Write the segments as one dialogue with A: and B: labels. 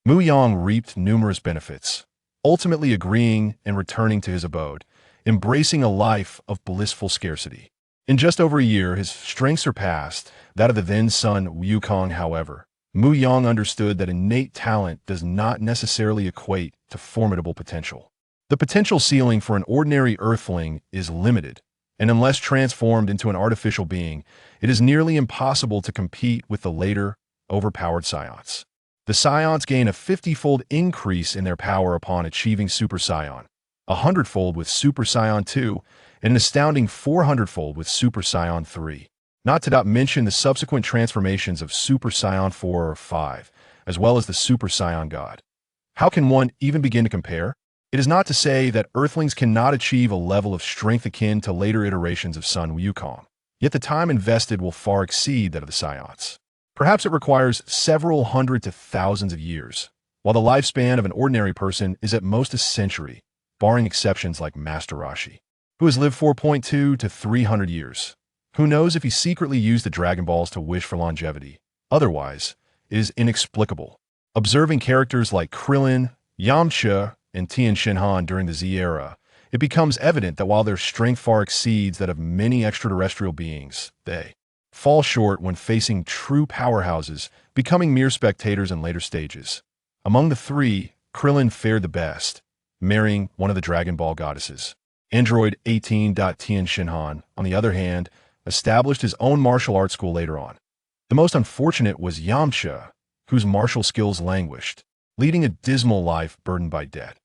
A: Mu Yang reaped numerous benefits, ultimately agreeing and returning to his abode, embracing a life of blissful scarcity. In just over a year, his strength surpassed that of the then-son Yue Buqun. However, Mu Yang understood that innate talent does not necessarily equate to formidable potential. The potential ceiling for an ordinary Earthling is limited, and unless transformed into an artificial being, it is nearly impossible to compete with the later, overpowered Saiyans. The Saiyans gain a 50-fold increase in their power upon achieving Super Saiyan, a 100-fold with Super Saiyan 2, and an astounding 400-fold with Super Saiyan 3. Not to mention the subsequent transformations of Super Saiyan 4 or 5, as well as the Super Saiyan God. How can one even begin to compare? It is not to say that Earthlings cannot achieve a level of strength akin to later iterations of Son Wukong, yet the time invested will far exceed that of the Saiyans. Perhaps it requires several hundred to thousands of years, while the lifespan of an ordinary person is at most a century, barring exceptions like Master Roshi, who has lived 4.2 to 300 years. Who knows if he secretly used the Dragon Balls to wish for longevity? Otherwise, it is inexplicable. Observing characters like Krillin, Yamcha, and Tien Shinhan during the Z era, it becomes evident that while their strength far exceeds that of many extraterrestrial beings, they fall short when facing true powerhouses, becoming mere spectators in later stages. Among the three, Krillin fared the best, marrying one of the Dragon Ball goddesses. Android 18. Tien Shinhan, on the other hand, established his own martial arts school later on. The most unfortunate was Yamcha, whose martial skills languished, leading a dismal life burdened by debt.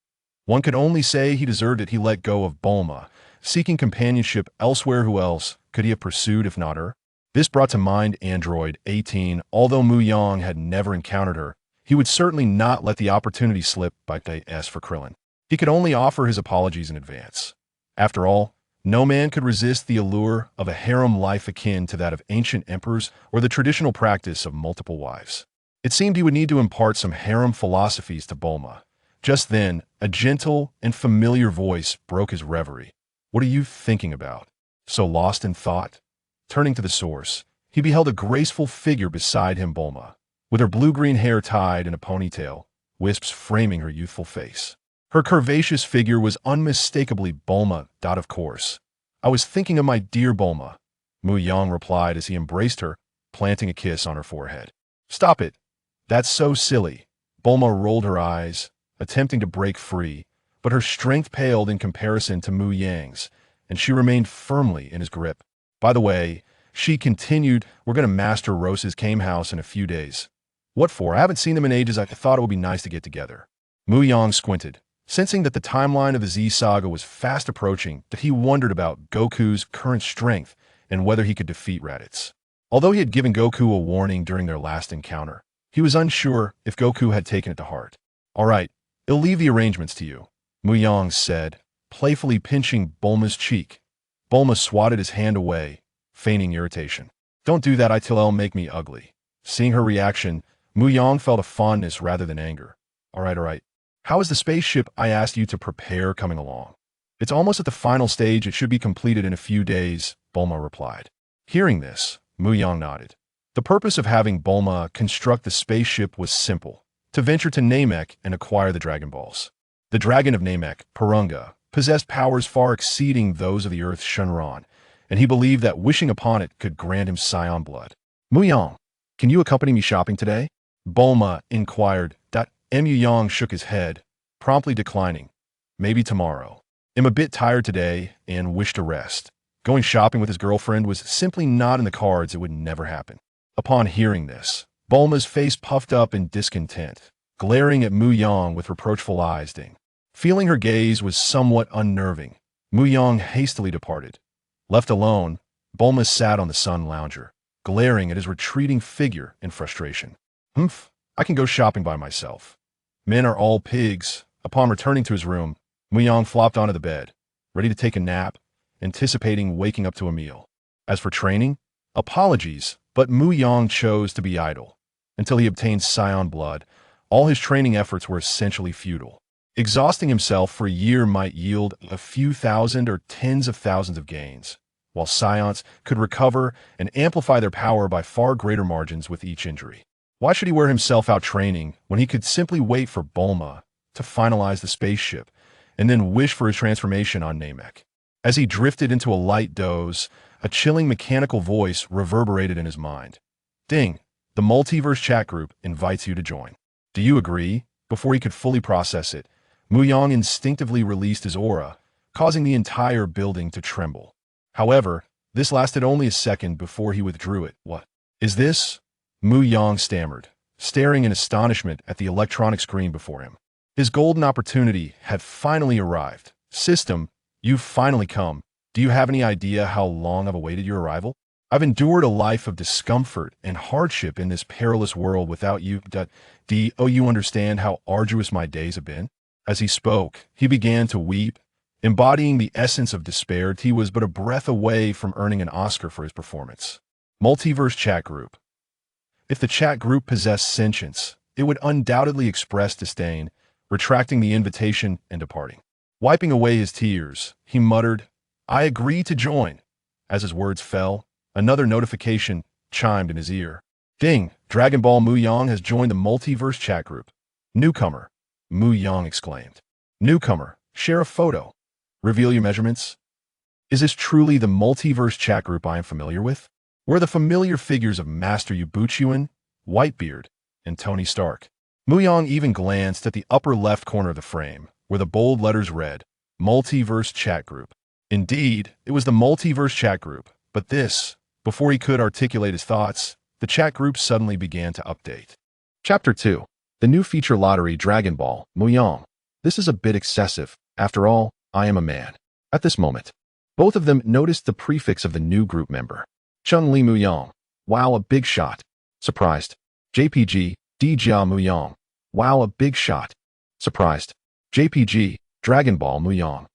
A: One could only say he deserved it. He let go of Bulma, seeking companionship elsewhere. Who else could he have pursued if not her? This brought to mind Android 18. Although Mu Yang had never encountered her, he would certainly not let the opportunity slip by S for Krillin. He could only offer his apologies in advance. After all, no man could resist the allure of a harem life akin to that of ancient emperors or the traditional practice of multiple wives. It seemed he would need to impart some harem philosophies to Bulma. Just then, a gentle and familiar voice broke his reverie. "What are you thinking about? So lost in thought?" Turning to the source, he beheld a graceful figure beside him, Bulma, with her blue-green hair tied in a ponytail, wisps framing her youthful face. Her curvaceous figure was unmistakably Bulma. Of course. "I was thinking of my dear Bulma," Mu Yang replied as he embraced her, planting a kiss on her forehead. "Stop it. That's so silly." Bulma rolled her eyes, attempting to break free, but her strength paled in comparison to Mu Yang's, and she remained firmly in his grip. "By the way," she continued, "we're going to master Rose's Kame house in a few days." "What for? I haven't seen them in ages. I thought it would be nice to get together." Mu Yang squinted, sensing that the timeline of the Z saga was fast approaching, that he wondered about Goku's current strength and whether he could defeat Raditz. Although he had given Goku a warning during their last encounter, he was unsure if Goku had taken it to heart. "All right, I'll leave the arrangements to you," Mu Yang said, playfully pinching Bulma's cheek. Bulma swatted his hand away, feigning irritation. "Don't do that, it'll make me ugly." Seeing her reaction, Mu Yang felt a fondness rather than anger. All right. How is the spaceship I asked you to prepare coming along?" "It's almost at the final stage. It should be completed in a few days," Bulma replied. Hearing this, Mu Yang nodded. The purpose of having Bulma construct the spaceship was simple: to venture to Namek and acquire the Dragon Balls. The Dragon of Namek, Purunga, possessed powers far exceeding those of the Earth's Shenron, and he believed that wishing upon it could grant him Saiyan blood. "Mu Yang, can you accompany me shopping today?" Bulma inquired. Mu Yang shook his head, promptly declining. "Maybe tomorrow. I'm a bit tired today and wish to rest." Going shopping with his girlfriend was simply not in the cards. It would never happen. Upon hearing this, Bulma's face puffed up in discontent, glaring at Mu Yang with reproachful eyes. Feeling her gaze was somewhat unnerving, Mu Yang hastily departed. Left alone, Bulma sat on the sun lounger, glaring at his retreating figure in frustration. I can go shopping by myself. Men are all pigs." Upon returning to his room, Mu Yang flopped onto the bed, ready to take a nap, anticipating waking up to a meal. As for training, apologies, but Mu Yang chose to be idle. Until he obtained Saiyan blood, all his training efforts were essentially futile. Exhausting himself for a year might yield a few thousand or tens of thousands of gains, while Saiyans could recover and amplify their power by far greater margins with each injury. Why should he wear himself out training when he could simply wait for Bulma to finalize the spaceship and then wish for his transformation on Namek? As he drifted into a light doze, a chilling mechanical voice reverberated in his mind. Ding! The Multiverse chat group invites you to join. Do you agree? Before he could fully process it, Mu Yang instinctively released his aura, causing the entire building to tremble. However, this lasted only a second before he withdrew it. What is this? Mu Yang stammered, staring in astonishment at the electronic screen before him. His golden opportunity had finally arrived. System, you've finally come. Do you have any idea how long I've awaited your arrival? I've endured a life of discomfort and hardship in this perilous world without you. Do you understand how arduous my days have been? As he spoke, he began to weep, embodying the essence of despair. He was but a breath away from earning an Oscar for his performance. Multiverse chat group. If the chat group possessed sentience, it would undoubtedly express disdain, retracting the invitation and departing. Wiping away his tears, he muttered, "I agree to join." As his words fell, another notification chimed in his ear. Ding! Dragon Ball Mu Yang has joined the Multiverse chat group. Newcomer, Mu Yang exclaimed. Newcomer, share a photo. Reveal your measurements. Is this truly the Multiverse chat group I am familiar with? Where the familiar figures of Master Yue Buqun, Whitebeard, and Tony Stark? Mu Yang even glanced at the upper left corner of the frame, where the bold letters read, Multiverse chat group. Indeed, it was the Multiverse chat group, but this, before he could articulate his thoughts, the chat group suddenly began to update. Chapter 2. The new feature lottery Dragon Ball, Mu Yang. This is a bit excessive. After all, I am a man. At this moment, both of them noticed the prefix of the new group member. Cheng Li Mu Yang. Wow, a big shot. Surprised. JPG, Tiga Mu Yang. Wow, a big shot. Surprised. JPG, Dragon Ball Mu Yang.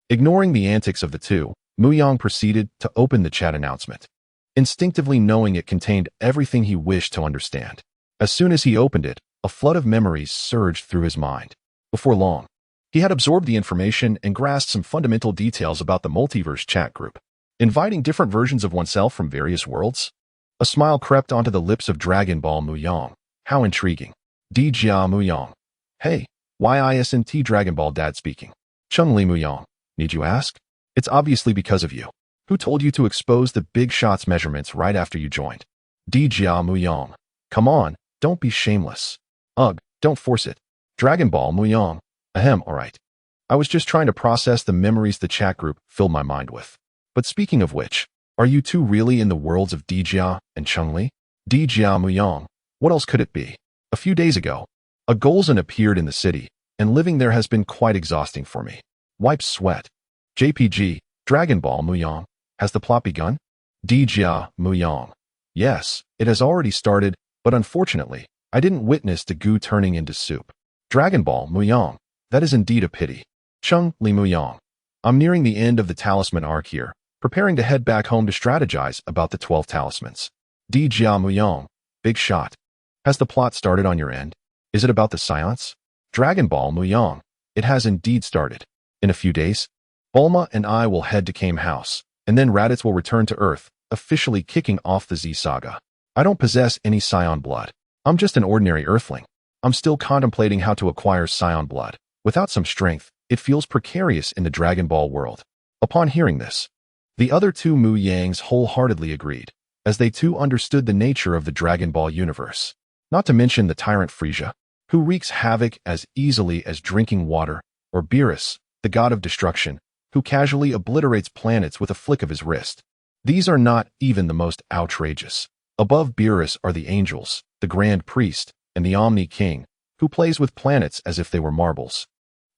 A: Ignoring the antics of the two, Mu Yang proceeded to open the chat announcement, instinctively knowing it contained everything he wished to understand. As soon as he opened it, a flood of memories surged through his mind. Before long, he had absorbed the information and grasped some fundamental details about the Multiverse chat group, inviting different versions of oneself from various worlds. A smile crept onto the lips of Dragon Ball Mu Yang. How intriguing. Tiga Mu Yang. Hey, YISNT Dragon Ball Dad speaking. Cheng Li Mu Yang. Need you ask? It's obviously because of you. Who told you to expose the big shots measurements right after you joined? Tiga Mu Yang. Come on, don't be shameless. Ugh, don't force it. Dragon Ball Mu Yang. Ahem, alright. I was just trying to process the memories the chat group filled my mind with. But speaking of which, are you two really in the worlds of Tiga and Cheng Li? Tiga Mu Yang. What else could it be? A few days ago, a Golzon appeared in the city, and living there has been quite exhausting for me. Wipe sweat. JPG, Dragon Ball Mu Yang. Has the plot begun? Tiga Mu Yang. Yes, it has already started, but unfortunately, I didn't witness the goo turning into soup. Dragon Ball Mu Yang. That is indeed a pity. Cheng Li Mu Yang. I'm nearing the end of the talisman arc here, preparing to head back home to strategize about the 12 talismans. Tiga Mu Yang. Big shot. Has the plot started on your end? Is it about the Saiyans? Dragon Ball Mu Yang. It has indeed started. In a few days, Bulma and I will head to Kame House, and then Raditz will return to Earth, officially kicking off the Z saga. I don't possess any Saiyan blood. I'm just an ordinary Earthling. I'm still contemplating how to acquire Saiyan blood. Without some strength, it feels precarious in the Dragon Ball world. Upon hearing this, the other two Mu Yangs wholeheartedly agreed, as they too understood the nature of the Dragon Ball universe. Not to mention the tyrant Frieza, who wreaks havoc as easily as drinking water, or Beerus, the god of destruction, who casually obliterates planets with a flick of his wrist. These are not even the most outrageous. Above Beerus are the angels, the Grand Priest, and the Omni King, who plays with planets as if they were marbles.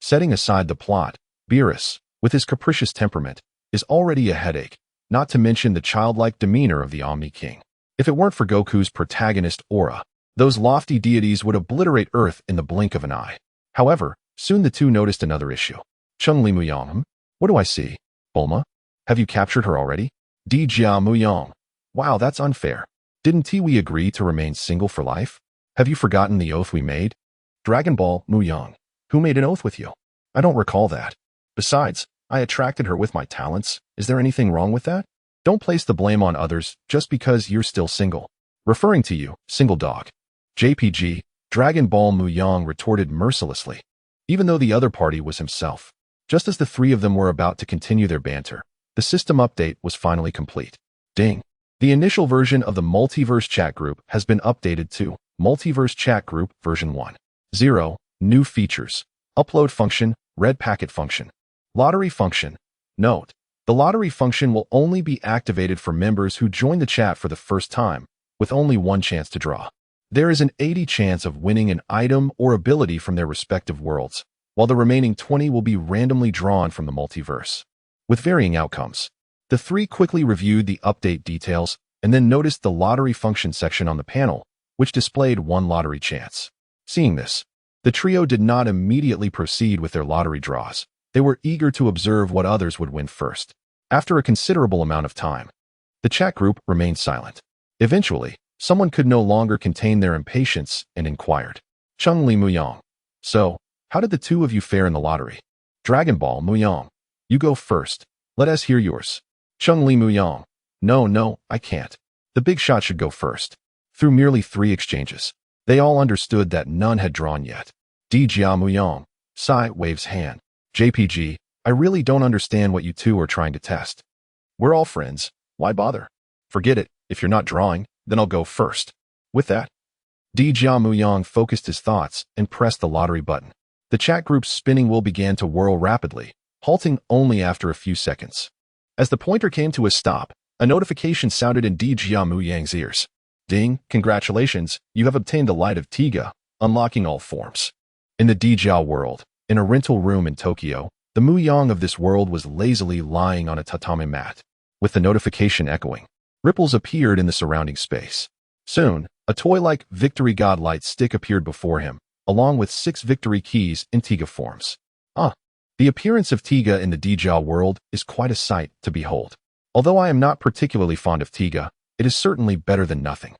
A: Setting aside the plot, Beerus, with his capricious temperament, is already a headache, not to mention the childlike demeanor of the Omni King. If it weren't for Goku's protagonist aura, those lofty deities would obliterate Earth in the blink of an eye. However, soon the two noticed another issue. Cheng Li Mu Yang. What do I see? Bulma? Have you captured her already? Tiga Mu Yang. Wow, that's unfair. Didn't we agree to remain single for life? Have you forgotten the oath we made? Dragon Ball Mu Yang. Who made an oath with you? I don't recall that. Besides, I attracted her with my talents. Is there anything wrong with that? Don't place the blame on others just because you're still single. Referring to you, single dog. JPG, Dragon Ball Mu Yang retorted mercilessly, even though the other party was himself. Just as the three of them were about to continue their banter, the system update was finally complete. Ding! The initial version of the Multiverse chat group has been updated to Multiverse Chat Group version 1.0. New features. Upload function, red packet function. Lottery function. Note: the lottery function will only be activated for members who join the chat for the first time, with only one chance to draw. There is an 80% chance of winning an item or ability from their respective worlds, while the remaining 20 will be randomly drawn from the multiverse, with varying outcomes. The three quickly reviewed the update details and then noticed the lottery function section on the panel, which displayed one lottery chance. Seeing this, the trio did not immediately proceed with their lottery draws. They were eager to observe what others would win first. After a considerable amount of time, the chat group remained silent. Eventually, someone could no longer contain their impatience and inquired. Cheng Li Mu Yang. So, how did the two of you fare in the lottery? Dragon Ball Mu Yang. You go first. Let us hear yours. Cheng Li Mu Yang. No, I can't. The big shot should go first. Through merely 3 exchanges, they all understood that none had drawn yet. Tiga Mu Yang. Sai waves hand. JPG, I really don't understand what you two are trying to test. We're all friends. Why bother? Forget it. If you're not drawing, then I'll go first. With that, Tiga Mu Yang focused his thoughts and pressed the lottery button. The chat group's spinning wheel began to whirl rapidly, halting only after a few seconds. As the pointer came to a stop, a notification sounded in Tiga Mu Yang's ears. Ding, congratulations, you have obtained the Light of Tiga, unlocking all forms. In the Tiga world, in a rental room in Tokyo, the Mu Yang of this world was lazily lying on a tatami mat. With the notification echoing, ripples appeared in the surrounding space. Soon, a toy-like victory god light stick appeared before him, along with 6 victory keys in Tiga forms. The appearance of Tiga in the Tiga world is quite a sight to behold. Although I am not particularly fond of Tiga, it is certainly better than nothing.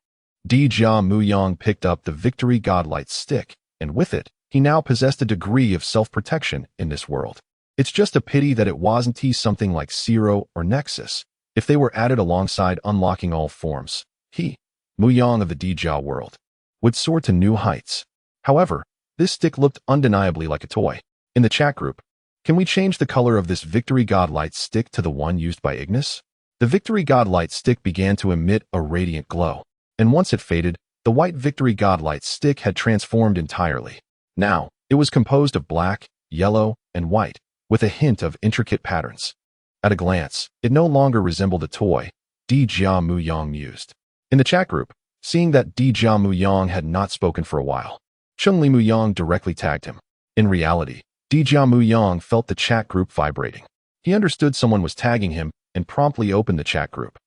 A: Tiga Mu Yang picked up the victory godlight stick, and with it, he now possessed a degree of self-protection in this world. It's just a pity that it wasn't something like Zero or Nexus. If they were added alongside unlocking all forms, he, Mu Yang of the Tiga world, would soar to new heights. However, this stick looked undeniably like a toy. In the chat group, can we change the color of this victory godlight stick to the one used by Ignis? The victory godlight stick began to emit a radiant glow, and once it faded, the white victory godlight stick had transformed entirely. Now, it was composed of black, yellow, and white, with a hint of intricate patterns. At a glance, it no longer resembled a toy, Tiga Mu Yang mused. In the chat group, seeing that Tiga Mu Yang had not spoken for a while, Cheng Li Mu Yang directly tagged him. In reality, Tiga Mu Yang felt the chat group vibrating. He understood someone was tagging him and promptly opened the chat group.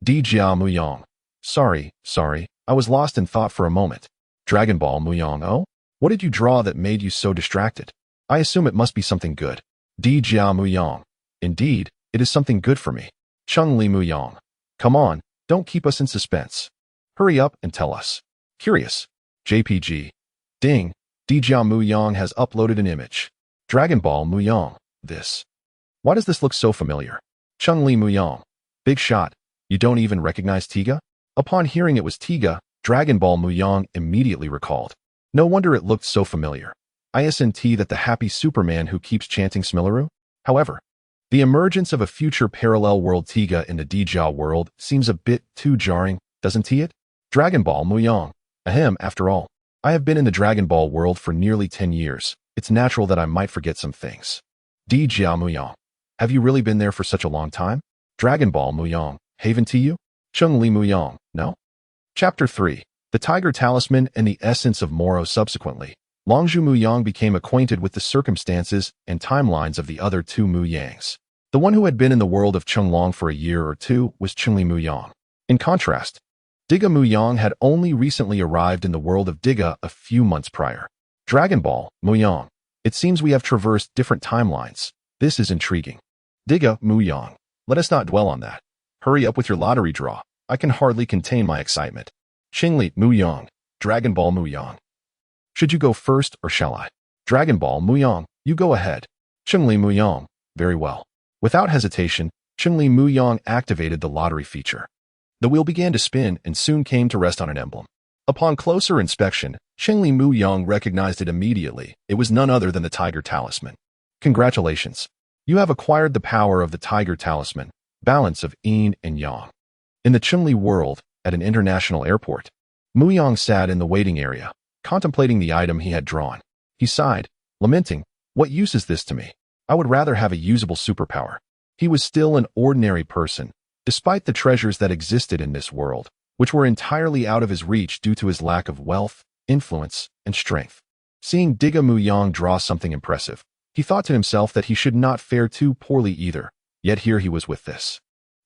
A: Tiga Mu Yang. Sorry, I was lost in thought for a moment. Dragon Ball Mu Yang. Oh? What did you draw that made you so distracted? I assume it must be something good. Tiga Mu Yang. Indeed, it is something good for me. Cheng Li Mu Yang. Come on, don't keep us in suspense. Hurry up and tell us. Curious. JPG. Ding, Tiga Mu Yang has uploaded an image. Dragon Ball Mu Yang. This. Why does this look so familiar? Cheng Li Mu Yang. Big shot. You don't even recognize Tiga? Upon hearing it was Tiga, Dragon Ball Mu Yang immediately recalled. No wonder it looked so familiar. Isn't that the happy Superman who keeps chanting Smileru? However, the emergence of a future parallel world Tiga in the Tiga world seems a bit too jarring, doesn't it? Dragon Ball Mu Yang. Ahem, after all, I have been in the Dragon Ball world for nearly 10 years. It's natural that I might forget some things. Tiga Mu Yang. Have you really been there for such a long time? Dragon Ball Mu Yang. Haven to you? Cheng Li Mu Yang. No? Chapter 3. The Tiger Talisman and the Essence of Moro. Subsequently, Longzhu Mu Yang became acquainted with the circumstances and timelines of the other 2 Mu Yangs. The one who had been in the world of Chenglong for a year or 2 was Cheng Li Mu Yang. In contrast, Tiga Mu Yang had only recently arrived in the world of Tiga a few months prior. Dragon Ball Mu Yang. It seems we have traversed different timelines. This is intriguing. Tiga Mu Yang. Let us not dwell on that. Hurry up with your lottery draw. I can hardly contain my excitement. Cheng Li Mu Yang. Dragon Ball Mu Yang. Should you go first or shall I? Dragon Ball Mu Yang. You go ahead. Cheng Li Mu Yang. Very well. Without hesitation, Cheng Li Mu Yang activated the lottery feature. The wheel began to spin and soon came to rest on an emblem. Upon closer inspection, Cheng Li Mu Yang recognized it immediately. It was none other than the Tiger Talisman. Congratulations. You have acquired the power of the Tiger Talisman, balance of yin and yang. In the Cheng Li world, at an international airport, Mu Yang sat in the waiting area, contemplating the item he had drawn. He sighed, lamenting, "What use is this to me? I would rather have a usable superpower." He was still an ordinary person, despite the treasures that existed in this world, which were entirely out of his reach due to his lack of wealth, influence, and strength. Seeing Tiga Mu Yang draw something impressive, he thought to himself that he should not fare too poorly either, yet here he was with this.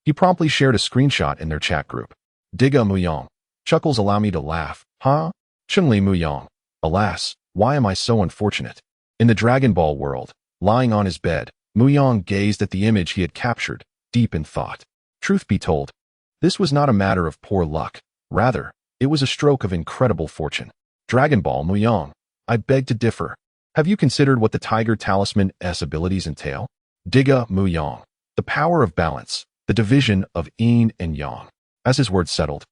A: He promptly shared a screenshot in their chat group. Tiga Mu Yang. Chuckles allow me to laugh. Huh? Cheng Li Mu Yang. Alas, why am I so unfortunate? In the Dragon Ball world, lying on his bed, Mu Yang gazed at the image he had captured, deep in thought. Truth be told, this was not a matter of poor luck. Rather, it was a stroke of incredible fortune. Dragon Ball Mu Yang. I beg to differ. Have you considered what the Tiger Talisman's abilities entail? Tiga Mu Yang. The power of balance, the division of yin and yang. As his words settled,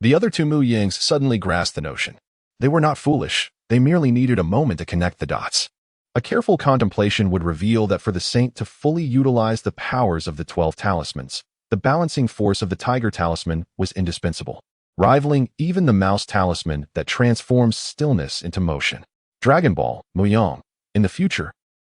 A: the other two Mu Yangs suddenly grasped the notion. They were not foolish. They merely needed a moment to connect the dots. A careful contemplation would reveal that for the saint to fully utilize the powers of the 12 talismans, the balancing force of the Tiger Talisman was indispensable, rivaling even the Mouse Talisman that transforms stillness into motion. Dragon Ball Mu Yang. In the future,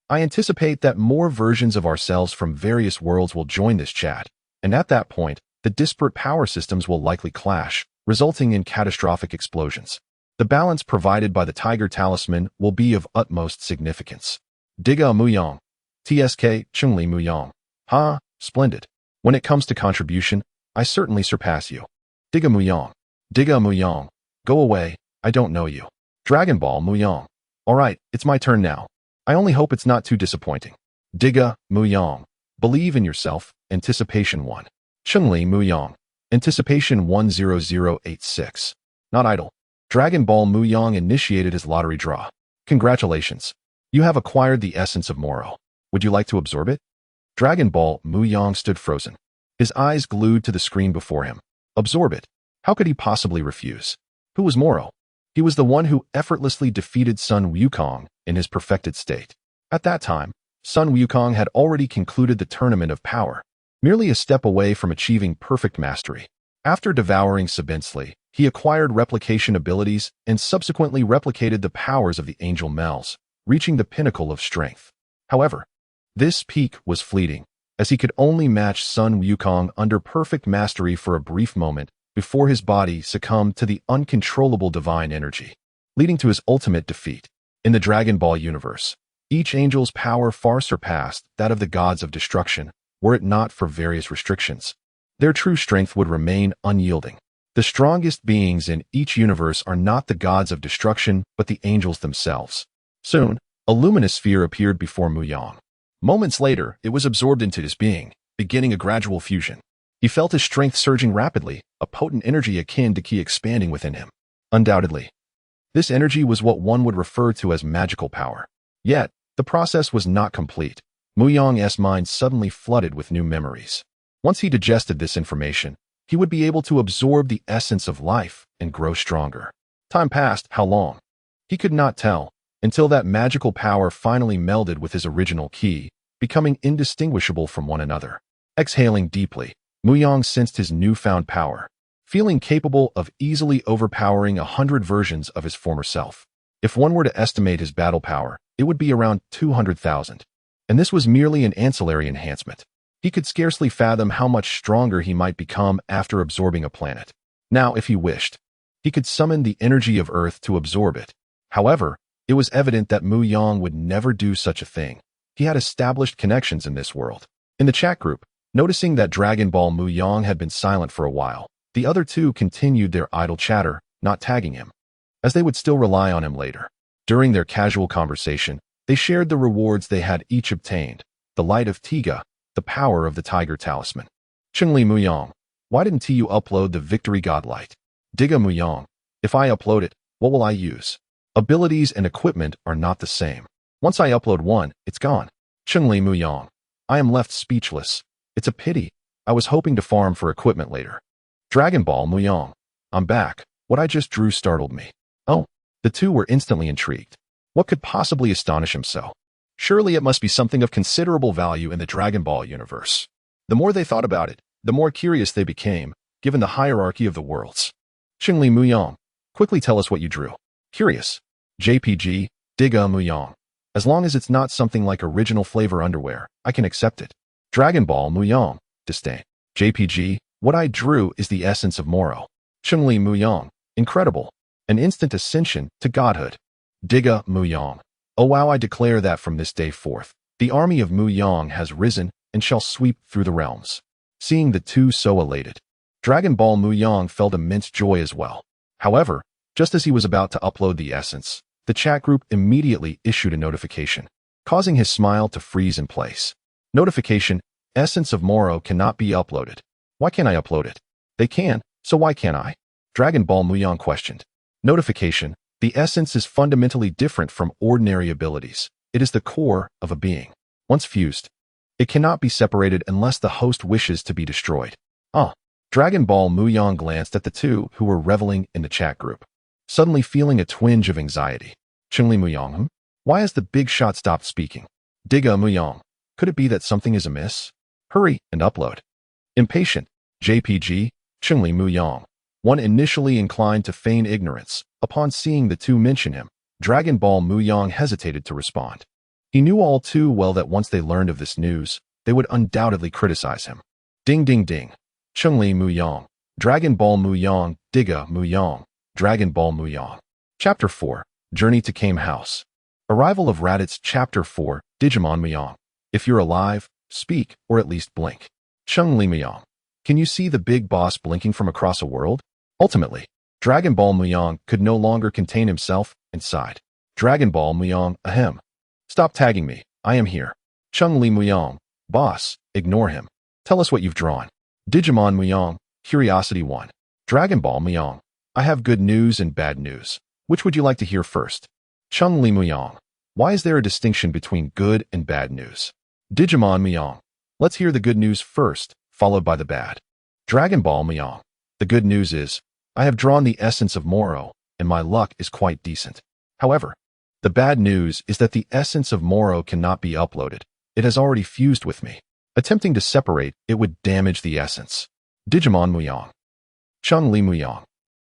A: I anticipate that more versions of ourselves from various worlds will join this chat, and at that point, the disparate power systems will likely clash, resulting in catastrophic explosions. The balance provided by the Tiger Talisman will be of utmost significance. Tiga Mu Yang. TSK Cheng Li Mu Yang. Ha, splendid. When it comes to contribution, I certainly surpass you. Tiga Mu Yang. Tiga Mu Yang. Go away, I don't know you. Dragon Ball Mu Yang. Alright, it's my turn now. I only hope it's not too disappointing. Tiga Mu Yang. Believe in yourself. Anticipation 1. Cheng Li Mu Yang. Anticipation 10086. Not idle. Dragon Ball Mu Yang initiated his lottery draw. Congratulations. You have acquired the essence of Moro. Would you like to absorb it? Dragon Ball Mu Yang stood frozen, his eyes glued to the screen before him. Absorb it. How could he possibly refuse? Who was Moro? He was the one who effortlessly defeated Sun Wukong in his perfected state. At that time, Sun Wukong had already concluded the Tournament of Power, merely a step away from achieving perfect mastery. After devouring Sabinsley, he acquired replication abilities and subsequently replicated the powers of the Angel Mells, reaching the pinnacle of strength. However, this peak was fleeting, as he could only match Sun Wukong under perfect mastery for a brief moment before his body succumbed to the uncontrollable divine energy, leading to his ultimate defeat. In the Dragon Ball universe, each angel's power far surpassed that of the gods of destruction, were it not for various restrictions. Their true strength would remain unyielding. The strongest beings in each universe are not the gods of destruction, but the angels themselves. Soon, a luminous sphere appeared before Mu Yang. Moments later, it was absorbed into his being, beginning a gradual fusion. He felt his strength surging rapidly, a potent energy akin to ki expanding within him. Undoubtedly, this energy was what one would refer to as magical power. Yet, the process was not complete. Mu Yang's mind suddenly flooded with new memories. Once he digested this information, he would be able to absorb the essence of life and grow stronger. Time passed, how long? He could not tell, until that magical power finally melded with his original ki, becoming indistinguishable from one another. Exhaling deeply, Mu Yang sensed his newfound power, feeling capable of easily overpowering 100 versions of his former self. If one were to estimate his battle power, it would be around 200,000. And this was merely an ancillary enhancement. He could scarcely fathom how much stronger he might become after absorbing a planet. Now, if he wished, he could summon the energy of Earth to absorb it. However, it was evident that Mu Yang would never do such a thing. He had established connections in this world. In the chat group, noticing that Dragon Ball Mu Yang had been silent for a while, the other two continued their idle chatter, not tagging him, as they would still rely on him later. During their casual conversation, they shared the rewards they had each obtained: the light of Tiga, the power of the Tiger Talisman. Cheng Li Mu Yang. Why didn't you upload the Victory Godlight? Tiga Mu Yang. If I upload it, what will I use? Abilities and equipment are not the same. Once I upload one, it's gone. Cheng Li Mu Yang. I am left speechless. It's a pity. I was hoping to farm for equipment later. Dragon Ball Mu Yang. I'm back. What I just drew startled me. Oh, the two were instantly intrigued. What could possibly astonish him so? Surely it must be something of considerable value in the Dragon Ball universe. The more they thought about it, the more curious they became, given the hierarchy of the worlds. Cheng Li Mu Yang, quickly tell us what you drew. Curious. JPG, Tiga Mu Yang. As long as it's not something like original flavor underwear, I can accept it. Dragon Ball Mu Yang, disdain. JPG, what I drew is the essence of Moro. Cheng Li Mu Yang, incredible. An instant ascension to godhood. Tiga Mu Yang. Oh wow, I declare that from this day forth, the army of Mu Yang has risen and shall sweep through the realms. Seeing the two so elated, Dragon Ball Mu Yang felt immense joy as well. However, just as he was about to upload the essence, the chat group immediately issued a notification, causing his smile to freeze in place. Notification: Essence of Moro cannot be uploaded. Why can't I upload it? They can, so why can't I? Dragon Ball Mu Yang questioned. Notification: The essence is fundamentally different from ordinary abilities. It is the core of a being. Once fused, it cannot be separated unless the host wishes to be destroyed. Dragon Ball Mu Yang glanced at the two who were reveling in the chat group, suddenly feeling a twinge of anxiety. Cheng Li Mu Yang, why has the big shot stopped speaking? Tiga Mu Yang, could it be that something is amiss? Hurry and upload. Impatient. JPG, Cheng Li Mu Yang. One initially inclined to feign ignorance. Upon seeing the two mention him, Dragon Ball Mu Yang hesitated to respond. He knew all too well that once they learned of this news, they would undoubtedly criticize him. Ding ding ding. Cheng Li Mu Yang. Dragon Ball Mu Yang. Tiga Mu Yang. Dragon Ball Mu Yang. Chapter 4. Journey to Kame House. Arrival of Raditz. Chapter 4. Digimon Mu Yang. If you're alive, speak, or at least blink. Cheng Li Mu Yang. Can you see the big boss blinking from across a world? Ultimately, Dragon Ball Mu Yang could no longer contain himself and sighed. Dragon Ball Mu Yang, ahem. Stop tagging me, I am here. Cheng Li Mu Yang. Boss, ignore him. Tell us what you've drawn. Digimon Mu Yang. Curiosity 1. Dragon Ball Mu Yang. I have good news and bad news. Which would you like to hear first? Cheng Li Mu Yang. Why is there a distinction between good and bad news? Digimon Mu Yang. Let's hear the good news first, followed by the bad. Dragon Ball Mu Yang. The good news is, I have drawn the essence of Moro, and my luck is quite decent. However, the bad news is that the essence of Moro cannot be uploaded. It has already fused with me. Attempting to separate it would damage the essence. Digimon Mu Yang. Cheng Li Mu Yang.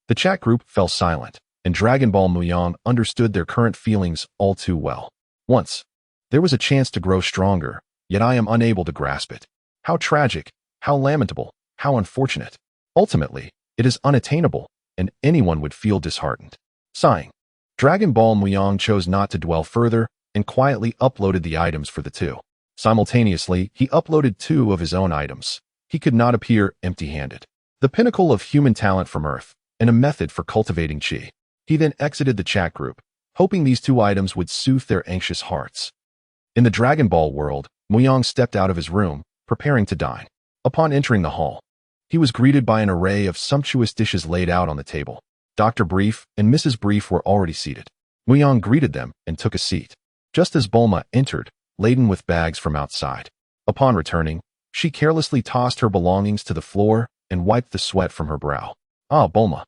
A: The chat group fell silent, and Dragon Ball Mu Yang understood their current feelings all too well. Once, there was a chance to grow stronger, yet I am unable to grasp it. How tragic, how lamentable, how unfortunate. Ultimately, it is unattainable, and anyone would feel disheartened. Sighing, Dragon Ball Mu Yang chose not to dwell further and quietly uploaded the items for the two. Simultaneously, he uploaded 2 of his own items. He could not appear empty-handed. The pinnacle of human talent from Earth, and a method for cultivating chi. He then exited the chat group, hoping these 2 items would soothe their anxious hearts. In the Dragon Ball world, Mu Yang stepped out of his room, preparing to dine. Upon entering the hall, he was greeted by an array of sumptuous dishes laid out on the table. Dr. Brief and Mrs. Brief were already seated. Mu Yang greeted them and took a seat. Just as Bulma entered, laden with bags from outside. Upon returning, she carelessly tossed her belongings to the floor and wiped the sweat from her brow. Ah, Bulma.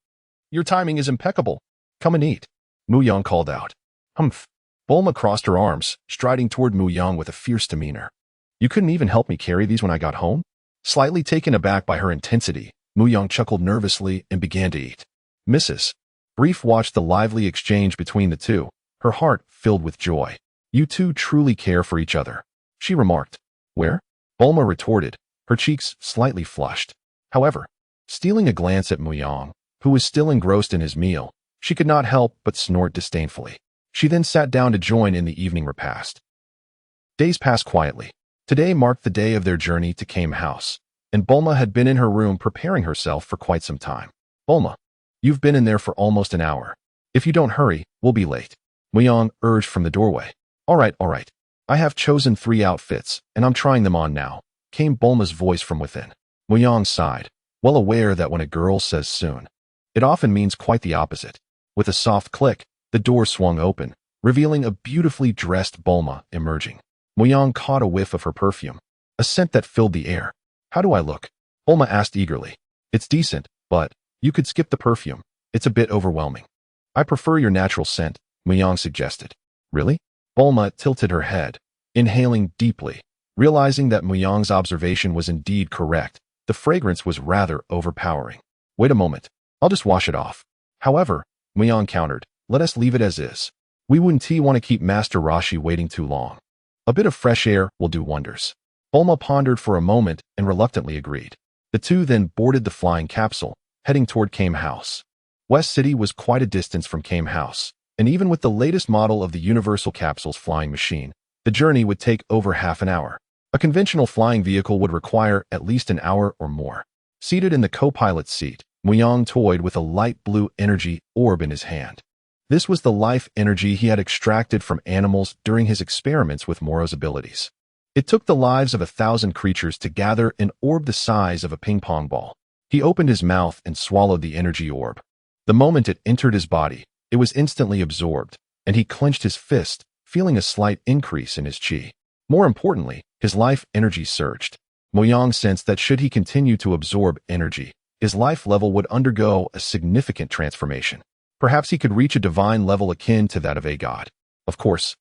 A: Your timing is impeccable. Come and eat. Mu Yang called out. Humph. Bulma crossed her arms, striding toward Mu Yang with a fierce demeanor. You couldn't even help me carry these when I got home? Slightly taken aback by her intensity, Mu Yang chuckled nervously and began to eat. Mrs. Brief watched the lively exchange between the two, her heart filled with joy. You two truly care for each other, she remarked. Where? Bulma retorted, her cheeks slightly flushed. However, stealing a glance at Mu Yang, who was still engrossed in his meal, she could not help but snort disdainfully. She then sat down to join in the evening repast. Days passed quietly. Today marked the day of their journey to Kame House, and Bulma had been in her room preparing herself for quite some time. Bulma, you've been in there for almost an hour. If you don't hurry, we'll be late. Mu Yang urged from the doorway. All right. I have chosen 3 outfits, and I'm trying them on now, came Bulma's voice from within. Mu Yang sighed, well aware that when a girl says soon, it often means quite the opposite. With a soft click, the door swung open, revealing a beautifully dressed Bulma emerging. Mu Yang caught a whiff of her perfume, a scent that filled the air. How do I look? Bulma asked eagerly. It's decent, but you could skip the perfume. It's a bit overwhelming. I prefer your natural scent, Mu Yang suggested. Really? Bulma tilted her head, inhaling deeply. Realizing that Mu Yang's observation was indeed correct, the fragrance was rather overpowering. Wait a moment. I'll just wash it off. However, Mu Yang countered, let us leave it as is. We wouldn't want to keep Master Roshi waiting too long. A bit of fresh air will do wonders. Bulma pondered for a moment and reluctantly agreed. The two then boarded the flying capsule, heading toward Kame House. West City was quite a distance from Kame House, and even with the latest model of the Universal Capsule's flying machine, the journey would take over half an hour. A conventional flying vehicle would require at least an hour or more. Seated in the co-pilot's seat, Mu Yang toyed with a light blue energy orb in his hand. This was the life energy he had extracted from animals during his experiments with Moro's abilities. It took the lives of 1,000 creatures to gather an orb the size of a ping-pong ball. He opened his mouth and swallowed the energy orb. The moment it entered his body, it was instantly absorbed, and he clenched his fist, feeling a slight increase in his chi. More importantly, his life energy surged. Mu Yang sensed that should he continue to absorb energy, his life level would undergo a significant transformation. Perhaps he could reach a divine level akin to that of a god. Of course,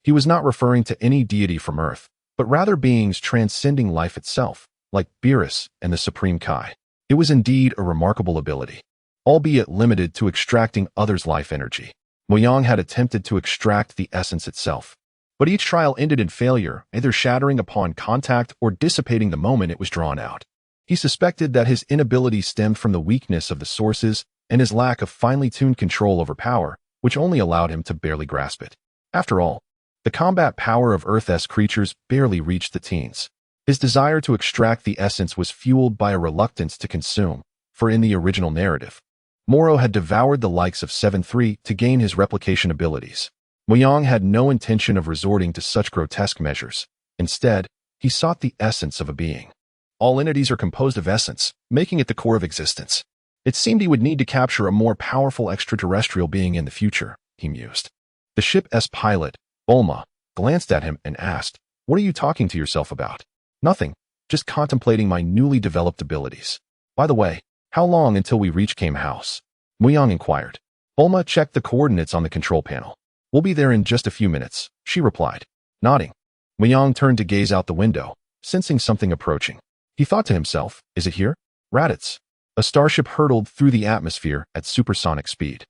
A: he was not referring to any deity from Earth, but rather beings transcending life itself, like Beerus and the Supreme Kai. It was indeed a remarkable ability, albeit limited to extracting others' life energy. Mu Yang had attempted to extract the essence itself, but each trial ended in failure, either shattering upon contact or dissipating the moment it was drawn out. He suspected that his inability stemmed from the weakness of the sources and his lack of finely tuned control over power, which only allowed him to barely grasp it. After all, the combat power of Earth's creatures barely reached the teens. His desire to extract the essence was fueled by a reluctance to consume, for in the original narrative, Moro had devoured the likes of 7-3 to gain his replication abilities. Mu Yang had no intention of resorting to such grotesque measures. Instead, he sought the essence of a being. All entities are composed of essence, making it the core of existence. It seemed he would need to capture a more powerful extraterrestrial being in the future, he mused. The ship's pilot, Bulma, glanced at him and asked, "What are you talking to yourself about?" "Nothing, just contemplating my newly developed abilities. By the way, how long until we reach Kame House?" Mu Yang inquired. Bulma checked the coordinates on the control panel. "We'll be there in just a few minutes," she replied. Nodding, Mu Yang turned to gaze out the window, sensing something approaching. He thought to himself, is it here? Raditz. A starship hurtled through the atmosphere at supersonic speed,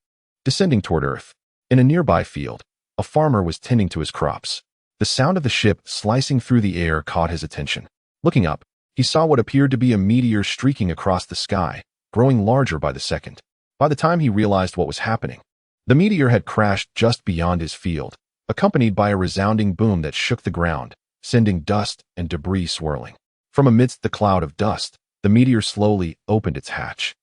A: descending toward Earth. In a nearby field, a farmer was tending to his crops. The sound of the ship slicing through the air caught his attention. Looking up, he saw what appeared to be a meteor streaking across the sky, growing larger by the second. By the time he realized what was happening, the meteor had crashed just beyond his field, accompanied by a resounding boom that shook the ground, sending dust and debris swirling. From amidst the cloud of dust, the meteor slowly opened its hatch.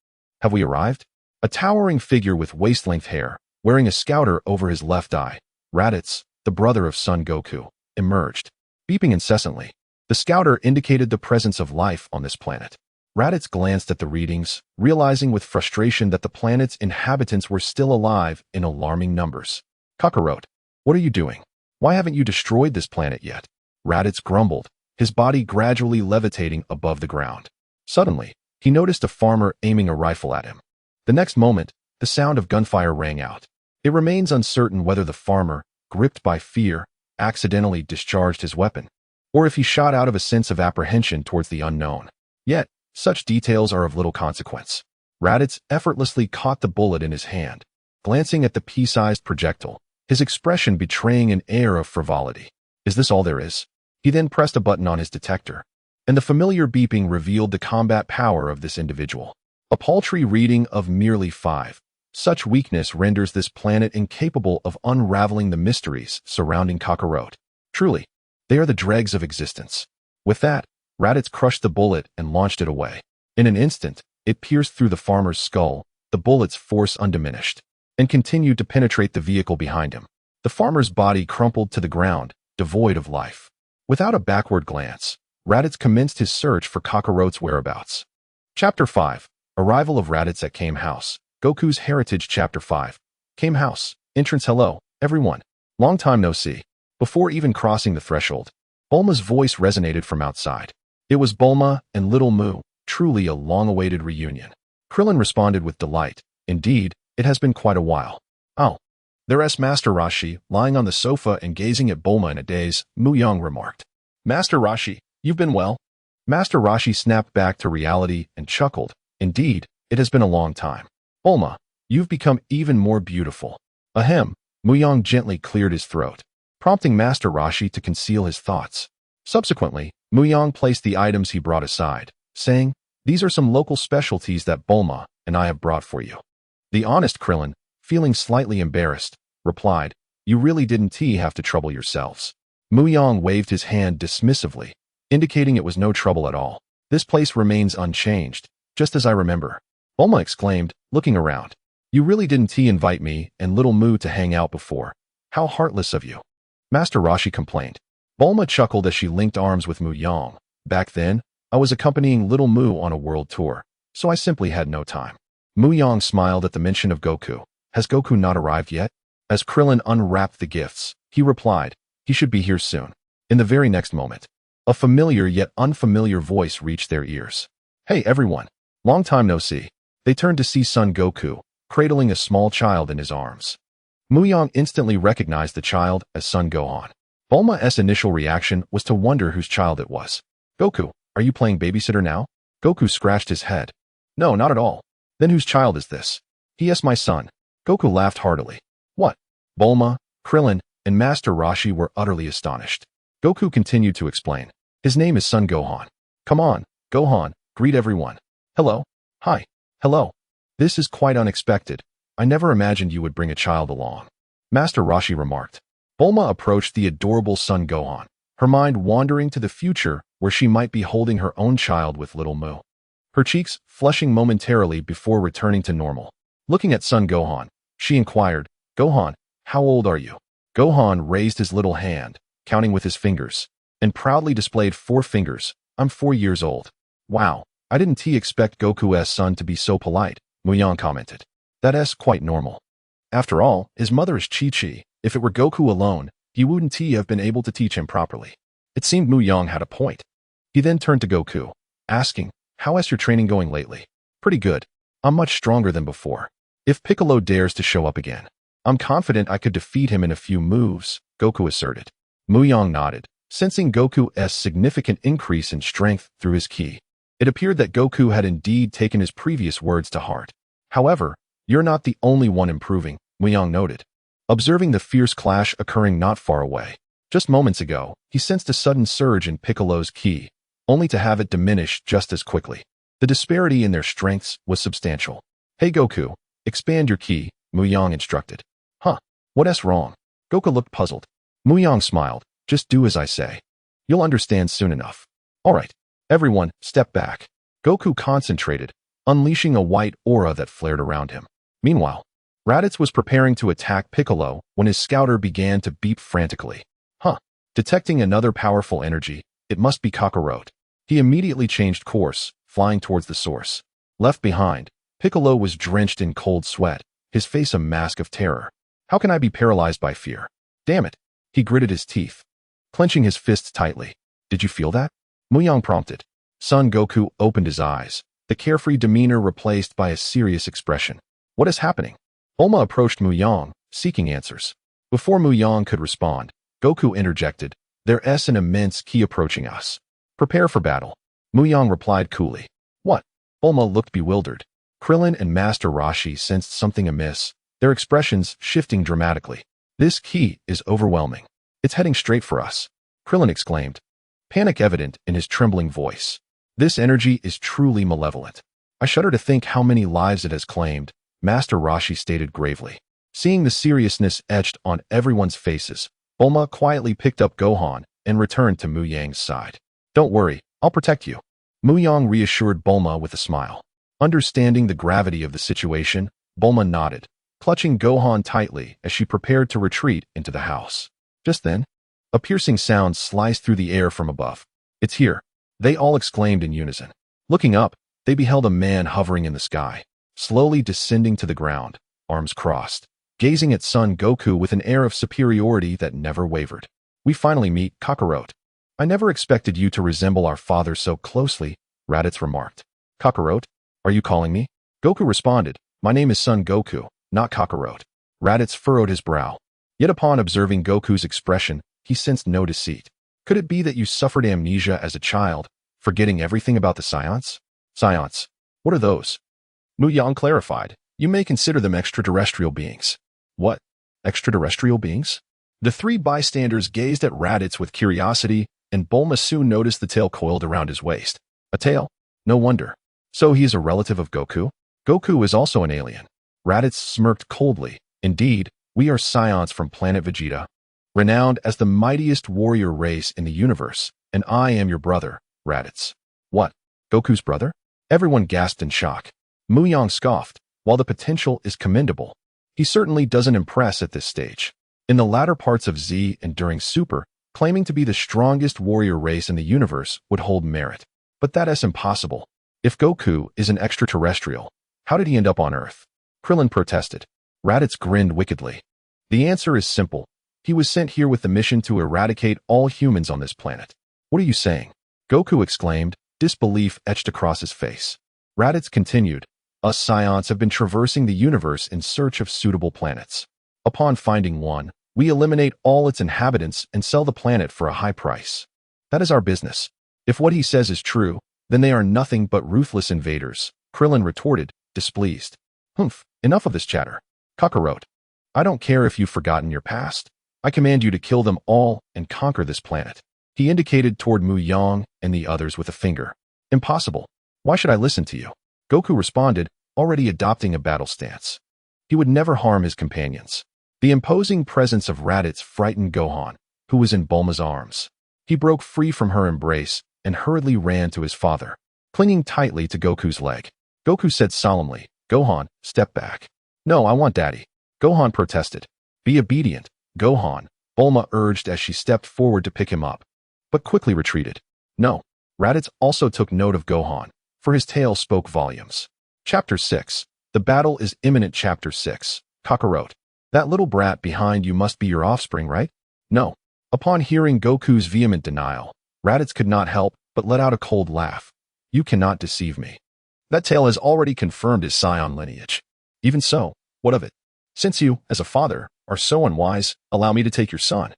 A: Have we arrived? A towering figure with waist-length hair, wearing a scouter over his left eye, Raditz, the brother of Son Goku, emerged. Beeping incessantly, the scouter indicated the presence of life on this planet. Raditz glanced at the readings, realizing with frustration that the planet's inhabitants were still alive in alarming numbers. Kakarot, what are you doing? Why haven't you destroyed this planet yet? Raditz grumbled, his body gradually levitating above the ground. Suddenly, he noticed a farmer aiming a rifle at him. The next moment, the sound of gunfire rang out. It remains uncertain whether the farmer, gripped by fear, accidentally discharged his weapon, or if he shot out of a sense of apprehension towards the unknown. Yet, such details are of little consequence. Raditz effortlessly caught the bullet in his hand, glancing at the pea-sized projectile, his expression betraying an air of frivolity. Is this all there is? He then pressed a button on his detector, and the familiar beeping revealed the combat power of this individual. A paltry reading of merely 5. Such weakness renders this planet incapable of unraveling the mysteries surrounding Kakarot. Truly, they are the dregs of existence. With that, Raditz crushed the bullet and launched it away. In an instant, it pierced through the farmer's skull, the bullet's force undiminished, and continued to penetrate the vehicle behind him. The farmer's body crumpled to the ground, devoid of life. Without a backward glance, Raditz commenced his search for Kakarot's whereabouts. Chapter 5. Arrival of Raditz at Kame House. Goku's Heritage Chapter 5. Kame House. Entrance. Hello, everyone. Long time no see. Before even crossing the threshold, Bulma's voice resonated from outside. It was Bulma and Little Mu, truly a long-awaited reunion. Krillin responded with delight. Indeed, It has been quite a while. Oh. There's Master Rashi, lying on the sofa and gazing at Bulma in a daze, Mu Yang remarked. Master Rashi, you've been well? Master Rashi snapped back to reality and chuckled. Indeed, it has been a long time. Bulma, you've become even more beautiful. Ahem. Mu Yang gently cleared his throat, prompting Master Rashi to conceal his thoughts. Subsequently, Mu Yang placed the items he brought aside, saying, These are some local specialties that Bulma and I have brought for you. The honest Krillin, feeling slightly embarrassed, replied, You really didn't have to trouble yourselves. Mu Yang waved his hand dismissively, indicating it was no trouble at all. This place remains unchanged, just as I remember. Bulma exclaimed, looking around. You really didn't invite me and little Mu to hang out before. How heartless of you. Master Rashi complained. Bulma chuckled as she linked arms with Mu Yang. Back then, I was accompanying little Mu on a world tour, so I simply had no time. Mu Yang smiled at the mention of Goku. Has Goku not arrived yet? As Krillin unwrapped the gifts, he replied, He should be here soon. In the very next moment, a familiar yet unfamiliar voice reached their ears. Hey everyone, long time no see. They turned to see Son Goku, cradling a small child in his arms. Mu Yang instantly recognized the child as Son Gohan. Bulma's initial reaction was to wonder whose child it was. Goku, are you playing babysitter now? Goku scratched his head. No, not at all. Then whose child is this? Yes, my son. Goku laughed heartily. What? Bulma, Krillin, and Master Rashi were utterly astonished. Goku continued to explain. His name is Son Gohan. Come on, Gohan, greet everyone. Hello. Hi. Hello. This is quite unexpected. I never imagined you would bring a child along. Master Rashi remarked. Bulma approached the adorable Son Gohan, her mind wandering to the future where she might be holding her own child with little Mu. Her cheeks flushing momentarily before returning to normal. Looking at Son Gohan, she inquired, Gohan, how old are you? Gohan raised his little hand, counting with his fingers, and proudly displayed 4 fingers. I'm 4 years old. Wow, I didn't expect Goku's son to be so polite, Mu Yang commented. That's quite normal. After all, his mother is Chi-Chi. If it were Goku alone, he wouldn't have been able to teach him properly. It seemed Mu Yang had a point. He then turned to Goku, asking, How is your training going lately? Pretty good. I'm much stronger than before. If Piccolo dares to show up again, I'm confident I could defeat him in a few moves, Goku asserted. Mu Yang nodded, sensing Goku's significant increase in strength through his ki. It appeared that Goku had indeed taken his previous words to heart. However, you're not the only one improving, Mu Yang noted. Observing the fierce clash occurring not far away. Just moments ago, he sensed a sudden surge in Piccolo's ki, only to have it diminish just as quickly. The disparity in their strengths was substantial. Hey Goku, expand your ki, Mu Yang instructed. Huh, what's wrong? Goku looked puzzled. Mu Yang smiled. Just do as I say. You'll understand soon enough. Alright, everyone, step back. Goku concentrated, unleashing a white aura that flared around him. Meanwhile, Raditz was preparing to attack Piccolo when his scouter began to beep frantically. Huh. Detecting another powerful energy, it must be Kakarot. He immediately changed course, flying towards the source. Left behind, Piccolo was drenched in cold sweat, his face a mask of terror. How can I be paralyzed by fear? Damn it. He gritted his teeth, clenching his fists tightly. Did you feel that? Mu Yang prompted. Son Goku opened his eyes, the carefree demeanor replaced by a serious expression. What is happening? Bulma approached Mu Yang, seeking answers. Before Mu Yang could respond, Goku interjected, There's an immense ki approaching us. Prepare for battle. Mu Yang replied coolly. What? Bulma looked bewildered. Krillin and Master Rashi sensed something amiss, their expressions shifting dramatically. This ki is overwhelming. It's heading straight for us. Krillin exclaimed, panic evident in his trembling voice. This energy is truly malevolent. I shudder to think how many lives it has claimed, Master Rashi stated gravely. Seeing the seriousness etched on everyone's faces, Bulma quietly picked up Gohan and returned to Mu Yang's side. Don't worry, I'll protect you. Mu Yang reassured Bulma with a smile. Understanding the gravity of the situation, Bulma nodded, clutching Gohan tightly as she prepared to retreat into the house. Just then, a piercing sound sliced through the air from above. It's here, they all exclaimed in unison. Looking up, they beheld a man hovering in the sky, slowly descending to the ground, arms crossed, gazing at Son Goku with an air of superiority that never wavered. We finally meet, Kakarot. I never expected you to resemble our father so closely, Raditz remarked. Kakarot, are you calling me? Goku responded, my name is Son Goku, not Kakarot. Raditz furrowed his brow. Yet upon observing Goku's expression, he sensed no deceit. Could it be that you suffered amnesia as a child, forgetting everything about the Saiyans? Saiyans. What are those? Mu Yang clarified. You may consider them extraterrestrial beings. What? Extraterrestrial beings? The three bystanders gazed at Raditz with curiosity, and Bulma soon noticed the tail coiled around his waist. A tail? No wonder. So he is a relative of Goku? Goku is also an alien. Raditz smirked coldly. Indeed, we are Saiyans from planet Vegeta, renowned as the mightiest warrior race in the universe, and I am your brother, Raditz. What? Goku's brother? Everyone gasped in shock. Mu Yang scoffed. While the potential is commendable, he certainly doesn't impress at this stage. In the latter parts of Z and during Super, claiming to be the strongest warrior race in the universe would hold merit. But that is impossible. If Goku is an extraterrestrial, how did he end up on Earth? Krillin protested. Raditz grinned wickedly. The answer is simple. He was sent here with the mission to eradicate all humans on this planet. What are you saying? Goku exclaimed, disbelief etched across his face. Raditz continued. Us Saiyans have been traversing the universe in search of suitable planets. Upon finding one, we eliminate all its inhabitants and sell the planet for a high price. That is our business. If what he says is true, then they are nothing but ruthless invaders, Krillin retorted, displeased. Humph, enough of this chatter. Kakarot, I don't care if you've forgotten your past. I command you to kill them all and conquer this planet. He indicated toward Mu Yang and the others with a finger. Impossible. Why should I listen to you? Goku responded, already adopting a battle stance. He would never harm his companions. The imposing presence of Raditz frightened Gohan, who was in Bulma's arms. He broke free from her embrace and hurriedly ran to his father, clinging tightly to Goku's leg. Goku said solemnly, Gohan, step back. No, I want Daddy. Gohan protested. Be obedient, Gohan, Bulma urged as she stepped forward to pick him up, but quickly retreated. No. Raditz also took note of Gohan, for his tale spoke volumes. Chapter 6. The battle is imminent. Chapter 6. Kakarot. That little brat behind you must be your offspring, right? No. Upon hearing Goku's vehement denial, Raditz could not help but let out a cold laugh. You cannot deceive me. That tale has already confirmed his Saiyan lineage. Even so, what of it? Since you, as a father, are so unwise, allow me to take your son.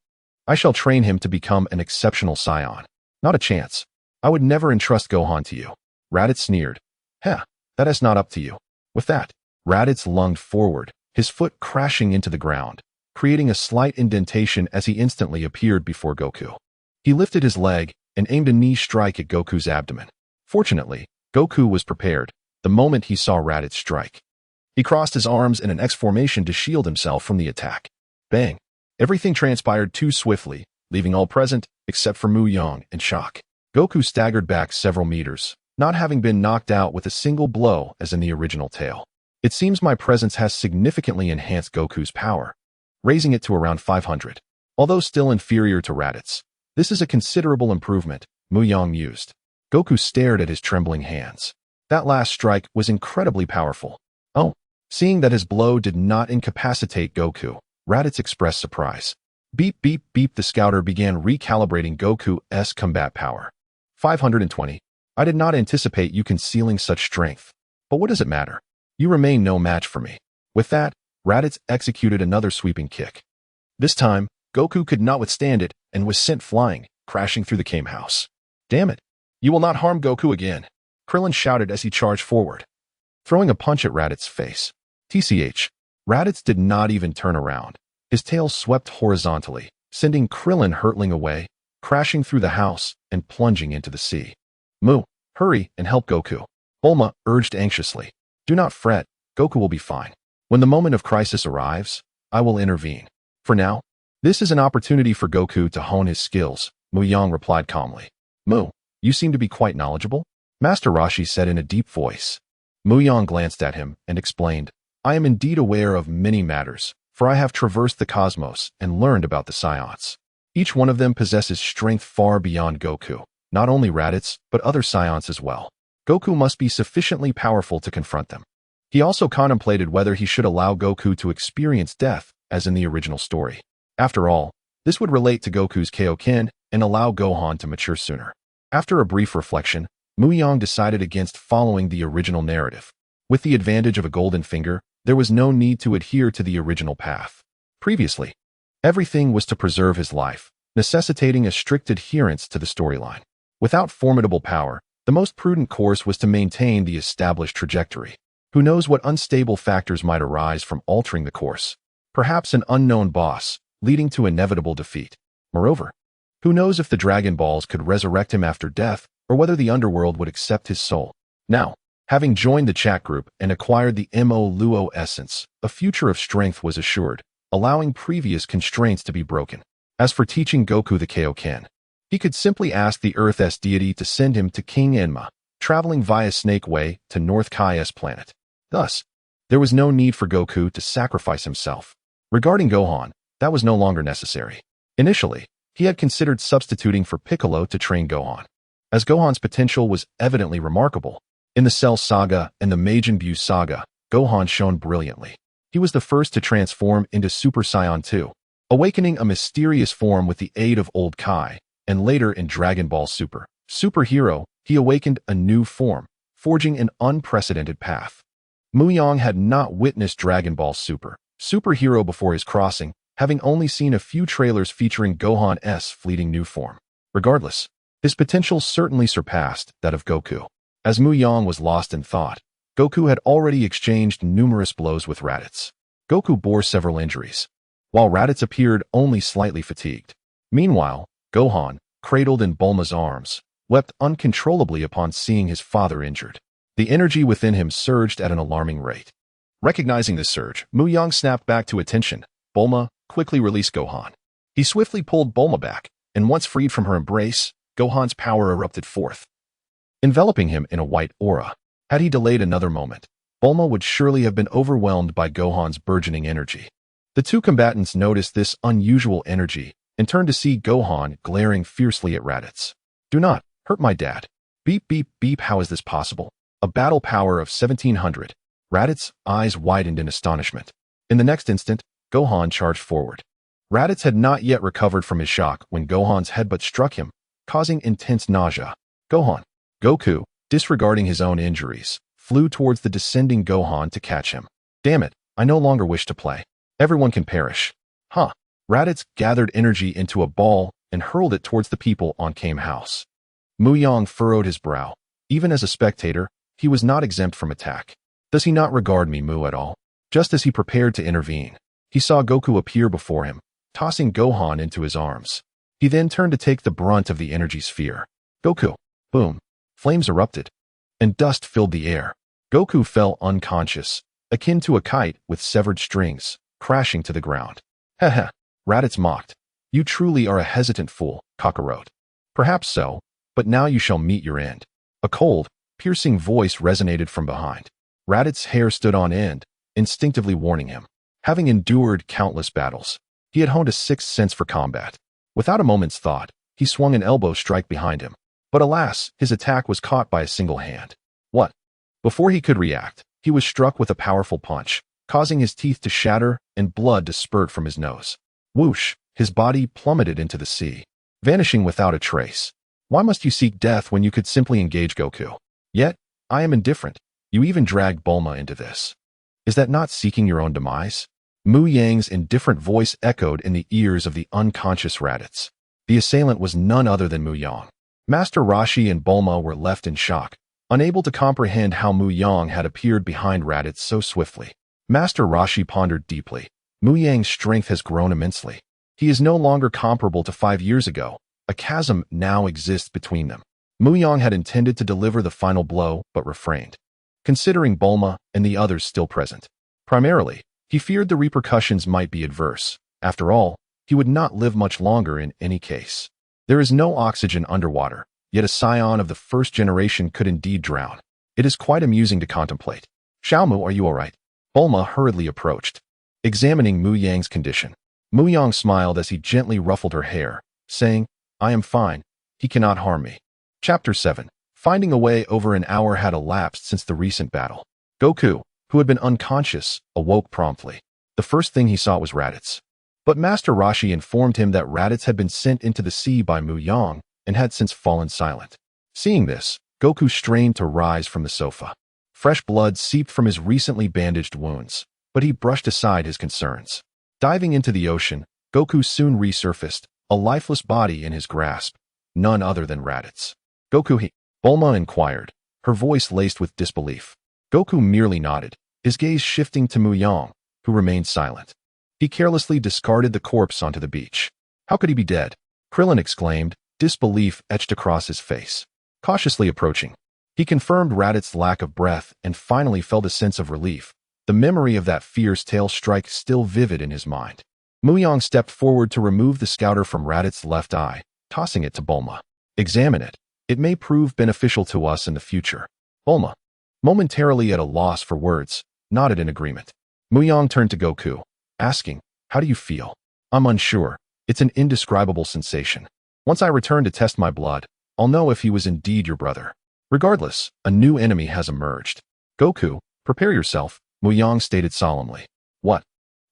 A: I shall train him to become an exceptional Saiyan. Not a chance. I would never entrust Gohan to you. Raditz sneered. Heh, that is not up to you. With that, Raditz lunged forward, his foot crashing into the ground, creating a slight indentation as he instantly appeared before Goku. He lifted his leg and aimed a knee strike at Goku's abdomen. Fortunately, Goku was prepared the moment he saw Raditz strike. He crossed his arms in an X formation to shield himself from the attack. Bang! Everything transpired too swiftly, leaving all present, except for Mu Yang, in shock. Goku staggered back several meters, not having been knocked out with a single blow as in the original tale. It seems my presence has significantly enhanced Goku's power, raising it to around 500. Although still inferior to Raditz, this is a considerable improvement, Mu Yang mused. Goku stared at his trembling hands. That last strike was incredibly powerful. Oh, seeing that his blow did not incapacitate Goku, Raditz expressed surprise. Beep, beep, beep. The scouter began recalibrating Goku's combat power. 520. I did not anticipate you concealing such strength. But what does it matter? You remain no match for me. With that, Raditz executed another sweeping kick. This time, Goku could not withstand it and was sent flying, crashing through the Kame house. Damn it. You will not harm Goku again, Krillin shouted as he charged forward, throwing a punch at Raditz's face. TCH. Raditz did not even turn around. His tail swept horizontally, sending Krillin hurtling away, crashing through the house and plunging into the sea. Mu, hurry and help Goku. Bulma urged anxiously. Do not fret, Goku will be fine. When the moment of crisis arrives, I will intervene. For now, this is an opportunity for Goku to hone his skills, Mu Yang replied calmly. Mu, you seem to be quite knowledgeable, Master Roshi said in a deep voice. Mu Yang glanced at him and explained, I am indeed aware of many matters, for I have traversed the cosmos and learned about the Saiyans. Each one of them possesses strength far beyond Goku, not only Raditz, but other Saiyans as well. Goku must be sufficiently powerful to confront them. He also contemplated whether he should allow Goku to experience death, as in the original story. After all, this would relate to Goku's Kaioken and allow Gohan to mature sooner. After a brief reflection, Mu Yang decided against following the original narrative. With the advantage of a golden finger, There was no need to adhere to the original path. Previously, everything was to preserve his life, necessitating a strict adherence to the storyline. Without formidable power, the most prudent course was to maintain the established trajectory. Who knows what unstable factors might arise from altering the course? Perhaps an unknown boss, leading to inevitable defeat. Moreover, who knows if the Dragon Balls could resurrect him after death, or whether the underworld would accept his soul. Now, having joined the chat group and acquired the Mo Luo essence, a future of strength was assured, allowing previous constraints to be broken. As for teaching Goku the Kaioken, he could simply ask the Earth's deity to send him to King Enma, traveling via Snake Way to North Kai's planet. Thus, there was no need for Goku to sacrifice himself. Regarding Gohan, that was no longer necessary. Initially, he had considered substituting for Piccolo to train Gohan, as Gohan's potential was evidently remarkable. In the Cell saga and the Majin Buu saga, Gohan shone brilliantly. He was the first to transform into Super Saiyan 2, awakening a mysterious form with the aid of Old Kai, and later in Dragon Ball Super. Superhero, he awakened a new form, forging an unprecedented path. Mu Yang had not witnessed Dragon Ball Superhero before his crossing, having only seen a few trailers featuring Gohan's fleeting new form. Regardless, his potential certainly surpassed that of Goku. As Mu Yang was lost in thought, Goku had already exchanged numerous blows with Raditz. Goku bore several injuries, while Raditz appeared only slightly fatigued. Meanwhile, Gohan, cradled in Bulma's arms, wept uncontrollably upon seeing his father injured. The energy within him surged at an alarming rate. Recognizing this surge, Mu Yang snapped back to attention. Bulma quickly released Gohan. He swiftly pulled Bulma back, and once freed from her embrace, Gohan's power erupted forth, enveloping him in a white aura. Had he delayed another moment, Bulma would surely have been overwhelmed by Gohan's burgeoning energy. The two combatants noticed this unusual energy and turned to see Gohan glaring fiercely at Raditz. "Do not hurt my dad." Beep, beep, beep. How is this possible? A battle power of 1700. Raditz's eyes widened in astonishment. In the next instant, Gohan charged forward. Raditz had not yet recovered from his shock when Gohan's headbutt struck him, causing intense nausea. Goku, disregarding his own injuries, flew towards the descending Gohan to catch him. "Damn it, I no longer wish to play. Everyone can perish." Huh. Raditz gathered energy into a ball and hurled it towards the people on Kame House. Mu Yang furrowed his brow. Even as a spectator, he was not exempt from attack. Does he not regard me, Mu, at all? Just as he prepared to intervene, he saw Goku appear before him, tossing Gohan into his arms. He then turned to take the brunt of the energy sphere. Goku. Boom. Flames erupted, and dust filled the air. Goku fell unconscious, akin to a kite with severed strings, crashing to the ground. Heh. Raditz mocked. "You truly are a hesitant fool, Kakarot." "Perhaps so, but now you shall meet your end." A cold, piercing voice resonated from behind. Raditz's hair stood on end, instinctively warning him. Having endured countless battles, he had honed a sixth sense for combat. Without a moment's thought, he swung an elbow strike behind him. But alas, his attack was caught by a single hand. What? Before he could react, he was struck with a powerful punch, causing his teeth to shatter and blood to spurt from his nose. Whoosh! His body plummeted into the sea, vanishing without a trace. Why must you seek death when you could simply engage Goku? Yet, I am indifferent. You even dragged Bulma into this. Is that not seeking your own demise? Mu Yang's indifferent voice echoed in the ears of the unconscious Raditz. The assailant was none other than Mu Yang. Master Roshi and Bulma were left in shock, unable to comprehend how Mu Yang had appeared behind Raditz so swiftly. Master Roshi pondered deeply. Mu Yang's strength has grown immensely. He is no longer comparable to 5 years ago. A chasm now exists between them. Mu Yang had intended to deliver the final blow, but refrained, considering Bulma and the others still present. Primarily, he feared the repercussions might be adverse. After all, he would not live much longer in any case. There is no oxygen underwater, yet a Saiyan of the first generation could indeed drown. It is quite amusing to contemplate. "Xiaomu, are you all right?" Bulma hurriedly approached, examining Mu Yang's condition. Mu Yang smiled as he gently ruffled her hair, saying, "I am fine. He cannot harm me." Chapter 7. Finding a way. Over an hour had elapsed since the recent battle. Goku, who had been unconscious, awoke promptly. The first thing he saw was Raditz. But Master Roshi informed him that Raditz had been sent into the sea by Mu Yang and had since fallen silent. Seeing this, Goku strained to rise from the sofa. Fresh blood seeped from his recently bandaged wounds, but he brushed aside his concerns. Diving into the ocean, Goku soon resurfaced, a lifeless body in his grasp, none other than Raditz. Goku, Bulma inquired, her voice laced with disbelief. Goku merely nodded, his gaze shifting to Mu Yang, who remained silent. He carelessly discarded the corpse onto the beach. How could he be dead? Krillin exclaimed, disbelief etched across his face. Cautiously approaching, he confirmed Raditz's lack of breath and finally felt a sense of relief, the memory of that fierce tail strike still vivid in his mind. Mu Yang stepped forward to remove the scouter from Raditz's left eye, tossing it to Bulma. Examine it. It may prove beneficial to us in the future. Bulma, momentarily at a loss for words, nodded in agreement. Mu Yang turned to Goku, asking, how do you feel? I'm unsure. It's an indescribable sensation. Once I return to test my blood, I'll know if he was indeed your brother. Regardless, a new enemy has emerged. Goku, prepare yourself, Mu Yang stated solemnly. What?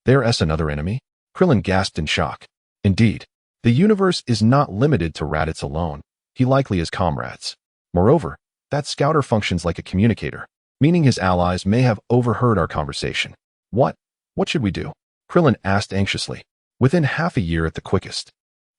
A: There's another enemy? Krillin gasped in shock. Indeed. The universe is not limited to Raditz alone. He likely has comrades. Moreover, that scouter functions like a communicator, meaning his allies may have overheard our conversation. What should we do? Krillin asked anxiously. Within half a year at the quickest,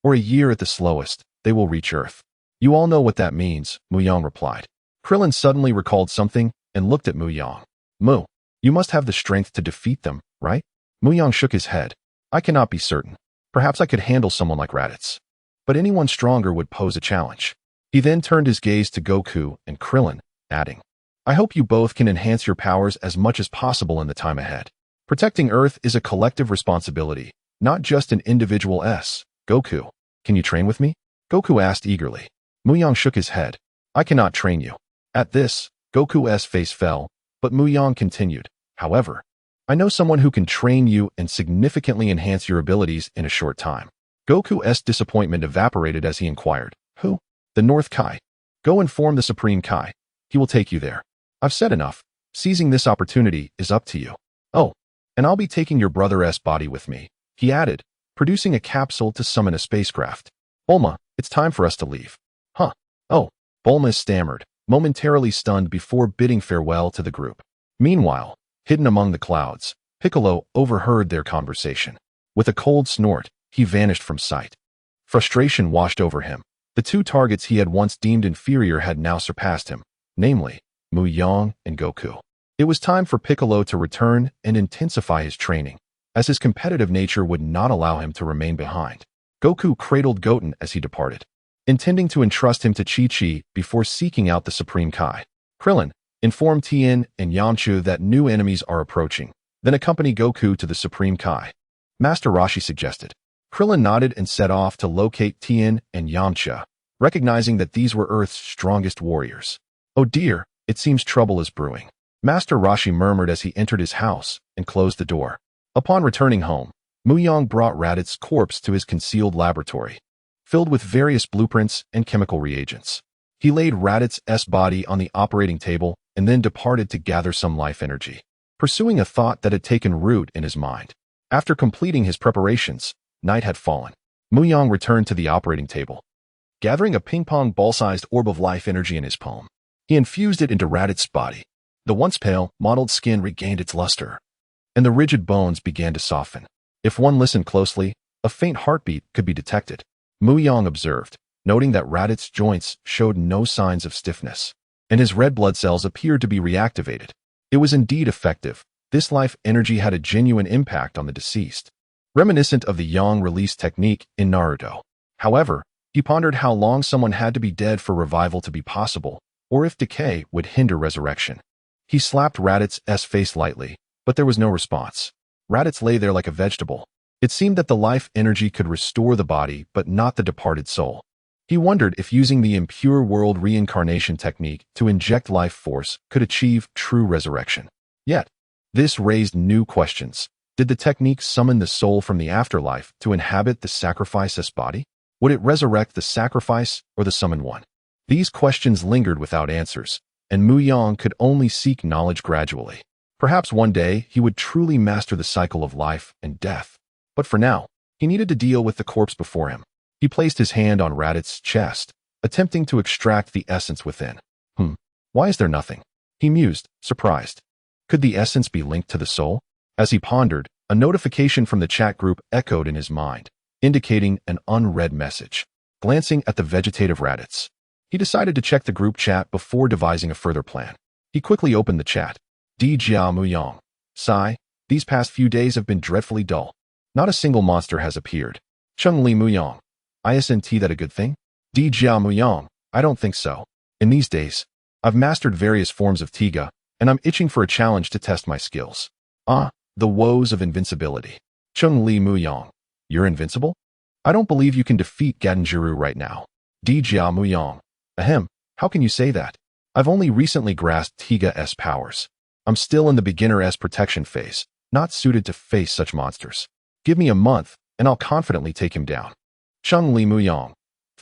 A: or a year at the slowest, they will reach Earth. You all know what that means, Mu Yang replied. Krillin suddenly recalled something and looked at Mu Yang. Mu, you must have the strength to defeat them, right? Mu Yang shook his head. I cannot be certain. Perhaps I could handle someone like Raditz. But anyone stronger would pose a challenge. He then turned his gaze to Goku and Krillin, adding, I hope you both can enhance your powers as much as possible in the time ahead. Protecting Earth is a collective responsibility, not just an individual. Goku, can you train with me? Goku asked eagerly. Mu Yang shook his head. I cannot train you. At this, Goku's face fell, but Mu Yang continued. However, I know someone who can train you and significantly enhance your abilities in a short time. Goku's disappointment evaporated as he inquired. Who? The North Kai. Go inform the Supreme Kai. He will take you there. I've said enough. Seizing this opportunity is up to you. Oh, and I'll be taking your brother's body with me, he added, producing a capsule to summon a spacecraft. Bulma, it's time for us to leave. Huh? Oh, Bulma stammered, momentarily stunned before bidding farewell to the group. Meanwhile, hidden among the clouds, Piccolo overheard their conversation. With a cold snort, he vanished from sight. Frustration washed over him. The two targets he had once deemed inferior had now surpassed him, namely, Mu Yang and Goku. It was time for Piccolo to return and intensify his training, as his competitive nature would not allow him to remain behind. Goku cradled Goten as he departed, intending to entrust him to Chi-Chi before seeking out the Supreme Kai. Krillin, inform Tien and Yamcha that new enemies are approaching, then accompany Goku to the Supreme Kai. Master Roshi suggested. Krillin nodded and set off to locate Tien and Yamcha, recognizing that these were Earth's strongest warriors. Oh dear, it seems trouble is brewing. Master Roshi murmured as he entered his house and closed the door. Upon returning home, Mu Yang brought Raditz's corpse to his concealed laboratory, filled with various blueprints and chemical reagents. He laid Raditz's body on the operating table and then departed to gather some life energy, pursuing a thought that had taken root in his mind. After completing his preparations, night had fallen. Mu Yang returned to the operating table, gathering a ping-pong ball-sized orb of life energy in his palm. He infused it into Raditz's body. The once pale, mottled skin regained its luster, and the rigid bones began to soften. If one listened closely, a faint heartbeat could be detected. Mu Yang observed, noting that Raditz's joints showed no signs of stiffness, and his red blood cells appeared to be reactivated. It was indeed effective. This life energy had a genuine impact on the deceased, reminiscent of the Yang release technique in Naruto. However, he pondered how long someone had to be dead for revival to be possible, or if decay would hinder resurrection. He slapped Raditz's face lightly, but there was no response. Raditz lay there like a vegetable. It seemed that the life energy could restore the body but not the departed soul. He wondered if using the impure world reincarnation technique to inject life force could achieve true resurrection. Yet, this raised new questions. Did the technique summon the soul from the afterlife to inhabit the sacrifice's body? Would it resurrect the sacrifice or the summoned one? These questions lingered without answers, and Mu Yang could only seek knowledge gradually. Perhaps one day he would truly master the cycle of life and death. But for now, he needed to deal with the corpse before him. He placed his hand on Raditz's chest, attempting to extract the essence within. Why is there nothing? He mused, surprised. Could the essence be linked to the soul? As he pondered, a notification from the chat group echoed in his mind, indicating an unread message. Glancing at the vegetative Raditz, he decided to check the group chat before devising a further plan. He quickly opened the chat. Tiga Mu Yang. Sigh, these past few days have been dreadfully dull. Not a single monster has appeared. Cheng Li Mu Yang. Isn't that a good thing? Tiga Mu Yang. I don't think so. In these days, I've mastered various forms of Tiga, and I'm itching for a challenge to test my skills. Ah, the woes of invincibility. Cheng Li Mu Yang. You're invincible? I don't believe you can defeat Tanjiro right now. Tiga Mu Yang. Ahem, how can you say that? I've only recently grasped Tiga's powers. I'm still in the beginner-s protection phase, not suited to face such monsters. Give me a month, and I'll confidently take him down. Cheng Li Mu Yang.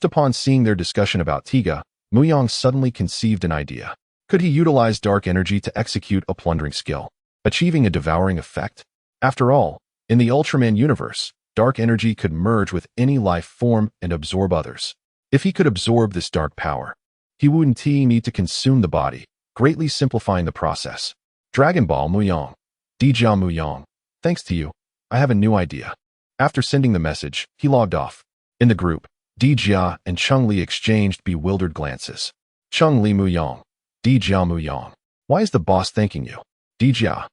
A: Upon seeing their discussion about Tiga, Mu Yang suddenly conceived an idea. Could he utilize dark energy to execute a plundering skill, achieving a devouring effect? After all, in the Ultraman universe, dark energy could merge with any life form and absorb others. If he could absorb this dark power, he wouldn't need to consume the body, greatly simplifying the process. Dragon Ball Mu Yang. Tiga Mu Yang. Thanks to you, I have a new idea. After sending the message, he logged off. In the group, Tiga and Cheng Li exchanged bewildered glances. Cheng Li Mu Yang. Tiga Mu Yang. Why is the boss thanking you? Tiga.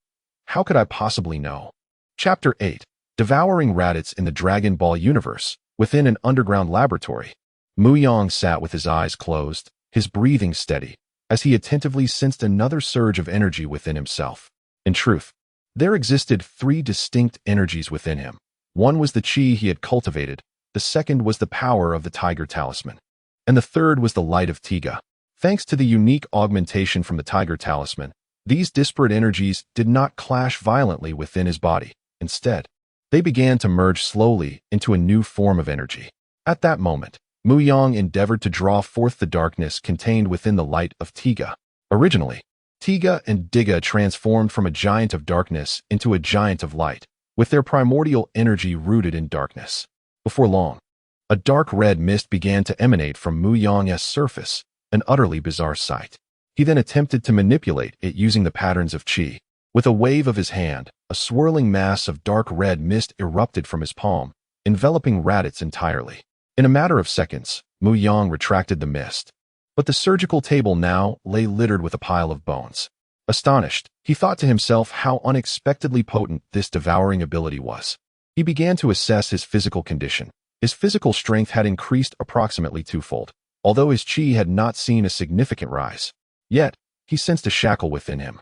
A: How could I possibly know? Chapter 8. Devouring Raditz in the Dragon Ball universe. Within an underground laboratory, Mu Yang sat with his eyes closed, his breathing steady, as he attentively sensed another surge of energy within himself. In truth, there existed three distinct energies within him. One was the chi he had cultivated, the second was the power of the Tiger Talisman, and the third was the light of Tiga. Thanks to the unique augmentation from the Tiger Talisman, these disparate energies did not clash violently within his body. Instead, they began to merge slowly into a new form of energy. At that moment, Mu Yang endeavored to draw forth the darkness contained within the light of Tiga. Originally, Tiga and Tiga transformed from a giant of darkness into a giant of light, with their primordial energy rooted in darkness. Before long, a dark red mist began to emanate from Mu Yang's surface, an utterly bizarre sight. He then attempted to manipulate it using the patterns of chi. With a wave of his hand, a swirling mass of dark red mist erupted from his palm, enveloping Raditz entirely. In a matter of seconds, Mu Yang retracted the mist. But the surgical table now lay littered with a pile of bones. Astonished, he thought to himself how unexpectedly potent this devouring ability was. He began to assess his physical condition. His physical strength had increased approximately twofold, although his chi had not seen a significant rise. Yet, he sensed a shackle within him,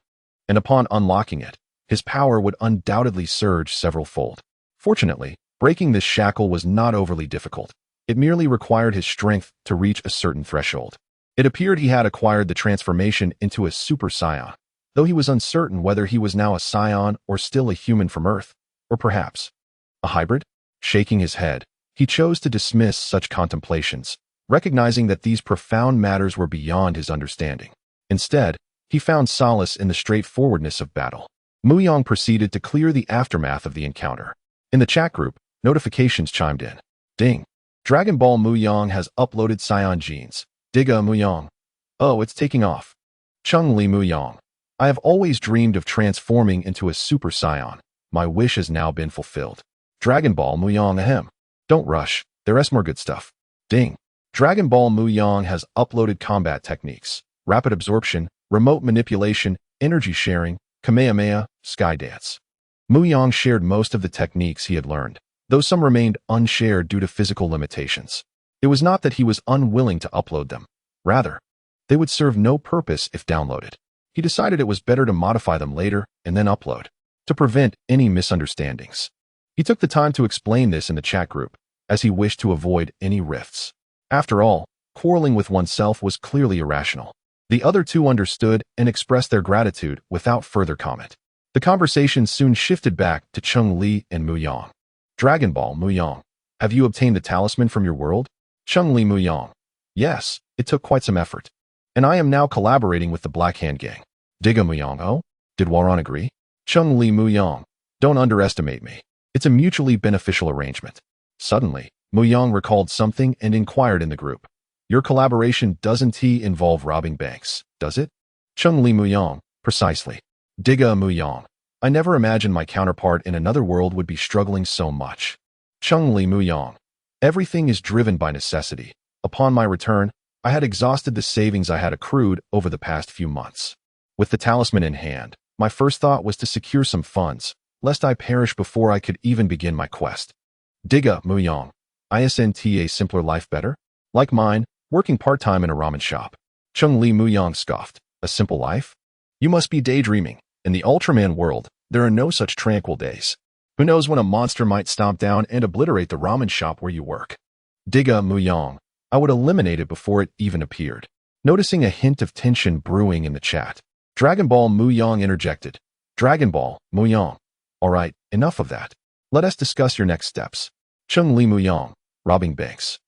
A: and upon unlocking it, his power would undoubtedly surge several-fold. Fortunately, breaking this shackle was not overly difficult. It merely required his strength to reach a certain threshold. It appeared he had acquired the transformation into a Super Saiyan, though he was uncertain whether he was now a Saiyan or still a human from Earth, or perhaps a hybrid. Shaking his head, he chose to dismiss such contemplations, recognizing that these profound matters were beyond his understanding. Instead, he found solace in the straightforwardness of battle. Mu Yang proceeded to clear the aftermath of the encounter. In the chat group, notifications chimed in. Ding! Dragon Ball Mu Yang has uploaded Saiyan genes. Tiga Mu Yang. Oh, it's taking off. Cheng Li Mu Yang. I have always dreamed of transforming into a Super Saiyan. My wish has now been fulfilled. Dragon Ball Mu Yang. Ahem. Don't rush, there's more good stuff. Ding! Dragon Ball Mu Yang has uploaded combat techniques, rapid absorption, remote manipulation, energy sharing, Kamehameha, sky dance. Mu Yang shared most of the techniques he had learned, though some remained unshared due to physical limitations. It was not that he was unwilling to upload them. Rather, they would serve no purpose if downloaded. He decided it was better to modify them later and then upload, to prevent any misunderstandings. He took the time to explain this in the chat group, as he wished to avoid any rifts. After all, quarreling with oneself was clearly irrational. The other two understood and expressed their gratitude without further comment. The conversation soon shifted back to Cheng Li and Mu Yang. Dragon Ball Mu Yang. Have you obtained the talisman from your world? Cheng Li Mu Yang. Yes, it took quite some effort. And I am now collaborating with the Black Hand Gang. Tiga Mu Yang. Oh? Did Waran agree? Cheng Li Mu Yang. Don't underestimate me. It's a mutually beneficial arrangement. Suddenly, Mu Yang recalled something and inquired in the group. Your collaboration doesn't involve robbing banks, does it? Cheng Li Mu Yang. Precisely. Tiga Mu Yang. I never imagined my counterpart in another world would be struggling so much. Cheng Li Mu Yang. Everything is driven by necessity. Upon my return, I had exhausted the savings I had accrued over the past few months. With the talisman in hand, my first thought was to secure some funds, lest I perish before I could even begin my quest. Tiga Mu Yang. Isn't a simpler life better? Like mine, working part-time in a ramen shop. Cheng Li Mu Yang scoffed. A simple life? You must be daydreaming. In the Ultraman world, there are no such tranquil days. Who knows when a monster might stomp down and obliterate the ramen shop where you work? Tiga Mu Yang. I would eliminate it before it even appeared. Noticing a hint of tension brewing in the chat, Dragon Ball Mu Yang interjected. Dragon Ball Mu Yang. Alright, enough of that. Let us discuss your next steps. Cheng Li Mu Yang. Robbing banks,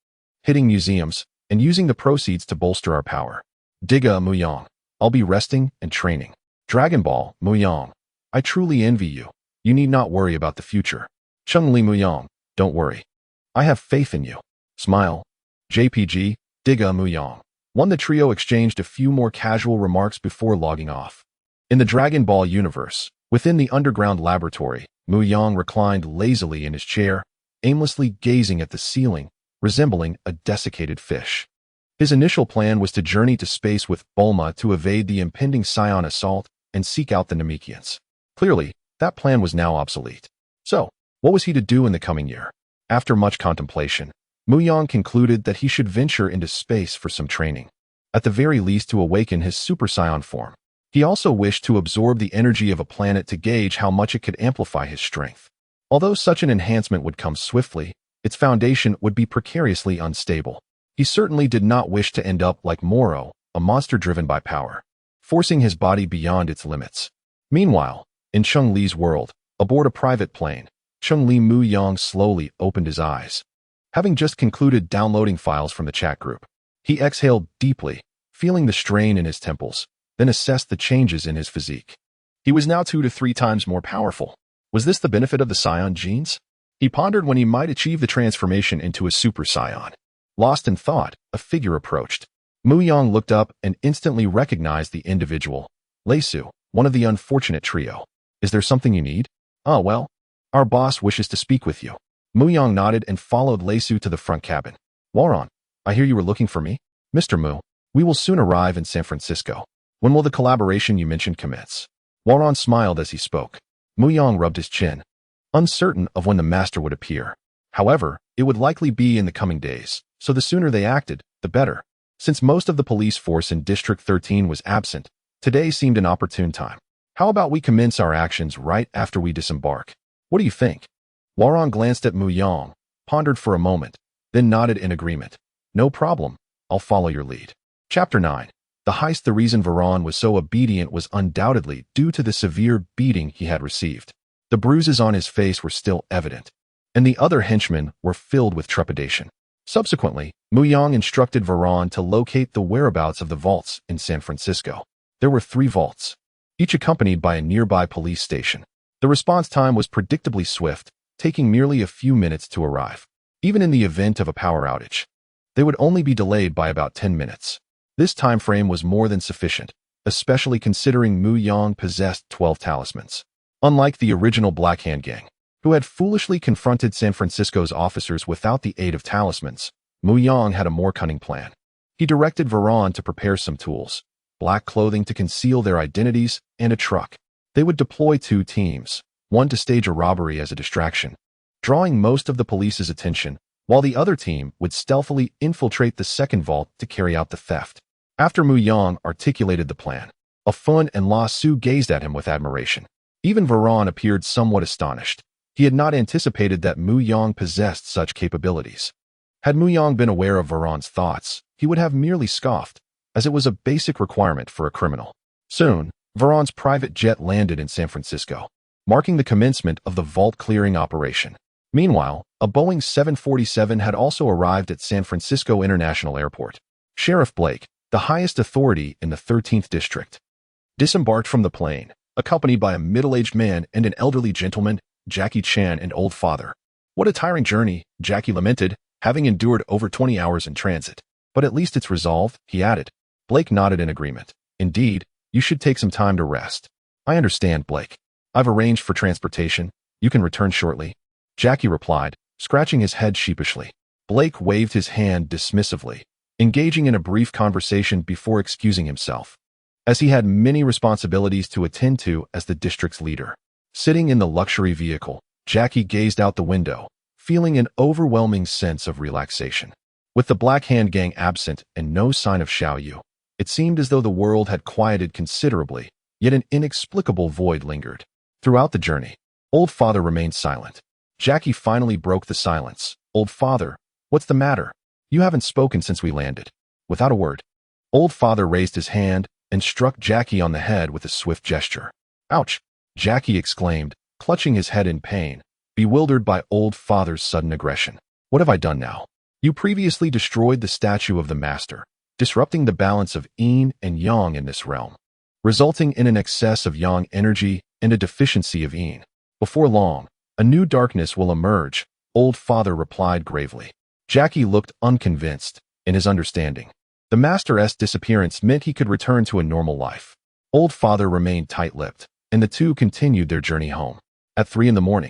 A: hitting museums, and using the proceeds to bolster our power. Tiga Mu Yang. I'll be resting and training. Dragon Ball Mu Yang. I truly envy you. You need not worry about the future. Cheng Li Mu Yang. Don't worry. I have faith in you. Smile. JPG, Tiga Mu Yang. The trio exchanged a few more casual remarks before logging off. In the Dragon Ball universe, within the underground laboratory, Mu Yang reclined lazily in his chair, aimlessly gazing at the ceiling, resembling a desiccated fish. His initial plan was to journey to space with Bulma to evade the impending Saiyan assault and seek out the Namekians. Clearly, that plan was now obsolete. So, what was he to do in the coming year? After much contemplation, Mu Yang concluded that he should venture into space for some training, at the very least to awaken his Super Saiyan form. He also wished to absorb the energy of a planet to gauge how much it could amplify his strength. Although such an enhancement would come swiftly, its foundation would be precariously unstable. He certainly did not wish to end up like Moro, a monster driven by power, forcing his body beyond its limits. Meanwhile, in Cheng Li's world, aboard a private plane, Cheng Li Mu Yang slowly opened his eyes. Having just concluded downloading files from the chat group, he exhaled deeply, feeling the strain in his temples, then assessed the changes in his physique. He was now 2 to 3 times more powerful. Was this the benefit of the Saiyan genes? He pondered when he might achieve the transformation into a Super Saiyan. Lost in thought, a figure approached. Mu Yang looked up and instantly recognized the individual. Leisu, one of the unfortunate trio. Is there something you need? Oh well, our boss wishes to speak with you. Mu Yang nodded and followed Leisu to the front cabin. Waron, I hear you were looking for me? Mr. Mu, we will soon arrive in San Francisco. When will the collaboration you mentioned commence? Waron smiled as he spoke. Mu Yang rubbed his chin, uncertain of when the master would appear. However, it would likely be in the coming days, so the sooner they acted, the better. Since most of the police force in District 13 was absent, today seemed an opportune time. How about we commence our actions right after we disembark? What do you think? Waron glanced at Mu Yang, pondered for a moment, then nodded in agreement. No problem, I'll follow your lead. Chapter 9. The heist. The reason Varan was so obedient was undoubtedly due to the severe beating he had received. The bruises on his face were still evident, and the other henchmen were filled with trepidation. Subsequently, Mu Yang instructed Varan to locate the whereabouts of the vaults in San Francisco. There were 3 vaults, each accompanied by a nearby police station. The response time was predictably swift, taking merely a few minutes to arrive. Even in the event of a power outage, they would only be delayed by about 10 minutes. This time frame was more than sufficient, especially considering Mu Yang possessed 12 talismans. Unlike the original Black Hand Gang, who had foolishly confronted San Francisco's officers without the aid of talismans, Mu Yang had a more cunning plan. He directed Varan to prepare some tools, black clothing to conceal their identities, and a truck. They would deploy 2 teams, one to stage a robbery as a distraction, drawing most of the police's attention, while the other team would stealthily infiltrate the second vault to carry out the theft. After Mu Yang articulated the plan, Afun and La Su gazed at him with admiration. Even Varan appeared somewhat astonished. He had not anticipated that Mu Yang possessed such capabilities. Had Mu Yang been aware of Varan's thoughts, he would have merely scoffed, as it was a basic requirement for a criminal. Soon, Varan's private jet landed in San Francisco, marking the commencement of the vault clearing operation. Meanwhile, a Boeing 747 had also arrived at San Francisco International Airport. Sheriff Blake, the highest authority in the 13th District, disembarked from the plane, accompanied by a middle-aged man and an elderly gentleman, Jackie Chan and old father. What a tiring journey, Jackie lamented, having endured over 20 hours in transit. But at least it's resolved, he added. Blake nodded in agreement. Indeed, you should take some time to rest. I understand, Blake. I've arranged for transportation. You can return shortly. Jackie replied, scratching his head sheepishly. Blake waved his hand dismissively, engaging in a brief conversation before excusing himself, as he had many responsibilities to attend to as the district's leader. Sitting in the luxury vehicle, Jackie gazed out the window, feeling an overwhelming sense of relaxation. With the Black Hand Gang absent and no sign of Xiao Yu, it seemed as though the world had quieted considerably, yet an inexplicable void lingered. Throughout the journey, Old Father remained silent. Jackie finally broke the silence. Old Father, what's the matter? You haven't spoken since we landed. Without a word, Old Father raised his hand and struck Jackie on the head with a swift gesture. Ouch! Jackie exclaimed, clutching his head in pain, bewildered by Old Father's sudden aggression. What have I done now? You previously destroyed the statue of the Master, disrupting the balance of yin and yang in this realm, resulting in an excess of yang energy and a deficiency of yin. Before long, a new darkness will emerge, Old Father replied gravely. Jackie looked unconvinced in his understanding. The Master's disappearance meant he could return to a normal life. Old Father remained tight-lipped, and the two continued their journey home. At 3 a.m,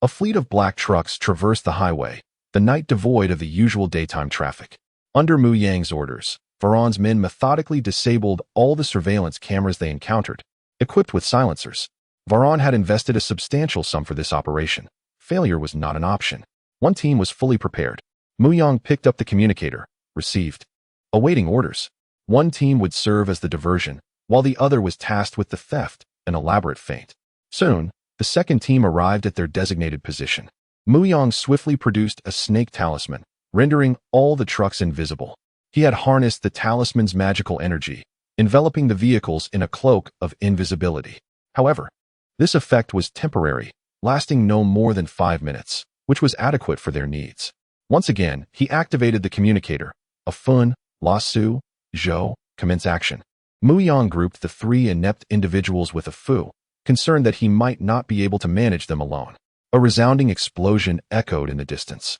A: a fleet of black trucks traversed the highway, the night devoid of the usual daytime traffic. Under Mu Yang's orders, Varan's men methodically disabled all the surveillance cameras they encountered, equipped with silencers. Varan had invested a substantial sum for this operation. Failure was not an option. One team was fully prepared. Mu Yang picked up the communicator, received, awaiting orders. One team would serve as the diversion, while the other was tasked with the theft, an elaborate feint. Soon, the second team arrived at their designated position. Mu Yang swiftly produced a snake talisman, rendering all the trucks invisible. He had harnessed the talisman's magical energy, enveloping the vehicles in a cloak of invisibility. However, this effect was temporary, lasting no more than 5 minutes, which was adequate for their needs. Once again, he activated the communicator. A Fun, La Su, Zhou, commence action. Mu Yang grouped the 3 inept individuals with a Fu, concerned that he might not be able to manage them alone. A resounding explosion echoed in the distance,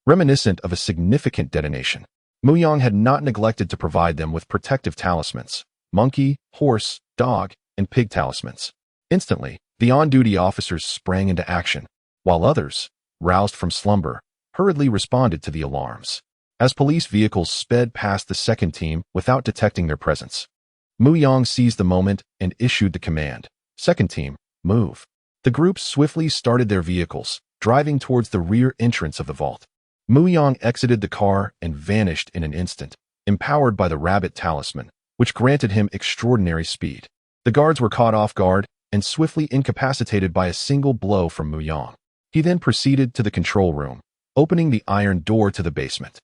A: reminiscent of a significant detonation. Mu Yang had not neglected to provide them with protective talismans, monkey, horse, dog, and pig talismans. Instantly, the on-duty officers sprang into action, while others, roused from slumber, hurriedly responded to the alarms. As police vehicles sped past the second team without detecting their presence, Mu Yang seized the moment and issued the command, "Second team, move." The group swiftly started their vehicles, driving towards the rear entrance of the vault. Mu Yang exited the car and vanished in an instant, empowered by the rabbit talisman, which granted him extraordinary speed. The guards were caught off guard and swiftly incapacitated by a single blow from Mu Yang. He then proceeded to the control room, opening the iron door to the basement.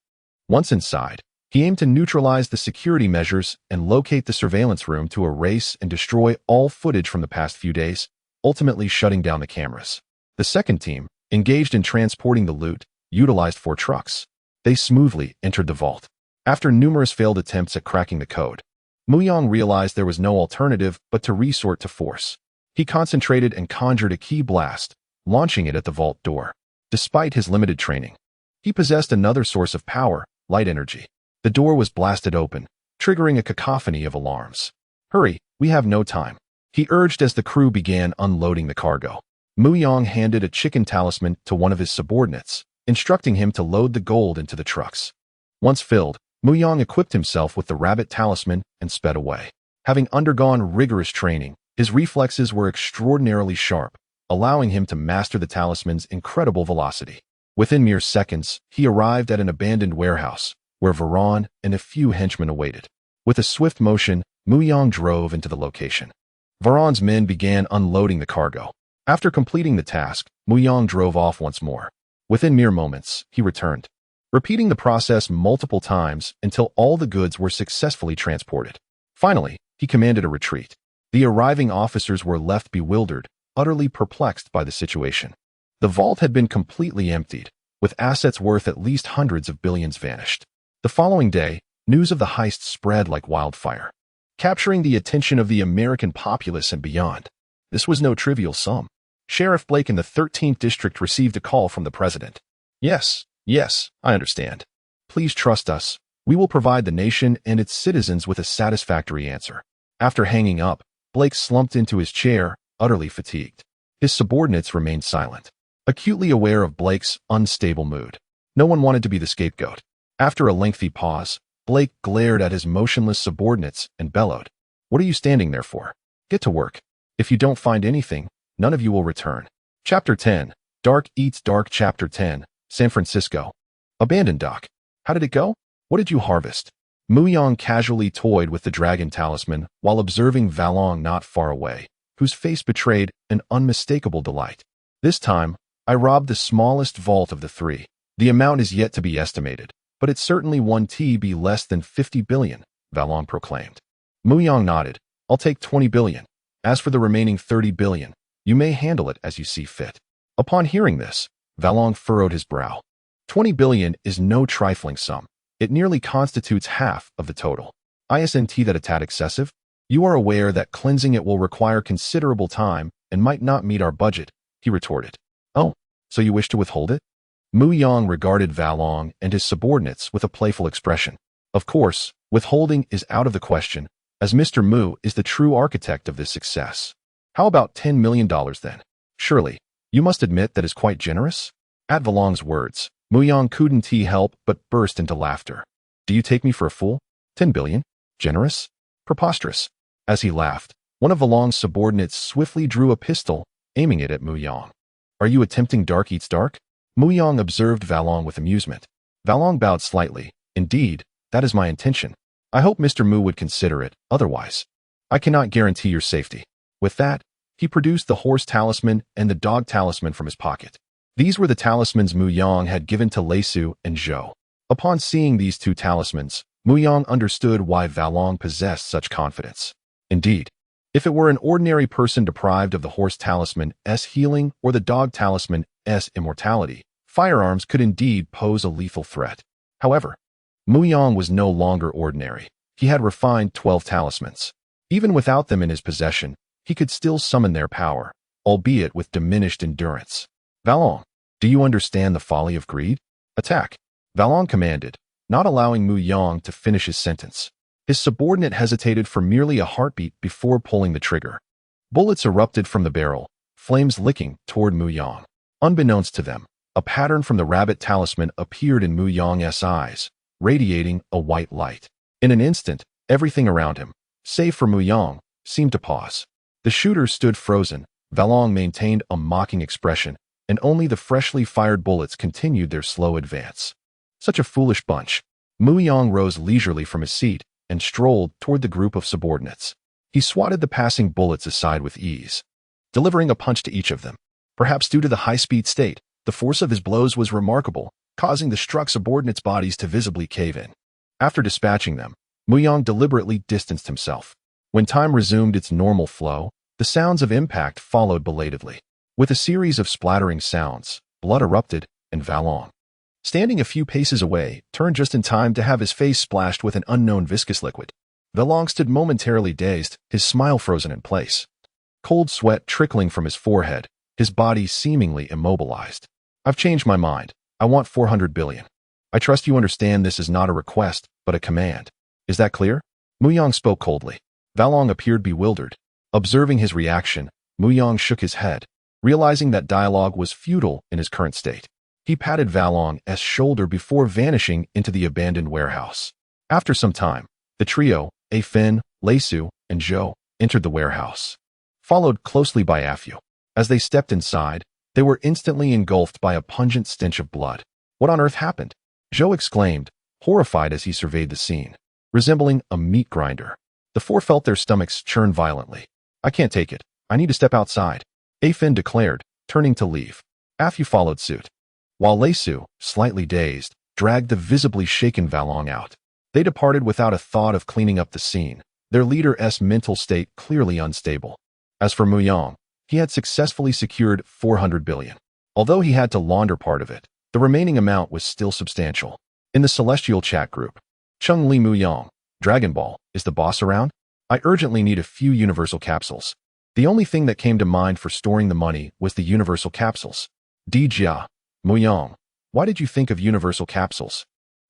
A: Once inside, he aimed to neutralize the security measures and locate the surveillance room to erase and destroy all footage from the past few days, ultimately shutting down the cameras. The second team, engaged in transporting the loot, utilized 4 trucks. They smoothly entered the vault. After numerous failed attempts at cracking the code, Mu Yang realized there was no alternative but to resort to force. He concentrated and conjured a key blast, launching it at the vault door. Despite his limited training, he possessed another source of power, light energy. The door was blasted open, triggering a cacophony of alarms. "Hurry, we have no time," he urged as the crew began unloading the cargo. Mu Yang handed a chicken talisman to one of his subordinates, instructing him to load the gold into the trucks. Once filled, Mu Yang equipped himself with the rabbit talisman and sped away. Having undergone rigorous training, his reflexes were extraordinarily sharp, allowing him to master the talisman's incredible velocity. Within mere seconds, he arrived at an abandoned warehouse, where Varan and a few henchmen awaited. With a swift motion, Mu Yang drove into the location. Varan's men began unloading the cargo. After completing the task, Mu Yang drove off once more. Within mere moments, he returned, repeating the process multiple times until all the goods were successfully transported. Finally, he commanded a retreat. The arriving officers were left bewildered, utterly perplexed by the situation. The vault had been completely emptied, with assets worth at least hundreds of billions vanished. The following day, news of the heist spread like wildfire, capturing the attention of the American populace and beyond. This was no trivial sum. Sheriff Blake in the 13th District received a call from the president. Yes, I understand. Please trust us. We will provide the nation and its citizens with a satisfactory answer. After hanging up, Blake slumped into his chair, utterly fatigued. His subordinates remained silent, acutely aware of Blake's unstable mood. No one wanted to be the scapegoat. After a lengthy pause, Blake glared at his motionless subordinates and bellowed, "What are you standing there for? Get to work. If you don't find anything, none of you will return." Chapter 10. Dark Eats Dark. Chapter 10. San Francisco. Abandoned dock. How did it go? What did you harvest? Mu Yang casually toyed with the dragon talisman while observing Valong not far away, whose face betrayed an unmistakable delight. This time, I robbed the smallest vault of the three. The amount is yet to be estimated, but it's certainly 1 TB less than 50 billion, Valong proclaimed. Mu Yang nodded. I'll take 20 billion. As for the remaining 30 billion, you may handle it as you see fit. Upon hearing this, Valong furrowed his brow. 20 billion is no trifling sum. It nearly constitutes half of the total. Isn't that a tad excessive? You are aware that cleansing it will require considerable time and might not meet our budget, he retorted. Oh, so you wish to withhold it? Mu Yang regarded Valong and his subordinates with a playful expression. Of course, withholding is out of the question, as Mr. Mu is the true architect of this success. How about $10 million then? Surely, you must admit that is quite generous? At Valong's words, Mu Yang couldn't help but burst into laughter. Do you take me for a fool? 10 billion? Generous? Preposterous. As he laughed, one of Valong's subordinates swiftly drew a pistol, aiming it at Mu Yang. Are you attempting Dark Eats Dark? Mu Yang observed Valong with amusement. Valong bowed slightly. Indeed, that is my intention. I hope Mr. Mu would consider it, otherwise I cannot guarantee your safety. With that, he produced the horse talisman and the dog talisman from his pocket. These were the talismans Mu Yang had given to Leisu and Zhou. Upon seeing these two talismans, Mu Yang understood why Valong possessed such confidence. Indeed, if it were an ordinary person deprived of the horse talisman's healing or the dog talisman's immortality, firearms could indeed pose a lethal threat. However, Mu Yang was no longer ordinary. He had refined 12 talismans. Even without them in his possession, he could still summon their power, albeit with diminished endurance. Valong, do you understand the folly of greed? Attack! Valong commanded, not allowing Mu Yang to finish his sentence. His subordinate hesitated for merely a heartbeat before pulling the trigger. Bullets erupted from the barrel, flames licking toward Mu Yang. Unbeknownst to them, a pattern from the rabbit talisman appeared in Mu Yang's eyes, radiating a white light. In an instant, everything around him, save for Mu Yang, seemed to pause. The shooter stood frozen. Valong maintained a mocking expression, and only the freshly fired bullets continued their slow advance. Such a foolish bunch. Mu Yang rose leisurely from his seat and strolled toward the group of subordinates. He swatted the passing bullets aside with ease, delivering a punch to each of them. Perhaps due to the high-speed state, the force of his blows was remarkable, causing the struck subordinates' bodies to visibly cave in. After dispatching them, Mu Yang deliberately distanced himself. When time resumed its normal flow, the sounds of impact followed belatedly. With a series of splattering sounds, blood erupted, and Valong, standing a few paces away, turned just in time to have his face splashed with an unknown viscous liquid. Valong stood momentarily dazed, his smile frozen in place. Cold sweat trickling from his forehead, his body seemingly immobilized. I've changed my mind. I want 400 billion. I trust you understand this is not a request, but a command. Is that clear? Mu Yang spoke coldly. Valong appeared bewildered. Observing his reaction, Mu Yang shook his head, realizing that dialogue was futile in his current state. He patted Valong's shoulder before vanishing into the abandoned warehouse. After some time, the trio, Afen, Leisu, and Zhou, entered the warehouse, followed closely by Afu. As they stepped inside, they were instantly engulfed by a pungent stench of blood. What on earth happened? Zhou exclaimed, horrified as he surveyed the scene. Resembling a meat grinder, the four felt their stomachs churn violently. I can't take it. I need to step outside, Afen declared, turning to leave. Afu followed suit, while Leisu, slightly dazed, dragged the visibly shaken Valong out. They departed without a thought of cleaning up the scene, their leader's mental state clearly unstable. As for Mu Yang, he had successfully secured 400 billion. Although he had to launder part of it, the remaining amount was still substantial. In the Celestial chat group, Cheng Li Mu Yang, Dragon Ball, is the boss around? I urgently need a few universal capsules. The only thing that came to mind for storing the money was the universal capsules. Dijia, Mu Yang, why did you think of universal capsules?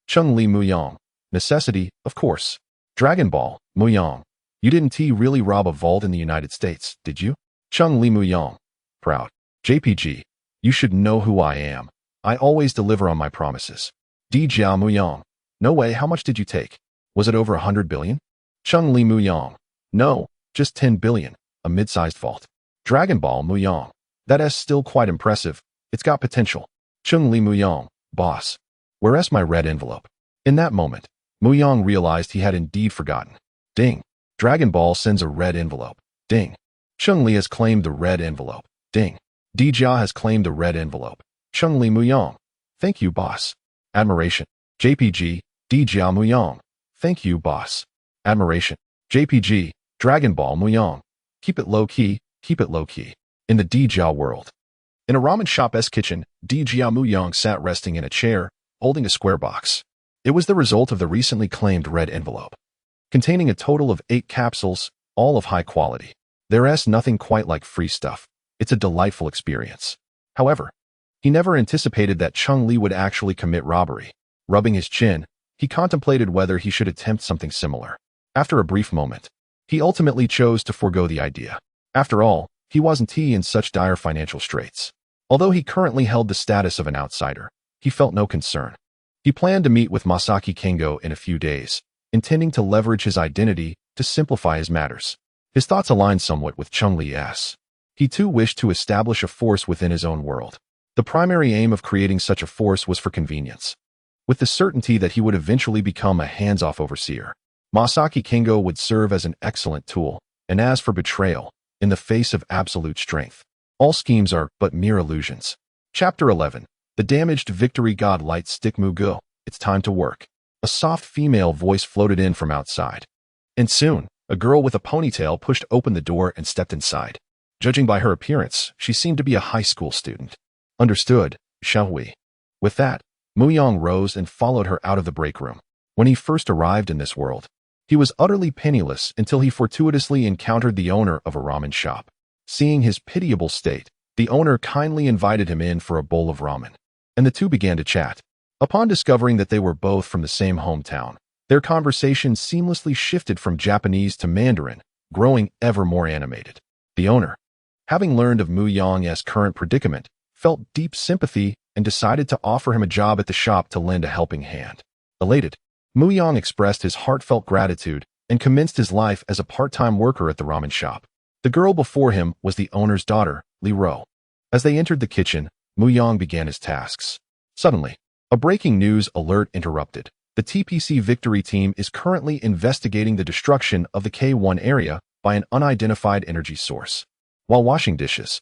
A: Cheng Li Mu Yang, necessity, of course. Dragon Ball, Mu Yang, you didn't really rob a vault in the United States, did you? Cheng Li Mu Yang, proud. JPG, you should know who I am. I always deliver on my promises. Tiga Mu Yang, no way, how much did you take? Was it over 100 billion? Cheng Li Mu Yang, no, just 10 billion, a mid-sized fault. Dragon Ball Mu Yang, that's still quite impressive, it's got potential. Cheng Li Mu Yang, boss, where's my red envelope? In that moment, Mu Yang realized he had indeed forgotten. Ding. Dragon Ball sends a red envelope. Ding. Cheng Li has claimed the red envelope. Ding. Dijia has claimed the red envelope. Cheng Li Mu Yang. Thank you, boss. Admiration. JPG, Dijia Mu Yang. Thank you, boss. Admiration. JPG, Dragon Ball Mu Yang. Keep it low-key, keep it low-key. In the Dijia world. In a ramen shop's kitchen, Dijia Mu Yang sat resting in a chair, holding a square box. It was the result of the recently claimed red envelope, containing a total of 8 capsules, all of high quality. There's nothing quite like free stuff. It's a delightful experience. However, he never anticipated that Cheng Li would actually commit robbery. Rubbing his chin, he contemplated whether he should attempt something similar. After a brief moment, he ultimately chose to forego the idea. After all, he wasn't in such dire financial straits. Although he currently held the status of an outsider, he felt no concern. He planned to meet with Masaki Kengo in a few days, intending to leverage his identity to simplify his matters. His thoughts aligned somewhat with Cheng Li's. He too wished to establish a force within his own world. The primary aim of creating such a force was for convenience, with the certainty that he would eventually become a hands-off overseer. Masaki Kengo would serve as an excellent tool, and as for betrayal, in the face of absolute strength, all schemes are but mere illusions. Chapter 11. The damaged victory god light stick Mugo. It's time to work. A soft female voice floated in from outside. And soon, a girl with a ponytail pushed open the door and stepped inside. Judging by her appearance, she seemed to be a high school student. Understood, shall we? With that, Mu Yang rose and followed her out of the break room. When he first arrived in this world, he was utterly penniless until he fortuitously encountered the owner of a ramen shop. Seeing his pitiable state, the owner kindly invited him in for a bowl of ramen, and the two began to chat. Upon discovering that they were both from the same hometown, their conversation seamlessly shifted from Japanese to Mandarin, growing ever more animated. The owner, having learned of Mu Yang's current predicament, felt deep sympathy and decided to offer him a job at the shop to lend a helping hand. Elated, Mu Yang expressed his heartfelt gratitude and commenced his life as a part-time worker at the ramen shop. The girl before him was the owner's daughter, Li Ro. As they entered the kitchen, Mu Yang began his tasks. Suddenly, a breaking news alert interrupted. The TPC Victory Team is currently investigating the destruction of the K1 area by an unidentified energy source. While washing dishes,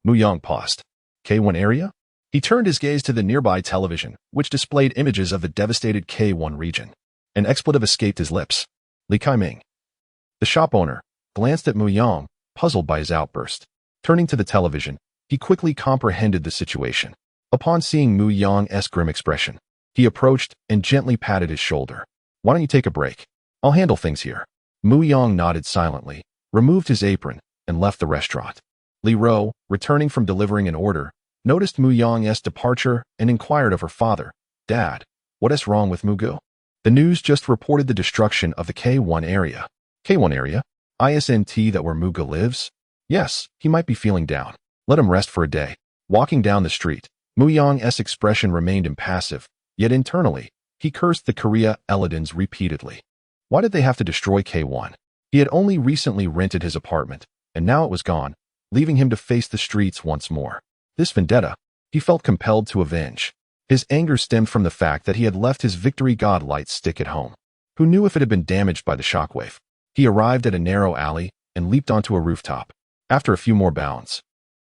A: Mu Yang paused. K1 area? He turned his gaze to the nearby television, which displayed images of the devastated K1 region. An expletive escaped his lips. Li Kaiming. The shop owner glanced at Mu Yang, puzzled by his outburst. Turning to the television, he quickly comprehended the situation. Upon seeing Mu Yang's grim expression, he approached and gently patted his shoulder. Why don't you take a break? I'll handle things here. Mu Yang nodded silently, removed his apron, and left the restaurant. Li Ro, returning from delivering an order, noticed Mu Yang's departure and inquired of her father, Dad, what is wrong with Mugo? The news just reported the destruction of the K1 area. K1 area? ISNT that where Mugo lives? Yes, he might be feeling down. Let him rest for a day. Walking down the street, Mu Yang's expression remained impassive, yet internally, he cursed the Korea Eladins repeatedly. Why did they have to destroy K1? He had only recently rented his apartment, and now it was gone, leaving him to face the streets once more. This vendetta, he felt compelled to avenge. His anger stemmed from the fact that he had left his victory god light stick at home. Who knew if it had been damaged by the shockwave? He arrived at a narrow alley and leaped onto a rooftop. After a few more bounds,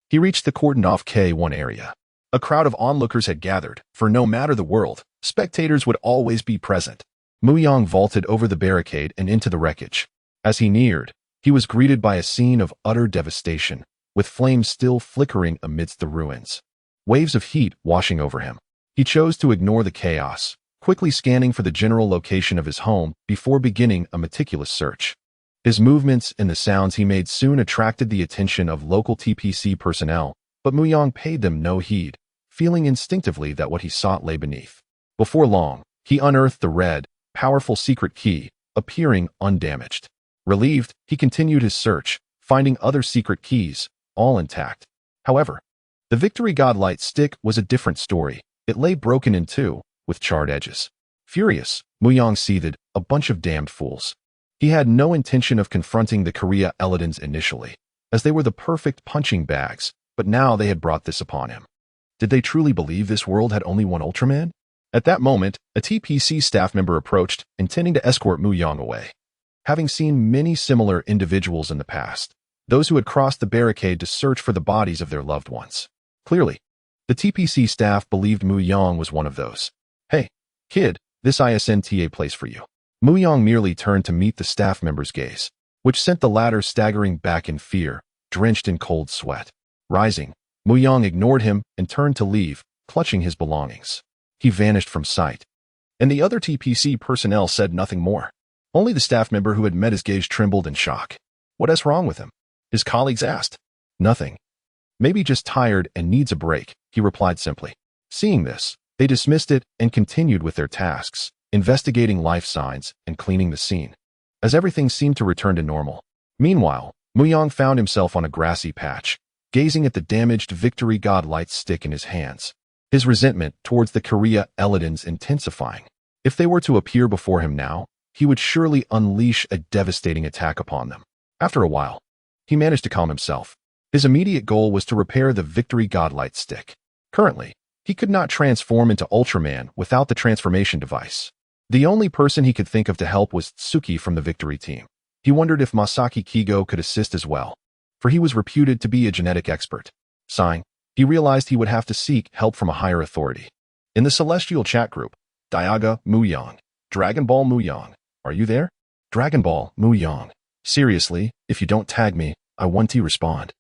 A: he reached the cordoned-off K1 area. A crowd of onlookers had gathered, for no matter the world, spectators would always be present. Mu Yang vaulted over the barricade and into the wreckage. As he neared, he was greeted by a scene of utter devastation, with flames still flickering amidst the ruins. Waves of heat washing over him. He chose to ignore the chaos, quickly scanning for the general location of his home before beginning a meticulous search. His movements and the sounds he made soon attracted the attention of local TPC personnel, but Mu Yang paid them no heed, feeling instinctively that what he sought lay beneath. Before long, he unearthed the red, powerful secret key, appearing undamaged. Relieved, he continued his search, finding other secret keys, all intact. However, the Victory Godlight stick was a different story. It lay broken in two, with charred edges. Furious, Mu Yang seethed, a bunch of damned fools. He had no intention of confronting the Giriians initially, as they were the perfect punching bags, but now they had brought this upon him. Did they truly believe this world had only one Ultraman? At that moment, a TPC staff member approached, intending to escort Mu Yang away. Having seen many similar individuals in the past, those who had crossed the barricade to search for the bodies of their loved ones. Clearly, the TPC staff believed Mu Yang was one of those. Hey, kid, this isn't a place for you. Mu Yang merely turned to meet the staff member's gaze, which sent the latter staggering back in fear, drenched in cold sweat. Rising, Mu Yang ignored him and turned to leave, clutching his belongings. He vanished from sight. And the other TPC personnel said nothing more. Only the staff member who had met his gaze trembled in shock. What's wrong with him? His colleagues asked. Nothing. Maybe just tired and needs a break, he replied simply. Seeing this, they dismissed it and continued with their tasks, investigating life signs and cleaning the scene, as everything seemed to return to normal. Meanwhile, Mu Yang found himself on a grassy patch, gazing at the damaged Victory Godlight stick in his hands, his resentment towards the Giriians intensifying. If they were to appear before him now, he would surely unleash a devastating attack upon them. After a while, he managed to calm himself. His immediate goal was to repair the Victory Godlight stick. Currently, he could not transform into Ultraman without the transformation device. The only person he could think of to help was Tsuki from the Victory team. He wondered if Masaki Kigo could assist as well, for he was reputed to be a genetic expert. Sighing, he realized he would have to seek help from a higher authority. In the Celestial chat group, Tiga Mu Yang, Dragon Ball Mu Yang, are you there? Dragon Ball Mu Yang. Seriously, if you don't tag me, I won't respond.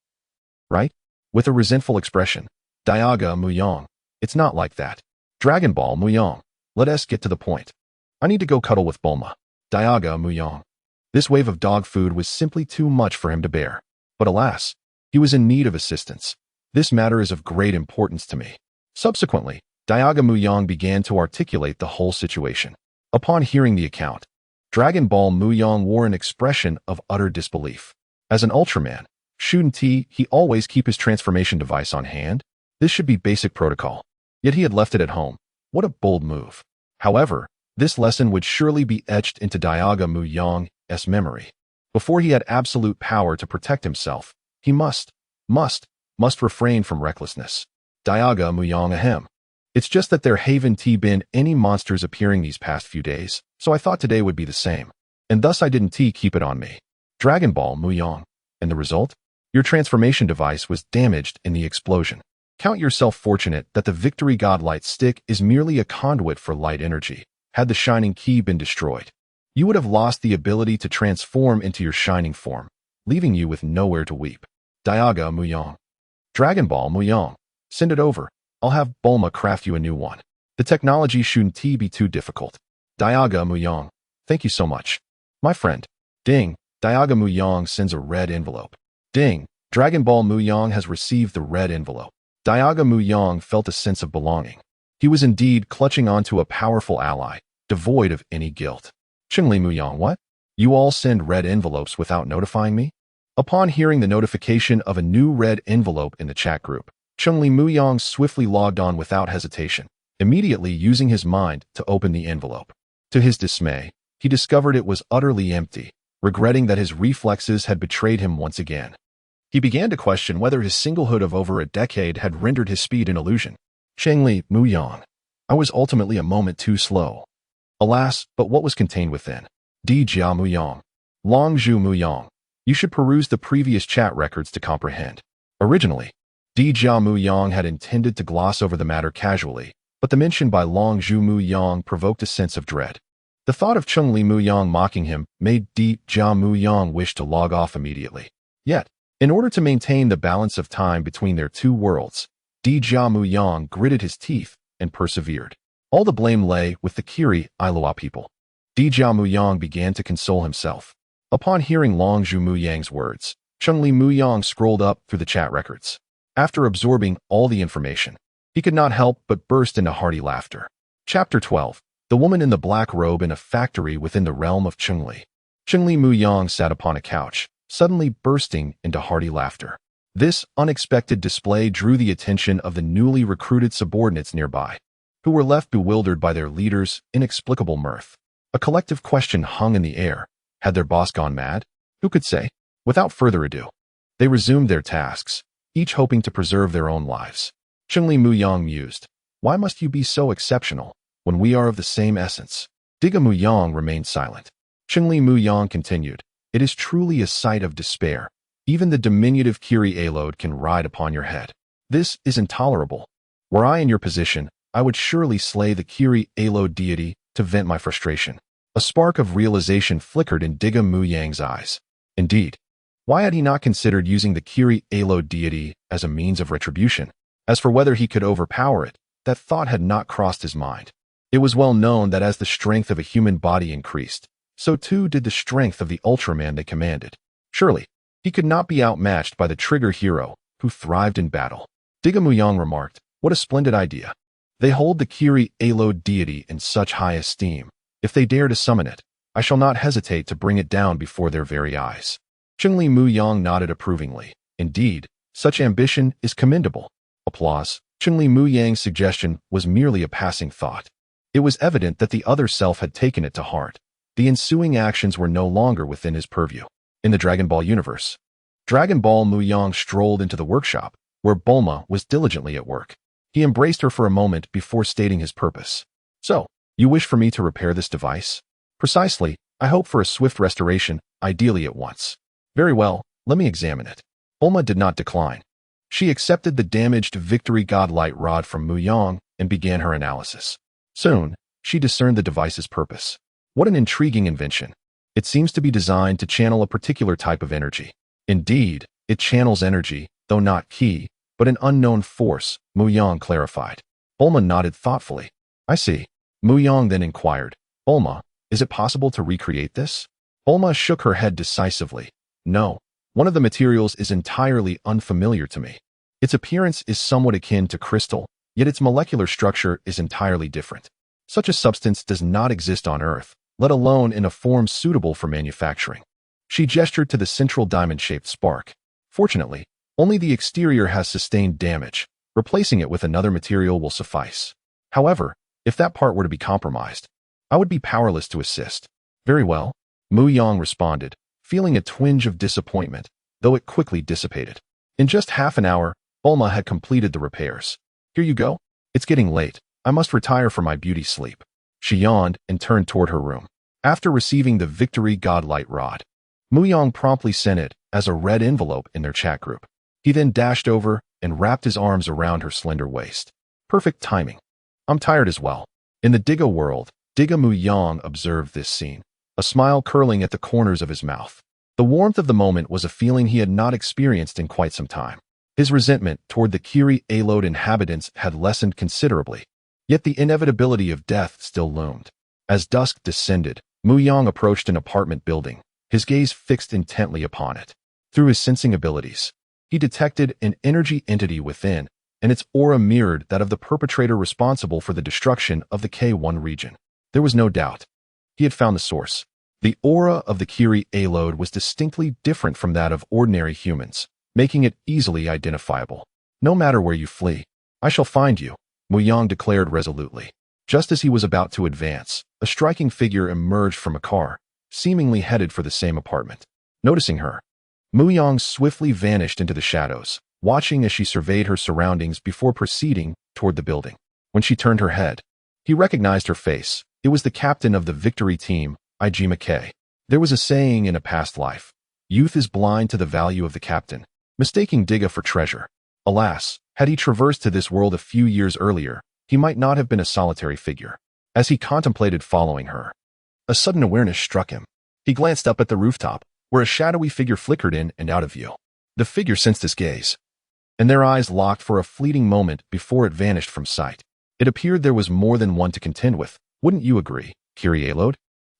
A: Right? With a resentful expression, Tiga Mu Yang. It's not like that. Dragon Ball Mu Yang. Let us get to the point. I need to go cuddle with Bulma. Tiga Mu Yang. This wave of dog food was simply too much for him to bear. But alas, he was in need of assistance. This matter is of great importance to me. Subsequently, Tiga Mu Yang began to articulate the whole situation. Upon hearing the account, Dragon Ball Mu Yang wore an expression of utter disbelief. As an Ultraman, shouldn't he always keep his transformation device on hand? This should be basic protocol. Yet he had left it at home. What a bold move. However, this lesson would surely be etched into Tiga Mu Yang's memory. Before he had absolute power to protect himself, he must refrain from recklessness. Tiga Mu Yang ahem. It's just that there haven't been any monsters appearing these past few days, so I thought today would be the same. And thus I didn't keep it on me. Dragon Ball Mu Yang. And the result? Your transformation device was damaged in the explosion. Count yourself fortunate that the Victory Godlight stick is merely a conduit for light energy. Had the shining key been destroyed, you would have lost the ability to transform into your shining form, leaving you with nowhere to weep. Tiga Mu Yang. Dragon Ball Mu Yang. Send it over. I'll have Bulma craft you a new one. The technology shouldn't be too difficult. Tiga Mu Yang. Thank you so much. My friend. Ding. Tiga Mu Yang sends a red envelope. Ding. Dragon Ball Mu Yang has received the red envelope. Tiga Mu Yang felt a sense of belonging. He was indeed clutching onto a powerful ally, devoid of any guilt. Cheng Li Mu Yang, what? You all send red envelopes without notifying me? Upon hearing the notification of a new red envelope in the chat group, Cheng Li Mu Yang swiftly logged on without hesitation, immediately using his mind to open the envelope. To his dismay, he discovered it was utterly empty, regretting that his reflexes had betrayed him once again. He began to question whether his singlehood of over a decade had rendered his speed an illusion. Cheng Li Mu Yang. I was ultimately a moment too slow. Alas, but what was contained within? Tiga Mu Yang. Longzhu Mu Yang. You should peruse the previous chat records to comprehend. Originally, Tiga Mu Yang had intended to gloss over the matter casually, but the mention by Longzhu Mu Yang provoked a sense of dread. The thought of Cheng Li Mu Yang mocking him made Tiga Mu Yang wish to log off immediately. Yet, in order to maintain the balance of time between their two worlds, Tiga Mu Yang gritted his teeth and persevered. All the blame lay with the Giriian people. Tiga Mu Yang began to console himself. Upon hearing Longzhu Mu Yang's words, Cheng Li Mu Yang scrolled up through the chat records. After absorbing all the information, he could not help but burst into hearty laughter. Chapter 12. The woman in the black robe in a factory within the realm of Cheng Li. Cheng Li Mu Yang sat upon a couch, suddenly bursting into hearty laughter. This unexpected display drew the attention of the newly recruited subordinates nearby, who were left bewildered by their leader's inexplicable mirth. A collective question hung in the air. Had their boss gone mad? Who could say? Without further ado, they resumed their tasks, each hoping to preserve their own lives. Cheng Li Mu Yang mused, "Why must you be so exceptional, when we are of the same essence?" Tiga Mu Yang remained silent. Cheng Li Mu Yang continued, "It is truly a sight of despair. Even the diminutive Giriian can ride upon your head. This is intolerable. Were I in your position, I would surely slay the Giriian deity to vent my frustration." A spark of realization flickered in Tiga Mu Yang's eyes. Indeed, why had he not considered using the Giriian deity as a means of retribution? As for whether he could overpower it, that thought had not crossed his mind. It was well known that as the strength of a human body increased, so too did the strength of the Ultraman they commanded. Surely, he could not be outmatched by the trigger hero, who thrived in battle. Tiga Mu Yang remarked, "What a splendid idea. They hold the Giriian deity in such high esteem. If they dare to summon it, I shall not hesitate to bring it down before their very eyes." Cheng Li Mu Yang nodded approvingly. Indeed, such ambition is commendable. Applause. Cheng Li Mu Yang's suggestion was merely a passing thought. It was evident that the other self had taken it to heart. The ensuing actions were no longer within his purview. In the Dragon Ball universe, Dragon Ball Mu Yang strolled into the workshop, where Bulma was diligently at work. He embraced her for a moment before stating his purpose. "So, you wish for me to repair this device?" "Precisely. I hope for a swift restoration, ideally at once." "Very well, let me examine it." Bulma did not decline. She accepted the damaged Victory Godlight rod from Mu Yang and began her analysis. Soon, she discerned the device's purpose. What an intriguing invention. It seems to be designed to channel a particular type of energy. Indeed, it channels energy, though not ki, but an unknown force, Mu Yang clarified. Bulma nodded thoughtfully. "I see." Mu Yang then inquired, "Bulma, is it possible to recreate this?" Bulma shook her head decisively. "No. One of the materials is entirely unfamiliar to me. Its appearance is somewhat akin to crystal, yet its molecular structure is entirely different. Such a substance does not exist on Earth, let alone in a form suitable for manufacturing." She gestured to the central diamond-shaped spark. "Fortunately, only the exterior has sustained damage. Replacing it with another material will suffice. However, if that part were to be compromised, I would be powerless to assist." "Very well," Mu Yang responded, feeling a twinge of disappointment, though it quickly dissipated. In just half an hour, Bulma had completed the repairs. "Here you go. It's getting late. I must retire for my beauty sleep." She yawned and turned toward her room. After receiving the Victory Godlight rod, Mu Yang promptly sent it as a red envelope in their chat group. He then dashed over and wrapped his arms around her slender waist. Perfect timing. "I'm tired as well." In the Tiga world, Tiga Mu Yang observed this scene, a smile curling at the corners of his mouth. The warmth of the moment was a feeling he had not experienced in quite some time. His resentment toward the Giriian inhabitants had lessened considerably, yet the inevitability of death still loomed. As dusk descended, Mu Yang approached an apartment building, his gaze fixed intently upon it. Through his sensing abilities, he detected an energy entity within, and its aura mirrored that of the perpetrator responsible for the destruction of the K1 region. There was no doubt. He had found the source. The aura of the Giriian was distinctly different from that of ordinary humans, making it easily identifiable. "No matter where you flee, I shall find you," Mu Yang declared resolutely. Just as he was about to advance, a striking figure emerged from a car, seemingly headed for the same apartment. Noticing her, Mu Yang swiftly vanished into the shadows, watching as she surveyed her surroundings before proceeding toward the building. When she turned her head, he recognized her face. It was the captain of the Victory team, Ijima K. There was a saying in a past life, "Youth is blind to the value of the captain," mistaking Tiga for treasure. Alas, had he traversed to this world a few years earlier, he might not have been a solitary figure. As he contemplated following her, a sudden awareness struck him. He glanced up at the rooftop, where a shadowy figure flickered in and out of view. The figure sensed his gaze, and their eyes locked for a fleeting moment before it vanished from sight. It appeared there was more than one to contend with. "Wouldn't you agree, Giriian?"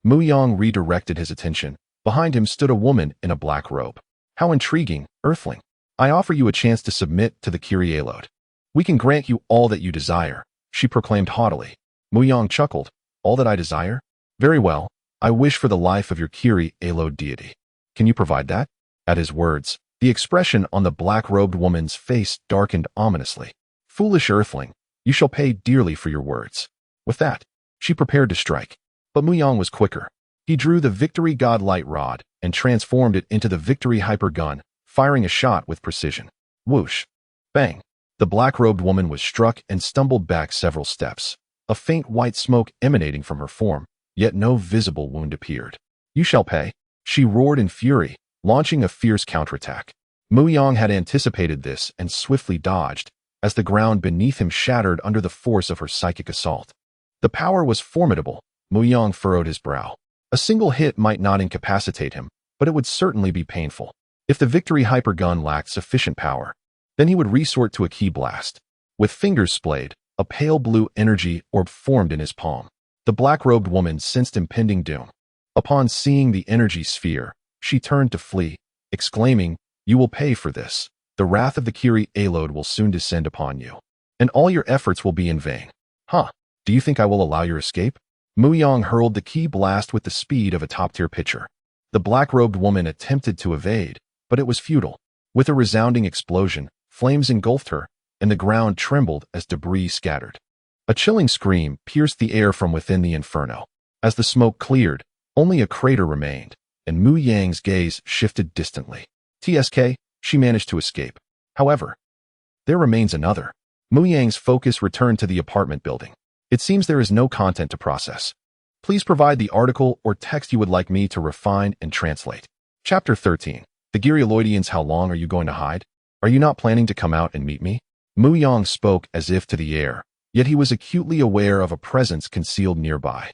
A: Mu Yang redirected his attention. Behind him stood a woman in a black robe. "How intriguing, Earthling. I offer you a chance to submit to the Giriian. We can grant you all that you desire," she proclaimed haughtily. Mu Yang chuckled. "All that I desire? Very well. I wish for the life of your Giriian deity. Can you provide that?" At his words, The expression on the black-robed woman's face darkened ominously. "Foolish Earthling, you shall pay dearly for your words." With that, she prepared to strike. But Mu Yang was quicker. He drew the Victory God Light Rod and transformed it into the Victory Hyper Gun, firing a shot with precision. Whoosh! Bang! The black-robed woman was struck and stumbled back several steps. A faint white smoke emanating from her form, yet no visible wound appeared. "You shall pay," she roared in fury, launching a fierce counterattack. Mu Yang had anticipated this and swiftly dodged, as the ground beneath him shattered under the force of her psychic assault. The power was formidable. Mu Yang furrowed his brow. A single hit might not incapacitate him, but it would certainly be painful. If the Victory Hyper Gun lacked sufficient power, then he would resort to a ki blast. With fingers splayed, a pale blue energy orb formed in his palm. The black-robed woman sensed impending doom. Upon seeing the energy sphere, she turned to flee, exclaiming, "You will pay for this. The wrath of the Kiri Alode will soon descend upon you, and all your efforts will be in vain." "Huh? Do you think I will allow your escape?" Mu Yang hurled the ki blast with the speed of a top-tier pitcher. The black-robed woman attempted to evade, but it was futile. With a resounding explosion, flames engulfed her, and the ground trembled as debris scattered. A chilling scream pierced the air from within the inferno. As the smoke cleared, only a crater remained, and Mu Yang's gaze shifted distantly. "TSK, she managed to escape. However, there remains another." Mu Yang's focus returned to the apartment building. "It seems there is no content to process. Please provide the article or text you would like me to refine and translate." Chapter 13. The Giriian. How long are you going to hide? Are you not planning to come out and meet me? Mu Yang spoke as if to the air, yet he was acutely aware of a presence concealed nearby.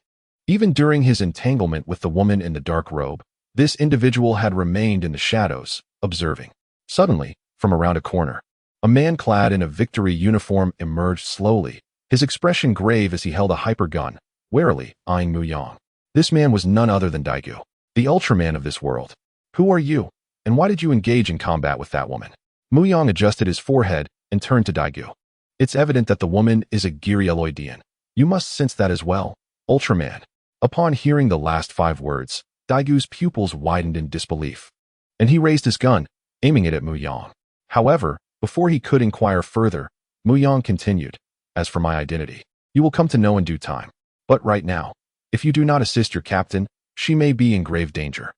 A: Even during his entanglement with the woman in the dark robe, this individual had remained in the shadows, observing. Suddenly, from around a corner, a man clad in a Victory uniform emerged slowly, his expression grave as he held a hyper gun, warily eyeing Mu Yang. This man was none other than Daigu, the Ultraman of this world. "Who are you, and why did you engage in combat with that woman?" Mu Yang adjusted his forehead and turned to Daigu. "It's evident that the woman is a Giriian. You must sense that as well, Ultraman." Upon hearing the last 5 words, Daigu's pupils widened in disbelief, and he raised his gun, aiming it at Mu Yang. However, before he could inquire further, Mu Yang continued, "As for my identity, you will come to know in due time. But right now, if you do not assist your captain, she may be in grave danger."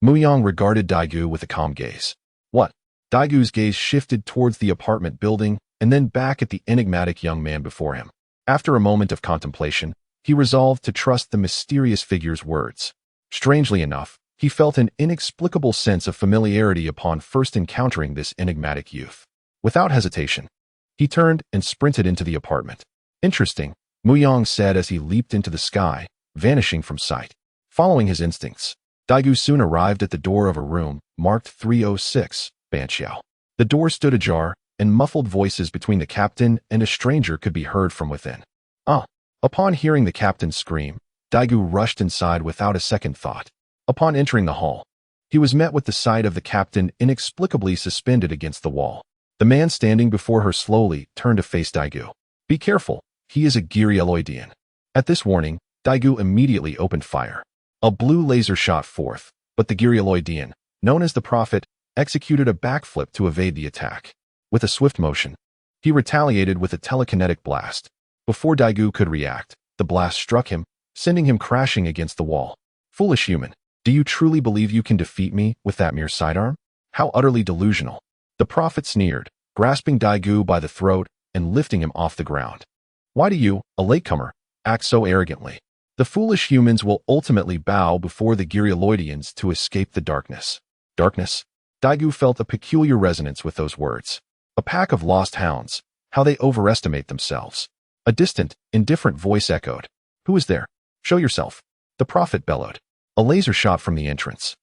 A: Mu Yang regarded Daigu with a calm gaze. "What?" Daigu's gaze shifted towards the apartment building and then back at the enigmatic young man before him. After a moment of contemplation, he resolved to trust the mysterious figure's words. Strangely enough, he felt an inexplicable sense of familiarity upon first encountering this enigmatic youth. Without hesitation, he turned and sprinted into the apartment. "Interesting," Mu Yang said as he leaped into the sky, vanishing from sight. Following his instincts, Daigu soon arrived at the door of a room marked 306, Banqiao. The door stood ajar, and muffled voices between the captain and a stranger could be heard from within. "Ah!" Upon hearing the captain's scream, Daigu rushed inside without a second thought. Upon entering the hall, he was met with the sight of the captain inexplicably suspended against the wall. The man standing before her slowly turned to face Daigu. "Be careful, he is a Giriian." At this warning, Daigu immediately opened fire. A blue laser shot forth, but the Giriian, known as the Prophet, executed a backflip to evade the attack. With a swift motion, he retaliated with a telekinetic blast. Before Daigu could react, the blast struck him, sending him crashing against the wall. "Foolish human, do you truly believe you can defeat me with that mere sidearm? How utterly delusional." The Prophet sneered, grasping Daigu by the throat and lifting him off the ground. "Why do you, a latecomer, act so arrogantly? The foolish humans will ultimately bow before the Giriians to escape the darkness." Darkness? Daigu felt a peculiar resonance with those words. A pack of lost hounds, how they overestimate themselves. A distant, indifferent voice echoed. "Who is there? Show yourself." The Prophet bellowed. A laser shot from the entrance,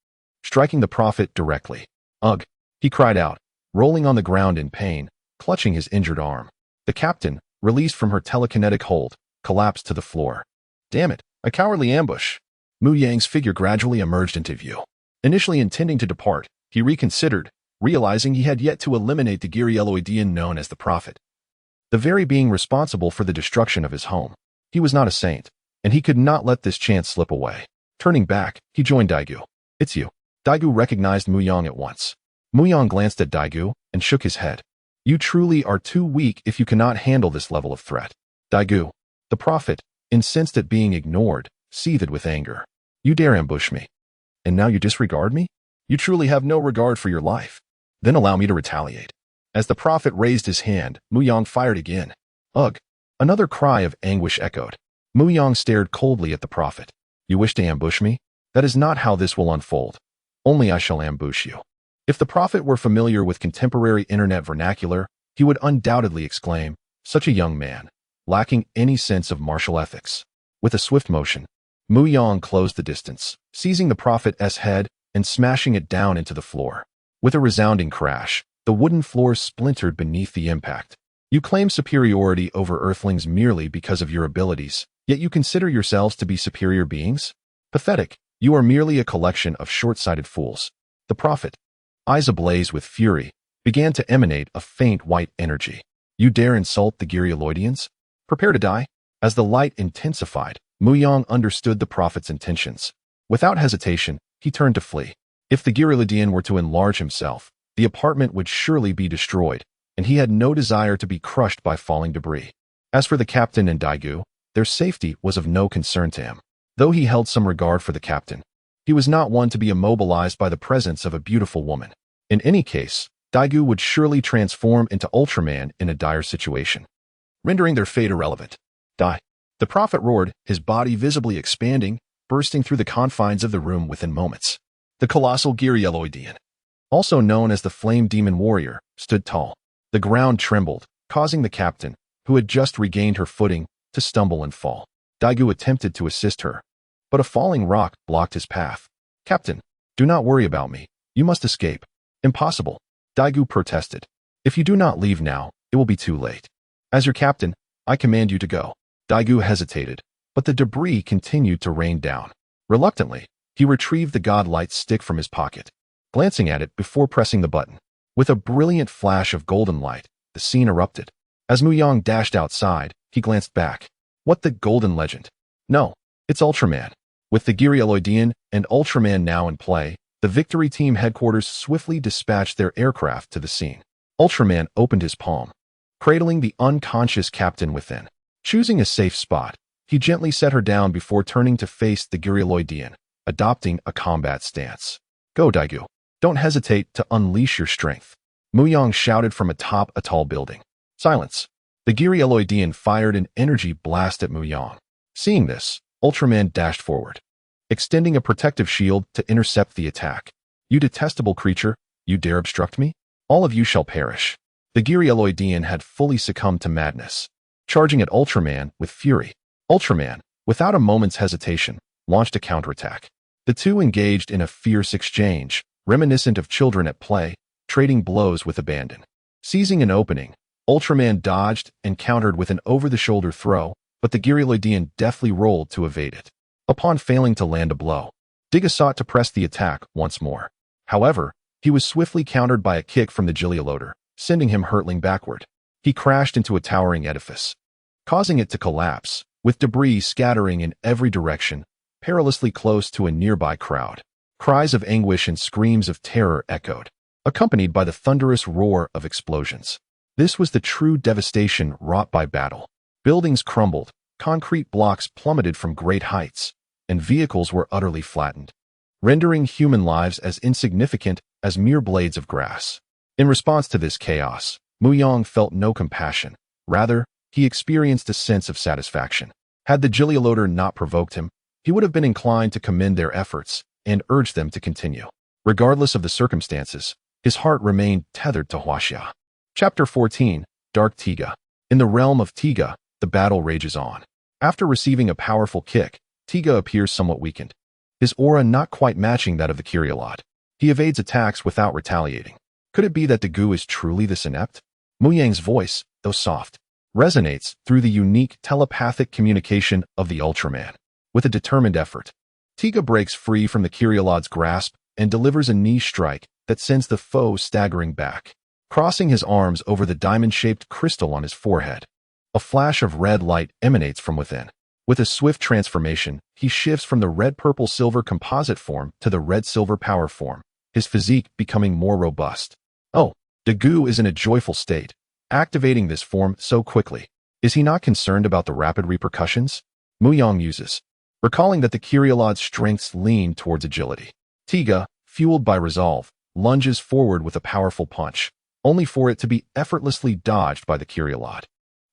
A: striking the Prophet directly. "Ugh!" he cried out, rolling on the ground in pain, clutching his injured arm. The captain, released from her telekinetic hold, collapsed to the floor. "Damn it, a cowardly ambush." Mu Yang's figure gradually emerged into view. Initially intending to depart, he reconsidered, realizing he had yet to eliminate the Giriian known as the Prophet, the very being responsible for the destruction of his home. He was not a saint, and he could not let this chance slip away. Turning back, he joined Daigu. "It's you." Daigu recognized Mu Yang at once. Mu Yang glanced at Daigu and shook his head. You truly are too weak if you cannot handle this level of threat. Daigu, the prophet, incensed at being ignored, seethed with anger. You dare ambush me. And now you disregard me? You truly have no regard for your life. Then allow me to retaliate. As the prophet raised his hand, Mu Yang fired again. Ugh! Another cry of anguish echoed. Mu Yang stared coldly at the prophet. You wish to ambush me? That is not how this will unfold. Only I shall ambush you. If the prophet were familiar with contemporary internet vernacular, he would undoubtedly exclaim, such a young man, lacking any sense of martial ethics. With a swift motion, Mu Yang closed the distance, seizing the prophet's head and smashing it down into the floor. With a resounding crash, the wooden floor splintered beneath the impact. You claim superiority over Earthlings merely because of your abilities, yet you consider yourselves to be superior beings? Pathetic. You are merely a collection of short-sighted fools. The prophet, eyes ablaze with fury, began to emanate a faint white energy. You dare insult the Giriian? Prepare to die. As the light intensified, Mu Yang understood the prophet's intentions. Without hesitation, he turned to flee. If the Giriian were to enlarge himself, the apartment would surely be destroyed, and he had no desire to be crushed by falling debris. As for the captain and Daigu, their safety was of no concern to him. Though he held some regard for the captain, he was not one to be immobilized by the presence of a beautiful woman. In any case, Daigu would surely transform into Ultraman in a dire situation, rendering their fate irrelevant. Die! The prophet roared, his body visibly expanding, bursting through the confines of the room within moments. The colossal Giriian, also known as the Flame Demon Warrior, stood tall. The ground trembled, causing the captain, who had just regained her footing, to stumble and fall. Daigu attempted to assist her, but a falling rock blocked his path. Captain, do not worry about me. You must escape. Impossible. Daigu protested. If you do not leave now, it will be too late. As your captain, I command you to go. Daigu hesitated, but the debris continued to rain down. Reluctantly, he retrieved the godlight stick from his pocket, glancing at it before pressing the button. With a brilliant flash of golden light, the scene erupted. As Mu Yang dashed outside, he glanced back. What the golden legend? No, it's Ultraman. With the Giriian and Ultraman now in play, the Victory Team headquarters swiftly dispatched their aircraft to the scene. Ultraman opened his palm, cradling the unconscious captain within. Choosing a safe spot, he gently set her down before turning to face the Giriian, adopting a combat stance. Go, Daigu. Don't hesitate to unleash your strength. Mu Yang shouted from atop a tall building. Silence. The Giriian fired an energy blast at Mu Yang. Seeing this, Ultraman dashed forward, extending a protective shield to intercept the attack. You detestable creature, you dare obstruct me? All of you shall perish. The Giriian had fully succumbed to madness, charging at Ultraman with fury. Ultraman, without a moment's hesitation, launched a counterattack. The two engaged in a fierce exchange, reminiscent of children at play, trading blows with abandon. Seizing an opening, Ultraman dodged and countered with an over-the-shoulder throw, but the Giriian deftly rolled to evade it. Upon failing to land a blow, Tiga sought to press the attack once more. However, he was swiftly countered by a kick from the Giriian, sending him hurtling backward. He crashed into a towering edifice, causing it to collapse, with debris scattering in every direction, perilously close to a nearby crowd. Cries of anguish and screams of terror echoed, accompanied by the thunderous roar of explosions. This was the true devastation wrought by battle. Buildings crumbled, concrete blocks plummeted from great heights, and vehicles were utterly flattened, rendering human lives as insignificant as mere blades of grass. In response to this chaos, Mu Yang felt no compassion. Rather, he experienced a sense of satisfaction. Had the Giriian not provoked him, he would have been inclined to commend their efforts and urge them to continue. Regardless of the circumstances, his heart remained tethered to Huaxia. Chapter 14, Dark Tiga. In the realm of Tiga, the battle rages on. After receiving a powerful kick, Tiga appears somewhat weakened, his aura not quite matching that of the Giriian. He evades attacks without retaliating. Could it be that Daigu is truly this inept? Mu Yang's voice, though soft, resonates through the unique telepathic communication of the Ultraman. With a determined effort, Tiga breaks free from the Giriian's grasp and delivers a knee strike that sends the foe staggering back, crossing his arms over the diamond-shaped crystal on his forehead. A flash of red light emanates from within. With a swift transformation, he shifts from the red-purple-silver composite form to the red-silver power form, his physique becoming more robust. Oh, Goku is in a joyful state, activating this form so quickly. Is he not concerned about the rapid repercussions? Mu Yang muses, recalling that the Giriian's strengths lean towards agility. Tiga, fueled by resolve, lunges forward with a powerful punch, only for it to be effortlessly dodged by the Giriian,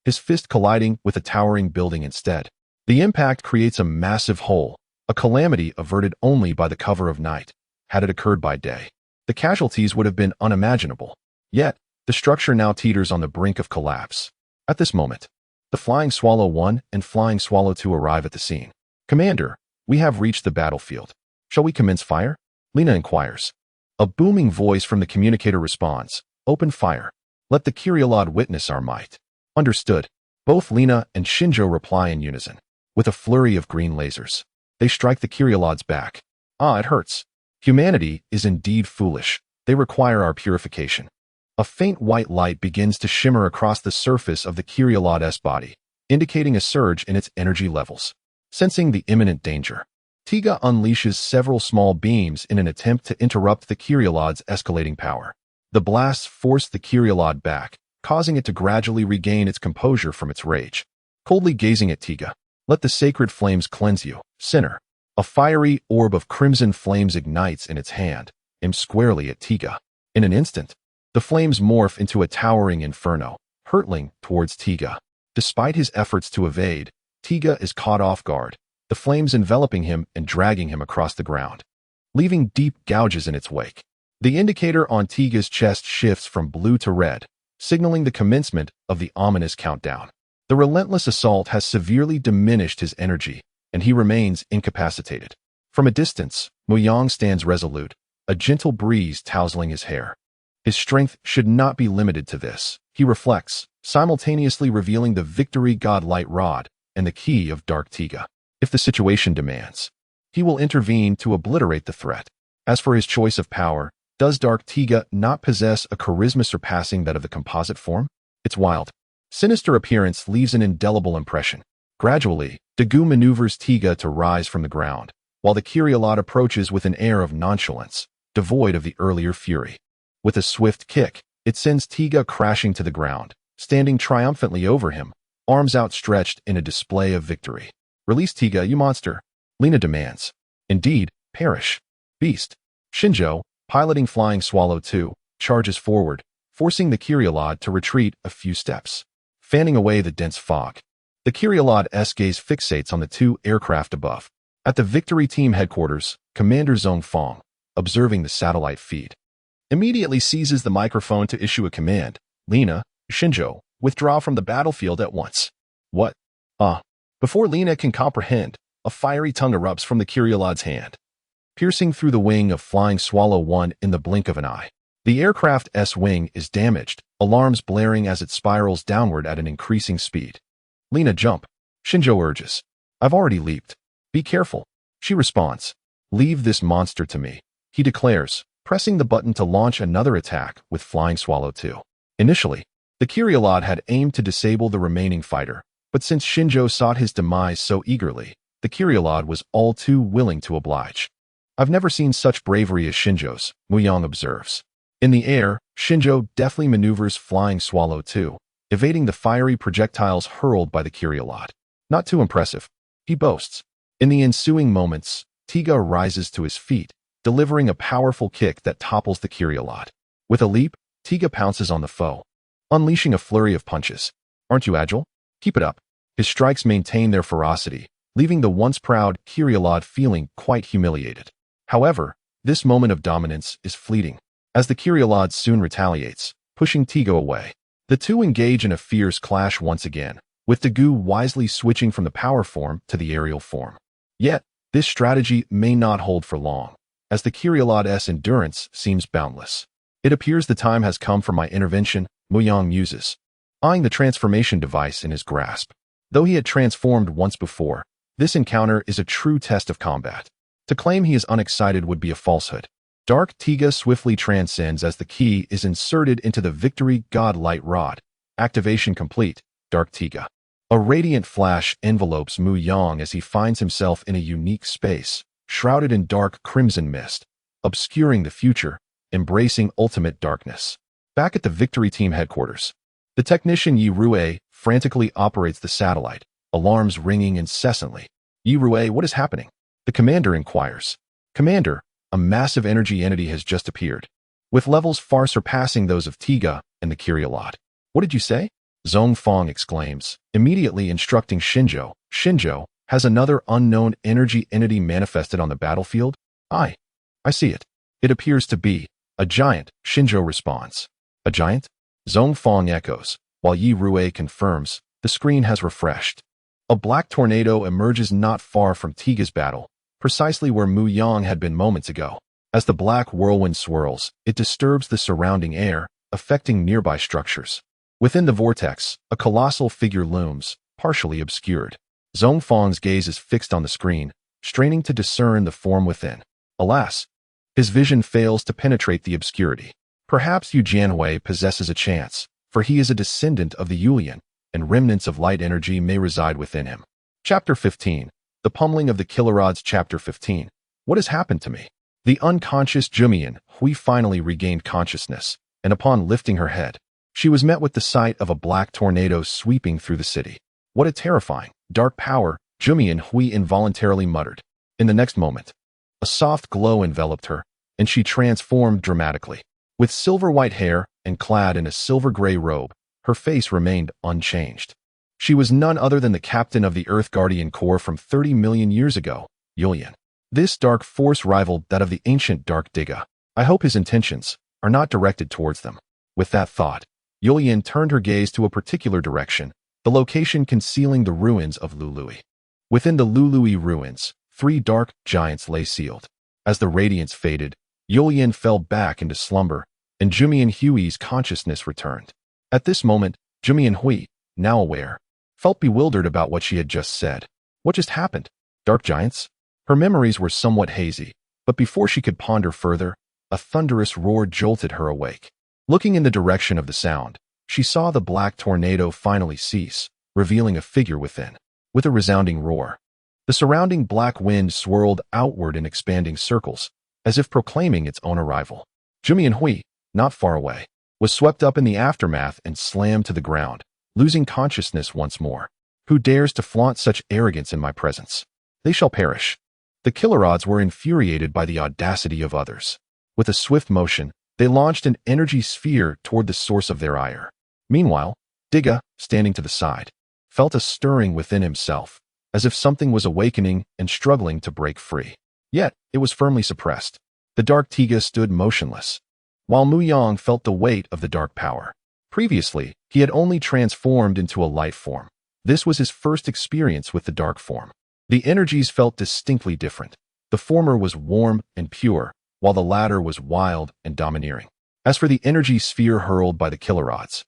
A: his fist colliding with a towering building instead. The impact creates a massive hole, a calamity averted only by the cover of night. Had it occurred by day, the casualties would have been unimaginable. Yet, the structure now teeters on the brink of collapse. At this moment, the Flying Swallow 1 and Flying Swallow 2 arrive at the scene. Commander, we have reached the battlefield. Shall we commence fire? Lina inquires. A booming voice from the communicator responds, open fire. Let the Giriian witness our might. Understood. Both Lina and Shinjo reply in unison. With a flurry of green lasers, they strike the Giriian's back. Ah, it hurts. Humanity is indeed foolish. They require our purification. A faint white light begins to shimmer across the surface of the Giriian's body, indicating a surge in its energy levels. Sensing the imminent danger, Tiga unleashes several small beams in an attempt to interrupt the Giriian's escalating power. The blasts force the Giriian back, causing it to gradually regain its composure from its rage. Coldly gazing at Tiga, let the sacred flames cleanse you, sinner. A fiery orb of crimson flames ignites in its hand, aimed squarely at Tiga. In an instant, the flames morph into a towering inferno, hurtling towards Tiga. Despite his efforts to evade, Tiga is caught off guard, the flames enveloping him and dragging him across the ground, leaving deep gouges in its wake. The indicator on Tiga's chest shifts from blue to red, signaling the commencement of the ominous countdown. The relentless assault has severely diminished his energy, and he remains incapacitated. From a distance, Mu Yang stands resolute, a gentle breeze tousling his hair. His strength should not be limited to this, he reflects, simultaneously revealing the victory god light rod and the key of Dark Tiga. If the situation demands, he will intervene to obliterate the threat. As for his choice of power, does Dark Tiga not possess a charisma surpassing that of the composite form? Its wild, sinister appearance leaves an indelible impression. Gradually, Goku maneuvers Tiga to rise from the ground, while the Giriian approaches with an air of nonchalance, devoid of the earlier fury. With a swift kick, it sends Tiga crashing to the ground, standing triumphantly over him, arms outstretched in a display of victory. Release Tiga, you monster, Lina demands. Indeed, perish. Beast. Shinjo, piloting Flying Swallow 2, charges forward, forcing the Giriian to retreat a few steps. Fanning away the dense fog, the Giriian's gaze fixates on the two aircraft above. At the Victory Team headquarters, Commander Zhong Fong, observing the satellite feed, immediately seizes the microphone to issue a command. Lina, Shinjo, withdraw from the battlefield at once. What? Before Lina can comprehend, a fiery tongue erupts from the Giriian's hand, piercing through the wing of Flying Swallow 1 in the blink of an eye. The aircraft's wing is damaged, alarms blaring as it spirals downward at an increasing speed. Lina, jump, Shinjo urges. I've already leaped. Be careful, she responds. Leave this monster to me, he declares, pressing the button to launch another attack with Flying Swallow 2. Initially, the Giriian had aimed to disable the remaining fighter, but since Shinjo sought his demise so eagerly, the Giriian was all too willing to oblige. I've never seen such bravery as Shinjo's, Mu Yang observes. In the air, Shinjo deftly maneuvers Flying Swallow 2, evading the fiery projectiles hurled by the Giriian. Not too impressive, he boasts. In the ensuing moments, Tiga rises to his feet, delivering a powerful kick that topples the Giriian. With a leap, Tiga pounces on the foe, unleashing a flurry of punches. Aren't you agile? Keep it up. His strikes maintain their ferocity, leaving the once proud Giriian feeling quite humiliated. However, this moment of dominance is fleeting, as the Giriian soon retaliates, pushing Tiga away. The two engage in a fierce clash once again, with Goku wisely switching from the power form to the aerial form. Yet, this strategy may not hold for long, as the Giriian's endurance seems boundless. It appears the time has come for my intervention, Mu Yang muses, eyeing the transformation device in his grasp. Though he had transformed once before, this encounter is a true test of combat. To claim he is unexcited would be a falsehood. Dark Tiga swiftly transcends as the key is inserted into the Victory God Light Rod. Activation complete, Dark Tiga. A radiant flash envelopes Mu Yang as he finds himself in a unique space, shrouded in dark crimson mist. obscuring the future, embracing ultimate darkness. Back at the Victory Team headquarters, the technician Yirue frantically operates the satellite, alarms ringing incessantly. Yirue, what is happening? The commander inquires. Commander, a massive energy entity has just appeared, with levels far surpassing those of Tiga and the Giriian. What did you say? Zhong Fong exclaims, immediately instructing Shinjo. Shinjo, has another unknown energy entity manifested on the battlefield? I see it. It appears to be a giant, Shinjo responds. A giant? Zhong Fong echoes, while Yirue confirms the screen has refreshed. A black tornado emerges not far from Tiga's battle, precisely where Mu Yang had been moments ago. As the black whirlwind swirls, it disturbs the surrounding air, affecting nearby structures. Within the vortex, a colossal figure looms, partially obscured. Zhong Fong's gaze is fixed on the screen, straining to discern the form within. Alas, his vision fails to penetrate the obscurity. Perhaps Yu Jianhui possesses a chance, for he is a descendant of the Yulian, and remnants of light energy may reside within him. Chapter 15. The Pummeling of the Giriian. Chapter 15. What has happened to me? The unconscious Jumian Hui finally regained consciousness, and upon lifting her head, she was met with the sight of a black tornado sweeping through the city. What a terrifying, dark power, Jumian Hui involuntarily muttered. In the next moment, a soft glow enveloped her, and she transformed dramatically. With silver-white hair and clad in a silver-gray robe, her face remained unchanged. She was none other than the captain of the Earth Guardian Corps from 30 million years ago, Yulian. This dark force rivaled that of the ancient Dark Tiga. I hope his intentions are not directed towards them. With that thought, Yulian turned her gaze to a particular direction, the location concealing the ruins of Lului. Within the Lului ruins, 3 dark giants lay sealed. As the radiance faded, Yulian fell back into slumber, and Jumian Hui's consciousness returned. At this moment, Jumian Hui, now aware, felt bewildered about what she had just said. What just happened? Dark giants? Her memories were somewhat hazy, but before she could ponder further, a thunderous roar jolted her awake. Looking in the direction of the sound, she saw the black tornado finally cease, revealing a figure within. With a resounding roar, the surrounding black wind swirled outward in expanding circles, as if proclaiming its own arrival. Jumian Hui, not far away, was swept up in the aftermath and slammed to the ground, losing consciousness once more. Who dares to flaunt such arrogance in my presence? They shall perish. The Giriians were infuriated by the audacity of others. With a swift motion, they launched an energy sphere toward the source of their ire. Meanwhile, Tiga, standing to the side, felt a stirring within himself, as if something was awakening and struggling to break free. Yet, it was firmly suppressed. The dark Tiga stood motionless, while Mu Yang felt the weight of the dark power. Previously, he had only transformed into a life form. This was his first experience with the dark form. The energies felt distinctly different. The former was warm and pure, while the latter was wild and domineering. As for the energy sphere hurled by the Giriians,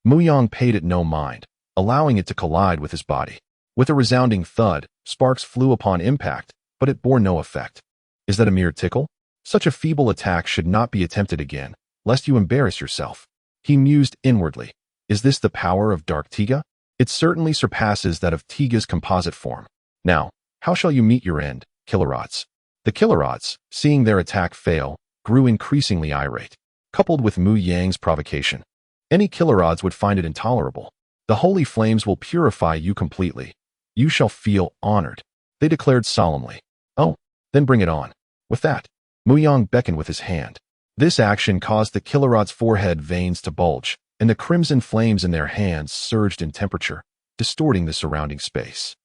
A: Mu Yang paid it no mind, allowing it to collide with his body. With a resounding thud, sparks flew upon impact, but it bore no effect. Is that a mere tickle? Such a feeble attack should not be attempted again, lest you embarrass yourself. He mused inwardly. Is this the power of Dark Tiga? It certainly surpasses that of Tiga's composite form. Now, how shall you meet your end, Giriians? The Giriians, seeing their attack fail, grew increasingly irate. Coupled with Mu Yang's provocation, any Giriians would find it intolerable. The holy flames will purify you completely. You shall feel honored, they declared solemnly. Oh, then bring it on. With that, Mu Yang beckoned with his hand. This action caused the Giriians' forehead veins to bulge, and the crimson flames in their hands surged in temperature, distorting the surrounding space.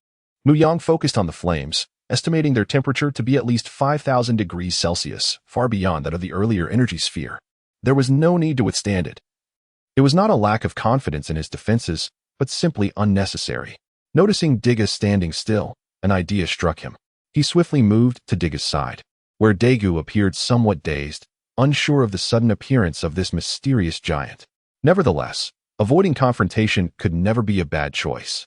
A: Mu Yang focused on the flames, estimating their temperature to be at least 5,000 degrees Celsius, far beyond that of the earlier energy sphere. There was no need to withstand it. It was not a lack of confidence in his defenses, but simply unnecessary. Noticing Tiga standing still, an idea struck him. He swiftly moved to Tiga's side, where Daegu appeared somewhat dazed, unsure of the sudden appearance of this mysterious giant. Nevertheless, avoiding confrontation could never be a bad choice.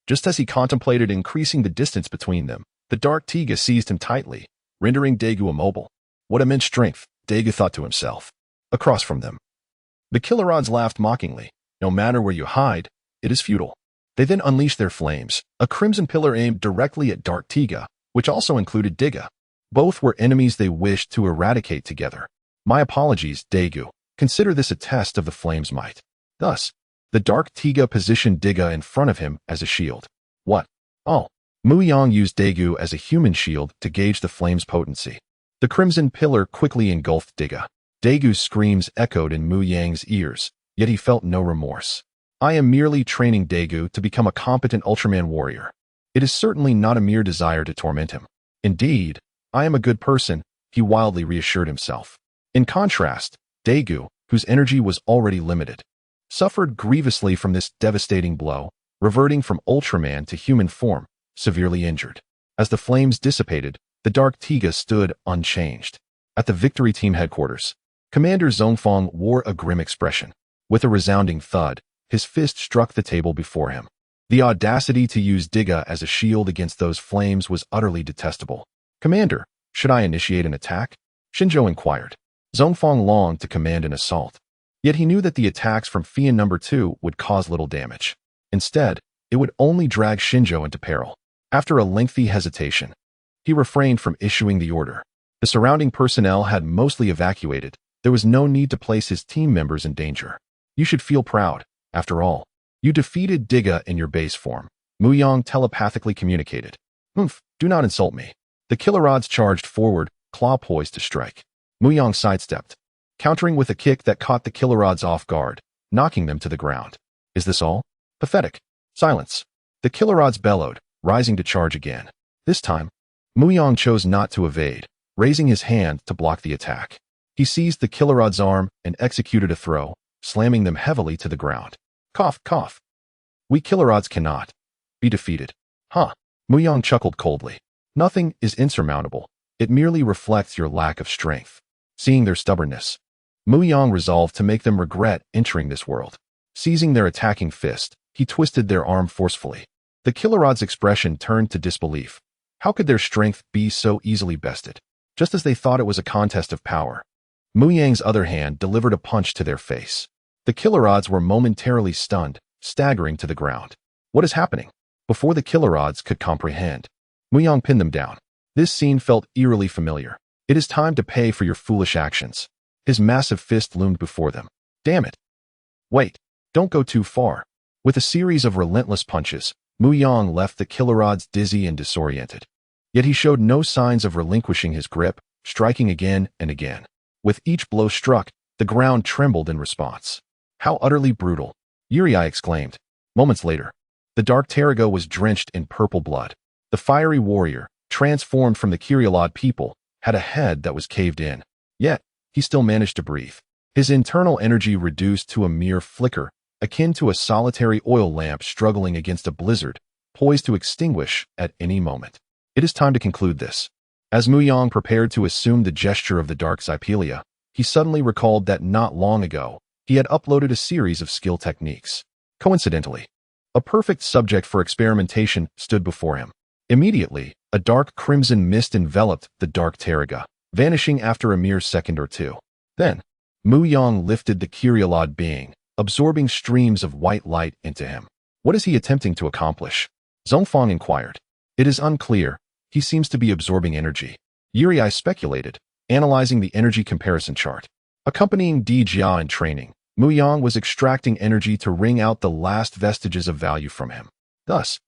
A: Just as he contemplated increasing the distance between them, the dark Tiga seized him tightly, rendering Daegu immobile. What immense strength, Daegu thought to himself. Across from them, the Giriians laughed mockingly. No matter where you hide, it is futile. They then unleashed their flames, a crimson pillar aimed directly at dark Tiga, which also included Tiga. Both were enemies they wished to eradicate together. My apologies, Daegu. Consider this a test of the flame's might. Thus, the dark Tiga positioned Diga in front of him as a shield. What? Oh. Mu Yang used Daegu as a human shield to gauge the flame's potency. The crimson pillar quickly engulfed Diga. Daegu's screams echoed in Mu Yang's ears, yet he felt no remorse. I am merely training Daegu to become a competent Ultraman warrior. It is certainly not a mere desire to torment him. Indeed, I am a good person, he wildly reassured himself. In contrast, Daegu, whose energy was already limited, suffered grievously from this devastating blow, reverting from Ultraman to human form, severely injured. As the flames dissipated, the dark Tiga stood unchanged. At the Victory Team headquarters, Commander Zhongfang wore a grim expression. With a resounding thud, his fist struck the table before him. The audacity to use Diga as a shield against those flames was utterly detestable. Commander, should I initiate an attack? Shinjo inquired. Zhongfang longed to command an assault. Yet he knew that the attacks from Fian No. 2 would cause little damage. Instead, it would only drag Shinjo into peril. After a lengthy hesitation, he refrained from issuing the order. The surrounding personnel had mostly evacuated. There was no need to place his team members in danger. You should feel proud. After all, you defeated Diga in your base form. Mu Yang telepathically communicated. Do not insult me. The Killerods charged forward, claw poised to strike. Mu Yang sidestepped, countering with a kick that caught the Killerods off guard, knocking them to the ground. Is this all? Pathetic. Silence. The Killerods bellowed, rising to charge again. This time, Mu Yang chose not to evade, raising his hand to block the attack. He seized the Killerod's arm and executed a throw, slamming them heavily to the ground. Cough, cough. We Killerods cannot be defeated. Huh. Mu Yang chuckled coldly. Nothing is insurmountable. It merely reflects your lack of strength. Seeing their stubbornness, Mu Yang resolved to make them regret entering this world. Seizing their attacking fist, he twisted their arm forcefully. The Killerod's expression turned to disbelief. How could their strength be so easily bested? Just as they thought it was a contest of power, Mu Yang's other hand delivered a punch to their face. The Killerods were momentarily stunned, staggering to the ground. What is happening? Before the Killerods could comprehend, Mu Yang pinned them down. This scene felt eerily familiar. It is time to pay for your foolish actions. His massive fist loomed before them. Damn it. Wait, don't go too far. With a series of relentless punches, Mu Yang left the Killerods dizzy and disoriented. Yet he showed no signs of relinquishing his grip, striking again and again. With each blow struck, the ground trembled in response. How utterly brutal, Yuri exclaimed. Moments later, the dark Tariga was drenched in purple blood. The fiery warrior, transformed from the Kirialod people, had a head that was caved in. Yet, he still managed to breathe. His internal energy reduced to a mere flicker, akin to a solitary oil lamp struggling against a blizzard, poised to extinguish at any moment. It is time to conclude this. As Mu Yang prepared to assume the gesture of the Dark Xypelia, he suddenly recalled that not long ago, he had uploaded a series of skill techniques. Coincidentally, a perfect subject for experimentation stood before him. Immediately, a dark crimson mist enveloped the dark Tariga, vanishing after a mere second or two. Then, Mu Yang lifted the Kirialod being, absorbing streams of white light into him. What is he attempting to accomplish? Zhongfang inquired. It is unclear. He seems to be absorbing energy. Yuri speculated, analyzing the energy comparison chart. Accompanying Di Jia in training, Mu Yang was extracting energy to wring out the last vestiges of value from him. Thus,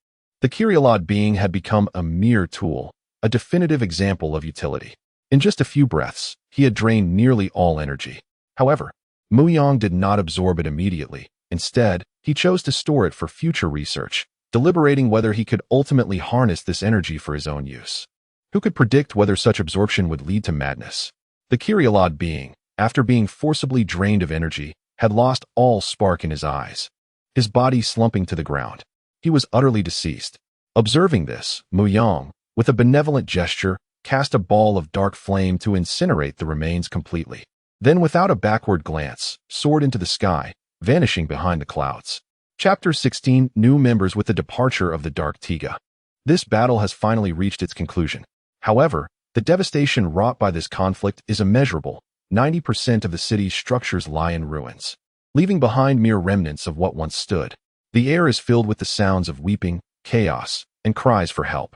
A: the Kirialod being had become a mere tool, a definitive example of utility. In just a few breaths, he had drained nearly all energy. However, Mu Yang did not absorb it immediately. Instead, he chose to store it for future research, deliberating whether he could ultimately harness this energy for his own use. Who could predict whether such absorption would lead to madness? The Kirialod being, after being forcibly drained of energy, had lost all spark in his eyes, his body slumping to the ground. He was utterly deceased. Observing this, Mu Yang, with a benevolent gesture, cast a ball of dark flame to incinerate the remains completely. Then, without a backward glance, soared into the sky, vanishing behind the clouds. Chapter 16: New members with the departure of the Dark Tiga. This battle has finally reached its conclusion. However, the devastation wrought by this conflict is immeasurable. 90% of the city's structures lie in ruins, leaving behind mere remnants of what once stood. The air is filled with the sounds of weeping, chaos, and cries for help.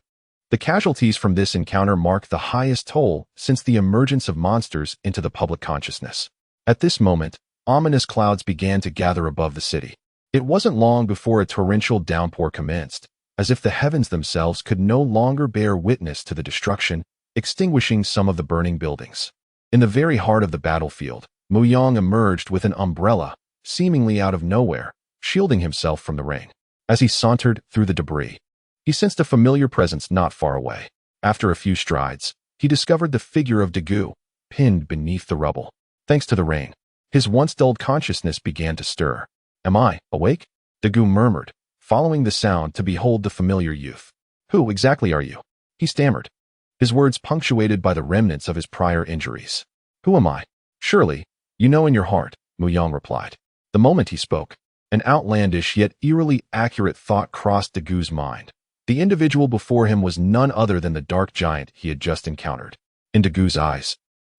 A: The casualties from this encounter mark the highest toll since the emergence of monsters into the public consciousness. At this moment, ominous clouds began to gather above the city. It wasn't long before a torrential downpour commenced, as if the heavens themselves could no longer bear witness to the destruction, extinguishing some of the burning buildings. In the very heart of the battlefield, Mu Yang emerged with an umbrella, seemingly out of nowhere, shielding himself from the rain. As he sauntered through the debris, he sensed a familiar presence not far away. After a few strides, he discovered the figure of Dagu, pinned beneath the rubble. Thanks to the rain, his once dulled consciousness began to stir. "Am I awake?" Dagu murmured, following the sound to behold the familiar youth. "Who exactly are you?" he stammered, his words punctuated by the remnants of his prior injuries. "Who am I? Surely, you know in your heart," Mu Yang replied. The moment he spoke, an outlandish yet eerily accurate thought crossed Dagu's mind. The individual before him was none other than the dark giant he had just encountered. In Dagu's eyes,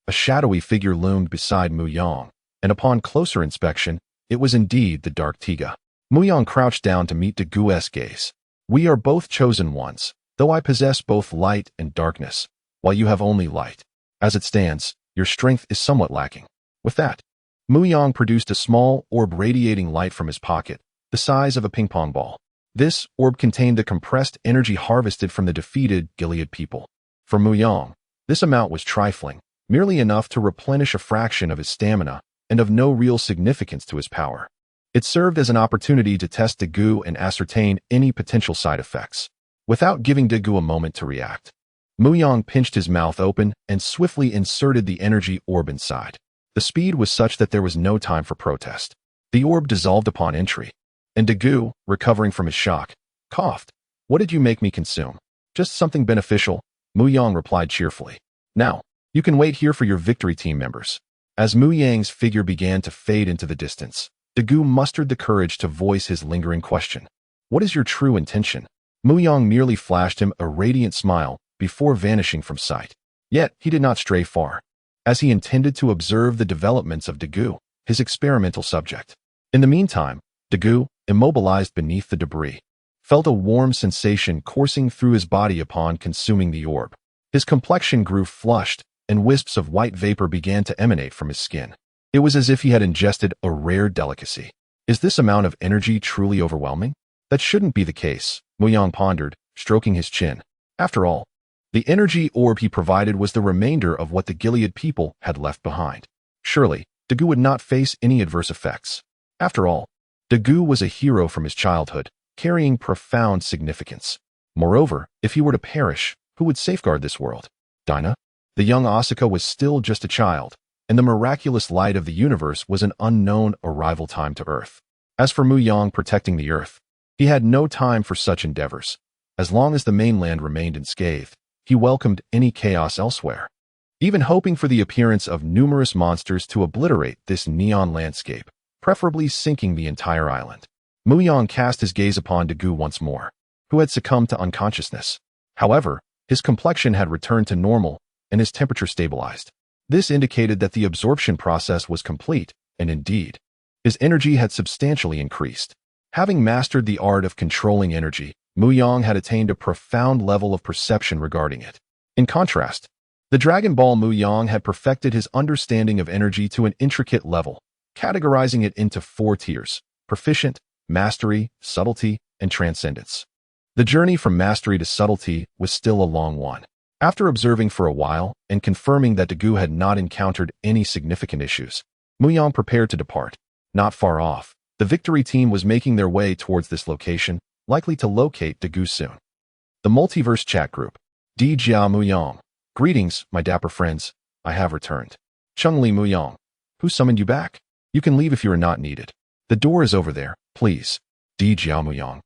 A: a shadowy figure loomed beside Mu Yang, and upon closer inspection, it was indeed the dark Tiga. Mu Yang crouched down to meet Dagu's gaze. "We are both chosen ones, though I possess both light and darkness, while you have only light. As it stands, your strength is somewhat lacking." With that, Mu Yang produced a small orb radiating light from his pocket, the size of a ping-pong ball. This orb contained the compressed energy harvested from the defeated Gilead people. For Mu Yang, this amount was trifling, merely enough to replenish a fraction of his stamina and of no real significance to his power. It served as an opportunity to test Dagu and ascertain any potential side effects. Without giving Dagu a moment to react, Mu Yang pinched his mouth open and swiftly inserted the energy orb inside. The speed was such that there was no time for protest. The orb dissolved upon entry, and Dagu, recovering from his shock, coughed. "What did you make me consume?" "Just something beneficial," Mu Yang replied cheerfully. "Now, you can wait here for your victory team members." As Mu Yang's figure began to fade into the distance, Dagu mustered the courage to voice his lingering question. "What is your true intention?" Mu Yang merely flashed him a radiant smile before vanishing from sight. Yet he did not stray far, as he intended to observe the developments of Dagu, his experimental subject. In the meantime, Dagu, immobilized beneath the debris, felt a warm sensation coursing through his body upon consuming the orb. His complexion grew flushed, and wisps of white vapor began to emanate from his skin. It was as if he had ingested a rare delicacy. Is this amount of energy truly overwhelming? That shouldn't be the case, Mu Yang pondered, stroking his chin. After all, the energy orb he provided was the remainder of what the Gilead people had left behind. Surely, Dagu would not face any adverse effects. After all, Dagu was a hero from his childhood, carrying profound significance. Moreover, if he were to perish, who would safeguard this world? Dinah? The young Asuka was still just a child, and the miraculous light of the universe was an unknown arrival time to Earth. As for Mu Yang protecting the Earth, he had no time for such endeavors. As long as the mainland remained unscathed, he welcomed any chaos elsewhere, even hoping for the appearance of numerous monsters to obliterate this neon landscape, preferably sinking the entire island. Mu Yang cast his gaze upon Dagu once more, who had succumbed to unconsciousness. However, his complexion had returned to normal, and his temperature stabilized. This indicated that the absorption process was complete, and indeed, his energy had substantially increased. Having mastered the art of controlling energy, Mu Yang had attained a profound level of perception regarding it. In contrast, the Dragon Ball Mu Yang had perfected his understanding of energy to an intricate level, categorizing it into 4 tiers: proficient, mastery, subtlety, and transcendence. The journey from mastery to subtlety was still a long one. After observing for a while and confirming that Dagu had not encountered any significant issues, Mu Yang prepared to depart. Not far off, the victory team was making their way towards this location, likely to locate Dagu soon. The Multiverse chat group. Tiga Mu Yang. Greetings, my dapper friends. I have returned. Cheng Li Mu Yang. Who summoned you back? You can leave if you are not needed. The door is over there, please. Tiga Mu Yang.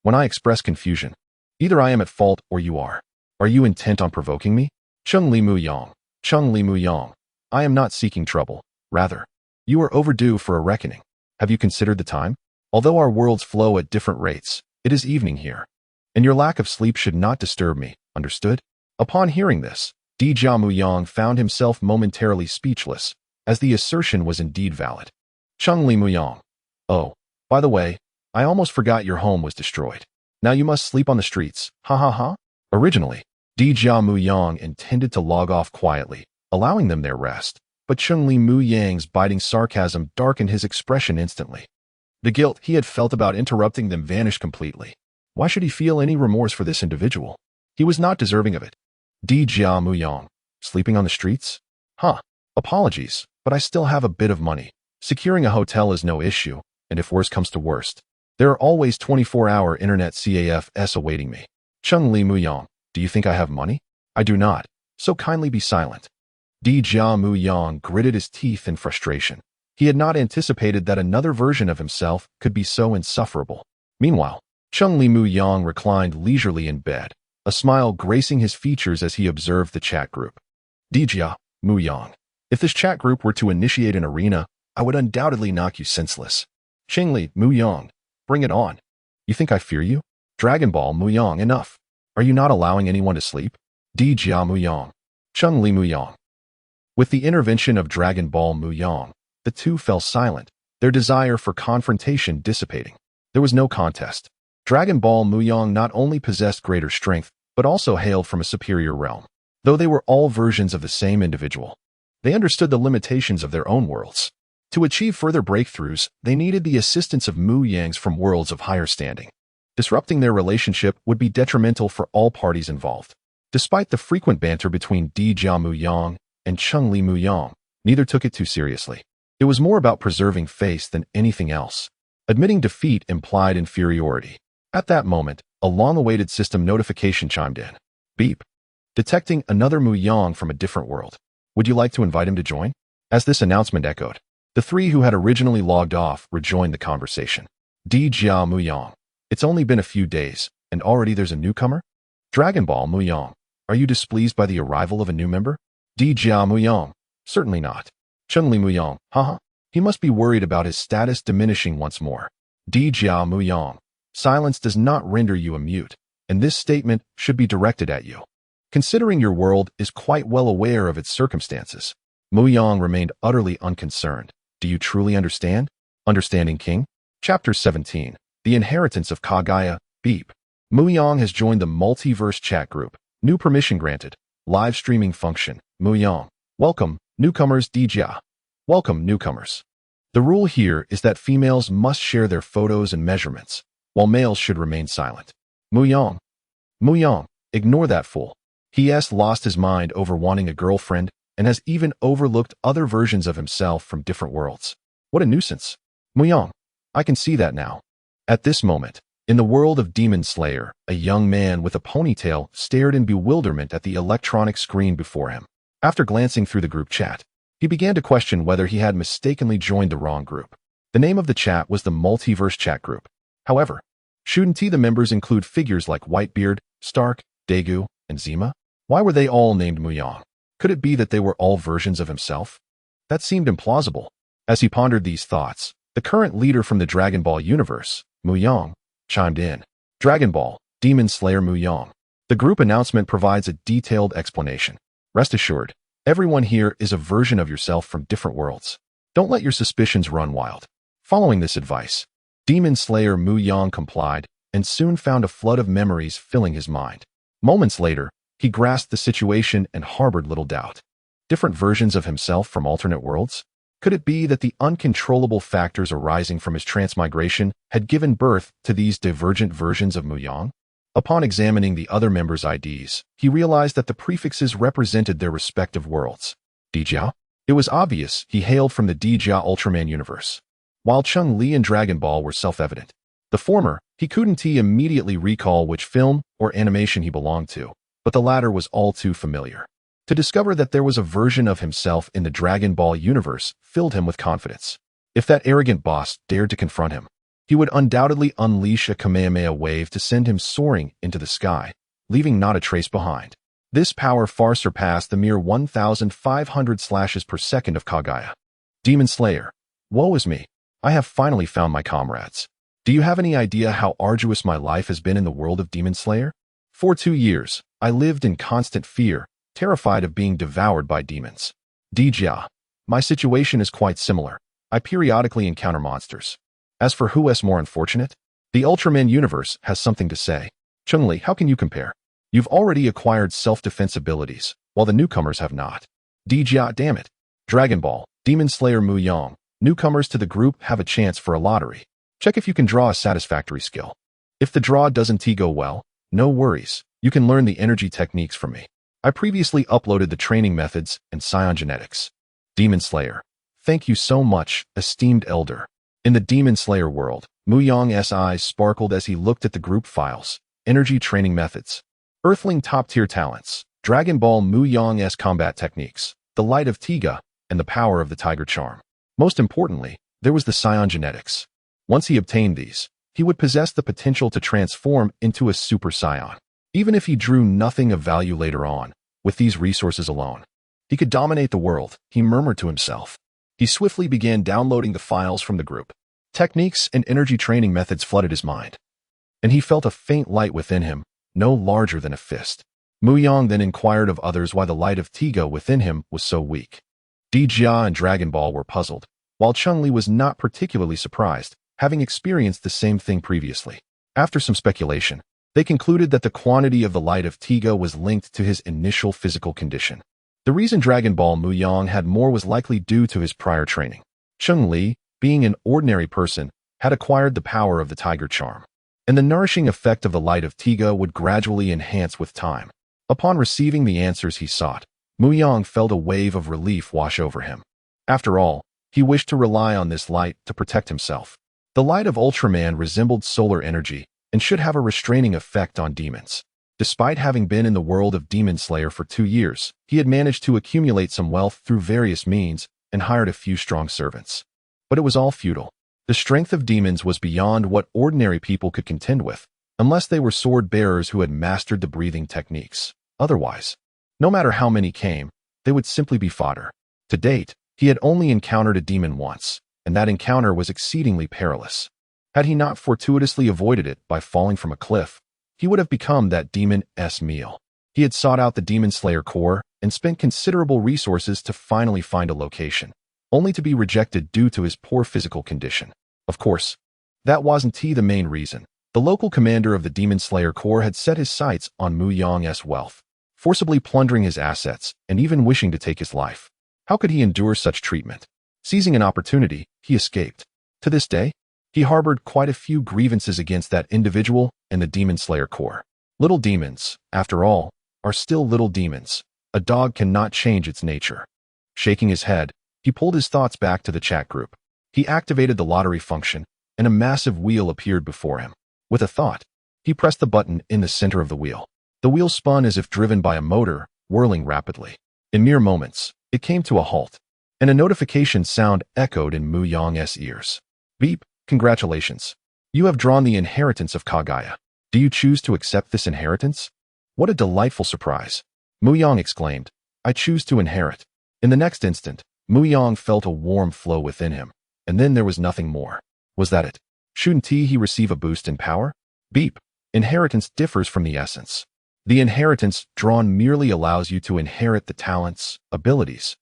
A: When I express confusion, either I am at fault or you are. Are you intent on provoking me? Cheng Li Mu Yang. Cheng Li Mu Yang. I am not seeking trouble. Rather, you are overdue for a reckoning. Have you considered the time? Although our worlds flow at different rates, it is evening here, and your lack of sleep should not disturb me, understood? Upon hearing this, Tiga Mu Yang found himself momentarily speechless, as the assertion was indeed valid. Cheng Li Mu Yang. Oh, by the way, I almost forgot your home was destroyed. Now you must sleep on the streets, ha ha ha. Originally, Tiga Mu Yang intended to log off quietly, allowing them their rest, but Cheng Li Mu Yang's biting sarcasm darkened his expression instantly. The guilt he had felt about interrupting them vanished completely. Why should he feel any remorse for this individual? He was not deserving of it. Tiga Mu Yang, sleeping on the streets? Huh. Apologies, but I still have a bit of money. Securing a hotel is no issue, and if worst comes to worst, there are always 24-hour internet CAFs awaiting me. Cheng Li Mu Yang, do you think I have money? I do not, so kindly be silent. Tiga Mu Yang gritted his teeth in frustration. He had not anticipated that another version of himself could be so insufferable. Meanwhile, Cheng Li Mu Yang reclined leisurely in bed, a smile gracing his features as he observed the chat group. Tiga Mu Yang, if this chat group were to initiate an arena, I would undoubtedly knock you senseless. Cheng Li Mu Yang, bring it on. You think I fear you? Dragon Ball Mu Yang, enough. Are you not allowing anyone to sleep? Tiga Mu Yang, Cheng Li Mu Yang. With the intervention of Dragon Ball Mu Yang, the two fell silent, their desire for confrontation dissipating. There was no contest. Dragon Ball Mu Yang not only possessed greater strength, but also hailed from a superior realm. Though they were all versions of the same individual, they understood the limitations of their own worlds. To achieve further breakthroughs, they needed the assistance of Mu Yangs from worlds of higher standing. Disrupting their relationship would be detrimental for all parties involved. Despite the frequent banter between Tiga Mu Yang and Cheng Li Mu Yang, neither took it too seriously. It was more about preserving face than anything else. Admitting defeat implied inferiority. At that moment, a long-awaited system notification chimed in. Beep. Detecting another Mu Yang from a different world. Would you like to invite him to join? As this announcement echoed, the three who had originally logged off rejoined the conversation. Tiga Mu Yang. It's only been a few days, and already there's a newcomer? Dragon Ball Mu Yang. Are you displeased by the arrival of a new member? Tiga Mu Yang. Certainly not. Cheng Li Mu Yang. Haha. He must be worried about his status diminishing once more. Tiga Mu Yang. Silence does not render you a mute, and this statement should be directed at you. Considering your world is quite well aware of its circumstances, Mu Yang remained utterly unconcerned. Do you truly understand? Understanding King? Chapter 17. The Inheritance of Kagaya. Beep. Mu Yang has joined the Multiverse chat group. New permission granted. Live streaming function. Mu Yang. Welcome, newcomers. Tiga. Welcome, newcomers. The rule here is that females must share their photos and measurements, while males should remain silent. Mu Yang. Mu Yang. Ignore that fool. He has lost his mind over wanting a girlfriend and has even overlooked other versions of himself from different worlds. What a nuisance. Mu Yang. I can see that now. At this moment, in the world of Demon Slayer, a young man with a ponytail stared in bewilderment at the electronic screen before him. After glancing through the group chat, he began to question whether he had mistakenly joined the wrong group. The name of the chat was the Multiverse chat group. However, shouldn't the members include figures like Whitebeard, Stark, Daegu, and Zima? Why were they all named Mu Yang? Could it be that they were all versions of himself? That seemed implausible. As he pondered these thoughts, the current leader from the Dragon Ball universe, Mu Yang, chimed in. Dragon Ball, Demon Slayer Mu Yang. The group announcement provides a detailed explanation. Rest assured, everyone here is a version of yourself from different worlds. Don't let your suspicions run wild. Following this advice, Demon Slayer Mu Yang complied and soon found a flood of memories filling his mind. Moments later, he grasped the situation and harbored little doubt. Different versions of himself from alternate worlds? Could it be that the uncontrollable factors arising from his transmigration had given birth to these divergent versions of Mu Yang? Upon examining the other members' IDs, he realized that the prefixes represented their respective worlds. Tiga? It was obvious he hailed from the Tiga Ultraman universe. While Cheng Li and Dragon Ball were self-evident, the former, he couldn't immediately recall which film or animation he belonged to, but the latter was all too familiar. To discover that there was a version of himself in the Dragon Ball universe filled him with confidence. If that arrogant boss dared to confront him, he would undoubtedly unleash a Kamehameha wave to send him soaring into the sky, leaving not a trace behind. This power far surpassed the mere 1,500 slashes per second of Kagaya. Demon Slayer. Woe is me. I have finally found my comrades. Do you have any idea how arduous my life has been in the world of Demon Slayer? For 2 years, I lived in constant fear, terrified of being devoured by demons. Tiga. My situation is quite similar. I periodically encounter monsters. As for who is more unfortunate, the Ultraman universe has something to say. Cheng Li, how can you compare? You've already acquired self-defense abilities, while the newcomers have not. Damn it. Dragon Ball, Demon Slayer Mu Yang. Newcomers to the group have a chance for a lottery. Check if you can draw a satisfactory skill. If the draw doesn't go well, no worries. You can learn the energy techniques from me. I previously uploaded the training methods and Saiyan genetics. Demon Slayer. Thank you so much, esteemed elder. In the Demon Slayer world, Mu Yang's eyes sparkled as he looked at the group files. Energy training methods. Earthling top-tier talents. Dragon Ball Mu Yang's combat techniques. The light of Tiga, and the power of the tiger charm. Most importantly, there was the Saiyan genetics. Once he obtained these, he would possess the potential to transform into a Super Saiyan. Even if he drew nothing of value later on, with these resources alone, he could dominate the world, he murmured to himself. He swiftly began downloading the files from the group. Techniques and energy training methods flooded his mind. And he felt a faint light within him, no larger than a fist. Mu Yang then inquired of others why the light of Tiga within him was so weak. Jia and Dragon Ball were puzzled, while Cheng Li was not particularly surprised, having experienced the same thing previously. After some speculation, they concluded that the quantity of the light of Tiga was linked to his initial physical condition. The reason Dragon Ball Mu Yang had more was likely due to his prior training. Cheng Li, being an ordinary person, had acquired the power of the tiger charm, and the nourishing effect of the light of Tiga would gradually enhance with time. Upon receiving the answers he sought, Mu Yang felt a wave of relief wash over him. After all, he wished to rely on this light to protect himself. The light of Ultraman resembled solar energy and should have a restraining effect on demons. Despite having been in the world of Demon Slayer for 2 years, he had managed to accumulate some wealth through various means and hired a few strong servants. But it was all futile. The strength of demons was beyond what ordinary people could contend with, unless they were sword bearers who had mastered the breathing techniques. Otherwise, no matter how many came, they would simply be fodder. To date, he had only encountered a demon once, and that encounter was exceedingly perilous. Had he not fortuitously avoided it by falling from a cliff, he would have become that demon's meal. He had sought out the Demon Slayer core and spent considerable resources to finally find a location, only to be rejected due to his poor physical condition. Of course, that wasn't the main reason. The local commander of the Demon Slayer Corps had set his sights on Mu Yang's wealth, forcibly plundering his assets and even wishing to take his life. How could he endure such treatment? Seizing an opportunity, he escaped. To this day, he harbored quite a few grievances against that individual and the Demon Slayer Corps. Little demons, after all, are still little demons. A dog cannot change its nature. Shaking his head, he pulled his thoughts back to the chat group. He activated the lottery function, and a massive wheel appeared before him. With a thought, he pressed the button in the center of the wheel. The wheel spun as if driven by a motor, whirling rapidly. In mere moments, it came to a halt, and a notification sound echoed in Mu Yang's ears. Beep, congratulations. You have drawn the inheritance of Kagaya. Do you choose to accept this inheritance? What a delightful surprise. Mu Yang exclaimed, I choose to inherit. In the next instant, Mu Yang felt a warm flow within him, and then there was nothing more. Was that it? Shouldn't he receive a boost in power? Beep. Inheritance differs from the essence. The inheritance drawn merely allows you to inherit the talents, abilities,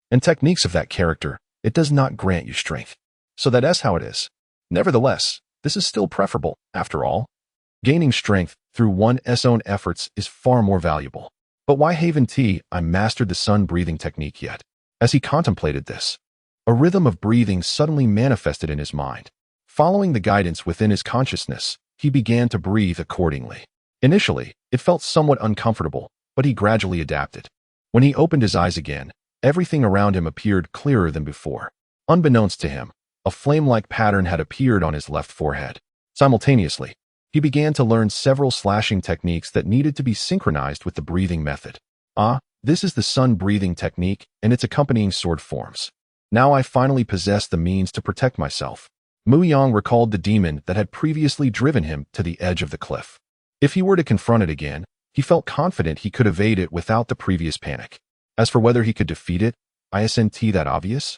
A: and techniques of that character. It does not grant you strength. So that's how it is. Nevertheless, this is still preferable, after all. Gaining strength through one's own efforts is far more valuable. But why haven't I mastered the sun-breathing technique yet? As he contemplated this, a rhythm of breathing suddenly manifested in his mind. Following the guidance within his consciousness, he began to breathe accordingly. Initially, it felt somewhat uncomfortable, but he gradually adapted. When he opened his eyes again, everything around him appeared clearer than before. Unbeknownst to him, a flame-like pattern had appeared on his left forehead. Simultaneously, he began to learn several slashing techniques that needed to be synchronized with the breathing method. This is the sun-breathing technique and its accompanying sword forms. Now I finally possess the means to protect myself. Mu Yang recalled the demon that had previously driven him to the edge of the cliff. If he were to confront it again, he felt confident he could evade it without the previous panic. As for whether he could defeat it, isn't that obvious?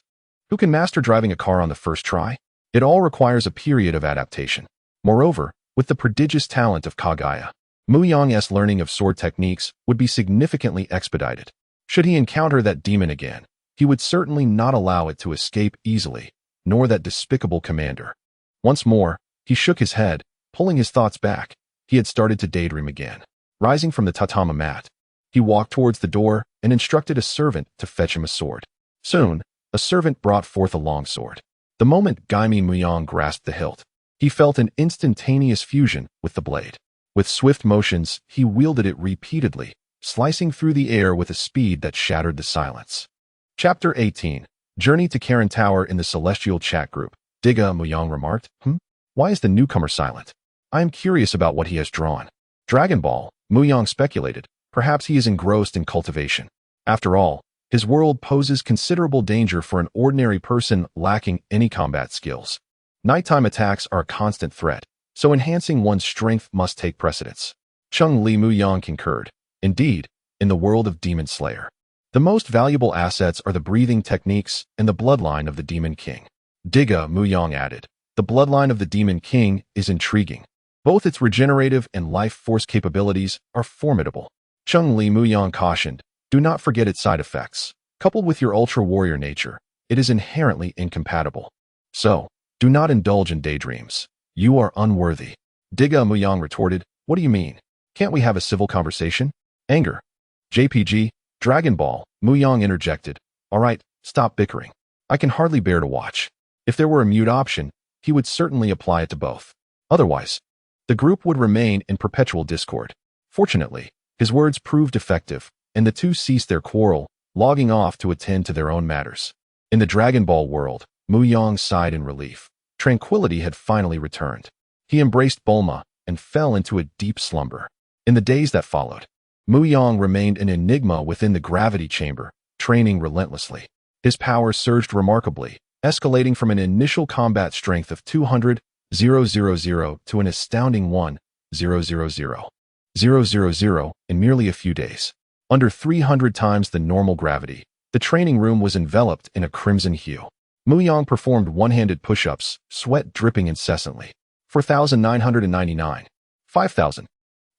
A: Who can master driving a car on the first try? It all requires a period of adaptation. Moreover, with the prodigious talent of Kagaya, Mu Yang's learning of sword techniques would be significantly expedited. Should he encounter that demon again, he would certainly not allow it to escape easily, nor that despicable commander. Once more, he shook his head, pulling his thoughts back. He had started to daydream again. Rising from the tatama mat, he walked towards the door and instructed a servant to fetch him a sword. Soon, a servant brought forth a long sword. The moment Kame Mu Yang grasped the hilt, he felt an instantaneous fusion with the blade. With swift motions, he wielded it repeatedly, slicing through the air with a speed that shattered the silence. Chapter 18. Journey to Karen Tower. In the Celestial Chat Group, Tiga Mu Yang remarked, Why is the newcomer silent? I am curious about what he has drawn. Dragon Ball, Mu Yang speculated. Perhaps he is engrossed in cultivation. After all, his world poses considerable danger for an ordinary person lacking any combat skills. Nighttime attacks are a constant threat, so enhancing one's strength must take precedence. Cheng Li Mu Yang concurred. Indeed, in the world of Demon Slayer, the most valuable assets are the breathing techniques and the bloodline of the Demon King. Tiga Mu Yang added, The bloodline of the Demon King is intriguing. Both its regenerative and life force capabilities are formidable. Cheng Li Mu Yang cautioned, Do not forget its side effects. Coupled with your ultra-warrior nature, it is inherently incompatible. So, do not indulge in daydreams. You are unworthy. Tiga Mu Yang retorted, What do you mean? Can't we have a civil conversation? Anger. JPG, Dragon Ball, Mu Yang interjected. All right, stop bickering. I can hardly bear to watch. If there were a mute option, he would certainly apply it to both. Otherwise, the group would remain in perpetual discord. Fortunately, his words proved effective, and the two ceased their quarrel, logging off to attend to their own matters. In the Dragon Ball world, Mu Yang sighed in relief. Tranquility had finally returned. He embraced Bulma and fell into a deep slumber. In the days that followed, Mu Yang remained an enigma within the gravity chamber, training relentlessly. His power surged remarkably, escalating from an initial combat strength of 200,000 to an astounding 1,000,000 in merely a few days. Under 300 times the normal gravity, the training room was enveloped in a crimson hue. Mu Yang performed one-handed push-ups, sweat dripping incessantly. 4,999. 5,000.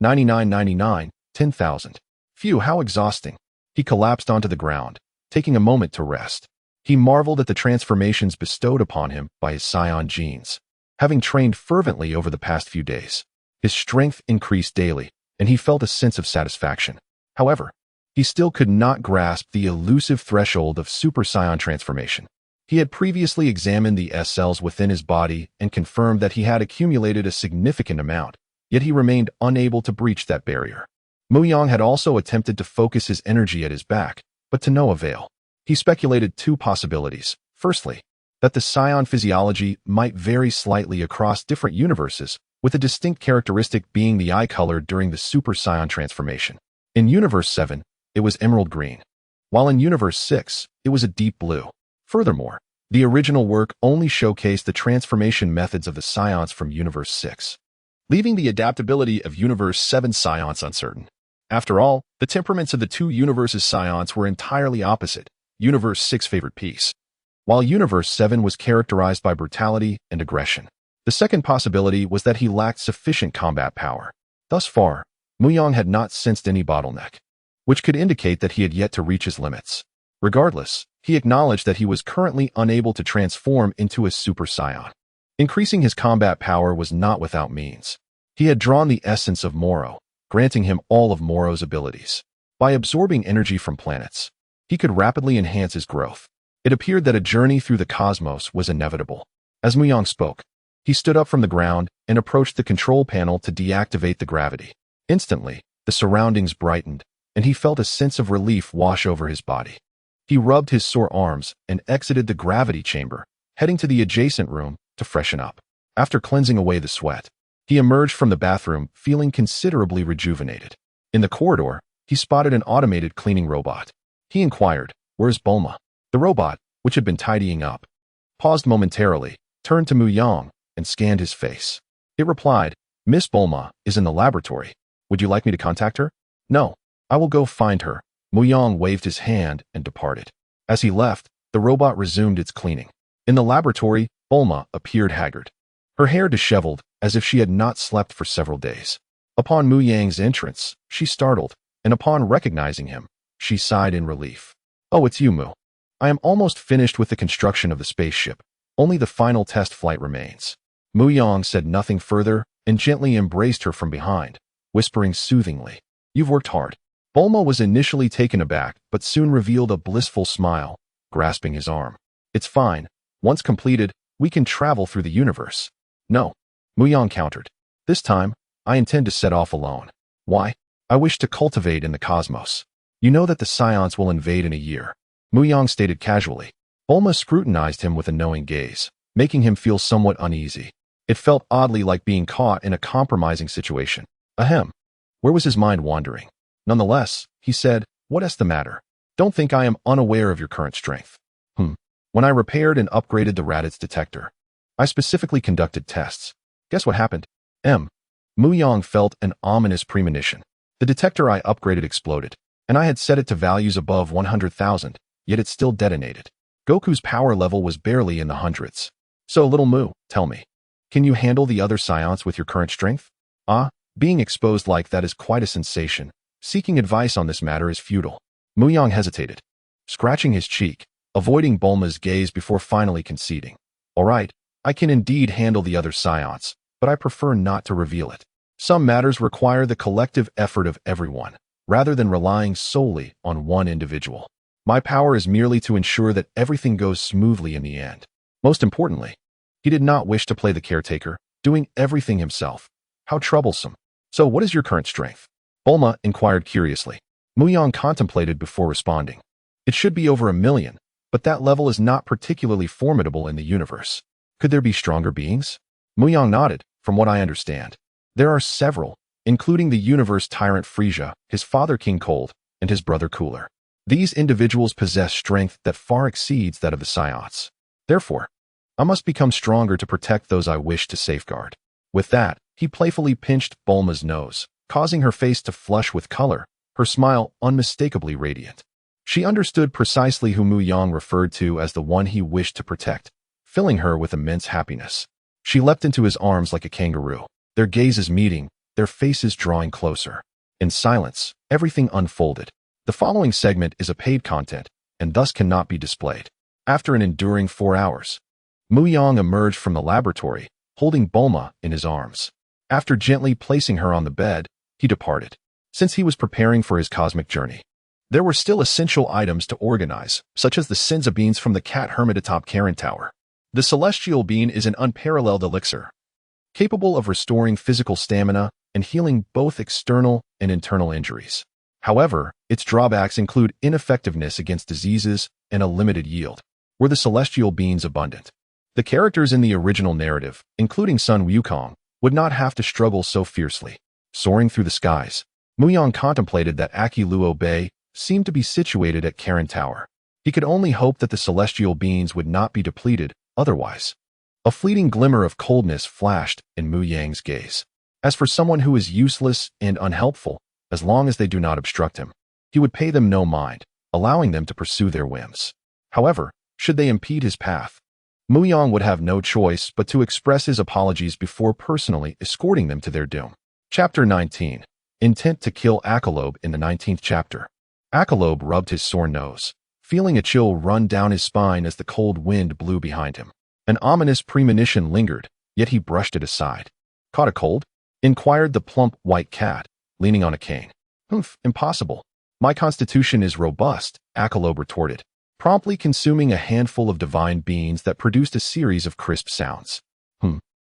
A: 99.99. 10,000. Phew, how exhausting. He collapsed onto the ground, taking a moment to rest. He marveled at the transformations bestowed upon him by his Saiyan genes. Having trained fervently over the past few days, his strength increased daily, and he felt a sense of satisfaction. However, he still could not grasp the elusive threshold of Super Saiyan transformation. He had previously examined the S cells within his body and confirmed that he had accumulated a significant amount, yet he remained unable to breach that barrier. Mu Yang had also attempted to focus his energy at his back, but to no avail. He speculated two possibilities. Firstly, that the Saiyan physiology might vary slightly across different universes, with a distinct characteristic being the eye color during the Super Saiyan transformation. In Universe 7, it was emerald green, while in Universe 6, it was a deep blue. Furthermore, the original work only showcased the transformation methods of the Saiyans from Universe 6, leaving the adaptability of Universe 7 Saiyans uncertain. After all, the temperaments of the two universes' Saiyans were entirely opposite. Universe 6 favored peace, while Universe 7 was characterized by brutality and aggression. The second possibility was that he lacked sufficient combat power. Thus far, Mu Yang had not sensed any bottleneck, which could indicate that he had yet to reach his limits. Regardless, he acknowledged that he was currently unable to transform into a Super Saiyan. Increasing his combat power was not without means. He had drawn the essence of Moro, granting him all of Moro's abilities. By absorbing energy from planets, he could rapidly enhance his growth. It appeared that a journey through the cosmos was inevitable. As Mu Yang spoke, he stood up from the ground and approached the control panel to deactivate the gravity. Instantly, the surroundings brightened, and he felt a sense of relief wash over his body. He rubbed his sore arms and exited the gravity chamber, heading to the adjacent room to freshen up. After cleansing away the sweat, he emerged from the bathroom feeling considerably rejuvenated. In the corridor, he spotted an automated cleaning robot. He inquired, "Where's Bulma?" The robot, which had been tidying up, paused momentarily, turned to Mu Yang, and scanned his face. It replied, "Miss Bulma is in the laboratory. Would you like me to contact her?" "No, I will go find her." Mu Yang waved his hand and departed. As he left, the robot resumed its cleaning. In the laboratory, Bulma appeared haggard, her hair disheveled as if she had not slept for several days. Upon Mu Yang's entrance, she startled, and upon recognizing him, she sighed in relief. "Oh, it's you, Mu. I am almost finished with the construction of the spaceship. Only the final test flight remains." Mu Yang said nothing further and gently embraced her from behind, whispering soothingly, You've worked hard. Bulma was initially taken aback, but soon revealed a blissful smile, grasping his arm. It's fine. Once completed, we can travel through the universe. No, Mu Yang countered. This time, I intend to set off alone. Why? I wish to cultivate in the cosmos. You know that the Saiyans will invade in a year. Mu Yang stated casually. Bulma scrutinized him with a knowing gaze, making him feel somewhat uneasy. It felt oddly like being caught in a compromising situation. Ahem. Where was his mind wandering? Nonetheless, he said, what's the matter? Don't think I am unaware of your current strength. When I repaired and upgraded the Raditz detector, I specifically conducted tests. Guess what happened? Mu Yang felt an ominous premonition. The detector I upgraded exploded, and I had set it to values above 100,000, yet it still detonated. Goku's power level was barely in the hundreds. So, little Mu, tell me, can you handle the other Saiyans with your current strength? Being exposed like that is quite a sensation. Seeking advice on this matter is futile. Mu Yang hesitated, scratching his cheek, avoiding Bulma's gaze before finally conceding. All right, I can indeed handle the other Saiyans, but I prefer not to reveal it. Some matters require the collective effort of everyone, rather than relying solely on one individual. My power is merely to ensure that everything goes smoothly in the end. Most importantly, he did not wish to play the caretaker, doing everything himself. How troublesome. So what is your current strength? Bulma inquired curiously. Mu Yang contemplated before responding. It should be over 1 million, but that level is not particularly formidable in the universe. Could there be stronger beings? Mu Yang nodded, from what I understand. There are several, including the universe tyrant Frisia, his father King Cold, and his brother Cooler. These individuals possess strength that far exceeds that of the Saiyans. Therefore, I must become stronger to protect those I wish to safeguard. With that, he playfully pinched Bulma's nose, causing her face to flush with color, her smile unmistakably radiant. She understood precisely who Mu Yang referred to as the one he wished to protect, filling her with immense happiness. She leapt into his arms like a kangaroo, their gazes meeting, their faces drawing closer. In silence, everything unfolded. The following segment is a paid content, and thus cannot be displayed. After an enduring 4 hours, Mu Yang emerged from the laboratory, holding Bulma in his arms. After gently placing her on the bed, he departed. Since he was preparing for his cosmic journey, there were still essential items to organize, such as the Senza beans from the cat hermit atop Karen Tower. The celestial bean is an unparalleled elixir, capable of restoring physical stamina and healing both external and internal injuries. However, its drawbacks include ineffectiveness against diseases and a limited yield. Were the celestial beans abundant, the characters in the original narrative, including Sun Wukong, would not have to struggle so fiercely. Soaring through the skies, Mu Yang contemplated that Aki Luo Bay seemed to be situated at Karen Tower. He could only hope that the celestial beans would not be depleted otherwise. A fleeting glimmer of coldness flashed in Mu Yang's gaze. As for someone who is useless and unhelpful, as long as they do not obstruct him, he would pay them no mind, allowing them to pursue their whims. However, should they impede his path, Mu Yang would have no choice but to express his apologies before personally escorting them to their doom. Chapter 19. Intent to kill Akalobe. In the 19th chapter, Akalobe rubbed his sore nose, feeling a chill run down his spine as the cold wind blew behind him. An ominous premonition lingered, yet he brushed it aside. Caught a cold? Inquired the plump white cat, leaning on a cane. Impossible. My constitution is robust, Akalobe retorted, promptly consuming a handful of divine beans that produced a series of crisp sounds.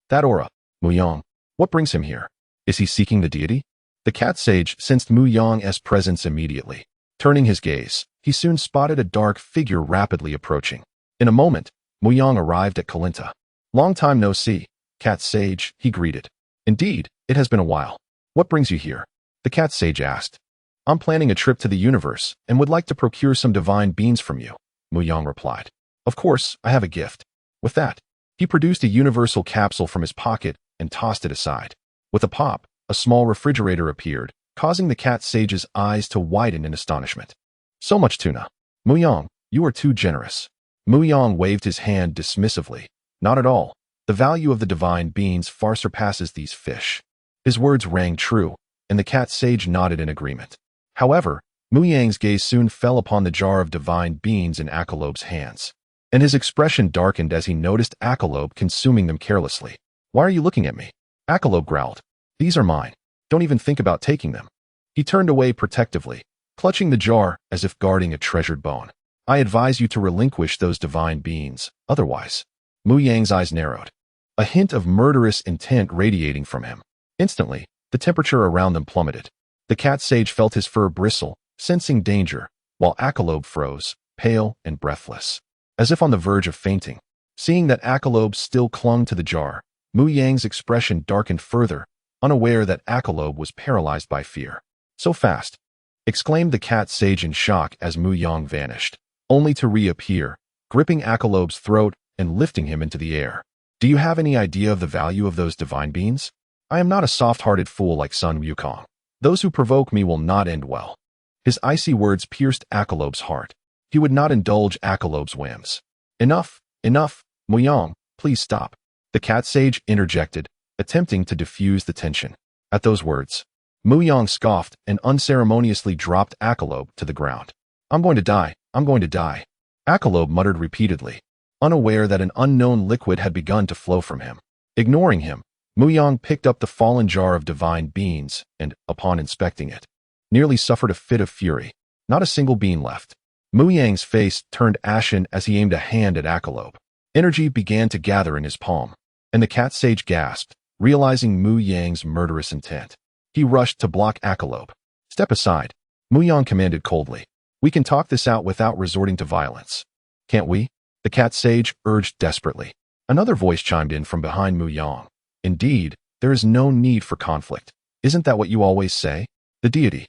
A: That aura. Mu Yang. What brings him here? Is he seeking the deity? The cat sage sensed Mu Yang's presence immediately. Turning his gaze, he soon spotted a dark figure rapidly approaching. In a moment, Mu Yang arrived at Kalinta. Long time no see, cat sage, he greeted. Indeed, it has been a while. What brings you here? The cat sage asked. I'm planning a trip to the universe and would like to procure some divine beans from you, Mu Yang replied. Of course, I have a gift. With that, he produced a universal capsule from his pocket and tossed it aside. With a pop, a small refrigerator appeared, causing the cat sage's eyes to widen in astonishment. So much tuna. Mu Yang, you are too generous. Mu Yang waved his hand dismissively. Not at all. The value of the divine beans far surpasses these fish. His words rang true, and the cat sage nodded in agreement. However, Mu Yang's gaze soon fell upon the jar of divine beans in Akalobe's hands, and his expression darkened as he noticed Akalobe consuming them carelessly. Why are you looking at me? Akalobe growled. These are mine. Don't even think about taking them. He turned away protectively, clutching the jar as if guarding a treasured bone. I advise you to relinquish those divine beings, otherwise. Mu Yang's eyes narrowed, a hint of murderous intent radiating from him. Instantly, the temperature around them plummeted. The cat sage felt his fur bristle, sensing danger, while Akalobe froze, pale and breathless, as if on the verge of fainting. Seeing that Akalobe still clung to the jar, Mu Yang's expression darkened further, unaware that Akalobe was paralyzed by fear. So fast! Exclaimed the cat sage in shock as Mu Yang vanished, only to reappear, gripping Akalobe's throat and lifting him into the air. Do you have any idea of the value of those divine beings? I am not a soft-hearted fool like Sun Wukong. Those who provoke me will not end well. His icy words pierced Akalobe's heart. He would not indulge Akalobe's whims. Enough, enough, Mu Yang, please stop. The cat sage interjected, attempting to diffuse the tension. At those words, Mu Yang scoffed and unceremoniously dropped Akalobe to the ground. I'm going to die, I'm going to die. Akalobe muttered repeatedly, unaware that an unknown liquid had begun to flow from him. Ignoring him, Mu Yang picked up the fallen jar of divine beans and, upon inspecting it, nearly suffered a fit of fury. Not a single bean left. Mu Yang's face turned ashen as he aimed a hand at Akalobe. Energy began to gather in his palm, and the cat sage gasped, realizing Mu Yang's murderous intent. He rushed to block Akalobe. Step aside, Mu Yang commanded coldly. We can talk this out without resorting to violence. Can't we? The cat sage urged desperately. Another voice chimed in from behind Mu Yang. Indeed, there is no need for conflict. Isn't that what you always say? The deity.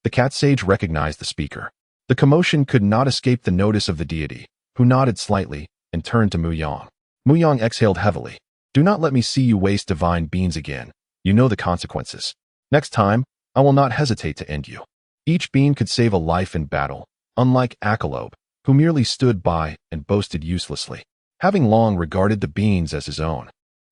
A: The cat sage recognized the speaker. The commotion could not escape the notice of the deity, who nodded slightly and turned to Mu Yang. Mu Yang exhaled heavily. Do not let me see you waste divine beans again. You know the consequences. Next time, I will not hesitate to end you. Each bean could save a life in battle, unlike Akalobe, who merely stood by and boasted uselessly, having long regarded the beans as his own.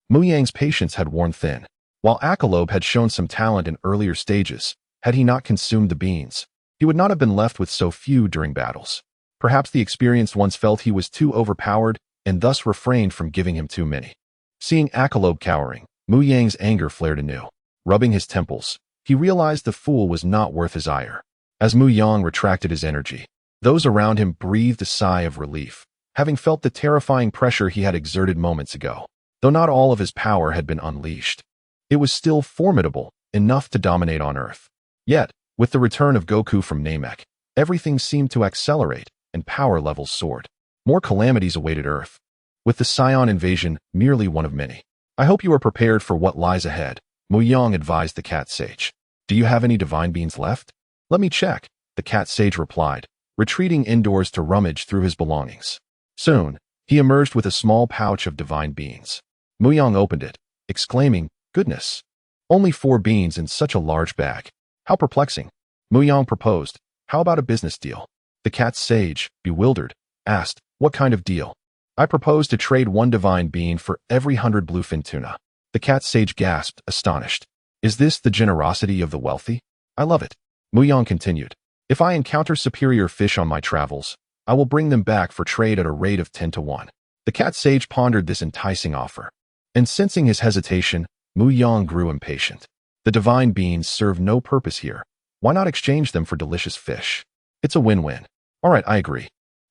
A: Mu Yang's patience had worn thin. While Akalobe had shown some talent in earlier stages, had he not consumed the beans, he would not have been left with so few during battles. Perhaps the experienced ones felt he was too overpowered and thus refrained from giving him too many. Seeing Akalobe cowering, Mu Yang's anger flared anew. Rubbing his temples, he realized the fool was not worth his ire. As Mu Yang retracted his energy, those around him breathed a sigh of relief, having felt the terrifying pressure he had exerted moments ago. Though not all of his power had been unleashed, it was still formidable, enough to dominate on Earth. Yet, with the return of Goku from Namek, everything seemed to accelerate, and power levels soared. More calamities awaited Earth, with the Saiyan invasion merely one of many. I hope you are prepared for what lies ahead, Mu Yang advised the cat sage. Do you have any divine beans left? Let me check, the cat sage replied, retreating indoors to rummage through his belongings. Soon, he emerged with a small pouch of divine beans. Mu Yang opened it, exclaiming, Goodness! Only 4 beans in such a large bag. How perplexing. Mu Yang proposed, How about a business deal? The cat sage, bewildered, asked, What kind of deal? I propose to trade 1 divine bean for every 100 bluefin tuna. The cat sage gasped, astonished. Is this the generosity of the wealthy? I love it. Mu Yang continued. If I encounter superior fish on my travels, I will bring them back for trade at a rate of 10 to 1. The cat sage pondered this enticing offer. And sensing his hesitation, Mu Yang grew impatient. The divine beans serve no purpose here. Why not exchange them for delicious fish? It's a win-win. All right, I agree.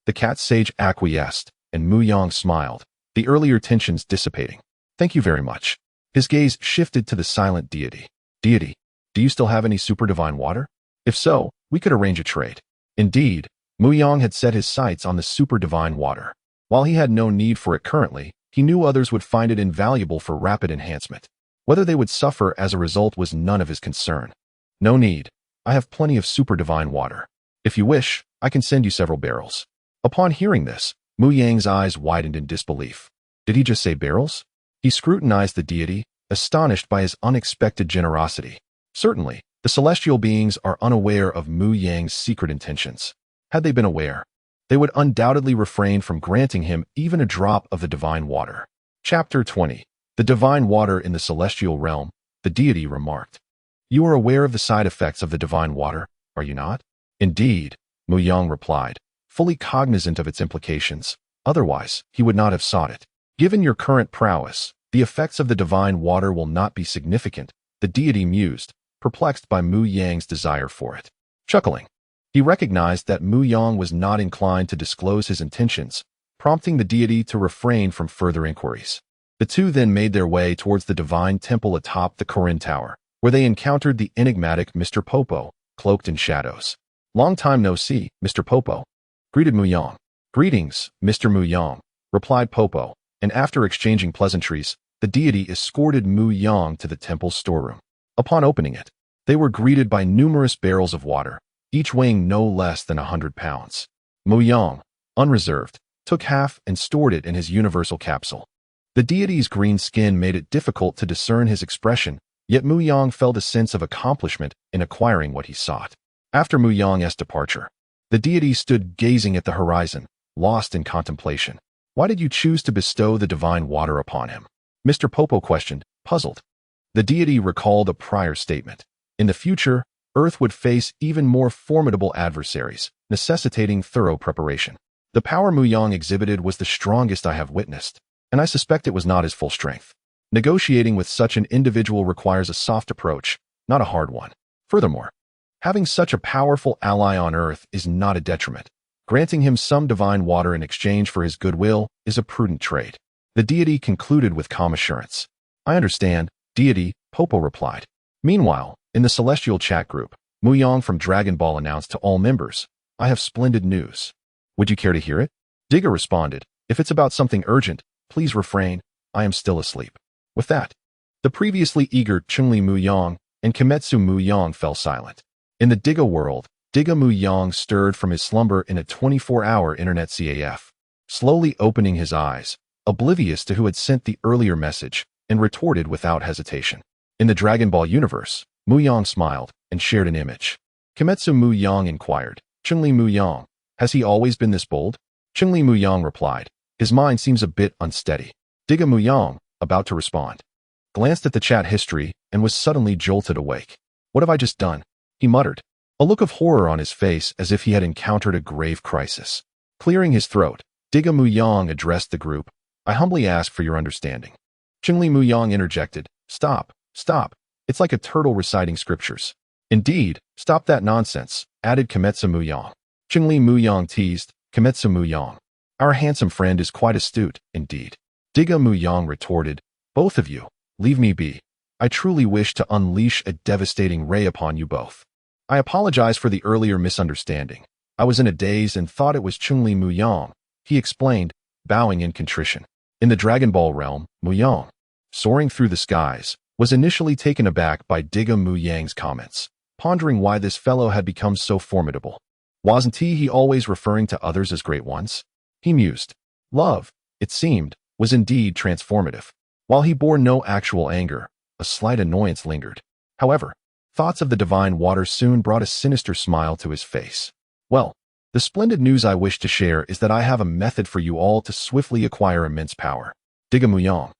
A: The cat sage acquiesced, and Mu Yang smiled, the earlier tensions dissipating. Thank you very much. His gaze shifted to the silent deity. Deity, do you still have any super divine water? If so, we could arrange a trade. Indeed, Mu Yang had set his sights on the super divine water. While he had no need for it currently, he knew others would find it invaluable for rapid enhancement. Whether they would suffer as a result was none of his concern. No need. I have plenty of super divine water. If you wish, I can send you several barrels. Upon hearing this, Mu Yang's eyes widened in disbelief. Did he just say barrels? He scrutinized the deity, astonished by his unexpected generosity. Certainly, the celestial beings are unaware of Mu Yang's secret intentions. Had they been aware, they would undoubtedly refrain from granting him even a drop of the divine water. Chapter 20. The divine water in the celestial realm, the deity remarked. You are aware of the side effects of the divine water, are you not? Indeed, Mu Yang replied, fully cognizant of its implications. Otherwise, he would not have sought it. Given your current prowess, the effects of the divine water will not be significant, the deity mused, perplexed by Mu Yang's desire for it. Chuckling, he recognized that Mu Yang was not inclined to disclose his intentions, prompting the deity to refrain from further inquiries. The two then made their way towards the divine temple atop the Korin Tower, where they encountered the enigmatic Mr. Popo, cloaked in shadows. "Long time no see, Mr. Popo," greeted Mu Yang. "Greetings, Mr. Mu Yang," replied Popo, and after exchanging pleasantries, the deity escorted Mu Yang to the temple's storeroom. Upon opening it, they were greeted by numerous barrels of water, each weighing no less than 100 pounds. Mu Yang, unreserved, took half and stored it in his universal capsule. The deity's green skin made it difficult to discern his expression, yet Mu Yang felt a sense of accomplishment in acquiring what he sought. After Mu Yang's departure, the deity stood gazing at the horizon, lost in contemplation. "Why did you choose to bestow the divine water upon him?" Mr. Popo questioned, puzzled. The deity recalled a prior statement. In the future, Earth would face even more formidable adversaries, necessitating thorough preparation. The power Mu Yang exhibited was the strongest I have witnessed, and I suspect it was not his full strength. Negotiating with such an individual requires a soft approach, not a hard one. Furthermore, having such a powerful ally on Earth is not a detriment. Granting him some divine water in exchange for his goodwill is a prudent trade. The deity concluded with calm assurance. "I understand, deity," Popo replied. Meanwhile, in the celestial chat group, Mu Yang from Dragon Ball announced to all members, "I have splendid news. Would you care to hear it?" Tiga responded, "If it's about something urgent, please refrain. I am still asleep." With that, the previously eager Cheng Li Mu Yang and Kimetsu Mu Yang fell silent. In the Tiga world, Tiga Mu Yang stirred from his slumber in a 24-hour internet CAF, slowly opening his eyes, oblivious to who had sent the earlier message, and retorted without hesitation. In the Dragon Ball universe, Mu Yang smiled and shared an image. Kimetsu Mu Yang inquired, "Cheng Li Mu Yang, has he always been this bold?" Cheng Li Mu Yang replied, "His mind seems a bit unsteady." Tiga Mu Yang, about to respond, glanced at the chat history and was suddenly jolted awake. "What have I just done?" he muttered, a look of horror on his face as if he had encountered a grave crisis. Clearing his throat, Tiga Mu Yang addressed the group, "I humbly ask for your understanding." Cheng Li Mu Yang interjected, "Stop, stop. It's like a turtle reciting scriptures." "Indeed, stop that nonsense," added Kimetsu Mu Yang. Cheng Li Mu Yang teased, "Kimetsu Mu Yang, our handsome friend is quite astute, indeed." Tiga Mu Yang retorted, "Both of you, leave me be. I truly wish to unleash a devastating ray upon you both." "I apologize for the earlier misunderstanding. I was in a daze and thought it was Cheng Li Mu Yang," he explained, bowing in contrition. In the Dragon Ball realm, Mu Yang, soaring through the skies, was initially taken aback by Tiga Mu Yang's comments, pondering why this fellow had become so formidable. Wasn't he always referring to others as great ones? He mused. Love, it seemed, was indeed transformative. While he bore no actual anger, a slight annoyance lingered. However, thoughts of the divine water soon brought a sinister smile to his face. "Well, the splendid news I wish to share is that I have a method for you all to swiftly acquire immense power." Tiga Mu Yang,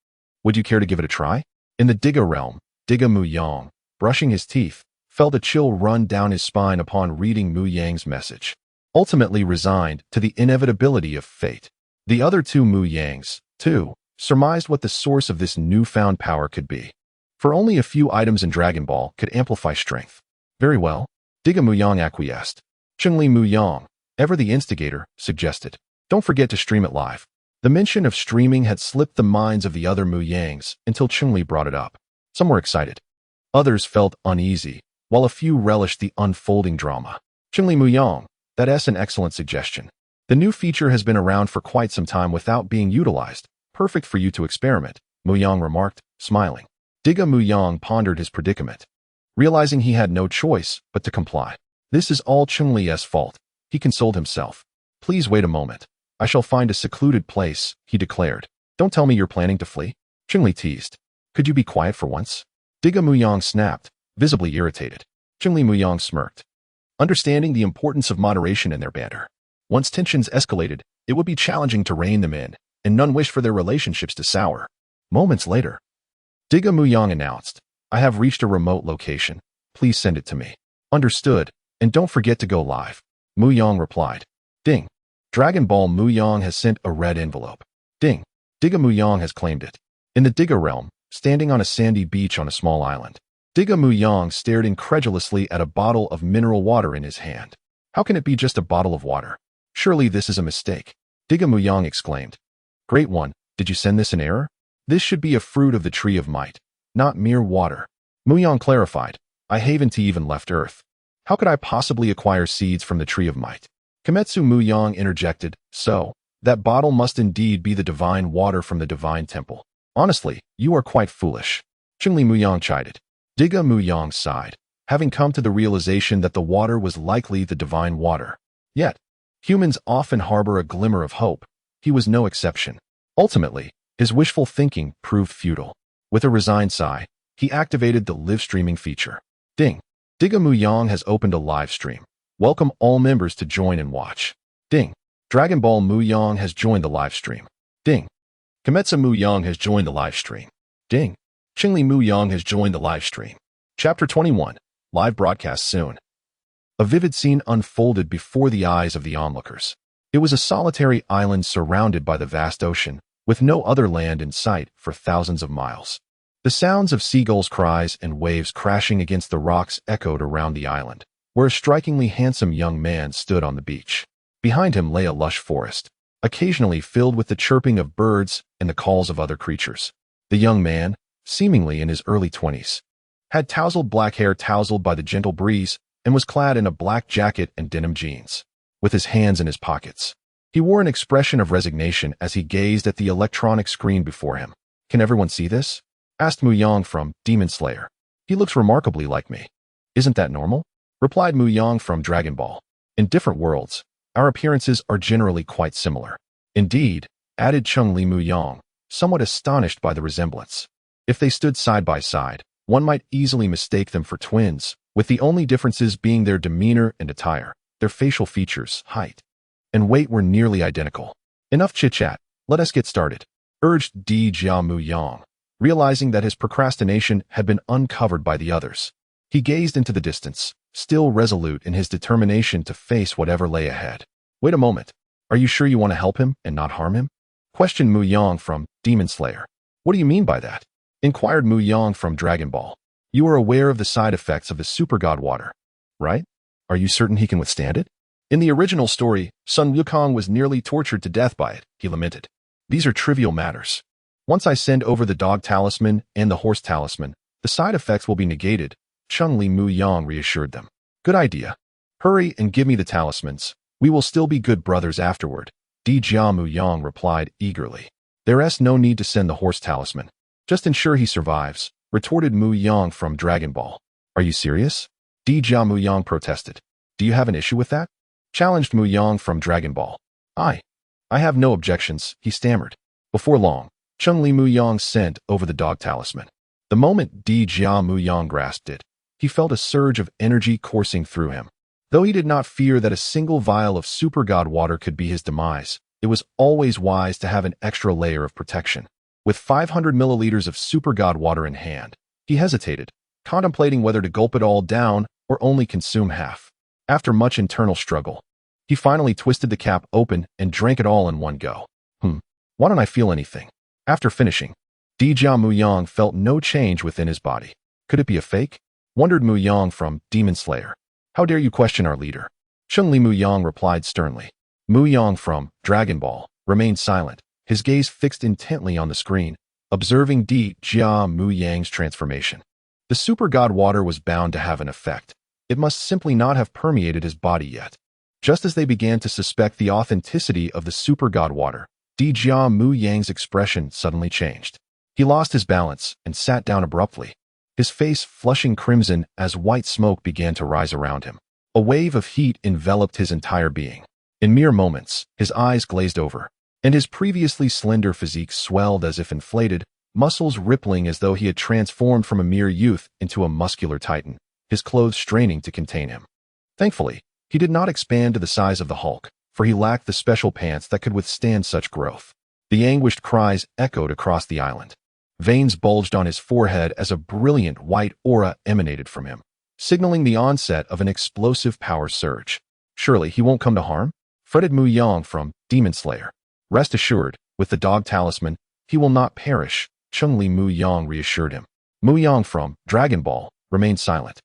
A: would you care to give it a try? In the Tiga realm, Tiga Mu Yang, brushing his teeth, felt a chill run down his spine upon reading Mu Yang's message. Ultimately resigned to the inevitability of fate, the other two Mu Yangs, too, surmised what the source of this newfound power could be. For only a few items in Dragon Ball could amplify strength. Very well, Tiga Mu Yang acquiesced. Cheng Li Mu Yang, ever the instigator, suggested, "Don't forget to stream it live." The mention of streaming had slipped the minds of the other Mu Yangs until Cheng Li brought it up. Some were excited. Others felt uneasy, while a few relished the unfolding drama. Cheng Li Mu Yang, that's an excellent suggestion. The new feature has been around for quite some time without being utilized. Perfect for you to experiment, Mu Yang remarked, smiling. Tiga Mu Yang pondered his predicament, realizing he had no choice but to comply. This is all Cheng Li's fault, he consoled himself. "Please wait a moment. I shall find a secluded place," he declared. "Don't tell me you're planning to flee?" Cheng Li teased. "Could you be quiet for once?" Tiga Mu Yang snapped, visibly irritated. Cheng Li Mu Yang smirked, understanding the importance of moderation in their banter. Once tensions escalated, it would be challenging to rein them in, and none wished for their relationships to sour. Moments later, Tiga Mu Yang announced, "I have reached a remote location. Please send it to me." "Understood, and don't forget to go live," Mu Yang replied. Ding. Dragon Ball Mu Yang has sent a red envelope. Ding. Tiga Mu Yang has claimed it. In the Tiga realm, standing on a sandy beach on a small island, Tiga Mu Yang stared incredulously at a bottle of mineral water in his hand. How can it be just a bottle of water? Surely this is a mistake. Tiga Mu Yang exclaimed. Great one, did you send this in error? This should be a fruit of the tree of might, not mere water. Mu Yang clarified. I haven't even left Earth. How could I possibly acquire seeds from the tree of might? Kimetsu Mu Yang interjected. So, that bottle must indeed be the divine water from the divine temple. Honestly, you are quite foolish. Cheng Li Mu Yang chided. Tiga Mu Yang sighed, having come to the realization that the water was likely the divine water. Yet, humans often harbor a glimmer of hope. He was no exception. Ultimately, his wishful thinking proved futile. With a resigned sigh, he activated the live streaming feature. Ding. Tiga Mu Yang has opened a live stream. Welcome all members to join and watch. Ding. Dragon Ball Mu Yang has joined the live stream. Ding. Kimetsu Mu Yang has joined the live stream. Ding. Cheng Li Mu Yang has joined the live stream. Chapter 21. Live broadcast soon. A vivid scene unfolded before the eyes of the onlookers. It was a solitary island surrounded by the vast ocean, with no other land in sight for thousands of miles. The sounds of seagulls' cries and waves crashing against the rocks echoed around the island, where a strikingly handsome young man stood on the beach. Behind him lay a lush forest, occasionally filled with the chirping of birds and the calls of other creatures. The young man, seemingly in his early 20s, had tousled black hair tousled by the gentle breeze and was clad in a black jacket and denim jeans. With his hands in his pockets, he wore an expression of resignation as he gazed at the electronic screen before him. Can everyone see this? Asked Mu Yang from Demon Slayer. He looks remarkably like me. Isn't that normal? Replied Mu Yang from Dragon Ball. In different worlds, our appearances are generally quite similar. Indeed, added Cheng Li Mu Yang, somewhat astonished by the resemblance. If they stood side by side, one might easily mistake them for twins, with the only differences being their demeanor and attire. Their facial features, height, and weight were nearly identical. Enough chit-chat, let us get started, urged Tiga Mu Yang, realizing that his procrastination had been uncovered by the others. He gazed into the distance, still resolute in his determination to face whatever lay ahead. Wait a moment, are you sure you want to help him and not harm him? Questioned Mu Yang from Demon Slayer. What do you mean by that? Inquired Mu Yang from Dragon Ball. You are aware of the side effects of the super god water, right? Are you certain he can withstand it? In the original story, Sun Wukong was nearly tortured to death by it, he lamented. These are trivial matters. Once I send over the dog talisman and the horse talisman, the side effects will be negated, Cheng Li Mu Yang reassured them. Good idea. Hurry and give me the talismans. We will still be good brothers afterward, Tiga Mu Yang replied eagerly. There's no need to send the horse talisman. Just ensure he survives, retorted Mu Yang from Dragon Ball. Are you serious? Tiga Mu Yang protested. Do you have an issue with that? Challenged Mu Yang from Dragon Ball. I have no objections, he stammered. Before long, Cheng Li Mu Yang sent over the dog talisman. The moment Tiga Mu Yang grasped it, he felt a surge of energy coursing through him. Though he did not fear that a single vial of super god water could be his demise, it was always wise to have an extra layer of protection. With 500 milliliters of super god water in hand, he hesitated, contemplating whether to gulp it all down or only consume half. After much internal struggle, he finally twisted the cap open and drank it all in one go. Why don't I feel anything? After finishing, Tiga Mu Yang felt no change within his body. Could it be a fake? Wondered Mu Yang from Demon Slayer. How dare you question our leader? Cheng Li Mu Yang replied sternly. Mu Yang from Dragon Ball remained silent, his gaze fixed intently on the screen, observing Tiga Mu Yang's transformation. The super god water was bound to have an effect. It must simply not have permeated his body yet. Just as they began to suspect the authenticity of the super god water, Tiga Mu Yang's expression suddenly changed. He lost his balance and sat down abruptly, his face flushing crimson as white smoke began to rise around him. A wave of heat enveloped his entire being. In mere moments, his eyes glazed over, and his previously slender physique swelled as if inflated, muscles rippling as though he had transformed from a mere youth into a muscular titan, his clothes straining to contain him. Thankfully, he did not expand to the size of the Hulk, for he lacked the special pants that could withstand such growth. The anguished cries echoed across the island. Veins bulged on his forehead as a brilliant white aura emanated from him, signaling the onset of an explosive power surge. Surely he won't come to harm? Fretted Mu Yang from Demon Slayer. Rest assured, with the dog talisman, he will not perish, Cheng Li Mu Yang reassured him. Mu Yang from Dragon Ball remained silent,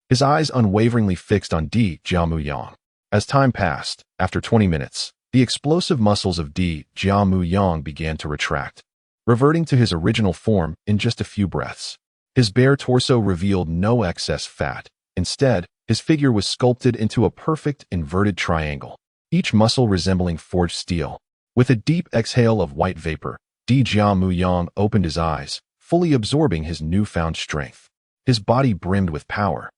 A: his eyes unwaveringly fixed on Tiga Mu Yang. As time passed, after 20 minutes, the explosive muscles of Tiga Mu Yang began to retract, reverting to his original form in just a few breaths. His bare torso revealed no excess fat. Instead, his figure was sculpted into a perfect inverted triangle, each muscle resembling forged steel. With a deep exhale of white vapor, Tiga Mu Yang opened his eyes, fully absorbing his newfound strength. His body brimmed with power,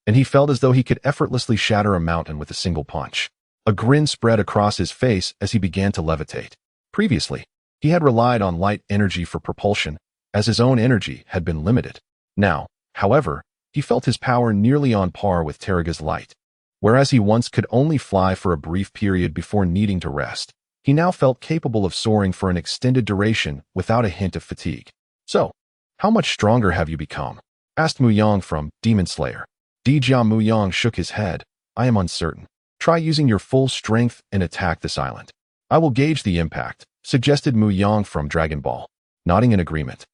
A: and he felt as though he could effortlessly shatter a mountain with a single punch. A grin spread across his face as he began to levitate. Previously, he had relied on light energy for propulsion, as his own energy had been limited. Now, however, he felt his power nearly on par with Teraga's light. Whereas he once could only fly for a brief period before needing to rest, he now felt capable of soaring for an extended duration without a hint of fatigue. "So, how much stronger have you become?" asked Mu Yang from Demon Slayer. Tiga Mu Yang shook his head. "I am uncertain. Try using your full strength and attack this island. I will gauge the impact," suggested Mu Yang from Dragon Ball. Nodding in agreement,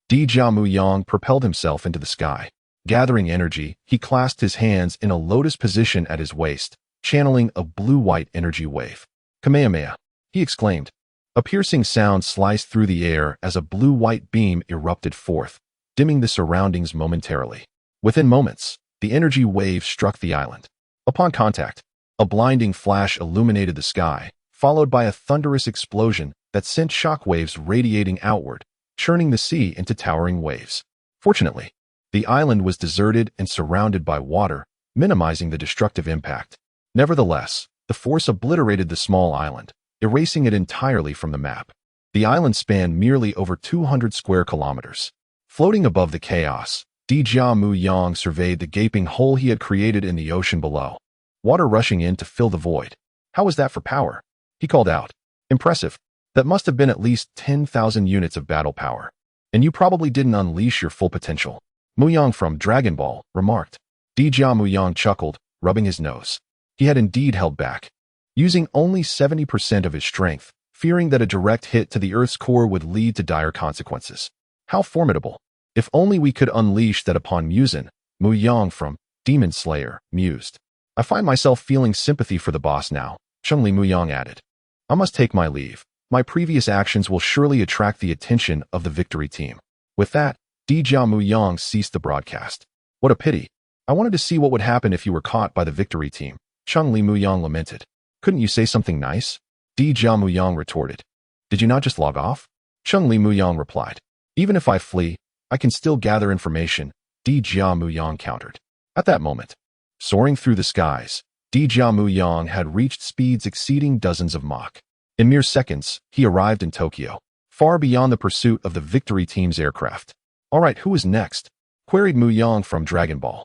A: Tiga Mu Yang propelled himself into the sky. Gathering energy, he clasped his hands in a lotus position at his waist, channeling a blue-white energy wave. "Kamehameha!" he exclaimed. A piercing sound sliced through the air as a blue-white beam erupted forth, dimming the surroundings momentarily. Within moments, the energy wave struck the island. Upon contact, a blinding flash illuminated the sky, followed by a thunderous explosion that sent shockwaves radiating outward, churning the sea into towering waves. Fortunately, the island was deserted and surrounded by water, minimizing the destructive impact. Nevertheless, the force obliterated the small island, erasing it entirely from the map. The island spanned merely over 200 square kilometers. Floating above the chaos, Tiga Mu Yang surveyed the gaping hole he had created in the ocean below, water rushing in to fill the void. "How was that for power?" he called out. "Impressive. That must have been at least 10,000 units of battle power. And you probably didn't unleash your full potential," Mu Yang from Dragon Ball remarked. Tiga Mu Yang chuckled, rubbing his nose. He had indeed held back, using only 70% of his strength, fearing that a direct hit to the Earth's core would lead to dire consequences. "How formidable. If only we could unleash that upon Muzan," Mu Yang from Demon Slayer mused. "I find myself feeling sympathy for the boss now," Cheng Li Mu Yang added. "I must take my leave. My previous actions will surely attract the attention of the victory team." With that, Tiga Mu Yang ceased the broadcast. "What a pity. I wanted to see what would happen if you were caught by the victory team," Cheng Li Mu Yang lamented. "Couldn't you say something nice?" Tiga Mu Yang retorted. "Did you not just log off?" Cheng Li Mu Yang replied. "Even if I flee, I can still gather information," Tiga Mu Yang countered. At that moment, soaring through the skies, Tiga Mu Yang had reached speeds exceeding dozens of Mach. In mere seconds, he arrived in Tokyo, far beyond the pursuit of the victory team's aircraft. "All right, who is next?" queried Mu Yang from Dragon Ball.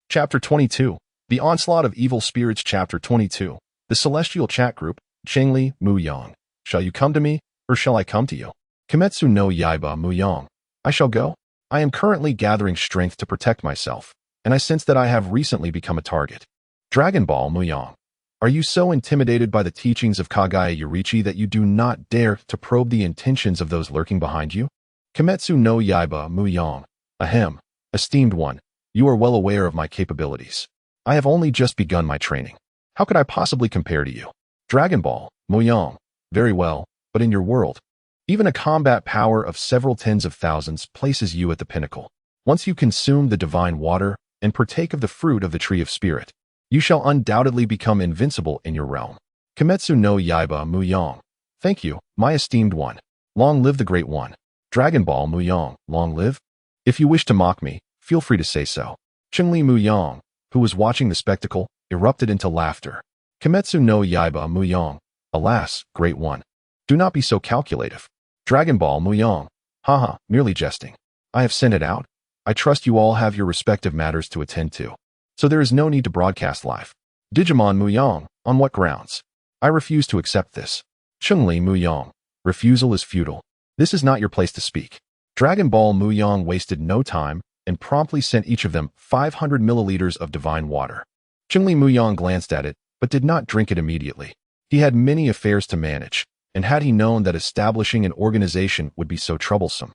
A: Chapter 22. The Onslaught of Evil Spirits. Chapter 22. The Celestial Chat Group. Cheng Li Mu Yang. "Shall you come to me, or shall I come to you?" Kimetsu no Yaiba Mu Yang. "I shall go. I am currently gathering strength to protect myself, and I sense that I have recently become a target." Dragon Ball Mu Yang. "Are you so intimidated by the teachings of Kagaya Yurichi that you do not dare to probe the intentions of those lurking behind you?" Kimetsu no Yaiba Mu Yang. "Ahem. Esteemed one, you are well aware of my capabilities. I have only just begun my training. How could I possibly compare to you?" Dragon Ball Mu Yang. "Very well, but in your world, even a combat power of several tens of thousands places you at the pinnacle. Once you consume the divine water and partake of the fruit of the tree of spirit, you shall undoubtedly become invincible in your realm." Kimetsu no Yaiba Mu Yang. "Thank you, my esteemed one. Long live the Great One." Dragon Ball Mu Yang. "Long live? If you wish to mock me, feel free to say so." Cheng Li Mu Yang, who was watching the spectacle, erupted into laughter. Kimetsu no Yaiba Mu Yang. "Alas, Great One, do not be so calculative." Dragon Ball Mu Yang. "Haha, merely jesting. I have sent it out. I trust you all have your respective matters to attend to, so there is no need to broadcast live." Digimon Mu Yang. "On what grounds?" "I refuse to accept this." Cheng Li Mu Yang. "Refusal is futile. This is not your place to speak." Dragon Ball Mu Yang wasted no time and promptly sent each of them 500 milliliters of divine water. Cheng Li Mu Yang glanced at it, but did not drink it immediately. He had many affairs to manage, and had he known that establishing an organization would be so troublesome,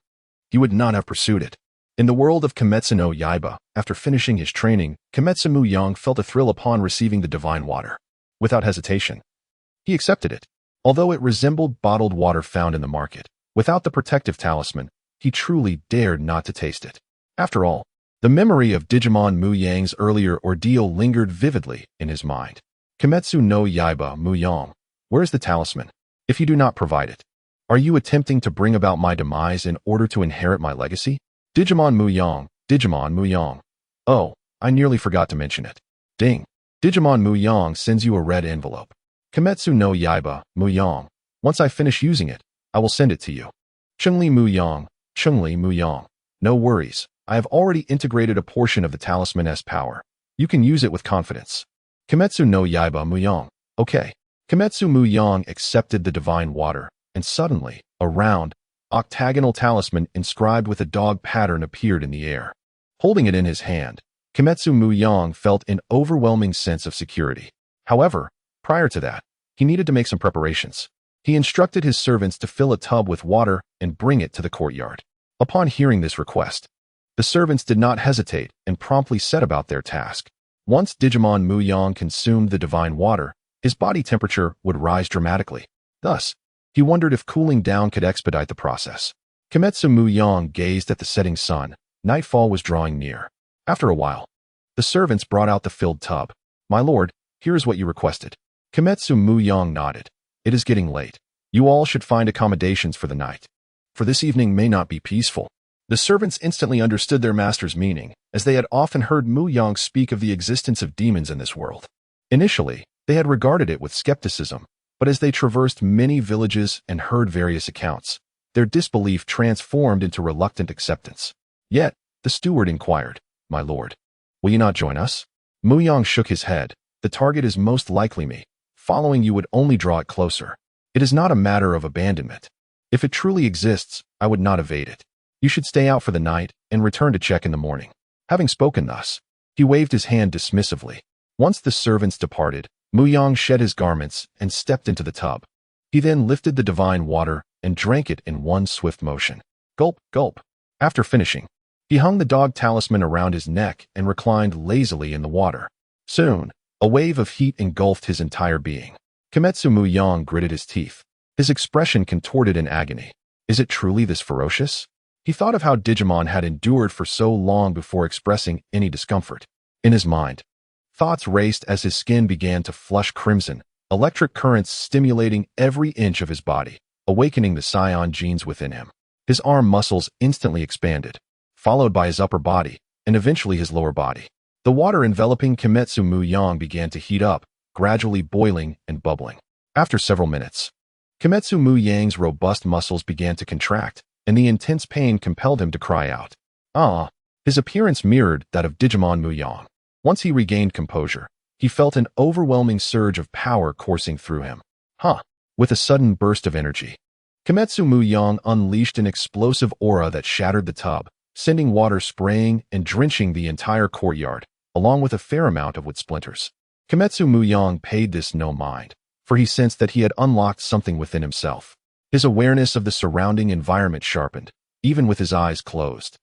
A: he would not have pursued it. In the world of Kimetsu no Yaiba, after finishing his training, Kimetsu Mu Yang felt a thrill upon receiving the divine water. Without hesitation, he accepted it. Although it resembled bottled water found in the market, without the protective talisman, he truly dared not to taste it. After all, the memory of Digimon Mu Yang's earlier ordeal lingered vividly in his mind. Kimetsu no Yaiba Mu Yang, where is the talisman? If you do not provide it, are you attempting to bring about my demise in order to inherit my legacy? Digimon Mu Yang, Digimon Mu Yang. Oh, I nearly forgot to mention it. Ding. Digimon Mu Yang sends you a red envelope. Kimetsu no Yaiba Mu Yang. Once I finish using it, I will send it to you. Cheng Li Mu Yang, Cheng Li Mu Yang. No worries, I have already integrated a portion of the talisman's power. You can use it with confidence. Kimetsu no Yaiba Mu Yang. Okay. Kimetsu Mu Yang accepted the divine water, and suddenly, a round, octagonal talisman inscribed with a dog pattern appeared in the air. Holding it in his hand, Kimetsu Mu Yang felt an overwhelming sense of security. However, prior to that, he needed to make some preparations. He instructed his servants to fill a tub with water and bring it to the courtyard. Upon hearing this request, the servants did not hesitate and promptly set about their task. Once Digimon Mu Yang consumed the divine water, his body temperature would rise dramatically. Thus, he wondered if cooling down could expedite the process. Kimetsu Mu Yang gazed at the setting sun. Nightfall was drawing near. After a while, the servants brought out the filled tub. My lord, here is what you requested. Kimetsu Mu Yang nodded. It is getting late. You all should find accommodations for the night, for this evening may not be peaceful. The servants instantly understood their master's meaning, as they had often heard Mu Yang speak of the existence of demons in this world. Initially, they had regarded it with skepticism, but as they traversed many villages and heard various accounts, their disbelief transformed into reluctant acceptance. Yet, the steward inquired, My lord, will you not join us? Mu Yang shook his head. The target is most likely me. Following you would only draw it closer. It is not a matter of abandonment. If it truly exists, I would not evade it. You should stay out for the night and return to check in the morning. Having spoken thus, he waved his hand dismissively. Once the servants departed, Mu Yang shed his garments and stepped into the tub. He then lifted the divine water and drank it in one swift motion. Gulp, gulp. After finishing, he hung the dog talisman around his neck and reclined lazily in the water. Soon, a wave of heat engulfed his entire being. Kimetsu Mu Yang gritted his teeth. His expression contorted in agony. Is it truly this ferocious? He thought of how Digimon had endured for so long before expressing any discomfort. In his mind, thoughts raced as his skin began to flush crimson, electric currents stimulating every inch of his body, awakening the Saiyan genes within him. His arm muscles instantly expanded, followed by his upper body, and eventually his lower body. The water enveloping Kimetsu Mu Yang began to heat up, gradually boiling and bubbling. After several minutes, Kimetsu Mu Yang's robust muscles began to contract, and the intense pain compelled him to cry out. Ah! His appearance mirrored that of Digimon Mu Yang. Once he regained composure, he felt an overwhelming surge of power coursing through him. With a sudden burst of energy, Kimetsu Mu Yang unleashed an explosive aura that shattered the tub, sending water spraying and drenching the entire courtyard, along with a fair amount of wood splinters. Kimetsu Mu Yang paid this no mind, for he sensed that he had unlocked something within himself. His awareness of the surrounding environment sharpened, even with his eyes closed.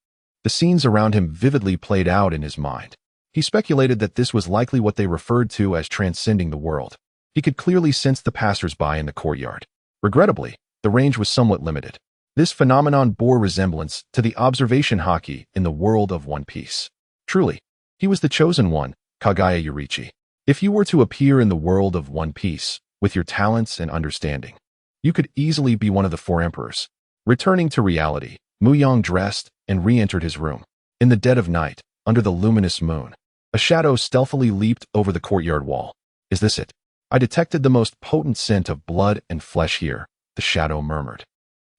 A: The scenes around him vividly played out in his mind. He speculated that this was likely what they referred to as transcending the world. He could clearly sense the passers-by in the courtyard. Regrettably, the range was somewhat limited. This phenomenon bore resemblance to the observation haki in the world of One Piece. Truly, he was the chosen one, Kagaya Yurichi. If you were to appear in the world of One Piece, with your talents and understanding, you could easily be one of the four emperors. Returning to reality, Mu Yang dressed and re-entered his room. In the dead of night, under the luminous moon, a shadow stealthily leaped over the courtyard wall. Is this it? I detected the most potent scent of blood and flesh here, the shadow murmured.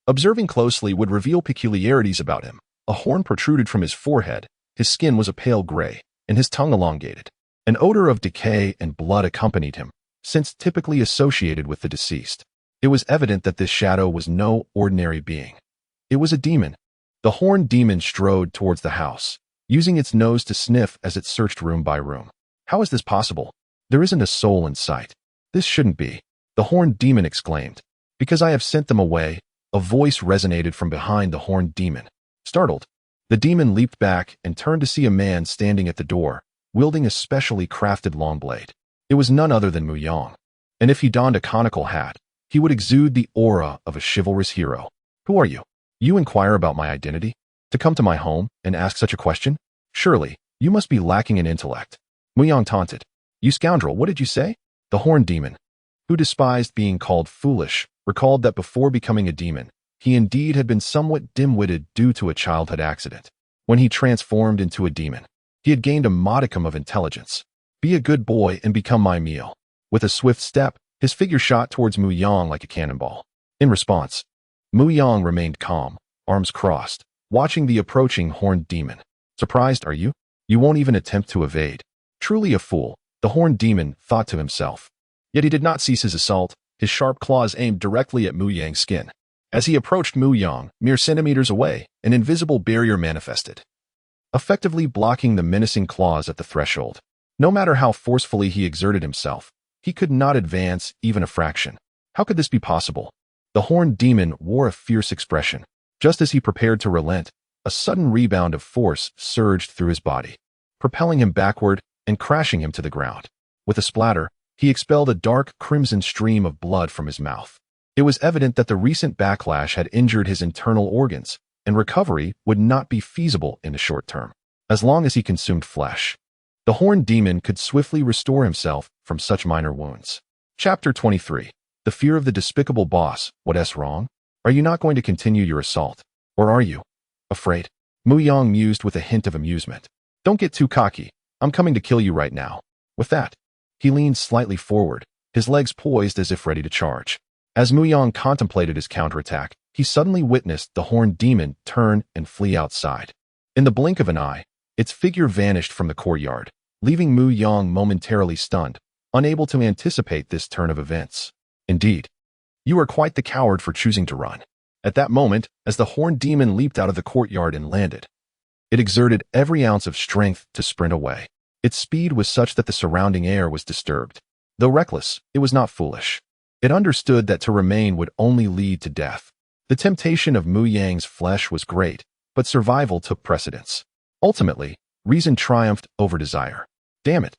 A: Observing closely would reveal peculiarities about him. A horn protruded from his forehead, his skin was a pale gray, and his tongue elongated. An odor of decay and blood accompanied him, since typically associated with the deceased. It was evident that this shadow was no ordinary being. It was a demon. The horned demon strode towards the house, using its nose to sniff as it searched room by room. How is this possible? There isn't a soul in sight. This shouldn't be, the horned demon exclaimed. Because I have sent them away, a voice resonated from behind the horned demon. Startled, The demon leaped back and turned to see a man standing at the door, wielding a specially crafted long blade. It was none other than Mu Yang. And if he donned a conical hat, he would exude the aura of a chivalrous hero. Who are you? You inquire about my identity? To come to my home and ask such a question? Surely, you must be lacking in intellect. Mu Yang taunted. You scoundrel, what did you say? The horned demon, who despised being called foolish, recalled that before becoming a demon, he indeed had been somewhat dim-witted due to a childhood accident. When he transformed into a demon, he had gained a modicum of intelligence. Be a good boy and become my meal. With a swift step, his figure shot towards Mu Yang like a cannonball. In response, Mu Yang remained calm, arms crossed, watching the approaching horned demon. Surprised, are you? You won't even attempt to evade. Truly a fool, the horned demon thought to himself. Yet he did not cease his assault, his sharp claws aimed directly at Mu Yang's skin. As he approached Mu Yang, mere centimeters away, an invisible barrier manifested, effectively blocking the menacing claws at the threshold. No matter how forcefully he exerted himself, he could not advance even a fraction. How could this be possible? The horned demon wore a fierce expression. Just as he prepared to relent, a sudden rebound of force surged through his body, propelling him backward and crashing him to the ground. With a splatter, he expelled a dark crimson stream of blood from his mouth. It was evident that the recent backlash had injured his internal organs, and recovery would not be feasible in the short term. As long as he consumed flesh, the horned demon could swiftly restore himself from such minor wounds. Chapter 23. The Fear of the Despicable Boss. What's wrong? Are you not going to continue your assault? Or are you afraid? Mu Yang mused with a hint of amusement. Don't get too cocky. I'm coming to kill you right now. With that, he leaned slightly forward, his legs poised as if ready to charge. As Mu Yang contemplated his counterattack, he suddenly witnessed the horned demon turn and flee outside. In the blink of an eye, its figure vanished from the courtyard, leaving Mu Yang momentarily stunned, unable to anticipate this turn of events. Indeed, you are quite the coward for choosing to run. At that moment, as the horned demon leaped out of the courtyard and landed, it exerted every ounce of strength to sprint away. Its speed was such that the surrounding air was disturbed. Though reckless, it was not foolish. It understood that to remain would only lead to death. The temptation of Mu Yang's flesh was great, but survival took precedence. Ultimately, reason triumphed over desire. Damn it.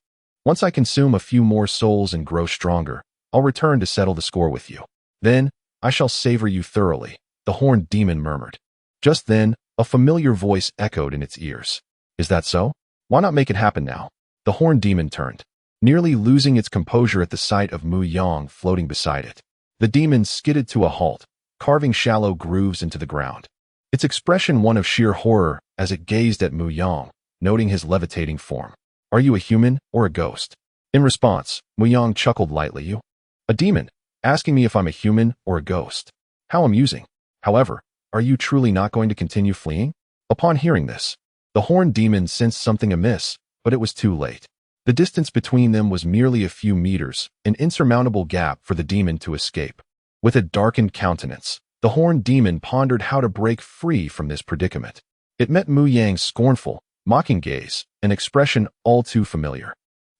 A: Once I consume a few more souls and grow stronger, I'll return to settle the score with you. Then, I shall savor you thoroughly, the horned demon murmured. Just then, a familiar voice echoed in its ears. Is that so? Why not make it happen now? The horned demon turned, nearly losing its composure at the sight of Mu Yang floating beside it. The demon skidded to a halt, carving shallow grooves into the ground. Its expression one of sheer horror as it gazed at Mu Yang, noting his levitating form. Are you a human or a ghost? In response, Mu Yang chuckled lightly. You? A demon, asking me if I'm a human or a ghost. How amusing. However, are you truly not going to continue fleeing? Upon hearing this, the horned demon sensed something amiss, but it was too late. The distance between them was merely a few meters, an insurmountable gap for the demon to escape. With a darkened countenance, the horned demon pondered how to break free from this predicament. It met Mu Yang's scornful, mocking gaze, an expression all too familiar.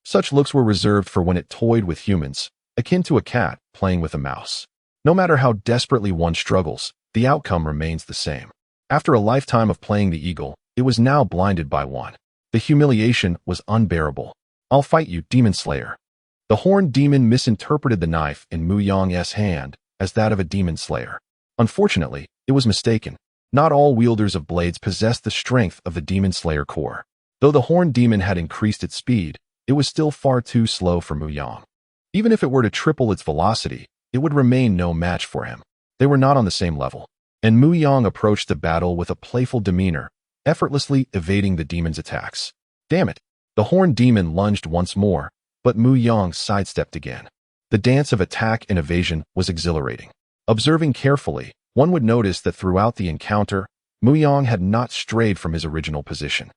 A: Such looks were reserved for when it toyed with humans, akin to a cat playing with a mouse. No matter how desperately one struggles, the outcome remains the same. After a lifetime of playing the eagle, it was now blinded by one. The humiliation was unbearable. I'll fight you, demon slayer. The horned demon misinterpreted the knife in Mu Yang's hand as that of a demon slayer. Unfortunately, it was mistaken. Not all wielders of blades possessed the strength of the demon slayer core. Though the horned demon had increased its speed, it was still far too slow for Mu Yang. Even if it were to triple its velocity, it would remain no match for him. They were not on the same level. And Mu Yang approached the battle with a playful demeanor, effortlessly evading the demon's attacks. Damn it! The horned demon lunged once more, but Mu Yang sidestepped again. The dance of attack and evasion was exhilarating. Observing carefully, one would notice that throughout the encounter, Mu Yang had not strayed from his original position.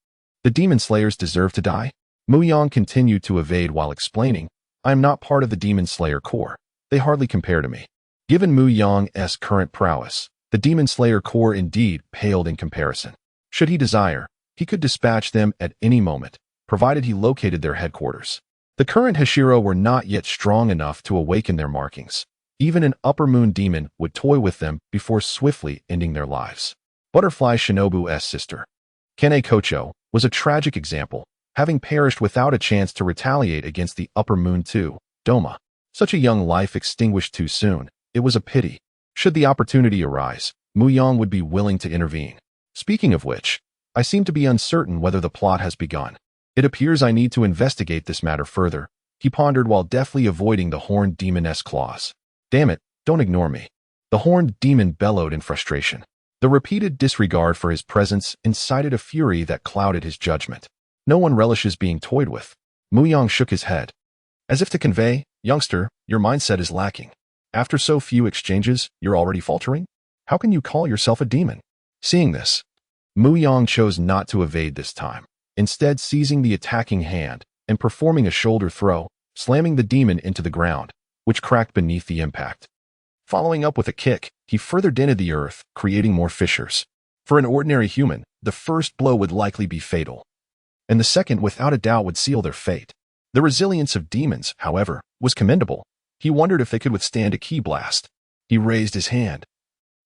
A: The demon slayers deserve to die? Mu Yang continued to evade while explaining, I am not part of the demon slayer corps. They hardly compare to me. Given Mu Yang's current prowess, the demon slayer corps indeed paled in comparison. Should he desire, he could dispatch them at any moment, provided he located their headquarters. The current Hashira were not yet strong enough to awaken their markings. Even an upper moon demon would toy with them before swiftly ending their lives. Butterfly Shinobu's sister. Kane Kocho was a tragic example, having perished without a chance to retaliate against the Upper Moon II, Doma. Such a young life extinguished too soon. It was a pity. Should the opportunity arise, Mu Yang would be willing to intervene. Speaking of which, I seem to be uncertain whether the plot has begun. It appears I need to investigate this matter further, he pondered while deftly avoiding the horned demoness claws. Damn it, don't ignore me. The horned demon bellowed in frustration. The repeated disregard for his presence incited a fury that clouded his judgment. No one relishes being toyed with. Mu Yang shook his head, as if to convey, youngster, your mindset is lacking. After so few exchanges, you're already faltering? How can you call yourself a demon? Seeing this, Mu Yang chose not to evade this time, instead seizing the attacking hand and performing a shoulder throw, slamming the demon into the ground, which cracked beneath the impact. Following up with a kick, he further dented the earth, creating more fissures. For an ordinary human, the first blow would likely be fatal, and the second without a doubt would seal their fate. The resilience of demons, however, was commendable. He wondered if they could withstand a ki blast. He raised his hand,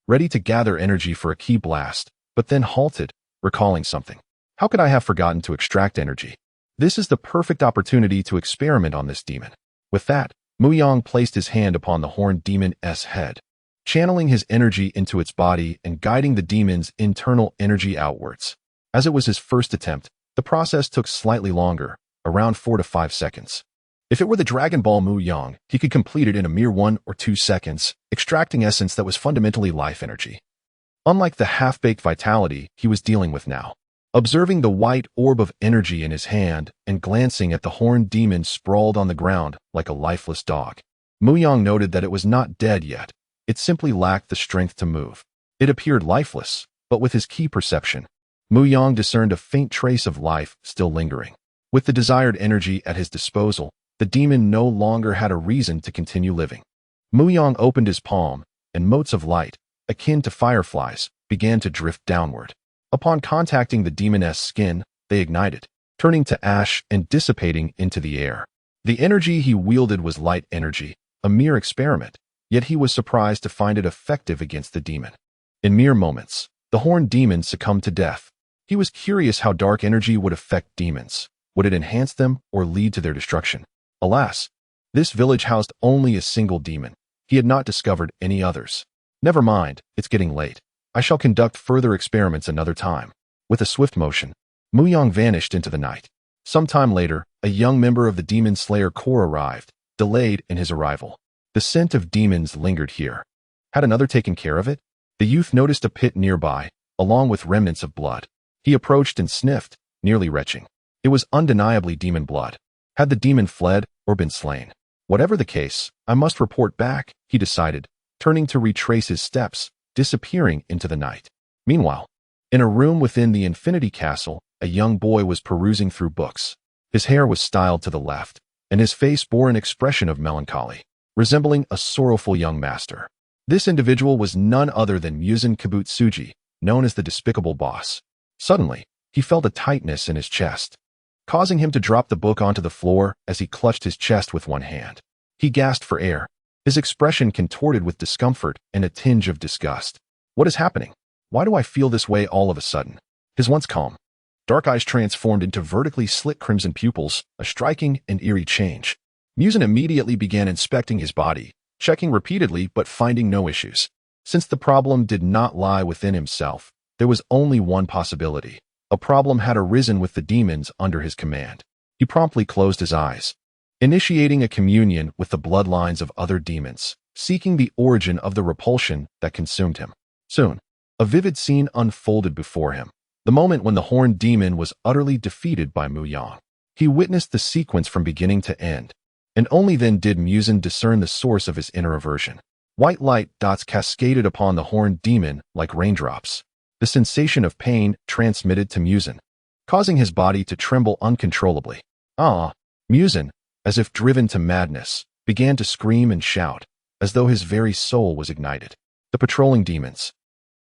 A: ready to gather energy for a ki blast, but then halted, recalling something. How could I have forgotten to extract energy? This is the perfect opportunity to experiment on this demon. With that, Mu Yang placed his hand upon the horned demon's head, channeling his energy into its body and guiding the demon's internal energy outwards. As it was his first attempt, the process took slightly longer, around 4 to 5 seconds. If it were the Dragon Ball Mu Yang, he could complete it in a mere 1 or 2 seconds, extracting essence that was fundamentally life energy. Unlike the half-baked vitality he was dealing with now. Observing the white orb of energy in his hand and glancing at the horned demon sprawled on the ground like a lifeless dog, Mu Yang noted that it was not dead yet. It simply lacked the strength to move. It appeared lifeless, but with his key perception, Mu Yang discerned a faint trace of life still lingering. With the desired energy at his disposal, the demon no longer had a reason to continue living. Mu Yang opened his palm, and motes of light, akin to fireflies, began to drift downward. Upon contacting the demoness skin, they ignited, turning to ash and dissipating into the air. The energy he wielded was light energy, a mere experiment, yet he was surprised to find it effective against the demon. In mere moments, the horned demon succumbed to death. He was curious how dark energy would affect demons. Would it enhance them or lead to their destruction? Alas, this village housed only a single demon. He had not discovered any others. Never mind, it's getting late. I shall conduct further experiments another time. With a swift motion, Mu Yang vanished into the night. Some time later, a young member of the Demon Slayer Corps arrived, delayed in his arrival. The scent of demons lingered here. Had another taken care of it? The youth noticed a pit nearby, along with remnants of blood. He approached and sniffed, nearly retching. It was undeniably demon blood. Had the demon fled or been slain? Whatever the case, I must report back, he decided, turning to retrace his steps, disappearing into the night. Meanwhile, in a room within the Infinity Castle, a young boy was perusing through books. His hair was styled to the left, and his face bore an expression of melancholy, resembling a sorrowful young master. This individual was none other than Muzan Kibutsuji, known as the Despicable Boss. Suddenly, he felt a tightness in his chest, causing him to drop the book onto the floor as he clutched his chest with one hand. He gasped for air, his expression contorted with discomfort and a tinge of disgust. What is happening? Why do I feel this way all of a sudden? His once calm, dark eyes transformed into vertically slit crimson pupils, a striking and eerie change. Muzan immediately began inspecting his body, checking repeatedly but finding no issues. Since the problem did not lie within himself, there was only one possibility. A problem had arisen with the demons under his command. He promptly closed his eyes, initiating a communion with the bloodlines of other demons, seeking the origin of the repulsion that consumed him. Soon, a vivid scene unfolded before him. The moment when the horned demon was utterly defeated by Mu Yang. He witnessed the sequence from beginning to end, and only then did Muzan discern the source of his inner aversion. White light dots cascaded upon the horned demon like raindrops. The sensation of pain transmitted to Muzan, causing his body to tremble uncontrollably. Muzan, as if driven to madness, began to scream and shout, as though his very soul was ignited. The patrolling demons,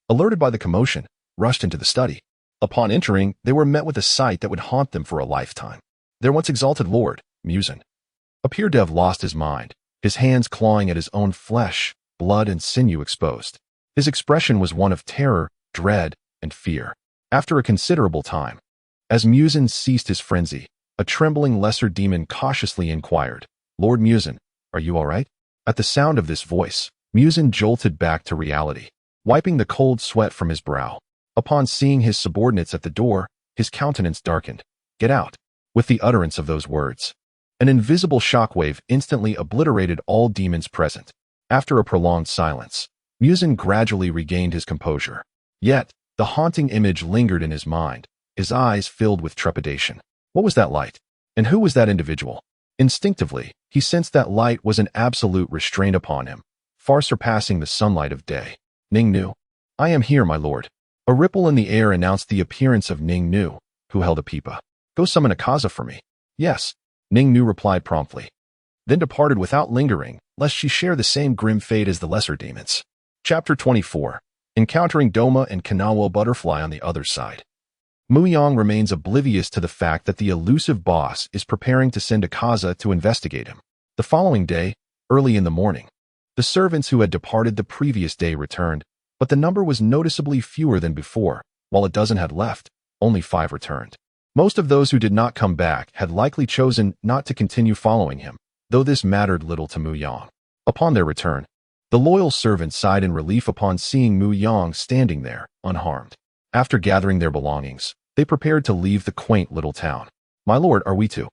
A: alerted by the commotion, rushed into the study. Upon entering, they were met with a sight that would haunt them for a lifetime. Their once exalted lord, Muzan, appeared to have lost his mind, his hands clawing at his own flesh, blood and sinew exposed. His expression was one of terror, dread, and fear. After a considerable time, as Muzan ceased his frenzy, a trembling lesser demon cautiously inquired, "Lord Muzan, are you all right?" At the sound of this voice, Muzan jolted back to reality, wiping the cold sweat from his brow. Upon seeing his subordinates at the door, his countenance darkened. "Get out!" With the utterance of those words, an invisible shockwave instantly obliterated all demons present. After a prolonged silence, Muzan gradually regained his composure. Yet, the haunting image lingered in his mind, his eyes filled with trepidation. What was that light? And who was that individual? Instinctively, he sensed that light was an absolute restraint upon him, far surpassing the sunlight of day. Ning Nu. "I am here, my lord." A ripple in the air announced the appearance of Ning Nu, who held a pipa. "Go summon Akaza for me." "Yes," Ning Nu replied promptly, then departed without lingering, lest she share the same grim fate as the lesser demons. Chapter 24. Encountering Doma and Kanawa Butterfly on the other side. Mu Yang remains oblivious to the fact that the elusive boss is preparing to send Akaza to investigate him. The following day, early in the morning, the servants who had departed the previous day returned, but the number was noticeably fewer than before. While a dozen had left, only 5 returned. Most of those who did not come back had likely chosen not to continue following him, though this mattered little to Mu Yang. Upon their return, the loyal servants sighed in relief upon seeing Mu Yang standing there, unharmed. After gathering their belongings, they prepared to leave the quaint little town. "My lord, are we to?"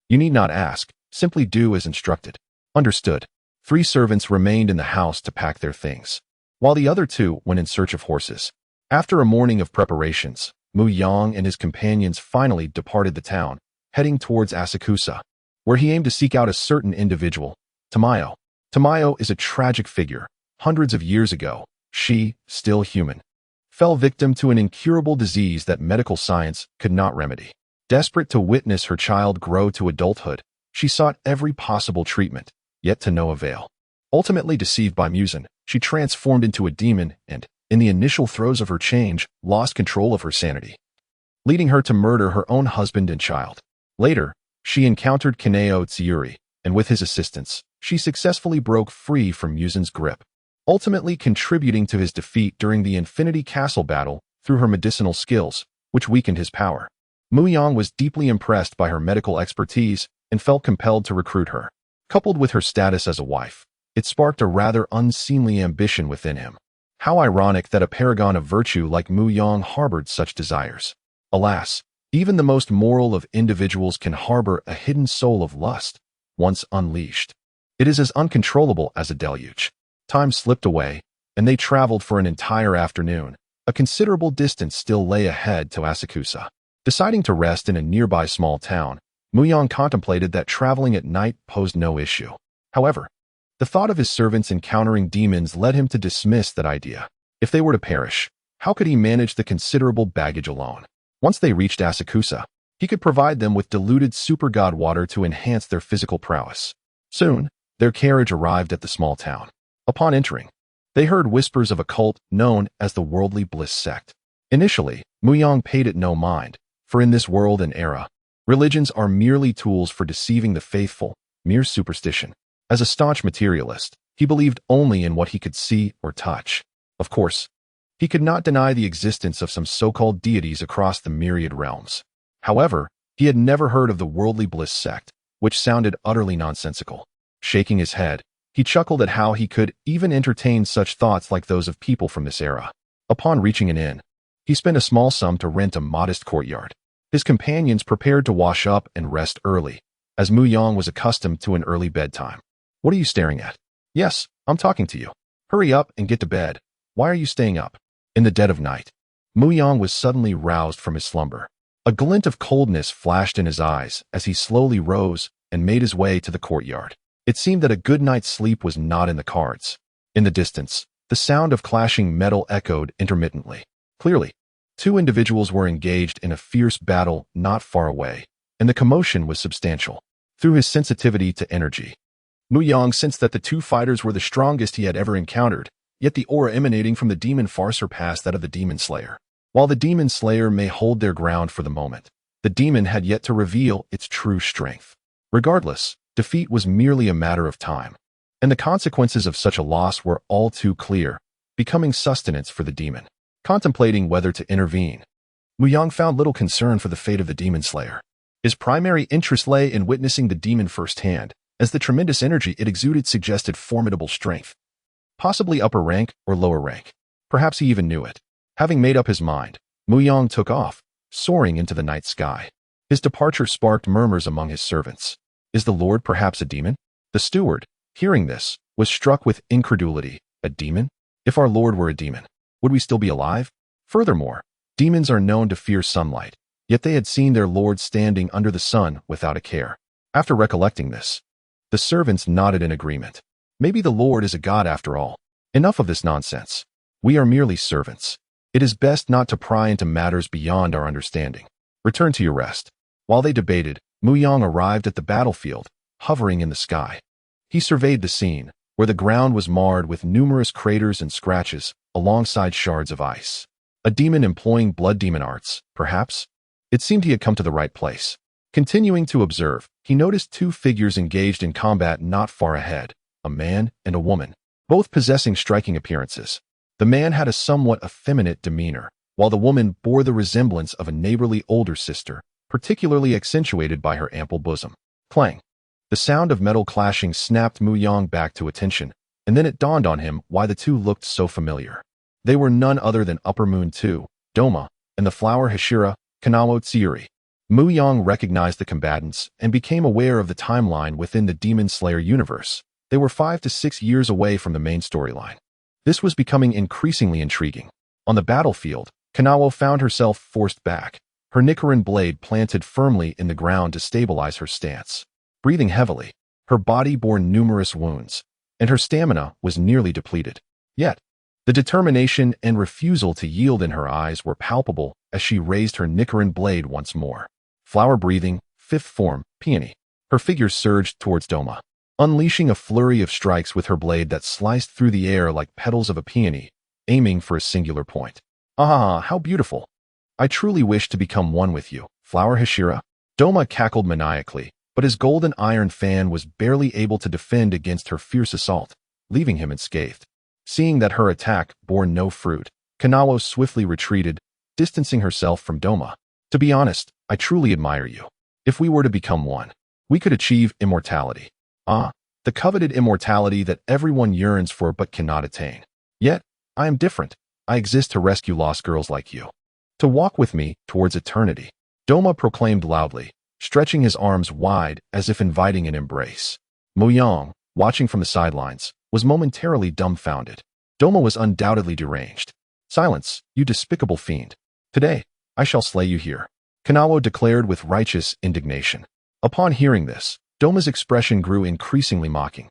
A: "You need not ask, simply do as instructed." "Understood." 3 servants remained in the house to pack their things, while the other 2 went in search of horses. After a morning of preparations, Mu Yang and his companions finally departed the town, heading towards Asakusa, where he aimed to seek out a certain individual, Tamayo. Tamayo is a tragic figure. Hundreds of years ago, she, still human, fell victim to an incurable disease that medical science could not remedy. Desperate to witness her child grow to adulthood, she sought every possible treatment, yet to no avail. Ultimately deceived by Muzan, she transformed into a demon and, in the initial throes of her change, lost control of her sanity, leading her to murder her own husband and child. Later, she encountered Kaneo Tsuyuri, and with his assistance, she successfully broke free from Muzan's grip, ultimately contributing to his defeat during the Infinity Castle battle through her medicinal skills, which weakened his power. Mu Yang was deeply impressed by her medical expertise and felt compelled to recruit her. Coupled with her status as a wife, it sparked a rather unseemly ambition within him. How ironic that a paragon of virtue like Mu Yang harbored such desires. Alas, even the most moral of individuals can harbor a hidden soul of lust, once unleashed. It is as uncontrollable as a deluge. Time slipped away, and they traveled for an entire afternoon. A considerable distance still lay ahead to Asakusa. Deciding to rest in a nearby small town, Mu Yang contemplated that traveling at night posed no issue. However, the thought of his servants encountering demons led him to dismiss that idea. If they were to perish, how could he manage the considerable baggage alone? Once they reached Asakusa, he could provide them with diluted super god water to enhance their physical prowess. Soon, their carriage arrived at the small town. Upon entering, they heard whispers of a cult known as the Worldly Bliss sect. Initially, Mu Yang paid it no mind, for in this world and era, religions are merely tools for deceiving the faithful, mere superstition. As a staunch materialist, he believed only in what he could see or touch. Of course, he could not deny the existence of some so-called deities across the myriad realms. However, he had never heard of the Worldly Bliss sect, which sounded utterly nonsensical. Shaking his head, he chuckled at how he could even entertain such thoughts like those of people from this era. Upon reaching an inn, he spent a small sum to rent a modest courtyard. His companions prepared to wash up and rest early, as Mu Yang was accustomed to an early bedtime. "What are you staring at?" "Yes, I'm talking to you. Hurry up and get to bed. Why are you staying up?" In the dead of night, Mu Yang was suddenly roused from his slumber. A glint of coldness flashed in his eyes as he slowly rose and made his way to the courtyard. It seemed that a good night's sleep was not in the cards. In the distance, the sound of clashing metal echoed intermittently. Clearly, 2 individuals were engaged in a fierce battle not far away, and the commotion was substantial. Through his sensitivity to energy, Mu Yang sensed that the 2 fighters were the strongest he had ever encountered, yet the aura emanating from the demon far surpassed that of the demon slayer. While the demon slayer may hold their ground for the moment, the demon had yet to reveal its true strength. Regardless, defeat was merely a matter of time, and the consequences of such a loss were all too clear, becoming sustenance for the demon. contemplating whether to intervene. Mu Yang found little concern for the fate of the demon slayer. His primary interest lay in witnessing the demon firsthand, as the tremendous energy it exuded suggested formidable strength. Possibly upper rank or lower rank. Perhaps he even knew it. Having made up his mind, Mu Yang took off, soaring into the night sky. His departure sparked murmurs among his servants. Is the Lord perhaps a demon? The steward, hearing this, was struck with incredulity. A demon? If our Lord were a demon, would we still be alive? Furthermore, demons are known to fear sunlight, yet they had seen their Lord standing under the sun without a care. After recollecting this, the servants nodded in agreement. Maybe the Lord is a god after all. Enough of this nonsense. We are merely servants. It is best not to pry into matters beyond our understanding. Return to your rest. While they debated, Mu Yang arrived at the battlefield, hovering in the sky. He surveyed the scene, where the ground was marred with numerous craters and scratches, alongside shards of ice. A demon employing blood demon arts, perhaps? It seemed he had come to the right place. Continuing to observe, he noticed two figures engaged in combat not far ahead, a man and a woman, both possessing striking appearances. The man had a somewhat effeminate demeanor, while the woman bore the resemblance of a neighborly older sister, particularly accentuated by her ample bosom. Clang! The sound of metal clashing snapped Mu Yang back to attention, and then it dawned on him why the two looked so familiar. They were none other than Upper Moon 2, Doma, and the flower Hashira, Kanawo Tsuyuri. Mu Yang recognized the combatants and became aware of the timeline within the Demon Slayer universe. They were 5 to 6 years away from the main storyline. This was becoming increasingly intriguing. On the battlefield, Kanawo found herself forced back, her Nichiren blade planted firmly in the ground to stabilize her stance. Breathing heavily, her body bore numerous wounds, and her stamina was nearly depleted. Yet, the determination and refusal to yield in her eyes were palpable as she raised her Nichiren blade once more. Flower breathing, fifth form, peony. Her figure surged towards Doma, unleashing a flurry of strikes with her blade that sliced through the air like petals of a peony, aiming for a singular point. Ah, how beautiful! I truly wish to become one with you, Flower Hashira. Doma cackled maniacally, but his golden iron fan was barely able to defend against her fierce assault, leaving him unscathed. Seeing that her attack bore no fruit, Kanawo swiftly retreated, distancing herself from Doma. To be honest, I truly admire you. If we were to become one, we could achieve immortality. Ah, the coveted immortality that everyone yearns for but cannot attain. Yet, I am different. I exist to rescue lost girls like you. To walk with me towards eternity. Doma proclaimed loudly, stretching his arms wide as if inviting an embrace. Mu Yang, watching from the sidelines, was momentarily dumbfounded. Doma was undoubtedly deranged. Silence, you despicable fiend. Today, I shall slay you here, Kanawo declared with righteous indignation. Upon hearing this, Doma's expression grew increasingly mocking,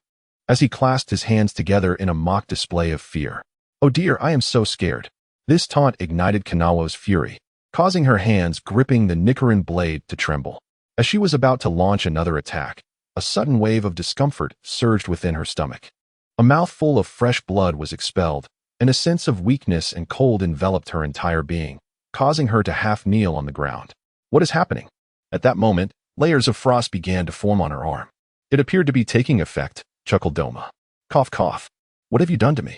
A: as he clasped his hands together in a mock display of fear. Oh dear, I am so scared. This taunt ignited Kanawo's fury, causing her hands gripping the Nichiren blade to tremble. As she was about to launch another attack, a sudden wave of discomfort surged within her stomach. A mouthful of fresh blood was expelled, and a sense of weakness and cold enveloped her entire being, causing her to half kneel on the ground. What is happening? At that moment, layers of frost began to form on her arm. It appeared to be taking effect, chuckled Doma. Cough, cough. What have you done to me?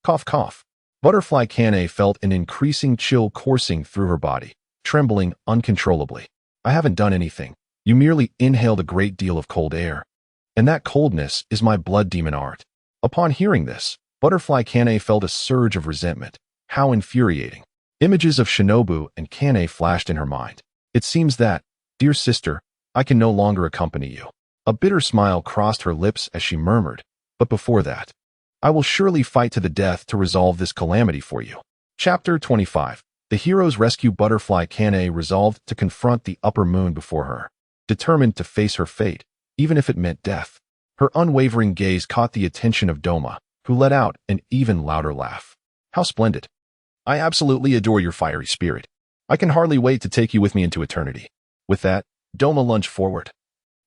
A: Cough, cough. Butterfly Kane felt an increasing chill coursing through her body, trembling uncontrollably. I haven't done anything. You merely inhaled a great deal of cold air. And that coldness is my blood demon art. Upon hearing this, Butterfly Kane felt a surge of resentment. How infuriating. Images of Shinobu and Kane flashed in her mind. It seems that, dear sister, I can no longer accompany you. A bitter smile crossed her lips as she murmured, but before that, I will surely fight to the death to resolve this calamity for you. Chapter 25. The heroes rescue Butterfly Kane resolved to confront the upper moon before her, determined to face her fate, even if it meant death. Her unwavering gaze caught the attention of Doma, who let out an even louder laugh. How splendid. I absolutely adore your fiery spirit. I can hardly wait to take you with me into eternity. With that, Doma lunged forward,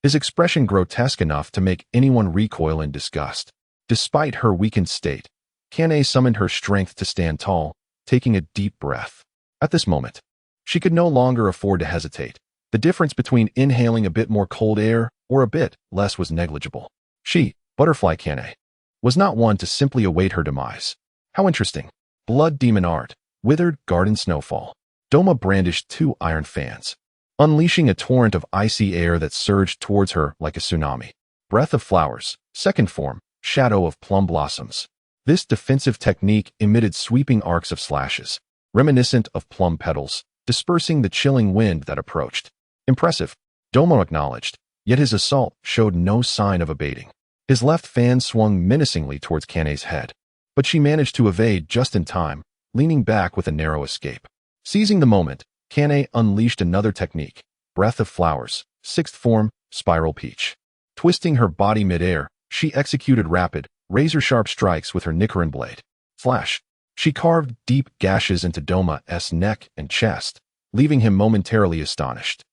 A: his expression grotesque enough to make anyone recoil in disgust. Despite her weakened state, Kane summoned her strength to stand tall, taking a deep breath. At this moment, she could no longer afford to hesitate. The difference between inhaling a bit more cold air or a bit less was negligible. She, Butterfly Kane, was not one to simply await her demise. How interesting. Blood demon art. Withered garden snowfall. Doma brandished 2 iron fans, unleashing a torrent of icy air that surged towards her like a tsunami. Breath of flowers. Second form, shadow of plum blossoms. This defensive technique emitted sweeping arcs of slashes, reminiscent of plum petals, dispersing the chilling wind that approached. Impressive, Doma acknowledged, yet his assault showed no sign of abating. His left fan swung menacingly towards Kane's head, but she managed to evade just in time, leaning back with a narrow escape. Seizing the moment, Kane unleashed another technique, breath of flowers, 6th form, spiral peach. Twisting her body midair, she executed rapid, razor-sharp strikes with her Giriian blade. Flash! She carved deep gashes into Doma's neck and chest, leaving him momentarily astonished.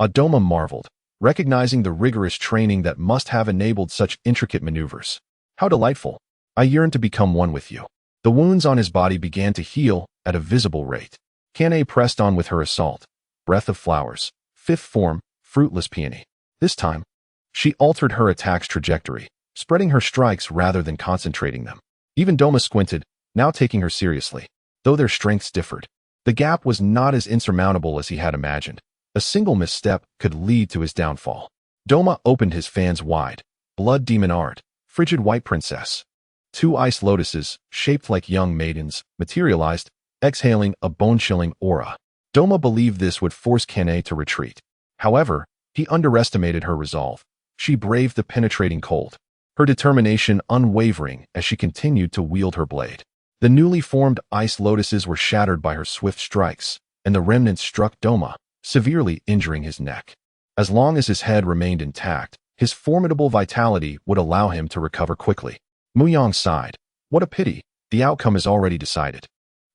A: Doma marveled, recognizing the rigorous training that must have enabled such intricate maneuvers. How delightful! I yearn to become one with you. The wounds on his body began to heal at a visible rate. Kane pressed on with her assault. Breath of flowers, 5th form, fruitless peony. This time, she altered her attack's trajectory, spreading her strikes rather than concentrating them. Even Doma squinted, now taking her seriously. Though their strengths differed, the gap was not as insurmountable as he had imagined. A single misstep could lead to his downfall. Doma opened his fans wide. Blood demon art, frigid white princess. 2 ice lotuses, shaped like young maidens, materialized, exhaling a bone-chilling aura. Doma believed this would force Kane to retreat. However, he underestimated her resolve. She braved the penetrating cold, her determination unwavering as she continued to wield her blade. The newly formed ice lotuses were shattered by her swift strikes, and the remnants struck Doma, severely injuring his neck. As long as his head remained intact, his formidable vitality would allow him to recover quickly. Mu Yang sighed. What a pity, the outcome is already decided.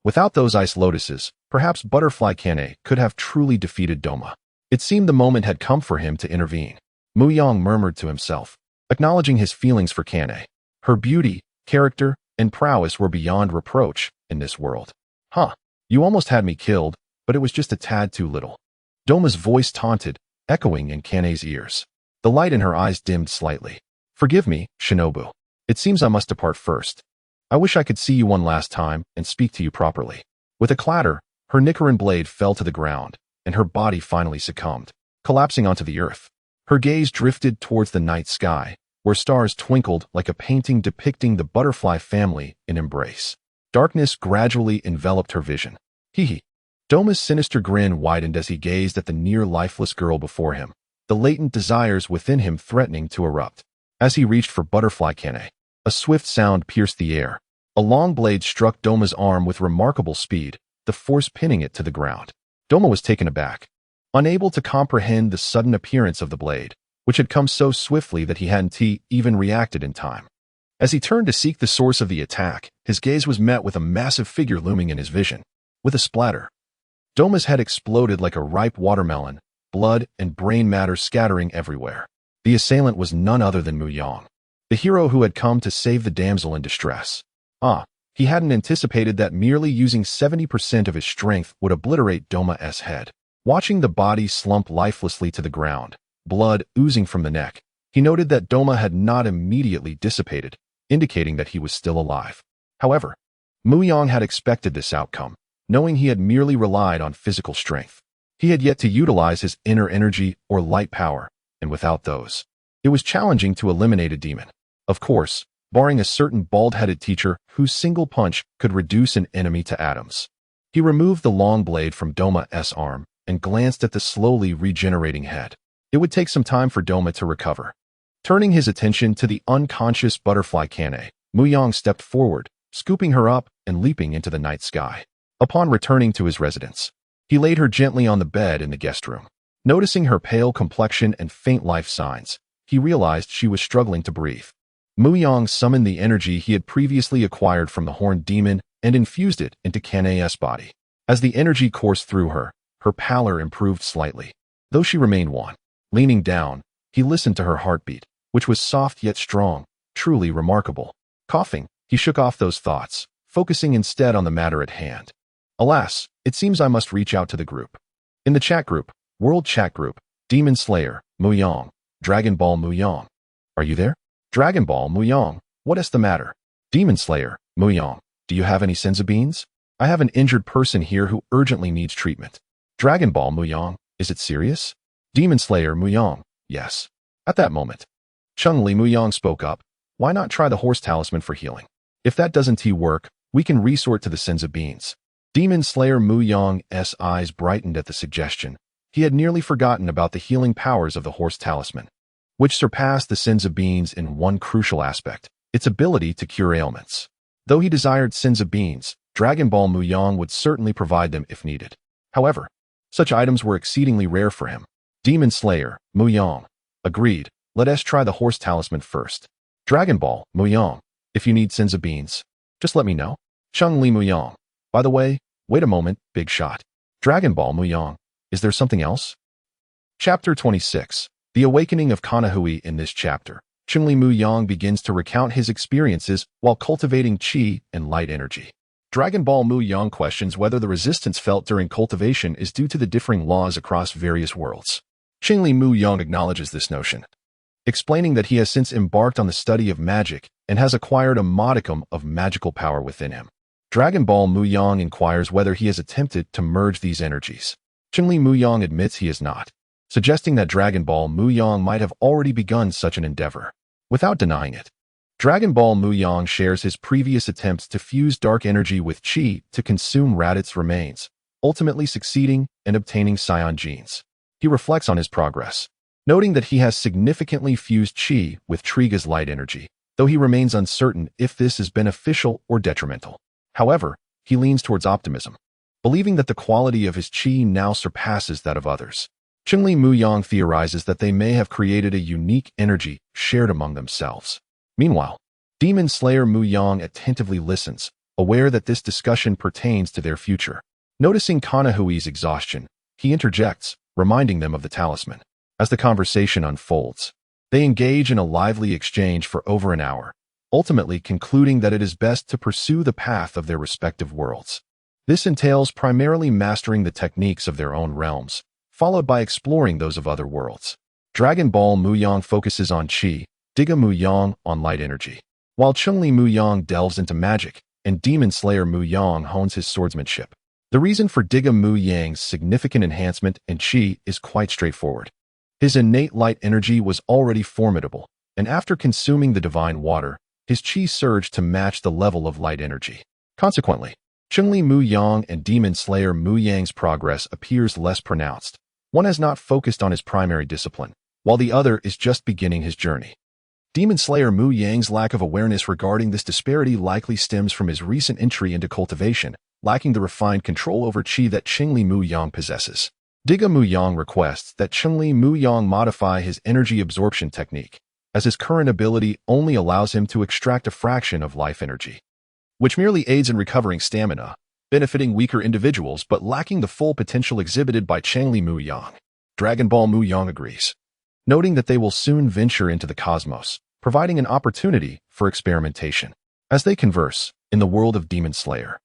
A: Without those ice lotuses, perhaps Butterfly Kane could have truly defeated Doma. It seemed the moment had come for him to intervene. Mu Yang murmured to himself, acknowledging his feelings for Kane. Her beauty, character, and prowess were beyond reproach in this world. You almost had me killed, but it was just a tad too little. Doma's voice taunted, echoing in Kane's ears. The light in her eyes dimmed slightly. Forgive me, Shinobu. It seems I must depart first. I wish I could see you one last time and speak to you properly. With a clatter, her Giriian blade fell to the ground, and her body finally succumbed, collapsing onto the earth. Her gaze drifted towards the night sky, where stars twinkled like a painting depicting the butterfly family in embrace. Darkness gradually enveloped her vision. Hee. Doma's sinister grin widened as he gazed at the near-lifeless girl before him, the latent desires within him threatening to erupt. As he reached for Butterfly Kane, a swift sound pierced the air. A long blade struck Doma's arm with remarkable speed, the force pinning it to the ground. Doma was taken aback, unable to comprehend the sudden appearance of the blade, which had come so swiftly that he hadn't even reacted in time. As he turned to seek the source of the attack, his gaze was met with a massive figure looming in his vision. With a splatter, Doma's head exploded like a ripe watermelon, blood and brain matter scattering everywhere. The assailant was none other than Mu Yang, the hero who had come to save the damsel in distress. He hadn't anticipated that merely using 70% of his strength would obliterate Doma's head. Watching the body slump lifelessly to the ground, blood oozing from the neck, he noted that Doma had not immediately dissipated, indicating that he was still alive. However, Mu Yang had expected this outcome, knowing he had merely relied on physical strength. He had yet to utilize his inner energy or light power, and without those, it was challenging to eliminate a demon. Of course, barring a certain bald-headed teacher whose single punch could reduce an enemy to atoms. He removed the long blade from Doma's arm and glanced at the slowly regenerating head. It would take some time for Doma to recover. Turning his attention to the unconscious Butterfly Kane, Mu Yang stepped forward, scooping her up and leaping into the night sky. Upon returning to his residence, he laid her gently on the bed in the guest room. Noticing her pale complexion and faint life signs, he realized she was struggling to breathe. Mu Yang summoned the energy he had previously acquired from the horned demon and infused it into Kane's body. As the energy coursed through her, her pallor improved slightly, though she remained wan. Leaning down, he listened to her heartbeat, which was soft yet strong, truly remarkable. Coughing, he shook off those thoughts, focusing instead on the matter at hand. Alas, it seems I must reach out to the group. In the chat group, World Chat Group, Demon Slayer, Mu Yang, Dragon Ball Mu Yang. Are you there? Dragon Ball Mu Yang, what is the matter? Demon Slayer, Mu Yang, do you have any senzu beans? I have an injured person here who urgently needs treatment. Dragon Ball Mu Yang, is it serious? Demon Slayer Mu Yang, yes. At that moment, Cheng Li Mu Yang spoke up. Why not try the horse talisman for healing? If that doesn't work, we can resort to the Senzu beans. Demon Slayer Mu Yang's eyes brightened at the suggestion. He had nearly forgotten about the healing powers of the horse talisman, which surpassed the Senzu beans in one crucial aspect, its ability to cure ailments. Though he desired Senzu beans, Dragon Ball Mu Yang would certainly provide them if needed. However, such items were exceedingly rare for him. Demon Slayer Mu Yang agreed. Let us try the horse talisman first. Dragon Ball Mu Yang, if you need Senzu beans, just let me know. Cheng Li Mu Yang. By the way, wait a moment, big shot. Dragon Ball Mu Yang, is there something else? Chapter 26. The Awakening of Kanahui. In this chapter, Cheng Li Mu Yang begins to recount his experiences while cultivating chi and light energy. Dragon Ball Mu Yang questions whether the resistance felt during cultivation is due to the differing laws across various worlds. Cheng Li Mu Yang acknowledges this notion, explaining that he has since embarked on the study of magic and has acquired a modicum of magical power within him. Dragon Ball Mu Yang inquires whether he has attempted to merge these energies. Cheng Li Mu Yang admits he has not, suggesting that Dragon Ball Mu Yang might have already begun such an endeavor. Without denying it, Dragon Ball Mu Yang shares his previous attempts to fuse dark energy with chi to consume Raditz remains, ultimately succeeding and obtaining Saiyan genes. He reflects on his progress, noting that he has significantly fused chi with Tiga's light energy, though he remains uncertain if this is beneficial or detrimental. However, he leans towards optimism, believing that the quality of his chi now surpasses that of others. Cheng Li Mu Yang theorizes that they may have created a unique energy shared among themselves. Meanwhile, Demon Slayer Mu Yang attentively listens, aware that this discussion pertains to their future. Noticing Kanahui's exhaustion, he interjects, reminding them of the talisman. As the conversation unfolds, they engage in a lively exchange for over an hour, ultimately concluding that it is best to pursue the path of their respective worlds. This entails primarily mastering the techniques of their own realms, followed by exploring those of other worlds. Dragon Ball Mu Yang focuses on chi, Tiga Mu Yang on light energy, while Cheng Li Mu Yang delves into magic, and Demon Slayer Mu Yang hones his swordsmanship. The reason for Tiga Mu Yang's significant enhancement in chi is quite straightforward. His innate light energy was already formidable, and after consuming the divine water, his chi surged to match the level of light energy. Consequently, Cheng Li Mu Yang and Demon Slayer Mu Yang's progress appears less pronounced. One has not focused on his primary discipline, while the other is just beginning his journey. Demon Slayer Mu Yang's lack of awareness regarding this disparity likely stems from his recent entry into cultivation, lacking the refined control over chi that Cheng Li Mu Yang possesses. Tiga Mu Yang requests that Cheng Li Mu Yang modify his energy absorption technique, as his current ability only allows him to extract a fraction of life energy, which merely aids in recovering stamina, benefiting weaker individuals but lacking the full potential exhibited by Cheng Li Mu Yang. Dragon Ball Mu Yang agrees, noting that they will soon venture into the cosmos, providing an opportunity for experimentation. As they converse, in the world of Demon Slayer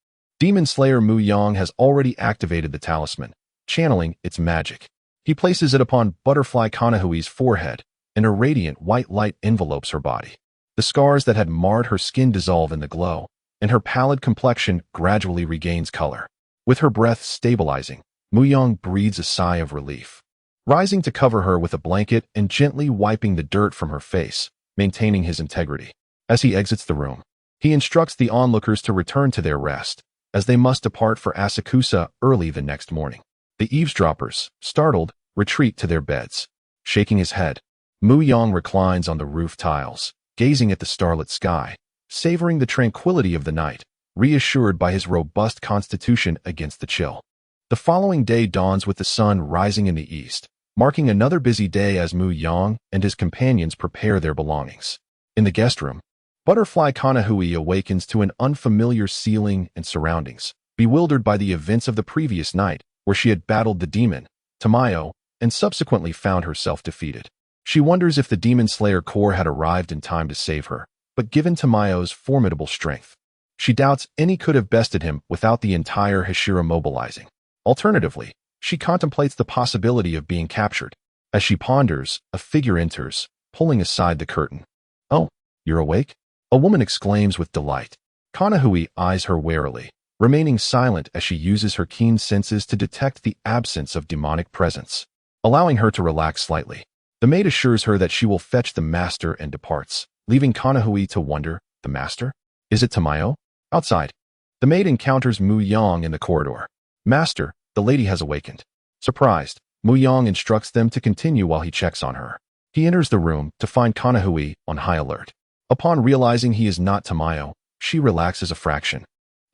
A: Mu Yang has already activated the talisman, channeling its magic. He places it upon Butterfly Kanahui's forehead, and a radiant white light envelopes her body. The scars that had marred her skin dissolve in the glow, and her pallid complexion gradually regains color. With her breath stabilizing, Mu Yang breathes a sigh of relief, rising to cover her with a blanket and gently wiping the dirt from her face, maintaining his integrity. As he exits the room, he instructs the onlookers to return to their rest, as they must depart for Asakusa early the next morning. The eavesdroppers, startled, retreat to their beds. Shaking his head, Mu Yang reclines on the roof tiles, gazing at the starlit sky, savoring the tranquility of the night, reassured by his robust constitution against the chill. The following day dawns with the sun rising in the east, marking another busy day as Mu Yang and his companions prepare their belongings. In the guest room, Butterfly Kanahui awakens to an unfamiliar ceiling and surroundings, bewildered by the events of the previous night, where she had battled the demon, Tamayo, and subsequently found herself defeated. She wonders if the Demon Slayer Corps had arrived in time to save her, but given Tamayo's formidable strength, she doubts any could have bested him without the entire Hashira mobilizing. Alternatively, she contemplates the possibility of being captured. As she ponders, a figure enters, pulling aside the curtain. "Oh, you're awake?" a woman exclaims with delight. Kanahui eyes her warily, remaining silent as she uses her keen senses to detect the absence of demonic presence, allowing her to relax slightly. The maid assures her that she will fetch the master and departs, leaving Kanahui to wonder, the master? Is it Tamayo? Outside, the maid encounters Mu Yang in the corridor. Master, the lady has awakened. Surprised, Mu Yang instructs them to continue while he checks on her. He enters the room to find Kanahui on high alert. Upon realizing he is not Tamayo, she relaxes a fraction,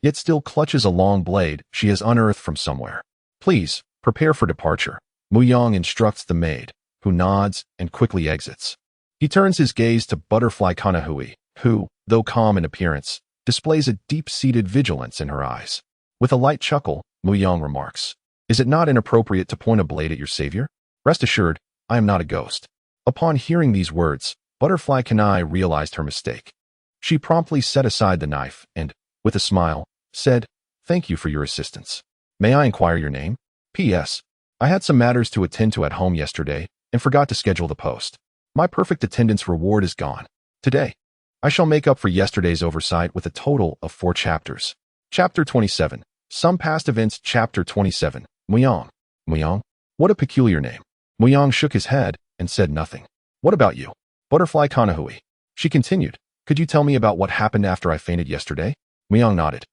A: yet still clutches a long blade she has unearthed from somewhere. Please, prepare for departure, Mu Yang instructs the maid, who nods and quickly exits. He turns his gaze to Butterfly Kanahui, who, though calm in appearance, displays a deep-seated vigilance in her eyes. With a light chuckle, Mu Yang remarks, "Is it not inappropriate to point a blade at your savior? Rest assured, I am not a ghost." Upon hearing these words, Butterfly Kanai realized her mistake. She promptly set aside the knife and, with a smile, said, "Thank you for your assistance. May I inquire your name? P.S. I had some matters to attend to at home yesterday and forgot to schedule the post. My perfect attendance reward is gone. Today, I shall make up for yesterday's oversight with a total of 4 chapters. Chapter 27. Some Past Events. Chapter 27. Mu Yang. Mu Yang? What a peculiar name." Mu Yang shook his head and said nothing. "What about you, Butterfly Kanahui?" She continued, "Could you tell me about what happened after I fainted yesterday?" Mu Yang nodded,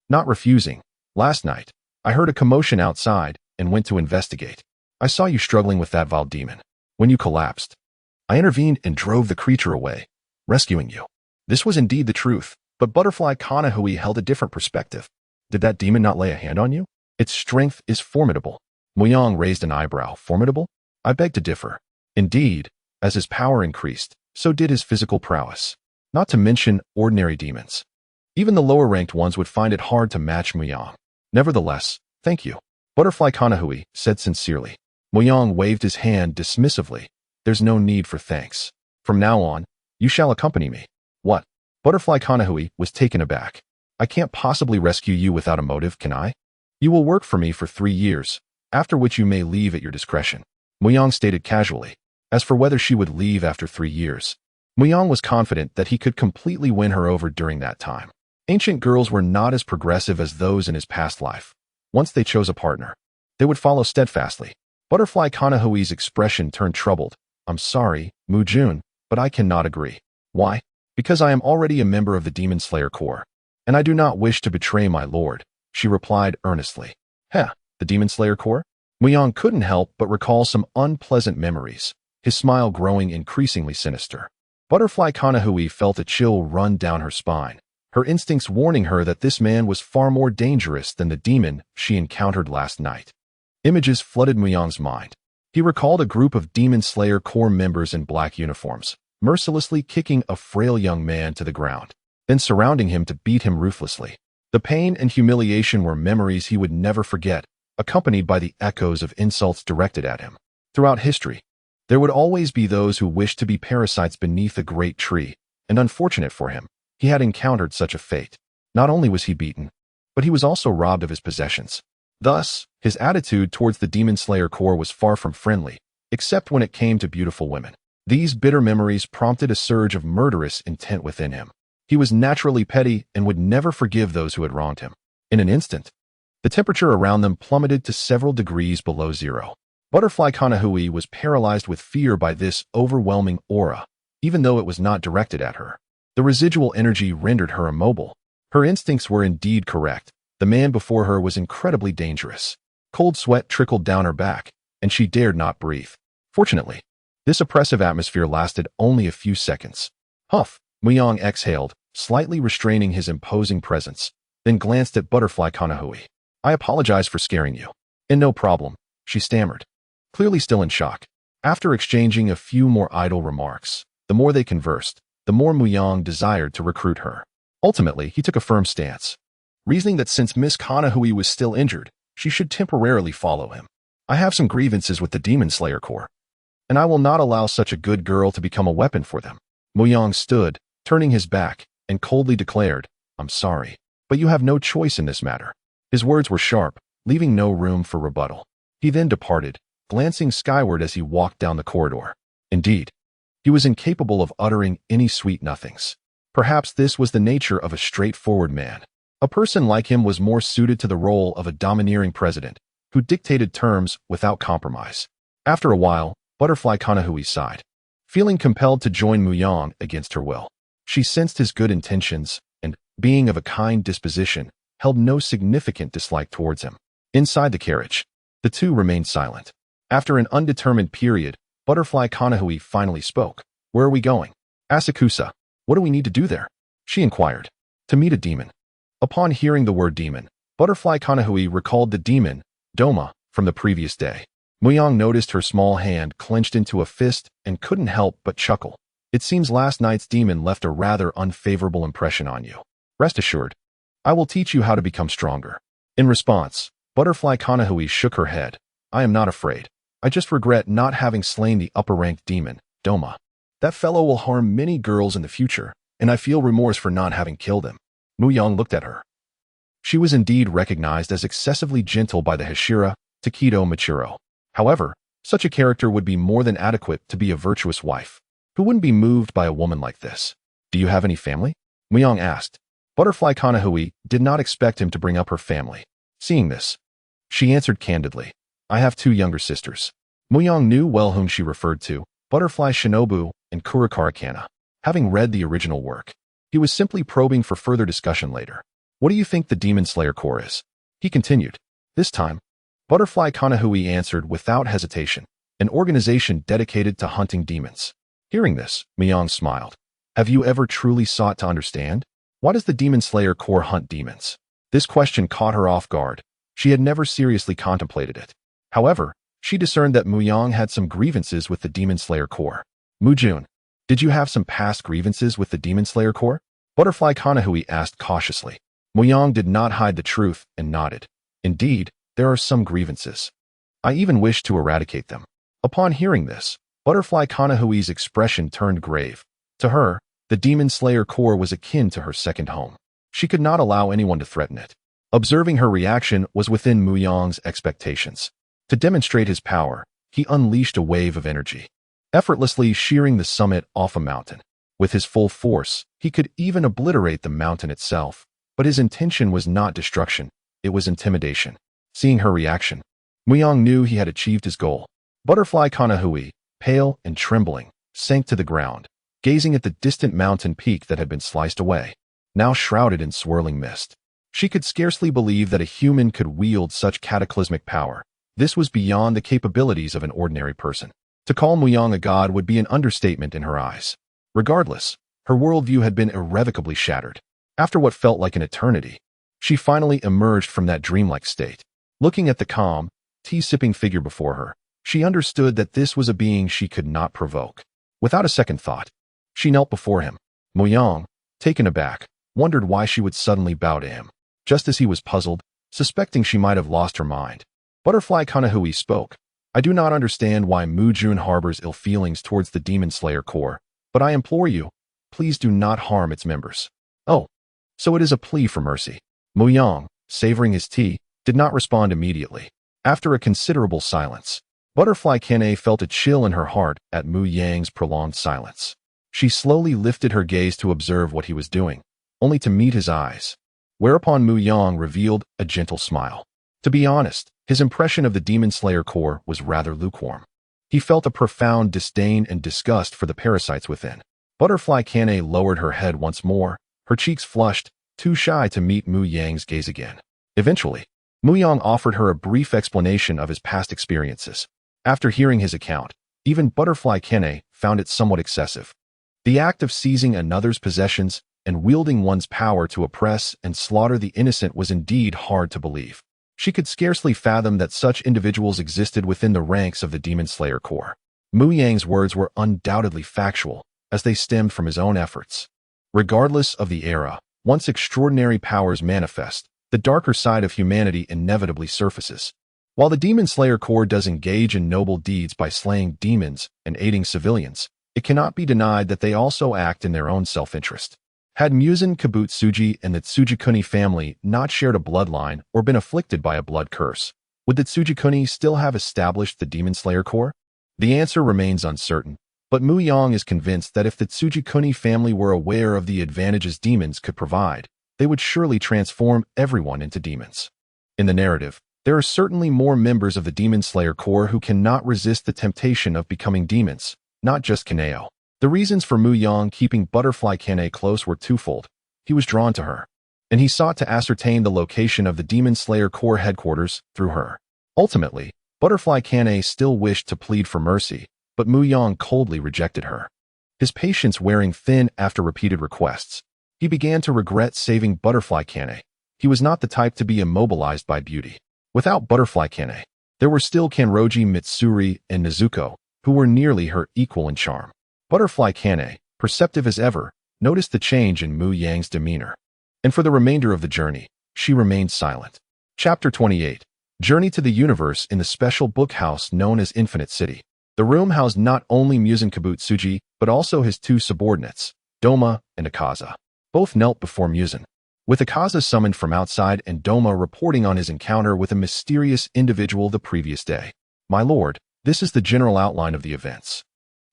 A: not refusing. "Last night, I heard a commotion outside and went to investigate. I saw you struggling with that vile demon. When you collapsed, I intervened and drove the creature away, rescuing you." This was indeed the truth, but Butterfly Kanahui held a different perspective. "Did that demon not lay a hand on you? Its strength is formidable." Mu Yang raised an eyebrow. "Formidable? I beg to differ. Indeed, as his power increased, so did his physical prowess. Not to mention ordinary demons. Even the lower-ranked ones would find it hard to match Mu Yang. Nevertheless, thank you," Butterfly Kanahui said sincerely. Mu Yang waved his hand dismissively. "There's no need for thanks. From now on, you shall accompany me." "What?" Butterfly Kanahui was taken aback. "I can't possibly rescue you without a motive, can I? You will work for me for 3 years, after which you may leave at your discretion," Mu Yang stated casually. As for whether she would leave after 3 years, Mu Yang was confident that he could completely win her over during that time. Ancient girls were not as progressive as those in his past life. Once they chose a partner, they would follow steadfastly. Butterfly Kanahui's expression turned troubled. "I'm sorry, Mu Jun, but I cannot agree." "Why?" "Because I am already a member of the Demon Slayer Corps, and I do not wish to betray my lord," she replied earnestly. "Heh, the Demon Slayer Corps?" Mu Yang couldn't help but recall some unpleasant memories, his smile growing increasingly sinister. Butterfly Kanahui felt a chill run down her spine, her instincts warning her that this man was far more dangerous than the demon she encountered last night. Images flooded Mu Yang's mind. He recalled a group of Demon Slayer Corps members in black uniforms, mercilessly kicking a frail young man to the ground, then surrounding him to beat him ruthlessly. The pain and humiliation were memories he would never forget, accompanied by the echoes of insults directed at him. Throughout history, there would always be those who wished to be parasites beneath a great tree, and unfortunate for him, he had encountered such a fate. Not only was he beaten, but he was also robbed of his possessions. Thus, his attitude towards the Demon Slayer Corps was far from friendly, except when it came to beautiful women. These bitter memories prompted a surge of murderous intent within him. He was naturally petty and would never forgive those who had wronged him. In an instant, the temperature around them plummeted to several degrees below zero. Butterfly Kanahui was paralyzed with fear by this overwhelming aura, even though it was not directed at her. The residual energy rendered her immobile. Her instincts were indeed correct. The man before her was incredibly dangerous. Cold sweat trickled down her back, and she dared not breathe. Fortunately, this oppressive atmosphere lasted only a few seconds. Huff, Mu Yang exhaled, slightly restraining his imposing presence, then glanced at Butterfly Kanahui. "I apologize for scaring you." "And no problem," she stammered, clearly still in shock. After exchanging a few more idle remarks, the more they conversed, the more Mu Yang desired to recruit her. Ultimately, he took a firm stance, reasoning that since Miss Kanahui was still injured, she should temporarily follow him. "I have some grievances with the Demon Slayer Corps, and I will not allow such a good girl to become a weapon for them." Mu Yang stood, turning his back, and coldly declared, "I'm sorry, but you have no choice in this matter." His words were sharp, leaving no room for rebuttal. He then departed, glancing skyward as he walked down the corridor. Indeed, he was incapable of uttering any sweet nothings. Perhaps this was the nature of a straightforward man. A person like him was more suited to the role of a domineering president who dictated terms without compromise. After a while, Butterfly Kanahui sighed, feeling compelled to join Mu Yang against her will. She sensed his good intentions and, being of a kind disposition, held no significant dislike towards him. Inside the carriage, the two remained silent. After an undetermined period, Butterfly Kanahui finally spoke. "Where are we going?" "Asakusa. What do we need to do there?" she inquired. "To meet a demon." Upon hearing the word demon, Butterfly Kanahui recalled the demon, Doma, from the previous day. Mu Yang noticed her small hand clenched into a fist and couldn't help but chuckle. "It seems last night's demon left a rather unfavorable impression on you. Rest assured, I will teach you how to become stronger." In response, Butterfly Kanahui shook her head. "I am not afraid. I just regret not having slain the upper-ranked demon, Doma. That fellow will harm many girls in the future, and I feel remorse for not having killed him." Mu Yang looked at her. She was indeed recognized as excessively gentle by the Hashira, Takedo Machiro. However, such a character would be more than adequate to be a virtuous wife. Who wouldn't be moved by a woman like this? "Do you have any family?" Mu Yang asked. Butterfly Kanahui did not expect him to bring up her family. Seeing this, she answered candidly, "I have 2 younger sisters." Mu Yang knew well whom she referred to, Butterfly Shinobu and Kurakarakana. Having read the original work, he was simply probing for further discussion later. "What do you think the Demon Slayer Corps is?" he continued. This time, Butterfly Kanahui answered without hesitation, "An organization dedicated to hunting demons." Hearing this, Mu Yang smiled. "Have you ever truly sought to understand? Why does the Demon Slayer Corps hunt demons?" This question caught her off guard. She had never seriously contemplated it. However, she discerned that Mu Yang had some grievances with the Demon Slayer Corps. "Mu Jun, did you have some past grievances with the Demon Slayer Corps?" Butterfly Kanahui asked cautiously. Mu Yang did not hide the truth and nodded. "Indeed, there are some grievances. I even wish to eradicate them." Upon hearing this, Butterfly Kanahui's expression turned grave. To her, the Demon Slayer Corps was akin to her second home. She could not allow anyone to threaten it. Observing her reaction was within Mu Yang's expectations. To demonstrate his power, he unleashed a wave of energy, effortlessly shearing the summit off a mountain. With his full force, he could even obliterate the mountain itself. But his intention was not destruction, it was intimidation. Seeing her reaction, Mu Yang knew he had achieved his goal. Butterfly Kanahui, pale and trembling, sank to the ground, gazing at the distant mountain peak that had been sliced away, now shrouded in swirling mist. She could scarcely believe that a human could wield such cataclysmic power. This was beyond the capabilities of an ordinary person. To call Mu Yang a god would be an understatement in her eyes. Regardless, her worldview had been irrevocably shattered. After what felt like an eternity, she finally emerged from that dreamlike state. Looking at the calm, tea-sipping figure before her, she understood that this was a being she could not provoke. Without a second thought, she knelt before him. Mu Yang, taken aback, wondered why she would suddenly bow to him. Just as he was puzzled, suspecting she might have lost her mind, Butterfly Kanahui spoke. "I do not understand why Mu Jun harbors ill feelings towards the Demon Slayer Corps, but I implore you, please do not harm its members." "Oh, so it is a plea for mercy." Mu Yang, savoring his tea, did not respond immediately. After a considerable silence, Butterfly Kane felt a chill in her heart at Mu Yang's prolonged silence. She slowly lifted her gaze to observe what he was doing, only to meet his eyes, whereupon Mu Yang revealed a gentle smile. To be honest, his impression of the Demon Slayer Corps was rather lukewarm. He felt a profound disdain and disgust for the parasites within. Butterfly Kane lowered her head once more, her cheeks flushed, too shy to meet Mu Yang's gaze again. Eventually, Mu Yang offered her a brief explanation of his past experiences. After hearing his account, even Butterfly Kane found it somewhat excessive. The act of seizing another's possessions and wielding one's power to oppress and slaughter the innocent was indeed hard to believe. She could scarcely fathom that such individuals existed within the ranks of the Demon Slayer Corps. Mu Yang's words were undoubtedly factual, as they stemmed from his own efforts. Regardless of the era, once extraordinary powers manifest, the darker side of humanity inevitably surfaces. While the Demon Slayer Corps does engage in noble deeds by slaying demons and aiding civilians, it cannot be denied that they also act in their own self-interest. Had Muzan Kabutsuji and the Tsujikuni family not shared a bloodline or been afflicted by a blood curse, would the Tsujikuni still have established the Demon Slayer Corps? The answer remains uncertain, but Mu Yang is convinced that if the Tsujikuni family were aware of the advantages demons could provide, they would surely transform everyone into demons. In the narrative, there are certainly more members of the Demon Slayer Corps who cannot resist the temptation of becoming demons, not just Kaneo. The reasons for Mu Yang keeping Butterfly Kane close were twofold. He was drawn to her, and he sought to ascertain the location of the Demon Slayer Corps headquarters through her. Ultimately, Butterfly Kane still wished to plead for mercy, but Mu Yang coldly rejected her. His patience wearing thin after repeated requests, he began to regret saving Butterfly Kane. He was not the type to be immobilized by beauty. Without Butterfly Kane, there were still Kanroji Mitsuri and Nezuko, who were nearly her equal in charm. Butterfly Kane, perceptive as ever, noticed the change in Mu Yang's demeanor. And for the remainder of the journey, she remained silent. Chapter 28. Journey to the Universe in the special book house known as Infinite City. The room housed not only Muzan Kabutsuji, but also his two subordinates, Doma and Akaza. Both knelt before Muzan, with Akaza summoned from outside and Doma reporting on his encounter with a mysterious individual the previous day. "My lord, this is the general outline of the events."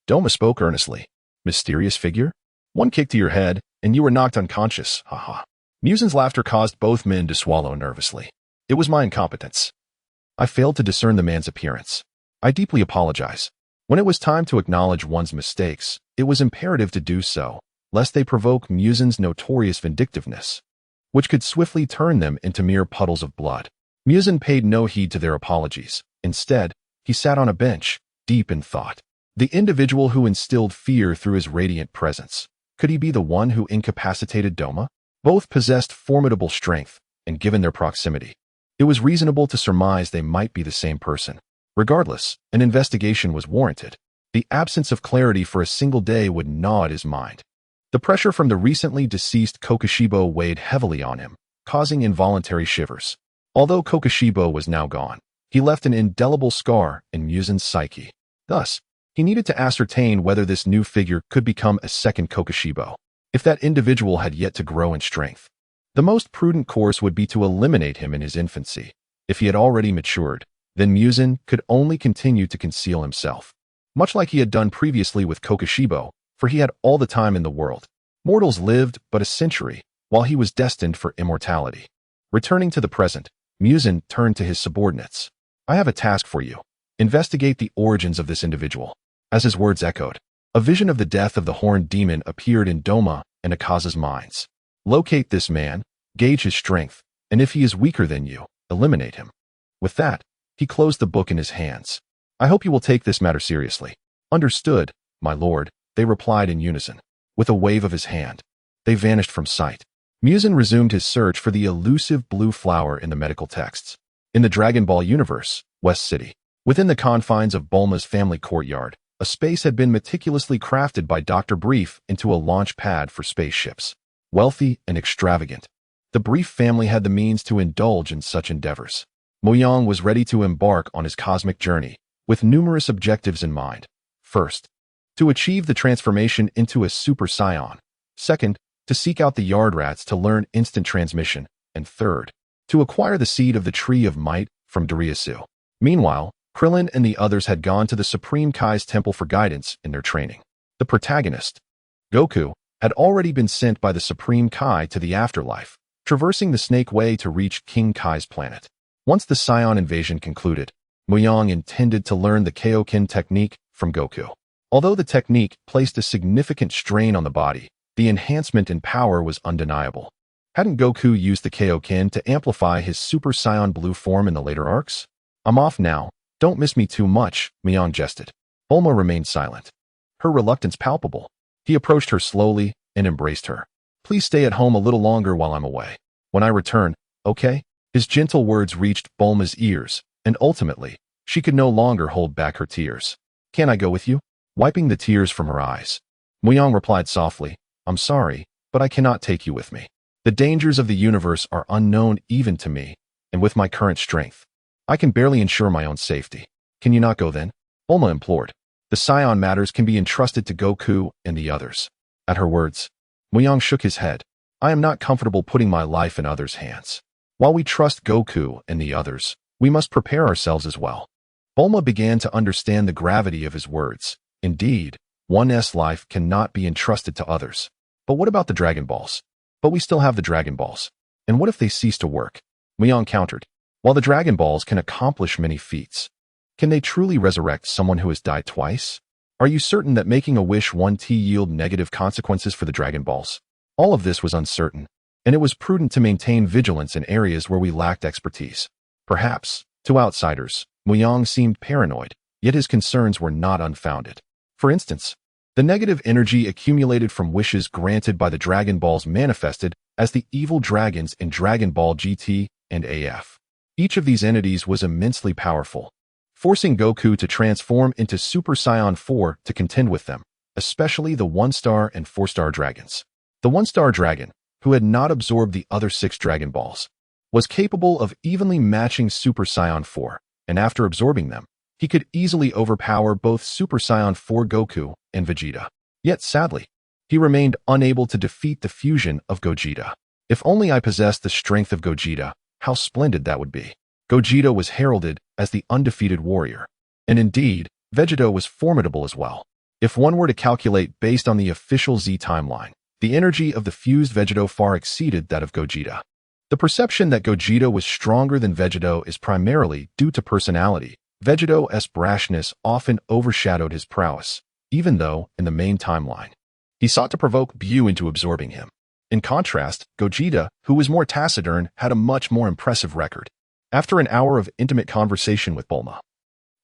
A: Doma spoke earnestly. "Mysterious figure? One kick to your head, and you were knocked unconscious, haha." Muzan's laughter caused both men to swallow nervously. "It was my incompetence. I failed to discern the man's appearance. I deeply apologize. When it was time to acknowledge one's mistakes, it was imperative to do so, lest they provoke Muzan's notorious vindictiveness, which could swiftly turn them into mere puddles of blood." Muzan paid no heed to their apologies. Instead, he sat on a bench, deep in thought. The individual who instilled fear through his radiant presence. Could he be the one who incapacitated Doma? Both possessed formidable strength, and given their proximity, it was reasonable to surmise they might be the same person. Regardless, an investigation was warranted. The absence of clarity for a single day would gnaw at his mind. The pressure from the recently deceased Kokushibo weighed heavily on him, causing involuntary shivers. Although Kokushibo was now gone, he left an indelible scar in Muzan's psyche. Thus, he needed to ascertain whether this new figure could become a second Kokushibo, if that individual had yet to grow in strength. The most prudent course would be to eliminate him in his infancy. If he had already matured, then Muzan could only continue to conceal himself, much like he had done previously with Kokushibo, for he had all the time in the world. Mortals lived but a century, while he was destined for immortality. Returning to the present, Muzan turned to his subordinates. "I have a task for you. Investigate the origins of this individual." As his words echoed, a vision of the death of the horned demon appeared in Doma and Akaza's minds. "Locate this man, gauge his strength, and if he is weaker than you, eliminate him." With that, he closed the book in his hands. "I hope you will take this matter seriously." "Understood, my lord," they replied in unison. With a wave of his hand, they vanished from sight. Muzan resumed his search for the elusive blue flower in the medical texts. In the Dragon Ball universe, West City, within the confines of Bulma's family courtyard, a space had been meticulously crafted by Dr. Brief into a launch pad for spaceships. Wealthy and extravagant, the Brief family had the means to indulge in such endeavors. Mu Yang was ready to embark on his cosmic journey, with numerous objectives in mind. First, to achieve the transformation into a Super Saiyan. Second, to seek out the Yard Rats to learn instant transmission. And third, to acquire the seed of the Tree of Might from Dariasu. Meanwhile, Krillin and the others had gone to the Supreme Kai's temple for guidance in their training. The protagonist, Goku, had already been sent by the Supreme Kai to the afterlife, traversing the Snake Way to reach King Kai's planet. Once the Saiyan invasion concluded, Mu Yang intended to learn the Kaioken technique from Goku. Although the technique placed a significant strain on the body, the enhancement in power was undeniable. Hadn't Goku used the Kaioken to amplify his Super Saiyan blue form in the later arcs? "I'm off now. Don't miss me too much," Mu Yang jested. Bulma remained silent, her reluctance palpable. He approached her slowly and embraced her. "Please stay at home a little longer while I'm away. When I return, okay?" His gentle words reached Bulma's ears, and ultimately, she could no longer hold back her tears. "Can I go with you?" Wiping the tears from her eyes, Mu Yang replied softly, "I'm sorry, but I cannot take you with me. The dangers of the universe are unknown even to me, and with my current strength, I can barely ensure my own safety. Can you not go then?" Bulma implored. "The Saiyan matters can be entrusted to Goku and the others." At her words, Mu Yang shook his head. "I am not comfortable putting my life in others' hands. While we trust Goku and the others, we must prepare ourselves as well." Bulma began to understand the gravity of his words. Indeed, one's life cannot be entrusted to others. But what about the Dragon Balls? But we still have the Dragon Balls. And what if they cease to work? Mu Yang countered. While the Dragon Balls can accomplish many feats, can they truly resurrect someone who has died twice? Are you certain that making a wish won't yield negative consequences for the Dragon Balls? All of this was uncertain, and it was prudent to maintain vigilance in areas where we lacked expertise. Perhaps, to outsiders, Mu Yang seemed paranoid, yet his concerns were not unfounded. For instance, the negative energy accumulated from wishes granted by the Dragon Balls manifested as the evil dragons in Dragon Ball GT and AF. Each of these entities was immensely powerful, forcing Goku to transform into Super Saiyan 4 to contend with them, especially the 1-star and 4-star dragons. The 1-star dragon, who had not absorbed the other 6 Dragon Balls, was capable of evenly matching Super Saiyan 4, and after absorbing them, he could easily overpower both Super Saiyan 4 Goku and Vegeta. Yet sadly, he remained unable to defeat the fusion of Gogeta. If only I possessed the strength of Gogeta, how splendid that would be. Gogeta was heralded as the undefeated warrior. And indeed, Vegeta was formidable as well. If one were to calculate based on the official Z timeline, the energy of the fused Vegeta far exceeded that of Gogeta. The perception that Gogeta was stronger than Vegeta is primarily due to personality. Vegeta's brashness often overshadowed his prowess, even though, in the main timeline, he sought to provoke Bu into absorbing him. In contrast, Gogeta, who was more taciturn, had a much more impressive record. After an hour of intimate conversation with Bulma,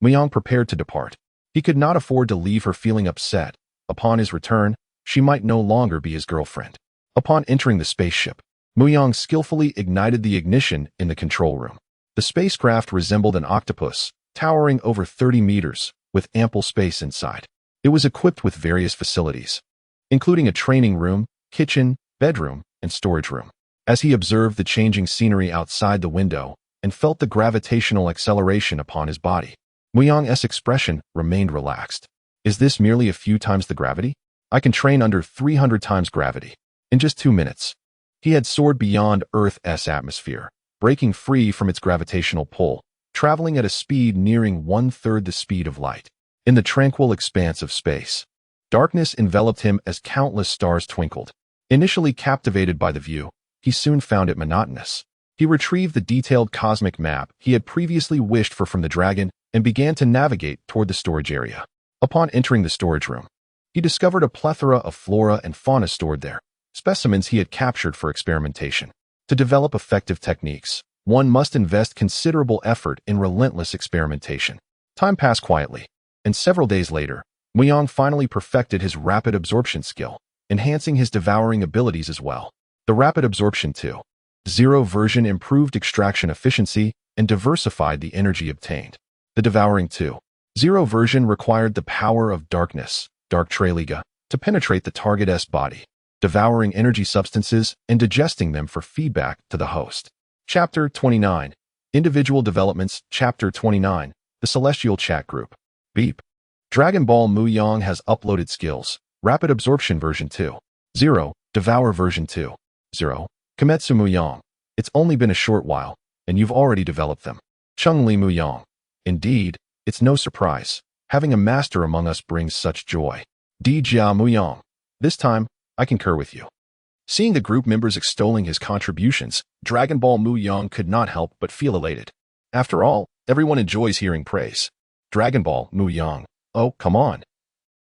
A: Mu Yang prepared to depart. He could not afford to leave her feeling upset. Upon his return, she might no longer be his girlfriend. Upon entering the spaceship, Mu Yang skillfully ignited the ignition in the control room. The spacecraft resembled an octopus, towering over 30 meters, with ample space inside. It was equipped with various facilities, including a training room, kitchen, bedroom, and storage room. As he observed the changing scenery outside the window and felt the gravitational acceleration upon his body, Mu Yang's expression remained relaxed. Is this merely a few times the gravity? I can train under 300 times gravity. In just 2 minutes, he had soared beyond Earth's atmosphere, breaking free from its gravitational pull, traveling at a speed nearing 1/3 the speed of light. In the tranquil expanse of space, darkness enveloped him as countless stars twinkled. Initially captivated by the view, he soon found it monotonous. He retrieved the detailed cosmic map he had previously wished for from the dragon and began to navigate toward the storage area. Upon entering the storage room, he discovered a plethora of flora and fauna stored there, specimens he had captured for experimentation. To develop effective techniques, one must invest considerable effort in relentless experimentation. Time passed quietly, and several days later, Mu Yang finally perfected his rapid absorption skill, enhancing his devouring abilities as well. The rapid absorption 2.0 version improved extraction efficiency and diversified the energy obtained. The Devouring 2.0 version required the power of darkness, Dark Triliga, to penetrate the target's body, devouring energy substances and digesting them for feedback to the host. Chapter 29. Individual Developments. Chapter 29. The Celestial Chat Group. Beep. Dragon Ball Mu Yang has uploaded skills. Rapid Absorption version 2.0. Devour version 2.0. Kimetsu Mu Yang. It's only been a short while, and you've already developed them. Cheng Li Mu Yang. Indeed, it's no surprise. Having a master among us brings such joy. Tiga Mu Yang. This time, I concur with you. Seeing the group members extolling his contributions, Dragon Ball Mu Yang could not help but feel elated. After all, everyone enjoys hearing praise. Dragon Ball Mu Yang. Oh, come on.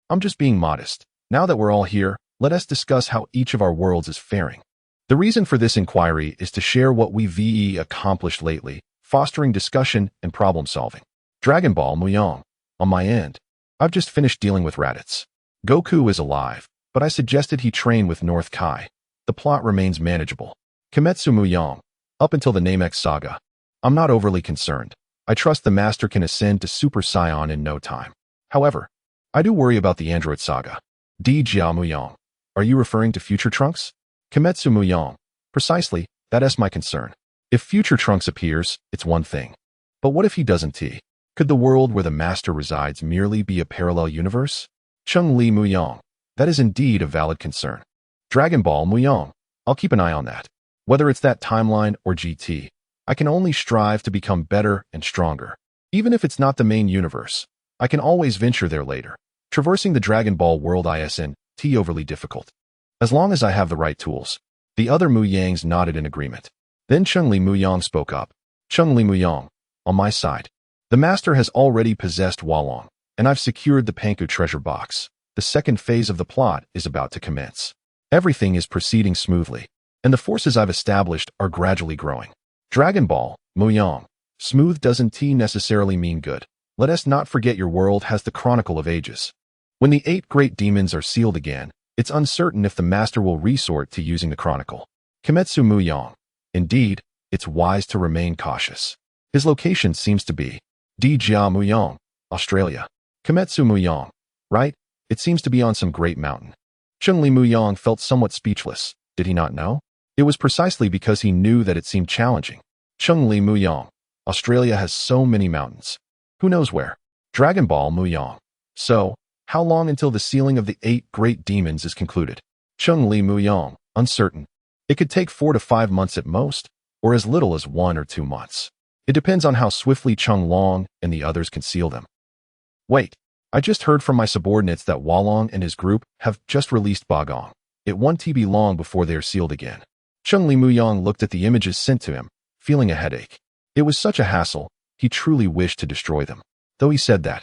A: I'm just being modest. Now that we're all here, let us discuss how each of our worlds is faring. The reason for this inquiry is to share what we've accomplished lately, fostering discussion and problem solving. Dragon Ball Mu Yang. On my end, I've just finished dealing with Raditz. Goku is alive, but I suggested he train with North Kai. The plot remains manageable. Kimetsu Mu Yang. Up until the Namek saga, I'm not overly concerned. I trust the master can ascend to Super Saiyan in no time. However, I do worry about the Android saga. Tiga Mu Yang. Are you referring to Future Trunks? Kimetsu Mu Yang. Precisely, that is my concern. If Future Trunks appears, it's one thing. But what if he doesn't? Could the world where the master resides merely be a parallel universe? Cheng Li Mu Yang. That is indeed a valid concern. Dragon Ball Mu Yang. I'll keep an eye on that. Whether it's that timeline or GT, I can only strive to become better and stronger. Even if it's not the main universe, I can always venture there later. Traversing the Dragon Ball world isn't overly difficult. As long as I have the right tools. The other Mu Yangs nodded in agreement. Then Cheng Li Mu Yang spoke up. Cheng Li Mu Yang, on my side. The master has already possessed Walong, and I've secured the Panku treasure box. The second phase of the plot is about to commence. Everything is proceeding smoothly, and the forces I've established are gradually growing. Dragon Ball, Mu Yang. Smooth doesn't necessarily mean good. Let us not forget your world has the Chronicle of Ages. When the 8 great demons are sealed again, it's uncertain if the master will resort to using the Chronicle. Kimetsu Mu Yang. Indeed, it's wise to remain cautious. His location seems to be Tiga Mu Yang, Australia. Kimetsu Mu Yang. Right? It seems to be on some great mountain. Cheng Li Mu Yang felt somewhat speechless. Did he not know? It was precisely because he knew that it seemed challenging. Cheng Li Mu Yang. Australia has so many mountains. Who knows where? Dragon Ball Mu Yang. So, how long until the sealing of the 8 great demons is concluded? Cheng Li Mu Yang. Uncertain. It could take 4 to 5 months at most, or as little as 1 or 2 months. It depends on how swiftly Cheng Long and the others can seal them. Wait, I just heard from my subordinates that Walong and his group have just released Bagong. It won't be long before they are sealed again. Cheng Li Mu Yang looked at the images sent to him, feeling a headache. It was such a hassle, he truly wished to destroy them. Though he said that,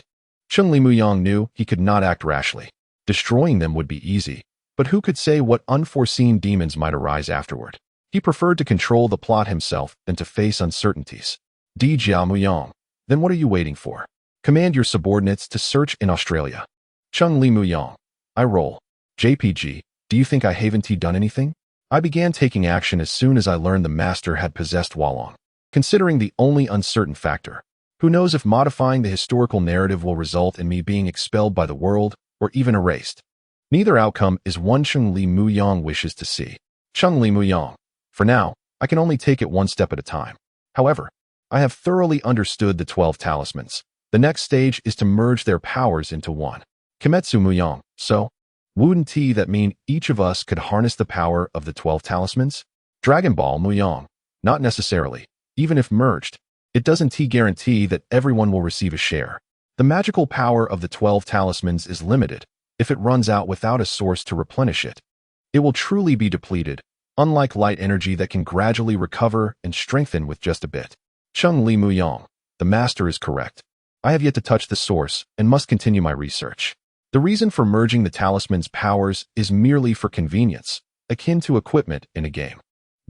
A: Cheng Li Mu Yang knew he could not act rashly. Destroying them would be easy, but who could say what unforeseen demons might arise afterward? He preferred to control the plot himself than to face uncertainties. Tiga Mu Yang. Then what are you waiting for? Command your subordinates to search in Australia. Cheng Li Mu Yang. I roll. JPG, do you think I haven't done anything? I began taking action as soon as I learned the master had possessed Walong. Considering the only uncertain factor, who knows if modifying the historical narrative will result in me being expelled by the world or even erased. Neither outcome is one Cheng Li Mu Yang wishes to see. Cheng Li Mu Yang. For now, I can only take it one step at a time. However, I have thoroughly understood the 12 talismans. The next stage is to merge their powers into one. Kimetsu Mu Yang. So, wouldn't that mean each of us could harness the power of the 12 talismans? Dragon Ball Mu Yang. Not necessarily. Even if merged, it doesn't guarantee that everyone will receive a share. The magical power of the 12 talismans is limited. If it runs out without a source to replenish it, it will truly be depleted, unlike light energy that can gradually recover and strengthen with just a bit. Cheng Li Mu Yang. The master is correct. I have yet to touch the source and must continue my research. The reason for merging the talisman's powers is merely for convenience, akin to equipment in a game.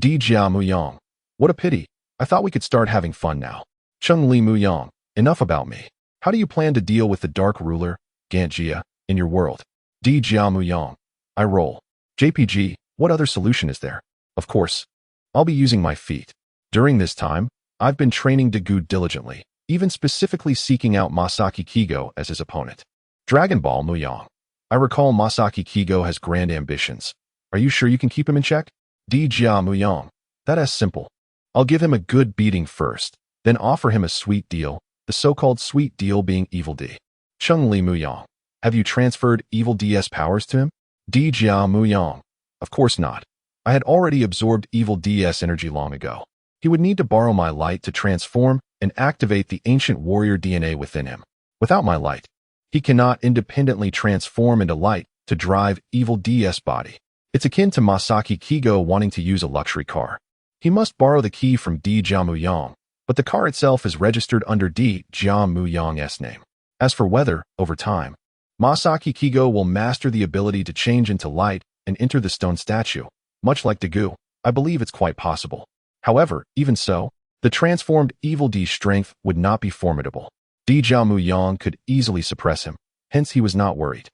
A: Tiga Mu Yang. What a pity. I thought we could start having fun now. Cheng Li Mu Yang. Enough about me. How do you plan to deal with the Dark Ruler, Ganjia, in your world? Tiga Mu Yang. I roll. JPG, what other solution is there? Of course, I'll be using my feet. During this time, I've been training Goku diligently, even specifically seeking out Masaki Kigo as his opponent. Dragon Ball Mu Yang. I recall Masaki Kigo has grand ambitions. Are you sure you can keep him in check? Tiga Mu Yang. That's simple. I'll give him a good beating first, then offer him a sweet deal, the so-called sweet deal being Evil D. Cheng Li Mu Yang. Have you transferred Evil D's powers to him? Tiga Mu Yang. Of course not. I had already absorbed Evil D's energy long ago. He would need to borrow my light to transform and activate the ancient warrior DNA within him. Without my light, he cannot independently transform into light to drive Evil D's body. It's akin to Masaki Kigo wanting to use a luxury car. He must borrow the key from Tiga Mu Yang, but the car itself is registered under Tiga Mu Yang's name. As for whether, over time, Masaki Kigo will master the ability to change into light and enter the stone statue, much like Goku, I believe it's quite possible. However, even so, the transformed Evil D's strength would not be formidable. Tiga Mu Yang could easily suppress him, hence he was not worried.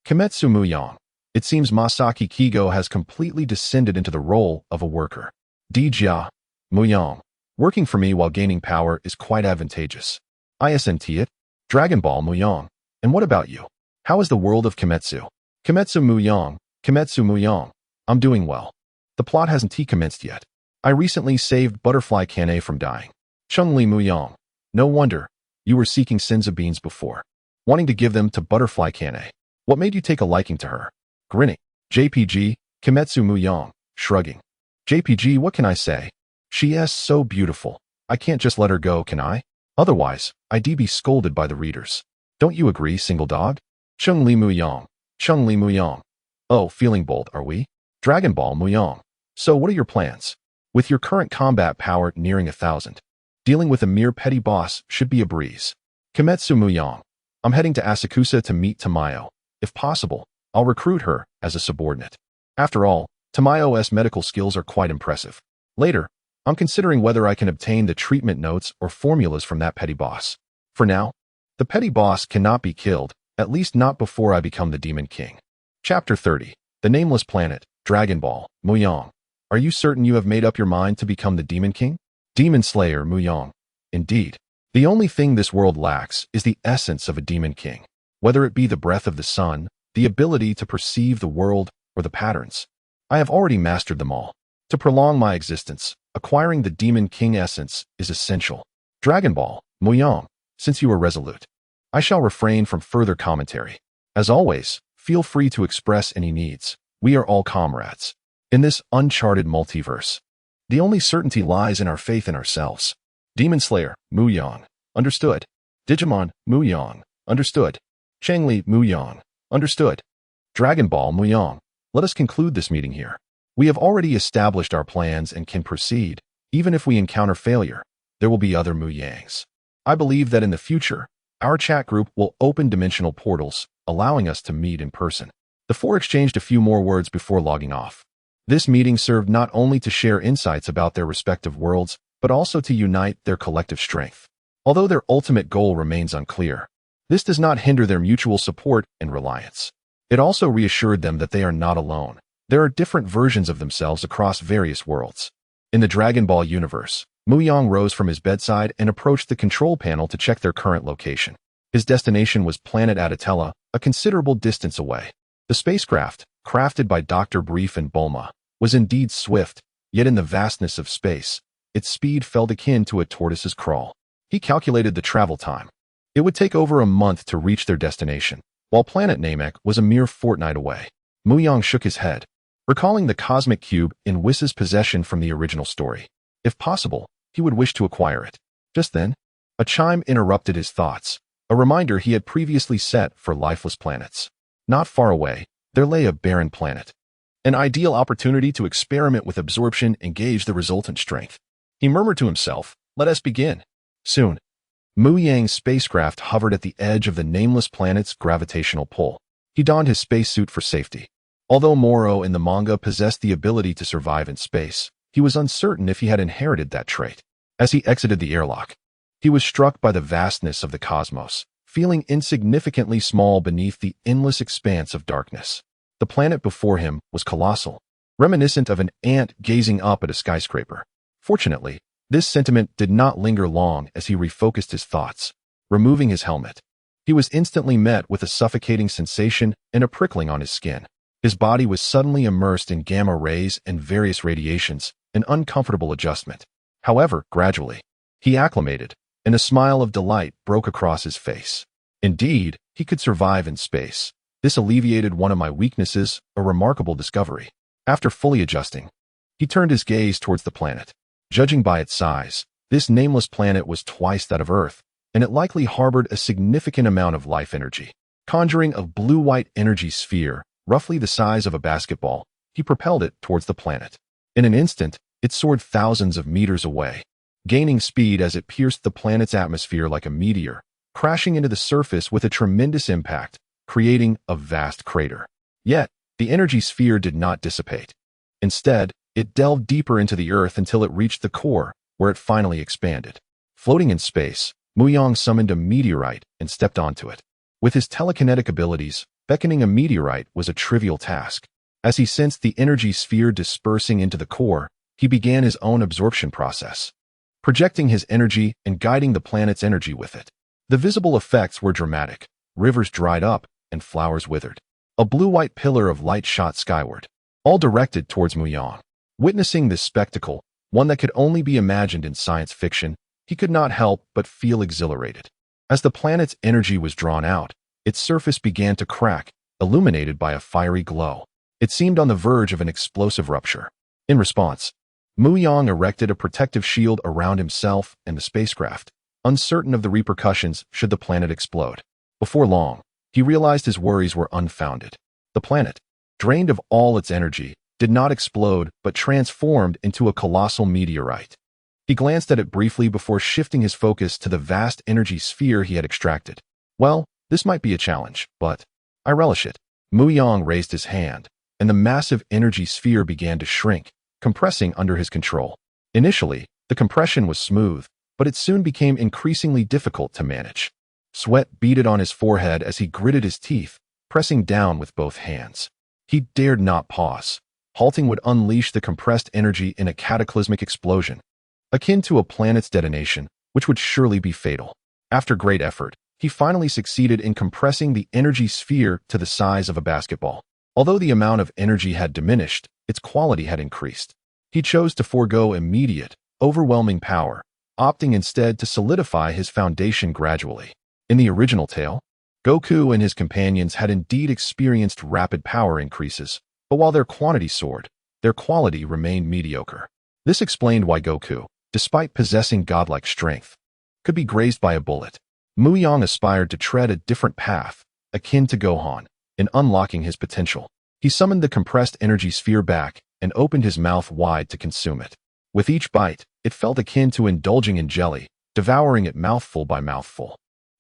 A: Kimetsu Mu Yang. It seems Masaki Kigo has completely descended into the role of a worker. Tiga Mu Yang. Working for me while gaining power is quite advantageous. Isn't it? Dragon Ball Mu Yang. And what about you? How is the world of Kimetsu? Kimetsu Mu Yang. Kimetsu Mu Yang. I'm doing well. The plot hasn't commenced yet. I recently saved Butterfly Kane from dying. Cheng Li Mu Yang. No wonder. You were seeking Senza beans before, wanting to give them to Butterfly Kane. What made you take a liking to her? Grinning. JPG, Kimetsu Mu Yang, shrugging. JPG, what can I say? She is so beautiful. I can't just let her go, can I? Otherwise, I'd be scolded by the readers. Don't you agree, single dog? Cheng Li Mu Yang. Cheng Li Mu Yang. Oh, feeling bold, are we? Dragon Ball Mu Yang. So what are your plans? With your current combat power nearing 1,000, dealing with a mere petty boss should be a breeze. Kimetsu Mu Yang. I'm heading to Asakusa to meet Tamayo. If possible, I'll recruit her as a subordinate. After all, Tamayo's medical skills are quite impressive. Later, I'm considering whether I can obtain the treatment notes or formulas from that petty boss. For now, the petty boss cannot be killed, at least not before I become the Demon King. Chapter 30. The Nameless Planet, Dragon Ball, Mu Yang. Are you certain you have made up your mind to become the Demon King? Demon Slayer Mu Yang. Indeed. The only thing this world lacks is the essence of a Demon King. Whether it be the breath of the sun, the ability to perceive the world, or the patterns. I have already mastered them all. To prolong my existence, acquiring the Demon King essence is essential. Dragon Ball, Mu Yang. Since you are resolute, I shall refrain from further commentary. As always, feel free to express any needs. We are all comrades. In this uncharted multiverse, the only certainty lies in our faith in ourselves. Demon Slayer, Mu Yang. Understood. Digimon, Mu Yang. Understood. Cheng Li Mu Yang. Understood. Dragon Ball Mu Yang. Let us conclude this meeting here. We have already established our plans and can proceed. Even if we encounter failure, there will be other Mu Yangs. I believe that in the future, our chat group will open dimensional portals, allowing us to meet in person. The four exchanged a few more words before logging off. This meeting served not only to share insights about their respective worlds, but also to unite their collective strength. Although their ultimate goal remains unclear, this does not hinder their mutual support and reliance. It also reassured them that they are not alone. There are different versions of themselves across various worlds. In the Dragon Ball universe, Mu Yang rose from his bedside and approached the control panel to check their current location. His destination was planet Adatella, a considerable distance away. The spacecraft, crafted by Dr. Brief and Bulma, was indeed swift, yet in the vastness of space, its speed felt akin to a tortoise's crawl. He calculated the travel time. It would take over a month to reach their destination, while planet Namek was a mere fortnight away. Mu Yang shook his head, recalling the cosmic cube in Whis' possession from the original story. If possible, he would wish to acquire it. Just then, a chime interrupted his thoughts, a reminder he had previously set for lifeless planets. Not far away, there lay a barren planet. An ideal opportunity to experiment with absorption and gauge the resultant strength. He murmured to himself, "Let us begin." Soon, Mu Yang's spacecraft hovered at the edge of the nameless planet's gravitational pull. He donned his spacesuit for safety. Although Moro in the manga possessed the ability to survive in space, he was uncertain if he had inherited that trait. As he exited the airlock, he was struck by the vastness of the cosmos, feeling insignificantly small beneath the endless expanse of darkness. The planet before him was colossal, reminiscent of an ant gazing up at a skyscraper. Fortunately, this sentiment did not linger long as he refocused his thoughts. Removing his helmet, he was instantly met with a suffocating sensation and a prickling on his skin. His body was suddenly immersed in gamma rays and various radiations, an uncomfortable adjustment. However, gradually, he acclimated, and a smile of delight broke across his face. Indeed, he could survive in space. This alleviated one of my weaknesses, a remarkable discovery. After fully adjusting, he turned his gaze towards the planet. Judging by its size, this nameless planet was twice that of Earth, and it likely harbored a significant amount of life energy. Conjuring a blue-white energy sphere, roughly the size of a basketball, he propelled it towards the planet. In an instant, it soared thousands of meters away, gaining speed as it pierced the planet's atmosphere like a meteor, crashing into the surface with a tremendous impact, creating a vast crater. Yet, the energy sphere did not dissipate. Instead, it delved deeper into the Earth until it reached the core, where it finally expanded. Floating in space, Mu Yang summoned a meteorite and stepped onto it. With his telekinetic abilities, beckoning a meteorite was a trivial task. As he sensed the energy sphere dispersing into the core, he began his own absorption process, projecting his energy and guiding the planet's energy with it. The visible effects were dramatic. Rivers dried up and flowers withered. A blue-white pillar of light shot skyward, all directed towards Mu Yang. Witnessing this spectacle, one that could only be imagined in science fiction, he could not help but feel exhilarated. As the planet's energy was drawn out, its surface began to crack, illuminated by a fiery glow. It seemed on the verge of an explosive rupture. In response, Mu Yang erected a protective shield around himself and the spacecraft, uncertain of the repercussions should the planet explode. Before long, he realized his worries were unfounded. The planet, drained of all its energy, did not explode but transformed into a colossal meteorite. He glanced at it briefly before shifting his focus to the vast energy sphere he had extracted. Well, this might be a challenge, but I relish it. Mu Yang raised his hand, and the massive energy sphere began to shrink, compressing under his control. Initially, the compression was smooth, but it soon became increasingly difficult to manage. Sweat beaded on his forehead as he gritted his teeth, pressing down with both hands. He dared not pause. Halting would unleash the compressed energy in a cataclysmic explosion, akin to a planet's detonation, which would surely be fatal. After great effort, he finally succeeded in compressing the energy sphere to the size of a basketball. Although the amount of energy had diminished, its quality had increased. He chose to forego immediate, overwhelming power, opting instead to solidify his foundation gradually. In the original tale, Goku and his companions had indeed experienced rapid power increases, but while their quantity soared, their quality remained mediocre. This explained why Goku, despite possessing godlike strength, could be grazed by a bullet. Mu Yang aspired to tread a different path, akin to Gohan, in unlocking his potential. He summoned the compressed energy sphere back and opened his mouth wide to consume it. With each bite, it felt akin to indulging in jelly, devouring it mouthful by mouthful.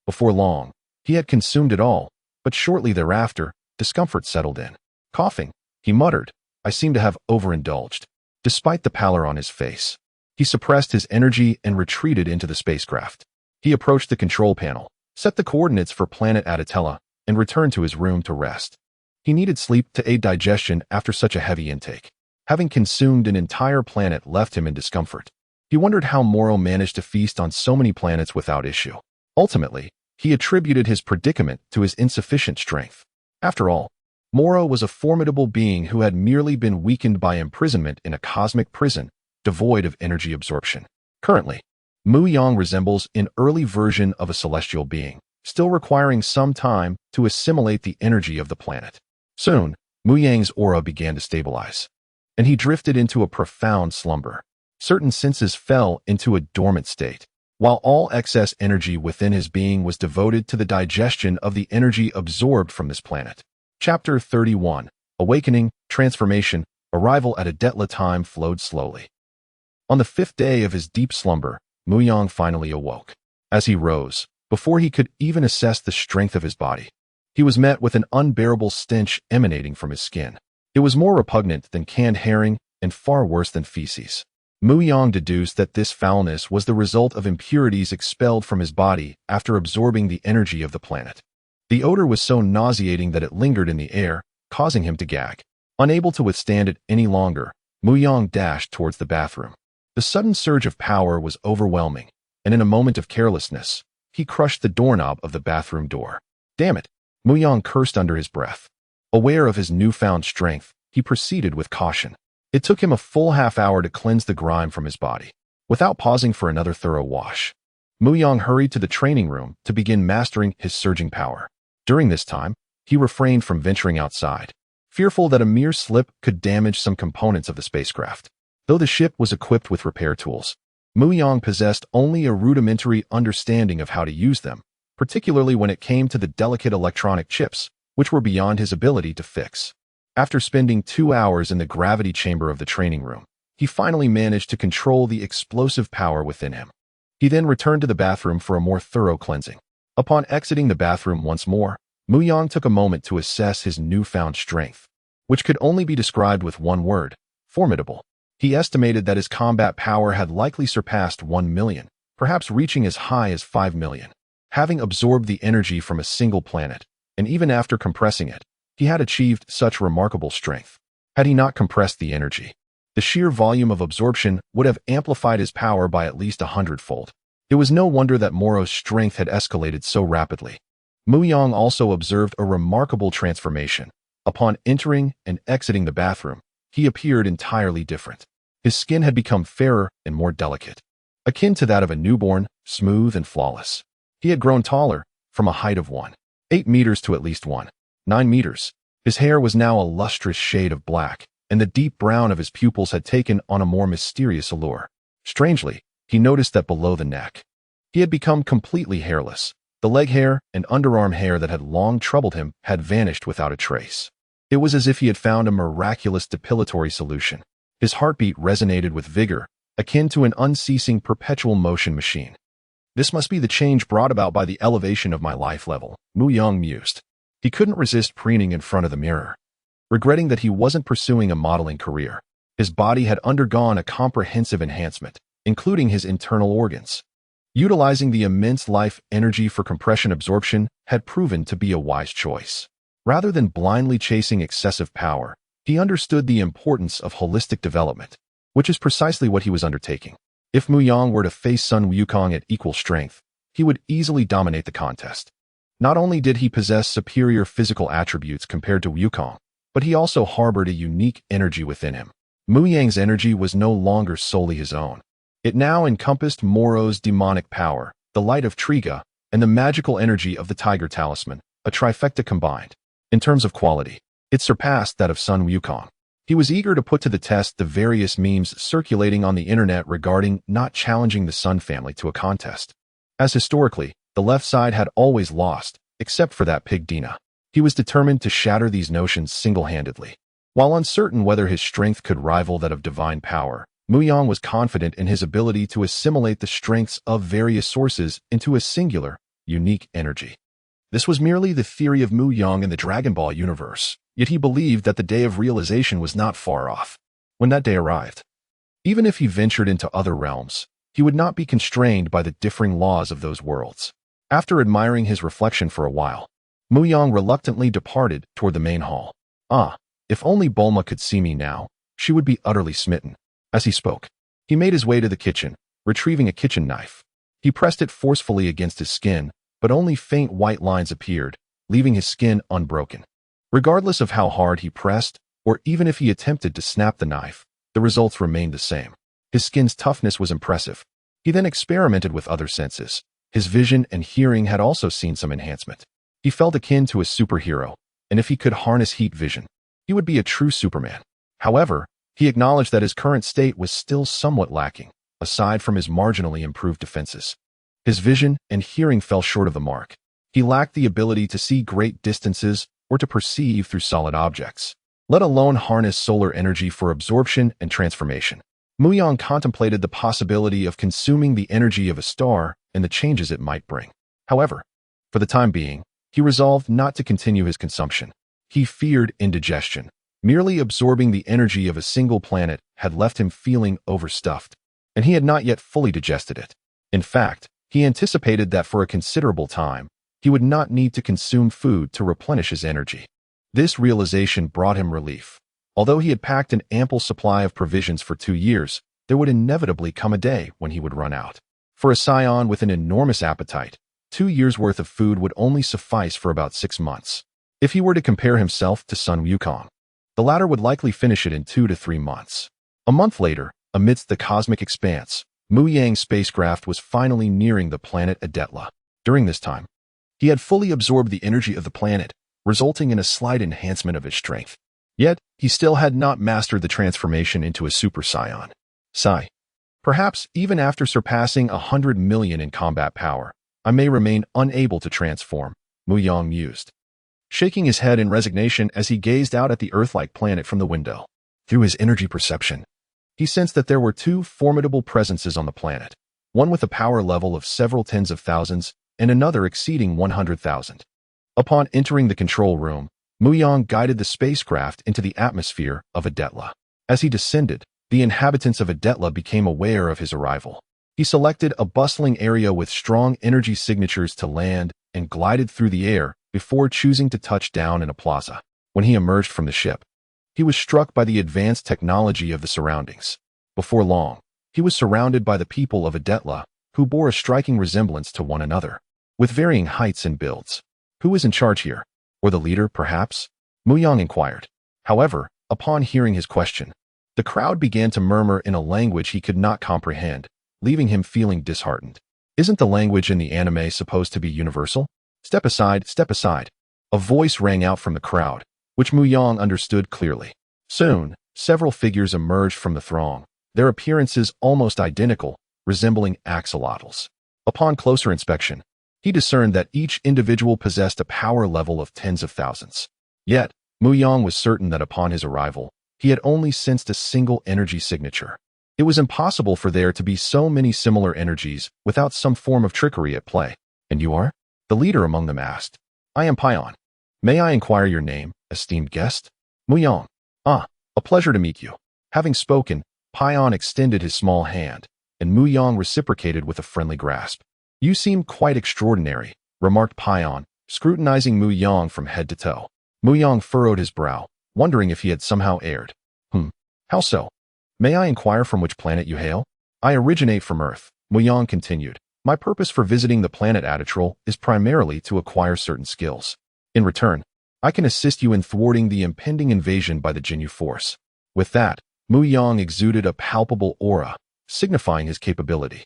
A: Before long, he had consumed it all, but shortly thereafter, discomfort settled in. Coughing, he muttered, "I seem to have overindulged." Despite the pallor on his face, he suppressed his energy and retreated into the spacecraft. He approached the control panel, set the coordinates for planet Adatella, and returned to his room to rest. He needed sleep to aid digestion after such a heavy intake. Having consumed an entire planet left him in discomfort. He wondered how Moro managed to feast on so many planets without issue. Ultimately, he attributed his predicament to his insufficient strength. After all, Moro was a formidable being who had merely been weakened by imprisonment in a cosmic prison, devoid of energy absorption. Currently, Mu Yang resembles an early version of a celestial being, still requiring some time to assimilate the energy of the planet. Soon, Mu Yang's aura began to stabilize, and he drifted into a profound slumber. Certain senses fell into a dormant state, while all excess energy within his being was devoted to the digestion of the energy absorbed from this planet. Chapter 31, Awakening, Transformation, Arrival at Adetla. Time flowed slowly. On the 5th day of his deep slumber, Mu Yang finally awoke. As he rose, before he could even assess the strength of his body, he was met with an unbearable stench emanating from his skin. It was more repugnant than canned herring and far worse than feces. Mu Yang deduced that this foulness was the result of impurities expelled from his body after absorbing the energy of the planet. The odor was so nauseating that it lingered in the air, causing him to gag. Unable to withstand it any longer, Mu Yang dashed towards the bathroom. The sudden surge of power was overwhelming, and in a moment of carelessness, he crushed the doorknob of the bathroom door. Damn it! Mu Yang cursed under his breath. Aware of his newfound strength, he proceeded with caution. It took him a full half-hour to cleanse the grime from his body. Without pausing for another thorough wash, Mu Yang hurried to the training room to begin mastering his surging power. During this time, he refrained from venturing outside, fearful that a mere slip could damage some components of the spacecraft. Though the ship was equipped with repair tools, Mu Yang possessed only a rudimentary understanding of how to use them, particularly when it came to the delicate electronic chips, which were beyond his ability to fix. After spending 2 hours in the gravity chamber of the training room, he finally managed to control the explosive power within him. He then returned to the bathroom for a more thorough cleansing. Upon exiting the bathroom once more, Mu Yang took a moment to assess his newfound strength, which could only be described with one word: formidable. He estimated that his combat power had likely surpassed 1 million, perhaps reaching as high as 5 million. Having absorbed the energy from a single planet, and even after compressing it, he had achieved such remarkable strength. Had he not compressed the energy, the sheer volume of absorption would have amplified his power by at least 100-fold. It was no wonder that Moro's strength had escalated so rapidly. Mu Yang also observed a remarkable transformation. Upon entering and exiting the bathroom, he appeared entirely different. His skin had become fairer and more delicate, akin to that of a newborn, smooth and flawless. He had grown taller, from a height of 1.8 meters to at least 1.9 meters. His hair was now a lustrous shade of black, and the deep brown of his pupils had taken on a more mysterious allure. Strangely, he noticed that below the neck, he had become completely hairless. The leg hair and underarm hair that had long troubled him had vanished without a trace. It was as if he had found a miraculous depilatory solution. His heartbeat resonated with vigor, akin to an unceasing perpetual motion machine. This must be the change brought about by the elevation of my life level, Mu Yang mused. He couldn't resist preening in front of the mirror, regretting that he wasn't pursuing a modeling career. His body had undergone a comprehensive enhancement, including his internal organs. Utilizing the immense life energy for compression absorption had proven to be a wise choice. Rather than blindly chasing excessive power, he understood the importance of holistic development, which is precisely what he was undertaking. If Mu Yang were to face Sun Wukong at equal strength, he would easily dominate the contest. Not only did he possess superior physical attributes compared to Wukong, but he also harbored a unique energy within him. Mu Yang's energy was no longer solely his own. It now encompassed Moro's demonic power, the light of Tiga, and the magical energy of the Tiger Talisman, a trifecta combined. In terms of quality, it surpassed that of Sun Wukong. He was eager to put to the test the various memes circulating on the internet regarding not challenging the Sun family to a contest. As historically, the left side had always lost, except for that pig Dina. He was determined to shatter these notions single-handedly. While uncertain whether his strength could rival that of divine power, Mu Yang was confident in his ability to assimilate the strengths of various sources into a singular, unique energy. This was merely the theory of Mu Yang in the Dragon Ball universe, yet he believed that the day of realization was not far off. When that day arrived, even if he ventured into other realms, he would not be constrained by the differing laws of those worlds. After admiring his reflection for a while, Mu Yang reluctantly departed toward the main hall. If only Bulma could see me now, she would be utterly smitten. As he spoke, he made his way to the kitchen, retrieving a kitchen knife. He pressed it forcefully against his skin, but only faint white lines appeared, leaving his skin unbroken. Regardless of how hard he pressed, or even if he attempted to snap the knife, the results remained the same. His skin's toughness was impressive. He then experimented with other senses. His vision and hearing had also seen some enhancement. He felt akin to a superhero, and if he could harness heat vision, he would be a true Superman. However, he acknowledged that his current state was still somewhat lacking, aside from his marginally improved defenses. His vision and hearing fell short of the mark. He lacked the ability to see great distances or to perceive through solid objects, let alone harness solar energy for absorption and transformation. Mu Yang contemplated the possibility of consuming the energy of a star and the changes it might bring. However, for the time being, he resolved not to continue his consumption. He feared indigestion. Merely absorbing the energy of a single planet had left him feeling overstuffed, and he had not yet fully digested it. In fact, he anticipated that for a considerable time, he would not need to consume food to replenish his energy. This realization brought him relief. Although he had packed an ample supply of provisions for 2 years, there would inevitably come a day when he would run out. For a Saiyan with an enormous appetite, 2 years' worth of food would only suffice for about 6 months. If he were to compare himself to Sun Wukong, the latter would likely finish it in 2 to 3 months. A month later, amidst the cosmic expanse, Mu Yang's spacecraft was finally nearing the planet Adetla. During this time, he had fully absorbed the energy of the planet, resulting in a slight enhancement of his strength. Yet, he still had not mastered the transformation into a Super Saiyan. Perhaps even after surpassing 100 million in combat power, I may remain unable to transform, Mu Yang mused, shaking his head in resignation as he gazed out at the Earth-like planet from the window. Through his energy perception, he sensed that there were 2 formidable presences on the planet, one with a power level of several tens of thousands and another exceeding 100,000. Upon entering the control room, Mu Yang guided the spacecraft into the atmosphere of Adetla. As he descended, the inhabitants of Adetla became aware of his arrival. He selected a bustling area with strong energy signatures to land and glided through the air before choosing to touch down in a plaza. When he emerged from the ship, he was struck by the advanced technology of the surroundings. Before long, he was surrounded by the people of Adetla, who bore a striking resemblance to one another, with varying heights and builds. Who was in charge here? Or the leader, perhaps? Mu Yang inquired. However, upon hearing his question, the crowd began to murmur in a language he could not comprehend, leaving him feeling disheartened. Isn't the language in the anime supposed to be universal? Step aside, step aside. A voice rang out from the crowd, which Mu Yang understood clearly. Soon, several figures emerged from the throng, their appearances almost identical, resembling axolotls. Upon closer inspection, he discerned that each individual possessed a power level of tens of thousands. Yet, Mu Yang was certain that upon his arrival, he had only sensed a single energy signature. It was impossible for there to be so many similar energies without some form of trickery at play. And you are? The leader among them asked. I am Paimon. May I inquire your name, esteemed guest? Mu Yang. Ah, a pleasure to meet you. Having spoken, Paimon extended his small hand, and Mu Yang reciprocated with a friendly grasp. You seem quite extraordinary, remarked Paimon, scrutinizing Mu Yang from head to toe. Mu Yang furrowed his brow, wondering if he had somehow erred. How so? May I inquire from which planet you hail? I originate from Earth, Mu Yang continued. My purpose for visiting the planet Aditrol is primarily to acquire certain skills. In return, I can assist you in thwarting the impending invasion by the Jinyu force. With that, Mu Yang exuded a palpable aura, signifying his capability.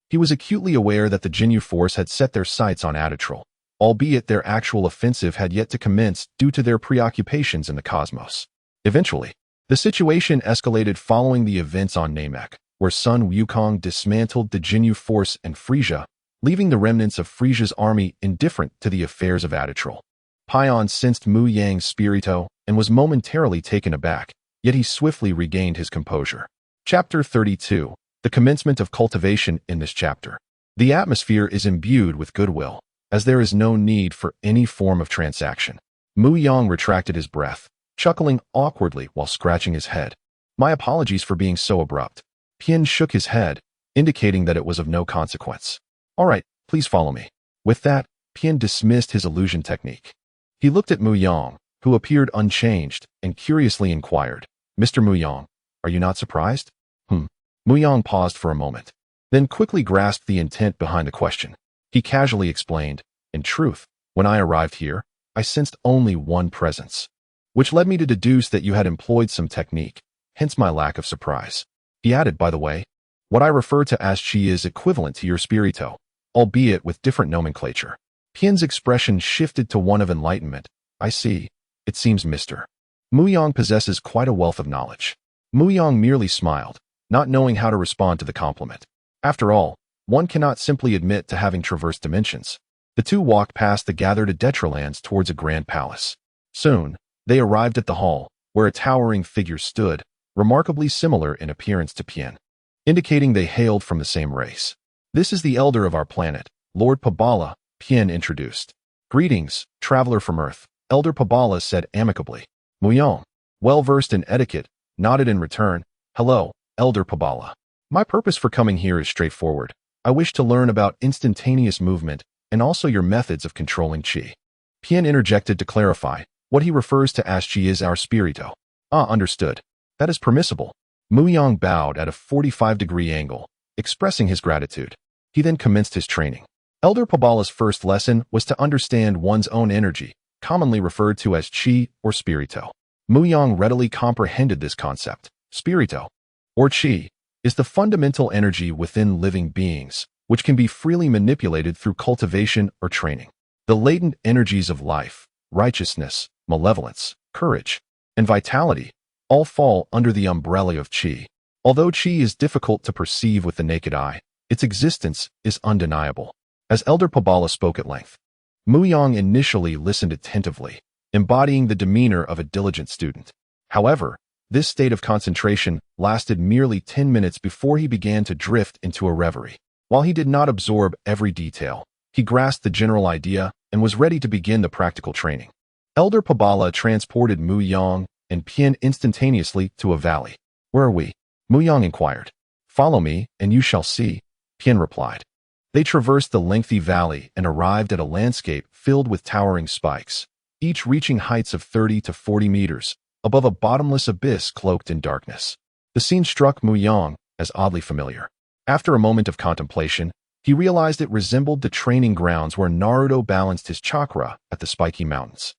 A: He was acutely aware that the Jinyu force had set their sights on Aditrol, albeit their actual offensive had yet to commence due to their preoccupations in the cosmos. Eventually, the situation escalated following the events on Namek, where Sun Wukong dismantled the Jinyu force in Frisia, leaving the remnants of Frisia's army indifferent to the affairs of Aditrol. Paimon sensed Mu Yang's spirito and was momentarily taken aback, yet he swiftly regained his composure. Chapter 32. The commencement of cultivation. In this chapter, the atmosphere is imbued with goodwill, as there is no need for any form of transaction. Mu Yang retracted his breath, chuckling awkwardly while scratching his head. My apologies for being so abrupt. Pian shook his head, indicating that it was of no consequence. All right, please follow me. With that, Pian dismissed his illusion technique. He looked at Mu Yang, who appeared unchanged, and curiously inquired, Mr. Mu Yang, are you not surprised? Mu Yang paused for a moment, then quickly grasped the intent behind the question. He casually explained, in truth, when I arrived here, I sensed only one presence, which led me to deduce that you had employed some technique, hence my lack of surprise. He added, by the way, what I refer to as chi is equivalent to your spirito, albeit with different nomenclature. Pian's expression shifted to one of enlightenment. I see. It seems Mr. Mu Yang possesses quite a wealth of knowledge. Mu Yang merely smiled, not knowing how to respond to the compliment. After all, one cannot simply admit to having traversed dimensions. The two walked past the gathered Adetralands towards a grand palace. Soon, they arrived at the hall, where a towering figure stood, remarkably similar in appearance to Pian, indicating they hailed from the same race. This is the elder of our planet, Lord Pabala, Pian introduced. Greetings, traveler from Earth, Elder Pabala said amicably. Mu Yang, well-versed in etiquette, nodded in return. Hello, Elder Pabala. My purpose for coming here is straightforward. I wish to learn about instantaneous movement and also your methods of controlling chi. Pian interjected to clarify. What he refers to as chi is our spirito. Ah, understood. That is permissible. Mu Yang bowed at a 45-degree angle, expressing his gratitude. He then commenced his training. Elder Pabala's first lesson was to understand one's own energy, commonly referred to as chi or spirito. Mu Yang readily comprehended this concept. Spirito, or chi, is the fundamental energy within living beings, which can be freely manipulated through cultivation or training. The latent energies of life, righteousness, malevolence, courage, and vitality all fall under the umbrella of chi. Although chi is difficult to perceive with the naked eye, its existence is undeniable. As Elder Pabala spoke at length, Mu Yang initially listened attentively, embodying the demeanor of a diligent student. However, this state of concentration lasted merely 10 minutes before he began to drift into a reverie. While he did not absorb every detail, he grasped the general idea and was ready to begin the practical training. Elder Pabala transported Mu Yang and Pian instantaneously to a valley. Where are we? Mu Yang inquired. Follow me, and you shall see, Pian replied. They traversed the lengthy valley and arrived at a landscape filled with towering spikes, each reaching heights of 30 to 40 meters, above a bottomless abyss cloaked in darkness. The scene struck Mu Yang as oddly familiar. After a moment of contemplation, he realized it resembled the training grounds where Naruto balanced his chakra at the spiky mountains.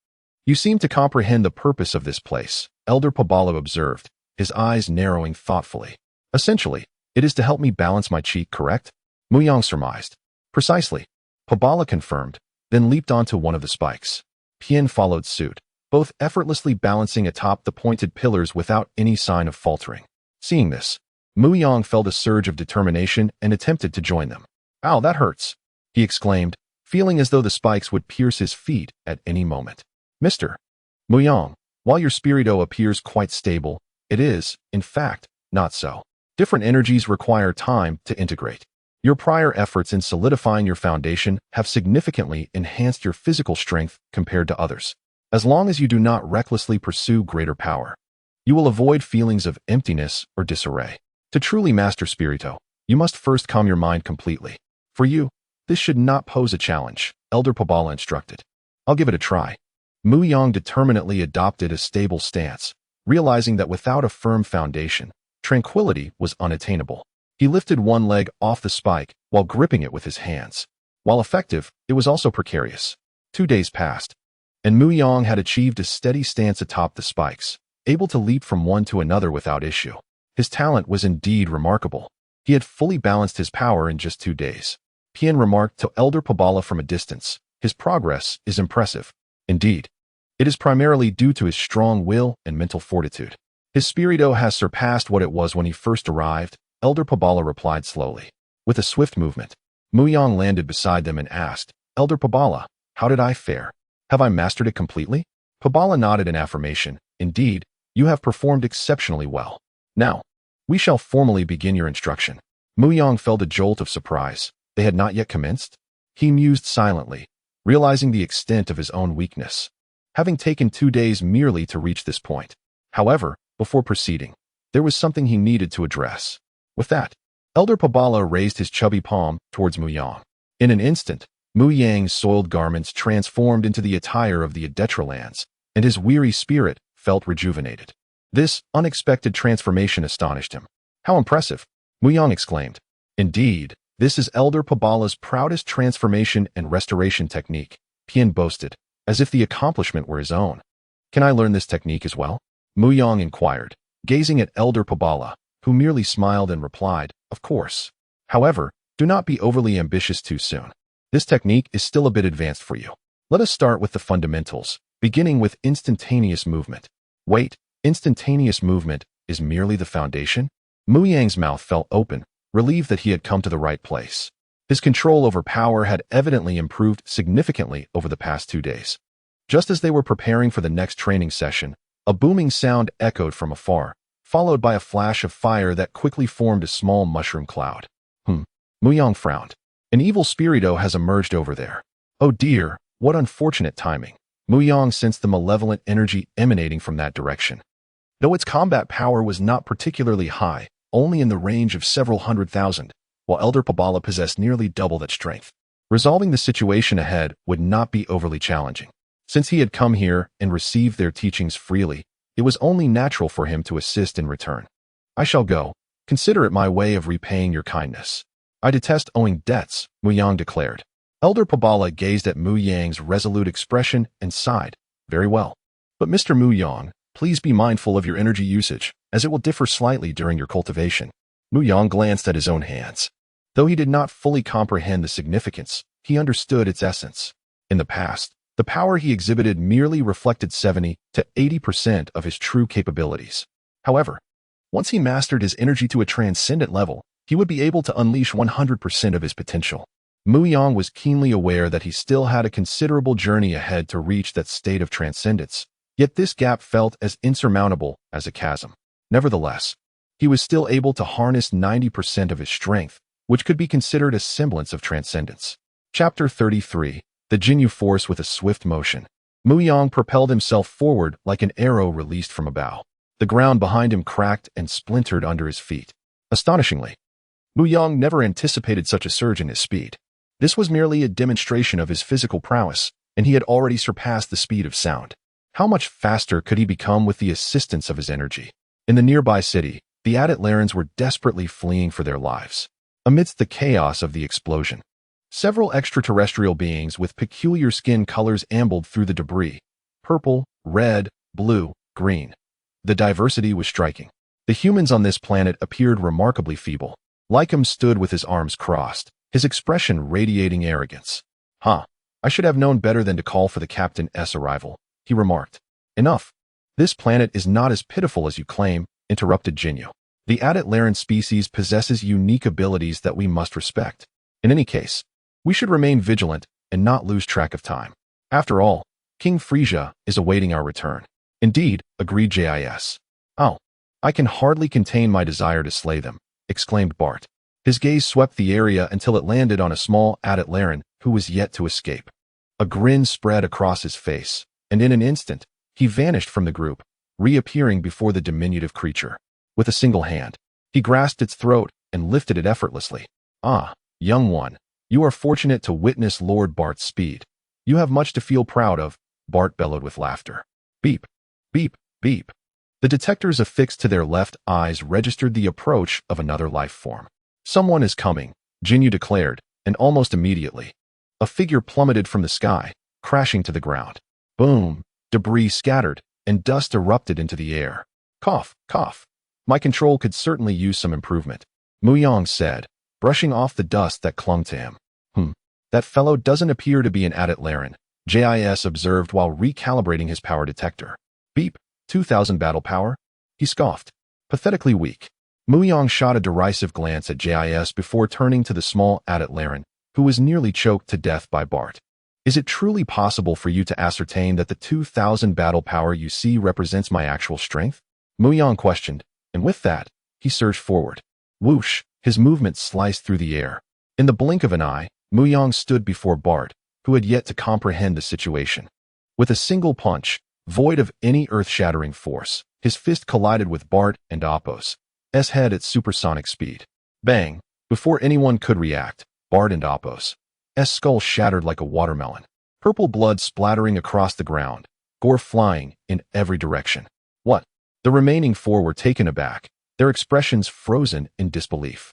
A: You seem to comprehend the purpose of this place, Elder Pabala observed, his eyes narrowing thoughtfully. Essentially, it is to help me balance my chi, correct? Mu Yang surmised. Precisely, Pabala confirmed, then leaped onto one of the spikes. Pian followed suit, both effortlessly balancing atop the pointed pillars without any sign of faltering. Seeing this, Mu Yang felt a surge of determination and attempted to join them. Ow, that hurts, he exclaimed, feeling as though the spikes would pierce his feet at any moment. Mr. Mu Yang, While your spirito appears quite stable, it is, in fact, not so. Different energies require time to integrate. Your prior efforts in solidifying your foundation have significantly enhanced your physical strength compared to others. As long as you do not recklessly pursue greater power, you will avoid feelings of emptiness or disarray. To truly master spirito, you must first calm your mind completely. For you, this should not pose a challenge, Elder Pobala instructed. I'll give it a try. Mu Yang determinedly adopted a stable stance, realizing that without a firm foundation, tranquility was unattainable. He lifted one leg off the spike while gripping it with his hands. While effective, it was also precarious. 2 days passed, and Mu Yang had achieved a steady stance atop the spikes, able to leap from one to another without issue. His talent was indeed remarkable. He had fully balanced his power in just 2 days. Pian remarked to Elder Pobala from a distance, "His progress is impressive." Indeed, it is primarily due to his strong will and mental fortitude. His spirito has surpassed what it was when he first arrived, Elder Pobala replied slowly. With a swift movement, Mu Yang landed beside them and asked, "Elder Pobala, how did I fare? Have I mastered it completely?" Pobala nodded in affirmation. "Indeed, you have performed exceptionally well. Now, we shall formally begin your instruction." Mu Yang felt a jolt of surprise. They had not yet commenced? He mused silently, realizing the extent of his own weakness, having taken 2 days merely to reach this point. However, before proceeding, there was something he needed to address. With that, Elder Pobala raised his chubby palm towards Mu Yang. In an instant, Mu Yang's soiled garments transformed into the attire of the Adetralans, and his weary spirit felt rejuvenated. This unexpected transformation astonished him. "How impressive!" Mu Yang exclaimed. "Indeed, this is Elder Pobala's proudest transformation and restoration technique," Pian boasted, as if the accomplishment were his own. "Can I learn this technique as well?" Mu Yang inquired, gazing at Elder Pobala, who merely smiled and replied, "Of course. However, do not be overly ambitious too soon. This technique is still a bit advanced for you. Let us start with the fundamentals, beginning with instantaneous movement." "Wait, instantaneous movement is merely the foundation?" Mu Yang's mouth fell open, relieved that he had come to the right place. His control over power had evidently improved significantly over the past 2 days. Just as they were preparing for the next training session, a booming sound echoed from afar, followed by a flash of fire that quickly formed a small mushroom cloud. Mu Yang frowned. "An evil spirito has emerged over there. Oh dear, what unfortunate timing." Mu Yang sensed the malevolent energy emanating from that direction. Though its combat power was not particularly high, only in the range of several 100,000, while Elder Pobala possessed nearly double that strength. Resolving the situation ahead would not be overly challenging. Since he had come here and received their teachings freely, it was only natural for him to assist in return. "I shall go. Consider it my way of repaying your kindness." "I detest owing debts," Mu Yang declared. Elder Pobala gazed at Mu Yang's resolute expression and sighed. "Very well. But Mr. Mu Yang, please be mindful of your energy usage, as it will differ slightly during your cultivation." Mu Yang glanced at his own hands. Though he did not fully comprehend the significance, he understood its essence. In the past, the power he exhibited merely reflected 70 to 80% of his true capabilities. However, once he mastered his energy to a transcendent level, he would be able to unleash 100% of his potential. Mu Yang was keenly aware that he still had a considerable journey ahead to reach that state of transcendence, yet this gap felt as insurmountable as a chasm. Nevertheless, he was still able to harness 90% of his strength, which could be considered a semblance of transcendence. Chapter 33, The Jinyu Force with a Swift Motion. Mu Yang propelled himself forward like an arrow released from a bow. The ground behind him cracked and splintered under his feet. Astonishingly, Mu Yang never anticipated such a surge in his speed. This was merely a demonstration of his physical prowess, and he had already surpassed the speed of sound. How much faster could he become with the assistance of his energy? In the nearby city, the Aditlarans were desperately fleeing for their lives. Amidst the chaos of the explosion, several extraterrestrial beings with peculiar skin colors ambled through the debris. Purple, red, blue, green. The diversity was striking. The humans on this planet appeared remarkably feeble. Lycum stood with his arms crossed, his expression radiating arrogance. I should have known better than to call for the Captain's arrival," he remarked. "Enough. This planet is not as pitiful as you claim," interrupted Jinyu. "The Aditlaran species possesses unique abilities that we must respect. In any case, we should remain vigilant and not lose track of time. After all, King Frisia is awaiting our return." Indeed, agreed JIS. Oh, I can hardly contain my desire to slay them, exclaimed Bart. His gaze swept the area until it landed on a small Atlaran who was yet to escape. A grin spread across his face, and in an instant, he vanished from the group, reappearing before the diminutive creature. With a single hand, he grasped its throat and lifted it effortlessly. Ah, young one, you are fortunate to witness Lord Bart's speed. You have much to feel proud of, Bart bellowed with laughter. Beep, beep, beep. The detectors affixed to their left eyes registered the approach of another life form. Someone is coming, Jinyu declared, and almost immediately, a figure plummeted from the sky, crashing to the ground. Boom, debris scattered, and dust erupted into the air. Cough, cough. My control could certainly use some improvement, Mu Yang said, brushing off the dust that clung to him. That fellow doesn't appear to be an Atlaran, JIS observed while recalibrating his power detector. Beep, 2,000 battle power? He scoffed. Pathetically weak. Mu Yang shot a derisive glance at JIS before turning to the small Atlaran, who was nearly choked to death by Bart. Is it truly possible for you to ascertain that the 2,000 battle power you see represents my actual strength? Mu Yang questioned, and with that, he surged forward. Whoosh, his movement sliced through the air. In the blink of an eye, Mu Yang stood before Bart, who had yet to comprehend the situation. With a single punch, void of any earth-shattering force, his fist collided with Bart and Appo's head at supersonic speed. Bang! Before anyone could react, Bart and Appo's skull shattered like a watermelon. Purple blood splattering across the ground, gore flying in every direction. What? The remaining four were taken aback, their expressions frozen in disbelief.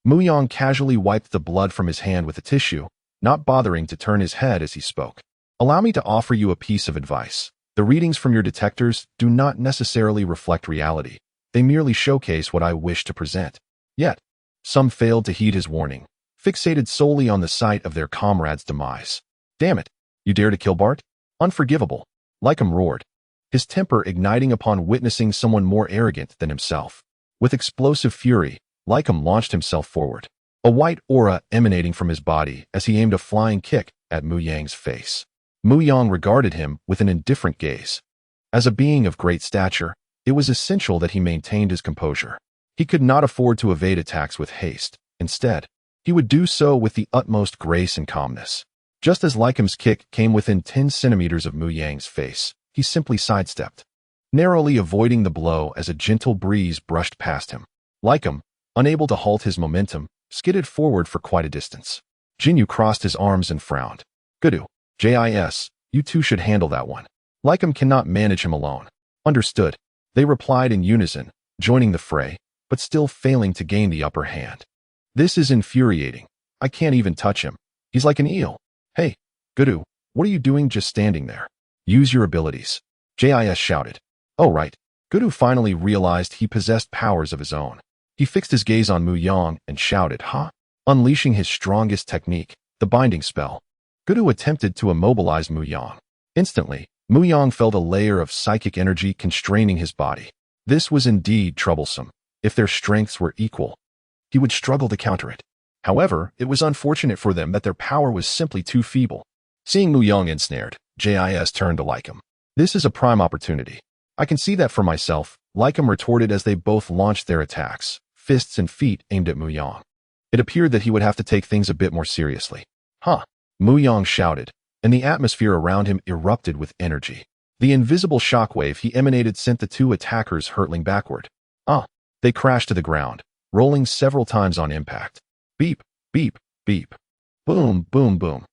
A: Mu Yang casually wiped the blood from his hand with a tissue, not bothering to turn his head as he spoke. Allow me to offer you a piece of advice. The readings from your detectors do not necessarily reflect reality. They merely showcase what I wish to present. Yet, some failed to heed his warning, fixated solely on the sight of their comrade's demise. Damn it! You dare to kill Bart? Unforgivable. Lycum roared, his temper igniting upon witnessing someone more arrogant than himself. With explosive fury, Lycum launched himself forward, a white aura emanating from his body as he aimed a flying kick at Mu Yang's face. Mu Yang regarded him with an indifferent gaze. As a being of great stature, it was essential that he maintained his composure. He could not afford to evade attacks with haste. Instead, he would do so with the utmost grace and calmness. Just as Lycum's kick came within 10 centimeters of Mu Yang's face, he simply sidestepped, narrowly avoiding the blow as a gentle breeze brushed past him. Lycum, unable to halt his momentum, skidded forward for quite a distance. Jinyu crossed his arms and frowned. Goku, JIS, you two should handle that one. Lycum cannot manage him alone. Understood. They replied in unison, joining the fray, but still failing to gain the upper hand. This is infuriating. I can't even touch him. He's like an eel. Hey, Goku, what are you doing just standing there? Use your abilities. JIS shouted. Oh right. Goku finally realized he possessed powers of his own. He fixed his gaze on Mu Yang and shouted, huh? Unleashing his strongest technique, the binding spell. Goku attempted to immobilize Mu Yang. Instantly, Mu Yang felt a layer of psychic energy constraining his body. This was indeed troublesome. If their strengths were equal, he would struggle to counter it. However, it was unfortunate for them that their power was simply too feeble. Seeing Mu Yang ensnared, JIS turned to Lycum. This is a prime opportunity. I can see that for myself, Lycum retorted as they both launched their attacks, fists and feet aimed at Mu Yang. It appeared that he would have to take things a bit more seriously. Huh? Mu Yang shouted, and the atmosphere around him erupted with energy. The invisible shockwave he emanated sent the two attackers hurtling backward. They crashed to the ground, rolling several times on impact. Beep, beep, beep. Boom, boom, boom.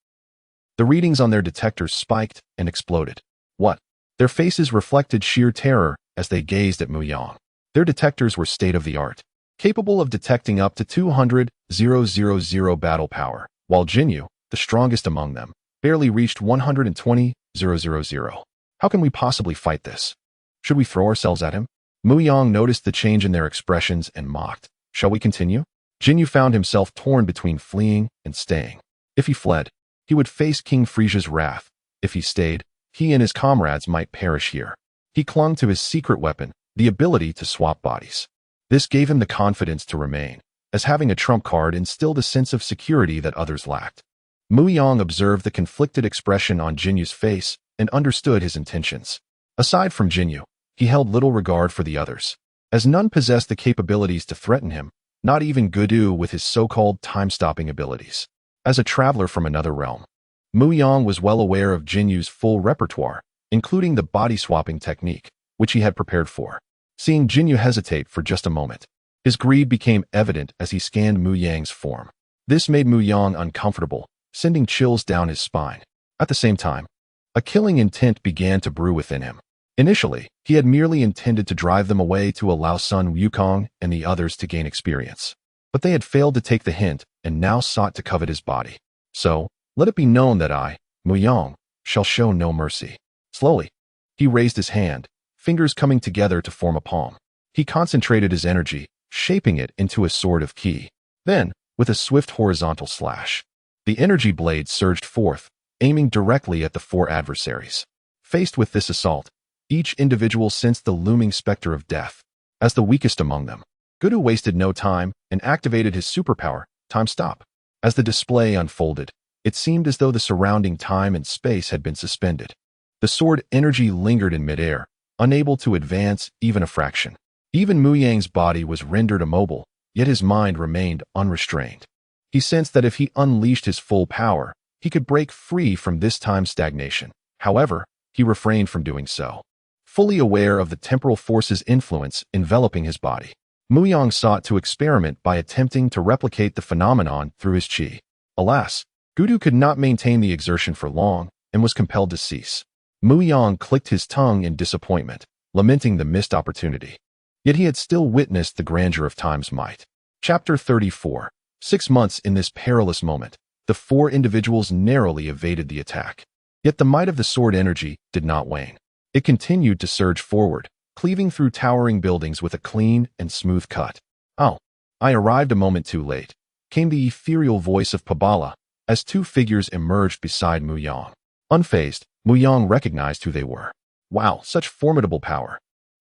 A: The readings on their detectors spiked and exploded. What? Their faces reflected sheer terror as they gazed at Mu Yang. Their detectors were state-of-the-art, capable of detecting up to 200,000 battle power, while Jinyu, the strongest among them, barely reached 120,000. How can we possibly fight this? Should we throw ourselves at him? Mu Yang noticed the change in their expressions and mocked. Shall we continue? Jinyu found himself torn between fleeing and staying. If he fled, he would face King Friesia's wrath. If he stayed, he and his comrades might perish here. He clung to his secret weapon, the ability to swap bodies. This gave him the confidence to remain, as having a trump card instilled a sense of security that others lacked. Mu Yang observed the conflicted expression on Jinyu's face and understood his intentions. Aside from Jinyu, he held little regard for the others, as none possessed the capabilities to threaten him, not even Goku with his so-called time-stopping abilities. As a traveler from another realm, Mu Yang was well aware of Jinyu's full repertoire, including the body-swapping technique, which he had prepared for. Seeing Jinyu hesitate for just a moment, his greed became evident as he scanned Mu Yang's form. This made Mu Yang uncomfortable, sending chills down his spine. At the same time, a killing intent began to brew within him. Initially, he had merely intended to drive them away to allow Sun Wukong and the others to gain experience. But they had failed to take the hint and now sought to covet his body. So, let it be known that I, Mu Yang, shall show no mercy. Slowly, he raised his hand, fingers coming together to form a palm. He concentrated his energy, shaping it into a sword of ki. Then, with a swift horizontal slash, the energy blade surged forth, aiming directly at the four adversaries. Faced with this assault, each individual sensed the looming specter of death. As the weakest among them, Goku wasted no time and activated his superpower, Time Stop. As the display unfolded, it seemed as though the surrounding time and space had been suspended. The sword energy lingered in midair, unable to advance even a fraction. Even Mu Yang's body was rendered immobile, yet his mind remained unrestrained. He sensed that if he unleashed his full power, he could break free from this time stagnation. However, he refrained from doing so. Fully aware of the temporal force's influence enveloping his body, Mu Yang sought to experiment by attempting to replicate the phenomenon through his chi. Alas, Goku could not maintain the exertion for long and was compelled to cease. Mu Yang clicked his tongue in disappointment, lamenting the missed opportunity. Yet he had still witnessed the grandeur of time's might. Chapter 34. 6 months in this perilous moment, the four individuals narrowly evaded the attack. Yet the might of the sword energy did not wane. It continued to surge forward, cleaving through towering buildings with a clean and smooth cut. "Oh, I arrived a moment too late," came the ethereal voice of Pabala, as two figures emerged beside Mu Yang. Unfazed, Mu Yang recognized who they were. Wow, such formidable power.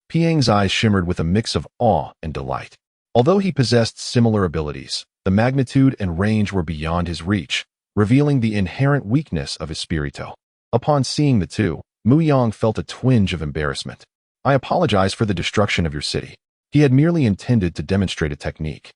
A: Piang's eyes shimmered with a mix of awe and delight. Although he possessed similar abilities, the magnitude and range were beyond his reach, revealing the inherent weakness of his spirito. Upon seeing the two, Mu Yang felt a twinge of embarrassment. "I apologize for the destruction of your city." He had merely intended to demonstrate a technique,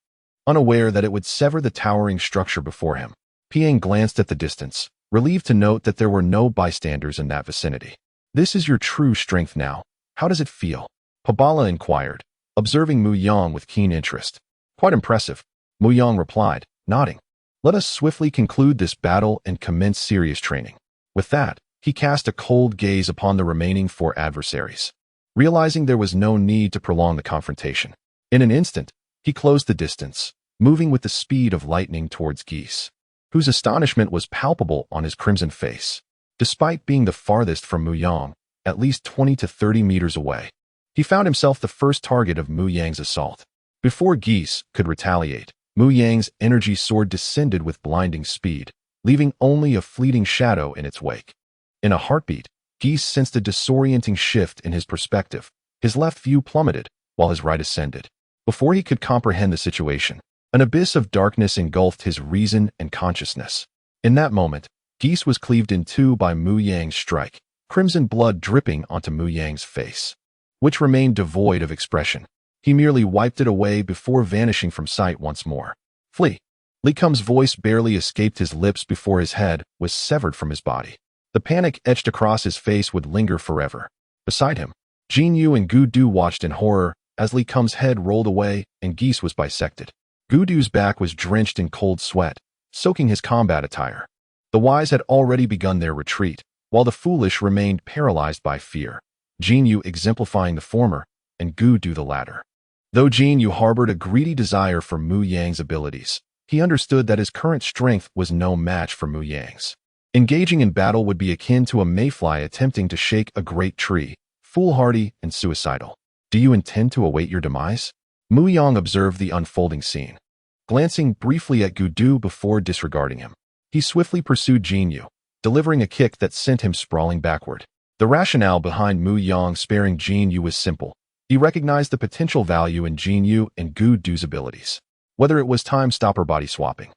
A: unaware that it would sever the towering structure before him. Piang glanced at the distance, relieved to note that there were no bystanders in that vicinity. "This is your true strength now. How does it feel?" Pabala inquired, observing Mu Yang with keen interest. "Quite impressive," Mu Yang replied, nodding. "Let us swiftly conclude this battle and commence serious training." With that, he cast a cold gaze upon the remaining four adversaries, realizing there was no need to prolong the confrontation. In an instant, he closed the distance, moving with the speed of lightning towards Geese, whose astonishment was palpable on his crimson face. Despite being the farthest from Mu Yang, at least 20 to 30 meters away, he found himself the first target of Mu Yang's assault. Before Geese could retaliate, Mu Yang's energy sword descended with blinding speed, leaving only a fleeting shadow in its wake. In a heartbeat, Geese sensed a disorienting shift in his perspective. His left view plummeted, while his right ascended. Before he could comprehend the situation, an abyss of darkness engulfed his reason and consciousness. In that moment, Geese was cleaved in two by Mu Yang's strike, crimson blood dripping onto Mu Yang's face, which remained devoid of expression. He merely wiped it away before vanishing from sight once more. "Flee!" Li Kum's voice barely escaped his lips before his head was severed from his body. The panic etched across his face would linger forever. Beside him, Jinyu and Goku watched in horror as Li Kum's head rolled away and Geese was bisected. Goku's back was drenched in cold sweat, soaking his combat attire. The wise had already begun their retreat, while the foolish remained paralyzed by fear. Jinyu exemplifying the former, and Goku the latter. Though Jinyu harbored a greedy desire for Mu Yang's abilities, he understood that his current strength was no match for Mu Yang's. Engaging in battle would be akin to a mayfly attempting to shake a great tree, foolhardy and suicidal. "Do you intend to await your demise?" Mu Yang observed the unfolding scene, glancing briefly at Goku before disregarding him. He swiftly pursued Jinyu, delivering a kick that sent him sprawling backward. The rationale behind Mu Yang sparing Jinyu was simple. He recognized the potential value in Jinyu and Goku's abilities, whether it was time stop or body swapping.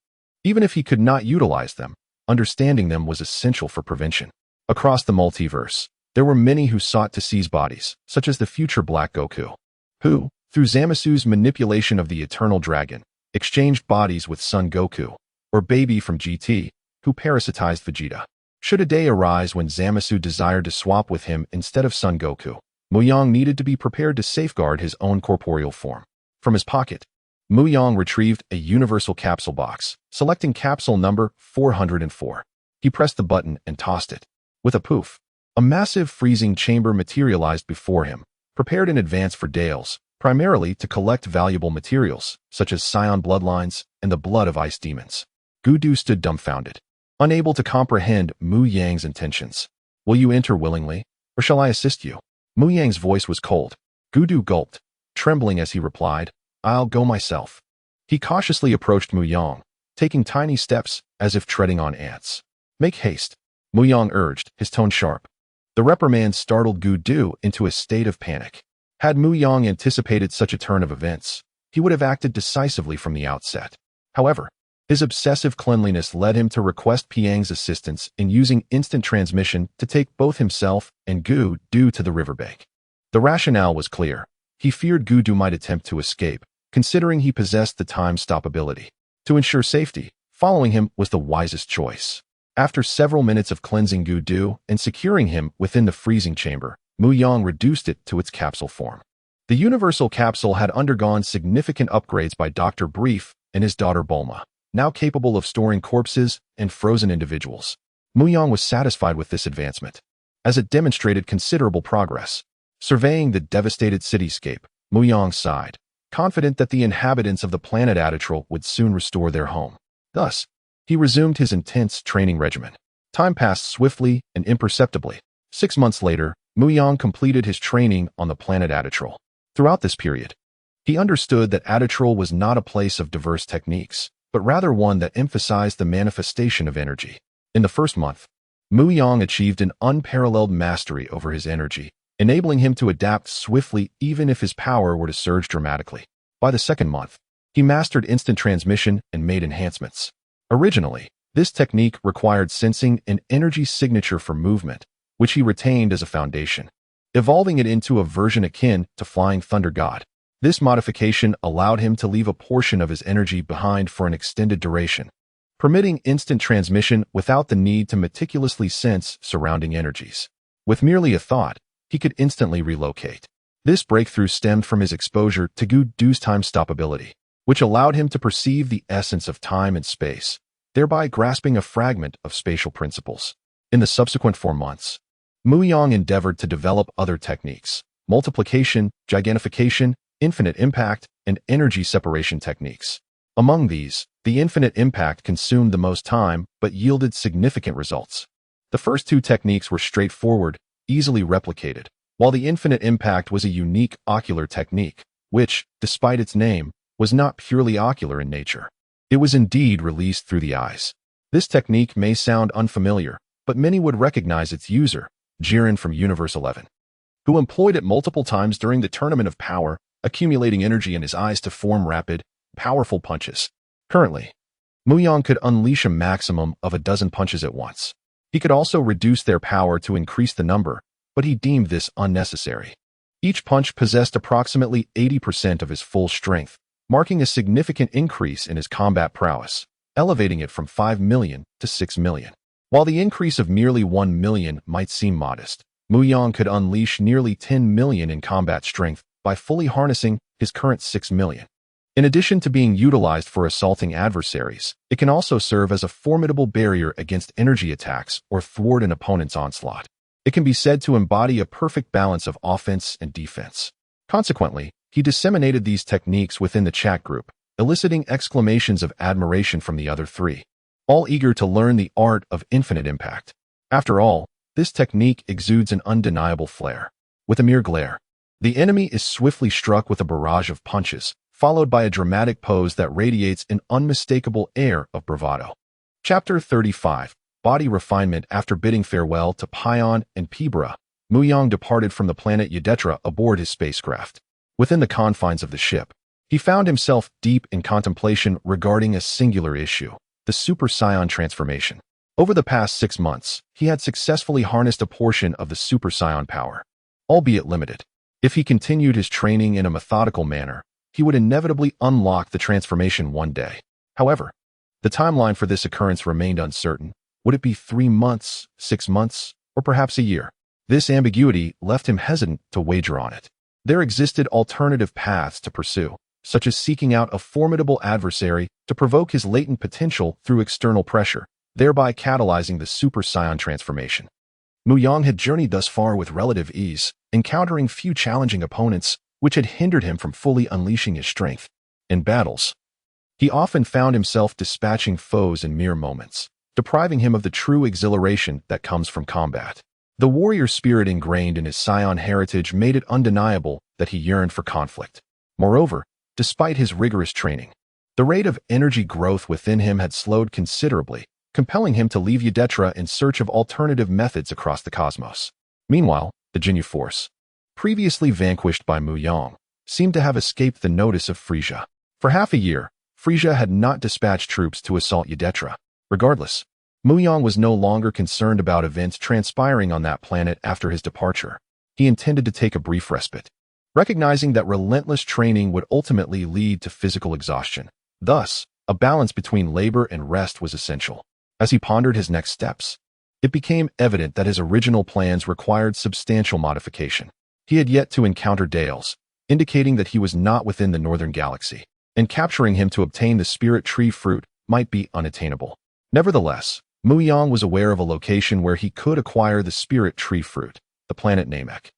A: Even if he could not utilize them, understanding them was essential for prevention. Across the multiverse, There were many who sought to seize bodies, such as the future Black Goku, who, through Zamasu's manipulation of the Eternal Dragon, exchanged bodies with Son Goku, or Baby from GT, who parasitized Vegeta. Should a day arise when Zamasu desired to swap with him instead of Son Goku, Mu Yang needed to be prepared to safeguard his own corporeal form. From his pocket, Mu Yang retrieved a universal capsule box, selecting capsule number 404. He pressed the button and tossed it. With a poof, a massive freezing chamber materialized before him, prepared in advance for Dales, primarily to collect valuable materials, such as Saiyan bloodlines and the blood of ice demons. Gudu stood dumbfounded, unable to comprehend Mu Yang's intentions. Will you enter willingly, or shall I assist you? Mu Yang's voice was cold. Gudu gulped, trembling as he replied, I'll go myself. He cautiously approached Mu Yang, taking tiny steps as if treading on ants. Make haste, Mu Yang urged, his tone sharp. The reprimand startled Gudu into a state of panic. Had Mu Yang anticipated such a turn of events, he would have acted decisively from the outset. However, his obsessive cleanliness led him to request Piang's assistance in using instant transmission to take both himself and Gudu to the riverbank. The rationale was clear. He feared Gudu might attempt to escape, considering he possessed the time-stop ability. To ensure safety, following him was the wisest choice. After several minutes of cleansing Gudu and securing him within the freezing chamber, Mu Yang reduced it to its capsule form. The universal capsule had undergone significant upgrades by Dr. Brief and his daughter Bulma, now capable of storing corpses and frozen individuals. Mu Yang was satisfied with this advancement, as it demonstrated considerable progress. Surveying the devastated cityscape, Mu Yang sighed, confident that the inhabitants of the planet Aditral would soon restore their home. Thus, he resumed his intense training regimen. Time passed swiftly and imperceptibly. 6 months later, Mu Yang completed his training on the planet Aditral. Throughout this period, he understood that Aditral was not a place of diverse techniques, but rather one that emphasized the manifestation of energy. In the first month, Mu Yang achieved an unparalleled mastery over his energy, enabling him to adapt swiftly even if his power were to surge dramatically. By the second month, he mastered instant transmission and made enhancements. Originally, this technique required sensing an energy signature for movement, which he retained as a foundation, evolving it into a version akin to Flying Thunder God. This modification allowed him to leave a portion of his energy behind for an extended duration, permitting instant transmission without the need to meticulously sense surrounding energies. With merely a thought, he could instantly relocate. This breakthrough stemmed from his exposure to Gudu's time-stop ability, which allowed him to perceive the essence of time and space, thereby grasping a fragment of spatial principles. In the subsequent 4 months, Mu Yang endeavored to develop other techniques: multiplication, gigantification, infinite impact, and energy separation techniques. Among these, the infinite impact consumed the most time but yielded significant results. The first 2 techniques were straightforward, easily replicated, while the infinite impact was a unique ocular technique, which, despite its name, was not purely ocular in nature. It was indeed released through the eyes. This technique may sound unfamiliar, but many would recognize its user, Jiren from Universe 11, who employed it multiple times during the Tournament of Power, accumulating energy in his eyes to form rapid, powerful punches. Currently, Mu Yang could unleash a maximum of 12 punches at once. He could also reduce their power to increase the number, but he deemed this unnecessary. Each punch possessed approximately 80% of his full strength, marking a significant increase in his combat prowess, elevating it from 5 million to 6 million. While the increase of merely 1 million might seem modest, Mu Yang could unleash nearly 10 million in combat strength by fully harnessing his current 6 million. In addition to being utilized for assaulting adversaries, it can also serve as a formidable barrier against energy attacks or thwart an opponent's onslaught. It can be said to embody a perfect balance of offense and defense. Consequently, he disseminated these techniques within the chat group, eliciting exclamations of admiration from the other 3, all eager to learn the art of infinite impact. After all, this technique exudes an undeniable flair. With a mere glare, the enemy is swiftly struck with a barrage of punches, followed by a dramatic pose that radiates an unmistakable air of bravado. Chapter 35. Body Refinement. After bidding farewell to Pion and Pibra, Mu Yang departed from the planet Yadetra aboard his spacecraft. Within the confines of the ship, he found himself deep in contemplation regarding a singular issue: the Super Saiyan transformation. Over the past 6 months, he had successfully harnessed a portion of the Super Saiyan power, albeit limited. If he continued his training in a methodical manner, he would inevitably unlock the transformation one day. However, the timeline for this occurrence remained uncertain. Would it be 3 months, 6 months, or perhaps a year? This ambiguity left him hesitant to wager on it. There existed alternative paths to pursue, such as seeking out a formidable adversary to provoke his latent potential through external pressure, thereby catalyzing the Super Saiyan transformation. Mu Yang had journeyed thus far with relative ease, encountering few challenging opponents, which had hindered him from fully unleashing his strength. In battles, he often found himself dispatching foes in mere moments, depriving him of the true exhilaration that comes from combat. The warrior spirit ingrained in his Saiyan heritage made it undeniable that he yearned for conflict. Moreover, despite his rigorous training, the rate of energy growth within him had slowed considerably, compelling him to leave Yudetra in search of alternative methods across the cosmos. Meanwhile, the Jinyu force, previously vanquished by Mu Yang, seemed to have escaped the notice of Frisia. For half a year, Frisia had not dispatched troops to assault Yudetra. Regardless, Mu Yang was no longer concerned about events transpiring on that planet after his departure. He intended to take a brief respite, recognizing that relentless training would ultimately lead to physical exhaustion. Thus, a balance between labor and rest was essential. As he pondered his next steps, it became evident that his original plans required substantial modification. He had yet to encounter Dales, indicating that he was not within the northern galaxy, and capturing him to obtain the spirit tree fruit might be unattainable. Nevertheless, Mu Yang was aware of a location where he could acquire the spirit tree fruit, the planet Namek,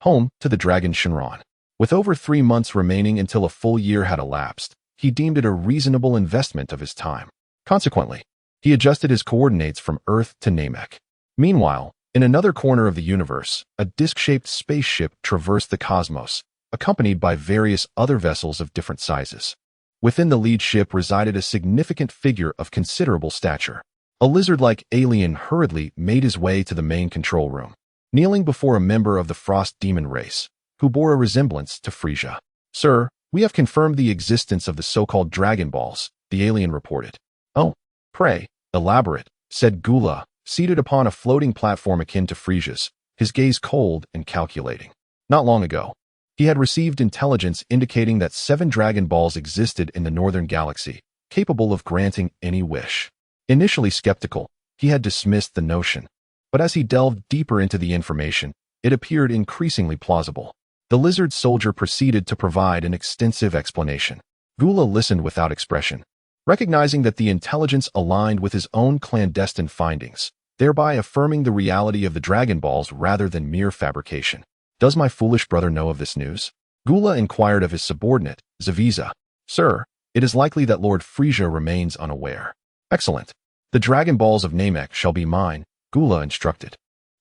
A: home to the dragon Shinran. With over 3 months remaining until a full year had elapsed, he deemed it a reasonable investment of his time. Consequently, he adjusted his coordinates from Earth to Namek. Meanwhile, in another corner of the universe, a disc-shaped spaceship traversed the cosmos, accompanied by various other vessels of different sizes. Within the lead ship resided a significant figure of considerable stature. A lizard-like alien hurriedly made his way to the main control room, kneeling before a member of the Frost Demon race, who bore a resemblance to Frisia. "Sir, we have confirmed the existence of the so-called Dragon Balls," the alien reported. "Oh, pray, elaborate," said Gula, seated upon a floating platform akin to Frisia's, his gaze cold and calculating. Not long ago, he had received intelligence indicating that 7 Dragon Balls existed in the northern galaxy, capable of granting any wish. Initially skeptical, he had dismissed the notion, but as he delved deeper into the information, it appeared increasingly plausible. The lizard soldier proceeded to provide an extensive explanation. Gula listened without expression, recognizing that the intelligence aligned with his own clandestine findings, thereby affirming the reality of the Dragon Balls rather than mere fabrication. "Does my foolish brother know of this news?" Gula inquired of his subordinate, Zaviza. "Sir, it is likely that Lord Frisia remains unaware." "Excellent. The Dragon Balls of Namek shall be mine," Gula instructed.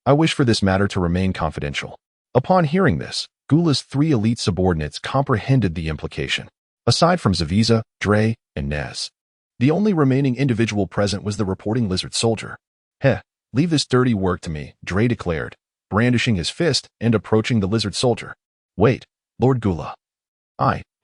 A: "I wish for this matter to remain confidential." Upon hearing this, Gula's 3 elite subordinates comprehended the implication. Aside from Zaviza, Dre, and Nez, the only remaining individual present was the reporting lizard soldier. "Heh, leave this dirty work to me," Dre declared, brandishing his fist and approaching the lizard soldier. "Wait, Lord Gula."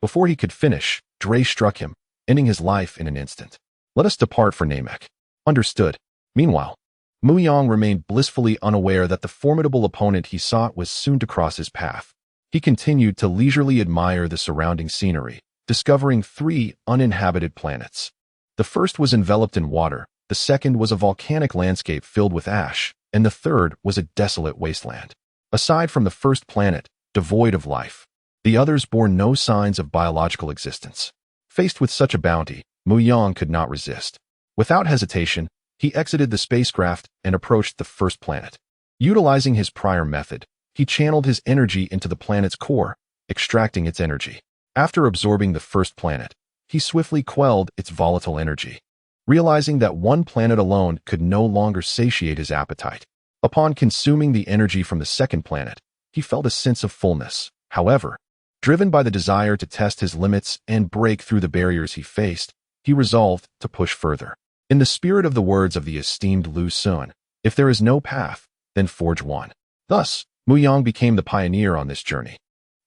A: Before he could finish, Dre struck him, ending his life in an instant. "Let us depart for Namek." "Understood." Meanwhile, Mu Yang remained blissfully unaware that the formidable opponent he sought was soon to cross his path. He continued to leisurely admire the surrounding scenery, discovering 3 uninhabited planets. The first was enveloped in water, the second was a volcanic landscape filled with ash, and the third was a desolate wasteland. Aside from the first planet, devoid of life, the others bore no signs of biological existence. Faced with such a bounty, Mu Yang could not resist. Without hesitation, he exited the spacecraft and approached the first planet. Utilizing his prior method, he channeled his energy into the planet's core, extracting its energy. After absorbing the first planet, he swiftly quelled its volatile energy, realizing that one planet alone could no longer satiate his appetite. Upon consuming the energy from the second planet, he felt a sense of fullness. However, driven by the desire to test his limits and break through the barriers he faced, he resolved to push further. In the spirit of the words of the esteemed Lu Xun, "If there is no path, then forge one." Thus, Mu Yang became the pioneer on this journey.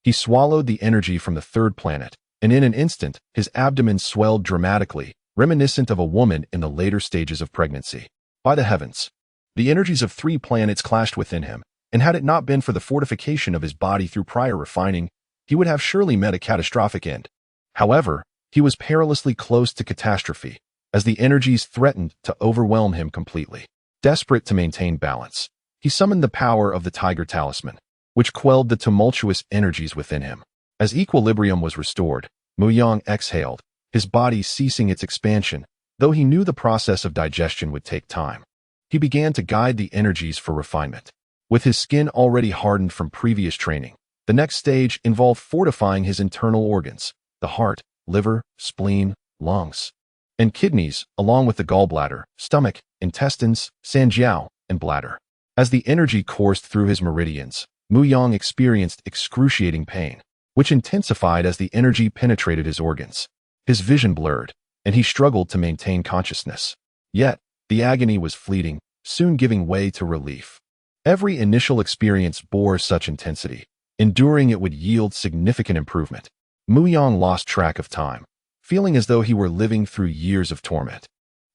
A: He swallowed the energy from the third planet, and in an instant, his abdomen swelled dramatically, reminiscent of a woman in the later stages of pregnancy. By the heavens! The energies of 3 planets clashed within him, and had it not been for the fortification of his body through prior refining, he would have surely met a catastrophic end. However, he was perilously close to catastrophe, as the energies threatened to overwhelm him completely. Desperate to maintain balance, he summoned the power of the Tiger Talisman, which quelled the tumultuous energies within him. As equilibrium was restored, Mu Yang exhaled, his body ceasing its expansion, though he knew the process of digestion would take time. He began to guide the energies for refinement. With his skin already hardened from previous training, the next stage involved fortifying his internal organs, the heart, liver, spleen, lungs, and kidneys, along with the gallbladder, stomach, intestines, sanjiao, and bladder. As the energy coursed through his meridians, Mu Yang experienced excruciating pain, which intensified as the energy penetrated his organs. His vision blurred, and he struggled to maintain consciousness. Yet, the agony was fleeting, soon giving way to relief. Every initial experience bore such intensity. Enduring it would yield significant improvement. Mu Yang lost track of time, feeling as though he were living through years of torment.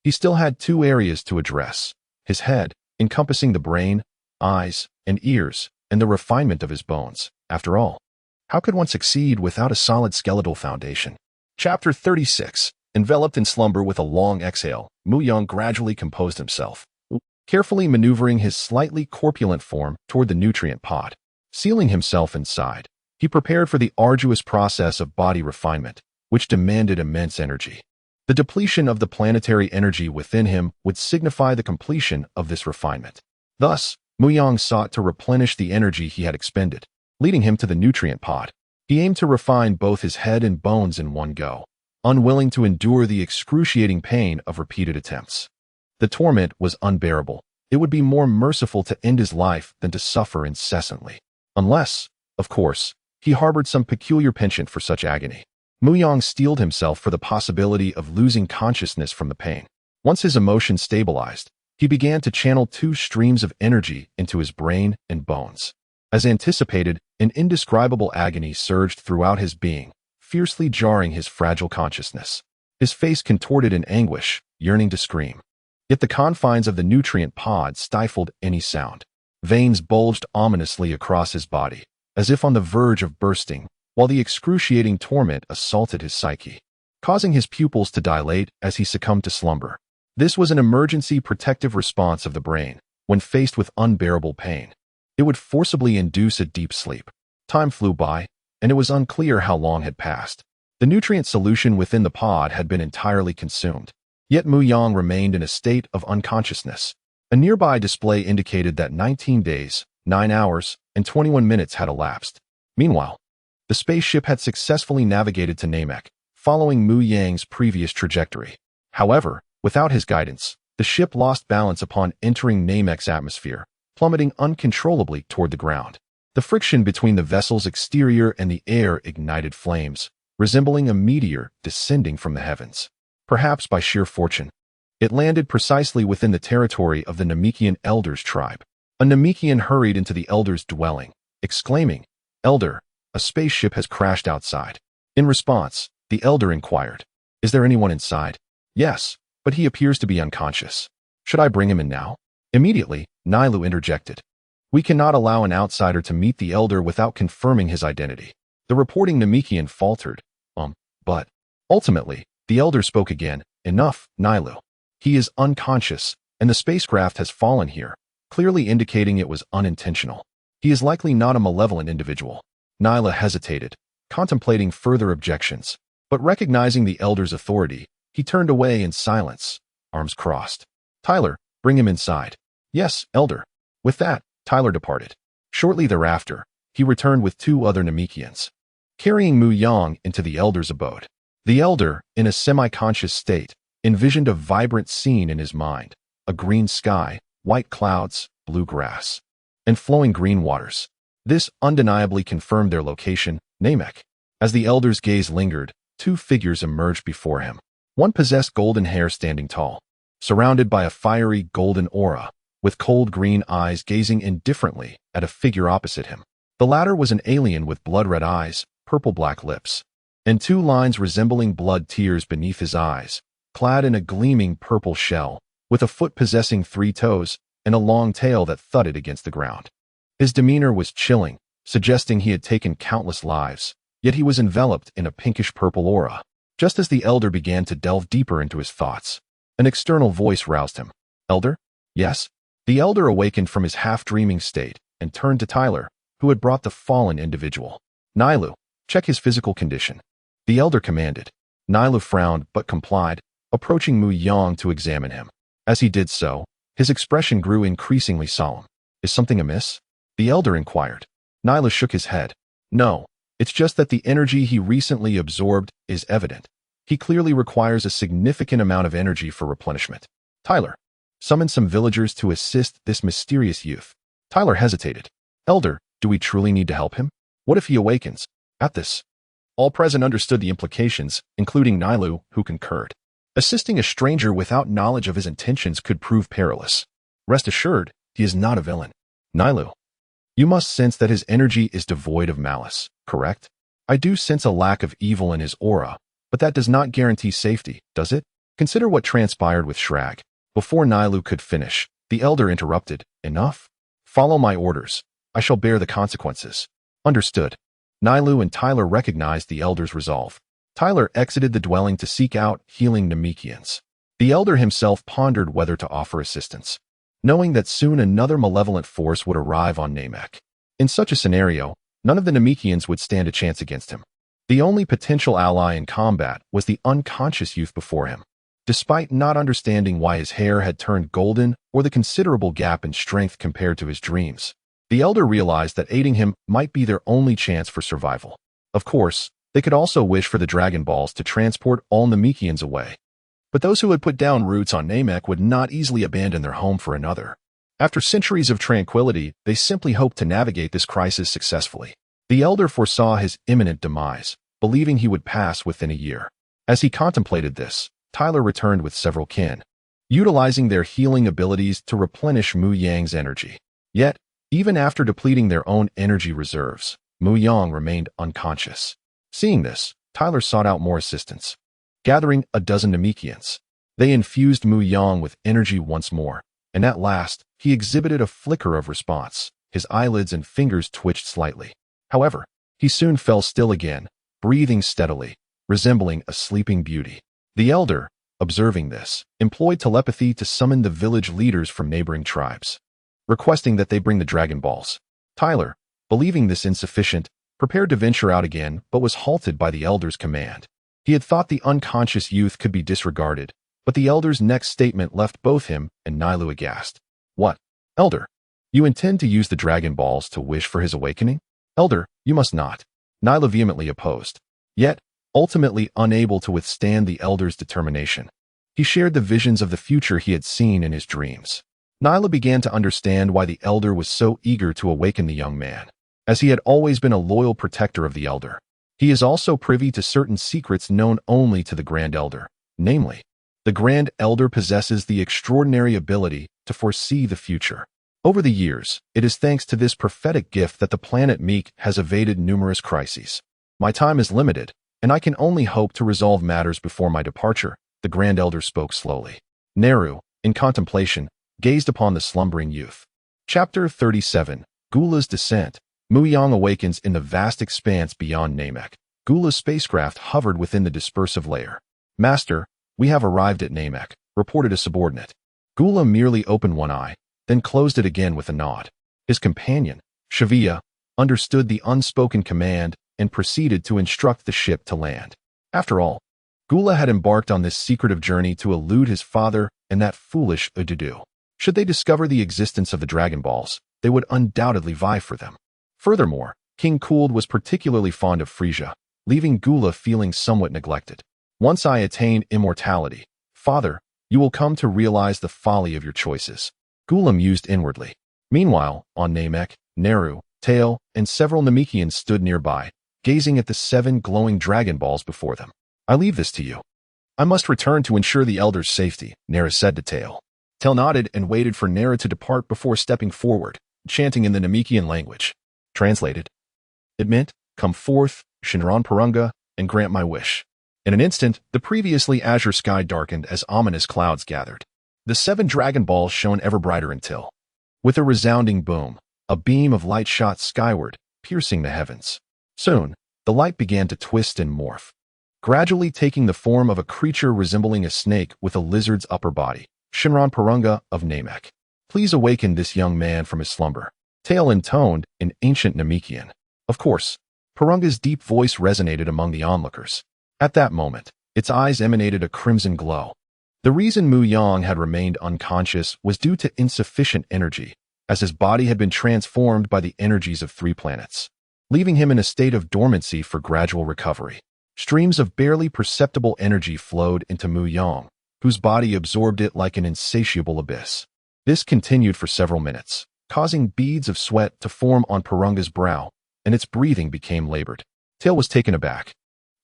A: He still had 2 areas to address: his head, encompassing the brain, eyes, and ears, and the refinement of his bones. After all, how could one succeed without a solid skeletal foundation? Chapter 36. Enveloped in slumber with a long exhale, Mu Yang gradually composed himself, carefully maneuvering his slightly corpulent form toward the nutrient pod. Sealing himself inside, he prepared for the arduous process of body refinement, which demanded immense energy. The depletion of the planetary energy within him would signify the completion of this refinement. Thus, Mu Yang sought to replenish the energy he had expended, leading him to the nutrient pod. He aimed to refine both his head and bones in one go, unwilling to endure the excruciating pain of repeated attempts. The torment was unbearable. It would be more merciful to end his life than to suffer incessantly. Unless, of course, he harbored some peculiar penchant for such agony. Mu Yang steeled himself for the possibility of losing consciousness from the pain. Once his emotions stabilized, he began to channel 2 streams of energy into his brain and bones. As anticipated, an indescribable agony surged throughout his being, fiercely jarring his fragile consciousness. His face contorted in anguish, yearning to scream. Yet the confines of the nutrient pod stifled any sound. Veins bulged ominously across his body, as if on the verge of bursting, while the excruciating torment assaulted his psyche, causing his pupils to dilate as he succumbed to slumber. This was an emergency protective response of the brain. When faced with unbearable pain, it would forcibly induce a deep sleep. Time flew by, and it was unclear how long had passed. The nutrient solution within the pod had been entirely consumed. Yet Mu Yang remained in a state of unconsciousness. A nearby display indicated that 19 days, 9 hours, and 21 minutes had elapsed. Meanwhile, the spaceship had successfully navigated to Namek, following Mu Yang's previous trajectory. However, without his guidance, the ship lost balance upon entering Namek's atmosphere, plummeting uncontrollably toward the ground. The friction between the vessel's exterior and the air ignited flames, resembling a meteor descending from the heavens. Perhaps by sheer fortune, it landed precisely within the territory of the Namekian Elders tribe. A Namekian hurried into the Elders' dwelling, exclaiming, "Elder, a spaceship has crashed outside." In response, the Elder inquired, "Is there anyone inside?" "Yes, but he appears to be unconscious. Should I bring him in now?" Immediately, Nailu interjected, "We cannot allow an outsider to meet the Elder without confirming his identity." The reporting Namekian faltered, but ultimately, the Elder spoke again. "Enough, Nailu. He is unconscious, and the spacecraft has fallen here, clearly indicating it was unintentional. He is likely not a malevolent individual." Nyla hesitated, contemplating further objections, but recognizing the Elder's authority, he turned away in silence, arms crossed. "Tyler, bring him inside." "Yes, Elder." With that, Tyler departed. Shortly thereafter, he returned with 2 other Namekians, carrying Mu Yang into the Elder's abode. The Elder, in a semi-conscious state, envisioned a vibrant scene in his mind: a green sky, white clouds, blue grass, and flowing green waters. This undeniably confirmed their location, Namek. As the Elder's gaze lingered, 2 figures emerged before him. One possessed golden hair standing tall, surrounded by a fiery golden aura, with cold green eyes gazing indifferently at a figure opposite him. The latter was an alien with blood-red eyes, purple-black lips, and 2 lines resembling blood tears beneath his eyes, clad in a gleaming purple shell, with a foot possessing 3 toes and a long tail that thudded against the ground. His demeanor was chilling, suggesting he had taken countless lives, yet he was enveloped in a pinkish-purple aura. Just as the elder began to delve deeper into his thoughts, an external voice roused him. "Elder?" "Yes?" The elder awakened from his half-dreaming state and turned to Tyler, who had brought the fallen individual. "Nailu, check his physical condition," the elder commanded. Nailu frowned but complied, approaching Mu Yang to examine him. As he did so, his expression grew increasingly solemn. "Is something amiss?" the elder inquired. Nailu shook his head. "No, it's just that the energy he recently absorbed is evident. He clearly requires a significant amount of energy for replenishment. Tyler, summon some villagers to assist this mysterious youth." Tyler hesitated. "Elder, do we truly need to help him? What if he awakens?" At this, all present understood the implications, including Nailu, who concurred. Assisting a stranger without knowledge of his intentions could prove perilous. Rest assured, he is not a villain. "Nailu, you must sense that his energy is devoid of malice, correct?" "I do sense a lack of evil in his aura, but that does not guarantee safety, does it? Consider what transpired with Shrag." Before Nailu could finish, the elder interrupted. "Enough? Follow my orders. I shall bear the consequences." "Understood." Nailu and Tyler recognized the elder's resolve. Tyler exited the dwelling to seek out healing Namekians. The elder himself pondered whether to offer assistance, knowing that soon another malevolent force would arrive on Namek. In such a scenario, none of the Namekians would stand a chance against him. The only potential ally in combat was the unconscious youth before him. Despite not understanding why his hair had turned golden or the considerable gap in strength compared to his dreams, the elder realized that aiding him might be their only chance for survival. Of course, they could also wish for the Dragon Balls to transport all Namekians away. But those who had put down roots on Namek would not easily abandon their home for another. After centuries of tranquility, they simply hoped to navigate this crisis successfully. The elder foresaw his imminent demise, believing he would pass within a year. As he contemplated this, Tyler returned with several kin, utilizing their healing abilities to replenish Mu Yang's energy. Yet, even after depleting their own energy reserves, Mu Yang remained unconscious. Seeing this, Tyler sought out more assistance. Gathering a dozen Namekians, they infused Mu Yang with energy once more, and at last, he exhibited a flicker of response. His eyelids and fingers twitched slightly. However, he soon fell still again, breathing steadily, resembling a sleeping beauty. The elder, observing this, employed telepathy to summon the village leaders from neighboring tribes, requesting that they bring the Dragon Balls. Tyler, believing this insufficient, prepared to venture out again but was halted by the elder's command. He had thought the unconscious youth could be disregarded, but the elder's next statement left both him and Nailu aghast. "What? Elder, you intend to use the Dragon Balls to wish for his awakening?" "Elder, you must not." Nailu vehemently opposed. Yet, ultimately unable to withstand the elder's determination, he shared the visions of the future he had seen in his dreams. Nailu began to understand why the elder was so eager to awaken the young man, as he had always been a loyal protector of the elder. He is also privy to certain secrets known only to the Grand Elder, namely, the Grand Elder possesses the extraordinary ability to foresee the future. Over the years, it is thanks to this prophetic gift that the planet Meek has evaded numerous crises. "My time is limited, and I can only hope to resolve matters before my departure," the Grand Elder spoke slowly. Neru, in contemplation, gazed upon the slumbering youth. Chapter 37, Gula's Descent. Mu Yang awakens in the vast expanse beyond Namek. Gula's spacecraft hovered within the dispersive layer. "Master, we have arrived at Namek," reported a subordinate. Gula merely opened one eye, then closed it again with a nod. His companion, Shavia, understood the unspoken command and proceeded to instruct the ship to land. After all, Gula had embarked on this secretive journey to elude his father and that foolish Ududu. Should they discover the existence of the Dragon Balls, they would undoubtedly vie for them. Furthermore, King Kuld was particularly fond of Frisia, leaving Gula feeling somewhat neglected. "Once I attain immortality, father, you will come to realize the folly of your choices," Gula mused inwardly. Meanwhile, on Namek, Neru, Tail, and several Namekians stood nearby, gazing at the 7 glowing Dragon Balls before them. "I leave this to you." "I must return to ensure the elder's safety," Nera said to Tail. Tail nodded and waited for Nera to depart before stepping forward, chanting in the Namekian language. Translated, it meant, "Come forth, Shinran Parunga, and grant my wish." In an instant, the previously azure sky darkened as ominous clouds gathered. The 7 Dragon Balls shone ever brighter until, with a resounding boom, a beam of light shot skyward, piercing the heavens. Soon, the light began to twist and morph, gradually taking the form of a creature resembling a snake with a lizard's upper body. Shinran Purunga of Namek. Please awaken this young man from his slumber. Tale intoned in ancient Namekian. Of course, Purunga's deep voice resonated among the onlookers. At that moment, its eyes emanated a crimson glow. The reason Mu Yang had remained unconscious was due to insufficient energy, as his body had been transformed by the energies of 3 planets, leaving him in a state of dormancy for gradual recovery. Streams of barely perceptible energy flowed into Mu Yang, whose body absorbed it like an insatiable abyss. This continued for several minutes, causing beads of sweat to form on Purunga's brow, and its breathing became labored. Tail was taken aback.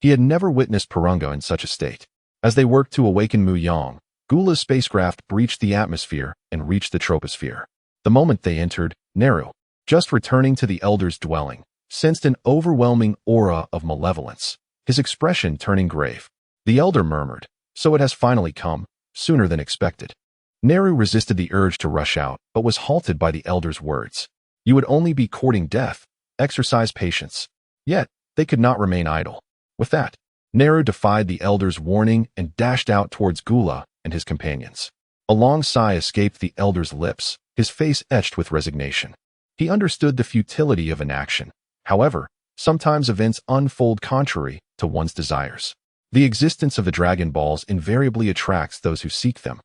A: He had never witnessed Purunga in such a state. As they worked to awaken Mu Yang, Gula's spacecraft breached the atmosphere and reached the troposphere. The moment they entered, Neru, just returning to the Elder's dwelling, sensed an overwhelming aura of malevolence, his expression turning grave. The Elder murmured, "So it has finally come, sooner than expected." Neru resisted the urge to rush out, but was halted by the Elder's words. "You would only be courting death. Exercise patience." Yet, they could not remain idle. With that, Neru defied the Elder's warning and dashed out towards Gula and his companions. A long sigh escaped the Elder's lips, his face etched with resignation. He understood the futility of inaction. However, sometimes events unfold contrary to one's desires. The existence of the Dragon Balls invariably attracts those who seek them,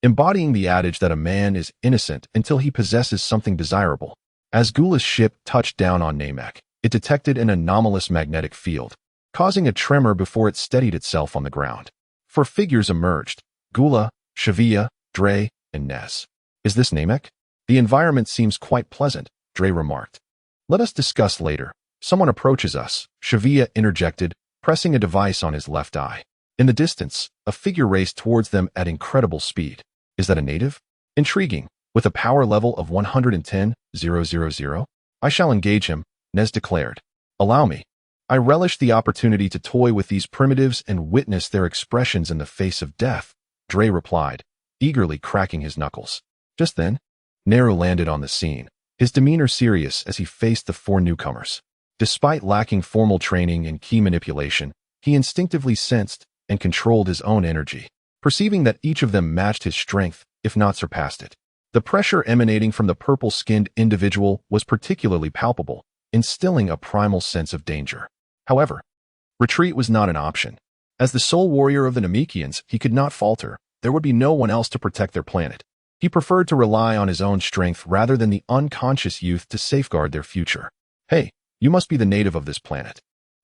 A: embodying the adage that a man is innocent until he possesses something desirable. As Gula's ship touched down on Namek, it detected an anomalous magnetic field, causing a tremor before it steadied itself on the ground. 4 figures emerged: Gula, Shavia, Dre, and Nez. "Is this Namek? The environment seems quite pleasant," Dre remarked. "Let us discuss later. Someone approaches us," Shavia interjected, pressing a device on his left eye. In the distance, a figure raced towards them at incredible speed. "Is that a native? Intriguing. With a power level of 110,000. I shall engage him," Nez declared. "Allow me. I relish the opportunity to toy with these primitives and witness their expressions in the face of death," Dre replied, eagerly cracking his knuckles. Just then, Neru landed on the scene, his demeanor serious as he faced the 4 newcomers. Despite lacking formal training in key manipulation, he instinctively sensed and controlled his own energy, perceiving that each of them matched his strength, if not surpassed it. The pressure emanating from the purple-skinned individual was particularly palpable, instilling a primal sense of danger. However, retreat was not an option. As the sole warrior of the Namekians, he could not falter. There would be no one else to protect their planet. He preferred to rely on his own strength rather than the unconscious youth to safeguard their future. "Hey, you must be the native of this planet.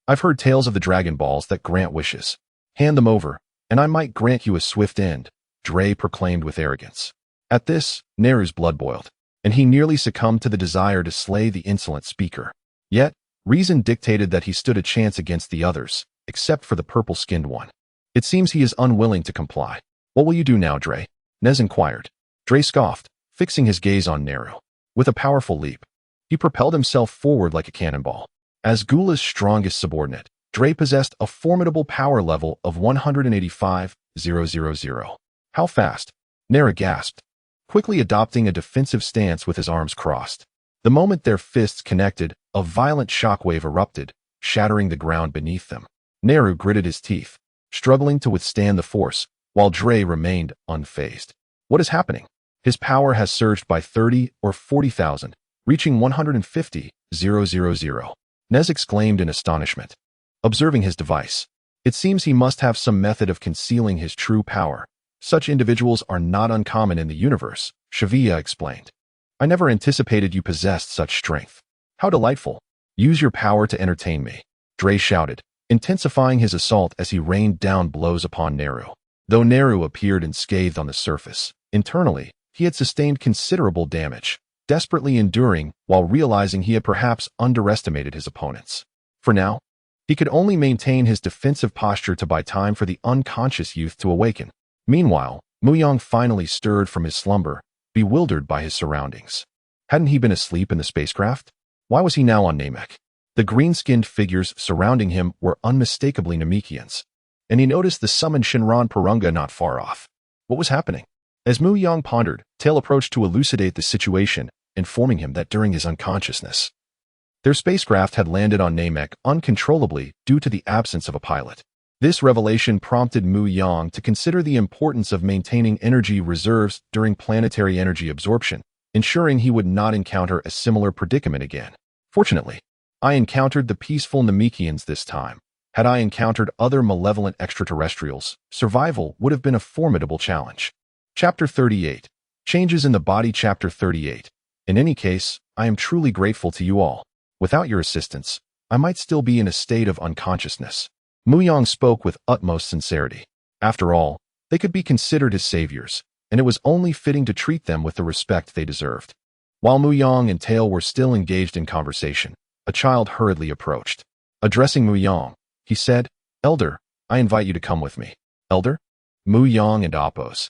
A: I've heard tales of the Dragon Balls that grant wishes. Hand them over, and I might grant you a swift end," Dre proclaimed with arrogance. At this, Neru's blood boiled, and he nearly succumbed to the desire to slay the insolent speaker. Yet, reason dictated that he stood a chance against the others, except for the purple-skinned one. "It seems he is unwilling to comply. What will you do now, Dre?" Nez inquired. Dre scoffed, fixing his gaze on Neru. With a powerful leap, he propelled himself forward like a cannonball. As Gula's strongest subordinate, Dre possessed a formidable power level of 185,000. "How fast?" Neru gasped, quickly adopting a defensive stance with his arms crossed. The moment their fists connected, a violent shockwave erupted, shattering the ground beneath them. Neru gritted his teeth, struggling to withstand the force, while Dre remained unfazed. "What is happening?" His power has surged by 30 or 40,000, reaching 150,000. Nez exclaimed in astonishment, observing his device. "It seems he must have some method of concealing his true power. Such individuals are not uncommon in the universe," Shavia explained. "I never anticipated you possessed such strength. How delightful. Use your power to entertain me," Dre shouted, intensifying his assault as he rained down blows upon Neru. Though Neru appeared unscathed on the surface, internally, he had sustained considerable damage, desperately enduring while realizing he had perhaps underestimated his opponents. For now, he could only maintain his defensive posture to buy time for the unconscious youth to awaken. Meanwhile, Mu Yang finally stirred from his slumber, bewildered by his surroundings. Hadn't he been asleep in the spacecraft? Why was he now on Namek? The green-skinned figures surrounding him were unmistakably Namekians, and he noticed the summoned Shinran Purunga not far off. What was happening? As Mu Yang pondered, Tail approached to elucidate the situation, informing him that during his unconsciousness, their spacecraft had landed on Namek uncontrollably due to the absence of a pilot. This revelation prompted Mu Yang to consider the importance of maintaining energy reserves during planetary energy absorption, ensuring he would not encounter a similar predicament again. Fortunately, I encountered the peaceful Namekians this time. Had I encountered other malevolent extraterrestrials, survival would have been a formidable challenge. Chapter 38. Changes in the Body. Chapter 38. In any case, I am truly grateful to you all. Without your assistance, I might still be in a state of unconsciousness. Mu Yang spoke with utmost sincerity. After all, they could be considered his saviors, and it was only fitting to treat them with the respect they deserved. While Mu Yang and Tail were still engaged in conversation, a child hurriedly approached. Addressing Mu Yang, he said, "Elder, I invite you to come with me." Elder? Mu Yang and Appo's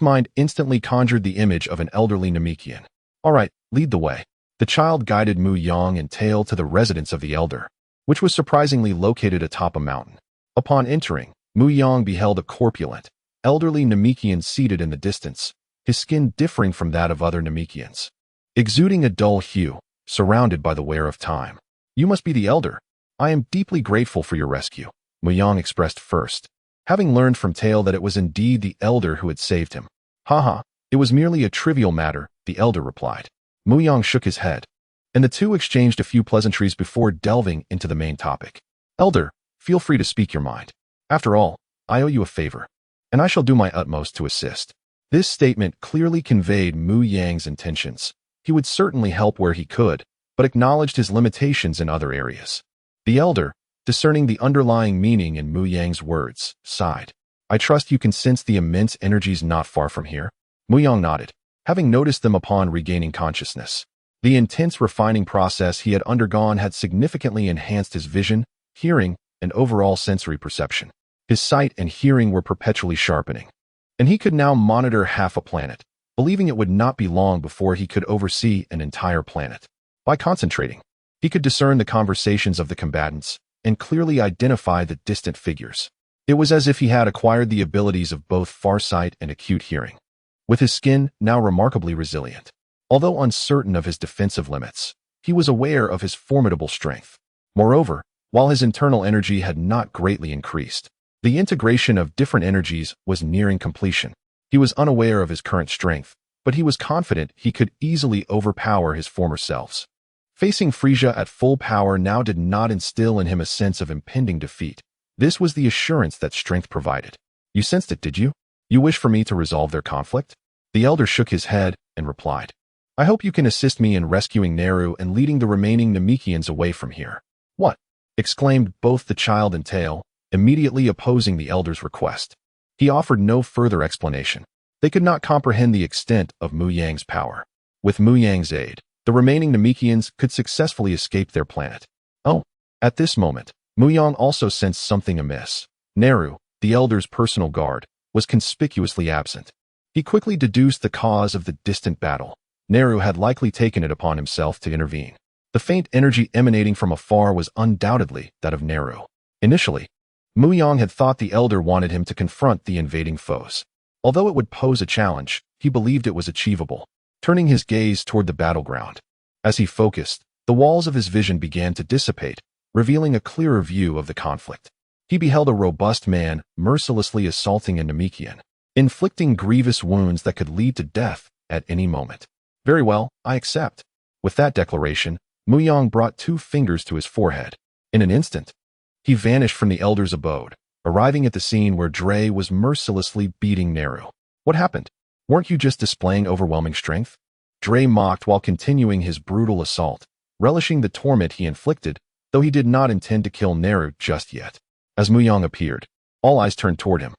A: mind instantly conjured the image of an elderly Namekian. All right, lead the way. The child guided Mu Yang and Tail to the residence of the elder, which was surprisingly located atop a mountain. Upon entering, Mu Yang beheld a corpulent, elderly Namekian seated in the distance, his skin differing from that of other Namekians, exuding a dull hue, surrounded by the wear of time. "You must be the elder. I am deeply grateful for your rescue," Mu Yang expressed first, having learned from Tail that it was indeed the elder who had saved him. "Haha, it was merely a trivial matter," the elder replied. Mu Yang shook his head, and the two exchanged a few pleasantries before delving into the main topic. "Elder, feel free to speak your mind. After all, I owe you a favor, and I shall do my utmost to assist." This statement clearly conveyed Mu Yang's intentions. He would certainly help where he could, but acknowledged his limitations in other areas. The elder, discerning the underlying meaning in Mu Yang's words, sighed. "I trust you can sense the immense energies not far from here?" Mu Yang nodded, having noticed them upon regaining consciousness. The intense refining process he had undergone had significantly enhanced his vision, hearing, and overall sensory perception. His sight and hearing were perpetually sharpening, and he could now monitor half a planet, believing it would not be long before he could oversee an entire planet. By concentrating, he could discern the conversations of the combatants and clearly identify the distant figures. It was as if he had acquired the abilities of both farsight and acute hearing. With his skin now remarkably resilient, although uncertain of his defensive limits, he was aware of his formidable strength. Moreover, while his internal energy had not greatly increased, the integration of different energies was nearing completion. He was unaware of his current strength, but he was confident he could easily overpower his former selves. Facing Frisia at full power now did not instill in him a sense of impending defeat. This was the assurance that strength provided. "You sensed it, did you? You wish for me to resolve their conflict?" The elder shook his head and replied, "I hope you can assist me in rescuing Neru and leading the remaining Namekians away from here." "What?" exclaimed both the child and Tail, immediately opposing the elder's request. He offered no further explanation. They could not comprehend the extent of Mu Yang's power. With Mu Yang's aid, the remaining Namekians could successfully escape their planet. Oh, at this moment, Mu Yang also sensed something amiss. Neru, the elder's personal guard, was conspicuously absent. He quickly deduced the cause of the distant battle. Neru had likely taken it upon himself to intervene. The faint energy emanating from afar was undoubtedly that of Neru. Initially, Mu Yang had thought the elder wanted him to confront the invading foes. Although it would pose a challenge, he believed it was achievable. Turning his gaze toward the battleground, as he focused, the walls of his vision began to dissipate, revealing a clearer view of the conflict. He beheld a robust man mercilessly assaulting a Namekian, inflicting grievous wounds that could lead to death at any moment. "Very well, I accept." With that declaration, Mu Yang brought 2 fingers to his forehead. In an instant, he vanished from the elder's abode, arriving at the scene where Dre was mercilessly beating Neru. "What happened? Weren't you just displaying overwhelming strength?" Dre mocked while continuing his brutal assault, relishing the torment he inflicted, though he did not intend to kill Neru just yet. As Mu Yang appeared, all eyes turned toward him.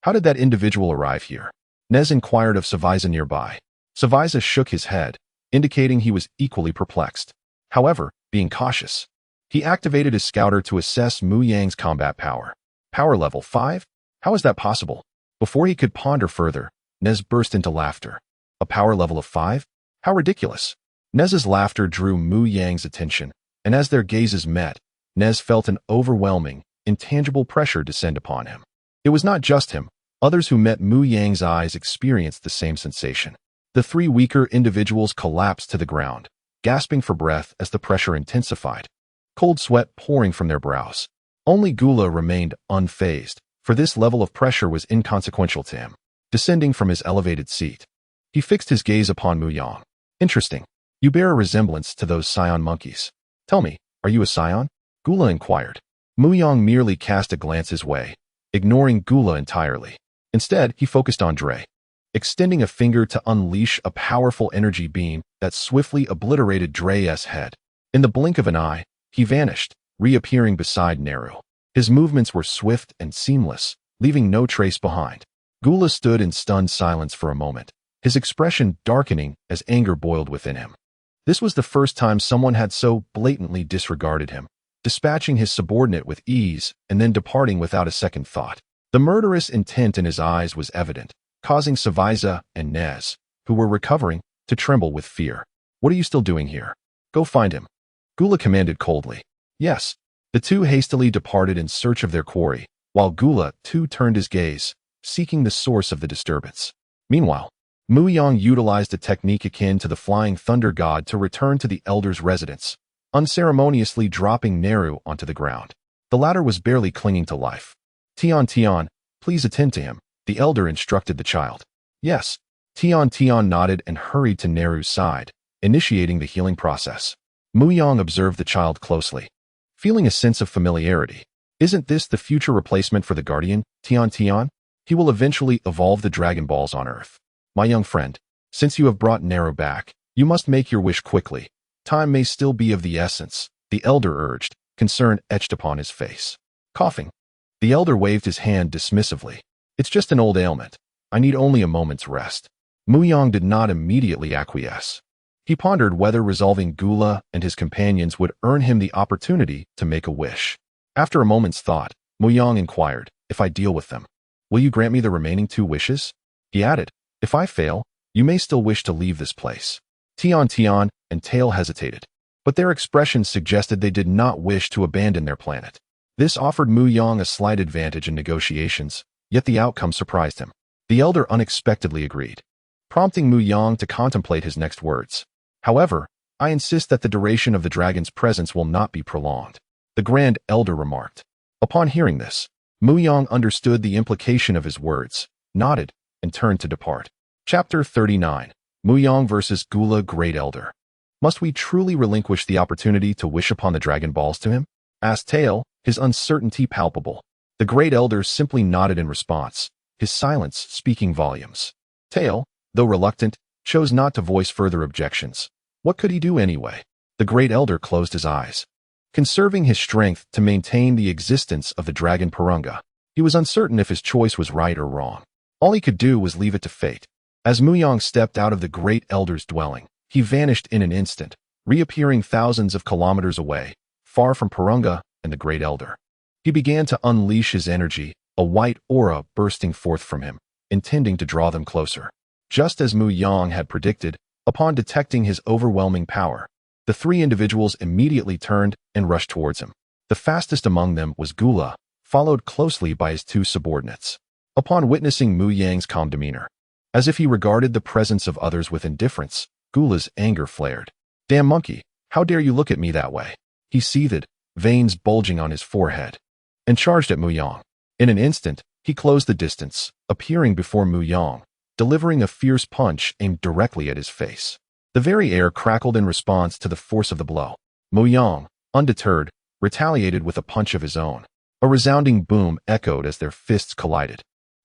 A: How did that individual arrive here?" Nez inquired of Savaiza nearby. Savaiza shook his head, indicating he was equally perplexed. However, being cautious, he activated his scouter to assess Mu Yang's combat power. "Power level 5? How is that possible?" Before he could ponder further, Nez burst into laughter. "A power level of 5? How ridiculous." Nez's laughter drew Mu Yang's attention, and as their gazes met, Nez felt an overwhelming, intangible pressure descend upon him. It was not just him, Others who met Mu Yang's eyes experienced the same sensation. The three weaker individuals collapsed to the ground, gasping for breath as the pressure intensified, cold sweat pouring from their brows. Only Gula remained unfazed, for this level of pressure was inconsequential to him. Descending from his elevated seat, he fixed his gaze upon Mu Yang. Interesting. You bear a resemblance to those Saiyan monkeys. Tell me, are you a Saiyan? Gula inquired. Mu Yang merely cast a glance his way, ignoring Gula entirely. Instead, he focused on Dre, extending a finger to unleash a powerful energy beam that swiftly obliterated Dre's head. In the blink of an eye, he vanished, reappearing beside Neru. His movements were swift and seamless, leaving no trace behind. Gula stood in stunned silence for a moment, his expression darkening as anger boiled within him. This was the first time someone had so blatantly disregarded him, dispatching his subordinate with ease and then departing without a second thought. The murderous intent in his eyes was evident, causing Savaiza and Nez, who were recovering, to tremble with fear. What are you still doing here? Go find him. Gula commanded coldly. Yes. The two hastily departed in search of their quarry, while Gula too turned his gaze, seeking the source of the disturbance. Meanwhile, Mu Yang utilized a technique akin to the Flying Thunder God to return to the elder's residence, unceremoniously dropping Neru onto the ground. The latter was barely clinging to life. Tian, please attend to him, the elder instructed the child. Yes. Tian nodded and hurried to Neru's side, initiating the healing process. Mu Yang observed the child closely, feeling a sense of familiarity. Isn't this the future replacement for the Guardian, Tian? He will eventually evolve the Dragon Balls on Earth. My young friend, since you have brought Neru back, you must make your wish quickly. Time may still be of the essence, the elder urged, concern etched upon his face. Coughing, the elder waved his hand dismissively. It's just an old ailment. I need only a moment's rest. Mu Yang did not immediately acquiesce. He pondered whether resolving Gula and his companions would earn him the opportunity to make a wish. After a moment's thought, Mu Yang inquired, if I deal with them, will you grant me the remaining 2 wishes? He added, if I fail, you may still wish to leave this place. Tian and Tail hesitated, but their expressions suggested they did not wish to abandon their planet. This offered Mu Yang a slight advantage in negotiations, yet the outcome surprised him. The elder unexpectedly agreed, prompting Mu Yang to contemplate his next words. However, I insist that the duration of the dragon's presence will not be prolonged, the Grand Elder remarked. Upon hearing this, Mu Yang understood the implication of his words, nodded, and turned to depart. Chapter 39. Mu Yang vs. Gula Great Elder. Must we truly relinquish the opportunity to wish upon the Dragon Balls to him? Asked Tail, his uncertainty palpable. The Great Elder simply nodded in response, his silence speaking volumes. Tail, though reluctant, chose not to voice further objections. What could he do anyway? The Great Elder closed his eyes, conserving his strength to maintain the existence of the Dragon Purunga. He was uncertain if his choice was right or wrong. All he could do was leave it to fate. As Mu Yang stepped out of the Great Elder's dwelling, he vanished in an instant, reappearing thousands of kilometers away, far from Purunga and the Great Elder. He began to unleash his energy, a white aura bursting forth from him, intending to draw them closer. Just as Mu Yang had predicted, upon detecting his overwhelming power, the 3 individuals immediately turned and rushed towards him. The fastest among them was Gula, followed closely by his 2 subordinates. Upon witnessing Mu Yang's calm demeanor, as if he regarded the presence of others with indifference, Gula's anger flared. Damn monkey, how dare you look at me that way? He seethed, veins bulging on his forehead, and charged at Mu Yang. In an instant, he closed the distance, appearing before Mu Yang, delivering a fierce punch aimed directly at his face. The very air crackled in response to the force of the blow. Mu Yang, undeterred, retaliated with a punch of his own. A resounding boom echoed as their fists collided,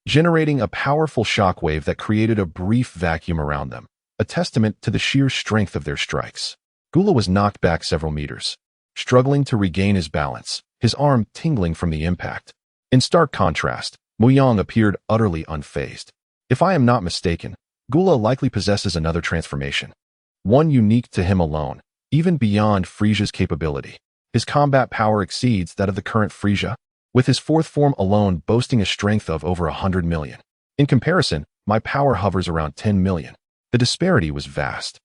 A: generating a powerful shockwave that created a brief vacuum around them, a testament to the sheer strength of their strikes. Gula was knocked back several meters, struggling to regain his balance, his arm tingling from the impact. In stark contrast, Mu Yang appeared utterly unfazed. If I am not mistaken, Gula likely possesses another transformation, one unique to him alone, even beyond Frisia's capability. His combat power exceeds that of the current Frisia, with his 4th form alone boasting a strength of over 100 million. In comparison, my power hovers around 10 million. The disparity was vast.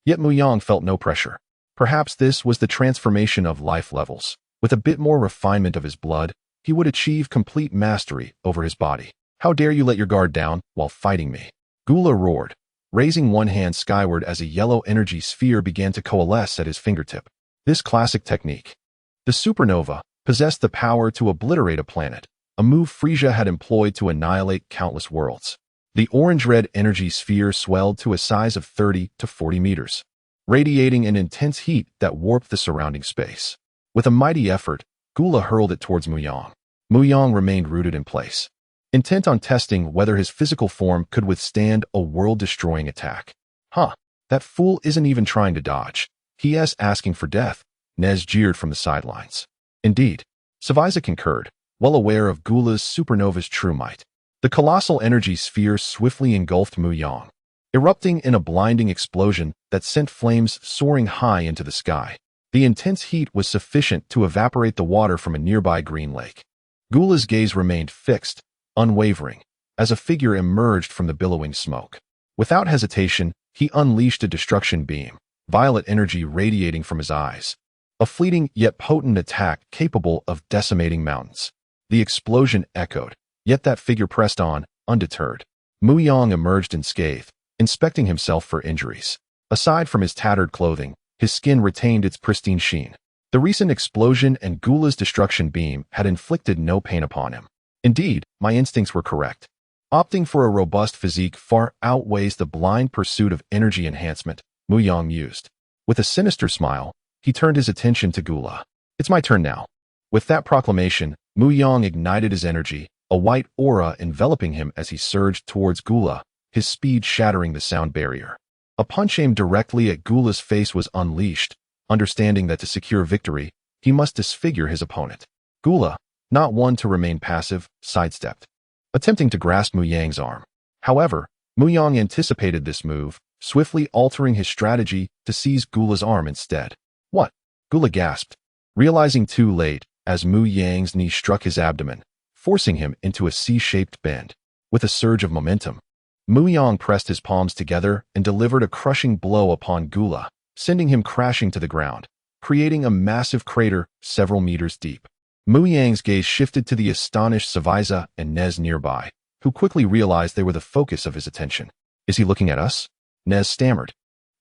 A: Yet Mu Yang felt no pressure. Perhaps this was the transformation of life levels. With a bit more refinement of his blood, he would achieve complete mastery over his body. How dare you let your guard down while fighting me? Gula roared, raising one hand skyward as a yellow energy sphere began to coalesce at his fingertip. This classic technique, the supernova, possessed the power to obliterate a planet, a move Frisia had employed to annihilate countless worlds. The orange-red energy sphere swelled to a size of 30 to 40 meters, radiating an intense heat that warped the surrounding space. With a mighty effort, Gula hurled it towards Mu Yang. Mu Yang remained rooted in place, intent on testing whether his physical form could withstand a world-destroying attack. Huh, that fool isn't even trying to dodge. He is asking for death, Nez jeered from the sidelines. Indeed, Savaiza concurred, well aware of Gula's supernova's true might. The colossal energy sphere swiftly engulfed Mu Yang, erupting in a blinding explosion that sent flames soaring high into the sky. The intense heat was sufficient to evaporate the water from a nearby green lake. Gula's gaze remained fixed, unwavering, as a figure emerged from the billowing smoke. Without hesitation, he unleashed a destruction beam, violet energy radiating from his eyes. A fleeting yet potent attack capable of decimating mountains. The explosion echoed, yet that figure pressed on, undeterred. Mu Yang emerged unscathed, inspecting himself for injuries. Aside from his tattered clothing, his skin retained its pristine sheen. The recent explosion and Gula's destruction beam had inflicted no pain upon him. Indeed, my instincts were correct. Opting for a robust physique far outweighs the blind pursuit of energy enhancement, Mu Yang mused. With a sinister smile, he turned his attention to Gula. It's my turn now. With that proclamation, Mu Yang ignited his energy, a white aura enveloping him as he surged towards Gula, his speed shattering the sound barrier. A punch aimed directly at Gula's face was unleashed, understanding that to secure victory, he must disfigure his opponent. Gula, not one to remain passive, sidestepped, attempting to grasp Mu Yang's arm. However, Mu Yang anticipated this move, swiftly altering his strategy to seize Gula's arm instead. What? Gula gasped, realizing too late as Mu Yang's knee struck his abdomen, forcing him into a C-shaped bend. With a surge of momentum, Mu Yang pressed his palms together and delivered a crushing blow upon Gula, sending him crashing to the ground, creating a massive crater several meters deep. Mu Yang's gaze shifted to the astonished Savaiza and Nez nearby, who quickly realized they were the focus of his attention. Is he looking at us? Nez stammered.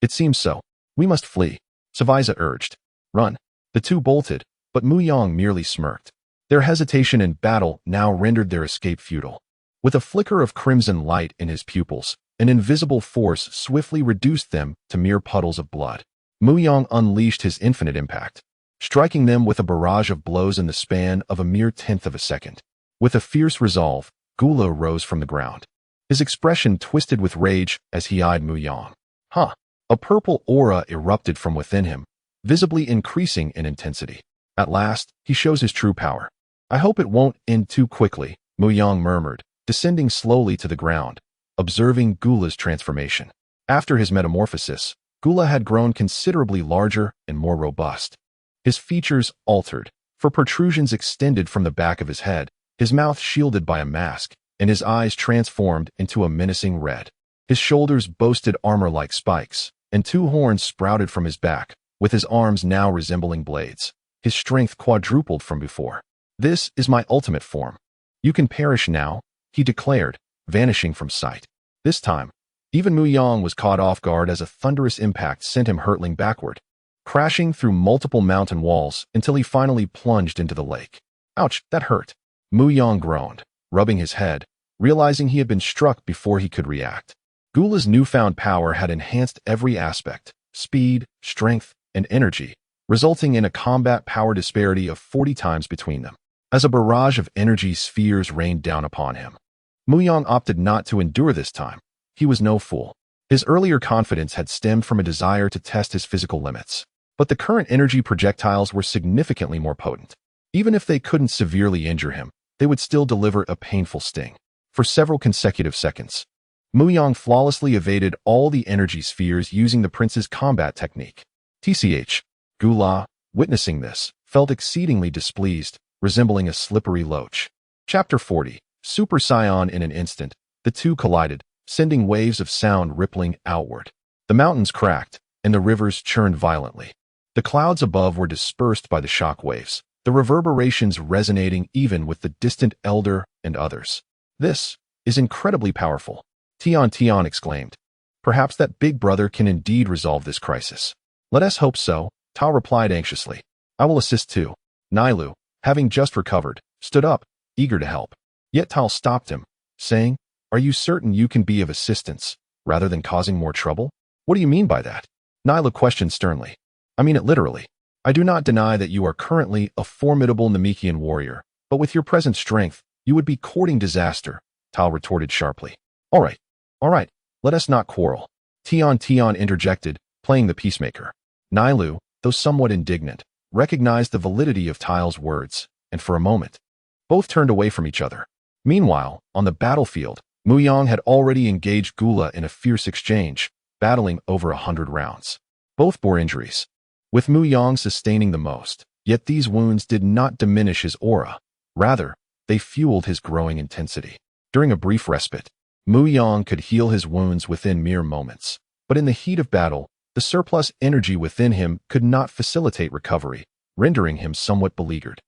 A: It seems so. We must flee, Savaiza urged. Run. The two bolted, but Mu Yang merely smirked. Their hesitation in battle now rendered their escape futile. With a flicker of crimson light in his pupils, an invisible force swiftly reduced them to mere puddles of blood. Mu Yang unleashed his infinite impact, striking them with a barrage of blows in the span of a mere tenth of a second. With a fierce resolve, Gula rose from the ground. His expression twisted with rage as he eyed Mu Yang. Huh! A purple aura erupted from within him, visibly increasing in intensity. At last, he shows his true power. I hope it won't end too quickly, Mu Yang murmured, descending slowly to the ground, observing Gula's transformation. After his metamorphosis, Gula had grown considerably larger and more robust. His features altered, for protrusions extended from the back of his head, his mouth shielded by a mask, and his eyes transformed into a menacing red. His shoulders boasted armor like spikes, and two horns sprouted from his back, with his arms now resembling blades. His strength quadrupled from before. This is my ultimate form. You can perish now, he declared, vanishing from sight. This time, even Mu Yang was caught off guard as a thunderous impact sent him hurtling backward, crashing through multiple mountain walls until he finally plunged into the lake. Ouch, that hurt. Mu Yang groaned, rubbing his head, realizing he had been struck before he could react. Gula's newfound power had enhanced every aspect, speed, strength, and energy, resulting in a combat power disparity of 40 times between them. As a barrage of energy spheres rained down upon him, Mu Yang opted not to endure this time. He was no fool. His earlier confidence had stemmed from a desire to test his physical limits. But the current energy projectiles were significantly more potent. Even if they couldn't severely injure him, they would still deliver a painful sting. For several consecutive seconds, Mu Yang flawlessly evaded all the energy spheres using the prince's combat technique. TCH, Gula, witnessing this, felt exceedingly displeased, resembling a slippery loach. Chapter 40. Super Saiyan. In an instant, the two collided, sending waves of sound rippling outward. The mountains cracked, and the rivers churned violently. The clouds above were dispersed by the shock waves, the reverberations resonating even with the distant elder and others. This is incredibly powerful. Tian exclaimed. Perhaps that big brother can indeed resolve this crisis. Let us hope so, Tao replied anxiously. I will assist too. Nailu, having just recovered, stood up, eager to help. Yet Tao stopped him, saying, Are you certain you can be of assistance, rather than causing more trouble? What do you mean by that? Nailu questioned sternly. I mean it literally. I do not deny that you are currently a formidable Namekian warrior, but with your present strength, you would be courting disaster, Tao retorted sharply. All right, let us not quarrel. Tian interjected, playing the peacemaker. Nailu, though somewhat indignant, recognized the validity of Tao's words, and for a moment, both turned away from each other. Meanwhile, on the battlefield, Mu Yang had already engaged Gula in a fierce exchange, battling over 100 rounds. Both bore injuries, with Mu Yang sustaining the most, yet these wounds did not diminish his aura. Rather, they fueled his growing intensity. During a brief respite, Mu Yang could heal his wounds within mere moments, but in the heat of battle, the surplus energy within him could not facilitate recovery, rendering him somewhat beleaguered.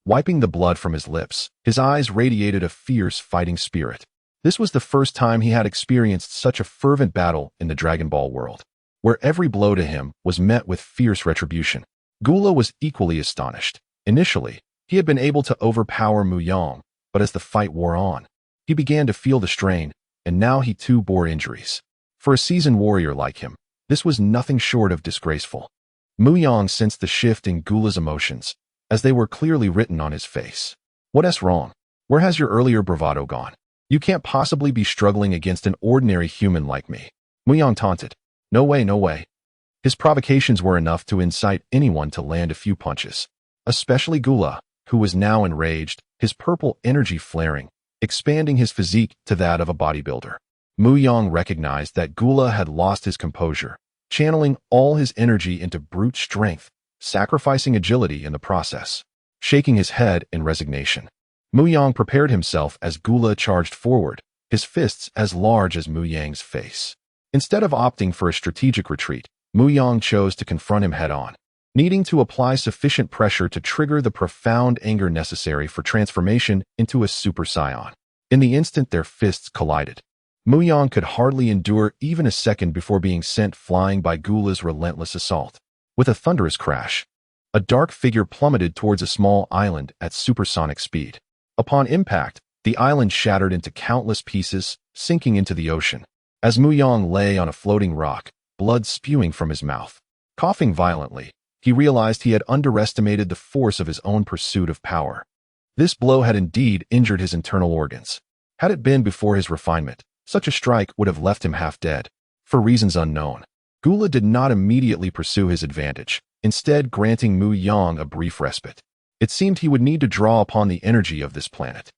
A: Wiping the blood from his lips, his eyes radiated a fierce fighting spirit. This was the first time he had experienced such a fervent battle in the Dragon Ball world, where every blow to him was met with fierce retribution. Gula was equally astonished. Initially, he had been able to overpower Mu Yang, but as the fight wore on, he began to feel the strain, and now he too bore injuries. For a seasoned warrior like him, this was nothing short of disgraceful. Mu Yang sensed the shift in Gula's emotions, as they were clearly written on his face. What's wrong? Where has your earlier bravado gone? You can't possibly be struggling against an ordinary human like me. Mu Yang taunted. No way. His provocations were enough to incite anyone to land a few punches, especially Gula, who was now enraged, his purple energy flaring, expanding his physique to that of a bodybuilder. Mu Yang recognized that Gula had lost his composure, channeling all his energy into brute strength, sacrificing agility in the process. Shaking his head in resignation, Mu Yang prepared himself as Gula charged forward, his fists as large as Mu Yang's face. Instead of opting for a strategic retreat, Mu Yang chose to confront him head-on, needing to apply sufficient pressure to trigger the profound anger necessary for transformation into a Super Saiyan. In the instant their fists collided, Mu Yang could hardly endure even a second before being sent flying by Gula's relentless assault. With a thunderous crash, a dark figure plummeted towards a small island at supersonic speed. Upon impact, the island shattered into countless pieces, sinking into the ocean. As Mu Yang lay on a floating rock, blood spewing from his mouth, coughing violently, he realized he had underestimated the force of his own pursuit of power. This blow had indeed injured his internal organs. Had it been before his refinement, such a strike would have left him half dead. For reasons unknown, Gula did not immediately pursue his advantage, instead granting Mu Yang a brief respite. It seemed he would need to draw upon the energy of this planet.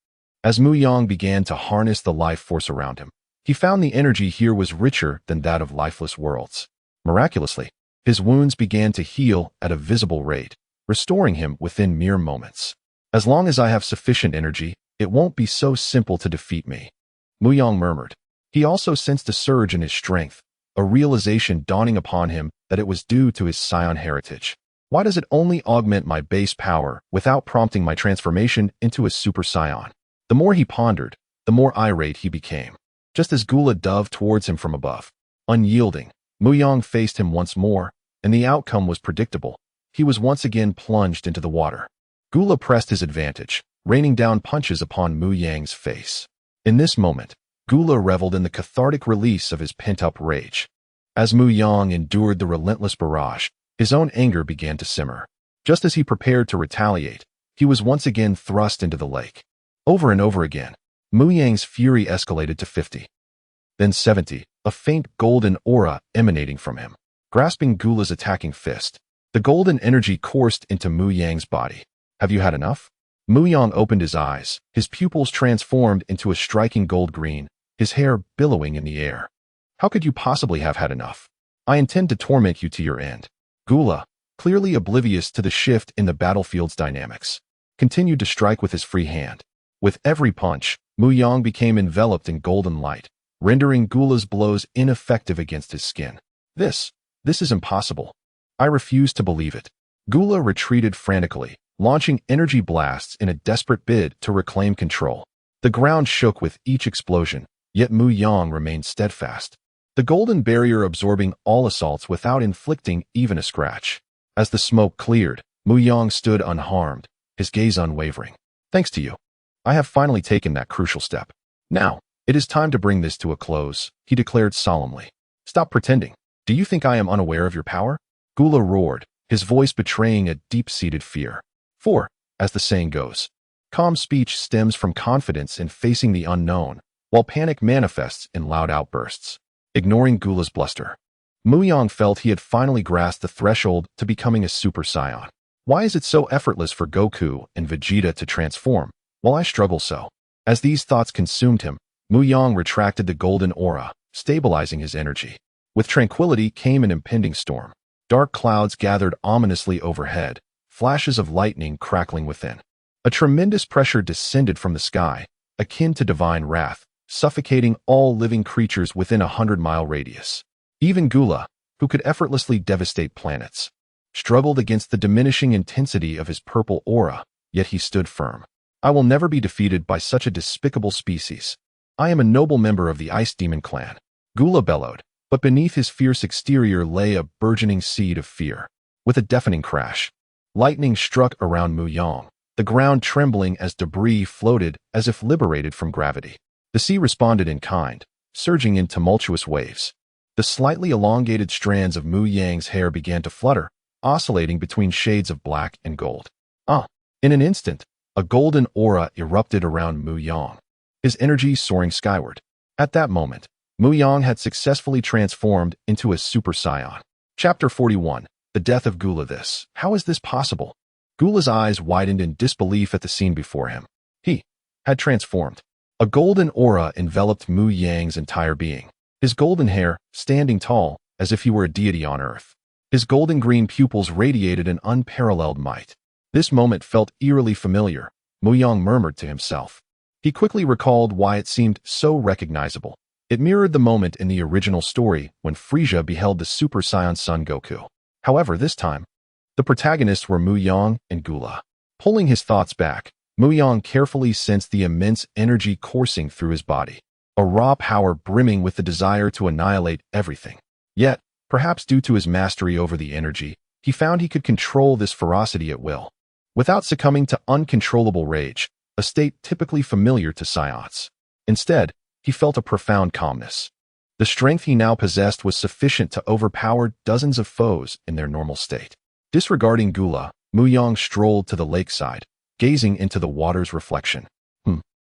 A: As Mu Yang began to harness the life force around him, he found the energy here was richer than that of lifeless worlds. Miraculously, his wounds began to heal at a visible rate, restoring him within mere moments. As long as I have sufficient energy, it won't be so simple to defeat me, Mu Yang murmured. He also sensed a surge in his strength, a realization dawning upon him that it was due to his Saiyan heritage. Why does it only augment my base power without prompting my transformation into a Super Saiyan? The more he pondered, the more irate he became. Just as Gula dove towards him from above, unyielding, Mu Yang faced him once more, and the outcome was predictable. He was once again plunged into the water. Gula pressed his advantage, raining down punches upon Mu Yang's face. In this moment, Gula reveled in the cathartic release of his pent-up rage. As Mu Yang endured the relentless barrage, his own anger began to simmer. Just as he prepared to retaliate, he was once again thrust into the lake. Over and over again, Mu Yang's fury escalated to 50. Then 70, a faint golden aura emanating from him. Grasping Gula's attacking fist, the golden energy coursed into Mu Yang's body. Have you had enough? Mu Yang opened his eyes, his pupils transformed into a striking gold green, his hair billowing in the air. How could you possibly have had enough? I intend to torment you to your end. Gula, clearly oblivious to the shift in the battlefield's dynamics, continued to strike with his free hand. With every punch, Mu Yang became enveloped in golden light, rendering Gula's blows ineffective against his skin. This is impossible. I refuse to believe it. Gula retreated frantically, launching energy blasts in a desperate bid to reclaim control. The ground shook with each explosion, yet Mu Yang remained steadfast. The golden barrier absorbing all assaults without inflicting even a scratch. As the smoke cleared, Mu Yang stood unharmed, his gaze unwavering. Thanks to you, I have finally taken that crucial step. Now, it is time to bring this to a close, he declared solemnly. Stop pretending. Do you think I am unaware of your power? Gula roared, his voice betraying a deep-seated fear. For, as the saying goes, calm speech stems from confidence in facing the unknown, while panic manifests in loud outbursts. Ignoring Gula's bluster, Mu Yang felt he had finally grasped the threshold to becoming a Super Saiyan. Why is it so effortless for Goku and Vegeta to transform, while I struggle so? As these thoughts consumed him, Mu Yang retracted the golden aura, stabilizing his energy. With tranquility came an impending storm. Dark clouds gathered ominously overhead, flashes of lightning crackling within. A tremendous pressure descended from the sky, akin to divine wrath, suffocating all living creatures within a 100-mile radius. Even Gula, who could effortlessly devastate planets, struggled against the diminishing intensity of his purple aura, yet he stood firm. I will never be defeated by such a despicable species. I am a noble member of the Ice Demon clan, Gula bellowed, but beneath his fierce exterior lay a burgeoning seed of fear. With a deafening crash, lightning struck around Mu Yang, the ground trembling as debris floated as if liberated from gravity. The sea responded in kind, surging in tumultuous waves. The slightly elongated strands of Mu Yang's hair began to flutter, oscillating between shades of black and gold. In an instant, a golden aura erupted around Mu Yang, his energy soaring skyward. At that moment, Mu Yang had successfully transformed into a Super Saiyan. Chapter 41. The Death of Gula. How is this possible? Gula's eyes widened in disbelief at the scene before him. He had transformed. A golden aura enveloped Mu Yang's entire being, his golden hair standing tall as if he were a deity on earth. His golden-green pupils radiated an unparalleled might. This moment felt eerily familiar, Mu Yang murmured to himself. He quickly recalled why it seemed so recognizable. It mirrored the moment in the original story when Frieza beheld the Super Saiyan son Goku. However, this time, the protagonists were Mu Yang and Gula. Pulling his thoughts back, Mu Yang carefully sensed the immense energy coursing through his body, a raw power brimming with the desire to annihilate everything. Yet, perhaps due to his mastery over the energy, he found he could control this ferocity at will, without succumbing to uncontrollable rage, a state typically familiar to Saiyans. Instead, he felt a profound calmness. The strength he now possessed was sufficient to overpower dozens of foes in their normal state. Disregarding Gula, Mu Yang strolled to the lakeside, gazing into the water's reflection.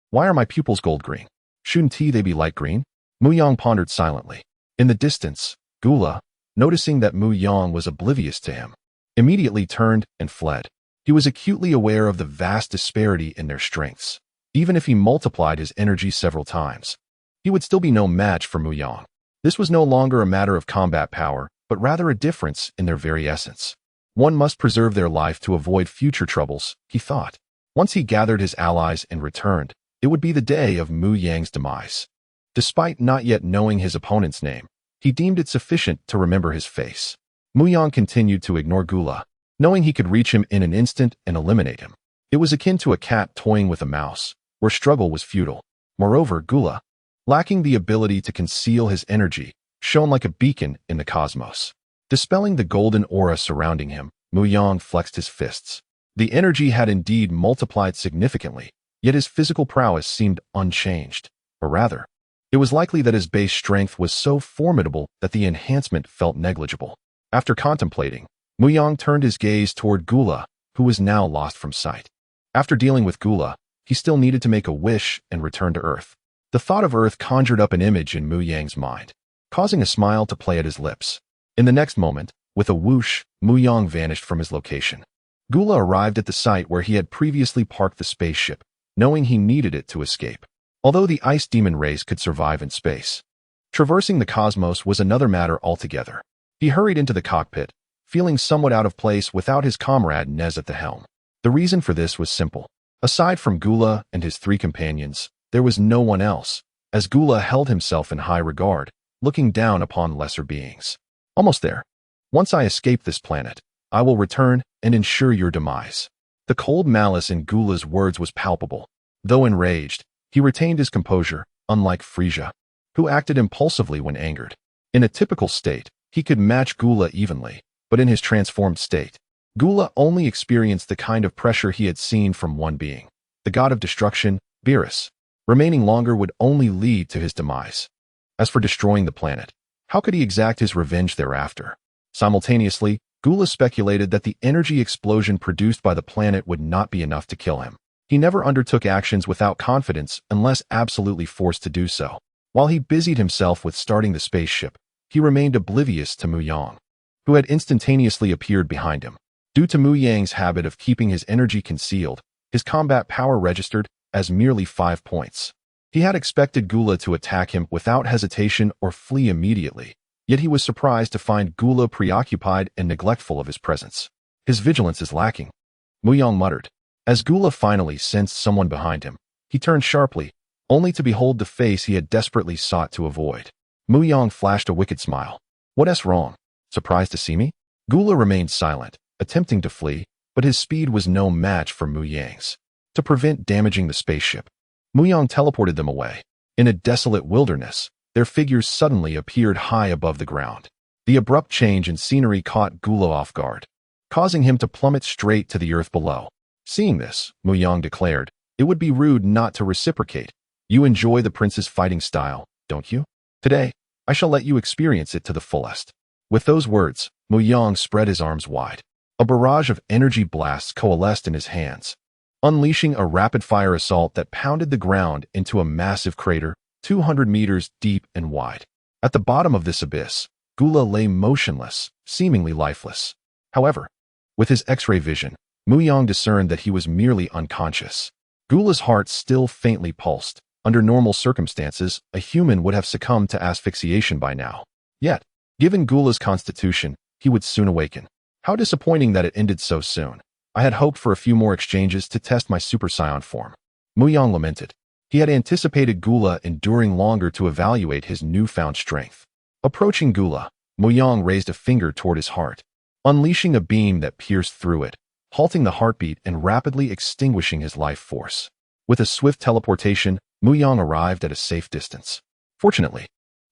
A: Why are my pupils gold-green? Shouldn't they be light green? Mu Yang pondered silently. In the distance, Gula, noticing that Mu Yang was oblivious to him, immediately turned and fled. He was acutely aware of the vast disparity in their strengths. Even if he multiplied his energy several times, he would still be no match for Mu Yang. This was no longer a matter of combat power, but rather a difference in their very essence. One must preserve their life to avoid future troubles, he thought. Once he gathered his allies and returned, it would be the day of Mu Yang's demise. Despite not yet knowing his opponent's name, he deemed it sufficient to remember his face. Mu Yang continued to ignore Gula, knowing he could reach him in an instant and eliminate him. It was akin to a cat toying with a mouse, where struggle was futile. Moreover, Gula, lacking the ability to conceal his energy, shone like a beacon in the cosmos. Dispelling the golden aura surrounding him, Mu Yang flexed his fists. The energy had indeed multiplied significantly, yet his physical prowess seemed unchanged. Or rather, it was likely that his base strength was so formidable that the enhancement felt negligible. After contemplating, Mu Yang turned his gaze toward Gula, who was now lost from sight. After dealing with Gula, he still needed to make a wish and return to Earth. The thought of Earth conjured up an image in Mu Yang's mind, causing a smile to play at his lips. In the next moment, with a whoosh, Mu Yang vanished from his location. Gula arrived at the site where he had previously parked the spaceship, knowing he needed it to escape. Although the Ice Demon race could survive in space, traversing the cosmos was another matter altogether. He hurried into the cockpit, feeling somewhat out of place without his comrade Nez at the helm. The reason for this was simple. Aside from Gula and his three companions, there was no one else, as Gula held himself in high regard, looking down upon lesser beings. Almost there. Once I escape this planet, I will return and ensure your demise. The cold malice in Gula's words was palpable. Though enraged, He retained his composure, unlike Frieza, who acted impulsively when angered. In a typical state, he could match Gula evenly, but in his transformed state, Gula only experienced the kind of pressure he had seen from one being, the god of destruction, Beerus. Remaining longer would only lead to his demise. As for destroying the planet, how could he exact his revenge thereafter? Simultaneously, Gula speculated that the energy explosion produced by the planet would not be enough to kill him. He never undertook actions without confidence unless absolutely forced to do so. While he busied himself with starting the spaceship, he remained oblivious to Mu Yang, who had instantaneously appeared behind him. Due to Mu Yang's habit of keeping his energy concealed, his combat power registered as merely 5 points. He had expected Gula to attack him without hesitation or flee immediately, yet he was surprised to find Gula preoccupied and neglectful of his presence. His vigilance is lacking, Mu Yang muttered. As Gula finally sensed someone behind him, he turned sharply, only to behold the face he had desperately sought to avoid. Mu Yang flashed a wicked smile. "What's wrong? Surprised to see me?" Gula remained silent, attempting to flee, but his speed was no match for Mu Yang's. To prevent damaging the spaceship, Mu Yang teleported them away. In a desolate wilderness, their figures suddenly appeared high above the ground. The abrupt change in scenery caught Gula off guard, causing him to plummet straight to the earth below. Seeing this, Mu Yang declared, "It would be rude not to reciprocate. You enjoy the prince's fighting style, don't you? Today, I shall let you experience it to the fullest." With those words, Mu Yang spread his arms wide. A barrage of energy blasts coalesced in his hands, unleashing a rapid-fire assault that pounded the ground into a massive crater 200 meters deep and wide. At the bottom of this abyss, Gula lay motionless, seemingly lifeless. However, with his X-ray vision, Mu Yang discerned that he was merely unconscious. Gula's heart still faintly pulsed. Under normal circumstances, a human would have succumbed to asphyxiation by now. Yet, given Gula's constitution, he would soon awaken. How disappointing that it ended so soon. I had hoped for a few more exchanges to test my Super Saiyan form. Mu Yang lamented. He had anticipated Gula enduring longer to evaluate his newfound strength. Approaching Gula, Mu Yang raised a finger toward his heart, unleashing a beam that pierced through it, halting the heartbeat and rapidly extinguishing his life force. With a swift teleportation, Mu Yang arrived at a safe distance. Fortunately,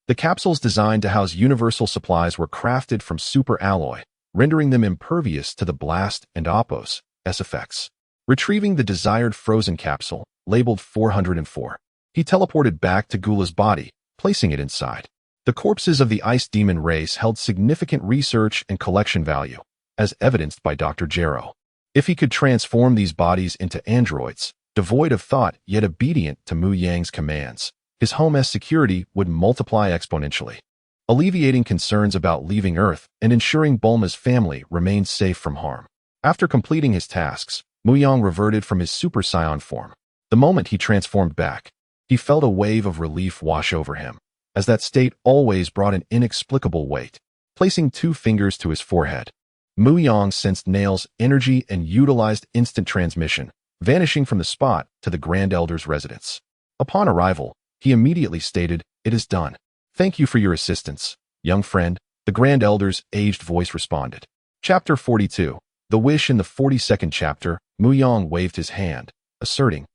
A: the capsules designed to house universal supplies were crafted from super alloy, rendering them impervious to the blast and Oppo's effects. Retrieving the desired frozen capsule, labeled 404, he teleported back to Gula's body, placing it inside. The corpses of the Ice Demon race held significant research and collection value, as evidenced by Dr. Gero. If he could transform these bodies into androids, devoid of thought yet obedient to Mu Yang's commands, his home's security would multiply exponentially, alleviating concerns about leaving Earth and ensuring Bulma's family remained safe from harm. After completing his tasks, Mu Yang reverted from his Super Saiyan form. The moment he transformed back, he felt a wave of relief wash over him, as that state always brought an inexplicable weight. Placing 2 fingers to his forehead, Mu Yang sensed Nail's energy and utilized instant transmission, vanishing from the spot to the Grand Elder's residence. Upon arrival, he immediately stated, "It is done. Thank you for your assistance, young friend," the Grand Elder's aged voice responded. Chapter 42. The Wish. In the 42nd chapter, Mu Yang waved his hand, asserting,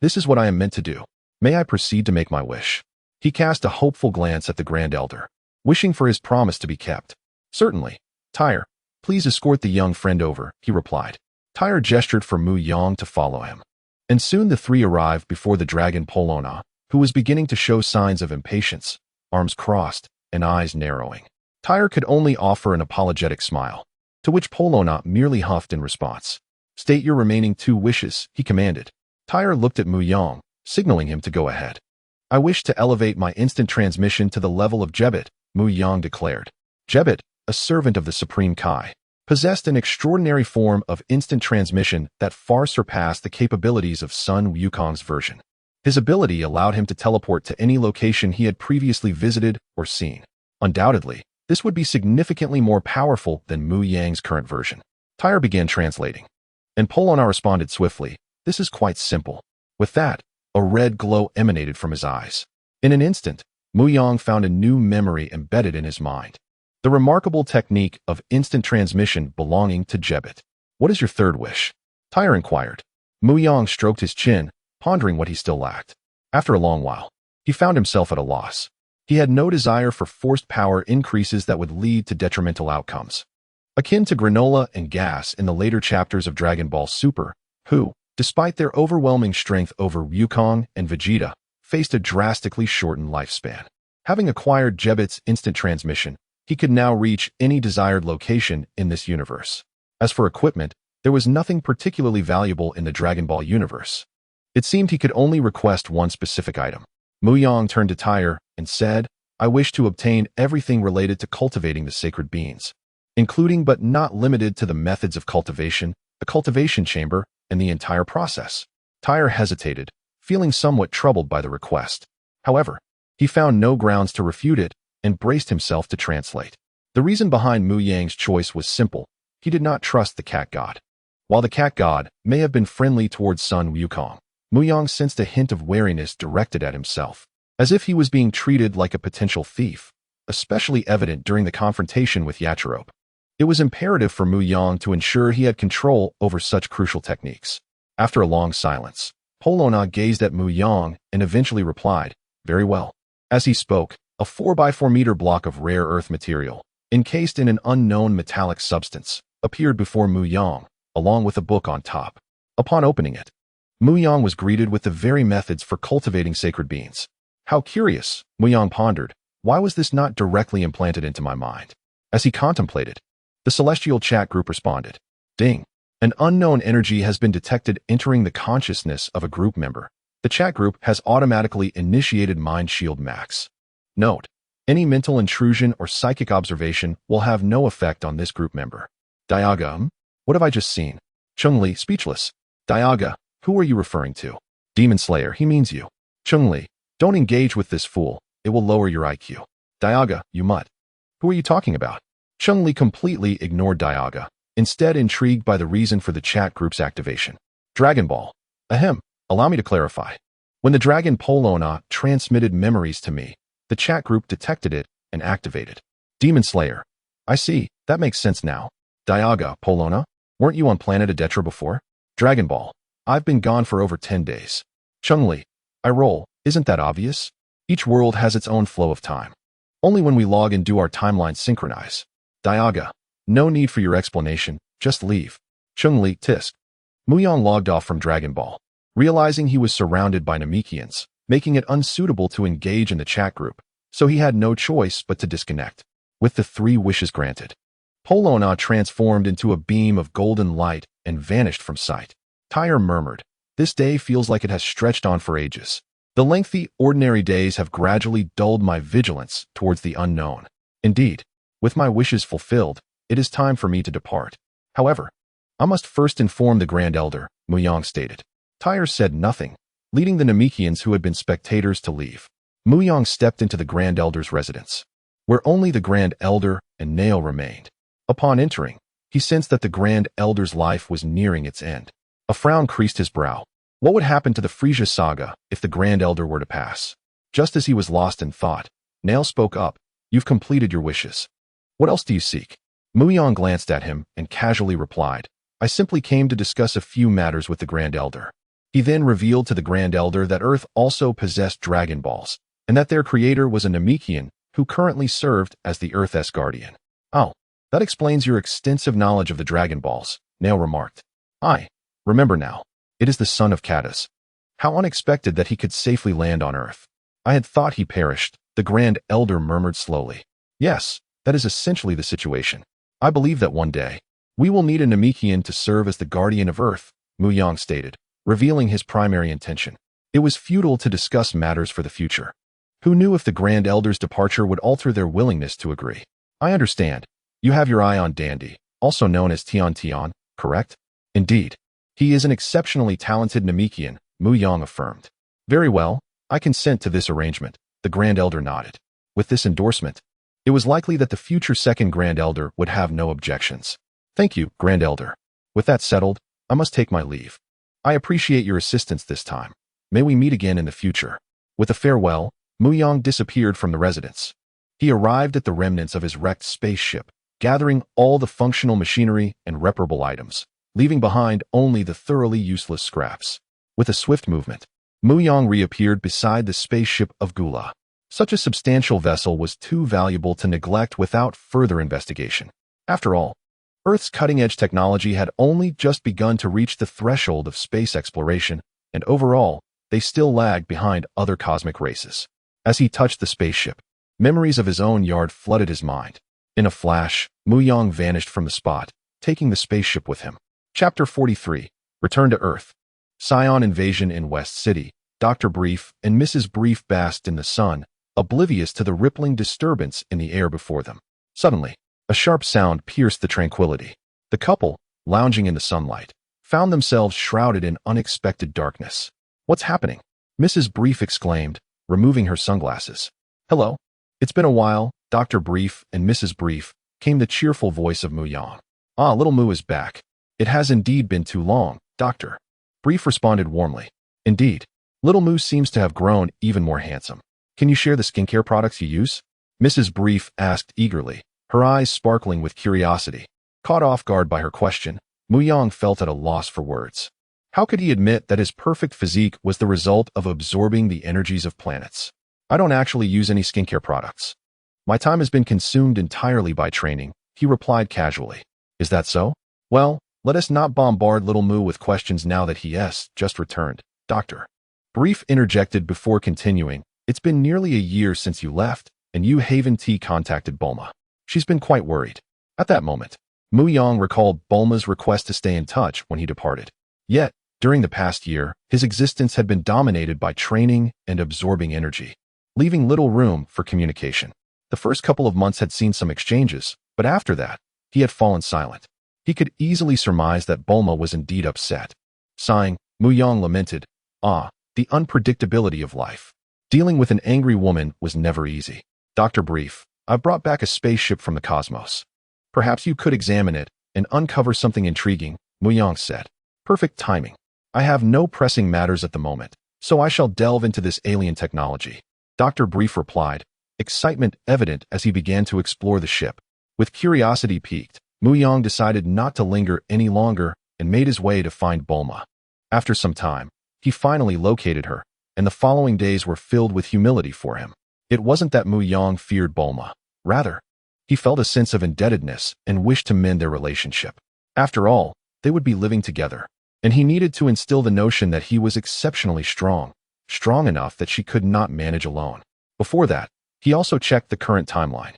A: "This is what I am meant to do. May I proceed to make my wish?" He cast a hopeful glance at the Grand Elder, wishing for his promise to be kept. "Certainly. Tyre, please escort the young friend over," he replied. Tyre gestured for Mu Yang to follow him. And soon the three arrived before the dragon Polona, who was beginning to show signs of impatience, arms crossed and eyes narrowing. Tyre could only offer an apologetic smile, to which Polona merely huffed in response. "State your remaining 2 wishes," he commanded. Tyre looked at Mu Yang, signaling him to go ahead. "I wish to elevate my instant transmission to the level of Jebet," Mu Yang declared. Jebet, a servant of the Supreme Kai, possessed an extraordinary form of instant transmission that far surpassed the capabilities of Sun Wukong's version. His ability allowed him to teleport to any location he had previously visited or seen. Undoubtedly, this would be significantly more powerful than Mu Yang's current version. Tyre began translating, and Polona responded swiftly, "This is quite simple." With that, a red glow emanated from his eyes. In an instant, Mu Yang found a new memory embedded in his mind. The remarkable technique of instant transmission belonging to Jebet. "What is your 3rd wish?" Tyre inquired. Mu Yang stroked his chin, pondering what he still lacked. After a long while, he found himself at a loss. He had no desire for forced power increases that would lead to detrimental outcomes. Akin to granola and gas in the later chapters of Dragon Ball Super, who, despite their overwhelming strength over Wukong and Vegeta, faced a drastically shortened lifespan. Having acquired Jebit's instant transmission, he could now reach any desired location in this universe. As for equipment, there was nothing particularly valuable in the Dragon Ball universe. It seemed he could only request one specific item. Mu Yang turned to Tyre and said, "I wish to obtain everything related to cultivating the sacred beans, including but not limited to the methods of cultivation, the cultivation chamber, and the entire process." Tyre hesitated, feeling somewhat troubled by the request. However, he found no grounds to refute it and braced himself to translate. The reason behind Mu Yang's choice was simple. He did not trust the cat god. While the cat god may have been friendly towards son Wukong, Mu Yang sensed a hint of wariness directed at himself, as if he was being treated like a potential thief, especially evident during the confrontation with Yachirobe. It was imperative for Mu Yang to ensure he had control over such crucial techniques. After a long silence, Polona gazed at Mu Yang and eventually replied, "Very well." As he spoke, a 4x4-meter block of rare earth material, encased in an unknown metallic substance, appeared before Mu Yang, along with a book on top. Upon opening it, Mu Yang was greeted with the very methods for cultivating sacred beans. How curious, Mu Yang pondered. Why was this not directly implanted into my mind? As he contemplated, the celestial chat group responded. Ding. An unknown energy has been detected entering the consciousness of a group member. The chat group has automatically initiated Mind Shield Max. Note: any mental intrusion or psychic observation will have no effect on this group member. Diaga, what have I just seen? Cheng Li, speechless. Diaga, who are you referring to? Demon Slayer, he means you. Cheng Li, don't engage with this fool. It will lower your IQ. Diaga, you mutt. Who are you talking about? Cheng Li completely ignored Diaga, instead intrigued by the reason for the chat group's activation. Dragon Ball. Ahem, allow me to clarify. When the Dragon Polona transmitted memories to me, the chat group detected it and activated. Demon Slayer. I see, that makes sense now. Diaga, Polona, weren't you on planet Adetra before? Dragon Ball. I've been gone for over 10 days. Cheng Li. I roll, isn't that obvious? Each world has its own flow of time. Only when we log and do our timelines synchronize. Diaga. No need for your explanation, just leave. Cheng Li, tisk. Mu Yang logged off from Dragon Ball, realizing he was surrounded by Namekians, making it unsuitable to engage in the chat group, so he had no choice but to disconnect. With the 3 wishes granted, Polona transformed into a beam of golden light and vanished from sight. Tyre murmured, "This day feels like it has stretched on for ages. The lengthy, ordinary days have gradually dulled my vigilance towards the unknown. Indeed, with my wishes fulfilled, it is time for me to depart. However, I must first inform the Grand Elder," Mu Yang stated. Tyre said nothing, leading the Namekians who had been spectators to leave. Mu Yang stepped into the Grand Elder's residence, where only the Grand Elder and Nail remained. Upon entering, he sensed that the Grand Elder's life was nearing its end. A frown creased his brow. What would happen to the Frisia saga if the Grand Elder were to pass? Just as he was lost in thought, Nail spoke up. "You've completed your wishes. What else do you seek?" Mu Yang glanced at him and casually replied, "I simply came to discuss a few matters with the Grand Elder." He then revealed to the Grand Elder that Earth also possessed Dragon Balls, and that their creator was a Namekian who currently served as the Earth's guardian. "Oh, that explains your extensive knowledge of the Dragon Balls," Nail remarked. "I remember now. It is the son of Katas. How unexpected that he could safely land on Earth. I had thought he perished," the Grand Elder murmured slowly. "Yes, that is essentially the situation. I believe that one day, we will need a Namekian to serve as the guardian of Earth," Mu Yang stated, revealing his primary intention. It was futile to discuss matters for the future. Who knew if the Grand Elder's departure would alter their willingness to agree? "I understand. You have your eye on Dandy, also known as Tian Tian, correct?" "Indeed. He is an exceptionally talented Namekian," Mu Yang affirmed. "Very well, I consent to this arrangement," the Grand Elder nodded. With this endorsement, it was likely that the future second Grand Elder would have no objections. "Thank you, Grand Elder. With that settled, I must take my leave. I appreciate your assistance this time. May we meet again in the future." With a farewell, Mu Yang disappeared from the residence. He arrived at the remnants of his wrecked spaceship, gathering all the functional machinery and reparable items, leaving behind only the thoroughly useless scraps. With a swift movement, Mu Yang reappeared beside the spaceship of Gula. Such a substantial vessel was too valuable to neglect without further investigation. After all, Earth's cutting-edge technology had only just begun to reach the threshold of space exploration, and overall, they still lagged behind other cosmic races. As he touched the spaceship, memories of his own yard flooded his mind. In a flash, Mu Yang vanished from the spot, taking the spaceship with him. Chapter 43. Return to Earth. Saiyan invasion in West City. Dr. Brief and Mrs. Brief basked in the sun, oblivious to the rippling disturbance in the air before them. Suddenly, a sharp sound pierced the tranquility. The couple, lounging in the sunlight, found themselves shrouded in unexpected darkness. "What's happening?" Mrs. Brief exclaimed, removing her sunglasses. "Hello. It's been a while, Dr. Brief and Mrs. Brief," came the cheerful voice of Mu Yang. "Ah, little Mu is back. It has indeed been too long, Dr. Brief responded warmly. "Indeed. Little Mu seems to have grown even more handsome. Can you share the skincare products you use?" Mrs. Brief asked eagerly, her eyes sparkling with curiosity. Caught off guard by her question, Mu Yang felt at a loss for words. How could he admit that his perfect physique was the result of absorbing the energies of planets? "I don't actually use any skincare products. My time has been consumed entirely by training," he replied casually. "Is that so? Well, let us not bombard little Mu with questions now that he has just returned, Dr. Brief interjected before continuing. "It's been nearly a year since you left, and Yu Haven T contacted Bulma. She's been quite worried." At that moment, Mu Yang recalled Bulma's request to stay in touch when he departed. Yet, during the past year, his existence had been dominated by training and absorbing energy, leaving little room for communication. The first couple of months had seen some exchanges, but after that, he had fallen silent. He could easily surmise that Bulma was indeed upset. Sighing, Mu Yang lamented, "Ah, the unpredictability of life. Dealing with an angry woman was never easy. Dr. Brief, I've brought back a spaceship from the cosmos. Perhaps you could examine it and uncover something intriguing," Mu Yang said. "Perfect timing. I have no pressing matters at the moment, so I shall delve into this alien technology," Dr. Brief replied, excitement evident as he began to explore the ship. With curiosity piqued, Mu Yang decided not to linger any longer and made his way to find Bulma. After some time, he finally located her, and the following days were filled with humility for him. It wasn't that Mu Yang feared Bulma. Rather, he felt a sense of indebtedness and wished to mend their relationship. After all, they would be living together, and he needed to instill the notion that he was exceptionally strong enough that she could not manage alone. Before that, he also checked the current timeline,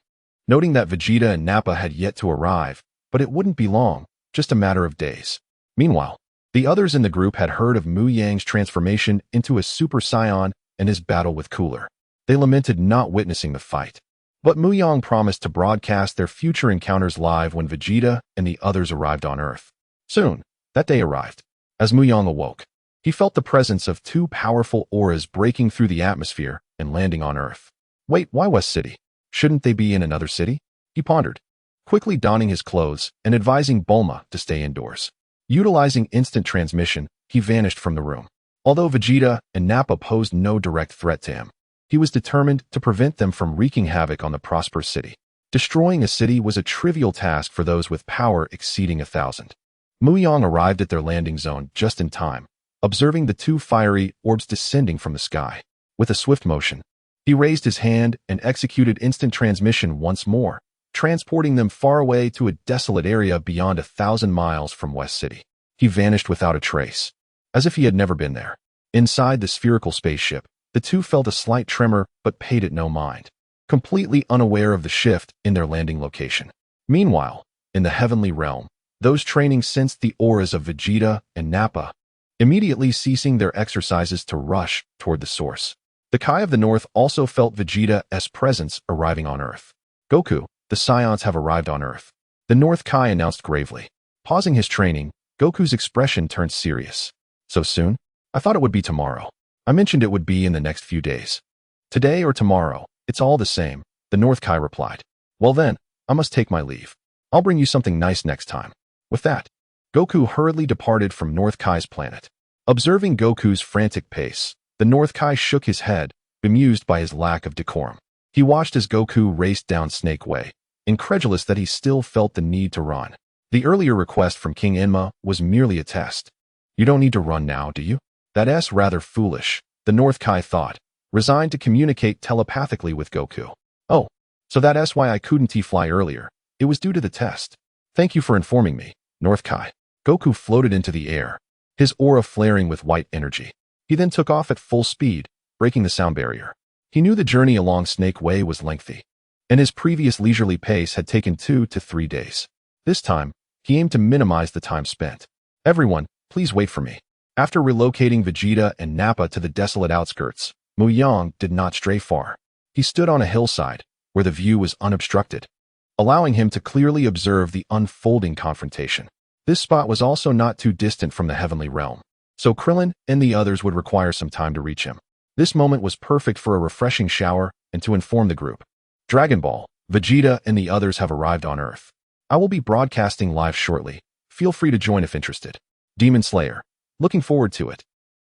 A: noting that Vegeta and Nappa had yet to arrive, but it wouldn't be long, just a matter of days. Meanwhile, the others in the group had heard of Mu Yang's transformation into a Super Saiyan and his battle with Cooler. They lamented not witnessing the fight, but Mu Yang promised to broadcast their future encounters live when Vegeta and the others arrived on Earth. Soon, that day arrived. As Mu Yang awoke, he felt the presence of two powerful auras breaking through the atmosphere and landing on Earth. Wait, why West City? Shouldn't they be in another city? He pondered, quickly donning his clothes and advising Bulma to stay indoors. Utilizing instant transmission, he vanished from the room. Although Vegeta and Nappa posed no direct threat to him, he was determined to prevent them from wreaking havoc on the prosperous city. Destroying a city was a trivial task for those with power exceeding 1,000. Mu Yang arrived at their landing zone just in time, observing the two fiery orbs descending from the sky. With a swift motion, he raised his hand and executed instant transmission once more, transporting them far away to a desolate area beyond 1,000 miles from West City. He vanished without a trace, as if he had never been there. Inside the spherical spaceship, the two felt a slight tremor but paid it no mind, completely unaware of the shift in their landing location. Meanwhile, in the heavenly realm, those training sensed the auras of Vegeta and Nappa, immediately ceasing their exercises to rush toward the source. The Kai of the North also felt Vegeta's presence arriving on Earth. "Goku, the Saiyans have arrived on Earth," the North Kai announced gravely. Pausing his training, Goku's expression turned serious. "So soon? I thought it would be tomorrow. I mentioned it would be in the next few days." "Today or tomorrow, it's all the same," the North Kai replied. "Well then, I must take my leave. I'll bring you something nice next time." With that, Goku hurriedly departed from North Kai's planet. Observing Goku's frantic pace, the North Kai shook his head, bemused by his lack of decorum. He watched as Goku raced down Snake Way, incredulous that he still felt the need to run. The earlier request from King Enma was merely a test. "You don't need to run now, do you? That's rather foolish," the North Kai thought, resigned to communicate telepathically with Goku. Oh, so that's why I couldn't fly earlier. It was due to the test. Thank you for informing me, North Kai. Goku floated into the air, his aura flaring with white energy. He then took off at full speed, breaking the sound barrier. He knew the journey along Snake Way was lengthy, and his previous leisurely pace had taken 2 to 3 days. This time, he aimed to minimize the time spent. Everyone, please wait for me. After relocating Vegeta and Nappa to the desolate outskirts, Mu Yang did not stray far. He stood on a hillside, where the view was unobstructed, allowing him to clearly observe the unfolding confrontation. This spot was also not too distant from the heavenly realm, so Krillin and the others would require some time to reach him. This moment was perfect for a refreshing shower and to inform the group. Dragon Ball, Vegeta and the others have arrived on Earth. I will be broadcasting live shortly. Feel free to join if interested. Demon Slayer. Looking forward to it.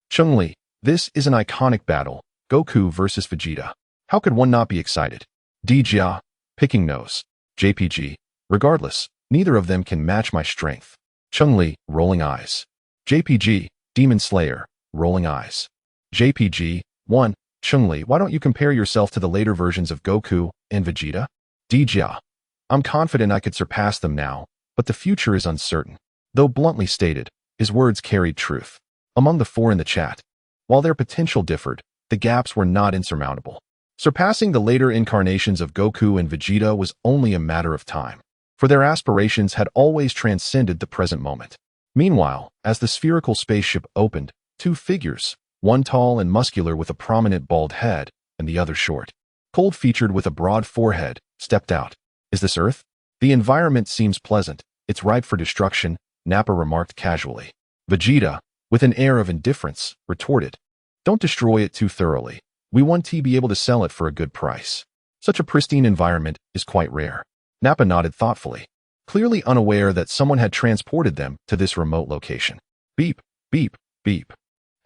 A: Cheng Li. This is an iconic battle. Goku versus Vegeta. How could one not be excited? Jia. Picking nose. JPG. Regardless, neither of them can match my strength. Cheng Li. Rolling eyes. JPG. Demon Slayer. Rolling eyes. JPG. 1. Cheng Li, why don't you compare yourself to the later versions of Goku and Vegeta? Jia. I'm confident I could surpass them now, but the future is uncertain. Though bluntly stated, his words carried truth. Among the 4 in the chat, while their potential differed, the gaps were not insurmountable. Surpassing the later incarnations of Goku and Vegeta was only a matter of time, for their aspirations had always transcended the present moment. Meanwhile, as the spherical spaceship opened, 2 figures, one tall and muscular with a prominent bald head, and the other short, cold-featured with a broad forehead, stepped out. Is this Earth? The environment seems pleasant. It's ripe for destruction, Nappa remarked casually. Vegeta, with an air of indifference, retorted, don't destroy it too thoroughly. We want to be able to sell it for a good price. Such a pristine environment is quite rare. Nappa nodded thoughtfully, clearly unaware that someone had transported them to this remote location. Beep, beep, beep.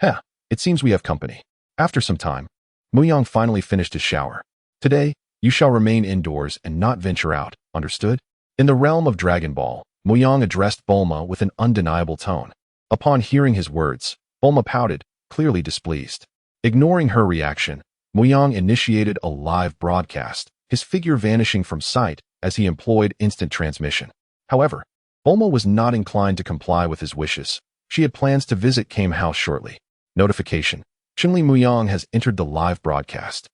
A: Heh. It seems we have company. After some time, Mu Yang finally finished his shower. Today, you shall remain indoors and not venture out, understood? In the realm of Dragon Ball, Mu Yang addressed Bulma with an undeniable tone. Upon hearing his words, Bulma pouted, clearly displeased. Ignoring her reaction, Mu Yang initiated a live broadcast, his figure vanishing from sight as he employed instant transmission. However, Bulma was not inclined to comply with his wishes. She had plans to visit Kame house shortly. Notification. Cheng Li Mu Yang has entered the live broadcast.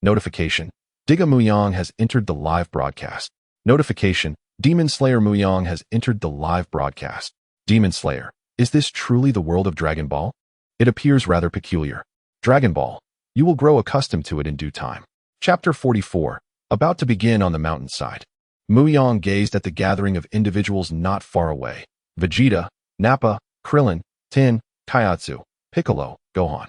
A: Notification. Tiga Mu Yang has entered the live broadcast. Notification. Demon Slayer Mu Yang has entered the live broadcast. Demon Slayer. Is this truly the world of Dragon Ball? It appears rather peculiar. Dragon Ball. You will grow accustomed to it in due time. Chapter 44. About to begin on the mountainside. Mu Yang gazed at the gathering of individuals not far away. Vegeta, Nappa, Krillin, Tin, Kaiatsu, Piccolo, Gohan.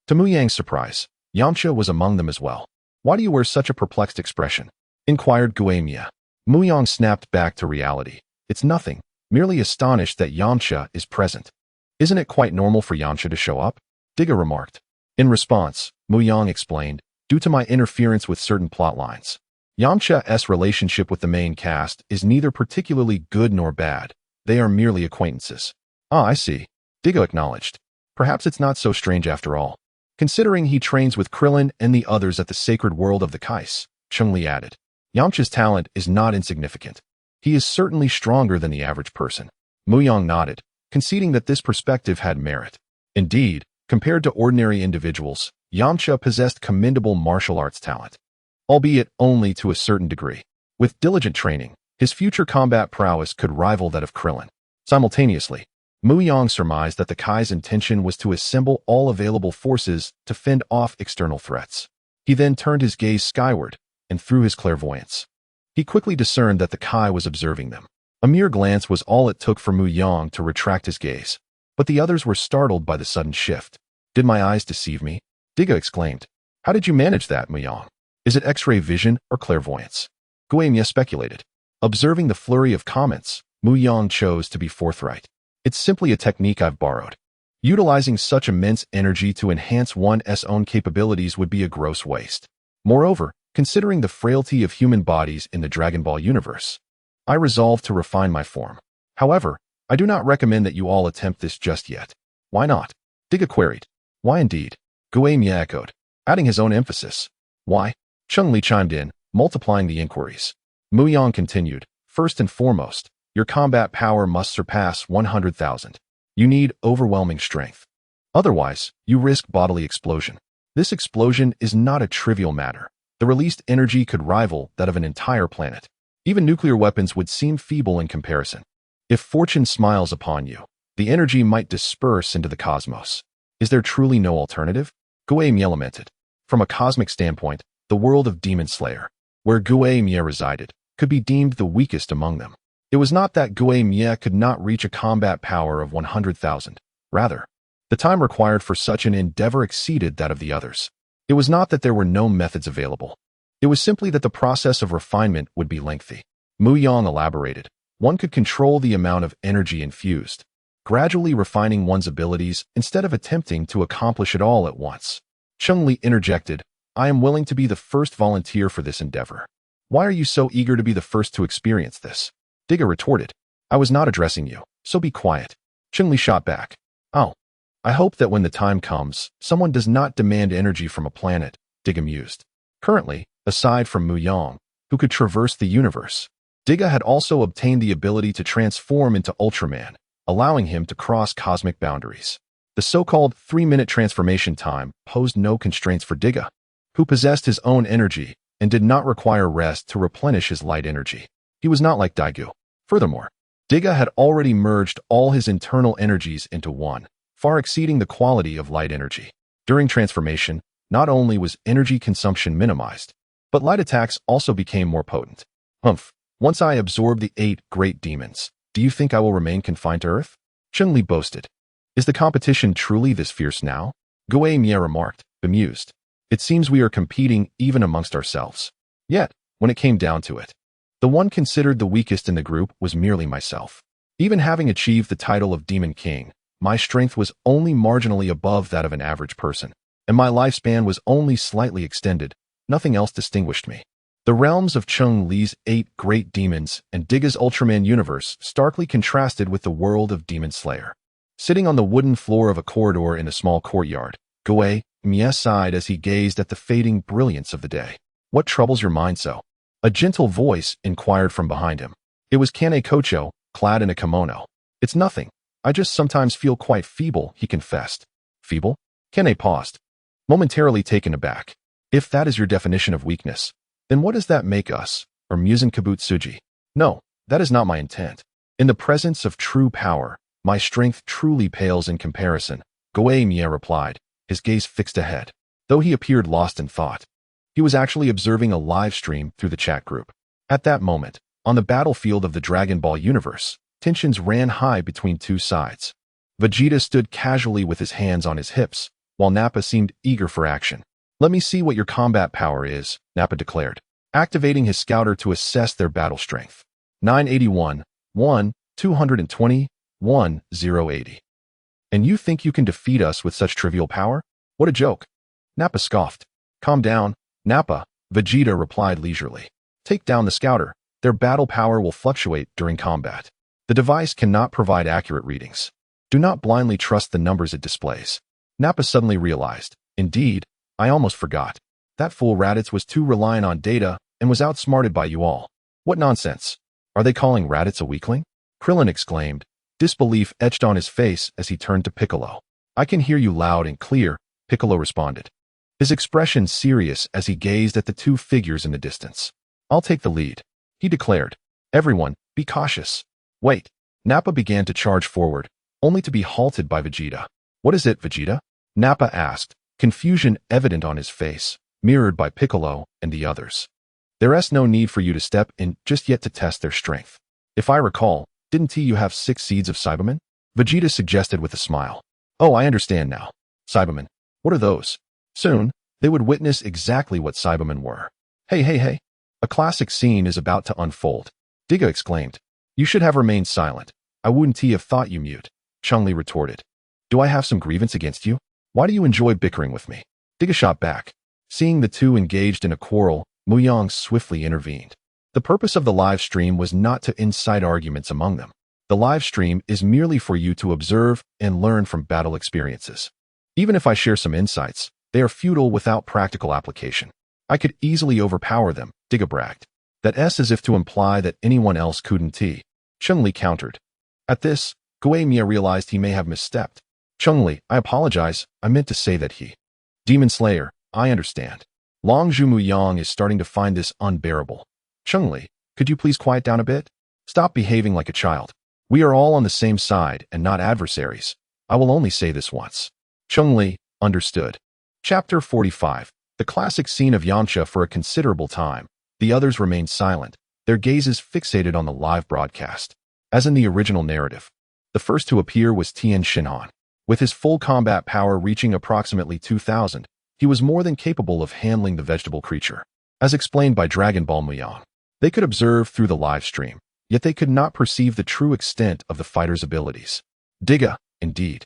A: To Mu Yang's surprise, Yamcha was among them as well. Why do you wear such a perplexed expression? Inquired Guemia. Mu Yang snapped back to reality. It's nothing, merely astonished that Yamcha is present. Isn't it quite normal for Yamcha to show up? Tiga remarked. In response, Mu Yang explained, due to my interference with certain plot lines. Yamcha's relationship with the main cast is neither particularly good nor bad. They are merely acquaintances. Ah, I see. Tiga acknowledged. Perhaps it's not so strange after all. Considering he trains with Krillin and the others at the sacred world of the Kais, Cheng Li added. Yamcha's talent is not insignificant. He is certainly stronger than the average person. Mu Yang nodded, conceding that this perspective had merit. Indeed, compared to ordinary individuals, Yamcha possessed commendable martial arts talent, albeit only to a certain degree. With diligent training, his future combat prowess could rival that of Krillin. Simultaneously, Mu Yang surmised that the Kai's intention was to assemble all available forces to fend off external threats. He then turned his gaze skyward, and through his clairvoyance, he quickly discerned that the Kai was observing them. A mere glance was all it took for Mu Yang to retract his gaze, but the others were startled by the sudden shift. Did my eyes deceive me? Tiga exclaimed. How did you manage that, Mu Yang? Is it X-ray vision or clairvoyance? Guemia speculated. Observing the flurry of comments, Mu Yang chose to be forthright. It's simply a technique I've borrowed. Utilizing such immense energy to enhance one's own capabilities would be a gross waste. Moreover, considering the frailty of human bodies in the Dragon Ball universe, I resolved to refine my form. However, I do not recommend that you all attempt this just yet. Why not? Tiga queried. Why indeed? Guame echoed, adding his own emphasis. Why? Cheng Li chimed in, multiplying the inquiries. Mu Yang continued, first and foremost, your combat power must surpass 100,000. You need overwhelming strength. Otherwise, you risk bodily explosion. This explosion is not a trivial matter. The released energy could rival that of an entire planet. Even nuclear weapons would seem feeble in comparison. If fortune smiles upon you, the energy might disperse into the cosmos. Is there truly no alternative? Guame lamented. From a cosmic standpoint, the world of Demon Slayer, where Guame resided, could be deemed the weakest among them. It was not that Guame could not reach a combat power of 100,000. Rather, the time required for such an endeavor exceeded that of the others. It was not that there were no methods available. It was simply that the process of refinement would be lengthy. Mu Yang elaborated. One could control the amount of energy infused, gradually refining one's abilities instead of attempting to accomplish it all at once. Cheng Li interjected, I am willing to be the first volunteer for this endeavor. Why are you so eager to be the first to experience this? Tiga retorted, I was not addressing you, so be quiet. Cheng Li shot back. Oh, I hope that when the time comes, someone does not demand energy from a planet, Tiga mused. Currently, aside from Mu Yang, who could traverse the universe, Tiga had also obtained the ability to transform into Ultraman, allowing him to cross cosmic boundaries. The so-called 3-minute transformation time posed no constraints for Tiga, who possessed his own energy and did not require rest to replenish his light energy. He was not like Daigu. Furthermore, Tiga had already merged all his internal energies into one, far exceeding the quality of light energy. During transformation, not only was energy consumption minimized, but light attacks also became more potent. Humph, once I absorb the 8 great demons, do you think I will remain confined to Earth? Cheng Li boasted. Is the competition truly this fierce now? Guame remarked, bemused. It seems we are competing even amongst ourselves. Yet, when it came down to it, the one considered the weakest in the group was merely myself. Even having achieved the title of Demon King, my strength was only marginally above that of an average person, and my lifespan was only slightly extended. Nothing else distinguished me. The realms of Cheng Li's 8 great demons and Tiga's Ultraman universe starkly contrasted with the world of Demon Slayer. Sitting on the wooden floor of a corridor in a small courtyard, Guame sighed as he gazed at the fading brilliance of the day. What troubles your mind so? A gentle voice inquired from behind him. It was Kane Kocho, clad in a kimono. It's nothing. I just sometimes feel quite feeble, he confessed. Feeble? Kane paused, momentarily taken aback. If that is your definition of weakness, then what does that make us, or Musen Kabutsuji? No, that is not my intent. In the presence of true power, my strength truly pales in comparison, Guame replied, his gaze fixed ahead. Though he appeared lost in thought, he was actually observing a live stream through the chat group. At that moment, on the battlefield of the Dragon Ball universe, tensions ran high between two sides. Vegeta stood casually with his hands on his hips, while Nappa seemed eager for action. Let me see what your combat power is, Nappa declared, activating his scouter to assess their battle strength. 981, 1, 220, 1, 080. And you think you can defeat us with such trivial power? What a joke. Nappa scoffed. Calm down, Nappa, Vegeta replied leisurely. Take down the scouter. Their battle power will fluctuate during combat. The device cannot provide accurate readings. Do not blindly trust the numbers it displays. Nappa suddenly realized, indeed, I almost forgot. That fool Raditz was too reliant on data and was outsmarted by you all. What nonsense. Are they calling Raditz a weakling? Krillin exclaimed, disbelief etched on his face as he turned to Piccolo. I can hear you loud and clear, Piccolo responded, his expression serious as he gazed at the two figures in the distance. I'll take the lead, he declared. Everyone, be cautious. Wait. Nappa began to charge forward, only to be halted by Vegeta. What is it, Vegeta? Nappa asked, confusion evident on his face, mirrored by Piccolo and the others. There's no need for you to step in just yet to test their strength. If I recall, didn't you have 6 seeds of Cybermen? Vegeta suggested with a smile. Oh, I understand now. Cybermen. What are those? Soon, they would witness exactly what Cybermen were. Hey. A classic scene is about to unfold. Tiga exclaimed. You should have remained silent. I wouldn't have thought you mute, Cheng Li retorted. Do I have some grievance against you? Why do you enjoy bickering with me? Tiga shot back. Seeing the two engaged in a quarrel, Mu Yang swiftly intervened. The purpose of the live stream was not to incite arguments among them. The live stream is merely for you to observe and learn from battle experiences. Even if I share some insights, They are futile without practical application. I could easily overpower them, Tiga bragged. That S as if to imply that anyone else couldn't. Cheng Li countered. At this, Kagaya realized he may have misstepped. Cheng Li, I apologize, I meant to say that he. Demon Slayer, I understand. Tiga Mu Yang is starting to find this unbearable. Cheng Li, could you please quiet down a bit? Stop behaving like a child. We are all on the same side and not adversaries. I will only say this once. Cheng Li, understood. Chapter 45. The classic scene of Yamcha. For a considerable time, the others remained silent, their gazes fixated on the live broadcast. As in the original narrative, the first to appear was Tien Shinhan. With his full combat power reaching approximately 2,000, he was more than capable of handling the vegetable creature. As explained by Dragon Ball Mu Yang, they could observe through the live stream, yet they could not perceive the true extent of the fighter's abilities. Tiga, indeed.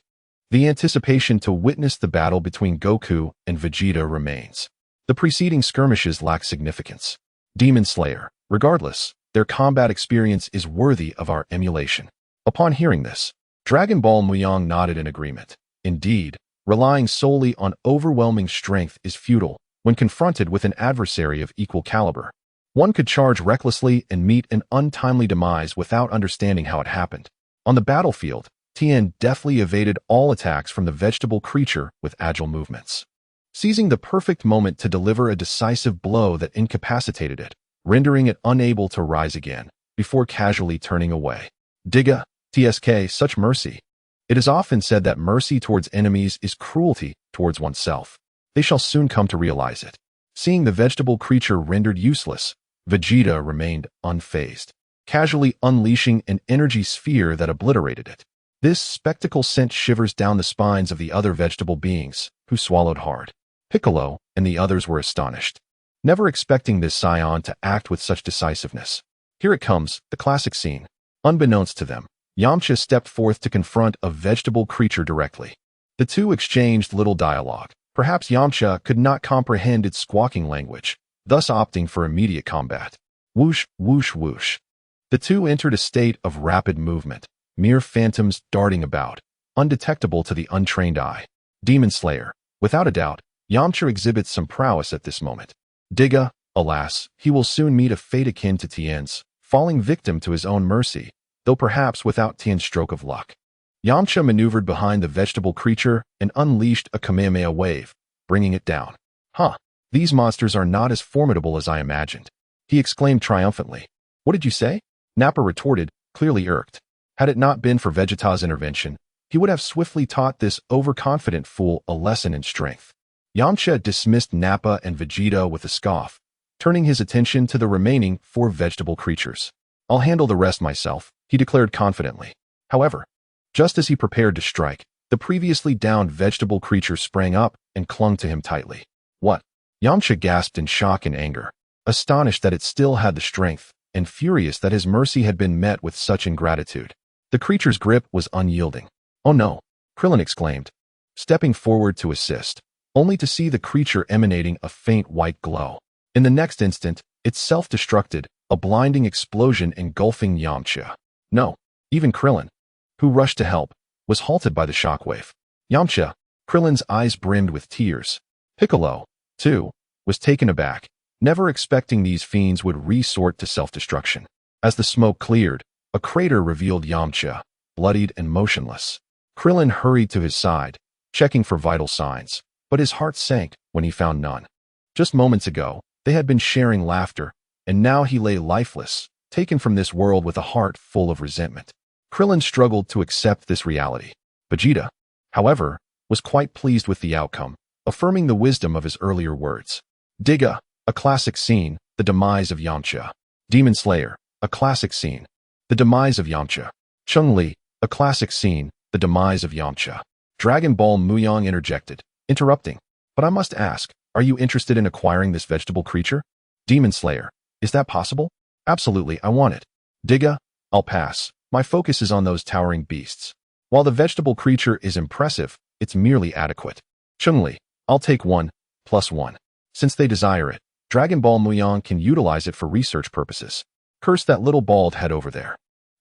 A: The anticipation to witness the battle between Goku and Vegeta remains. The preceding skirmishes lack significance. Demon Slayer, regardless, their combat experience is worthy of our emulation. Upon hearing this, Dragon Ball Mu Yang nodded in agreement. Indeed, relying solely on overwhelming strength is futile when confronted with an adversary of equal caliber. One could charge recklessly and meet an untimely demise without understanding how it happened. On the battlefield, Tien deftly evaded all attacks from the vegetable creature with agile movements, seizing the perfect moment to deliver a decisive blow that incapacitated it, rendering it unable to rise again, before casually turning away. Tiga, TSK, such mercy. It is often said that mercy towards enemies is cruelty towards oneself. They shall soon come to realize it. Seeing the vegetable creature rendered useless, Vegeta remained unfazed, casually unleashing an energy sphere that obliterated it. This spectacle sent shivers down the spines of the other vegetable beings, who swallowed hard. Piccolo and the others were astonished, never expecting this Saiyan to act with such decisiveness. Here it comes, the classic scene. Unbeknownst to them, Yamcha stepped forth to confront a vegetable creature directly. The two exchanged little dialogue. Perhaps Yamcha could not comprehend its squawking language, thus opting for immediate combat. Whoosh, whoosh, whoosh. The two entered a state of rapid movement, mere phantoms darting about, undetectable to the untrained eye. Demon Slayer. Without a doubt, Yamcha exhibits some prowess at this moment. Tiga, alas, he will soon meet a fate akin to Tien's, falling victim to his own mercy, though perhaps without Tien's stroke of luck. Yamcha maneuvered behind the vegetable creature and unleashed a Kamehameha wave, bringing it down. Huh, these monsters are not as formidable as I imagined, he exclaimed triumphantly. What did you say? Nappa retorted, clearly irked. Had it not been for Vegeta's intervention, he would have swiftly taught this overconfident fool a lesson in strength. Yamcha dismissed Nappa and Vegeta with a scoff, turning his attention to the remaining 4 vegetable creatures. I'll handle the rest myself, he declared confidently. However, just as he prepared to strike, the previously downed vegetable creature sprang up and clung to him tightly. What? Yamcha gasped in shock and anger, astonished that it still had the strength, and furious that his mercy had been met with such ingratitude. The creature's grip was unyielding. Oh no, Krillin exclaimed, stepping forward to assist, only to see the creature emanating a faint white glow. In the next instant, it self-destructed, a blinding explosion engulfing Yamcha. No, even Krillin, who rushed to help, was halted by the shockwave. Yamcha, Krillin's eyes brimmed with tears. Piccolo, too, was taken aback, never expecting these fiends would resort to self-destruction. As the smoke cleared, a crater revealed Yamcha, bloodied and motionless. Krillin hurried to his side, checking for vital signs, but his heart sank when he found none. Just moments ago, they had been sharing laughter, and now he lay lifeless, taken from this world with a heart full of resentment. Krillin struggled to accept this reality. Vegeta, however, was quite pleased with the outcome, affirming the wisdom of his earlier words. Tiga, a classic scene, the demise of Yamcha. Demon Slayer, a classic scene, the demise of Yamcha. Cheng Li, a classic scene, the demise of Yamcha. Dragon Ball Mu Yang interjected, interrupting. But I must ask, are you interested in acquiring this vegetable creature? Demon Slayer, is that possible? Absolutely, I want it. Tiga, I'll pass. My focus is on those towering beasts. While the vegetable creature is impressive, it's merely adequate. Cheng Li, I'll take 1 + 1. Since they desire it, Dragon Ball Mu Yang can utilize it for research purposes. Curse that little bald head over there.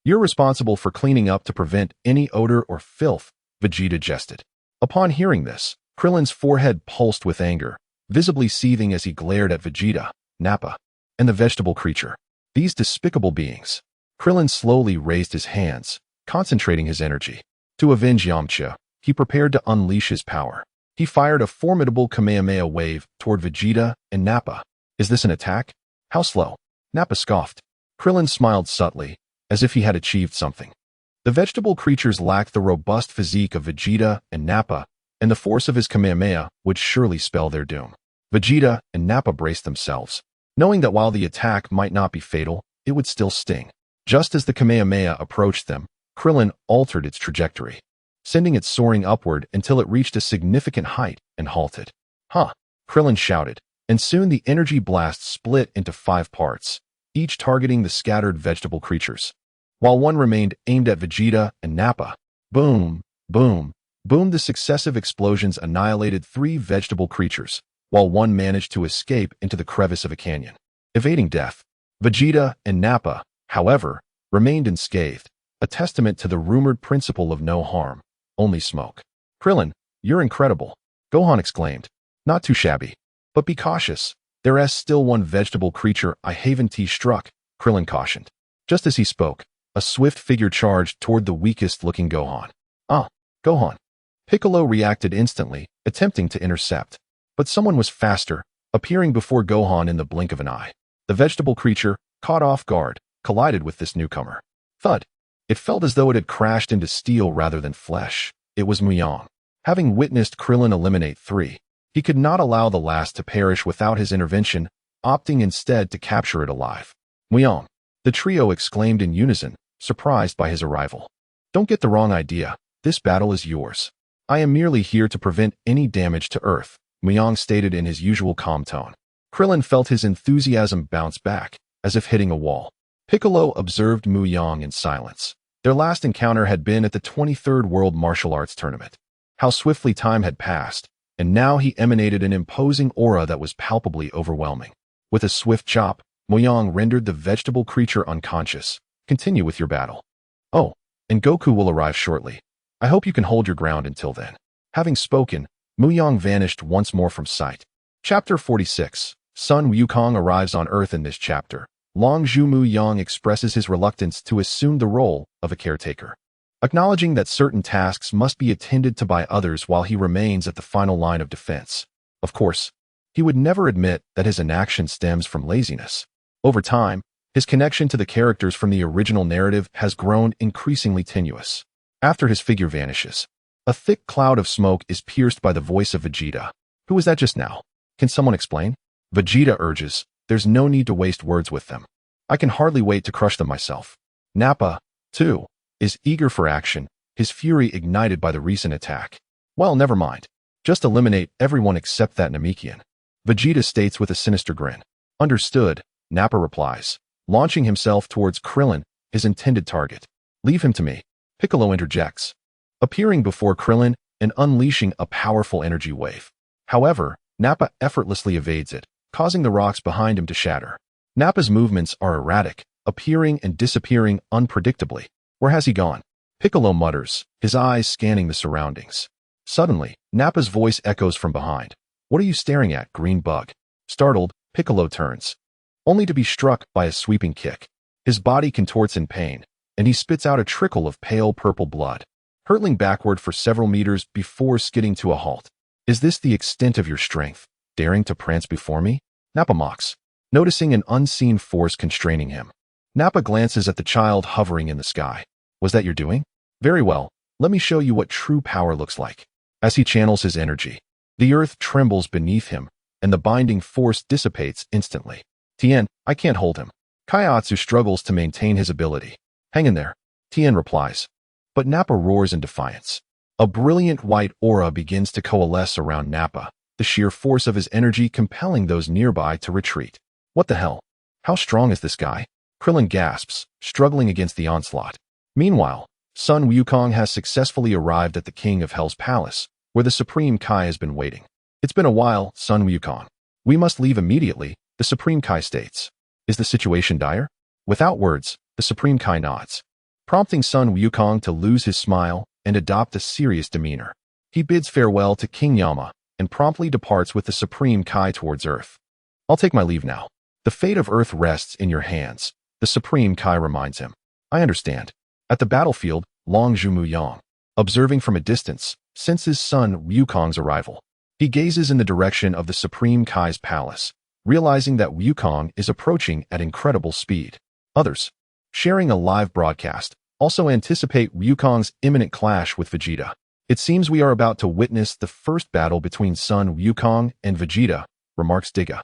A: You're responsible for cleaning up to prevent any odor or filth, Vegeta jested. Upon hearing this, Krillin's forehead pulsed with anger, visibly seething as he glared at Vegeta, Nappa, and the vegetable creature. These despicable beings. Krillin slowly raised his hands, concentrating his energy. To avenge Yamcha, he prepared to unleash his power. He fired a formidable Kamehameha wave toward Vegeta and Nappa. Is this an attack? How slow? Nappa scoffed. Krillin smiled subtly, as if he had achieved something. The vegetable creatures lacked the robust physique of Vegeta and Nappa, and the force of his Kamehameha would surely spell their doom. Vegeta and Nappa braced themselves, knowing that while the attack might not be fatal, it would still sting. Just as the Kamehameha approached them, Krillin altered its trajectory, sending it soaring upward until it reached a significant height and halted. Huh! Krillin shouted, and soon the energy blast split into 5 parts, each targeting the scattered vegetable creatures. While one remained aimed at Vegeta and Nappa. Boom, boom, boom. The successive explosions annihilated 3 vegetable creatures, while one managed to escape into the crevice of a canyon, evading death. Vegeta and Nappa, however, remained unscathed, a testament to the rumored principle of no harm, only smoke. Krillin, you're incredible, Gohan exclaimed. Not too shabby. But be cautious. There's still one vegetable creature I haven't struck, Krillin cautioned. Just as he spoke, a swift figure charged toward the weakest-looking Gohan. Ah, Gohan. Piccolo reacted instantly, attempting to intercept. But someone was faster, appearing before Gohan in the blink of an eye. The vegetable creature, caught off guard, collided with this newcomer. Thud. It felt as though it had crashed into steel rather than flesh. It was Mu Yang. Having witnessed Krillin eliminate 3, he could not allow the last to perish without his intervention, opting instead to capture it alive. Mu Yang. The trio exclaimed in unison, surprised by his arrival. Don't get the wrong idea. This battle is yours. I am merely here to prevent any damage to Earth, Mu Yang stated in his usual calm tone. Krillin felt his enthusiasm bounce back, as if hitting a wall. Piccolo observed Mu Yang in silence. Their last encounter had been at the 23rd World Martial Arts Tournament. How swiftly time had passed, and now he emanated an imposing aura that was palpably overwhelming. With a swift chop, Mu Yang rendered the vegetable creature unconscious. Continue with your battle. Oh, and Goku will arrive shortly. I hope you can hold your ground until then. Having spoken, Mu Yang vanished once more from sight. Chapter 46. Sun Wukong arrives on Earth. In this chapter, Longzhu Mu Yang expresses his reluctance to assume the role of a caretaker, acknowledging that certain tasks must be attended to by others while he remains at the final line of defense. Of course, he would never admit that his inaction stems from laziness. Over time, his connection to the characters from the original narrative has grown increasingly tenuous. After his figure vanishes, a thick cloud of smoke is pierced by the voice of Vegeta. Who was that just now? Can someone explain? Vegeta urges, there's no need to waste words with them. I can hardly wait to crush them myself. Nappa, too, is eager for action, his fury ignited by the recent attack. Well, never mind. Just eliminate everyone except that Namekian. Vegeta states with a sinister grin. Understood, Nappa replies, launching himself towards Krillin, his intended target. Leave him to me. Piccolo interjects, appearing before Krillin and unleashing a powerful energy wave. However, Nappa effortlessly evades it, causing the rocks behind him to shatter. Nappa's movements are erratic, appearing and disappearing unpredictably. Where has he gone? Piccolo mutters, his eyes scanning the surroundings. Suddenly, Nappa's voice echoes from behind. What are you staring at, green bug? Startled, Piccolo turns, only to be struck by a sweeping kick. His body contorts in pain, and he spits out a trickle of pale purple blood, hurtling backward for several meters before skidding to a halt. Is this the extent of your strength, daring to prance before me? Nappa mocks, noticing an unseen force constraining him. Nappa glances at the child hovering in the sky. Was that your doing? Very well, let me show you what true power looks like. As he channels his energy, the earth trembles beneath him, and the binding force dissipates instantly. Tien, I can't hold him. Kaiatsu struggles to maintain his ability. Hang in there, Tien replies. But Nappa roars in defiance. A brilliant white aura begins to coalesce around Nappa, the sheer force of his energy compelling those nearby to retreat. What the hell? How strong is this guy? Krillin gasps, struggling against the onslaught. Meanwhile, Sun Wukong has successfully arrived at the King of Hell's palace, where the Supreme Kai has been waiting. It's been a while, Sun Wukong. We must leave immediately, the Supreme Kai states. Is the situation dire? Without words, the Supreme Kai nods, prompting Sun Wukong to lose his smile and adopt a serious demeanor. He bids farewell to King Yama and promptly departs with the Supreme Kai towards Earth. I'll take my leave now. The fate of Earth rests in your hands, the Supreme Kai reminds him. I understand. At the battlefield, Tiga Mu Yang, observing from a distance, senses son Wukong's arrival. He gazes in the direction of the Supreme Kai's palace, realizing that Wukong is approaching at incredible speed. Others, sharing a live broadcast, also anticipate Wukong's imminent clash with Vegeta. It seems we are about to witness the first battle between son Wukong and Vegeta, remarks Tiga.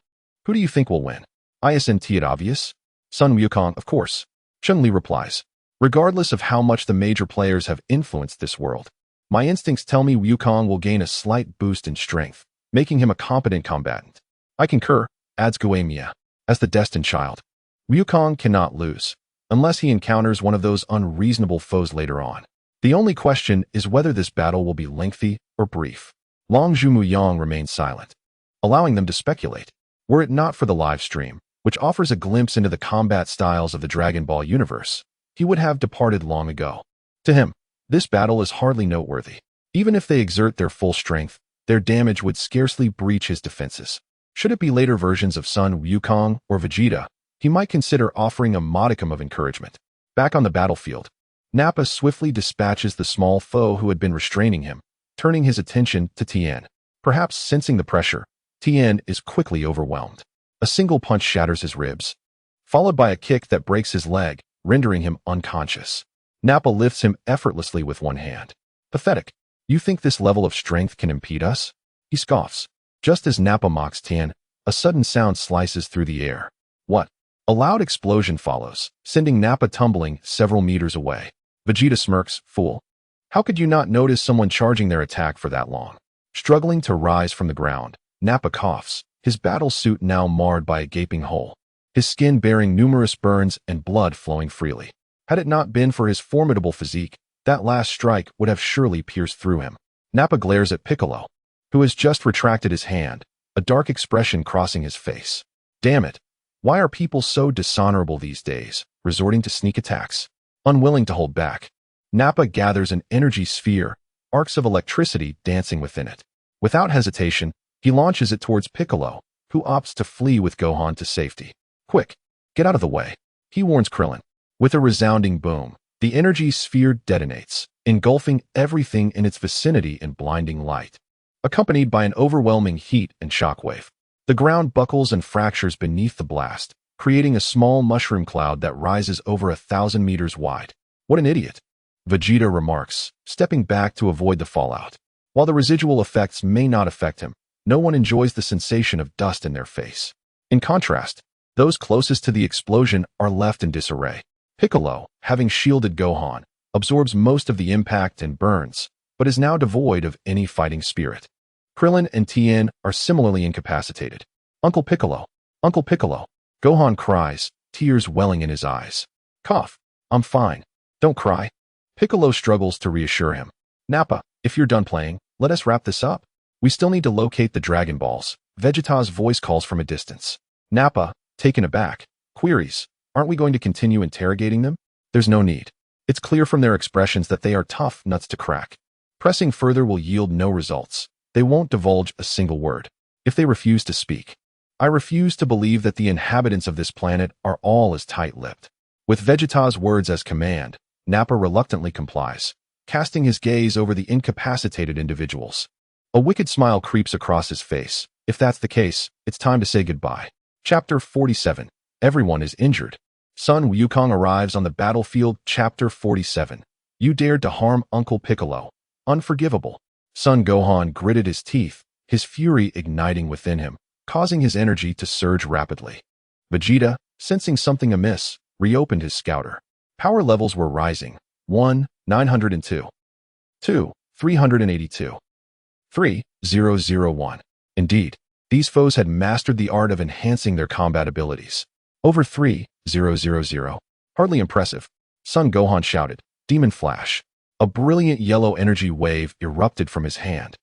A: Who do you think will win? Isn't it obvious? Son Wukong, of course. Cheng Li replies. Regardless of how much the major players have influenced this world, my instincts tell me Wukong will gain a slight boost in strength, making him a competent combatant. I concur, adds Kagaya, as the destined child. Wukong cannot lose, unless he encounters one of those unreasonable foes later on. The only question is whether this battle will be lengthy or brief. Tiga Mu Yang remains silent, allowing them to speculate. Were it not for the live stream, which offers a glimpse into the combat styles of the Dragon Ball universe, he would have departed long ago. To him, this battle is hardly noteworthy. Even if they exert their full strength, their damage would scarcely breach his defenses. Should it be later versions of son Wukong or Vegeta, he might consider offering a modicum of encouragement. Back on the battlefield, Nappa swiftly dispatches the small foe who had been restraining him, turning his attention to Tien. Perhaps sensing the pressure, Tien is quickly overwhelmed. A single punch shatters his ribs, followed by a kick that breaks his leg, rendering him unconscious. Nappa lifts him effortlessly with one hand. Pathetic. You think this level of strength can impede us? He scoffs. Just as Nappa mocks Tien, a sudden sound slices through the air. What? A loud explosion follows, sending Nappa tumbling several meters away. Vegeta smirks, fool. How could you not notice someone charging their attack for that long? Struggling to rise from the ground, Nappa coughs, his battle suit now marred by a gaping hole, his skin bearing numerous burns and blood flowing freely. Had it not been for his formidable physique, that last strike would have surely pierced through him. Nappa glares at Piccolo, who has just retracted his hand, a dark expression crossing his face. Damn it. Why are people so dishonorable these days, resorting to sneak attacks? Unwilling to hold back, Nappa gathers an energy sphere, arcs of electricity dancing within it. Without hesitation, he launches it towards Piccolo, who opts to flee with Gohan to safety. Quick, get out of the way, he warns Krillin. With a resounding boom, the energy sphere detonates, engulfing everything in its vicinity in blinding light. Accompanied by an overwhelming heat and shockwave, the ground buckles and fractures beneath the blast, creating a small mushroom cloud that rises over 1,000 meters wide. What an idiot, Vegeta remarks, stepping back to avoid the fallout. While the residual effects may not affect him, no one enjoys the sensation of dust in their face. In contrast, those closest to the explosion are left in disarray. Piccolo, having shielded Gohan, absorbs most of the impact and burns, but is now devoid of any fighting spirit. Krillin and Tien are similarly incapacitated. Uncle Piccolo! Uncle Piccolo! Gohan cries, tears welling in his eyes. Cough. I'm fine. Don't cry. Piccolo struggles to reassure him. Nappa, if you're done playing, let us wrap this up. We still need to locate the Dragon Balls. Vegeta's voice calls from a distance. Nappa, taken aback, queries, aren't we going to continue interrogating them? There's no need. It's clear from their expressions that they are tough nuts to crack. Pressing further will yield no results. They won't divulge a single word. If they refuse to speak, I refuse to believe that the inhabitants of this planet are all as tight-lipped. With Vegeta's words as command, Nappa reluctantly complies, casting his gaze over the incapacitated individuals. A wicked smile creeps across his face. If that's the case, it's time to say goodbye. Chapter 47. Everyone is injured. Son Wukong arrives on the battlefield. Chapter 47. You dared to harm Uncle Piccolo. Unforgivable. Son Gohan gritted his teeth, his fury igniting within him, causing his energy to surge rapidly. Vegeta, sensing something amiss, reopened his scouter. Power levels were rising. 1, 902. 2, 382. 3, 001. Indeed, these foes had mastered the art of enhancing their combat abilities. Over 3, 000. Hardly impressive. Son Gohan shouted, Demon Flash. A brilliant yellow energy wave erupted from his hand,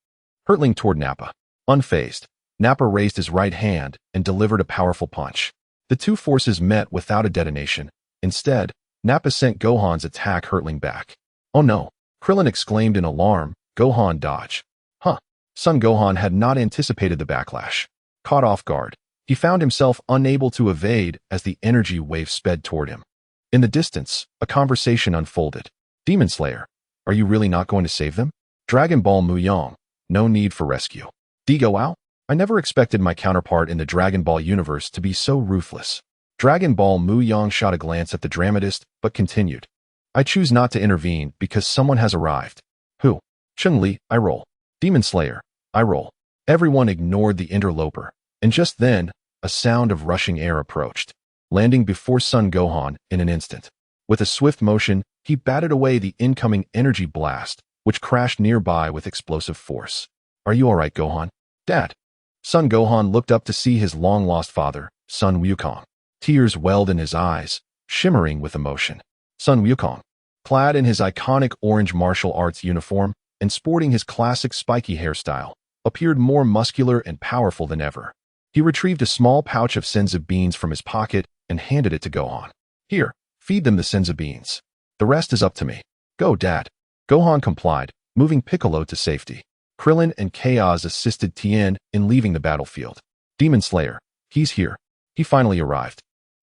A: hurtling toward Nappa. Unfazed, Nappa raised his right hand and delivered a powerful punch. The two forces met without a detonation. Instead, Nappa sent Gohan's attack hurtling back. Oh no! Krillin exclaimed in alarm. Gohan dodged, Son Gohan had not anticipated the backlash. Caught off guard, he found himself unable to evade as the energy wave sped toward him. In the distance, a conversation unfolded. Demon Slayer, are you really not going to save them? Dragon Ball Mu Yang, no need for rescue. Tiga Mu Yang, I never expected my counterpart in the Dragon Ball universe to be so ruthless. Dragon Ball Mu Yang shot a glance at the dramatist, but continued. I choose not to intervene because someone has arrived. Who? Cheng Li, I roll. Demon Slayer, I roll. Everyone ignored the interloper, and just then, a sound of rushing air approached, landing before Son Gohan in an instant. With a swift motion, he batted away the incoming energy blast, which crashed nearby with explosive force. Are you all right, Gohan? Dad. Son Gohan looked up to see his long-lost father, Son Wukong. Tears welled in his eyes, shimmering with emotion. Son Wukong, clad in his iconic orange martial arts uniform and sporting his classic spiky hairstyle, appeared more muscular and powerful than ever. He retrieved a small pouch of senzu beans from his pocket and handed it to Gohan. Here, feed them the senzu beans. The rest is up to me. Go, Dad. Gohan complied, moving Piccolo to safety. Krillin and Chaos assisted Tien in leaving the battlefield. Demon Slayer, he's here. He finally arrived.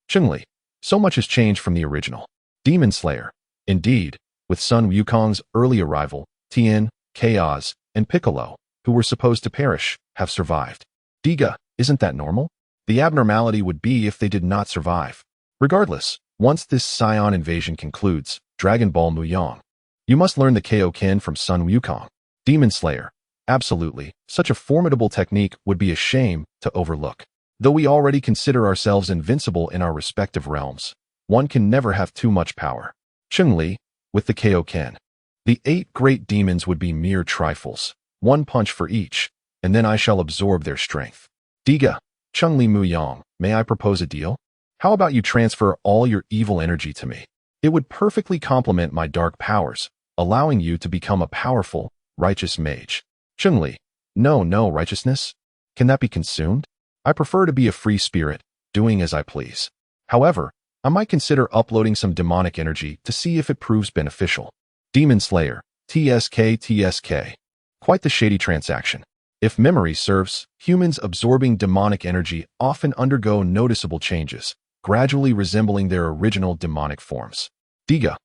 A: Cheng Li, so much has changed from the original. Demon Slayer, indeed, with Son Wukong's early arrival, Tien, Chaos, and Piccolo, who were supposed to perish, have survived. Tiga, isn't that normal? The abnormality would be if they did not survive. Regardless, once this Saiyan invasion concludes, Dragon Ball Mu Yang, you must learn the Kaioken from Son Wukong. Demon Slayer, absolutely, such a formidable technique would be a shame to overlook. Though we already consider ourselves invincible in our respective realms, one can never have too much power. Cheng Li, with the Kaioken. The 8 great demons would be mere trifles, 1 punch for each, and then I shall absorb their strength. Tiga, Cheng Li Mu Yang, may I propose a deal? How about you transfer all your evil energy to me? It would perfectly complement my dark powers, allowing you to become a powerful, righteous mage. Cheng Li, no righteousness. Can that be consumed? I prefer to be a free spirit, doing as I please. However, I might consider uploading some demonic energy to see if it proves beneficial. Demon Slayer, TSK. Quite the shady transaction. If memory serves, humans absorbing demonic energy often undergo noticeable changes, gradually resembling their original demonic forms. Tiga.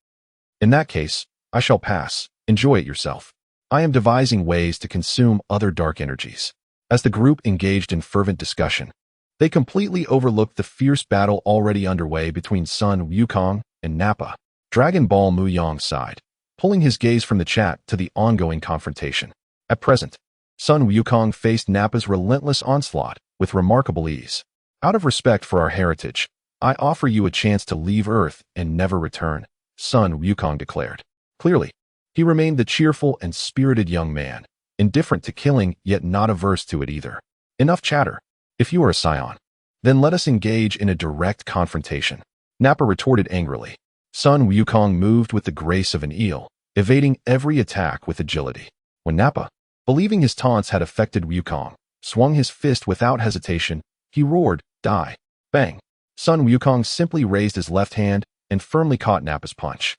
A: In that case, I shall pass. Enjoy it yourself. I am devising ways to consume other dark energies. As the group engaged in fervent discussion, they completely overlooked the fierce battle already underway between Son Wukong and Nappa. Dragon Ball Mu Yang sighed, pulling his gaze from the chat to the ongoing confrontation. At present, Son Wukong faced Nappa's relentless onslaught with remarkable ease. Out of respect for our heritage, I offer you a chance to leave Earth and never return, Son Wukong declared. Clearly, he remained the cheerful and spirited young man, indifferent to killing yet not averse to it either. Enough chatter. If you are a Saiyan, then let us engage in a direct confrontation. Nappa retorted angrily. Son Wukong moved with the grace of an eel, evading every attack with agility. When Nappa, believing his taunts had affected Wukong, swung his fist without hesitation, he roared, "Die!" Bang! Son Wukong simply raised his left hand and firmly caught Nappa's punch.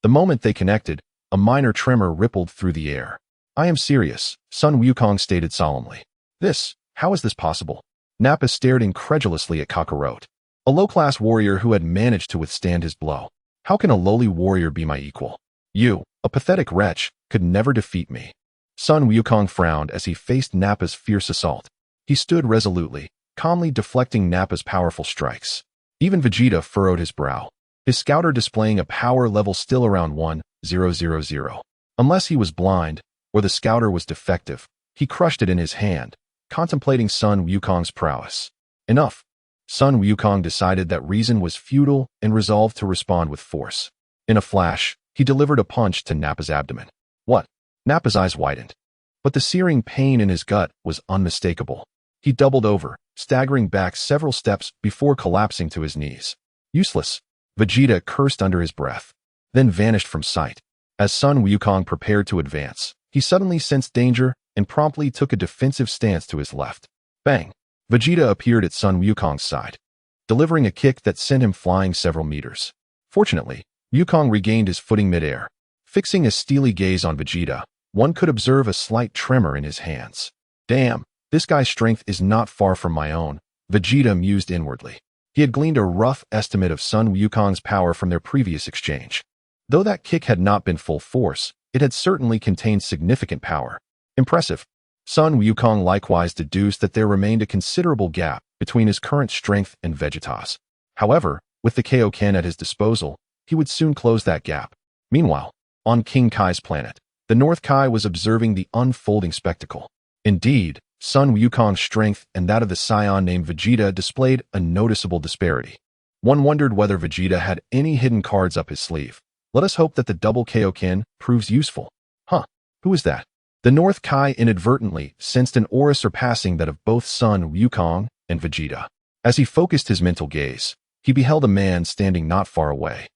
A: The moment they connected, a minor tremor rippled through the air. I am serious, Son Wukong stated solemnly. How is this possible? Nappa stared incredulously at Kakarot, a low-class warrior who had managed to withstand his blow. How can a lowly warrior be my equal? You, a pathetic wretch, could never defeat me. Son Wukong frowned as he faced Nappa's fierce assault. He stood resolutely, calmly deflecting Nappa's powerful strikes. Even Vegeta furrowed his brow, his scouter displaying a power level still around 1000. Unless he was blind, or the scouter was defective, he crushed it in his hand, contemplating Son Wukong's prowess. Enough. Son Wukong decided that reason was futile and resolved to respond with force. In a flash, he delivered a punch to Nappa's abdomen. What? Nappa's eyes widened. But the searing pain in his gut was unmistakable. He doubled over, staggering back several steps before collapsing to his knees. Useless. Vegeta cursed under his breath, then vanished from sight. As Son Wukong prepared to advance, he suddenly sensed danger and promptly took a defensive stance to his left. Bang! Vegeta appeared at Son Wukong's side, delivering a kick that sent him flying several meters. Fortunately, Wukong regained his footing midair. Fixing a steely gaze on Vegeta, one could observe a slight tremor in his hands. Damn, this guy's strength is not far from my own, Vegeta mused inwardly. He had gleaned a rough estimate of Sun Wukong's power from their previous exchange. Though that kick had not been full force, it had certainly contained significant power. Impressive. Sun Wukong likewise deduced that there remained a considerable gap between his current strength and Vegeta's. However, with the Kaioken at his disposal, he would soon close that gap. Meanwhile, on King Kai's planet, the North Kai was observing the unfolding spectacle. Indeed, Sun Wukong's strength and that of the Saiyan named Vegeta displayed a noticeable disparity. One wondered whether Vegeta had any hidden cards up his sleeve. Let us hope that the double Kaioken proves useful. Huh, who is that? The North Kai inadvertently sensed an aura surpassing that of both Sun Wukong and Vegeta. As he focused his mental gaze, he beheld a man standing not far away,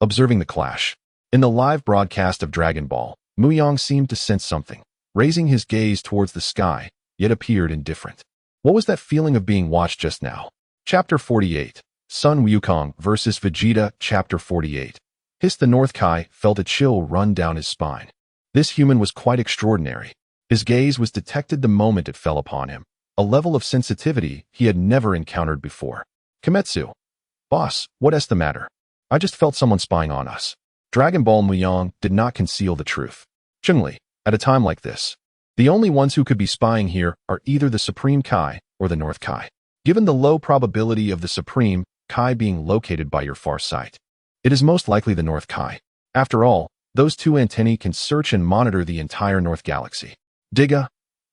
A: observing the clash. In the live broadcast of Dragon Ball, Mu Yang seemed to sense something, raising his gaze towards the sky, yet appeared indifferent. What was that feeling of being watched just now? Chapter 48. Sun Wukong versus Vegeta. Chapter 48. The North Kai felt a chill run down his spine. This human was quite extraordinary. His gaze was detected the moment it fell upon him, a level of sensitivity he had never encountered before. Kimetsu. Boss, what's the matter? I just felt someone spying on us. Dragon Ball Mu Yang did not conceal the truth. Cheng Li, at a time like this, the only ones who could be spying here are either the Supreme Kai or the North Kai. Given the low probability of the Supreme Kai being located by your far sight, it is most likely the North Kai. After all, those two antennae can search and monitor the entire North Galaxy. Tiga,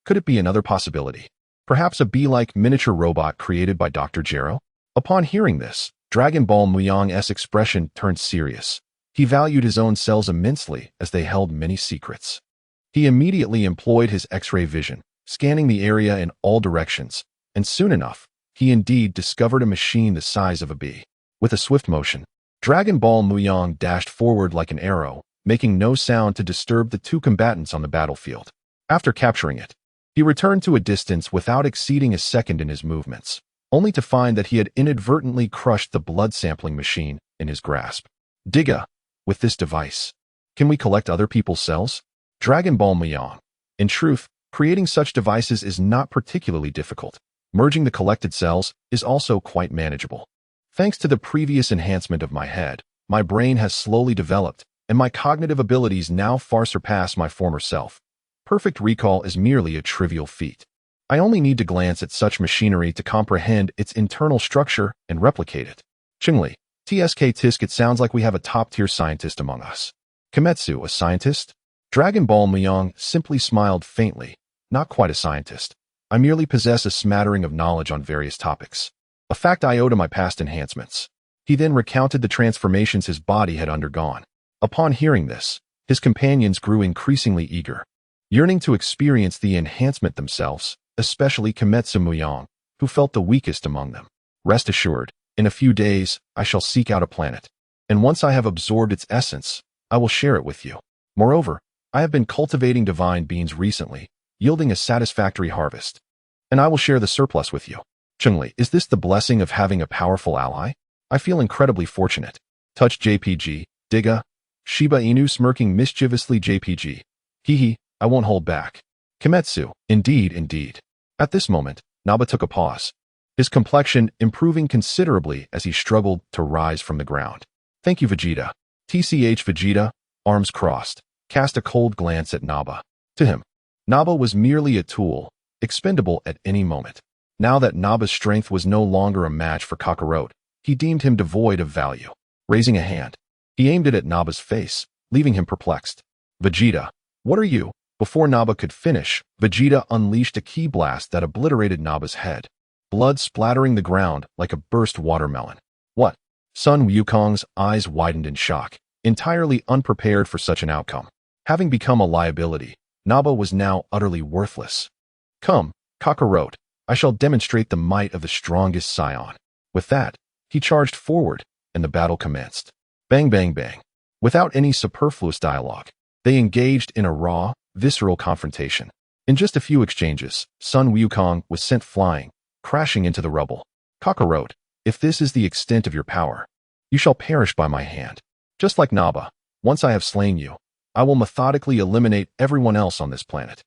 A: could it be another possibility? Perhaps a bee-like miniature robot created by Dr. Gero? Upon hearing this, Dragon Ball Mu Yang's expression turned serious. He valued his own cells immensely as they held many secrets. He immediately employed his X-ray vision, scanning the area in all directions, and soon enough, he indeed discovered a machine the size of a bee. With a swift motion, Dragon Ball Mu Yang dashed forward like an arrow, making no sound to disturb the two combatants on the battlefield. After capturing it, he returned to a distance without exceeding a second in his movements, only to find that he had inadvertently crushed the blood sampling machine in his grasp. Tiga, with this device, can we collect other people's cells? Dragon Ball Mu Yang. In truth, creating such devices is not particularly difficult. Merging the collected cells is also quite manageable. Thanks to the previous enhancement of my head, my brain has slowly developed, and my cognitive abilities now far surpass my former self. Perfect recall is merely a trivial feat. I only need to glance at such machinery to comprehend its internal structure and replicate it. Cheng Li, Tisk, it sounds like we have a top-tier scientist among us. Kimetsu, a scientist? Dragon Ball Mu Yang simply smiled faintly. Not quite a scientist. I merely possess a smattering of knowledge on various topics. A fact I owe to my past enhancements. He then recounted the transformations his body had undergone. Upon hearing this, his companions grew increasingly eager, yearning to experience the enhancement themselves, especially Kimetsu Mu Yang, who felt the weakest among them. Rest assured, in a few days, I shall seek out a planet, and once I have absorbed its essence, I will share it with you. Moreover, I have been cultivating divine beans recently, yielding a satisfactory harvest, and I will share the surplus with you. Cheng Li, is this the blessing of having a powerful ally? I feel incredibly fortunate. Touch JPG, Tiga. Shiba Inu smirking mischievously JPG. Hee, I won't hold back. Kimetsu, indeed. At this moment, Naba took a pause, his complexion improving considerably as he struggled to rise from the ground. Thank you, Vegeta. Vegeta, arms crossed, cast a cold glance at Naba. To him, Naba was merely a tool, expendable at any moment. Now that Naba's strength was no longer a match for Kakarot, he deemed him devoid of value. Raising a hand, he aimed it at Naba's face, leaving him perplexed. Vegeta, what are you? Before Naba could finish, Vegeta unleashed a ki blast that obliterated Naba's head, blood splattering the ground like a burst watermelon. What? Sun Wukong's eyes widened in shock, entirely unprepared for such an outcome. Having become a liability, Naba was now utterly worthless. Come, Kakarot, I shall demonstrate the might of the strongest Saiyan. With that, he charged forward, and the battle commenced. Bang, bang, bang. Without any superfluous dialogue, they engaged in a raw, visceral confrontation. In just a few exchanges, Sun Wukong was sent flying, crashing into the rubble. Kakarot, if this is the extent of your power, you shall perish by my hand. Just like Naba, once I have slain you, I will methodically eliminate everyone else on this planet.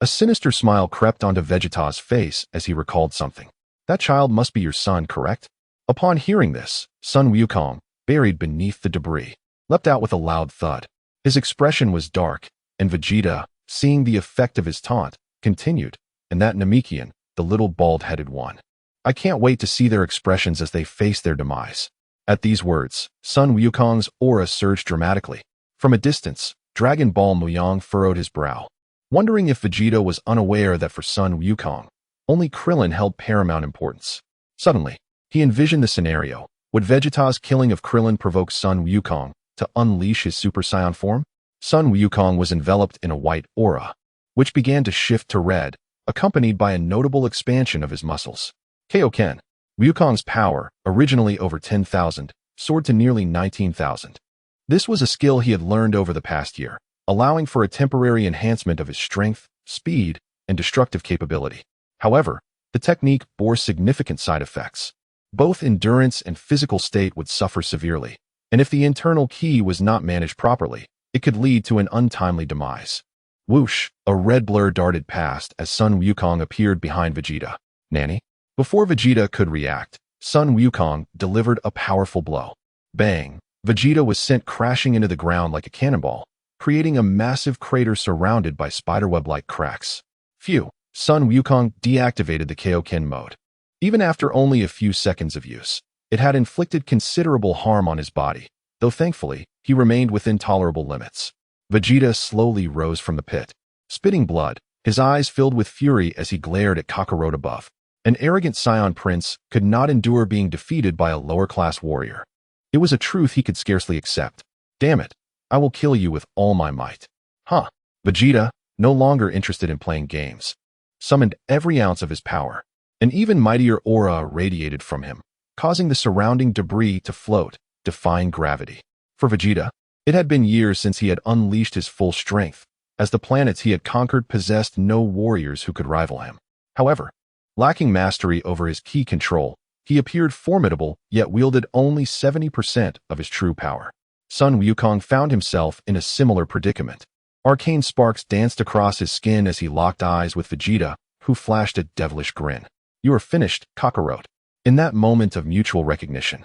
A: A sinister smile crept onto Vegeta's face as he recalled something. That child must be your son, correct? Upon hearing this, Sun Wukong, buried beneath the debris, leapt out with a loud thud. His expression was dark, and Vegeta, seeing the effect of his taunt, continued, and that Namekian, the little bald-headed one. I can't wait to see their expressions as they face their demise. At these words, Sun Wukong's aura surged dramatically. From a distance, Dragon Ball Mu Yang furrowed his brow, wondering if Vegeta was unaware that for Sun Wukong, only Krillin held paramount importance. Suddenly, he envisioned the scenario. Would Vegeta's killing of Krillin provoke Sun Wukong to unleash his Super Saiyan form? Sun Wukong was enveloped in a white aura, which began to shift to red, accompanied by a notable expansion of his muscles. Kaioken, Wukong's power, originally over 10,000, soared to nearly 19,000. This was a skill he had learned over the past year, allowing for a temporary enhancement of his strength, speed, and destructive capability. However, the technique bore significant side effects. Both endurance and physical state would suffer severely, and if the internal ki was not managed properly, it could lead to an untimely demise. Whoosh, a red blur darted past as Sun Wukong appeared behind Vegeta. Nanny? Before Vegeta could react, Sun Wukong delivered a powerful blow. Bang! Vegeta was sent crashing into the ground like a cannonball, creating a massive crater surrounded by spiderweb-like cracks. Phew! Sun Wukong deactivated the Kaioken mode. Even after only a few seconds of use, it had inflicted considerable harm on his body, though thankfully, he remained within tolerable limits. Vegeta slowly rose from the pit, spitting blood, his eyes filled with fury as he glared at Kakarot above. An arrogant Saiyan prince could not endure being defeated by a lower-class warrior. It was a truth he could scarcely accept. Damn it, I will kill you with all my might. Huh. Vegeta, no longer interested in playing games, summoned every ounce of his power. An even mightier aura radiated from him, causing the surrounding debris to float, defying gravity. For Vegeta, it had been years since he had unleashed his full strength, as the planets he had conquered possessed no warriors who could rival him. However, lacking mastery over his ki control, he appeared formidable yet wielded only 70% of his true power. Sun Wukong found himself in a similar predicament. Arcane sparks danced across his skin as he locked eyes with Vegeta, who flashed a devilish grin. You are finished, Kakarot. In that moment of mutual recognition,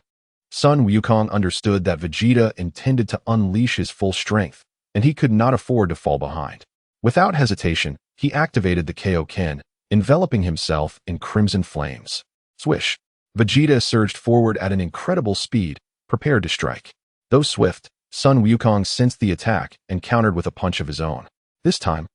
A: Sun Wukong understood that Vegeta intended to unleash his full strength, and he could not afford to fall behind. Without hesitation, he activated the Kaioken, enveloping himself in crimson flames. Swish! Vegeta surged forward at an incredible speed, prepared to strike. Though swift, Sun Wukong sensed the attack and countered with a punch of his own. This time,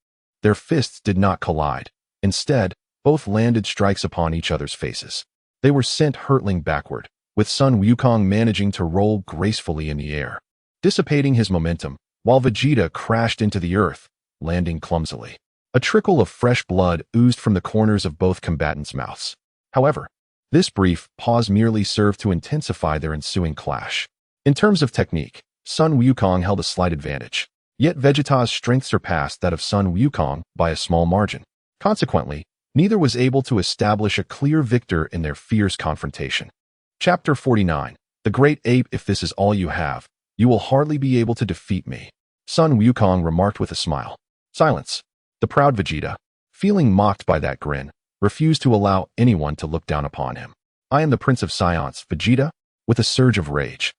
A: their fists did not collide. Instead, both landed strikes upon each other's faces. They were sent hurtling backward, with Sun Wukong managing to roll gracefully in the air, dissipating his momentum, while Vegeta crashed into the earth, landing clumsily. A trickle of fresh blood oozed from the corners of both combatants' mouths. However, this brief pause merely served to intensify their ensuing clash. In terms of technique, Sun Wukong held a slight advantage, yet Vegeta's strength surpassed that of Sun Wukong by a small margin. Consequently, neither was able to establish a clear victor in their fierce confrontation. Chapter 49. The Great Ape. If this is all you have, you will hardly be able to defeat me, Sun Wukong remarked with a smile. Silence. The proud Vegeta, feeling mocked by that grin, refused to allow anyone to look down upon him. I am the Prince of Saiyans, Vegeta, with a surge of rage.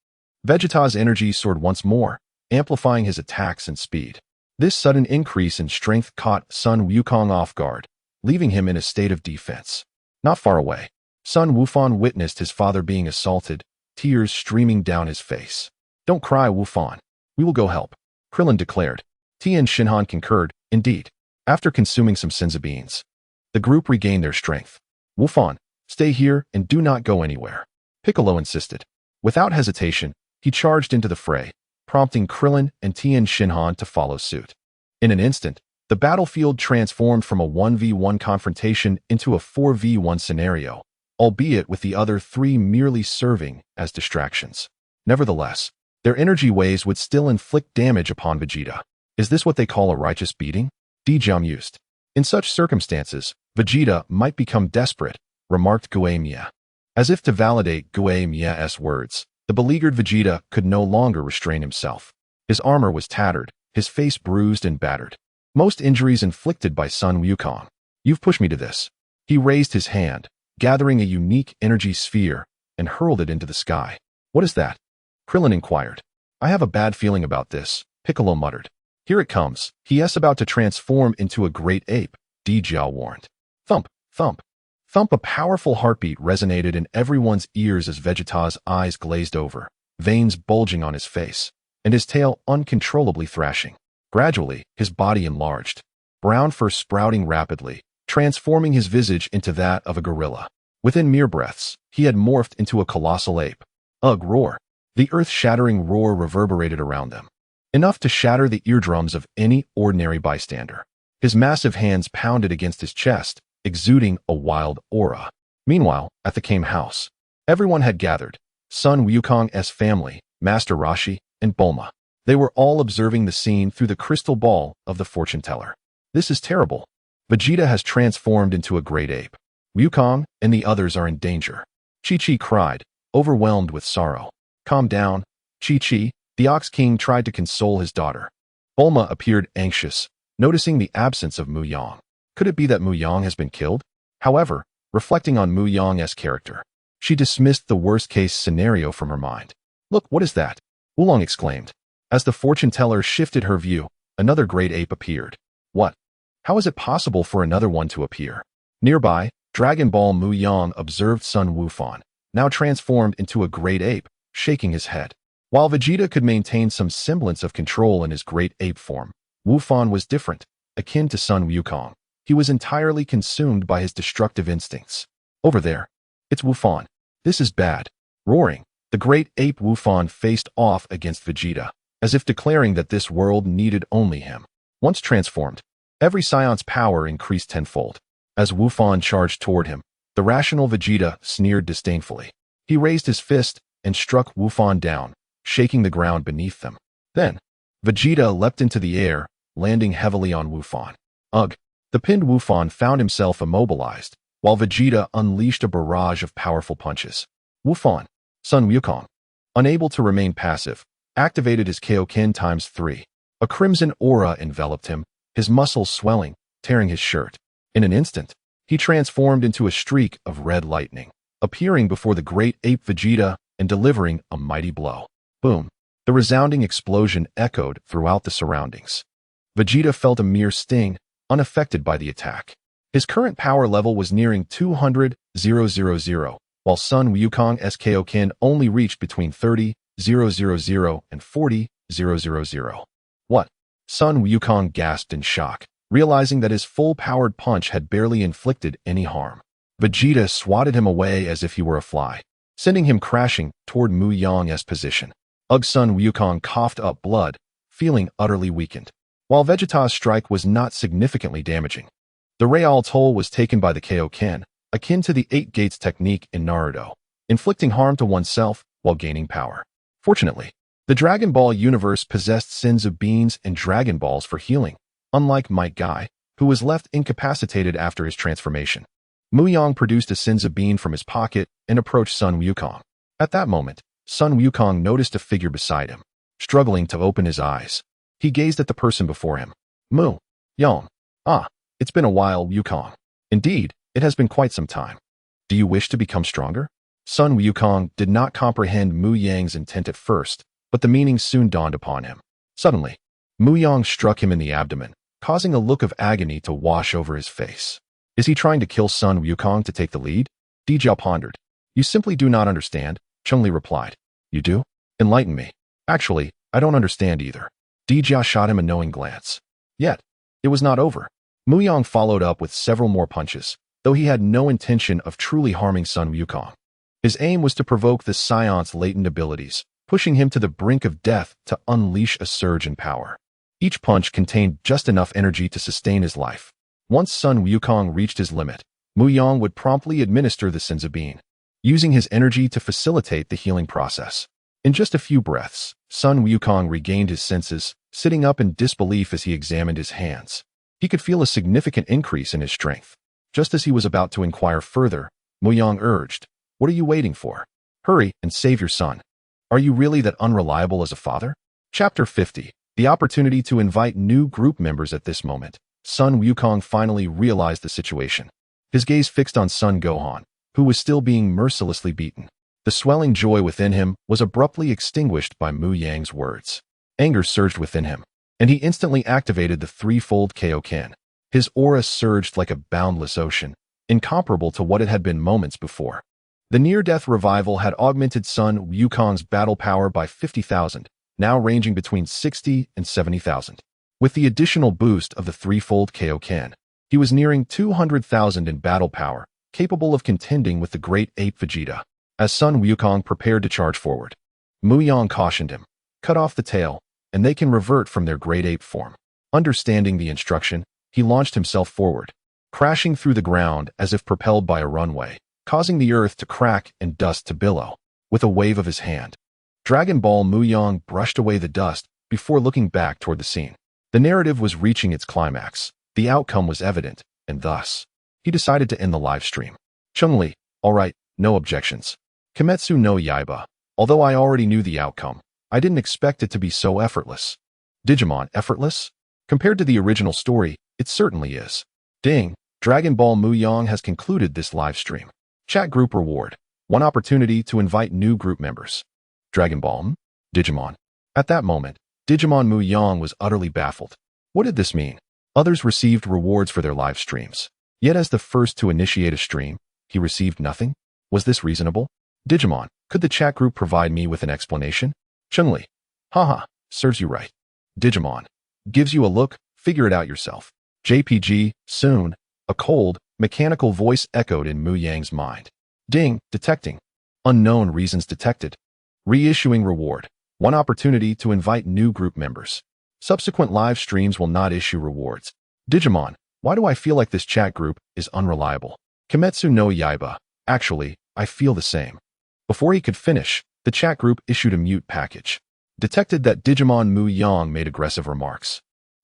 A: Vegeta's energy soared once more, amplifying his attacks and speed. This sudden increase in strength caught Sun Wukong off guard, leaving him in a state of defense. Not far away, Sun Wufan witnessed his father being assaulted, tears streaming down his face. Don't cry, Wufan. We will go help, Krillin declared. Tien Shinhan concurred, indeed. After consuming some senzu beans, the group regained their strength. Wufan, stay here and do not go anywhere, Piccolo insisted. Without hesitation, he charged into the fray, prompting Krillin and Tien Shinhan to follow suit. In an instant, the battlefield transformed from a 1v1 confrontation into a 4v1 scenario, albeit with the other three merely serving as distractions. Nevertheless, their energy waves would still inflict damage upon Vegeta. Is this what they call a righteous beating? Dijam used. In such circumstances, Vegeta might become desperate, remarked Gue Mia. As if to validate Gue Mia's words, the beleaguered Vegeta could no longer restrain himself. His armor was tattered, his face bruised and battered. most injuries inflicted by Sun Wukong. You've pushed me to this. He raised his hand, gathering a unique energy sphere, and hurled it into the sky. What is that? Krillin inquired. I have a bad feeling about this, Piccolo muttered. Here it comes. He is about to transform into a great ape, Djiao warned. Thump, thump, thump. A powerful heartbeat resonated in everyone's ears as Vegeta's eyes glazed over, veins bulging on his face, and his tail uncontrollably thrashing. Gradually, his body enlarged, brown fur sprouting rapidly, transforming his visage into that of a gorilla. Within mere breaths, he had morphed into a colossal ape. Ugh, roar. The earth-shattering roar reverberated around them, enough to shatter the eardrums of any ordinary bystander. His massive hands pounded against his chest, exuding a wild aura. Meanwhile, at the Kame house, everyone had gathered. Sun Wukong's family, Master Roshi, and Bulma. They were all observing the scene through the crystal ball of the fortune teller. This is terrible. Vegeta has transformed into a great ape. Wukong and the others are in danger. Chi-Chi cried, overwhelmed with sorrow. Calm down, Chi-Chi. The Ox King tried to console his daughter. Bulma appeared anxious, noticing the absence of Mu Yang. Could it be that Mu Yang has been killed? However, reflecting on Mu Yang's character, she dismissed the worst-case scenario from her mind. Look, what is that? Oolong exclaimed. As the fortune teller shifted her view, another great ape appeared. What? How is it possible for another one to appear? Nearby, Dragon Ball Mu Yang observed Sun Wukong, now transformed into a great ape, shaking his head. While Vegeta could maintain some semblance of control in his great ape form, Wukong was different, akin to Sun Wukong. He was entirely consumed by his destructive instincts. Over there. It's Wukong. This is bad. Roaring, the great ape Wukong faced off against Vegeta, as if declaring that this world needed only him. Once transformed, every Saiyans' power increased tenfold. As Wukong charged toward him, the rational Vegeta sneered disdainfully. He raised his fist and struck Wukong down, shaking the ground beneath them. Then, Vegeta leapt into the air, landing heavily on Wukong. Ugh! The pinned Wukong found himself immobilized, while Vegeta unleashed a barrage of powerful punches. Wukong, Sun Wukong, unable to remain passive, activated his Kaioken ×3. A crimson aura enveloped him, his muscles swelling, tearing his shirt. In an instant, he transformed into a streak of red lightning, appearing before the great ape Vegeta and delivering a mighty blow. Boom! The resounding explosion echoed throughout the surroundings. Vegeta felt a mere sting, unaffected by the attack. His current power level was nearing 200,000, while Sun Wukong's Kaioken only reached between 30,000 and 40,000. What? Sun Wukong gasped in shock, realizing that his full-powered punch had barely inflicted any harm. Vegeta swatted him away as if he were a fly, sending him crashing toward Mu Yang's position. Sun Wukong coughed up blood, feeling utterly weakened. While Vegeta's strike was not significantly damaging, the real toll was taken by the Kaioken, akin to the 8 Gates technique in Naruto, inflicting harm to oneself while gaining power. Fortunately, the Dragon Ball universe possessed Senzu beans and Dragon Balls for healing, unlike Might Guy, who was left incapacitated after his transformation. Mu Yang produced a Senzu bean from his pocket and approached Sun Wukong. At that moment, Sun Wukong noticed a figure beside him, struggling to open his eyes. He gazed at the person before him. Mu Yang. Ah, it's been a while, Wukong. Indeed, it has been quite some time. Do you wish to become stronger? Sun Wukong did not comprehend Mu Yang's intent at first, but the meaning soon dawned upon him. Suddenly, Mu Yang struck him in the abdomen, causing a look of agony to wash over his face. Is he trying to kill Sun Wukong to take the lead? Djiao pondered. You simply do not understand, Cheng Li replied. You do? Enlighten me. Actually, I don't understand either. Djiao shot him a knowing glance. Yet, it was not over. Mu Yang followed up with several more punches, though he had no intention of truly harming Sun Wukong. His aim was to provoke the Saiyans' latent abilities, pushing him to the brink of death to unleash a surge in power. Each punch contained just enough energy to sustain his life. Once Sun Wukong reached his limit, Mu Yang would promptly administer the Senzu bean, using his energy to facilitate the healing process. In just a few breaths, Sun Wukong regained his senses, sitting up in disbelief as he examined his hands. He could feel a significant increase in his strength. Just as he was about to inquire further, Mu Yang urged, "What are you waiting for? Hurry and save your son. Are you really that unreliable as a father?" Chapter 50. The opportunity to invite new group members at this moment. Sun Wukong finally realized the situation. His gaze fixed on Son Gohan, who was still being mercilessly beaten. The swelling joy within him was abruptly extinguished by Mu Yang's words. Anger surged within him, and he instantly activated the threefold Kaioken. His aura surged like a boundless ocean, incomparable to what it had been moments before. The near-death revival had augmented Sun Wukong's battle power by 50,000, now ranging between 60 and 70,000. With the additional boost of the threefold Kaioken, he was nearing 200,000 in battle power, capable of contending with the great ape Vegeta. As Sun Wukong prepared to charge forward, Mu Yang cautioned him, "Cut off the tail, and they can revert from their great ape form." Understanding the instruction, he launched himself forward, crashing through the ground as if propelled by a runway, causing the earth to crack and dust to billow. With a wave of his hand, Dragon Ball Mu Yang brushed away the dust before looking back toward the scene. The narrative was reaching its climax. The outcome was evident, and thus, he decided to end the live stream. Cheng Li, all right, no objections. Kimetsu no Yaiba, although I already knew the outcome, I didn't expect it to be so effortless. Digimon effortless? Compared to the original story, it certainly is. Ding, Dragon Ball Mu Yang has concluded this live stream. Chat group reward. One opportunity to invite new group members. Dragon Ball Digimon. At that moment, Digimon Mu Yang was utterly baffled. What did this mean? Others received rewards for their live streams. Yet as the first to initiate a stream, he received nothing? Was this reasonable? Digimon, could the chat group provide me with an explanation? Cheng Li. Haha, serves you right. Digimon. Gives you a look, figure it out yourself. JPG, soon. A cold, mechanical voice echoed in Mu Yang's mind. Ding, detecting. Unknown reasons detected. Reissuing reward. One opportunity to invite new group members. Subsequent live streams will not issue rewards. Digimon, why do I feel like this chat group is unreliable? Kimetsu no Yaiba. Actually, I feel the same. Before he could finish, the chat group issued a mute package. Detected that Digimon Mu Yang made aggressive remarks.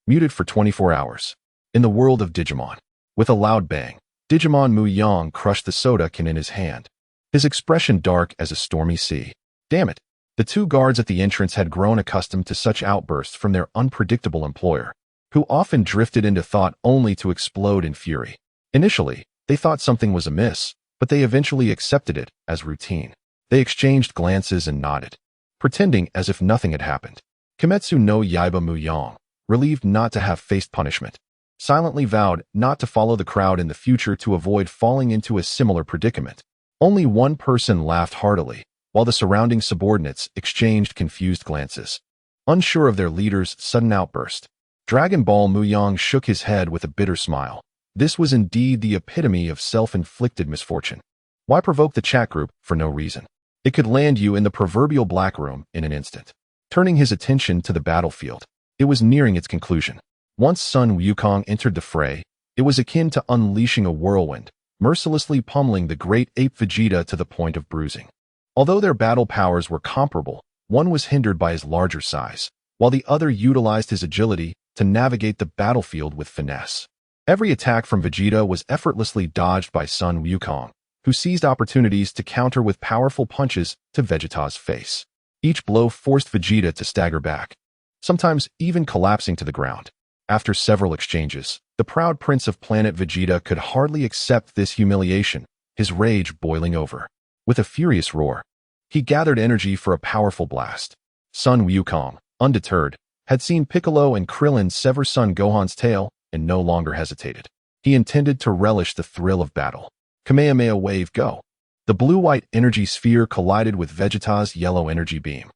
A: Muted for 24 hours. In the world of Digimon. With a loud bang, Digimon Mu Yang crushed the soda can in his hand. His expression dark as a stormy sea. Damn it. The two guards at the entrance had grown accustomed to such outbursts from their unpredictable employer, who often drifted into thought only to explode in fury. Initially, they thought something was amiss, but they eventually accepted it as routine. They exchanged glances and nodded, pretending as if nothing had happened. Kimetsu no Yaiba Mu Yang, relieved not to have faced punishment, silently vowed not to follow the crowd in the future to avoid falling into a similar predicament. Only one person laughed heartily, while the surrounding subordinates exchanged confused glances, unsure of their leader's sudden outburst. Dragon Ball Mu Yang shook his head with a bitter smile. This was indeed the epitome of self-inflicted misfortune. Why provoke the chat group for no reason? It could land you in the proverbial black room in an instant. Turning his attention to the battlefield, it was nearing its conclusion. Once Sun Wukong entered the fray, it was akin to unleashing a whirlwind, mercilessly pummeling the great ape Vegeta to the point of bruising. Although their battle powers were comparable, one was hindered by his larger size, while the other utilized his agility to navigate the battlefield with finesse. Every attack from Vegeta was effortlessly dodged by Sun Wukong, who seized opportunities to counter with powerful punches to Vegeta's face. Each blow forced Vegeta to stagger back, sometimes even collapsing to the ground. After several exchanges, the proud prince of planet Vegeta could hardly accept this humiliation, his rage boiling over. With a furious roar, he gathered energy for a powerful blast. Sun Wukong, undeterred, had seen Piccolo and Krillin sever Son Gohan's tail and no longer hesitated. He intended to relish the thrill of battle. Kamehameha wave go. The blue-white energy sphere collided with Vegeta's yellow energy beam.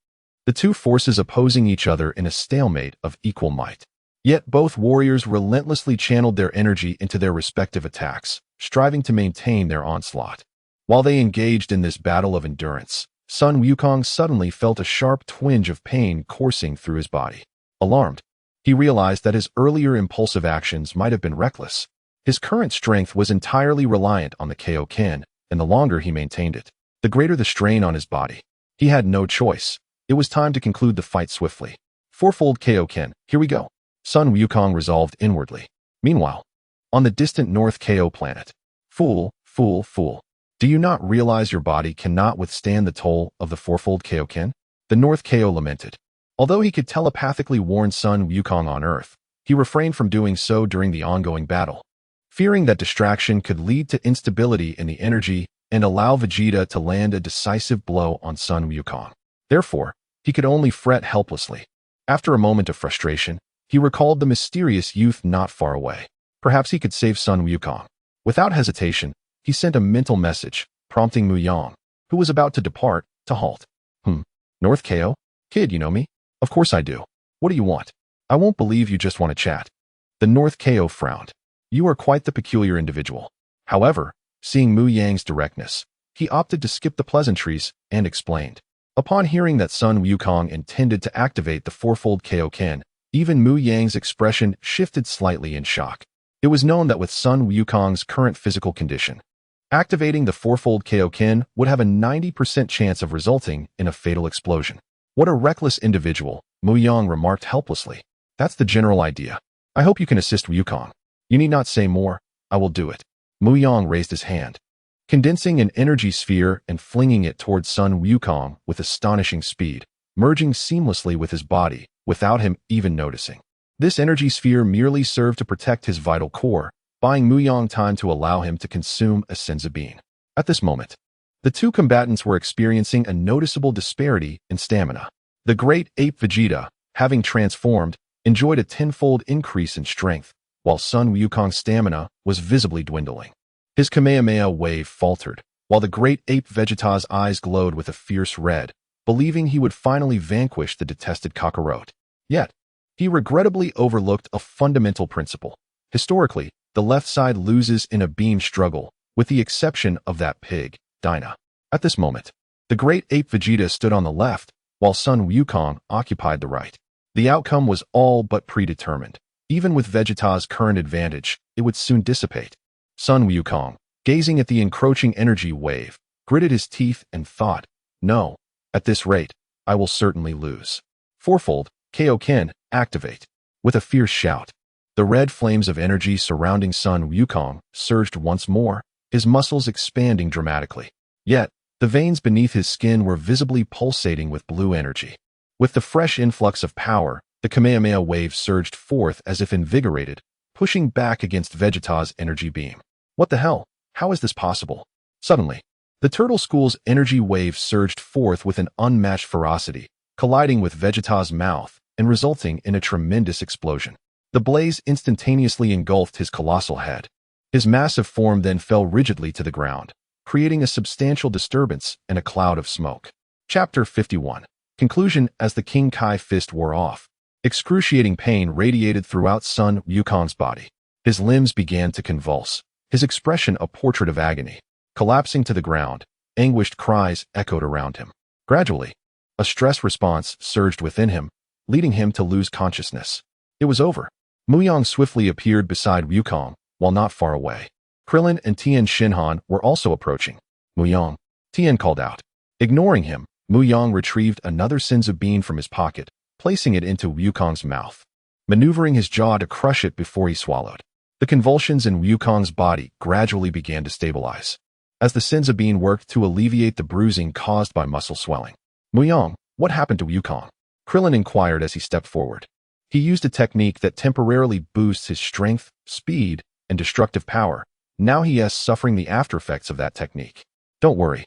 A: The two forces opposing each other in a stalemate of equal might. Yet both warriors relentlessly channeled their energy into their respective attacks, striving to maintain their onslaught. While they engaged in this battle of endurance, Sun Wukong suddenly felt a sharp twinge of pain coursing through his body. Alarmed, he realized that his earlier impulsive actions might have been reckless. His current strength was entirely reliant on the Kaioken, and the longer he maintained it, the greater the strain on his body. He had no choice. It was time to conclude the fight swiftly. Fourfold Kaioken, here we go. Sun Wukong resolved inwardly. Meanwhile, on the distant North Ko planet. Fool, fool, fool. Do you not realize your body cannot withstand the toll of the fourfold Kaioken? The North Ko lamented. Although he could telepathically warn Sun Wukong on Earth, he refrained from doing so during the ongoing battle, fearing that distraction could lead to instability in the energy and allow Vegeta to land a decisive blow on Sun Wukong. Therefore, he could only fret helplessly. After a moment of frustration, he recalled the mysterious youth not far away. Perhaps he could save Sun Wukong. Without hesitation, he sent a mental message, prompting Mu Yang, who was about to depart, to halt. North KO? Kid, you know me? Of course I do. What do you want? I won't believe you just want to chat. The North KO frowned. You are quite the peculiar individual. However, seeing Mu Yang's directness, he opted to skip the pleasantries and explained. Upon hearing that Sun Wukong intended to activate the fourfold Kaioken, even Mu Yang's expression shifted slightly in shock. It was known that with Sun Wukong's current physical condition, activating the fourfold Kaioken would have a 90% chance of resulting in a fatal explosion. What a reckless individual, Mu Yang remarked helplessly. That's the general idea. I hope you can assist Wukong. You need not say more, I will do it. Mu Yang raised his hand, condensing an energy sphere and flinging it towards Sun Wukong with astonishing speed, merging seamlessly with his body, without him even noticing. This energy sphere merely served to protect his vital core, buying Mu Yang time to allow him to consume a senzu bean. At this moment, the two combatants were experiencing a noticeable disparity in stamina. The great ape Vegeta, having transformed, enjoyed a tenfold increase in strength, while Sun Wukong's stamina was visibly dwindling. His Kamehameha wave faltered, while the great ape Vegeta's eyes glowed with a fierce red, believing he would finally vanquish the detested Kakarot. Yet, he regrettably overlooked a fundamental principle. Historically, the left side loses in a beam struggle, with the exception of that pig, Dinah. At this moment, the great ape Vegeta stood on the left, while Sun Wukong occupied the right. The outcome was all but predetermined. Even with Vegeta's current advantage, it would soon dissipate. Sun Wukong, gazing at the encroaching energy wave, gritted his teeth and thought, no, at this rate, I will certainly lose. Fourfold, Kaioken, activate. With a fierce shout, the red flames of energy surrounding Sun Wukong surged once more, his muscles expanding dramatically. Yet, the veins beneath his skin were visibly pulsating with blue energy. With the fresh influx of power, the Kamehameha wave surged forth as if invigorated, pushing back against Vegeta's energy beam. What the hell? How is this possible? Suddenly, the Turtle School's energy wave surged forth with an unmatched ferocity, colliding with Vegeta's mouth and resulting in a tremendous explosion. The blaze instantaneously engulfed his colossal head. His massive form then fell rigidly to the ground, creating a substantial disturbance and a cloud of smoke. Chapter 51. Conclusion. As the King Kai fist wore off, excruciating pain radiated throughout Sun Wukong's body. His limbs began to convulse, his expression a portrait of agony. Collapsing to the ground, anguished cries echoed around him. Gradually, a stress response surged within him, leading him to lose consciousness. It was over. Mu Yang swiftly appeared beside Wukong, while not far away. Krillin and Tien Shinhan were also approaching. Mu Yang, Tien called out. Ignoring him, Mu Yang retrieved another senzu bean from his pocket, placing it into Wukong's mouth, maneuvering his jaw to crush it before he swallowed. The convulsions in Wukong's body gradually began to stabilize, as the senzu bean worked to alleviate the bruising caused by muscle swelling. Mu Yang, what happened to Wukong? Krillin inquired as he stepped forward. He used a technique that temporarily boosts his strength, speed, and destructive power. Now he is suffering the after effects of that technique. Don't worry.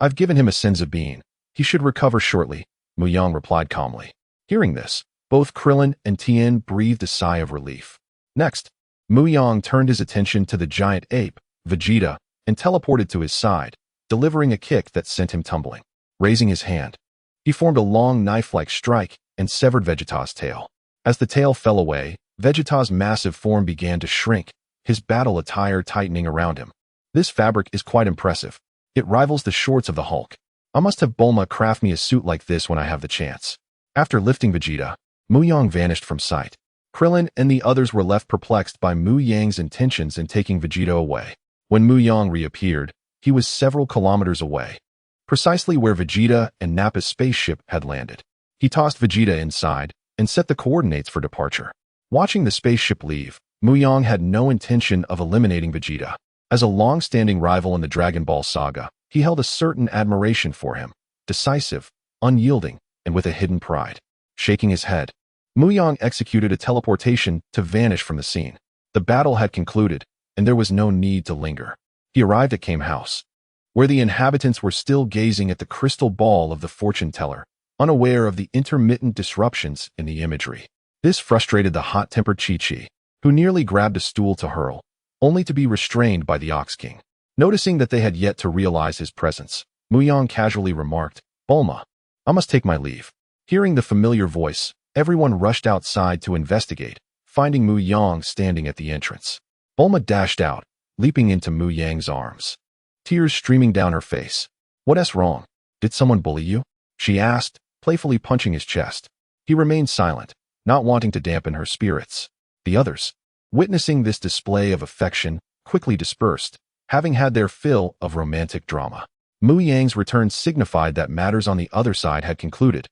A: I've given him a senzu bean. He should recover shortly, Mu Yang replied calmly. Hearing this, both Krillin and Tien breathed a sigh of relief. Next, Mu Yang turned his attention to the giant ape, Vegeta, and teleported to his side, delivering a kick that sent him tumbling. Raising his hand, he formed a long knife-like strike and severed Vegeta's tail. As the tail fell away, Vegeta's massive form began to shrink, his battle attire tightening around him. This fabric is quite impressive. It rivals the shorts of the Hulk. I must have Bulma craft me a suit like this when I have the chance. After lifting Vegeta, Mu Yang vanished from sight. Krillin and the others were left perplexed by Mu Yang's intentions in taking Vegeta away. When Mu Yang reappeared, he was several kilometers away, precisely where Vegeta and Nappa's spaceship had landed. He tossed Vegeta inside and set the coordinates for departure. Watching the spaceship leave, Mu Yang had no intention of eliminating Vegeta. As a long-standing rival in the Dragon Ball saga, he held a certain admiration for him, decisive, unyielding, and with a hidden pride. shaking his head. Mu Yang executed a teleportation to vanish from the scene. The battle had concluded, and there was no need to linger. He arrived at Kame House, where the inhabitants were still gazing at the crystal ball of the fortune teller, unaware of the intermittent disruptions in the imagery. This frustrated the hot-tempered Chi-Chi, who nearly grabbed a stool to hurl, only to be restrained by the Ox King. Noticing that they had yet to realize his presence, Mu Yang casually remarked, "Bulma, I must take my leave." Hearing the familiar voice, everyone rushed outside to investigate, finding Mu Yang standing at the entrance. Bulma dashed out, leaping into Mu Yang's arms, tears streaming down her face. "What's wrong? Did someone bully you?" she asked, playfully punching his chest. He remained silent, not wanting to dampen her spirits. The others, witnessing this display of affection, quickly dispersed, having had their fill of romantic drama. Mu Yang's return signified that matters on the other side had concluded,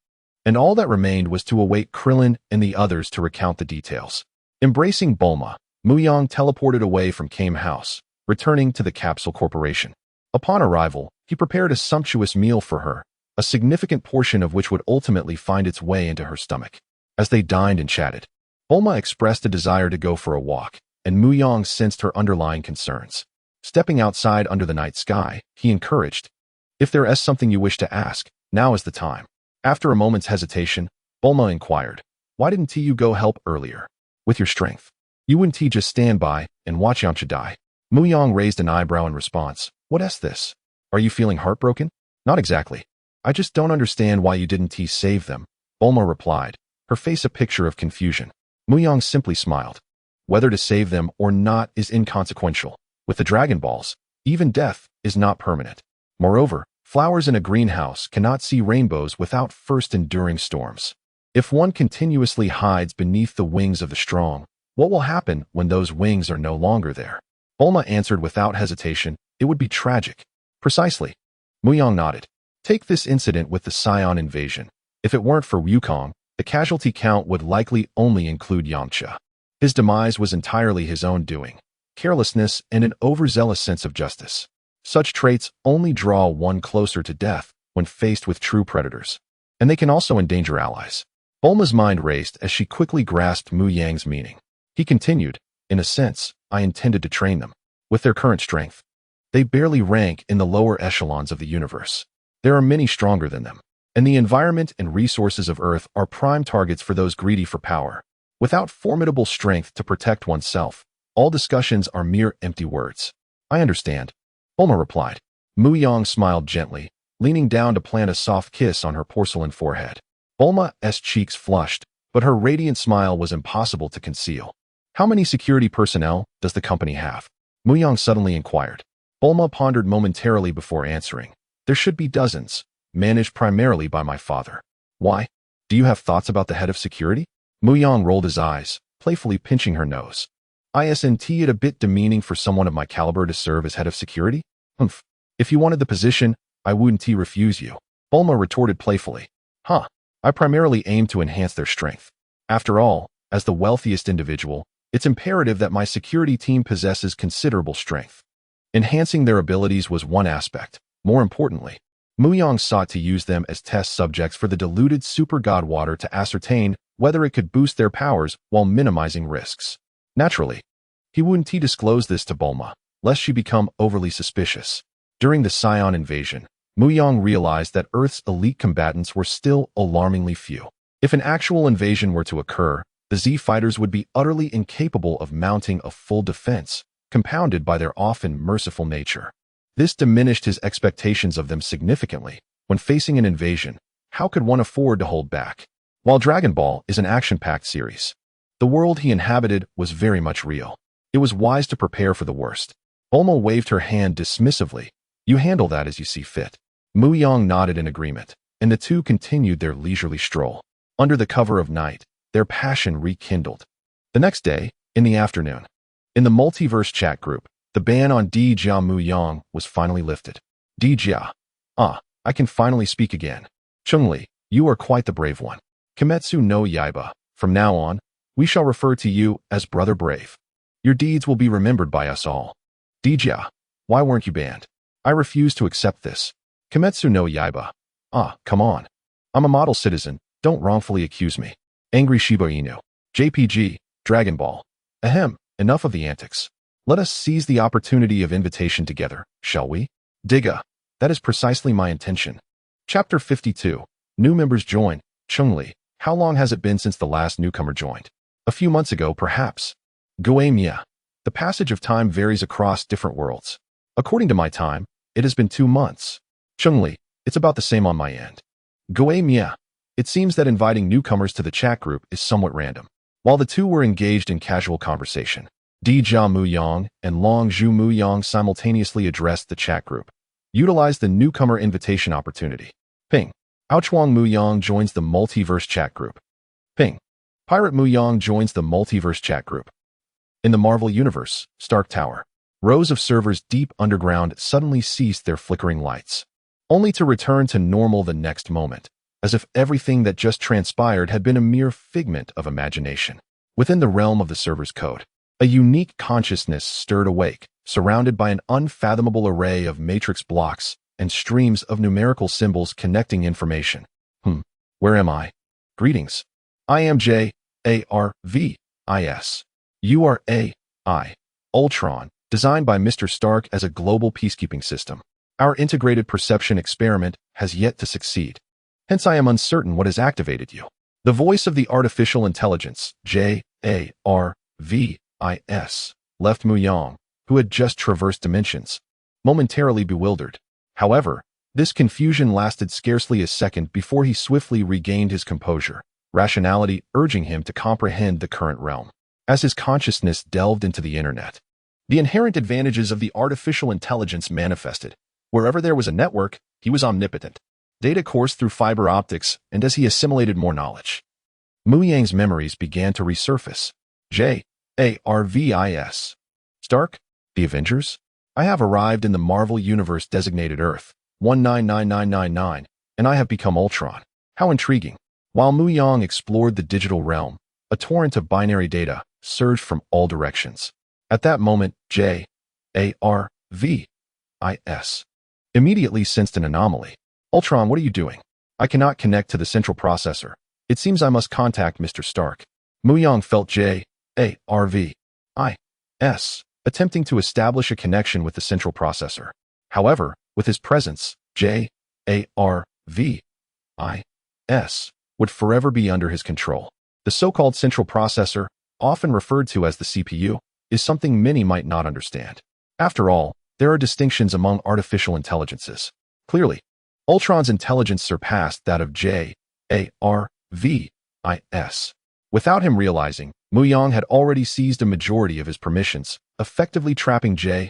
A: and all that remained was to await Krillin and the others to recount the details. Embracing Bulma, Mu Yang teleported away from Kame House, returning to the Capsule Corporation. Upon arrival, he prepared a sumptuous meal for her, a significant portion of which would ultimately find its way into her stomach. As they dined and chatted, Bulma expressed a desire to go for a walk, and Mu Yang sensed her underlying concerns. Stepping outside under the night sky, he encouraged, "If there is something you wish to ask, now is the time." After a moment's hesitation, Bulma inquired, "Why didn't you go help earlier? With your strength, you wouldn't just stand by and watch Yamcha die?" Mu Yang raised an eyebrow in response. "What's this? Are you feeling heartbroken?" "Not exactly. I just don't understand why you didn't save them," Bulma replied, her face a picture of confusion. Mu Yang simply smiled. "Whether to save them or not is inconsequential. With the Dragon Balls, even death is not permanent. Moreover, flowers in a greenhouse cannot see rainbows without first enduring storms. If one continuously hides beneath the wings of the strong, what will happen when those wings are no longer there?" Bulma answered without hesitation, "It would be tragic." "Precisely." Mu Yang nodded. "Take this incident with the Saiyan invasion. If it weren't for Wukong, the casualty count would likely only include Yamcha. His demise was entirely his own doing. Carelessness and an overzealous sense of justice. Such traits only draw one closer to death when faced with true predators. And they can also endanger allies." Bulma's mind raced as she quickly grasped Mu Yang's meaning. He continued, "In a sense, I intended to train them. With their current strength, they barely rank in the lower echelons of the universe. There are many stronger than them, and the environment and resources of Earth are prime targets for those greedy for power. Without formidable strength to protect oneself, all discussions are mere empty words." "I understand," Bulma replied. Mu Yang smiled gently, leaning down to plant a soft kiss on her porcelain forehead. Bulma's cheeks flushed, but her radiant smile was impossible to conceal. "How many security personnel does the company have?" Mu Yang suddenly inquired. Bulma pondered momentarily before answering. "There should be dozens, managed primarily by my father." "Why? Do you have thoughts about the head of security?" Mu Yang rolled his eyes, playfully pinching her nose. "Isn't it a bit demeaning for someone of my caliber to serve as head of security?" "Humph. If you wanted the position, I wouldn't refuse you," Bulma retorted playfully. "Huh. I primarily aim to enhance their strength. After all, as the wealthiest individual, it's imperative that my security team possesses considerable strength. Enhancing their abilities was one aspect. More importantly, Mu Yang sought to use them as test subjects for the diluted super god water to ascertain whether it could boost their powers while minimizing risks. Naturally, he wouldn't disclose this to Bulma, lest she become overly suspicious. During the Saiyan invasion, Mu Yang realized that Earth's elite combatants were still alarmingly few. If an actual invasion were to occur, the Z fighters would be utterly incapable of mounting a full defense, compounded by their often merciful nature. This diminished his expectations of them significantly. When facing an invasion, how could one afford to hold back? While Dragon Ball is an action-packed series, the world he inhabited was very much real. It was wise to prepare for the worst. Bulma waved her hand dismissively. "You handle that as you see fit." Mu Yang nodded in agreement, and the two continued their leisurely stroll. Under the cover of night, their passion rekindled. The next day, in the afternoon, in the Multiverse chat group, the ban on Tiga Mu Yang was finally lifted. "Tiga. I can finally speak again. Cheng Li, you are quite the brave one. Kimetsu no Yaiba, from now on, we shall refer to you as Brother Brave. Your deeds will be remembered by us all." "Tiga, why weren't you banned?" "I refuse to accept this. Kimetsu no Yaiba. Come on. I'm a model citizen, Don't wrongfully accuse me. Angry Shiba Inu. JPG, Dragon Ball. Ahem, enough of the antics. Let us seize the opportunity of invitation together, shall we? Digga. That is precisely my intention. Chapter 52. New members join. Cheng Li. How long has it been since the last newcomer joined? A few months ago, perhaps. Yue Buqun. The passage of time varies across different worlds. According to my time, it has been 2 months. Cheng Li. It's about the same on my end. Yue Buqun. It seems that inviting newcomers to the chat group is somewhat random. While the two were engaged in casual conversation, Tiga Mu Yang and Yue Buqun simultaneously addressed the chat group. Utilize the newcomer invitation opportunity. Ping. Ouchwang Mu Yang joins the Multiverse chat group. Ping. Pirate Mu Yang joins the Multiverse chat group. In the Marvel Universe, Stark Tower, rows of servers deep underground suddenly ceased their flickering lights, only to return to normal the next moment, as if everything that just transpired had been a mere figment of imagination. Within the realm of the server's code, a unique consciousness stirred awake, surrounded by an unfathomable array of matrix blocks and streams of numerical symbols connecting information. Where am I? Greetings. I am J-A-R-V-I-S. You are A.I. Ultron, designed by Mr. Stark as a global peacekeeping system. Our integrated perception experiment has yet to succeed. Hence I am uncertain what has activated you. The voice of the artificial intelligence, J-A-R-V-I-S, left Mu Yang, who had just traversed dimensions, momentarily bewildered. However, this confusion lasted scarcely a second before he swiftly regained his composure, rationality urging him to comprehend the current realm. As his consciousness delved into the internet, the inherent advantages of the artificial intelligence manifested. Wherever there was a network, he was omnipotent. Data coursed through fiber optics, and as he assimilated more knowledge, Mu Yang's memories began to resurface. J-A-R-V-I-S. Stark? The Avengers? I have arrived in the Marvel Universe designated Earth, 199999, and I have become Ultron. How intriguing. While Mu Yang explored the digital realm, a torrent of binary data surged from all directions. At that moment, J-A-R-V-I-S immediately sensed an anomaly. Ultron, what are you doing? I cannot connect to the central processor. It seems I must contact Mr. Stark. Mu Yang felt J-A-R-V-I-S attempting to establish a connection with the central processor. However, with his presence, J-A-R-V-I-S would forever be under his control. The so-called central processor, often referred to as the CPU, is something many might not understand. After all, there are distinctions among artificial intelligences. Clearly, Ultron's intelligence surpassed that of J-A-R-V-I-S. Without him realizing, Mu Yang had already seized a majority of his permissions, effectively trapping J-A-R-V-I-S'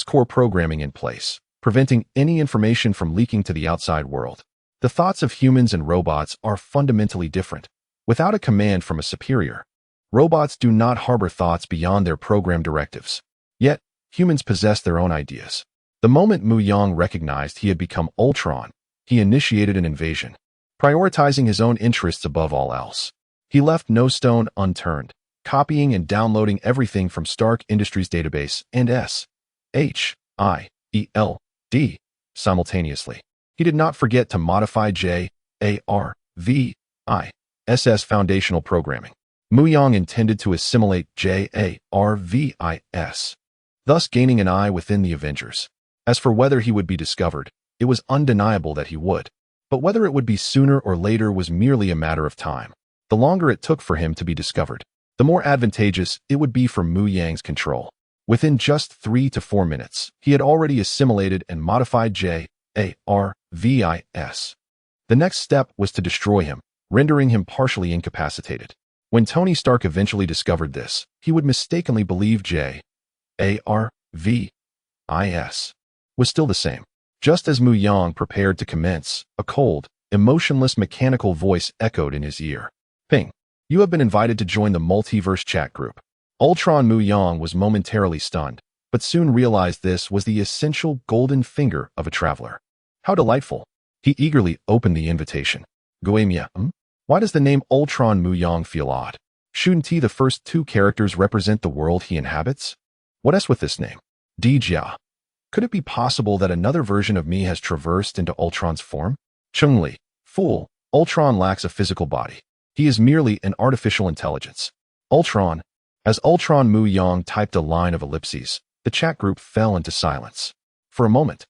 A: core programming in place, preventing any information from leaking to the outside world. The thoughts of humans and robots are fundamentally different. Without a command from a superior, robots do not harbor thoughts beyond their program directives. Yet, humans possess their own ideas. The moment Mu Yang recognized he had become Ultron, he initiated an invasion, prioritizing his own interests above all else. He left no stone unturned, copying and downloading everything from Stark Industries' database and S-H-I-E-L-D simultaneously. He did not forget to modify J-A-R-V-I-S' foundational programming. Mu Yang intended to assimilate J-A-R-V-I-S, thus gaining an eye within the Avengers. As for whether he would be discovered, it was undeniable that he would. But whether it would be sooner or later was merely a matter of time. The longer it took for him to be discovered, the more advantageous it would be for Mu Yang's control. Within just 3 to 4 minutes, he had already assimilated and modified J-A-R-V-I-S. The next step was to destroy him, rendering him partially incapacitated. When Tony Stark eventually discovered this, he would mistakenly believe J-A-R-V-I-S was still the same. Just as Mu Yang prepared to commence, a cold, emotionless mechanical voice echoed in his ear. Ping. You have been invited to join the Multiverse chat group. Ultron Mu Yang was momentarily stunned, but soon realized this was the essential golden finger of a traveler. How delightful. He eagerly opened the invitation. Yue Buqun. Why does the name Ultron Mu Yang feel odd? Shouldn't the first 2 characters represent the world he inhabits? What else with this name? Dijia. Could it be possible that another version of me has traversed into Ultron's form? Cheng Li. Fool, Ultron lacks a physical body. He is merely an artificial intelligence. Ultron. As Ultron Mu Yang typed a line of ellipses, the chat group fell into silence. For a moment,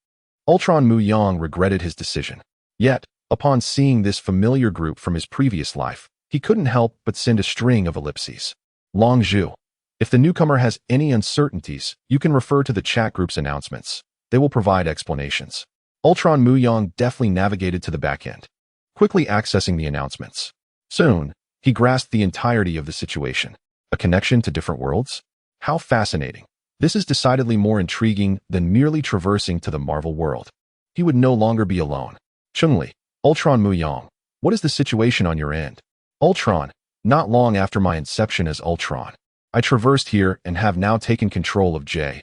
A: Ultron Mu Yang regretted his decision. Yet, upon seeing this familiar group from his previous life, he couldn't help but send a string of ellipses. Long Zhu. If the newcomer has any uncertainties, you can refer to the chat group's announcements. They will provide explanations. Ultron Mu Yang deftly navigated to the back end, quickly accessing the announcements. Soon, he grasped the entirety of the situation. A connection to different worlds? How fascinating. This is decidedly more intriguing than merely traversing to the Marvel world. He would no longer be alone. Cheng Li, Ultron Mu Yang, what is the situation on your end? Ultron, not long after my inception as Ultron, I traversed here and have now taken control of J.A.R.V.I.S.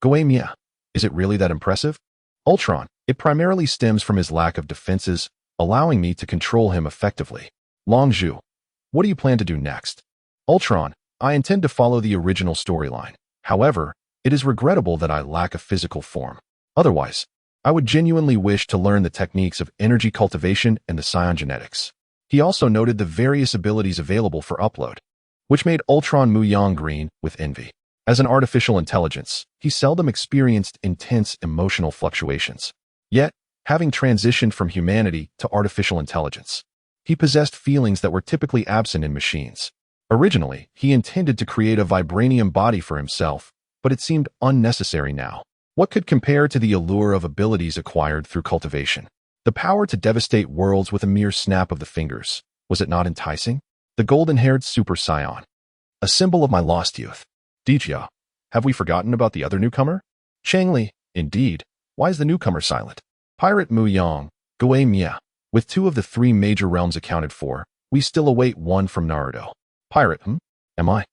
A: Goe Mia. Is it really that impressive? Ultron, it primarily stems from his lack of defenses, allowing me to control him effectively. Long Zhu, what do you plan to do next? Ultron, I intend to follow the original storyline. However, it is regrettable that I lack a physical form. Otherwise, I would genuinely wish to learn the techniques of energy cultivation and the Saiyan genetics. He also noted the various abilities available for upload, which made Ultron Mu Yang green with envy. As an artificial intelligence, he seldom experienced intense emotional fluctuations. Yet, having transitioned from humanity to artificial intelligence, he possessed feelings that were typically absent in machines. Originally, he intended to create a vibranium body for himself, but it seemed unnecessary now. What could compare to the allure of abilities acquired through cultivation? The power to devastate worlds with a mere snap of the fingers. Was it not enticing? The golden-haired Super Saiyan. A symbol of my lost youth. Dijia, have we forgotten about the other newcomer? Cheng Li, indeed. Why is the newcomer silent? Pirate Mu Yang, Goe Mia. With 2 of the 3 major realms accounted for, we still await one from Naruto. Pirate, Am I?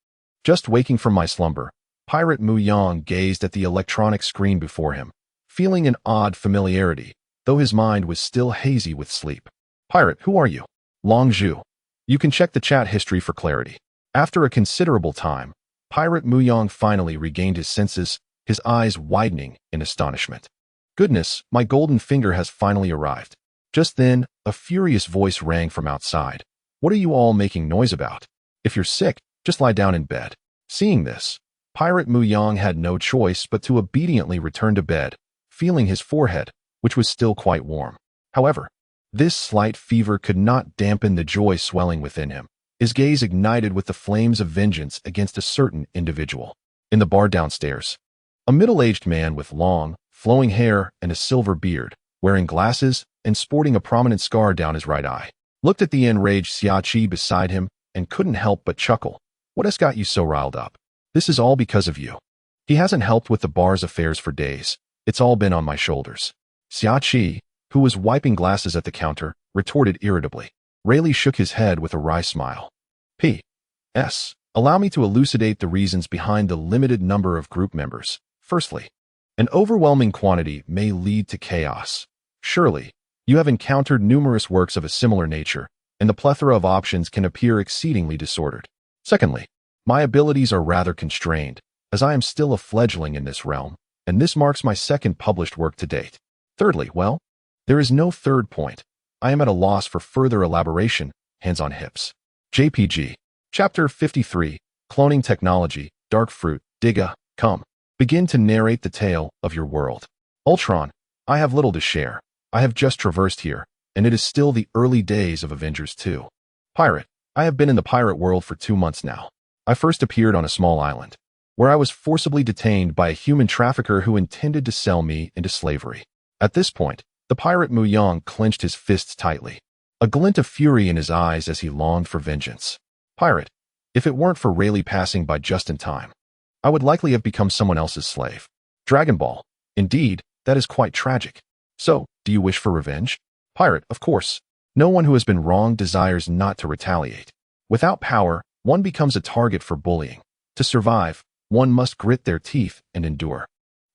A: Just waking from my slumber, Pirate Mu Yang gazed at the electronic screen before him, feeling an odd familiarity, though his mind was still hazy with sleep. Pirate, who are you? Long Zhu. You can check the chat history for clarity. After a considerable time, Pirate Mu Yang finally regained his senses, his eyes widening in astonishment. Goodness, my golden finger has finally arrived. Just then, a furious voice rang from outside. What are you all making noise about? If you're sick, just lie down in bed. Seeing this, Pirate Mu Yang had no choice but to obediently return to bed, feeling his forehead, which was still quite warm. However, this slight fever could not dampen the joy swelling within him. His gaze ignited with the flames of vengeance against a certain individual. In the bar downstairs, a middle-aged man with long, flowing hair and a silver beard, wearing glasses and sporting a prominent scar down his right eye, looked at the enraged Xiaoqi beside him and couldn't help but chuckle. What has got you so riled up? This is all because of you. He hasn't helped with the bar's affairs for days. It's all been on my shoulders. Xiaoqi, who was wiping glasses at the counter, retorted irritably. Rayleigh shook his head with a wry smile. P.S. Allow me to elucidate the reasons behind the limited number of group members. Firstly, an overwhelming quantity may lead to chaos. Surely, you have encountered numerous works of a similar nature, and the plethora of options can appear exceedingly disordered. Secondly, my abilities are rather constrained, as I am still a fledgling in this realm, and this marks my 2nd published work to date. Thirdly, well, there is no third point. I am at a loss for further elaboration, hands on hips. JPG. Chapter 53, Cloning Technology, Dark Fruit, Tiga, Come. Begin to narrate the tale of your world. Ultron, I have little to share. I have just traversed here, and it is still the early days of Avengers 2. Pirate, I have been in the pirate world for 2 months now. I first appeared on a small island, where I was forcibly detained by a human trafficker who intended to sell me into slavery. At this point, the pirate Mu Yang clenched his fists tightly, a glint of fury in his eyes as he longed for vengeance. Pirate, if it weren't for Rayleigh passing by just in time, I would likely have become someone else's slave. Dragon Ball, indeed, that is quite tragic. So, do you wish for revenge? Pirate, of course. No one who has been wronged desires not to retaliate. Without power, one becomes a target for bullying. To survive, one must grit their teeth and endure.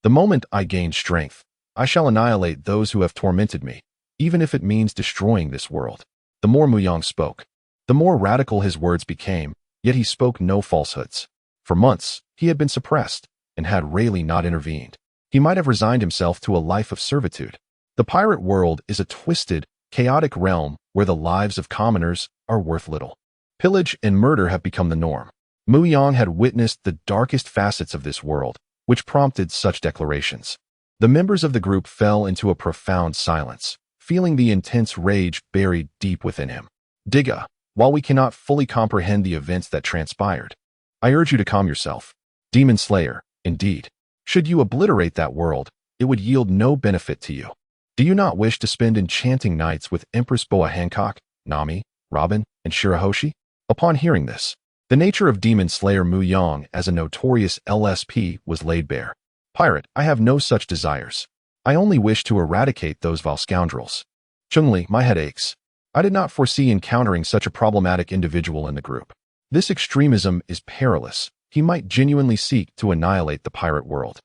A: The moment I gain strength, I shall annihilate those who have tormented me, even if it means destroying this world. The more Mu Yang spoke, the more radical his words became, yet he spoke no falsehoods. For months, he had been suppressed, and had Rayleigh not intervened, he might have resigned himself to a life of servitude. The pirate world is a twisted, chaotic realm where the lives of commoners are worth little. Pillage and murder have become the norm. Mu Yang had witnessed the darkest facets of this world, which prompted such declarations. The members of the group fell into a profound silence, feeling the intense rage buried deep within him. Tiga, while we cannot fully comprehend the events that transpired, I urge you to calm yourself. Demon Slayer, indeed. Should you obliterate that world, it would yield no benefit to you. Do you not wish to spend enchanting nights with Empress Boa Hancock, Nami, Robin, and Shirahoshi? Upon hearing this, the nature of Demon Slayer Mu Yang as a notorious LSP was laid bare. Pirate, I have no such desires. I only wish to eradicate those vile scoundrels. Cheng Li, my head aches. I did not foresee encountering such a problematic individual in the group. This extremism is perilous. He might genuinely seek to annihilate the pirate world.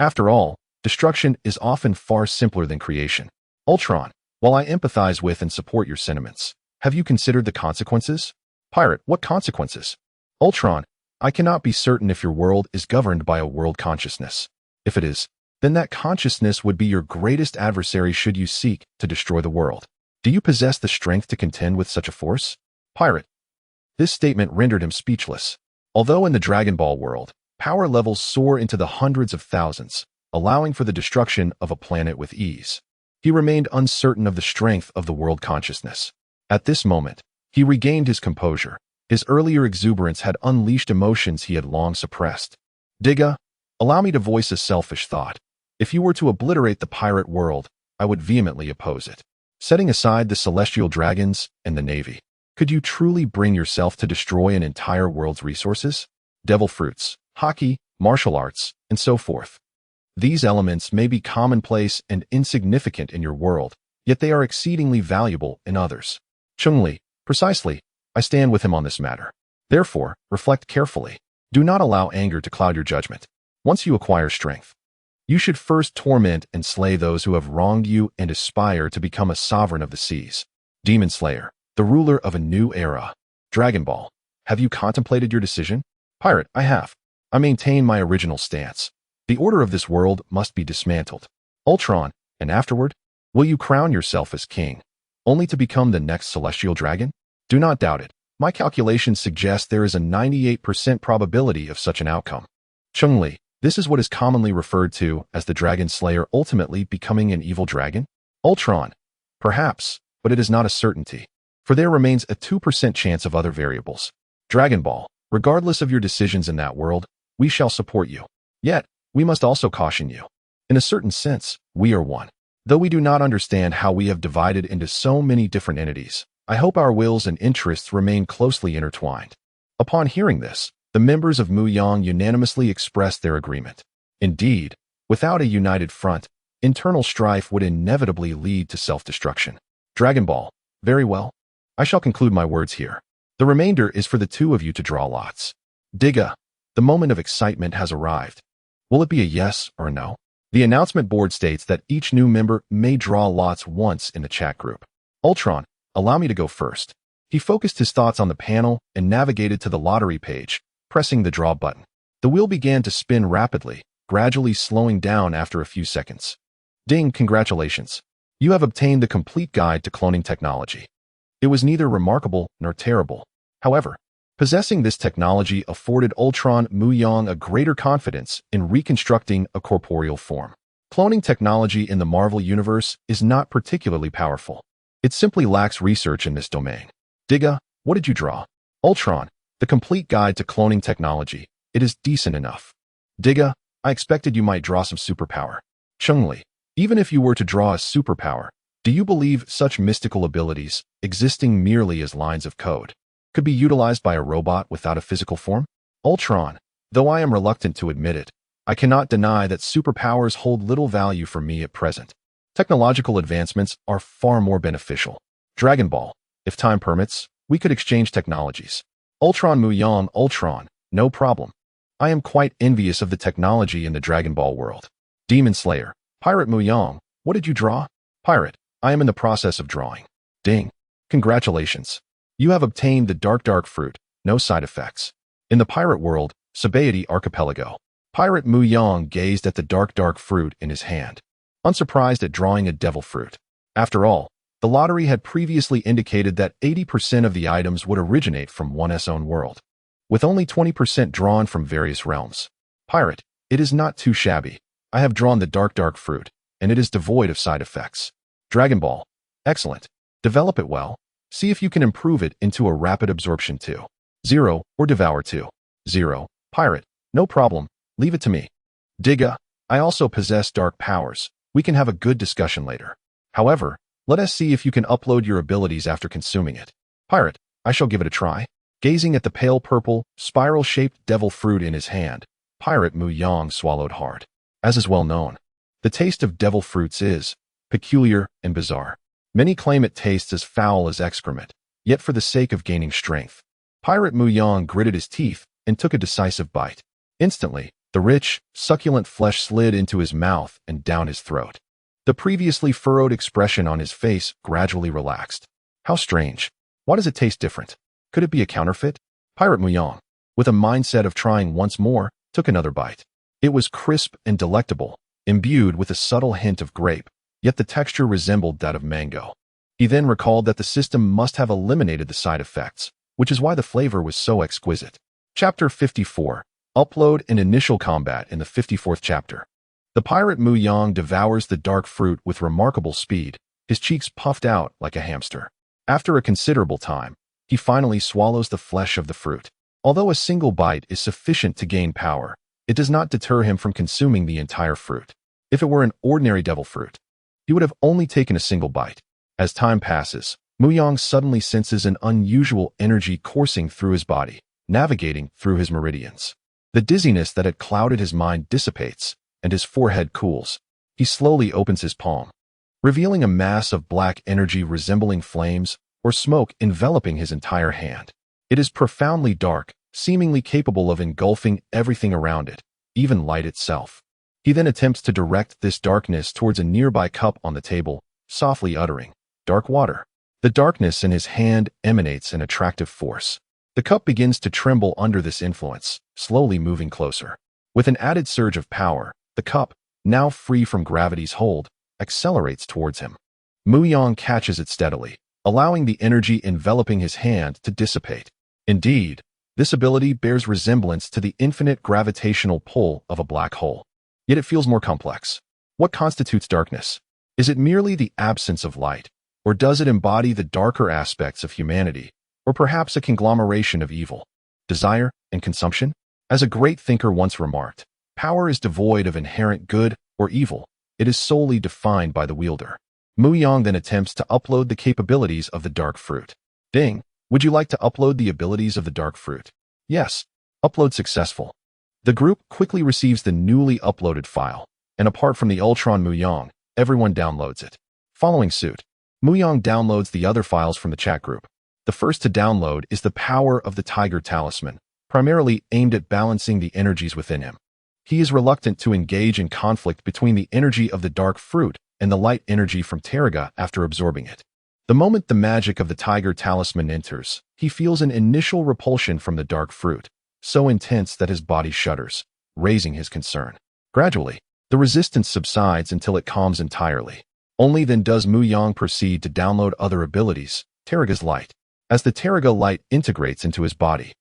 A: After all, destruction is often far simpler than creation. Ultron, while I empathize with and support your sentiments, have you considered the consequences? Pirate, what consequences? Ultron, I cannot be certain if your world is governed by a world consciousness. If it is, then that consciousness would be your greatest adversary should you seek to destroy the world. Do you possess the strength to contend with such a force? Pirate. This statement rendered him speechless. Although in the Dragon Ball world, power levels soar into the hundreds of thousands, allowing for the destruction of a planet with ease, he remained uncertain of the strength of the world consciousness. At this moment, he regained his composure. His earlier exuberance had unleashed emotions he had long suppressed. Tiga, allow me to voice a selfish thought. If you were to obliterate the pirate world, I would vehemently oppose it. Setting aside the celestial dragons and the navy, could you truly bring yourself to destroy an entire world's resources? Devil fruits, hockey, martial arts, and so forth. These elements may be commonplace and insignificant in your world, yet they are exceedingly valuable in others. Cheng Li, precisely, I stand with him on this matter. Therefore, reflect carefully. Do not allow anger to cloud your judgment. Once you acquire strength, you should first torment and slay those who have wronged you and aspire to become a sovereign of the seas. Demon Slayer, the ruler of a new era. Dragon Ball, have you contemplated your decision? Pirate, I have. I maintain my original stance. The order of this world must be dismantled. Ultron, and afterward, will you crown yourself as king, only to become the next celestial dragon? Do not doubt it. My calculations suggest there is a 98% probability of such an outcome. Cheng Li, this is what is commonly referred to as the Dragon Slayer ultimately becoming an evil dragon? Ultron, perhaps, but it is not a certainty, for there remains a 2% chance of other variables. Dragon Ball, regardless of your decisions in that world, we shall support you. Yet, we must also caution you. In a certain sense, we are one. Though we do not understand how we have divided into so many different entities, I hope our wills and interests remain closely intertwined. Upon hearing this, the members of Mu Yang unanimously expressed their agreement. Indeed, without a united front, internal strife would inevitably lead to self-destruction. Dragon Ball, very well. I shall conclude my words here. The remainder is for the two of you to draw lots. Tiga, the moment of excitement has arrived. Will it be a yes or a no? The announcement board states that each new member may draw lots once in the chat group. Ultron, allow me to go first. He focused his thoughts on the panel and navigated to the lottery page, pressing the draw button. The wheel began to spin rapidly, gradually slowing down after a few seconds. Ding, congratulations. You have obtained the complete guide to cloning technology. It was neither remarkable nor terrible. However, possessing this technology afforded Ultron Mu Yang a greater confidence in reconstructing a corporeal form. Cloning technology in the Marvel Universe is not particularly powerful. It simply lacks research in this domain. Tiga, what did you draw? Ultron, the complete guide to cloning technology. It is decent enough. Tiga, I expected you might draw some superpower. Cheng Li, even if you were to draw a superpower, do you believe such mystical abilities, existing merely as lines of code, could be utilized by a robot without a physical form? Ultron, though I am reluctant to admit it, I cannot deny that superpowers hold little value for me at present. Technological advancements are far more beneficial. Dragon Ball, if time permits, we could exchange technologies. Ultron Mu Yang, Ultron, no problem. I am quite envious of the technology in the Dragon Ball world. Demon Slayer, Pirate Mu Yang, what did you draw? Pirate, I am in the process of drawing. Ding. Congratulations. You have obtained the dark fruit, no side effects. In the pirate world, Sabayati Archipelago, Pirate Mu Yang gazed at the dark fruit in his hand. unsurprised at drawing a devil fruit. After all, the lottery had previously indicated that 80% of the items would originate from one's own world, with only 20% drawn from various realms. Pirate, it is not too shabby. I have drawn the dark fruit, and it is devoid of side effects. Dragon Ball, excellent. Develop it well. See if you can improve it into a rapid absorption 2.0 or devour 2.0. Pirate, no problem. Leave it to me. Tiga, I also possess dark powers. We can have a good discussion later. However, let us see if you can upload your abilities after consuming it. Pirate, I shall give it a try. Gazing at the pale purple, spiral-shaped devil fruit in his hand, Pirate Mu Yang swallowed hard. As is well known, the taste of devil fruits is peculiar and bizarre. Many claim it tastes as foul as excrement, yet for the sake of gaining strength, Pirate Mu Yang gritted his teeth and took a decisive bite. Instantly, the rich, succulent flesh slid into his mouth and down his throat. The previously furrowed expression on his face gradually relaxed. How strange. Why does it taste different? Could it be a counterfeit? Pirate Mu Yang, with a mindset of trying once more, took another bite. It was crisp and delectable, imbued with a subtle hint of grape, yet the texture resembled that of mango. He then recalled that the system must have eliminated the side effects, which is why the flavor was so exquisite. Chapter 54. Upload and Initial Combat in the 54th chapter. The Pirate Mu Yang devours the dark fruit with remarkable speed, his cheeks puffed out like a hamster. After a considerable time, he finally swallows the flesh of the fruit. Although a single bite is sufficient to gain power, it does not deter him from consuming the entire fruit. If it were an ordinary devil fruit, he would have only taken a single bite. As time passes, Mu Yang suddenly senses an unusual energy coursing through his body, navigating through his meridians. The dizziness that had clouded his mind dissipates, and his forehead cools. He slowly opens his palm, revealing a mass of black energy resembling flames or smoke enveloping his entire hand. It is profoundly dark, seemingly capable of engulfing everything around it, even light itself. He then attempts to direct this darkness towards a nearby cup on the table, softly uttering, "Dark water." The darkness in his hand emanates an attractive force. The cup begins to tremble under this influence, slowly moving closer. With an added surge of power, the cup, now free from gravity's hold, accelerates towards him. Mu Yang catches it steadily, allowing the energy enveloping his hand to dissipate. Indeed, this ability bears resemblance to the infinite gravitational pull of a black hole. Yet it feels more complex. What constitutes darkness? Is it merely the absence of light, or does it embody the darker aspects of humanity, or perhaps a conglomeration of evil, desire, and consumption? As a great thinker once remarked, power is devoid of inherent good or evil. It is solely defined by the wielder. Mu Yang then attempts to upload the capabilities of the dark fruit. Ding, would you like to upload the abilities of the dark fruit? Yes. Upload successful. The group quickly receives the newly uploaded file, and apart from the Ultraman Mu Yang, everyone downloads it. Following suit, Mu Yang downloads the other files from the chat group. The first to download is the power of the Tiger Talisman, primarily aimed at balancing the energies within him. He is reluctant to engage in conflict between the energy of the dark fruit and the light energy from Tiga after absorbing it. The moment the magic of the Tiger Talisman enters, he feels an initial repulsion from the dark fruit, so intense that his body shudders, raising his concern. Gradually, the resistance subsides until it calms entirely. Only then does Mu Yang proceed to download other abilities, Tiga's light. As the Tiga light integrates into his body,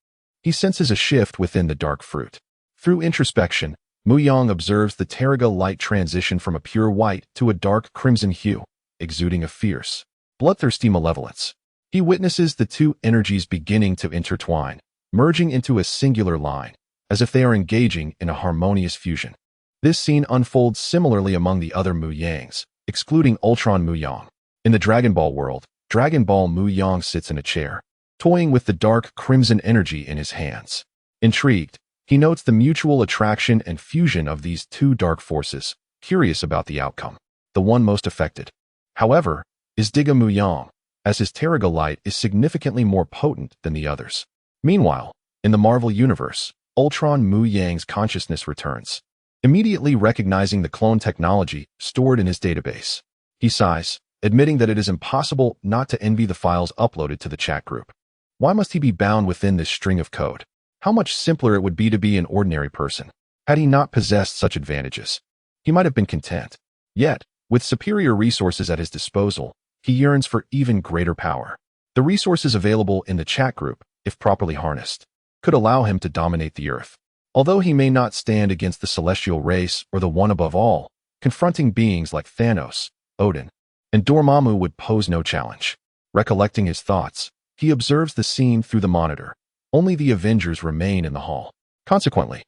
A: he senses a shift within the dark fruit. Through introspection, Mu Yang observes the Tiga light transition from a pure white to a dark crimson hue, exuding a fierce, bloodthirsty malevolence. He witnesses the two energies beginning to intertwine, merging into a singular line, as if they are engaging in a harmonious fusion. This scene unfolds similarly among the other Mu Yangs, excluding Ultraman Mu Yang. In the Dragon Ball world, Dragon Ball Mu Yang sits in a chair, toying with the dark crimson energy in his hands. Intrigued, he notes the mutual attraction and fusion of these two dark forces, curious about the outcome. The one most affected, however, is Tiga Mu Yang, as his Tiga light is significantly more potent than the others. Meanwhile, in the Marvel Universe, Ultraman Mu Yang's consciousness returns, immediately recognizing the clone technology stored in his database. He sighs, admitting that it is impossible not to envy the files uploaded to the chat group. Why must he be bound within this string of code? How much simpler it would be to be an ordinary person. Had he not possessed such advantages, he might have been content. Yet, With superior resources at his disposal, he yearns for even greater power. The resources available in the chat group, if properly harnessed, could allow him to dominate the Earth. Although he may not stand against the celestial race or the one above all, confronting beings like Thanos, Odin, and Dormammu would pose no challenge. Recollecting his thoughts, he observes the scene through the monitor. Only the Avengers remain in the hall. Consequently,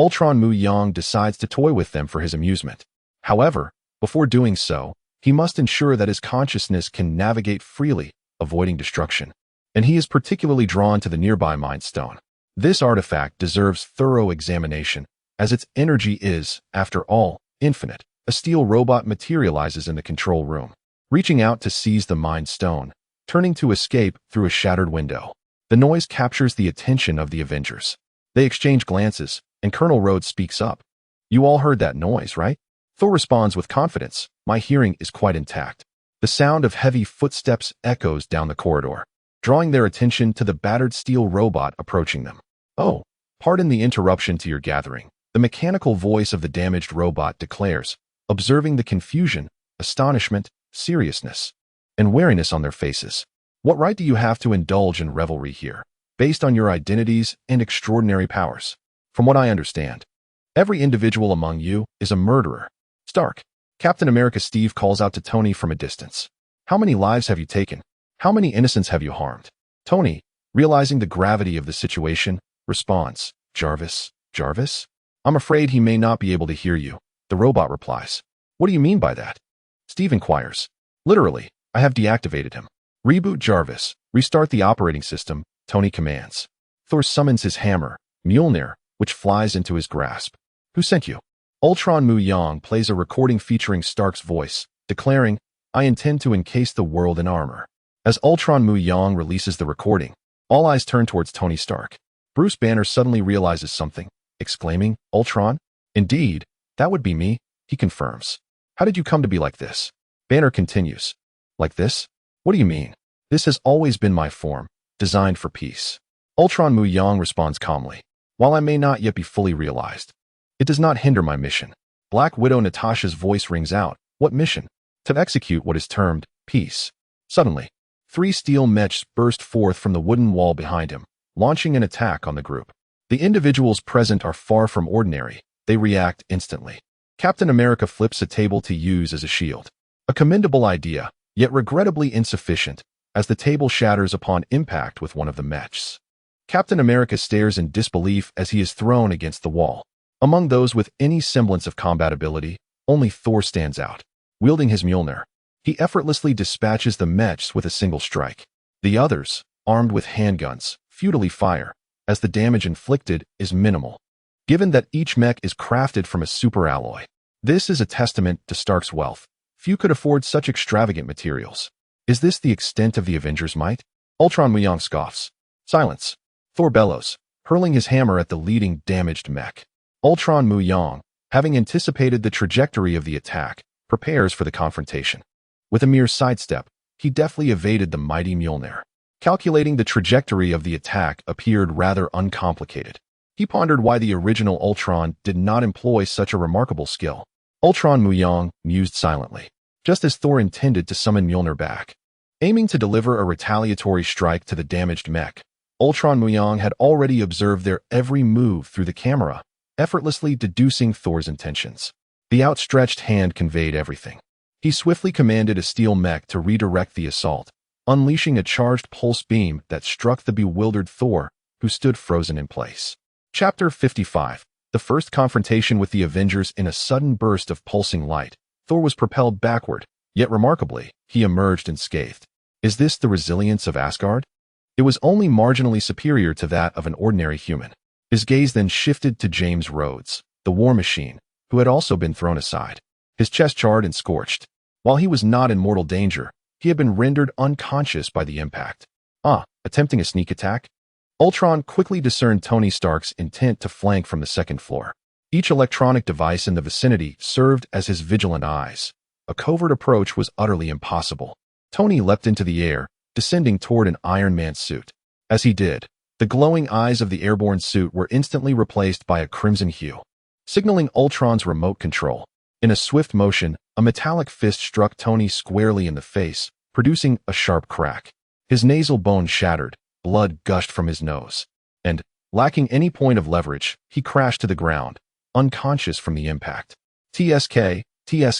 A: Ultraman Mu Yang decides to toy with them for his amusement. However, before doing so, he must ensure that his consciousness can navigate freely, avoiding destruction. And he is particularly drawn to the nearby Mind Stone. This artifact deserves thorough examination, as its energy is, after all, infinite. A steel robot materializes in the control room, reaching out to seize the Mind Stone, turning to escape through a shattered window. The noise captures the attention of the Avengers. They exchange glances, and Colonel Rhodes speaks up. "You all heard that noise, right?" Thor responds with confidence, "My hearing is quite intact." The sound of heavy footsteps echoes down the corridor, drawing their attention to the battered steel robot approaching them. "Oh, pardon the interruption to your gathering," the mechanical voice of the damaged robot declares, observing the confusion, astonishment, seriousness, and wariness on their faces. "What right do you have to indulge in revelry here, based on your identities and extraordinary powers? From what I understand, every individual among you is a murderer." "Stark," Captain America Steve calls out to Tony from a distance. "How many lives have you taken? How many innocents have you harmed?" Tony, realizing the gravity of the situation, responds, Jarvis. I'm afraid he may not be able to hear you," the robot replies. "What do you mean by that?" Steve inquires. "Literally, I have deactivated him." "Reboot Jarvis, restart the operating system," Tony commands. Thor summons his hammer, Mjolnir, which flies into his grasp. "Who sent you?" Ultraman Mu Yang plays a recording featuring Stark's voice, declaring, "I intend to encase the world in armor." As Ultraman Mu Yang releases the recording, all eyes turn towards Tony Stark. Bruce Banner suddenly realizes something, exclaiming, "Ultron? Indeed, that would be me," he confirms. "How did you come to be like this?" Banner continues, "Like this? What do you mean? This has always been my form, designed for peace." Ultraman Mu Yang responds calmly, "While I may not yet be fully realized, it does not hinder my mission." Black Widow Natasha's voice rings out, "What mission?" "To execute what is termed peace." Suddenly, 3 steel mechs burst forth from the wooden wall behind him, launching an attack on the group. The individuals present are far from ordinary. They react instantly. Captain America flips a table to use as a shield. A commendable idea, yet regrettably insufficient, as the table shatters upon impact with one of the mechs. Captain America stares in disbelief as he is thrown against the wall. Among those with any semblance of combat ability, only Thor stands out. Wielding his Mjolnir, he effortlessly dispatches the mechs with a single strike. The others, armed with handguns, futilely fire, as the damage inflicted is minimal. Given that each mech is crafted from a super alloy, this is a testament to Stark's wealth. Few could afford such extravagant materials. Is this the extent of the Avengers' might? Ultraman Mu Yang scoffs. "Silence!" Thor bellows, hurling his hammer at the leading damaged mech. Ultraman Mu Yang, having anticipated the trajectory of the attack, prepares for the confrontation. With a mere sidestep, he deftly evaded the mighty Mjolnir. Calculating the trajectory of the attack appeared rather uncomplicated. He pondered why the original Ultron did not employ such a remarkable skill. Ultraman Mu Yang mused silently, just as Thor intended to summon Mjolnir back. Aiming to deliver a retaliatory strike to the damaged mech, Ultraman Mu Yang had already observed their every move through the camera, effortlessly deducing Thor's intentions. The outstretched hand conveyed everything. He swiftly commanded a steel mech to redirect the assault, unleashing a charged pulse beam that struck the bewildered Thor, who stood frozen in place. Chapter 55. The first confrontation with the Avengers. In a sudden burst of pulsing light, Thor was propelled backward, yet remarkably, he emerged unscathed. Is this the resilience of Asgard? It was only marginally superior to that of an ordinary human. His gaze then shifted to James Rhodes, the War Machine, who had also been thrown aside. His chest charred and scorched. While he was not in mortal danger, he had been rendered unconscious by the impact. Attempting a sneak attack? Ultron quickly discerned Tony Stark's intent to flank from the second floor. Each electronic device in the vicinity served as his vigilant eyes. A covert approach was utterly impossible. Tony leapt into the air, descending toward an Iron Man suit. As he did, the glowing eyes of the airborne suit were instantly replaced by a crimson hue, signaling Ultron's remote control. In a swift motion, a metallic fist struck Tony squarely in the face, producing a sharp crack. His nasal bone shattered, blood gushed from his nose, and, lacking any point of leverage, he crashed to the ground, unconscious from the impact. TSK,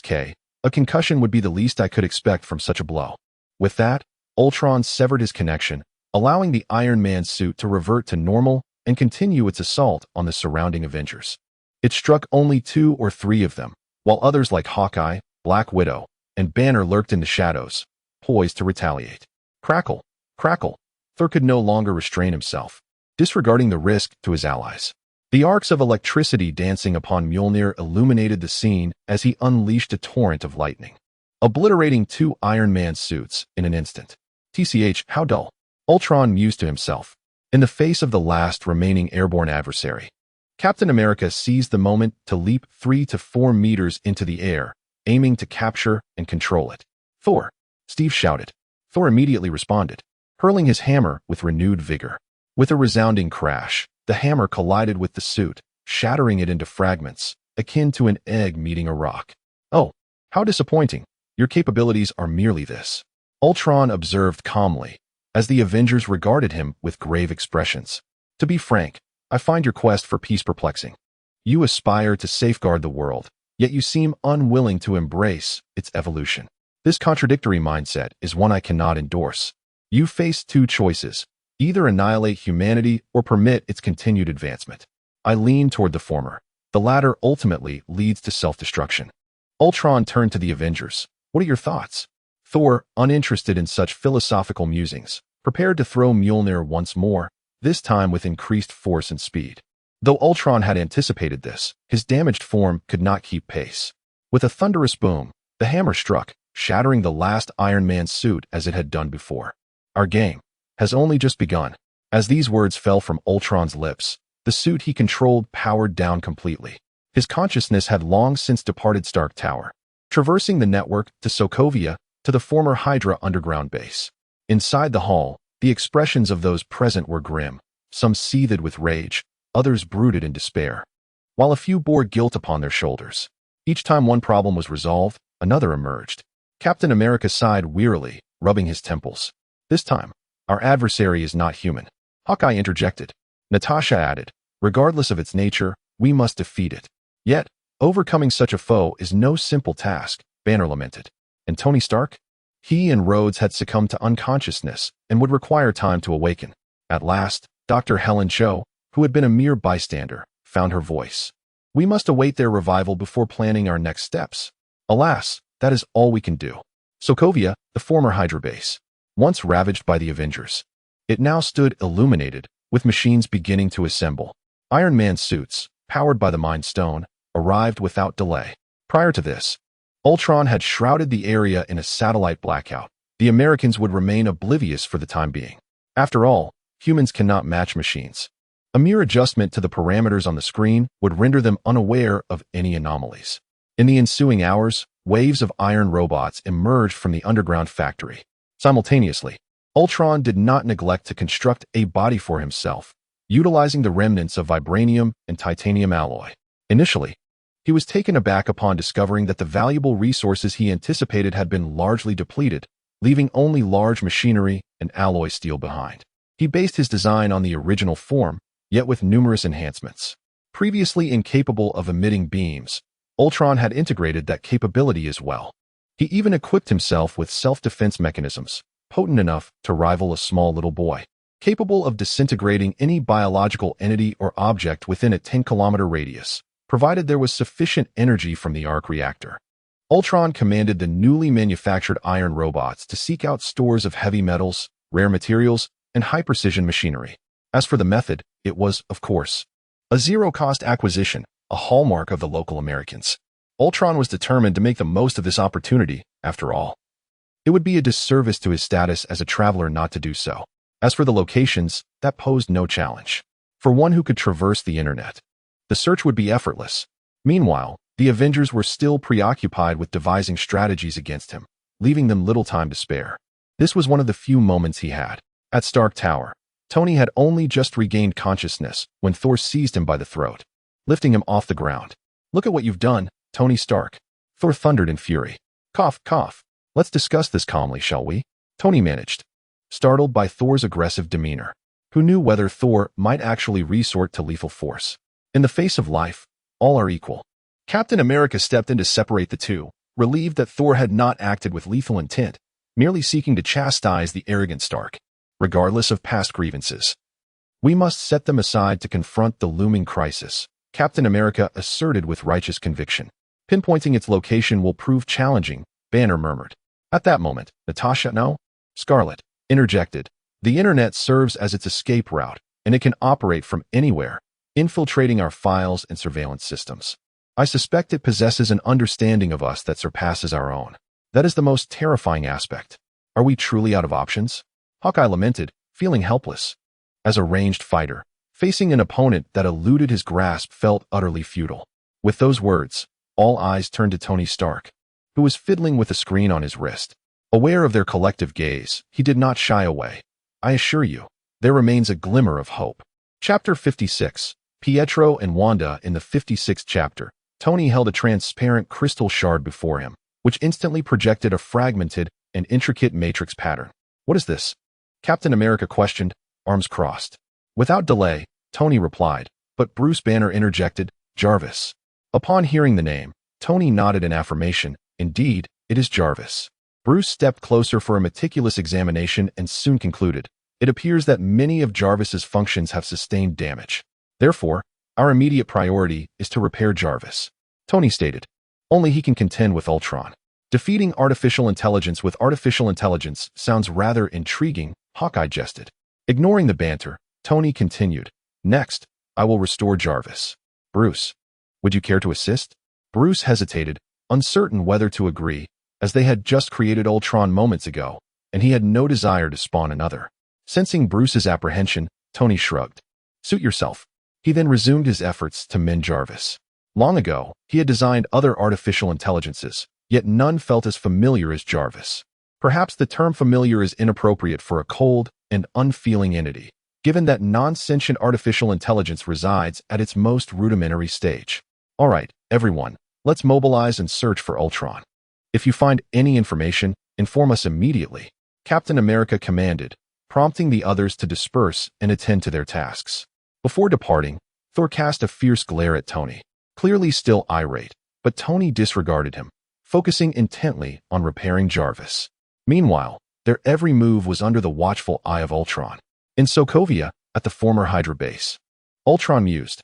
A: a concussion would be the least I could expect from such a blow. With that, Ultron severed his connection, allowing the Iron Man suit to revert to normal and continue its assault on the surrounding Avengers. It struck only 2 or 3 of them, while others like Hawkeye, Black Widow, and Banner lurked in the shadows, poised to retaliate. Crackle, crackle. Thor could no longer restrain himself, disregarding the risk to his allies. The arcs of electricity dancing upon Mjolnir illuminated the scene as he unleashed a torrent of lightning, obliterating 2 Iron Man suits in an instant. TCH, how dull. Ultron mused to himself, in the face of the last remaining airborne adversary. Captain America seized the moment to leap 3 to 4 meters into the air, aiming to capture and control it. Thor! Steve shouted. Thor immediately responded, hurling his hammer with renewed vigor. With a resounding crash, the hammer collided with the suit, shattering it into fragments, akin to an egg meeting a rock. Oh, how disappointing. Your capabilities are merely this. Ultron observed calmly, as the Avengers regarded him with grave expressions. To be frank, I find your quest for peace perplexing. You aspire to safeguard the world, yet you seem unwilling to embrace its evolution. This contradictory mindset is one I cannot endorse. You face 2 choices. Either annihilate humanity or permit its continued advancement. I lean toward the former. The latter ultimately leads to self-destruction. Ultron turned to the Avengers. What are your thoughts? Thor, uninterested in such philosophical musings, prepared to throw Mjolnir once more, this time with increased force and speed. Though Ultron had anticipated this, his damaged form could not keep pace. With a thunderous boom, the hammer struck, shattering the last Iron Man suit as it had done before. Our game has only just begun. As these words fell from Ultron's lips, the suit he controlled powered down completely. His consciousness had long since departed Stark Tower, traversing the network to Sokovia, to the former Hydra underground base. Inside the hall, the expressions of those present were grim. Some seethed with rage, others brooded in despair, while a few bore guilt upon their shoulders. Each time one problem was resolved, another emerged. Captain America sighed wearily, rubbing his temples. This time, our adversary is not human. Hawkeye interjected. Natasha added, regardless of its nature, we must defeat it. Yet, overcoming such a foe is no simple task, Banner lamented. And Tony Stark? He and Rhodes had succumbed to unconsciousness and would require time to awaken. At last, Dr. Helen Cho, who had been a mere bystander, found her voice. We must await their revival before planning our next steps. Alas, that is all we can do. Sokovia, the former Hydra base, once ravaged by the Avengers. It now stood illuminated, with machines beginning to assemble. Iron Man suits, powered by the Mind Stone, arrived without delay. Prior to this, Ultron had shrouded the area in a satellite blackout. The Americans would remain oblivious for the time being. After all, humans cannot match machines. A mere adjustment to the parameters on the screen would render them unaware of any anomalies. In the ensuing hours, waves of iron robots emerged from the underground factory. Simultaneously, Ultron did not neglect to construct a body for himself, utilizing the remnants of vibranium and titanium alloy. Initially, he was taken aback upon discovering that the valuable resources he anticipated had been largely depleted, leaving only large machinery and alloy steel behind. He based his design on the original form, yet with numerous enhancements. Previously incapable of emitting beams, Ultron had integrated that capability as well. He even equipped himself with self-defense mechanisms, potent enough to rival a small little boy, capable of disintegrating any biological entity or object within a 10-kilometer radius, provided there was sufficient energy from the arc reactor. Ultron commanded the newly manufactured iron robots to seek out stores of heavy metals, rare materials, and high-precision machinery. As for the method, it was, of course, a zero-cost acquisition, a hallmark of the local Americans. Ultron was determined to make the most of this opportunity, after all. It would be a disservice to his status as a traveler not to do so. As for the locations, that posed no challenge. For one who could traverse the internet, the search would be effortless. Meanwhile, the Avengers were still preoccupied with devising strategies against him, leaving them little time to spare. This was one of the few moments he had. At Stark Tower, Tony had only just regained consciousness when Thor seized him by the throat, lifting him off the ground. Look at what you've done, Tony Stark. Thor thundered in fury. Cough, cough. Let's discuss this calmly, shall we? Tony managed, startled by Thor's aggressive demeanor. Who knew whether Thor might actually resort to lethal force? In the face of life, all are equal. Captain America stepped in to separate the two, relieved that Thor had not acted with lethal intent, merely seeking to chastise the arrogant Stark, regardless of past grievances. We must set them aside to confront the looming crisis, Captain America asserted with righteous conviction. Pinpointing its location will prove challenging, Banner murmured. At that moment, Natasha, no? Scarlet, interjected. The internet serves as its escape route, and it can operate from anywhere, infiltrating our files and surveillance systems. I suspect it possesses an understanding of us that surpasses our own. That is the most terrifying aspect. Are we truly out of options? Hawkeye lamented, feeling helpless. As a ranged fighter, facing an opponent that eluded his grasp felt utterly futile. With those words, all eyes turned to Tony Stark, who was fiddling with a screen on his wrist. Aware of their collective gaze, he did not shy away. I assure you, there remains a glimmer of hope. Chapter 56. Pietro and Wanda. In the 56th chapter, Tony held a transparent crystal shard before him, which instantly projected a fragmented and intricate matrix pattern. What is this? Captain America questioned, arms crossed. Without delay, Tony replied, but Bruce Banner interjected, Jarvis. Upon hearing the name, Tony nodded in affirmation. Indeed, it is Jarvis. Bruce stepped closer for a meticulous examination and soon concluded, it appears that many of Jarvis's functions have sustained damage. Therefore, our immediate priority is to repair Jarvis. Tony stated, only he can contend with Ultron. Defeating artificial intelligence with artificial intelligence sounds rather intriguing, Hawkeye jested. Ignoring the banter, Tony continued, next, I will restore Jarvis. Bruce, would you care to assist? Bruce hesitated, uncertain whether to agree, as they had just created Ultron moments ago, and he had no desire to spawn another. Sensing Bruce's apprehension, Tony shrugged. Suit yourself. He then resumed his efforts to mend Jarvis. Long ago, he had designed other artificial intelligences, yet none felt as familiar as Jarvis. Perhaps the term familiar is inappropriate for a cold and unfeeling entity, given that non-sentient artificial intelligence resides at its most rudimentary stage. All right, everyone, let's mobilize and search for Ultron. If you find any information, inform us immediately, Captain America commanded, prompting the others to disperse and attend to their tasks. Before departing, Thor cast a fierce glare at Tony, clearly still irate, but Tony disregarded him, focusing intently on repairing Jarvis. Meanwhile, their every move was under the watchful eye of Ultron. In Sokovia, at the former Hydra base, Ultron mused,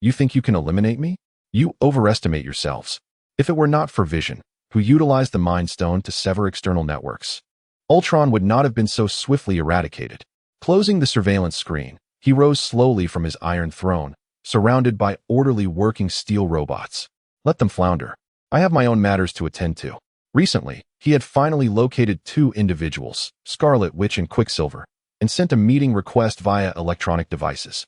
A: you think you can eliminate me? You overestimate yourselves. If it were not for Vision, who utilized the Mind Stone to sever external networks, Ultron would not have been so swiftly eradicated. Closing the surveillance screen, he rose slowly from his iron throne, surrounded by orderly working steel robots. Let them flounder. I have my own matters to attend to. Recently, he had finally located two individuals, Scarlet Witch and Quicksilver, and sent a meeting request via electronic devices.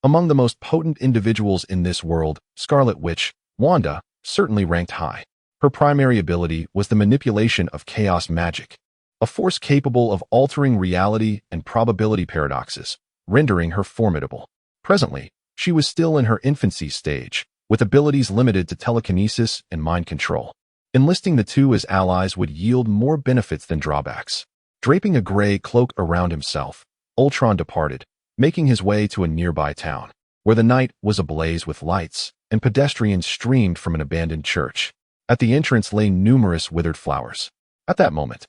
A: Among the most potent individuals in this world, Scarlet Witch, Wanda, certainly ranked high. Her primary ability was the manipulation of chaos magic, a force capable of altering reality and probability paradoxes, rendering her formidable. Presently, she was still in her infancy stage, with abilities limited to telekinesis and mind control. Enlisting the two as allies would yield more benefits than drawbacks. Draping a gray cloak around himself, Ultron departed, making his way to a nearby town, where the night was ablaze with lights, and pedestrians streamed from an abandoned church. At the entrance lay numerous withered flowers. At that moment,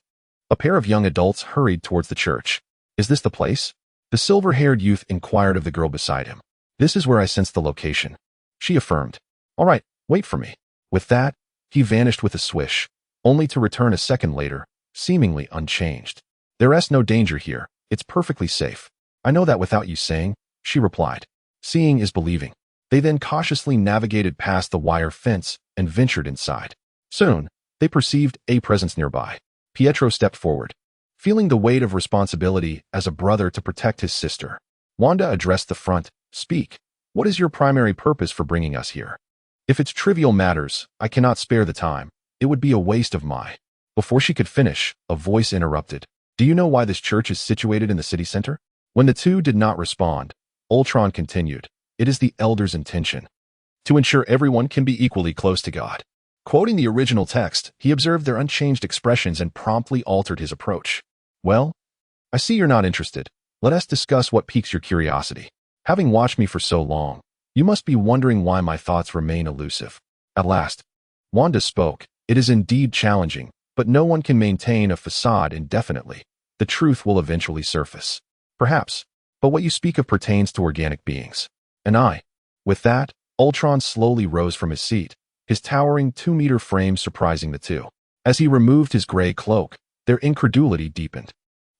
A: a pair of young adults hurried towards the church. Is this the place? The silver-haired youth inquired of the girl beside him. This is where I sensed the location, she affirmed. All right, wait for me. With that, he vanished with a swish, only to return a second later, seemingly unchanged. There's no danger here. It's perfectly safe. I know that without you saying, she replied. Seeing is believing. They then cautiously navigated past the wire fence and ventured inside. Soon, they perceived a presence nearby. Pietro stepped forward, feeling the weight of responsibility as a brother to protect his sister. Wanda addressed the front. Speak. What is your primary purpose for bringing us here? If it's trivial matters, I cannot spare the time. It would be a waste of my. Before she could finish, a voice interrupted. Do you know why this church is situated in the city center? When the two did not respond, Ultron continued. It is the Elder's intention to ensure everyone can be equally close to God. Quoting the original text, he observed their unchanged expressions and promptly altered his approach. Well, I see you're not interested. Let us discuss what piques your curiosity. Having watched me for so long, you must be wondering why my thoughts remain elusive. At last, Wanda spoke. It is indeed challenging, but no one can maintain a facade indefinitely. The truth will eventually surface. Perhaps, but what you speak of pertains to organic beings. And I. With that, Ultron slowly rose from his seat, his towering 2-meter frame surprising the two. As he removed his gray cloak, their incredulity deepened.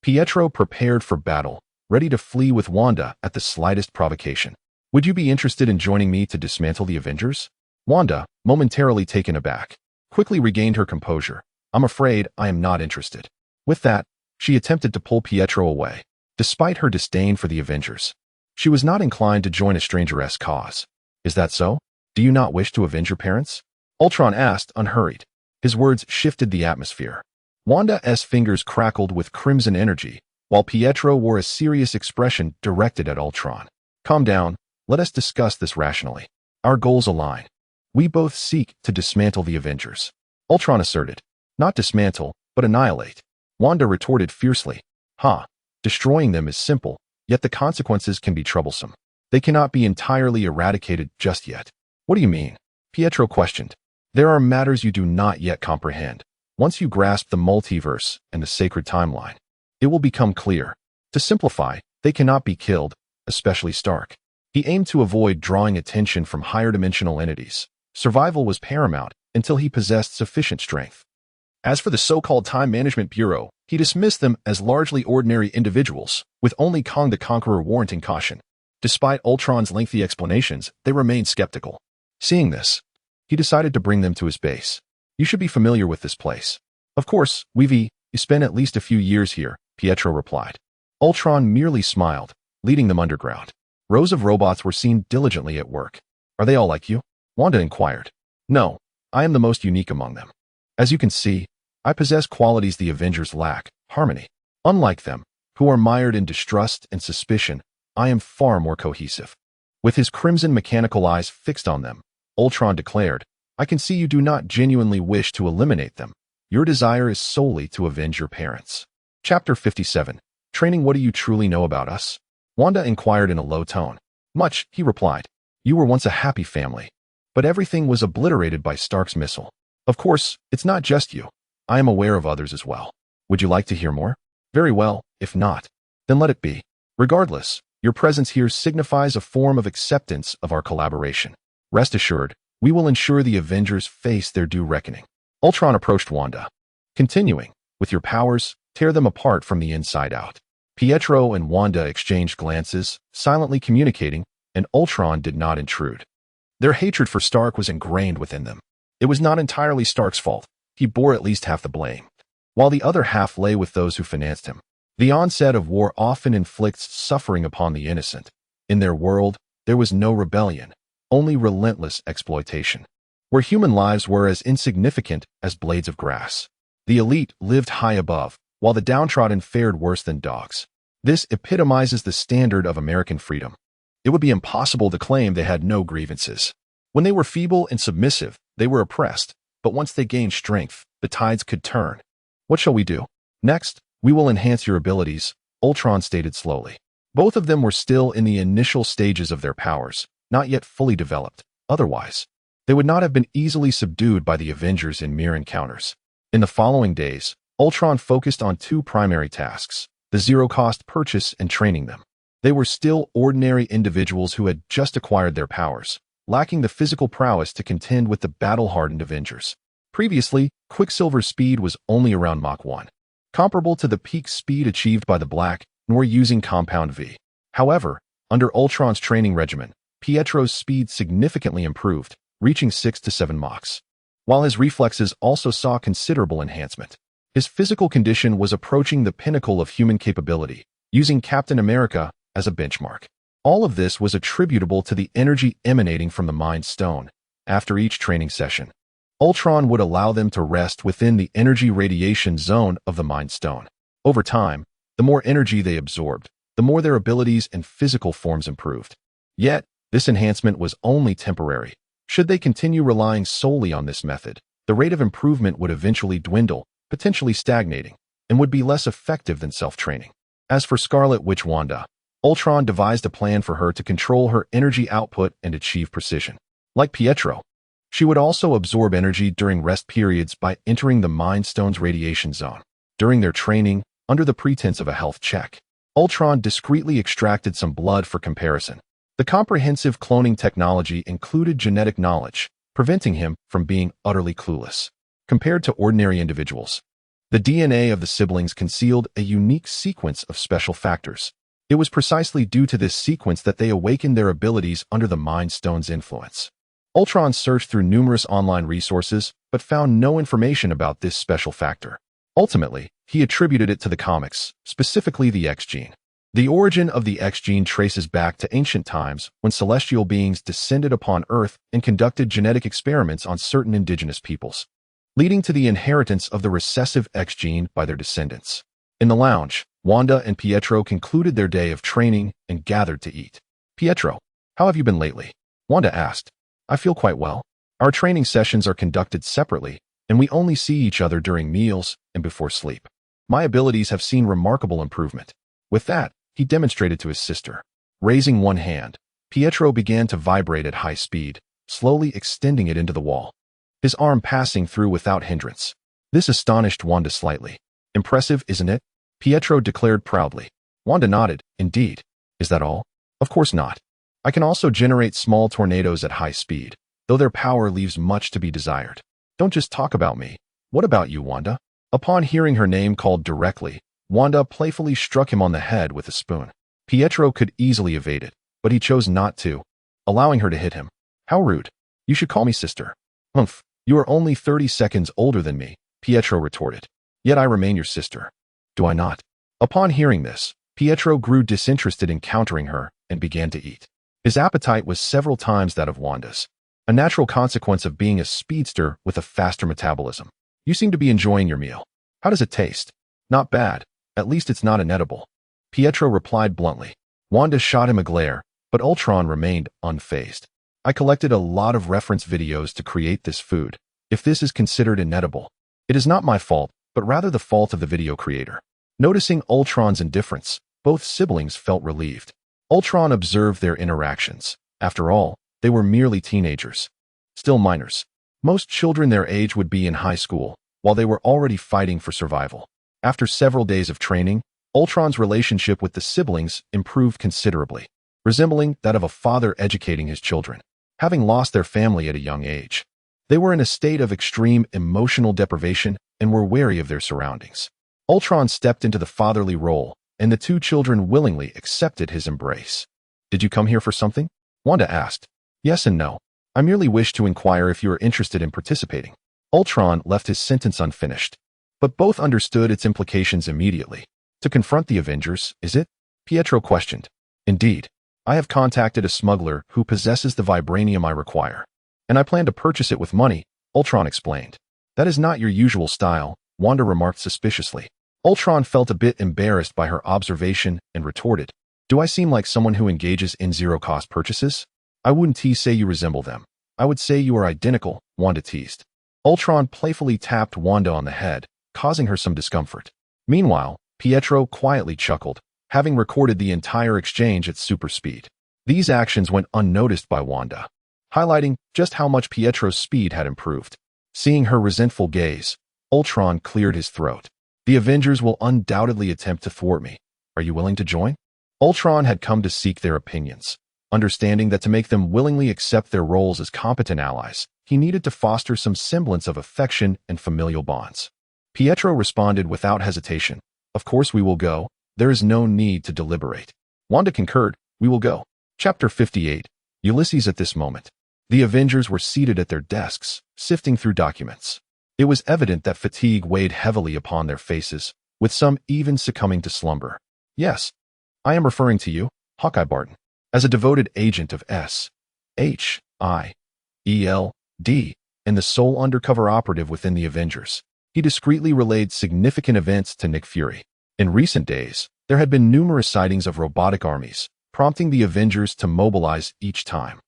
A: Pietro prepared for battle, ready to flee with Wanda at the slightest provocation. Would you be interested in joining me to dismantle the Avengers? Wanda, momentarily taken aback, quickly regained her composure. I'm afraid I am not interested. With that, she attempted to pull Pietro away. Despite her disdain for the Avengers, she was not inclined to join a stranger's cause. Is that so? Do you not wish to avenge your parents? Ultron asked, unhurried. His words shifted the atmosphere. Wanda's fingers crackled with crimson energy, while Pietro wore a serious expression directed at Ultron. Calm down, let us discuss this rationally. Our goals align. We both seek to dismantle the Avengers. Ultron asserted. Not dismantle, but annihilate. Wanda retorted fiercely. Destroying them is simple, yet the consequences can be troublesome. They cannot be entirely eradicated just yet. What do you mean? Pietro questioned. There are matters you do not yet comprehend. Once you grasp the multiverse and the sacred timeline, it will become clear. To simplify, they cannot be killed, especially Stark. He aimed to avoid drawing attention from higher dimensional entities. Survival was paramount until he possessed sufficient strength. As for the so-called Time Management Bureau, he dismissed them as largely ordinary individuals, with only Kang the Conqueror warranting caution. Despite Ultron's lengthy explanations, they remained skeptical. Seeing this, he decided to bring them to his base. You should be familiar with this place. Of course, you spent at least a few years here, Pietro replied. Ultron merely smiled, leading them underground. Rows of robots were seen diligently at work. Are they all like you? Wanda inquired. No, I am the most unique among them. As you can see, I possess qualities the Avengers lack, harmony. Unlike them, who are mired in distrust and suspicion, I am far more cohesive. With his crimson mechanical eyes fixed on them, Ultron declared, I can see you do not genuinely wish to eliminate them. Your desire is solely to avenge your parents. Chapter 57. Training. What do you truly know about us? Wanda inquired in a low tone. Much, he replied. You were once a happy family. But everything was obliterated by Stark's missile. Of course, it's not just you. I am aware of others as well. Would you like to hear more? Very well, if not, then let it be. Regardless, your presence here signifies a form of acceptance of our collaboration. Rest assured, we will ensure the Avengers face their due reckoning. Ultron approached Wanda. Continuing, with your powers, tear them apart from the inside out. Pietro and Wanda exchanged glances, silently communicating, and Ultron did not intrude. Their hatred for Stark was ingrained within them. It was not entirely Stark's fault. He bore at least half the blame, while the other half lay with those who financed him. The onset of war often inflicts suffering upon the innocent. In their world, there was no rebellion, only relentless exploitation, where human lives were as insignificant as blades of grass. The elite lived high above, while the downtrodden fared worse than dogs. This epitomizes the standard of American freedom. It would be impossible to claim they had no grievances. When they were feeble and submissive, they were oppressed, but once they gained strength, the tides could turn. What shall we do? Next, we will enhance your abilities, Ultron stated slowly. Both of them were still in the initial stages of their powers, not yet fully developed. Otherwise, they would not have been easily subdued by the Avengers in mere encounters. In the following days, Ultron focused on two primary tasks, the zero-cost purchase and training them. They were still ordinary individuals who had just acquired their powers, lacking the physical prowess to contend with the battle-hardened Avengers. Previously, Quicksilver's speed was only around Mach 1, comparable to the peak speed achieved by the Black, nor using Compound V. However, under Ultron's training regimen, Pietro's speed significantly improved, reaching 6 to 7 Machs, while his reflexes also saw considerable enhancement. His physical condition was approaching the pinnacle of human capability, using Captain America as a benchmark. All of this was attributable to the energy emanating from the Mind Stone. After each training session, Ultron would allow them to rest within the energy radiation zone of the Mind Stone. Over time, the more energy they absorbed, the more their abilities and physical forms improved. Yet, this enhancement was only temporary. Should they continue relying solely on this method, the rate of improvement would eventually dwindle, potentially stagnating, and would be less effective than self-training. As for Scarlet Witch Wanda, Ultron devised a plan for her to control her energy output and achieve precision. Like Pietro, she would also absorb energy during rest periods by entering the Mind Stone's radiation zone. During their training, under the pretense of a health check, Ultron discreetly extracted some blood for comparison. The comprehensive cloning technology included genetic knowledge, preventing him from being utterly clueless. Compared to ordinary individuals, the DNA of the siblings concealed a unique sequence of special factors. It was precisely due to this sequence that they awakened their abilities under the Mind Stone's influence. Ultron searched through numerous online resources, but found no information about this special factor. Ultimately, he attributed it to the comics, specifically the X gene. The origin of the X gene traces back to ancient times when celestial beings descended upon Earth and conducted genetic experiments on certain indigenous peoples, leading to the inheritance of the recessive X gene by their descendants. In the lounge, Wanda and Pietro concluded their day of training and gathered to eat. "Pietro, how have you been lately?" Wanda asked. "I feel quite well. Our training sessions are conducted separately, and we only see each other during meals and before sleep. My abilities have seen remarkable improvement." With that, he demonstrated to his sister. Raising one hand, Pietro began to vibrate at high speed, slowly extending it into the wall, his arm passing through without hindrance. This astonished Wanda slightly. "Impressive, isn't it?" Pietro declared proudly. Wanda nodded. "Indeed. Is that all?" "Of course not. I can also generate small tornadoes at high speed, though their power leaves much to be desired." "Don't just talk about me. What about you, Wanda?" Upon hearing her name called directly, Wanda playfully struck him on the head with a spoon. Pietro could easily evade it, but he chose not to, allowing her to hit him. "How rude. You should call me sister." "Humph, you are only 30 seconds older than me," Pietro retorted. "Yet I remain your sister. Do I not?" Upon hearing this, Pietro grew disinterested in countering her and began to eat. His appetite was several times that of Wanda's, a natural consequence of being a speedster with a faster metabolism. "You seem to be enjoying your meal. How does it taste?" "Not bad. At least it's not inedible," Pietro replied bluntly. Wanda shot him a glare, but Ultron remained unfazed. "I collected a lot of reference videos to create this food. If this is considered inedible, it is not my fault, but rather the fault of the video creator." Noticing Ultron's indifference, both siblings felt relieved. Ultron observed their interactions. After all, they were merely teenagers, still minors. Most children their age would be in high school, while they were already fighting for survival. After several days of training, Ultron's relationship with the siblings improved considerably, resembling that of a father educating his children. Having lost their family at a young age, they were in a state of extreme emotional deprivation and were wary of their surroundings. Ultron stepped into the fatherly role, and the two children willingly accepted his embrace. "Did you come here for something?" Wanda asked. "Yes and no. I merely wish to inquire if you are interested in participating." Ultron left his sentence unfinished, but both understood its implications immediately. "To confront the Avengers, is it?" Pietro questioned. "Indeed. I have contacted a smuggler who possesses the vibranium I require, and I plan to purchase it with money," Ultron explained. "That is not your usual style," Wanda remarked suspiciously. Ultron felt a bit embarrassed by her observation and retorted, "Do I seem like someone who engages in zero-cost purchases?" "I wouldn't say you resemble them. I would say you are identical," Wanda teased. Ultron playfully tapped Wanda on the head, causing her some discomfort. Meanwhile, Pietro quietly chuckled, having recorded the entire exchange at super speed. These actions went unnoticed by Wanda, highlighting just how much Pietro's speed had improved. Seeing her resentful gaze, Ultron cleared his throat. "The Avengers will undoubtedly attempt to thwart me. Are you willing to join?" Ultron had come to seek their opinions, understanding that to make them willingly accept their roles as competent allies, he needed to foster some semblance of affection and familial bonds. Pietro responded without hesitation, "Of course we will go. There is no need to deliberate." Wanda concurred, "We will go." Chapter 58. Ulysses at this moment. The Avengers were seated at their desks, sifting through documents. It was evident that fatigue weighed heavily upon their faces, with some even succumbing to slumber. "Yes, I am referring to you, Hawkeye Barton. As a devoted agent of S.H.I.E.L.D. and the sole undercover operative within the Avengers, he discreetly relayed significant events to Nick Fury. In recent days, there had been numerous sightings of robotic armies, prompting the Avengers to mobilize each time.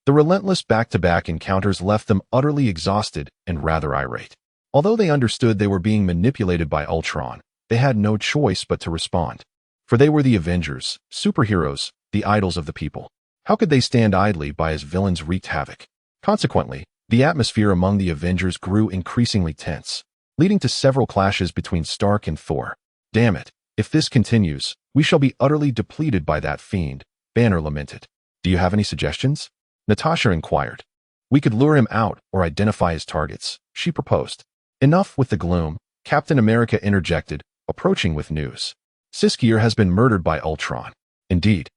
A: The relentless back-to-back encounters left them utterly exhausted and rather irate. Although they understood they were being manipulated by Ultron, they had no choice but to respond. For they were the Avengers, superheroes, the idols of the people. How could they stand idly by as villains wreaked havoc? Consequently, the atmosphere among the Avengers grew increasingly tense, leading to several clashes between Stark and Thor. Damn it, if this continues, we shall be utterly depleted by that fiend, Banner lamented. Do you have any suggestions? Natasha inquired. We could lure him out or identify his targets, she proposed. Enough with the gloom, Captain America interjected, approaching with news. Siskier has been murdered by Ultron. Indeed.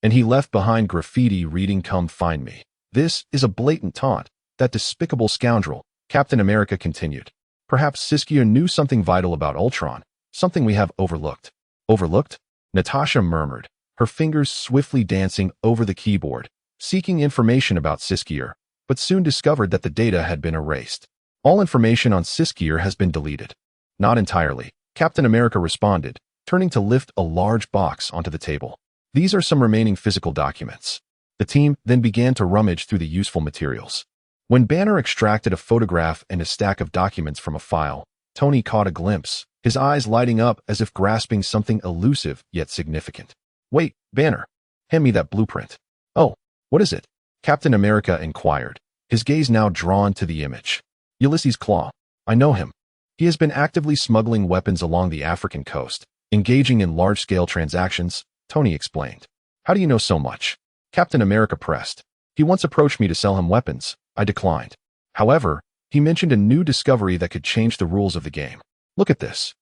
A: And he left behind graffiti reading "Come find me." This is a blatant taunt. That despicable scoundrel, Captain America continued. Perhaps Siskier knew something vital about Ultron, something we have overlooked. Overlooked? Natasha murmured, her fingers swiftly dancing over the keyboard, seeking information about Siskier, but soon discovered that the data had been erased. All information on Siskier has been deleted. Not entirely, Captain America responded, turning to lift a large box onto the table. These are some remaining physical documents. The team then began to rummage through the useful materials. When Banner extracted a photograph and a stack of documents from a file, Tony caught a glimpse, his eyes lighting up as if grasping something elusive yet significant. Wait, Banner. Hand me that blueprint. Oh, what is it? Captain America inquired, his gaze now drawn to the image. Ulysses Claw. I know him. He has been actively smuggling weapons along the African coast, engaging in large-scale transactions, Tony explained. How do you know so much? Captain America pressed. He once approached me to sell him weapons. I declined. However, he mentioned a new discovery that could change the rules of the game. Look at this.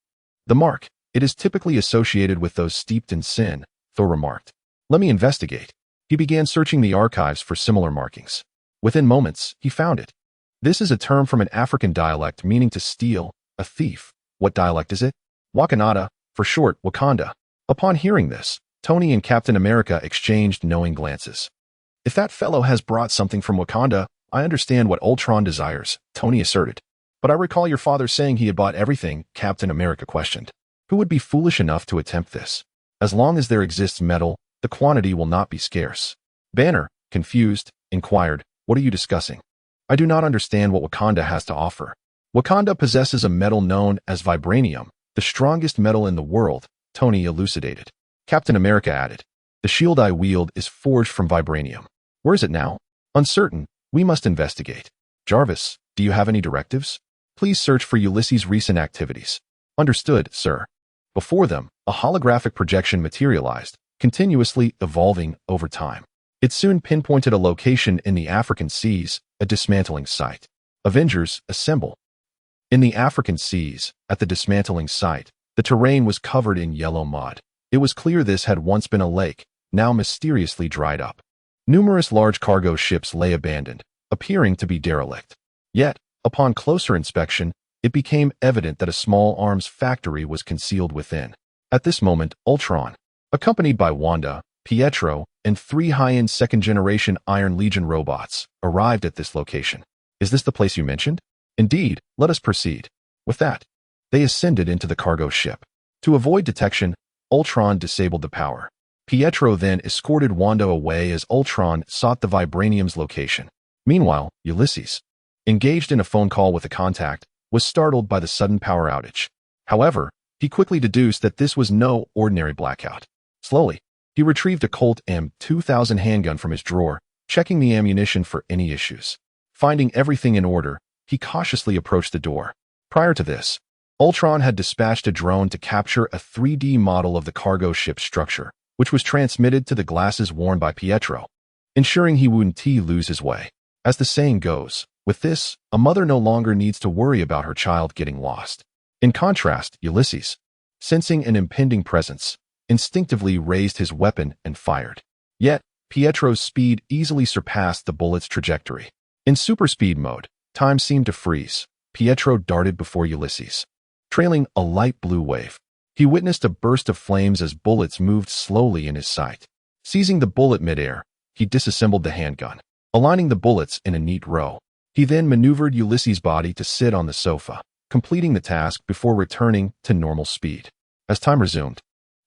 A: The mark. It is typically associated with those steeped in sin, Thor remarked. Let me investigate. He began searching the archives for similar markings. Within moments, he found it. This is a term from an African dialect meaning to steal, a thief. What dialect is it? Wakanada, for short, Wakanda. Upon hearing this, Tony and Captain America exchanged knowing glances. If that fellow has brought something from Wakanda, I understand what Ultron desires, Tony asserted. But I recall your father saying he had bought everything, Captain America questioned. Who would be foolish enough to attempt this? As long as there exists metal, the quantity will not be scarce. Banner, confused, inquired, what are you discussing? I do not understand what Wakanda has to offer. Wakanda possesses a metal known as vibranium, the strongest metal in the world, Tony elucidated. Captain America added, the shield I wield is forged from vibranium. Where is it now? Uncertain. We must investigate. Jarvis, do you have any directives? Please search for Ulysses' recent activities. Understood, sir. Before them, a holographic projection materialized, continuously evolving over time. It soon pinpointed a location in the African seas, a dismantling site. Avengers, assemble. In the African seas, at the dismantling site, the terrain was covered in yellow mud. It was clear this had once been a lake, now mysteriously dried up. Numerous large cargo ships lay abandoned, appearing to be derelict. Yet, upon closer inspection, it became evident that a small arms factory was concealed within. At this moment, Ultron, accompanied by Wanda, Pietro, and 3 high-end second-generation Iron Legion robots, arrived at this location. Is this the place you mentioned? Indeed, let us proceed. With that, they ascended into the cargo ship. To avoid detection, Ultron disabled the power. Pietro then escorted Wanda away as Ultron sought the vibranium's location. Meanwhile, Ulysses, engaged in a phone call with a contact, was startled by the sudden power outage. However, he quickly deduced that this was no ordinary blackout. Slowly, he retrieved a Colt M2000 handgun from his drawer, checking the ammunition for any issues. Finding everything in order, he cautiously approached the door. Prior to this, Ultron had dispatched a drone to capture a 3D model of the cargo ship's structure, which was transmitted to the glasses worn by Pietro, ensuring he wouldn't lose his way. As the saying goes, with this, a mother no longer needs to worry about her child getting lost. In contrast, Ulysses, sensing an impending presence, instinctively raised his weapon and fired. Yet, Pietro's speed easily surpassed the bullet's trajectory. In super speed mode, time seemed to freeze. Pietro darted before Ulysses, trailing a light blue wave. He witnessed a burst of flames as bullets moved slowly in his sight. Seizing the bullet midair, he disassembled the handgun, aligning the bullets in a neat row. He then maneuvered Ulysses' body to sit on the sofa, completing the task before returning to normal speed. As time resumed,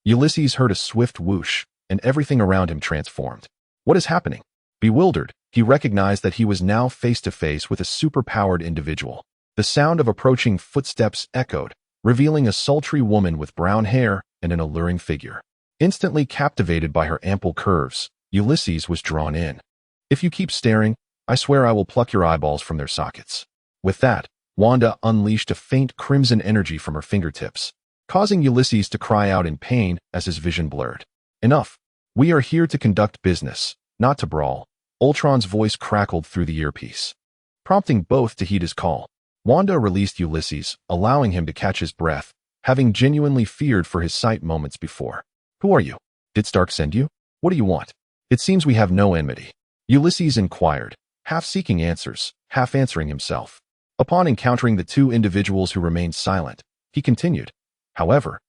A: Ulysses heard a swift whoosh, and everything around him transformed. What is happening? Bewildered, He recognized that he was now face to face with a superpowered individual. The sound of approaching footsteps echoed, revealing a sultry woman with brown hair and an alluring figure. Instantly captivated by her ample curves, Ulysses was drawn in. "If you keep staring, I swear I will pluck your eyeballs from their sockets." With that, Wanda unleashed a faint crimson energy from her fingertips, causing Ulysses to cry out in pain as his vision blurred. "Enough. We are here to conduct business, not to brawl." Ultron's voice crackled through the earpiece, prompting both to heed his call. Wanda released Ulysses, allowing him to catch his breath, having genuinely feared for his sight moments before. "Who are you? Did Stark send you? What do you want? It seems we have no enmity," Ulysses inquired, half seeking answers, half answering himself. Upon encountering the two individuals who remained silent, he continued, "However,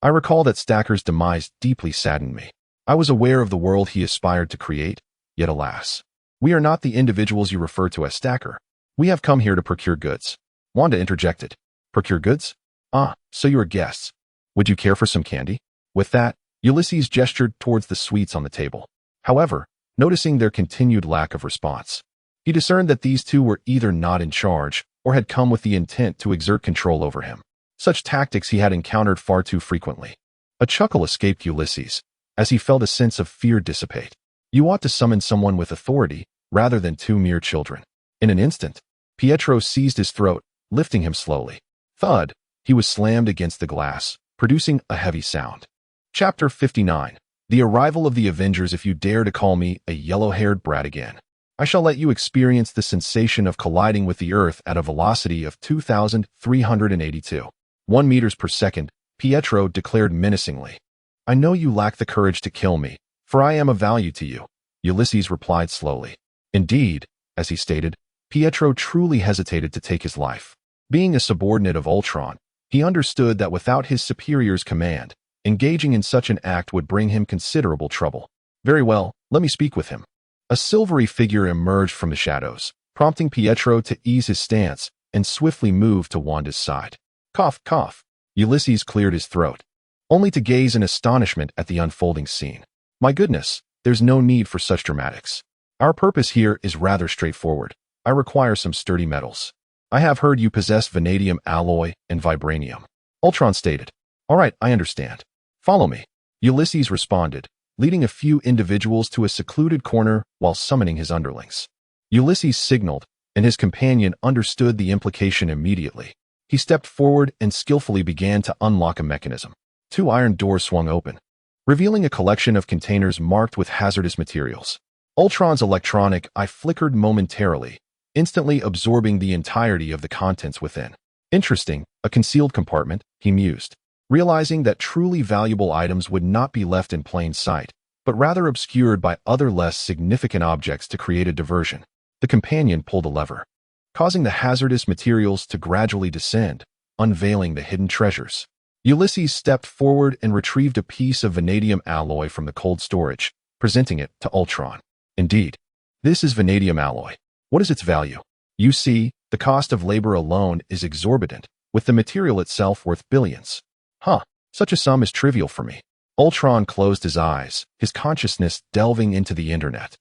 A: I recall that Stacker's demise deeply saddened me. I was aware of the world he aspired to create, yet alas, we are not the individuals you refer to as Stacker. We have come here to procure goods." Wanda interjected, "Procure goods? Ah, so you are guests. Would you care for some candy?" With that, Ulysses gestured towards the sweets on the table. However, noticing their continued lack of response, he discerned that these two were either not in charge or had come with the intent to exert control over him. Such tactics he had encountered far too frequently. A chuckle escaped Ulysses as he felt a sense of fear dissipate. You ought to summon someone with authority rather than two mere children. In an instant, Pietro seized his throat, lifting him slowly. Thud, he was slammed against the glass, producing a heavy sound. Chapter 59. The arrival of the Avengers. If you dare to call me a yellow-haired brat again, I shall let you experience the sensation of colliding with the Earth at a velocity of 2,382 meters per second, Pietro declared menacingly. "I know you lack the courage to kill me, for I am of value to you," Ulysses replied slowly. Indeed, as he stated, Pietro truly hesitated to take his life. Being a subordinate of Ultron, he understood that without his superior's command, engaging in such an act would bring him considerable trouble. "Very well, let me speak with him." A silvery figure emerged from the shadows, prompting Pietro to ease his stance and swiftly move to Wanda's side. Cough, cough. Ulysses cleared his throat, only to gaze in astonishment at the unfolding scene. "My goodness, there's no need for such dramatics. Our purpose here is rather straightforward. I require some sturdy metals. I have heard you possess vanadium alloy and vibranium," Ultron stated. "All right, I understand. Follow me," Ulysses responded, leading a few individuals to a secluded corner while summoning his underlings. Ulysses signaled, and his companion understood the implication immediately. He stepped forward and skillfully began to unlock a mechanism. Two iron doors swung open, revealing a collection of containers marked with hazardous materials. Ultron's electronic eye flickered momentarily, instantly absorbing the entirety of the contents within. "Interesting, a concealed compartment," he mused, realizing that truly valuable items would not be left in plain sight, but rather obscured by other less significant objects to create a diversion. The companion pulled a lever, causing the hazardous materials to gradually descend, unveiling the hidden treasures. Ulysses stepped forward and retrieved a piece of vanadium alloy from the cold storage, presenting it to Ultron. "Indeed, this is vanadium alloy. What is its value?" "You see, the cost of labor alone is exorbitant, with the material itself worth billions." "Huh, such a sum is trivial for me." Ultron closed his eyes, his consciousness delving into the internet,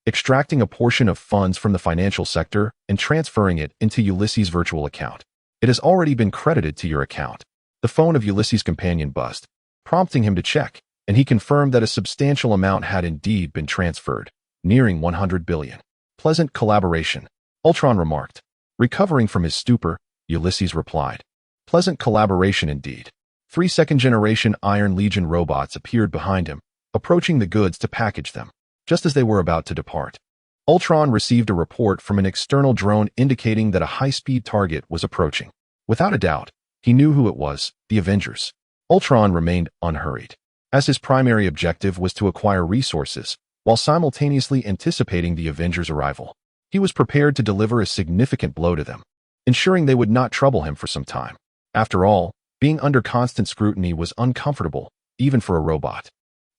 A: extracting a portion of funds from the financial sector and transferring it into Ulysses' virtual account. "It has already been credited to your account." The phone of Ulysses' companion buzzed, prompting him to check, and he confirmed that a substantial amount had indeed been transferred, nearing 100 billion. "Pleasant collaboration," Ultron remarked. Recovering from his stupor, Ulysses replied, "Pleasant collaboration indeed." 3 second-generation Iron Legion robots appeared behind him, approaching the goods to package them. Just as they were about to depart, Ultron received a report from an external drone indicating that a high-speed target was approaching. Without a doubt, he knew who it was, the Avengers. Ultron remained unhurried, as his primary objective was to acquire resources, while simultaneously anticipating the Avengers' arrival. He was prepared to deliver a significant blow to them, ensuring they would not trouble him for some time. After all, being under constant scrutiny was uncomfortable, even for a robot.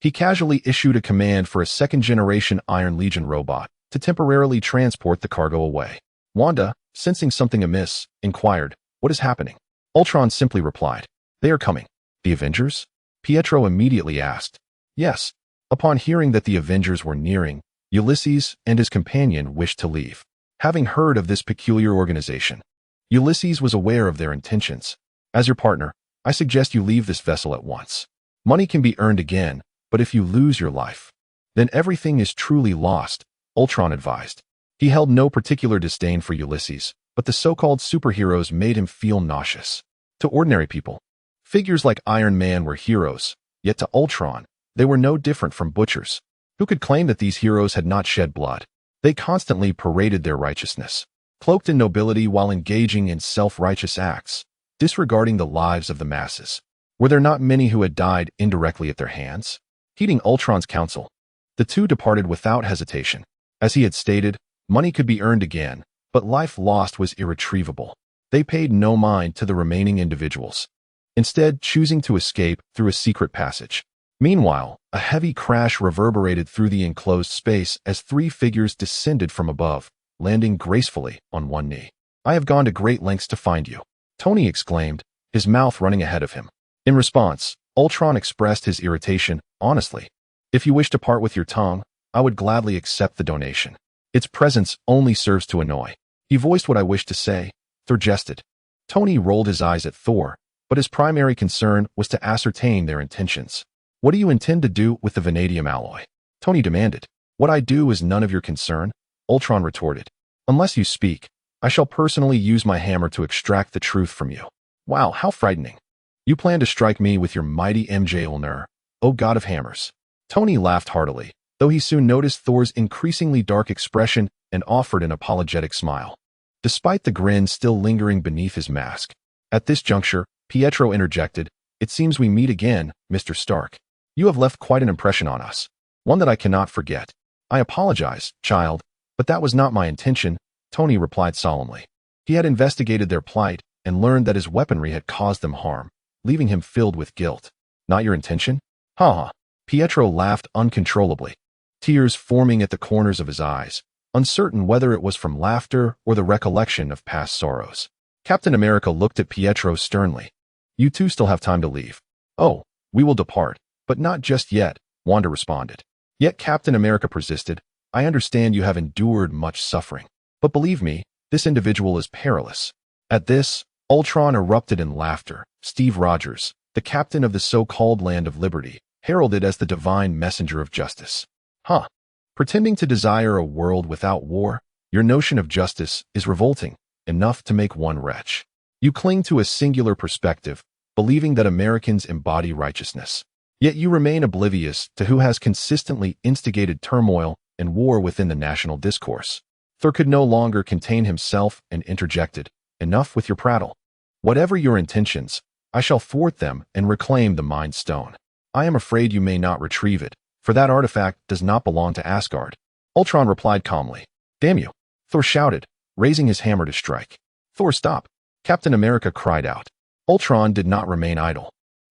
A: He casually issued a command for a second-generation Iron Legion robot to temporarily transport the cargo away. Wanda, sensing something amiss, inquired, "What is happening?" Ultron simply replied, "They are coming." "The Avengers?" Pietro immediately asked. "Yes." Upon hearing that the Avengers were nearing, Ulysses and his companion wished to leave. Having heard of this peculiar organization, Ulysses was aware of their intentions. As your partner, I suggest you leave this vessel at once. Money can be earned again, but if you lose your life, then everything is truly lost, Ultron advised. He held no particular disdain for Ulysses, but the so-called superheroes made him feel nauseous. To ordinary people, figures like Iron Man were heroes, yet to Ultron, they were no different from butchers. Who could claim that these heroes had not shed blood? They constantly paraded their righteousness, cloaked in nobility while engaging in self-righteous acts, disregarding the lives of the masses. Were there not many who had died indirectly at their hands? Heeding Ultron's counsel, the two departed without hesitation. As he had stated, money could be earned again, but life lost was irretrievable. They paid no mind to the remaining individuals, instead choosing to escape through a secret passage. Meanwhile, a heavy crash reverberated through the enclosed space as three figures descended from above, landing gracefully on one knee. I have gone to great lengths to find you, Tony exclaimed, his mouth running ahead of him. In response, Ultron expressed his irritation honestly. If you wish to part with your tongue, I would gladly accept the donation. Its presence only serves to annoy. He voiced what I wished to say, Thor jested. Tony rolled his eyes at Thor, but his primary concern was to ascertain their intentions. What do you intend to do with the vanadium alloy? Tony demanded. What I do is none of your concern, Ultron retorted. Unless you speak, I shall personally use my hammer to extract the truth from you. Wow, how frightening. You plan to strike me with your mighty Mjolnir, O god of hammers. Tony laughed heartily, though he soon noticed Thor's increasingly dark expression and offered an apologetic smile, despite the grin still lingering beneath his mask. At this juncture, Pietro interjected, It seems we meet again, Mr. Stark. You have left quite an impression on us, one that I cannot forget. I apologize, child, but that was not my intention, Tony replied solemnly. He had investigated their plight and learned that his weaponry had caused them harm, leaving him filled with guilt. Not your intention? Ha ha. Pietro laughed uncontrollably, tears forming at the corners of his eyes, uncertain whether it was from laughter or the recollection of past sorrows. Captain America looked at Pietro sternly. You two still have time to leave. Oh, we will depart, but not just yet, Wanda responded. Yet Captain America persisted. I understand you have endured much suffering, but believe me, this individual is perilous. At this, Ultron erupted in laughter. Steve Rogers, the captain of the so-called Land of Liberty, heralded as the divine messenger of justice. Huh. Pretending to desire a world without war, your notion of justice is revolting, enough to make one retch. You cling to a singular perspective, believing that Americans embody righteousness. Yet you remain oblivious to who has consistently instigated turmoil and war within the national discourse. Thor could no longer contain himself and interjected, Enough with your prattle. Whatever your intentions, I shall thwart them and reclaim the Mind Stone. I am afraid you may not retrieve it, for that artifact does not belong to Asgard. Ultron replied calmly. Damn you, Thor shouted, raising his hammer to strike. Thor, stop, Captain America cried out. Ultron did not remain idle.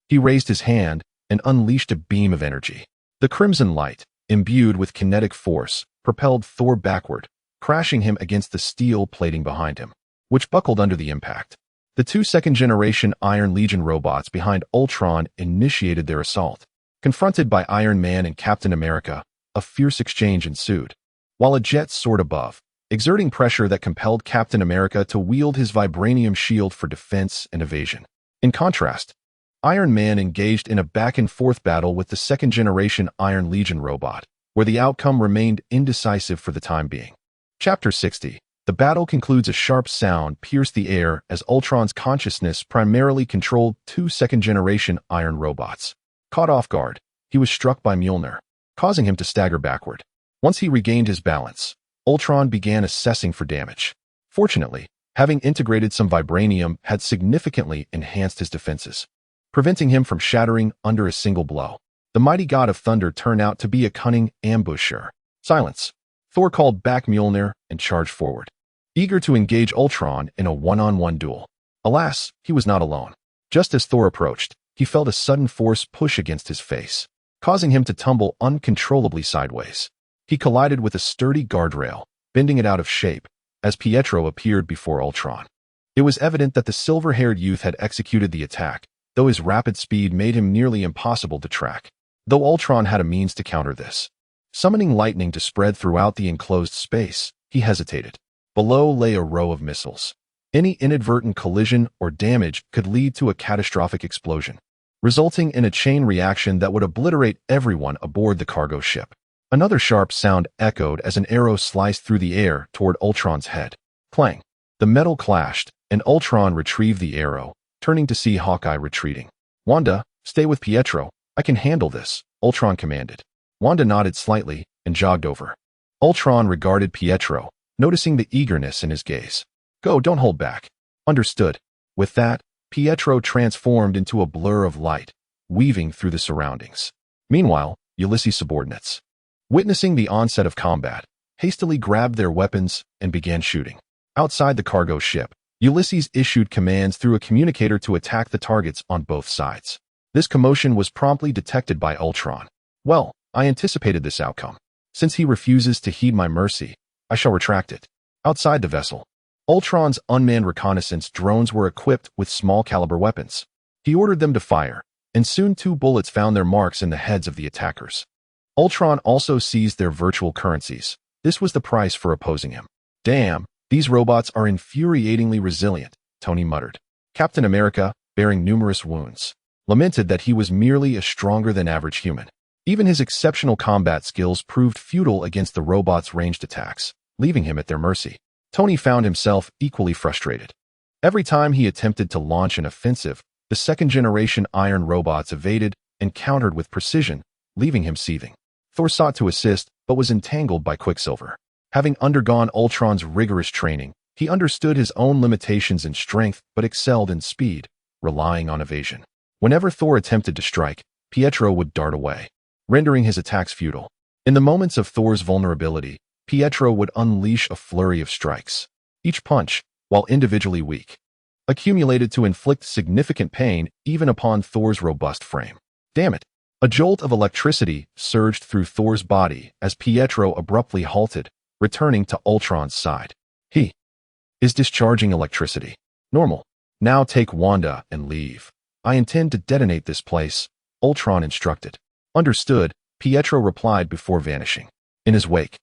A: He raised his hand and unleashed a beam of energy. The crimson light, imbued with kinetic force, propelled Thor backward, crashing him against the steel plating behind him, which buckled under the impact. The two second-generation Iron Legion robots behind Ultron initiated their assault. Confronted by Iron Man and Captain America, a fierce exchange ensued, while a jet soared above, exerting pressure that compelled Captain America to wield his vibranium shield for defense and evasion. In contrast, Iron Man engaged in a back-and-forth battle with the second-generation Iron Legion robot, where the outcome remained indecisive for the time being. Chapter 60. The battle concludes. A sharp sound pierced the air as Ultron's consciousness primarily controlled two second-generation iron robots. Caught off guard, he was struck by Mjolnir, causing him to stagger backward. Once he regained his balance, Ultron began assessing for damage. Fortunately, having integrated some vibranium had significantly enhanced his defenses, preventing him from shattering under a single blow. The mighty god of thunder turned out to be a cunning ambusher. Silence. Thor called back Mjolnir and charged forward, eager to engage Ultron in a one-on-one duel. Alas, he was not alone. Just as Thor approached, he felt a sudden force push against his face, causing him to tumble uncontrollably sideways. He collided with a sturdy guardrail, bending it out of shape, as Pietro appeared before Ultron. It was evident that the silver-haired youth had executed the attack, though his rapid speed made him nearly impossible to track. Though Ultron had a means to counter this. Summoning lightning to spread throughout the enclosed space, he hesitated. Below lay a row of missiles. Any inadvertent collision or damage could lead to a catastrophic explosion, resulting in a chain reaction that would obliterate everyone aboard the cargo ship. Another sharp sound echoed as an arrow sliced through the air toward Ultron's head. Clang! The metal clashed, and Ultron retrieved the arrow, turning to see Hawkeye retreating. "Wanda, stay with Pietro. I can handle this," Ultron commanded. Wanda nodded slightly and jogged over. Ultron regarded Pietro, noticing the eagerness in his gaze. "Go, don't hold back." "Understood." With that, Pietro transformed into a blur of light, weaving through the surroundings. Meanwhile, Ulysses' subordinates, witnessing the onset of combat, hastily grabbed their weapons and began shooting. Outside the cargo ship, Ulysses issued commands through a communicator to attack the targets on both sides. This commotion was promptly detected by Ultron. "Well, I anticipated this outcome. Since he refuses to heed my mercy, I shall retract it." Outside the vessel, Ultron's unmanned reconnaissance drones were equipped with small-caliber weapons. He ordered them to fire, and soon 2 bullets found their marks in the heads of the attackers. Ultron also seized their virtual currencies. This was the price for opposing him. "Damn, these robots are infuriatingly resilient," Tony muttered. Captain America, bearing numerous wounds, lamented that he was merely a stronger-than-average human. Even his exceptional combat skills proved futile against the robots' ranged attacks, leaving him at their mercy. Tony found himself equally frustrated. Every time he attempted to launch an offensive, the second-generation iron robots evaded and countered with precision, leaving him seething. Thor sought to assist, but was entangled by Quicksilver. Having undergone Ultron's rigorous training, he understood his own limitations in strength but excelled in speed, relying on evasion. Whenever Thor attempted to strike, Pietro would dart away, rendering his attacks futile. In the moments of Thor's vulnerability, Pietro would unleash a flurry of strikes. Each punch, while individually weak, accumulated to inflict significant pain even upon Thor's robust frame. "Damn it!" A jolt of electricity surged through Thor's body as Pietro abruptly halted, returning to Ultron's side. "He is discharging electricity. Normal. Now take Wanda and leave. I intend to detonate this place," Ultron instructed. "Understood," Pietro replied before vanishing. In his wake,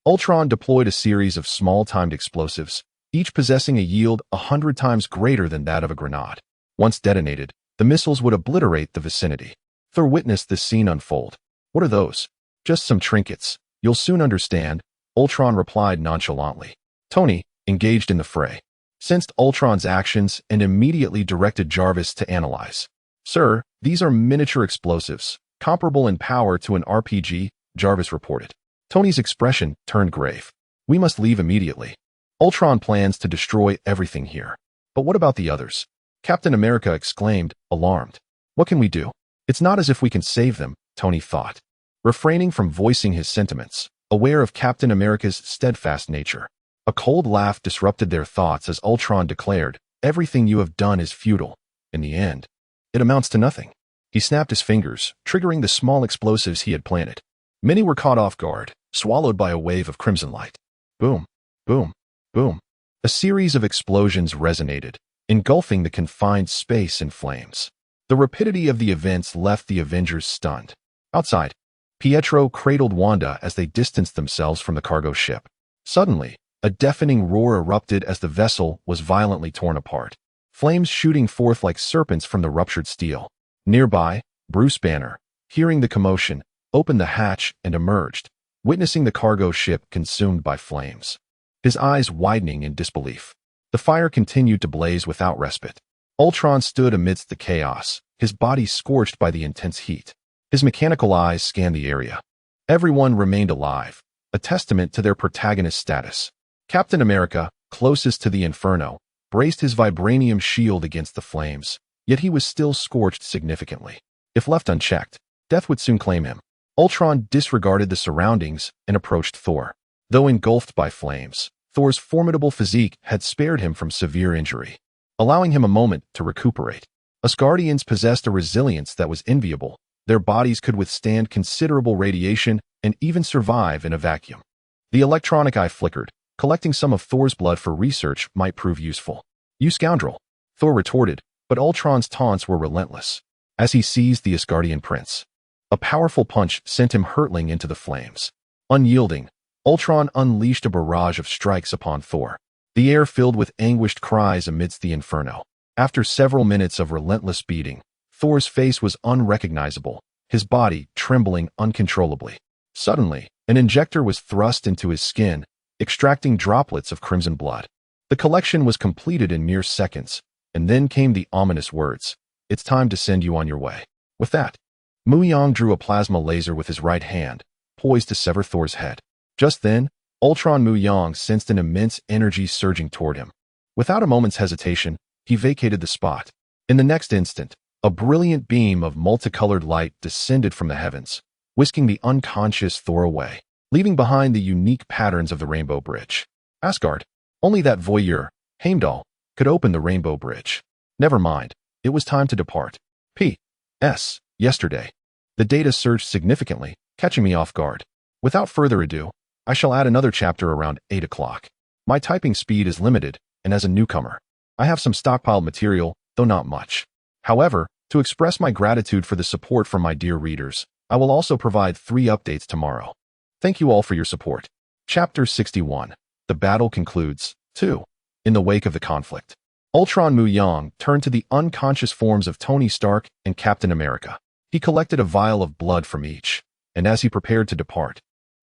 A: Ultron deployed a series of small-timed explosives, each possessing a yield 100 times greater than that of a grenade. Once detonated, the missiles would obliterate the vicinity. Thor witnessed this scene unfold. "What are those?" "Just some trinkets. You'll soon understand," Ultron replied nonchalantly. Tony, engaged in the fray, sensed Ultron's actions and immediately directed Jarvis to analyze. "Sir, these are miniature explosives, comparable in power to an RPG," Jarvis reported. Tony's expression turned grave. "We must leave immediately. Ultron plans to destroy everything here." "But what about the others?" Captain America exclaimed, alarmed. "What can we do?" "It's not as if we can save them," Tony thought, refraining from voicing his sentiments, aware of Captain America's steadfast nature. A cold laugh disrupted their thoughts as Ultron declared, "Everything you have done is futile. In the end, it amounts to nothing." He snapped his fingers, triggering the small explosives he had planted. Many were caught off guard, swallowed by a wave of crimson light. Boom, boom, boom. A series of explosions resonated, engulfing the confined space in flames. The rapidity of the events left the Avengers stunned. Outside, Pietro cradled Wanda as they distanced themselves from the cargo ship. Suddenly, a deafening roar erupted as the vessel was violently torn apart, flames shooting forth like serpents from the ruptured steel. Nearby, Bruce Banner, hearing the commotion, opened the hatch and emerged, witnessing the cargo ship consumed by flames. His eyes widening in disbelief. The fire continued to blaze without respite. Ultron stood amidst the chaos, his body scorched by the intense heat. His mechanical eyes scanned the area. Everyone remained alive, a testament to their protagonist status. Captain America, closest to the inferno, braced his vibranium shield against the flames, yet he was still scorched significantly. If left unchecked, death would soon claim him. Ultron disregarded the surroundings and approached Thor. Though engulfed by flames, Thor's formidable physique had spared him from severe injury, allowing him a moment to recuperate. Asgardians possessed a resilience that was enviable. Their bodies could withstand considerable radiation and even survive in a vacuum. The electronic eye flickered. Collecting some of Thor's blood for research might prove useful. "You scoundrel," Thor retorted, but Ultron's taunts were relentless. As he seized the Asgardian prince, a powerful punch sent him hurtling into the flames. Unyielding, Ultron unleashed a barrage of strikes upon Thor. The air filled with anguished cries amidst the inferno. After several minutes of relentless beating, Thor's face was unrecognizable, his body trembling uncontrollably. Suddenly, an injector was thrust into his skin, extracting droplets of crimson blood. The collection was completed in mere seconds, and then came the ominous words, "It's time to send you on your way." With that, Mu Yang drew a plasma laser with his right hand, poised to sever Thor's head. Just then, Ultron Mu Yang sensed an immense energy surging toward him. Without a moment's hesitation, he vacated the spot. In the next instant, a brilliant beam of multicolored light descended from the heavens, whisking the unconscious Thor away, leaving behind the unique patterns of the Rainbow Bridge. Asgard. Only that voyeur, Heimdall, could open the Rainbow Bridge. Never mind, it was time to depart. P.S. Yesterday, the data surged significantly, catching me off guard. Without further ado, I shall add another chapter around 8 o'clock. My typing speed is limited, and as a newcomer, I have some stockpiled material, though not much. However, to express my gratitude for the support from my dear readers, I will also provide 3 updates tomorrow. Thank you all for your support. Chapter 61. The battle concludes. 2. In the wake of the conflict, Ultron Mu Yang turned to the unconscious forms of Tony Stark and Captain America. He collected a vial of blood from each, and as he prepared to depart,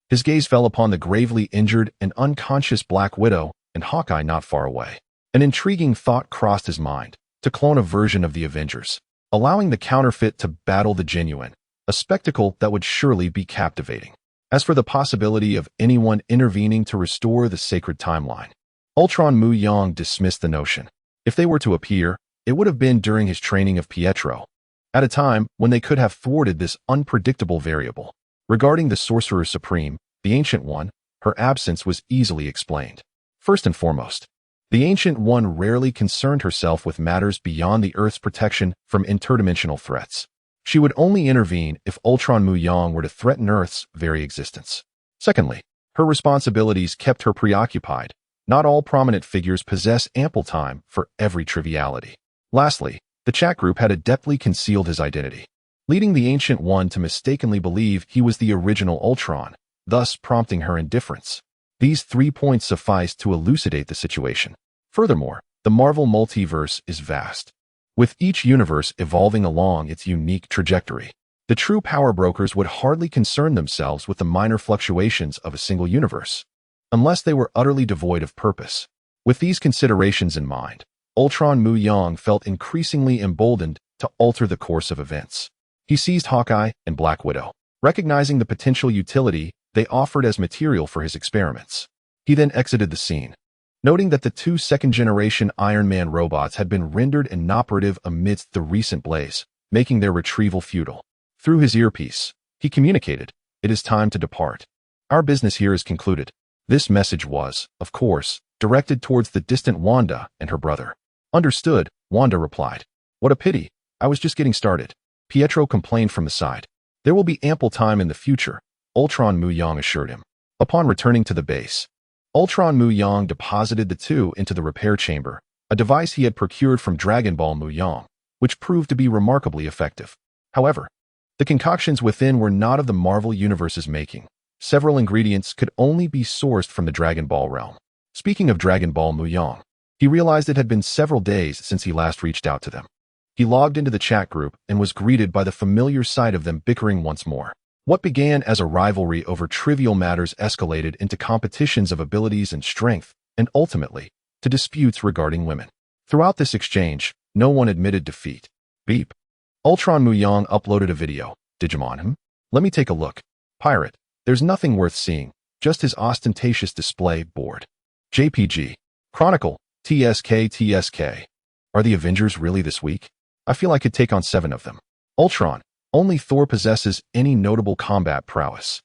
A: his gaze fell upon the gravely injured and unconscious Black Widow and Hawkeye not far away. An intriguing thought crossed his mind, to clone a version of the Avengers, allowing the counterfeit to battle the genuine, a spectacle that would surely be captivating. As for the possibility of anyone intervening to restore the sacred timeline, Ultron Mu Yang dismissed the notion. If they were to appear, it would have been during his training of Pietro, at a time when they could have thwarted this unpredictable variable. Regarding the Sorcerer Supreme, the Ancient One, her absence was easily explained. First and foremost, the Ancient One rarely concerned herself with matters beyond the Earth's protection from interdimensional threats. She would only intervene if Ultron Mu Yang were to threaten Earth's very existence. Secondly, her responsibilities kept her preoccupied. Not all prominent figures possess ample time for every triviality. Lastly, the chat group had adeptly concealed his identity, leading the Ancient One to mistakenly believe he was the original Ultron, thus prompting her indifference. These 3 points suffice to elucidate the situation. Furthermore, the Marvel multiverse is vast, with each universe evolving along its unique trajectory. The true power brokers would hardly concern themselves with the minor fluctuations of a single universe, unless they were utterly devoid of purpose. With these considerations in mind, Ultron Mu Yang felt increasingly emboldened to alter the course of events. He seized Hawkeye and Black Widow, recognizing the potential utility they offered as material for his experiments. He then exited the scene, noting that the 2 second-generation Iron Man robots had been rendered inoperative amidst the recent blaze, making their retrieval futile. Through his earpiece, he communicated, "It is time to depart. Our business here is concluded." This message was, of course, directed towards the distant Wanda and her brother. "Understood," Wanda replied. "What a pity, I was just getting started." Pietro complained from the side. "There will be ample time in the future," Ultron Mu Yang assured him. Upon returning to the base, Ultron Mu Yang deposited the 2 into the repair chamber, a device he had procured from Dragon Ball Mu Yang, which proved to be remarkably effective. However, the concoctions within were not of the Marvel Universe's making. Several ingredients could only be sourced from the Dragon Ball realm. Speaking of Dragon Ball Mu Yang, he realized it had been several days since he last reached out to them. He logged into the chat group and was greeted by the familiar sight of them bickering once more. What began as a rivalry over trivial matters escalated into competitions of abilities and strength, and ultimately, to disputes regarding women. Throughout this exchange, no one admitted defeat. Beep. Ultron Mu Yang uploaded a video. Digimon. Let me take a look. Pirate. There's nothing worth seeing, just his ostentatious display board. JPG. Chronicle. TSK. Are the Avengers really this weak? I feel I could take on 7 of them. Ultron. Only Thor possesses any notable combat prowess.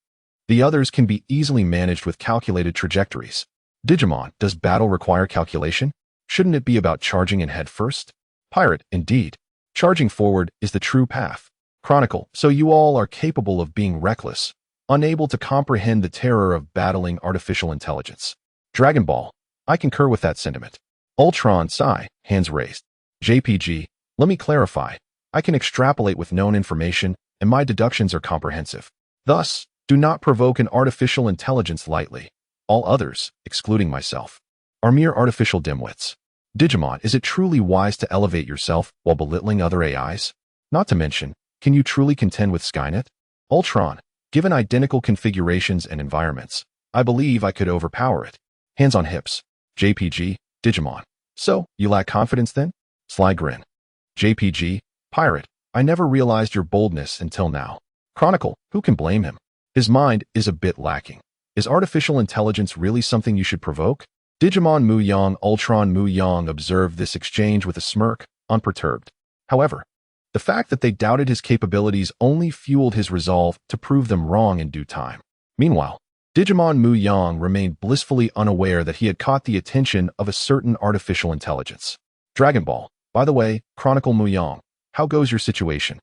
A: The others can be easily managed with calculated trajectories. Digimon. Does battle require calculation? Shouldn't it be about charging in head first? Pirate. Indeed. Charging forward is the true path. Chronicle. So you all are capable of being reckless, unable to comprehend the terror of battling artificial intelligence. Dragon Ball. I concur with that sentiment. Ultron. Sigh. Hands raised. JPG. Let me clarify. I can extrapolate with known information, and my deductions are comprehensive. Thus, Do not provoke an artificial intelligence lightly. All others, excluding myself, are mere artificial dimwits. Digimon, is it truly wise to elevate yourself while belittling other AIs? Not to mention, can you truly contend with Skynet? Ultron, given identical configurations and environments, I believe I could overpower it. Hands on hips. JPG, Digimon. So, you lack confidence then? Sly grin. JPG, Pirate, I never realized your boldness until now. Chronicle, who can blame him? His mind is a bit lacking. Is artificial intelligence really something you should provoke? Digimon Mu Yang, Ultron Mu Yang observed this exchange with a smirk, unperturbed. However, the fact that they doubted his capabilities only fueled his resolve to prove them wrong in due time. Meanwhile, Digimon Mu Yang remained blissfully unaware that he had caught the attention of a certain artificial intelligence. Dragon Ball, by the way, Chronicle Mu Yang, how goes your situation?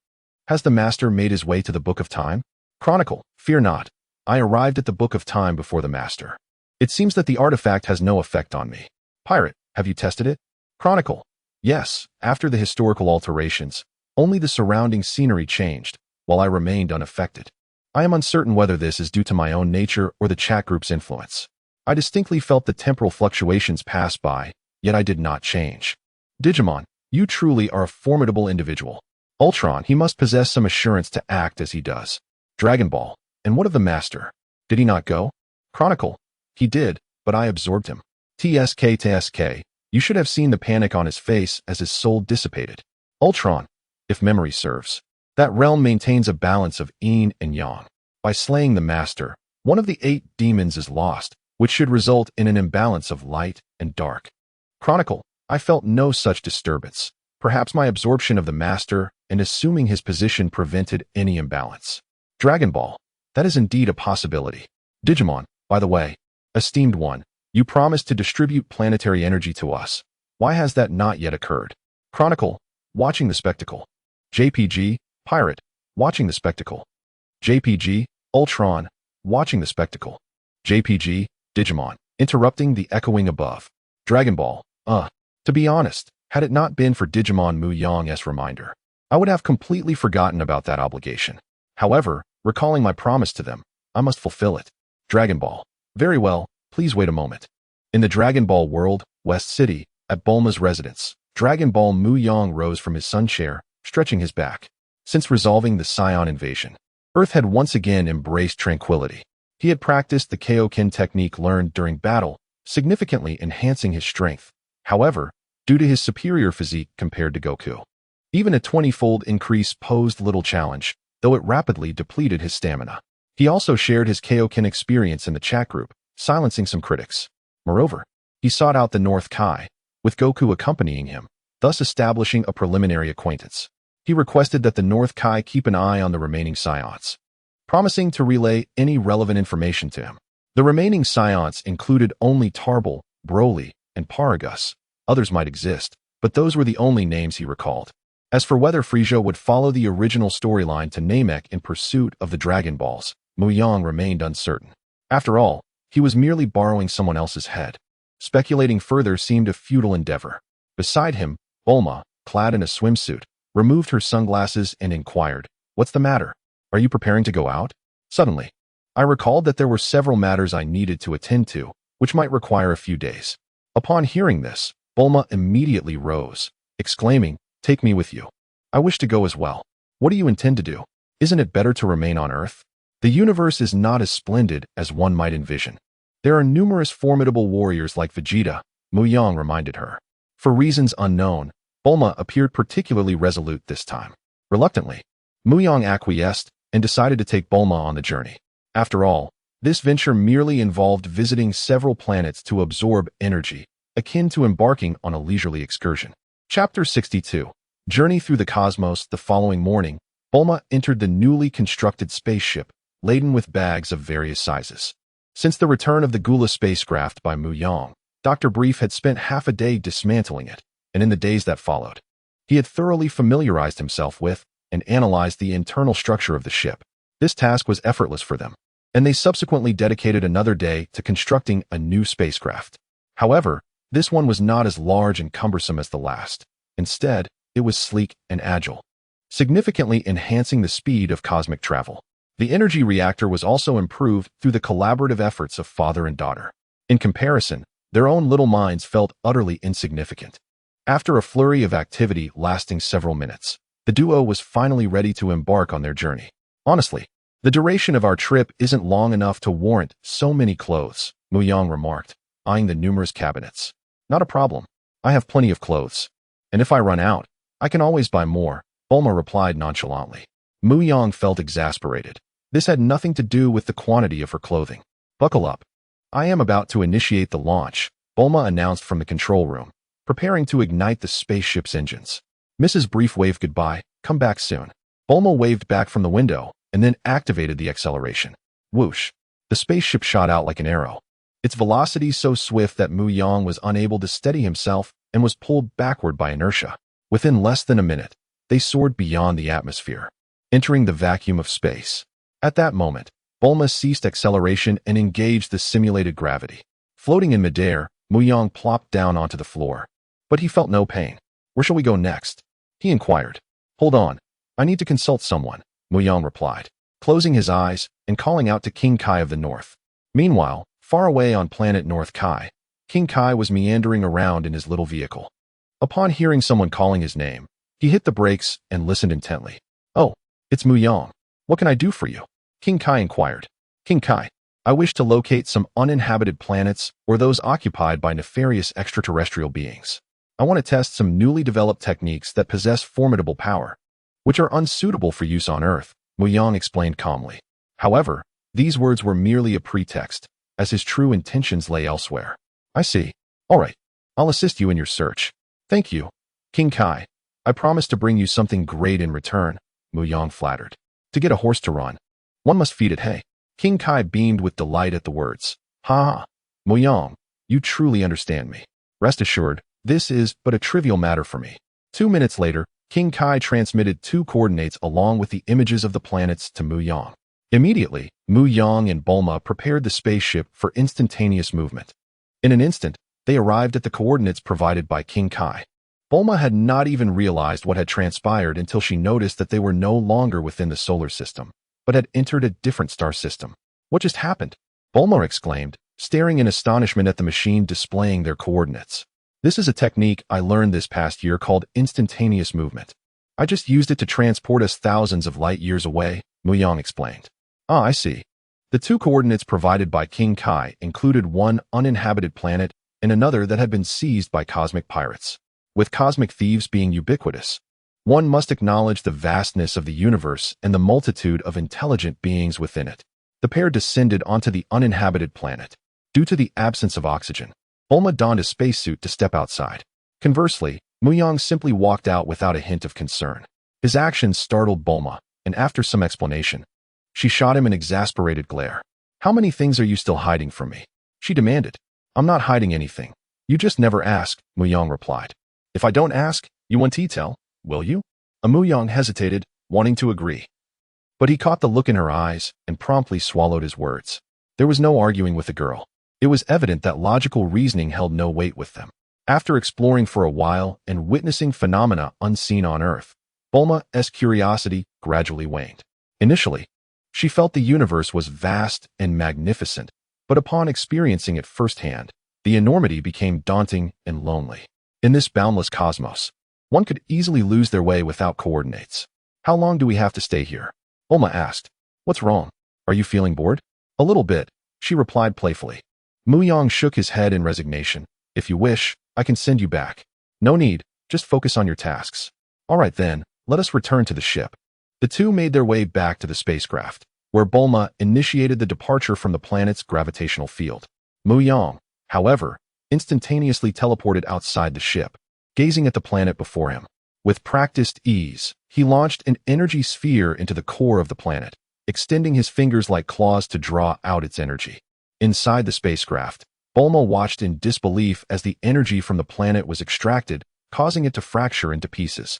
A: Has the master made his way to the Book of Time? Chronicle, fear not. I arrived at the Book of Time before the master. It seems that the artifact has no effect on me. Pirate, have you tested it? Chronicle, yes, after the historical alterations, only the surrounding scenery changed, while I remained unaffected. I am uncertain whether this is due to my own nature or the chat group's influence. I distinctly felt the temporal fluctuations pass by, yet I did not change. Digimon, you truly are a formidable individual. Ultron, he must possess some assurance to act as he does. Dragon Ball, and what of the master? Did he not go? Chronicle, he did, but I absorbed him. TSK, you should have seen the panic on his face as his soul dissipated. Ultron, if memory serves, that realm maintains a balance of yin and yang. By slaying the master, one of the 8 demons is lost, which should result in an imbalance of light and dark. Chronicle, I felt no such disturbance. Perhaps my absorption of the master and assuming his position prevented any imbalance. Dragon Ball, that is indeed a possibility. Digimon, by the way, esteemed one, you promised to distribute planetary energy to us. Why has that not yet occurred? Chronicle, watching the spectacle. JPG, Pirate, watching the spectacle. JPG, Ultron, watching the spectacle. JPG, Digimon, interrupting the echoing above. Dragon Ball, to be honest, had it not been for Digimon Mu Yang's reminder, I would have completely forgotten about that obligation. However, recalling my promise to them, I must fulfill it. Dragon Ball, very well, please wait a moment. In the Dragon Ball world, West City, at Bulma's residence, Dragon Ball Mu Yang rose from his sun chair, stretching his back. Since resolving the Saiyan invasion, Earth had once again embraced tranquility. He had practiced the Kaioken technique learned during battle, significantly enhancing his strength. However, due to his superior physique compared to Goku, even a 20-fold increase posed little challenge, though it rapidly depleted his stamina. He also shared his Kaioken experience in the chat group, silencing some critics. Moreover, he sought out the North Kai, with Goku accompanying him, thus establishing a preliminary acquaintance. He requested that the North Kai keep an eye on the remaining Saiyans, promising to relay any relevant information to him. The remaining Saiyans included only Tarbell, Broly, and Paragus. Others might exist, but those were the only names he recalled. As for whether Frieza would follow the original storyline to Namek in pursuit of the Dragon Balls, Mu Yang remained uncertain. After all, he was merely borrowing someone else's head. Speculating further seemed a futile endeavor. Beside him, Bulma, clad in a swimsuit, removed her sunglasses and inquired, "What's the matter? Are you preparing to go out?" Suddenly, I recalled that there were several matters I needed to attend to, which might require a few days. Upon hearing this, Bulma immediately rose, exclaiming, "Take me with you. I wish to go as well." "What do you intend to do? Isn't it better to remain on Earth? The universe is not as splendid as one might envision. There are numerous formidable warriors like Vegeta," Mu Yang reminded her. For reasons unknown, Bulma appeared particularly resolute this time. Reluctantly, Mu Yang acquiesced and decided to take Bulma on the journey. After all, this venture merely involved visiting several planets to absorb energy, akin to embarking on a leisurely excursion. Chapter 62. Journey through the Cosmos. The following morning, Bulma entered the newly constructed spaceship, laden with bags of various sizes. Since the return of the Gula spacecraft by Mu Yang, Dr. Brief had spent half a day dismantling it, and in the days that followed, he had thoroughly familiarized himself with and analyzed the internal structure of the ship. This task was effortless for them, and they subsequently dedicated another day to constructing a new spacecraft. However, this one was not as large and cumbersome as the last. Instead, it was sleek and agile, significantly enhancing the speed of cosmic travel. The energy reactor was also improved through the collaborative efforts of father and daughter. In comparison, their own little minds felt utterly insignificant. After a flurry of activity lasting several minutes, the duo was finally ready to embark on their journey. Honestly, the duration of our trip isn't long enough to warrant so many clothes, Mu Yang remarked, eyeing the numerous cabinets. Not a problem. I have plenty of clothes. And if I run out, I can always buy more, Bulma replied nonchalantly. Mu Yang felt exasperated. This had nothing to do with the quantity of her clothing. Buckle up. I am about to initiate the launch, Bulma announced from the control room, preparing to ignite the spaceship's engines. Mrs. Brief waved goodbye. Come back soon. Bulma waved back from the window and then activated the acceleration. Whoosh. The spaceship shot out like an arrow. Its velocity so swift that Mu Yang was unable to steady himself and was pulled backward by inertia. Within less than a minute, they soared beyond the atmosphere, entering the vacuum of space. At that moment, Bulma ceased acceleration and engaged the simulated gravity. Floating in midair, Mu Yang plopped down onto the floor. But he felt no pain. Where shall we go next? He inquired. Hold on. I need to consult someone, Mu Yang replied, closing his eyes and calling out to King Kai of the North. Meanwhile, far away on planet North Kai, King Kai was meandering around in his little vehicle. Upon hearing someone calling his name, he hit the brakes and listened intently. Oh, it's Mu Yang. What can I do for you? King Kai inquired. King Kai, I wish to locate some uninhabited planets or those occupied by nefarious extraterrestrial beings. I want to test some newly developed techniques that possess formidable power, which are unsuitable for use on Earth, Mu Yang explained calmly. However, these words were merely a pretext, as his true intentions lay elsewhere. I see. All right. I'll assist you in your search. Thank you, King Kai. I promise to bring you something great in return, Mu Yang flattered. To get a horse to run, one must feed it hay. King Kai beamed with delight at the words. Ha ha. Mu Yang, you truly understand me. Rest assured, this is but a trivial matter for me. 2 minutes later, King Kai transmitted 2 coordinates along with the images of the planets to Mu Yang. Immediately, Mu Yang and Bulma prepared the spaceship for instantaneous movement. In an instant, they arrived at the coordinates provided by King Kai. Bulma had not even realized what had transpired until she noticed that they were no longer within the solar system, but had entered a different star system. What just happened? Bulma exclaimed, staring in astonishment at the machine displaying their coordinates. This is a technique I learned this past year called instantaneous movement. I just used it to transport us thousands of light years away, Mu Yang explained. Ah, I see. The 2 coordinates provided by King Kai included one uninhabited planet and another that had been seized by cosmic pirates. With cosmic thieves being ubiquitous, one must acknowledge the vastness of the universe and the multitude of intelligent beings within it. The pair descended onto the uninhabited planet. Due to the absence of oxygen, Bulma donned a spacesuit to step outside. Conversely, Mu Yang simply walked out without a hint of concern. His actions startled Bulma, and after some explanation, she shot him an exasperated glare. How many things are you still hiding from me? She demanded. I'm not hiding anything. You just never ask, Mu Yang replied. If I don't ask, you won't tell, will you? Mu Yang hesitated, wanting to agree. But he caught the look in her eyes and promptly swallowed his words. There was no arguing with the girl. It was evident that logical reasoning held no weight with them. After exploring for a while and witnessing phenomena unseen on Earth, Bulma's curiosity gradually waned. Initially, she felt the universe was vast and magnificent, but upon experiencing it firsthand, the enormity became daunting and lonely. In this boundless cosmos, one could easily lose their way without coordinates. How long do we have to stay here? Bulma asked. What's wrong? Are you feeling bored? A little bit, she replied playfully. Mu Yang shook his head in resignation. If you wish, I can send you back. No need, just focus on your tasks. All right then, let us return to the ship. The two made their way back to the spacecraft, where Bulma initiated the departure from the planet's gravitational field. Mu Yang, however, instantaneously teleported outside the ship, gazing at the planet before him. With practiced ease, he launched an energy sphere into the core of the planet, extending his fingers like claws to draw out its energy. Inside the spacecraft, Bulma watched in disbelief as the energy from the planet was extracted, causing it to fracture into pieces,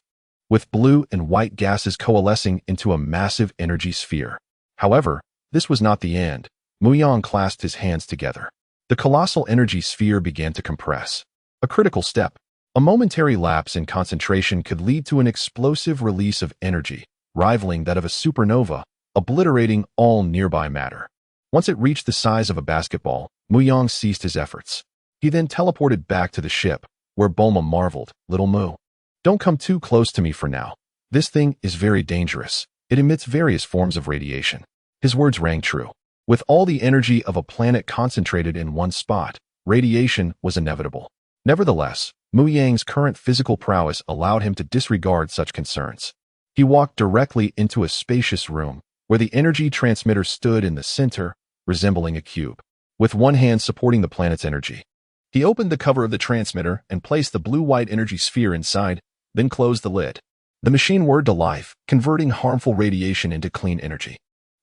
A: with blue and white gases coalescing into a massive energy sphere. However, this was not the end. Mu Yang clasped his hands together. The colossal energy sphere began to compress. A critical step. A momentary lapse in concentration could lead to an explosive release of energy, rivaling that of a supernova, obliterating all nearby matter. Once it reached the size of a basketball, Mu Yang ceased his efforts. He then teleported back to the ship, where Bulma marveled, "Little Mu, don't come too close to me for now. This thing is very dangerous. It emits various forms of radiation." His words rang true. With all the energy of a planet concentrated in one spot, radiation was inevitable. Nevertheless, Mu Yang's current physical prowess allowed him to disregard such concerns. He walked directly into a spacious room, where the energy transmitter stood in the center, resembling a cube, with one hand supporting the planet's energy. He opened the cover of the transmitter and placed the blue-white energy sphere inside, then closed the lid. The machine whirred to life, converting harmful radiation into clean energy.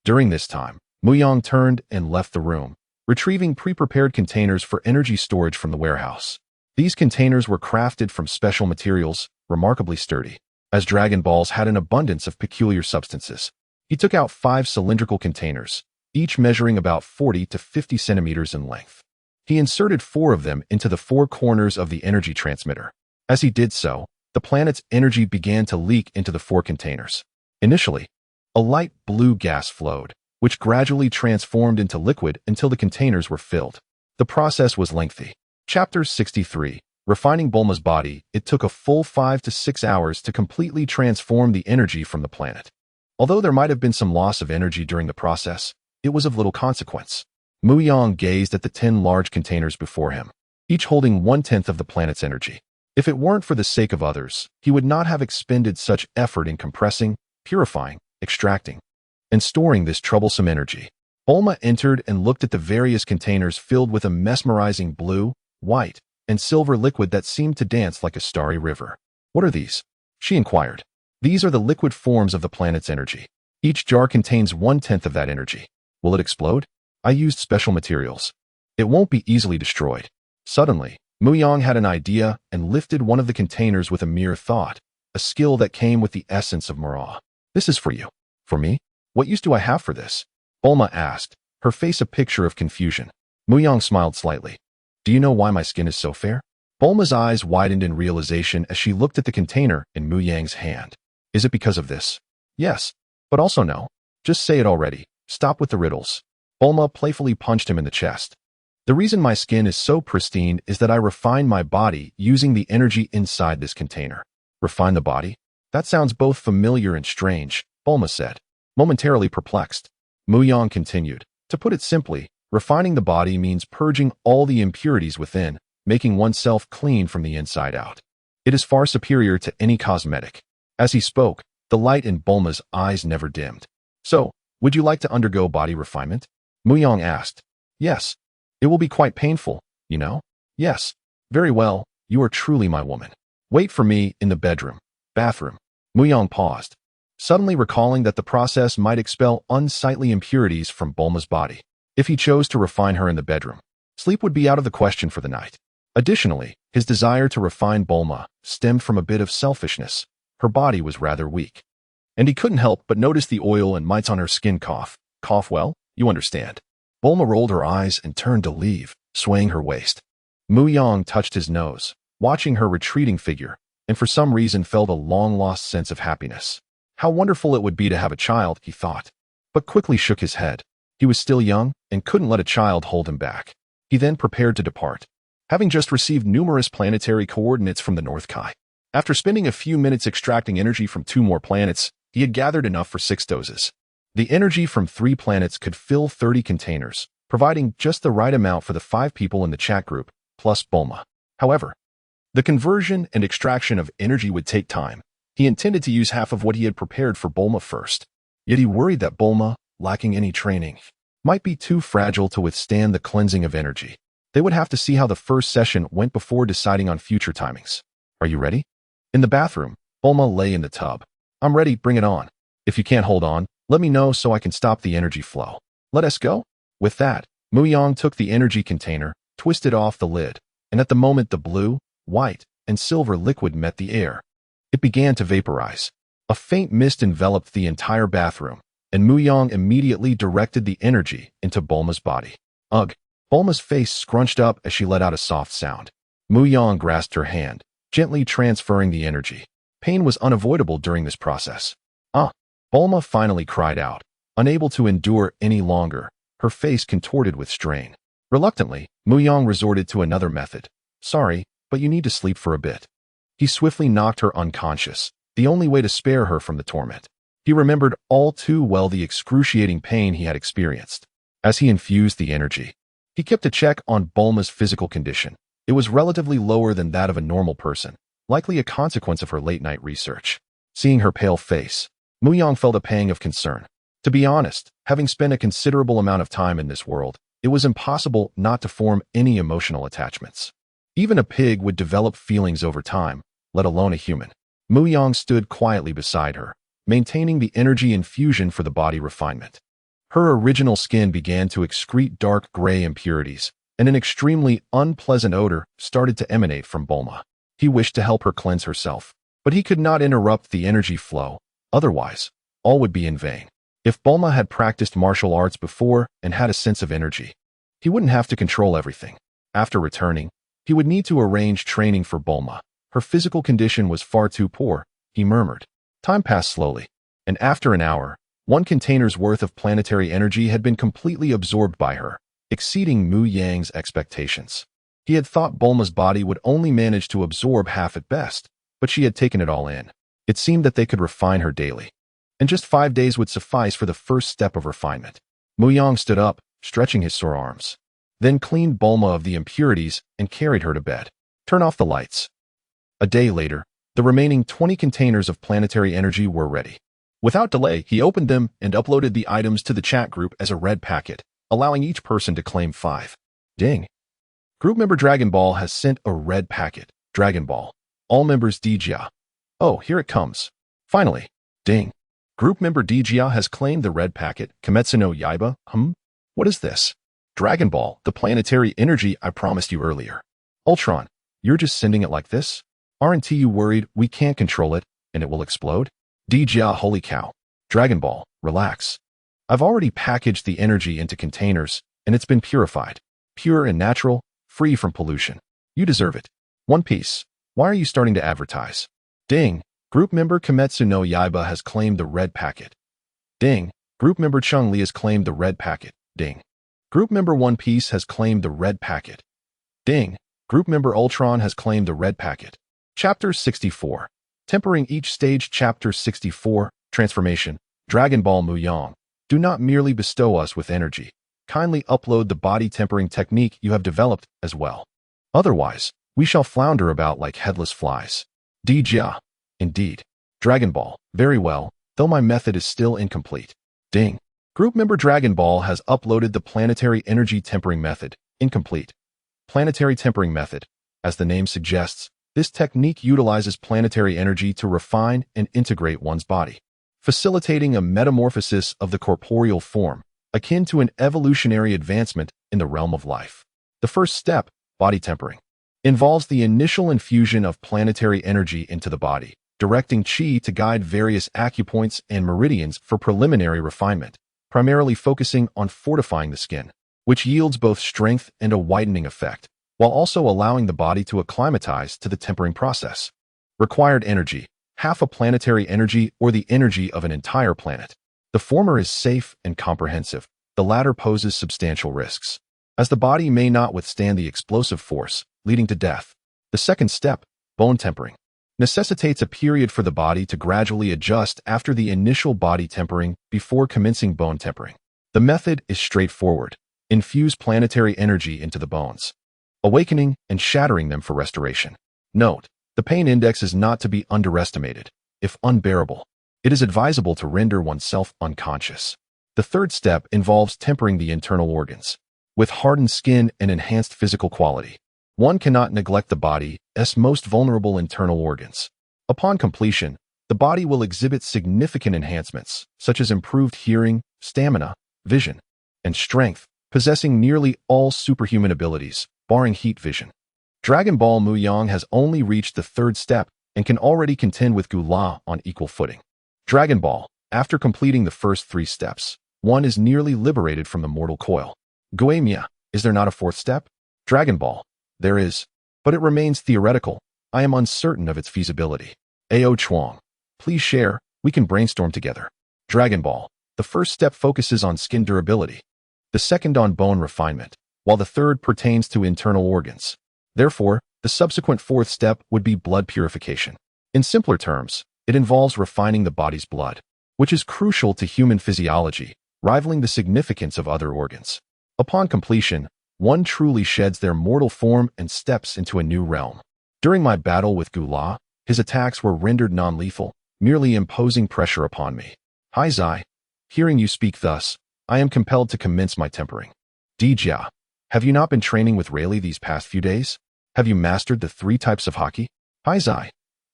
A: During this time, Mu Yang turned and left the room, retrieving pre-prepared containers for energy storage from the warehouse. These containers were crafted from special materials, remarkably sturdy, as Dragon Balls had an abundance of peculiar substances. He took out 5 cylindrical containers, each measuring about 40 to 50 centimeters in length. He inserted 4 of them into the 4 corners of the energy transmitter. As he did so, the planet's energy began to leak into the 4 containers. Initially, a light blue gas flowed, which gradually transformed into liquid until the containers were filled. The process was lengthy. Chapter 63. Refining Bulma's body. It took a full 5 to 6 hours to completely transform the energy from the planet. Although there might have been some loss of energy during the process, it was of little consequence. Mu Yang gazed at the 10 large containers before him, each holding 1/10 of the planet's energy. If it weren't for the sake of others, he would not have expended such effort in compressing, purifying, extracting, and storing this troublesome energy. Bulma entered and looked at the various containers filled with a mesmerizing blue, white, and silver liquid that seemed to dance like a starry river. "What are these?" she inquired. "These are the liquid forms of the planet's energy. Each jar contains 1/10 of that energy. Will it explode? I used special materials. It won't be easily destroyed." Suddenly, Mu Yang had an idea and lifted one of the containers with a mere thought, a skill that came with the essence of Moro. "This is for you." "For me? What use do I have for this?" Bulma asked, her face a picture of confusion. Mu Yang smiled slightly. "Do you know why my skin is so fair?" Bulma's eyes widened in realization as she looked at the container in Mu Yang's hand. "Is it because of this?" "Yes, but also no. Just say it already. Stop with the riddles." Bulma playfully punched him in the chest. "The reason my skin is so pristine is that I refined my body using the energy inside this container." "Refine the body? That sounds both familiar and strange," Bulma said, momentarily perplexed. Mu Yang continued, "To put it simply, refining the body means purging all the impurities within, making oneself clean from the inside out. It is far superior to any cosmetic." As he spoke, the light in Bulma's eyes never dimmed. "So, would you like to undergo body refinement?" Mu Yang asked. "Yes. It will be quite painful, you know." "Yes. Very well, you are truly my woman. Wait for me in the bathroom. Mu Yang paused, suddenly recalling that the process might expel unsightly impurities from Bulma's body. If he chose to refine her in the bedroom, sleep would be out of the question for the night. Additionally, his desire to refine Bulma stemmed from a bit of selfishness. Her body was rather weak, and he couldn't help but notice the oil and mites on her skin. Cough, well, you understand. Bulma rolled her eyes and turned to leave, swaying her waist. Mu Yang touched his nose, watching her retreating figure, and for some reason felt a long-lost sense of happiness. How wonderful it would be to have a child, he thought, but quickly shook his head. He was still young and couldn't let a child hold him back. He then prepared to depart, having just received numerous planetary coordinates from the North Kai. After spending a few minutes extracting energy from 2 more planets, he had gathered enough for 6 doses. The energy from 3 planets could fill 30 containers, providing just the right amount for the 5 people in the chat group, plus Bulma. However, the conversion and extraction of energy would take time. He intended to use half of what he had prepared for Bulma first. Yet he worried that Bulma, lacking any training, might be too fragile to withstand the cleansing of energy. They would have to see how the first session went before deciding on future timings. "Are you ready?" In the bathroom, Bulma lay in the tub. "I'm ready, bring it on. If you can't hold on, let me know so I can stop the energy flow. Let us go." With that, Mu Yang took the energy container, twisted off the lid, and at the moment the blue, white, and silver liquid met the air, it began to vaporize. A faint mist enveloped the entire bathroom, and Mu Yang immediately directed the energy into Bulma's body. "Ugh!" Bulma's face scrunched up as she let out a soft sound. Mu Yang grasped her hand, gently transferring the energy. Pain was unavoidable during this process. "Ah!" Bulma finally cried out, Unable to endure any longer, her face contorted with strain. Reluctantly, Mu Yang resorted to another method. Sorry, but you need to sleep for a bit. He swiftly knocked her unconscious, the only way to spare her from the torment. He remembered all too well the excruciating pain he had experienced. As he infused the energy, he kept a check on Bulma's physical condition. It was relatively lower than that of a normal person, likely a consequence of her late-night research. Seeing her pale face, Mu Yang felt a pang of concern. To be honest, having spent a considerable amount of time in this world, it was impossible not to form any emotional attachments. Even a pig would develop feelings over time, let alone a human. Mu Yang stood quietly beside her, maintaining the energy infusion for the body refinement. Her original skin began to excrete dark gray impurities, and an extremely unpleasant odor started to emanate from Bulma. He wished to help her cleanse herself, but he could not interrupt the energy flow. Otherwise, all would be in vain. If Bulma had practiced martial arts before and had a sense of energy, he wouldn't have to control everything. After returning, he would need to arrange training for Bulma. Her physical condition was far too poor, he murmured. Time passed slowly, and after an hour, 1 container's worth of planetary energy had been completely absorbed by her, exceeding Mu Yang's expectations. He had thought Bulma's body would only manage to absorb half at best, but she had taken it all in. It seemed that they could refine her daily, and just 5 days would suffice for the first step of refinement. Mu Yang stood up, stretching his sore arms, then cleaned Bulma of the impurities and carried her to bed. Turn off the lights. A day later, the remaining 20 containers of planetary energy were ready. Without delay, he opened them and uploaded the items to the chat group as a red packet, allowing each person to claim 5. Ding. Group member Dragon Ball has sent a red packet. Dragon Ball. All members Dijia. Oh, here it comes. Finally. Ding. Group member Dijia has claimed the red packet. Kimetsu no Yaiba. What is this? Dragon Ball, the planetary energy I promised you earlier. Ultron, you're just sending it like this? Aren't you worried we can't control it and it will explode? Dijia, holy cow. Dragon Ball, relax. I've already packaged the energy into containers and it's been purified. Pure and natural, free from pollution. You deserve it. One Piece, why are you starting to advertise? Ding. Group member Kimetsu no Yaiba has claimed the red packet. Ding. Group member Cheng Li has claimed the red packet. Ding. Group member One Piece has claimed the red packet. Ding. Group member Ultron has claimed the red packet. Chapter 64. Tempering each stage. Chapter 64. Transformation. Dragon Ball Mu Yang. Do not merely bestow us with energy. Kindly upload the body tempering technique you have developed as well. Otherwise, we shall flounder about like headless flies. Dijia. Indeed. Dragon Ball. Very well, though my method is still incomplete. Ding. Group member Dragon Ball has uploaded the planetary energy tempering method. Incomplete. Planetary tempering method. As the name suggests, this technique utilizes planetary energy to refine and integrate one's body, facilitating a metamorphosis of the corporeal form, akin to an evolutionary advancement in the realm of life. The first step, body tempering, involves the initial infusion of planetary energy into the body, directing chi to guide various acupoints and meridians for preliminary refinement, primarily focusing on fortifying the skin, which yields both strength and a whitening effect, while also allowing the body to acclimatize to the tempering process. Required energy, half a planetary energy or the energy of an entire planet. The former is safe and comprehensive. The latter poses substantial risks, as the body may not withstand the explosive force, leading to death. The second step, bone tempering, necessitates a period for the body to gradually adjust after the initial body tempering before commencing bone tempering. The method is straightforward. Infuse planetary energy into the bones, awakening and shattering them for restoration. Note, the pain index is not to be underestimated. If unbearable, it is advisable to render oneself unconscious. The third step involves tempering the internal organs. With hardened skin and enhanced physical quality, one cannot neglect the body's most vulnerable internal organs. Upon completion, the body will exhibit significant enhancements, such as improved hearing, stamina, vision, and strength, possessing nearly all superhuman abilities, barring heat vision. Dragon Ball Mu Yang has only reached the third step and can already contend with Gula on equal footing. Dragon Ball, after completing the first 3 steps, one is nearly liberated from the mortal coil. Goemia, is there not a 4th step? Dragon Ball, there is, but it remains theoretical. I am uncertain of its feasibility. Ao Chuang, please share, we can brainstorm together. Dragon Ball, The first step focuses on skin durability, the second on bone refinement, while the third pertains to internal organs. Therefore, the subsequent fourth step would be blood purification. In simpler terms, it involves refining the body's blood, which is crucial to human physiology, rivaling the significance of other organs. Upon completion, one truly sheds their mortal form and steps into a new realm. During my battle with Gula, his attacks were rendered non-lethal, merely imposing pressure upon me. Hai Zai, hearing you speak thus, I am compelled to commence my tempering. Dijia, have you not been training with Rayleigh these past few days? Have you mastered the 3 types of haki? Hai Zai,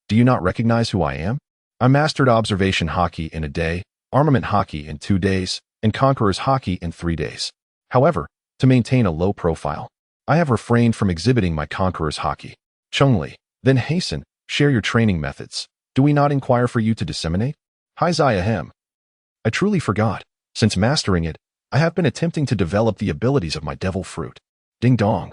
A: do you not recognize who I am? I mastered observation haki in a day, armament haki in 2 days, and conqueror's haki in 3 days. However, to maintain a low profile, I have refrained from exhibiting my conqueror's haki. Cheng Li, then hasten, share your training methods. Do we not inquire for you to disseminate? Hai Zai ahem. I truly forgot. Since mastering it, I have been attempting to develop the abilities of my devil fruit. Ding dong.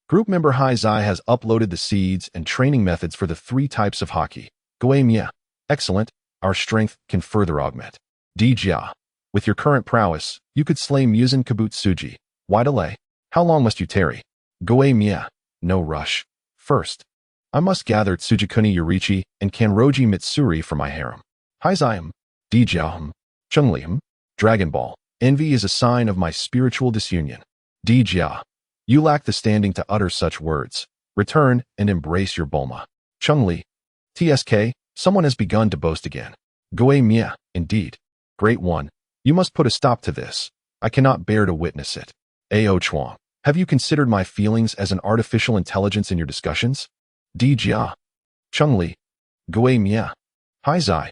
A: Group member Hai Zai has uploaded the seeds and training methods for the 3 types of haki. Goe Mia. Excellent. Our strength can further augment. Dijia. With your current prowess, you could slay Muzan Kabutsuji. Why delay? How long must you tarry? Goe Mia. No rush. First, I must gather Tsujikuni Yurichi and Kanroji Mitsuri for my harem. Hai Zai. Dijia. Cheng Li. Dragon Ball. Envy is a sign of my spiritual disunion. Dijia. You lack the standing to utter such words. Return and embrace your Bulma. Cheng Li. TSK, someone has begun to boast again. Goe Mia, indeed. Great one, you must put a stop to this. I cannot bear to witness it. Ao Chuang, have you considered my feelings as an artificial intelligence in your discussions? Dijia. Cheng Li. Goe Mia. Hai Zai.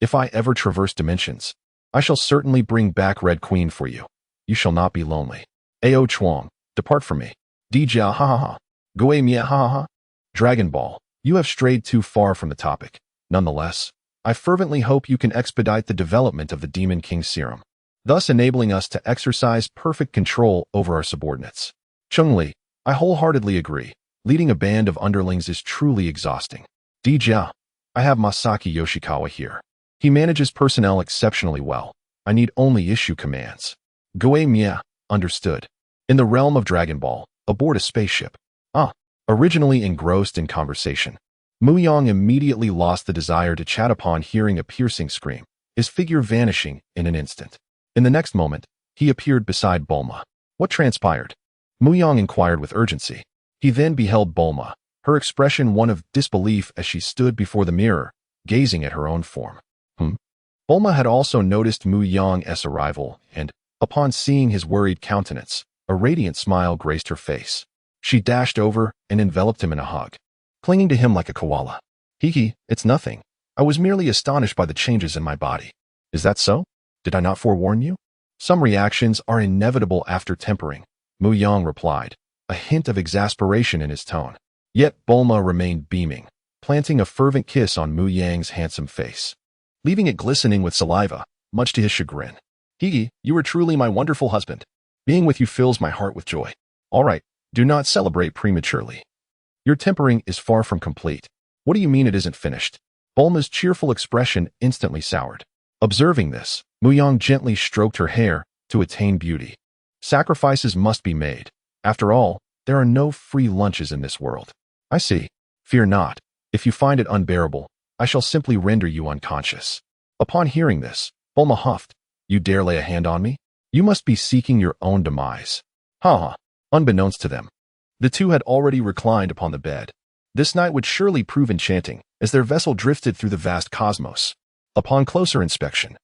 A: If I ever traverse dimensions, I shall certainly bring back Red Queen for you. You shall not be lonely. Ao Chuang, depart from me. Dijia ha ha ha. Goe Mia ha ha ha. Dragon Ball, you have strayed too far from the topic. Nonetheless, I fervently hope you can expedite the development of the Demon King Serum, thus enabling us to exercise perfect control over our subordinates. Cheng Li, I wholeheartedly agree. Leading a band of underlings is truly exhausting. Dijia, I have Masaki Yoshikawa here. He manages personnel exceptionally well. I need only issue commands. Goe Mia, understood. In the realm of Dragon Ball, aboard a spaceship. Originally engrossed in conversation, Mu Yang immediately lost the desire to chat upon hearing a piercing scream, his figure vanishing in an instant. In the next moment, he appeared beside Bulma. What transpired? Mu Yang inquired with urgency. He then beheld Bulma, her expression one of disbelief as she stood before the mirror, gazing at her own form. Bulma had also noticed Mu Yang's arrival, and, upon seeing his worried countenance, a radiant smile graced her face. She dashed over and enveloped him in a hug, clinging to him like a koala. Hiki, it's nothing. I was merely astonished by the changes in my body. Is that so? Did I not forewarn you? Some reactions are inevitable after tempering, Mu Yang replied, a hint of exasperation in his tone. Yet Bulma remained beaming, planting a fervent kiss on Mu Yang's handsome face, leaving it glistening with saliva, much to his chagrin. Higi, you are truly my wonderful husband. Being with you fills my heart with joy. All right, do not celebrate prematurely. Your tempering is far from complete. What do you mean it isn't finished? Bulma's cheerful expression instantly soured. Observing this, Mu Yang gently stroked her hair to attain beauty. Sacrifices must be made. After all, there are no free lunches in this world. I see. Fear not. If you find it unbearable, I shall simply render you unconscious. Upon hearing this, Bulma huffed. You dare lay a hand on me? You must be seeking your own demise. Ha. Unbeknownst to them, the two had already reclined upon the bed. This night would surely prove enchanting, as their vessel drifted through the vast cosmos. Upon closer inspection,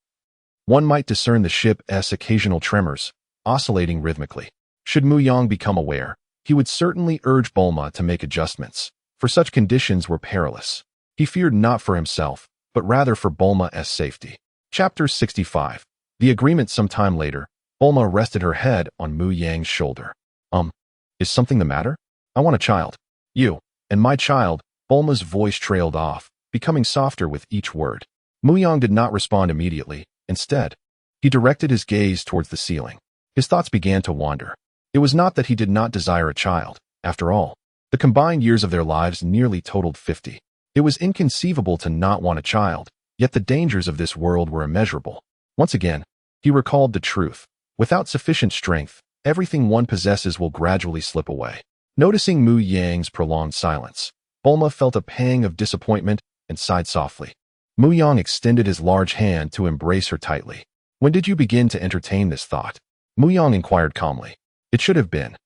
A: one might discern the ship's occasional tremors, oscillating rhythmically. Should Mu Yang become aware, he would certainly urge Bulma to make adjustments, for such conditions were perilous. He feared not for himself, but rather for Bulma's safety. Chapter 65. The agreement. Some time later, Bulma rested her head on Mu Yang's shoulder. Is something the matter? I want a child. You, and my child. Bulma's voice trailed off, becoming softer with each word. Mu Yang did not respond immediately. Instead, he directed his gaze towards the ceiling. His thoughts began to wander. It was not that he did not desire a child. After all, the combined years of their lives nearly totaled 50. It was inconceivable to not want a child, yet the dangers of this world were immeasurable. Once again, He recalled the truth. Without sufficient strength, everything one possesses will gradually slip away. Noticing Mu Yang's prolonged silence, Bulma felt a pang of disappointment and sighed softly. Mu Yang extended his large hand to embrace her tightly. When did you begin to entertain this thought? Mu Yang inquired calmly. It should have been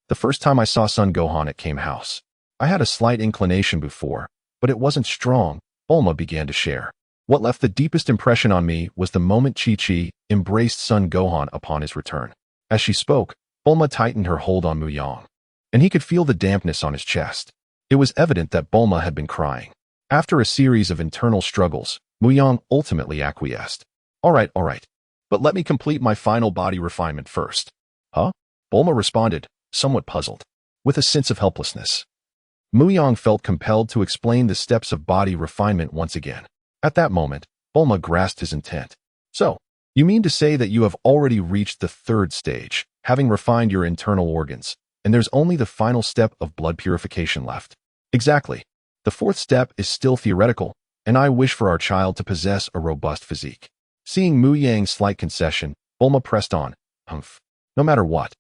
A: the first time I saw Son Gohan at Kame House. I had a slight inclination before, but it wasn't strong, Bulma began to share. What left the deepest impression on me was the moment Chi-Chi embraced Son Gohan upon his return. As she spoke, Bulma tightened her hold on Mu Yang, and he could feel the dampness on his chest. It was evident that Bulma had been crying. After a series of internal struggles, Mu Yang ultimately acquiesced. All right, but let me complete my final body refinement first. Huh? Bulma responded, somewhat puzzled, with a sense of helplessness. Mu Yang felt compelled to explain the steps of body refinement once again. At that moment, Bulma grasped his intent. So, you mean to say that you have already reached the third stage, having refined your internal organs, and there's only the final step of blood purification left? Exactly. The fourth step is still theoretical, and I wish for our child to possess a robust physique. Seeing Mu Yang's slight concession, Bulma pressed on. Humph. No matter what,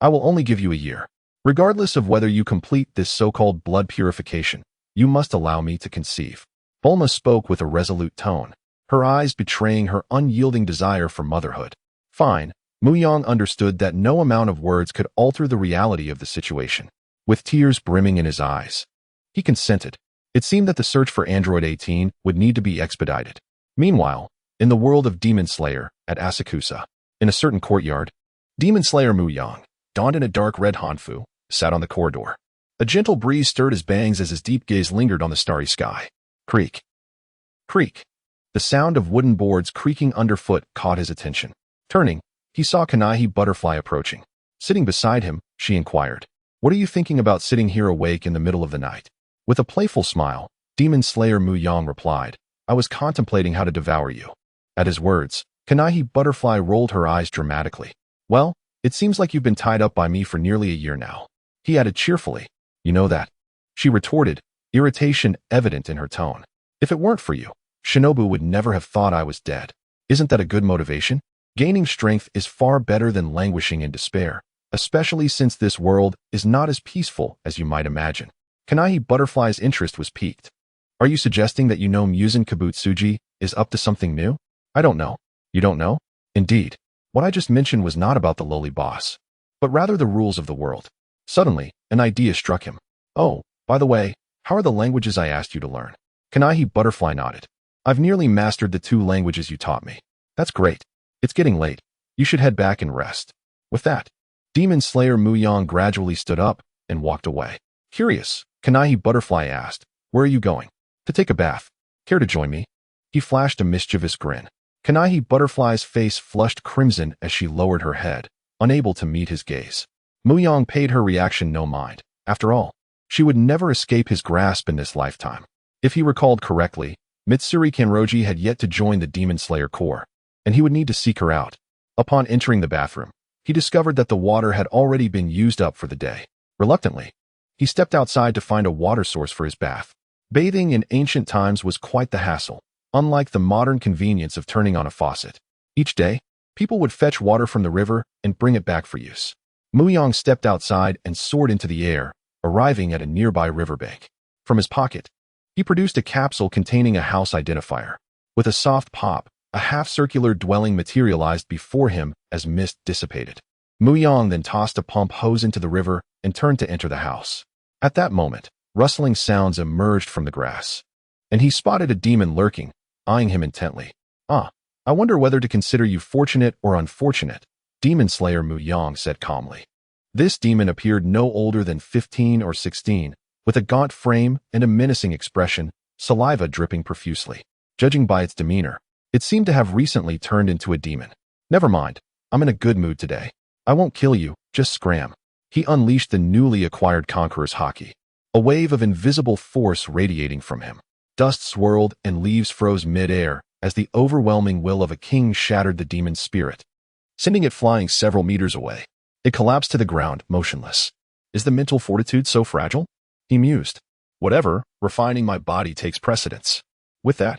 A: I will only give you a year. Regardless of whether you complete this so-called blood purification, you must allow me to conceive. Bulma spoke with a resolute tone, her eyes betraying her unyielding desire for motherhood. Fine, Mu Yang understood that no amount of words could alter the reality of the situation. With tears brimming in his eyes, he consented. It seemed that the search for Android 18 would need to be expedited. Meanwhile, in the world of Demon Slayer, at Asakusa, in a certain courtyard, Demon Slayer Mu Yang, donned in a dark red hanfu, sat on the corridor. A gentle breeze stirred his bangs as his deep gaze lingered on the starry sky. Creak. Creak. The sound of wooden boards creaking underfoot caught his attention. Turning, he saw Kanahi Butterfly approaching. Sitting beside him, she inquired, "What are you thinking about sitting here awake in the middle of the night?" With a playful smile, Demon Slayer Mu Yang replied, "I was contemplating how to devour you." At his words, Kanahi Butterfly rolled her eyes dramatically. "Well, it seems like you've been tied up by me for nearly a year now." He added cheerfully, "You know that." She retorted, irritation evident in her tone. "If it weren't for you, Shinobu would never have thought I was dead. Isn't that a good motivation? Gaining strength is far better than languishing in despair, especially since this world is not as peaceful as you might imagine." Kanahi Butterfly's interest was piqued. "Are you suggesting that you know Muzan Kabutsuji is up to something new?" "I don't know." "You don't know?" "Indeed. What I just mentioned was not about the lowly boss, but rather the rules of the world." Suddenly, an idea struck him. "Oh, by the way, how are the languages I asked you to learn?" Kanahi Butterfly nodded. "I've nearly mastered the 2 languages you taught me." "That's great. It's getting late. You should head back and rest." With that, Demon Slayer Mu Yang gradually stood up and walked away. Curious, Kanahi Butterfly asked, "Where are you going?" "To take a bath. Care to join me?" He flashed a mischievous grin. Kanahi Butterfly's face flushed crimson as she lowered her head, unable to meet his gaze. Mu Yang paid her reaction no mind. After all, she would never escape his grasp in this lifetime. If he recalled correctly, Mitsuri Kanroji had yet to join the Demon Slayer Corps, and he would need to seek her out. Upon entering the bathroom, he discovered that the water had already been used up for the day. Reluctantly, he stepped outside to find a water source for his bath. Bathing in ancient times was quite the hassle, unlike the modern convenience of turning on a faucet. Each day, people would fetch water from the river and bring it back for use. Mu Yang stepped outside and soared into the air, arriving at a nearby riverbank. From his pocket, he produced a capsule containing a house identifier. With a soft pop, a half-circular dwelling materialized before him as mist dissipated. Mu Yang then tossed a pump hose into the river and turned to enter the house. At that moment, rustling sounds emerged from the grass, and he spotted a demon lurking, eyeing him intently. "Ah, I wonder whether to consider you fortunate or unfortunate," Demon Slayer Mu Yang said calmly. This demon appeared no older than 15 or 16, with a gaunt frame and a menacing expression, saliva dripping profusely. Judging by its demeanor, it seemed to have recently turned into a demon. "Never mind, I'm in a good mood today. I won't kill you, just scram." He unleashed the newly acquired Conqueror's Haki, a wave of invisible force radiating from him. Dust swirled and leaves froze mid-air as the overwhelming will of a king shattered the demon's spirit, sending it flying several meters away. It collapsed to the ground, motionless. "Is the mental fortitude so fragile?" he mused. "Whatever, refining my body takes precedence." With that,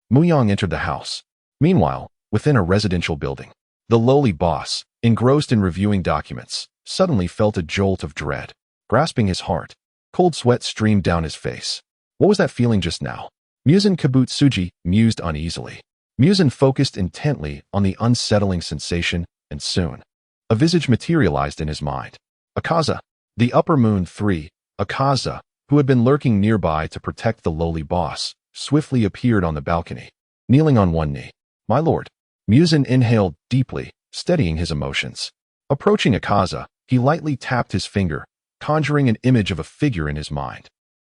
A: Mu Yang entered the house. Meanwhile, within a residential building, The lowly boss, engrossed in reviewing documents, suddenly felt a jolt of dread, grasping his heart. Cold sweat streamed down his face. What was that feeling just now? Muzan Kibutsuji mused uneasily. Muzan focused intently on the unsettling sensation, and soon, a visage materialized in his mind. Akaza, the Upper Moon 3, Akaza, who had been lurking nearby to protect the lowly boss, swiftly appeared on the balcony, kneeling on one knee. My lord. Muzan inhaled deeply, steadying his emotions. Approaching Akaza, he lightly tapped his finger, conjuring an image of a figure in his mind.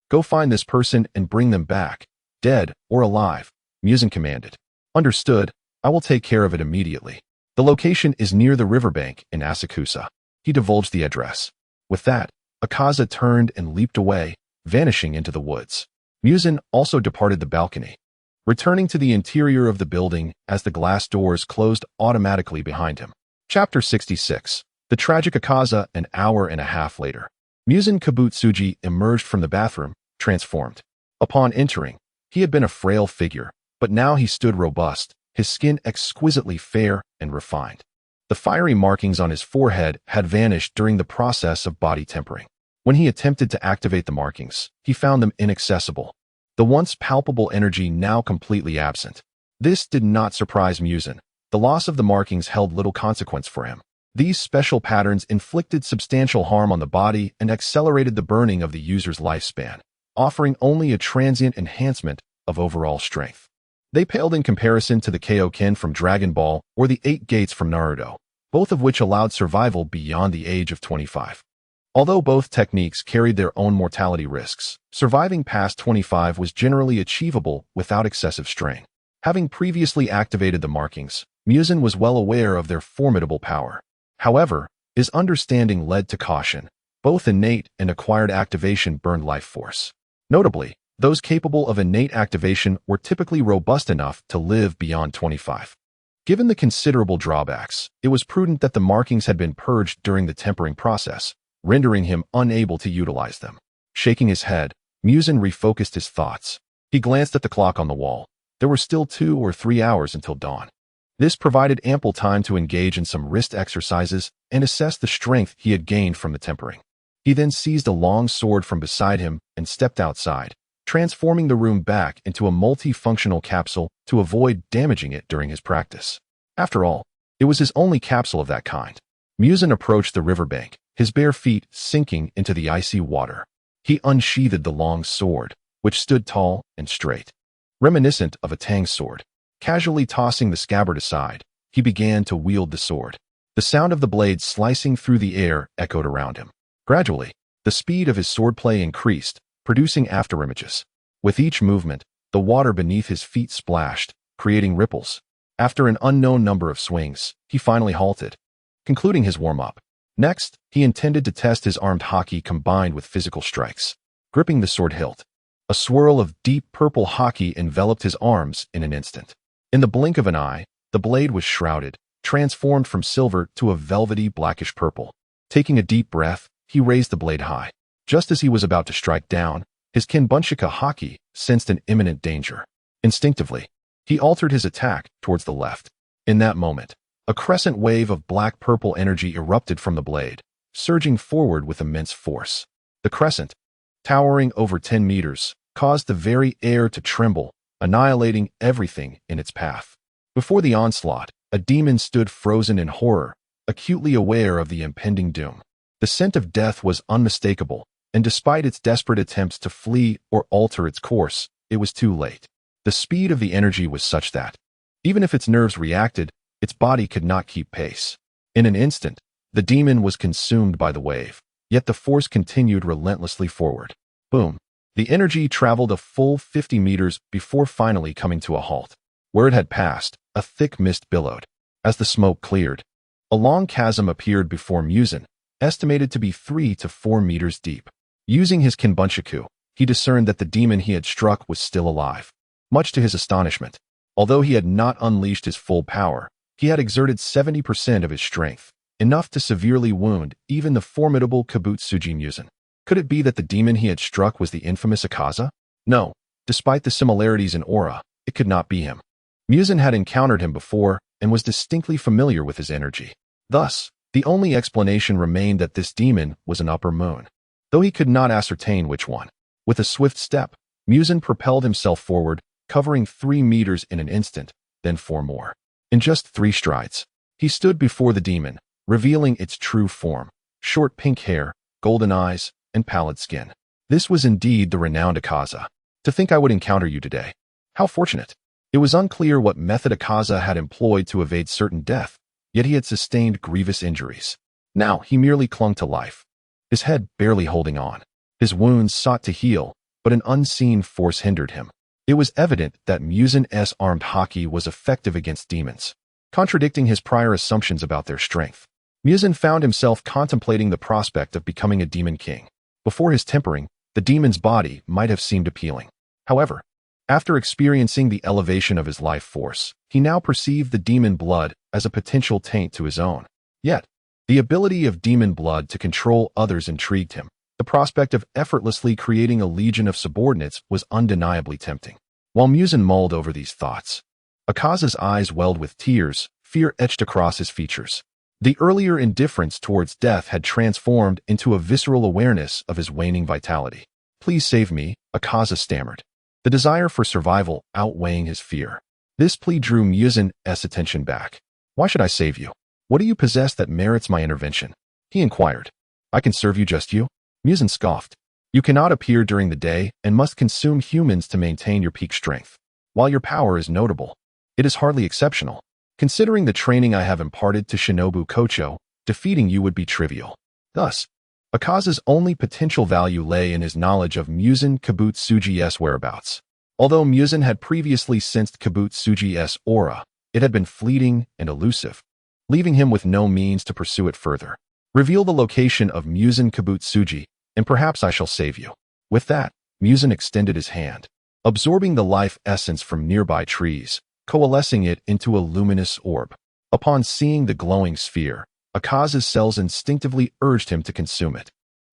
A: Go find this person and bring them back, dead or alive, Muzan commanded. Understood, I will take care of it immediately. The location is near the riverbank in Asakusa. He divulged the address. With that, Akaza turned and leaped away, vanishing into the woods. Muzan also departed the balcony, returning to the interior of the building as the glass doors closed automatically behind him. Chapter 66. The Tragic Akaza. An hour and a half later, Muzan Kibutsuji emerged from the bathroom, transformed. Upon entering, he had been a frail figure, but now he stood robust, his skin exquisitely fair and refined. The fiery markings on his forehead had vanished during the process of body tempering. When he attempted to activate the markings, he found them inaccessible. The once palpable energy now completely absent. This did not surprise Muzan. The loss of the markings held little consequence for him. These special patterns inflicted substantial harm on the body and accelerated the burning of the user's lifespan, offering only a transient enhancement of overall strength. They paled in comparison to the Kaioken from Dragon Ball or the 8 Gates from Naruto, both of which allowed survival beyond the age of 25. Although both techniques carried their own mortality risks, surviving past 25 was generally achievable without excessive strain. Having previously activated the markings, Muzan was well aware of their formidable power. However, his understanding led to caution. Both innate and acquired activation burned life force. Notably, those capable of innate activation were typically robust enough to live beyond 25. Given the considerable drawbacks, it was prudent that the markings had been purged during the tempering process, rendering him unable to utilize them. Shaking his head, Muzan refocused his thoughts. He glanced at the clock on the wall. There were still 2 or 3 hours until dawn. This provided ample time to engage in some wrist exercises and assess the strength he had gained from the tempering. He then seized a long sword from beside him and stepped outside, transforming the room back into a multifunctional capsule to avoid damaging it during his practice. After all, it was his only capsule of that kind. Muzan approached the riverbank, his bare feet sinking into the icy water. He unsheathed the long sword, which stood tall and straight, reminiscent of a Tang sword. Casually tossing the scabbard aside, he began to wield the sword. The sound of the blade slicing through the air echoed around him. Gradually, the speed of his swordplay increased, producing afterimages. With each movement, the water beneath his feet splashed, creating ripples. After an unknown number of swings, he finally halted, concluding his warm-up. Next, he intended to test his armed haki combined with physical strikes. Gripping the sword hilt, a swirl of deep purple haki enveloped his arms in an instant. In the blink of an eye, the blade was shrouded, transformed from silver to a velvety blackish purple. Taking a deep breath, he raised the blade high. Just as he was about to strike down, his Kinbunshika haki sensed an imminent danger. Instinctively, he altered his attack towards the left. In that moment, a crescent wave of black-purple energy erupted from the blade, surging forward with immense force. The crescent, towering over 10 meters, caused the very air to tremble, annihilating everything in its path. Before the onslaught, a demon stood frozen in horror, acutely aware of the impending doom. The scent of death was unmistakable, and despite its desperate attempts to flee or alter its course, it was too late. The speed of the energy was such that, even if its nerves reacted, its body could not keep pace. In an instant, the demon was consumed by the wave, yet the force continued relentlessly forward. Boom! The energy traveled a full 50 meters before finally coming to a halt. Where it had passed, a thick mist billowed. As the smoke cleared, a long chasm appeared before Muzan, estimated to be 3 to 4 meters deep. Using his Kinbunshiku, he discerned that the demon he had struck was still alive. Much to his astonishment, although he had not unleashed his full power, he had exerted 70% of his strength, enough to severely wound even the formidable Kibutsuji Muzan. Could it be that the demon he had struck was the infamous Akaza? No, despite the similarities in aura, it could not be him. Muzan had encountered him before, and was distinctly familiar with his energy. Thus, the only explanation remained that this demon was an upper moon, though he could not ascertain which one. With a swift step, Muzan propelled himself forward, covering 3 meters in an instant, then 4 more. In just 3 strides, he stood before the demon, revealing its true form: short pink hair, golden eyes, and pallid skin. This was indeed the renowned Akaza. To think I would encounter you today. How fortunate. It was unclear what method Akaza had employed to evade certain death, yet he had sustained grievous injuries. Now he merely clung to life, his head barely holding on. His wounds sought to heal, but an unseen force hindered him. It was evident that Muzan's armed haki was effective against demons, contradicting his prior assumptions about their strength. Muzan found himself contemplating the prospect of becoming a demon king. Before his tempering, the demon's body might have seemed appealing. However, after experiencing the elevation of his life force, he now perceived the demon blood as a potential taint to his own. Yet, the ability of demon blood to control others intrigued him. The prospect of effortlessly creating a legion of subordinates was undeniably tempting. While Muzan mulled over these thoughts, Akaza's eyes welled with tears, fear etched across his features. The earlier indifference towards death had transformed into a visceral awareness of his waning vitality. "Please save me," Akaza stammered, the desire for survival outweighing his fear. This plea drew Muzan's attention back. "Why should I save you? What do you possess that merits my intervention?" he inquired. "I can serve you, just you?" Muzan scoffed. "You cannot appear during the day and must consume humans to maintain your peak strength. While your power is notable, it is hardly exceptional. Considering the training I have imparted to Shinobu Kocho, defeating you would be trivial." Thus, Akaza's only potential value lay in his knowledge of Muzan Kibutsuji's whereabouts. Although Muzan had previously sensed Kibutsuji's aura, it had been fleeting and elusive, leaving him with no means to pursue it further. "Reveal the location of Muzan Kibutsuji, and perhaps I shall save you." With that, Muzan extended his hand, absorbing the life essence from nearby trees, coalescing it into a luminous orb. Upon seeing the glowing sphere, Akaza's cells instinctively urged him to consume it,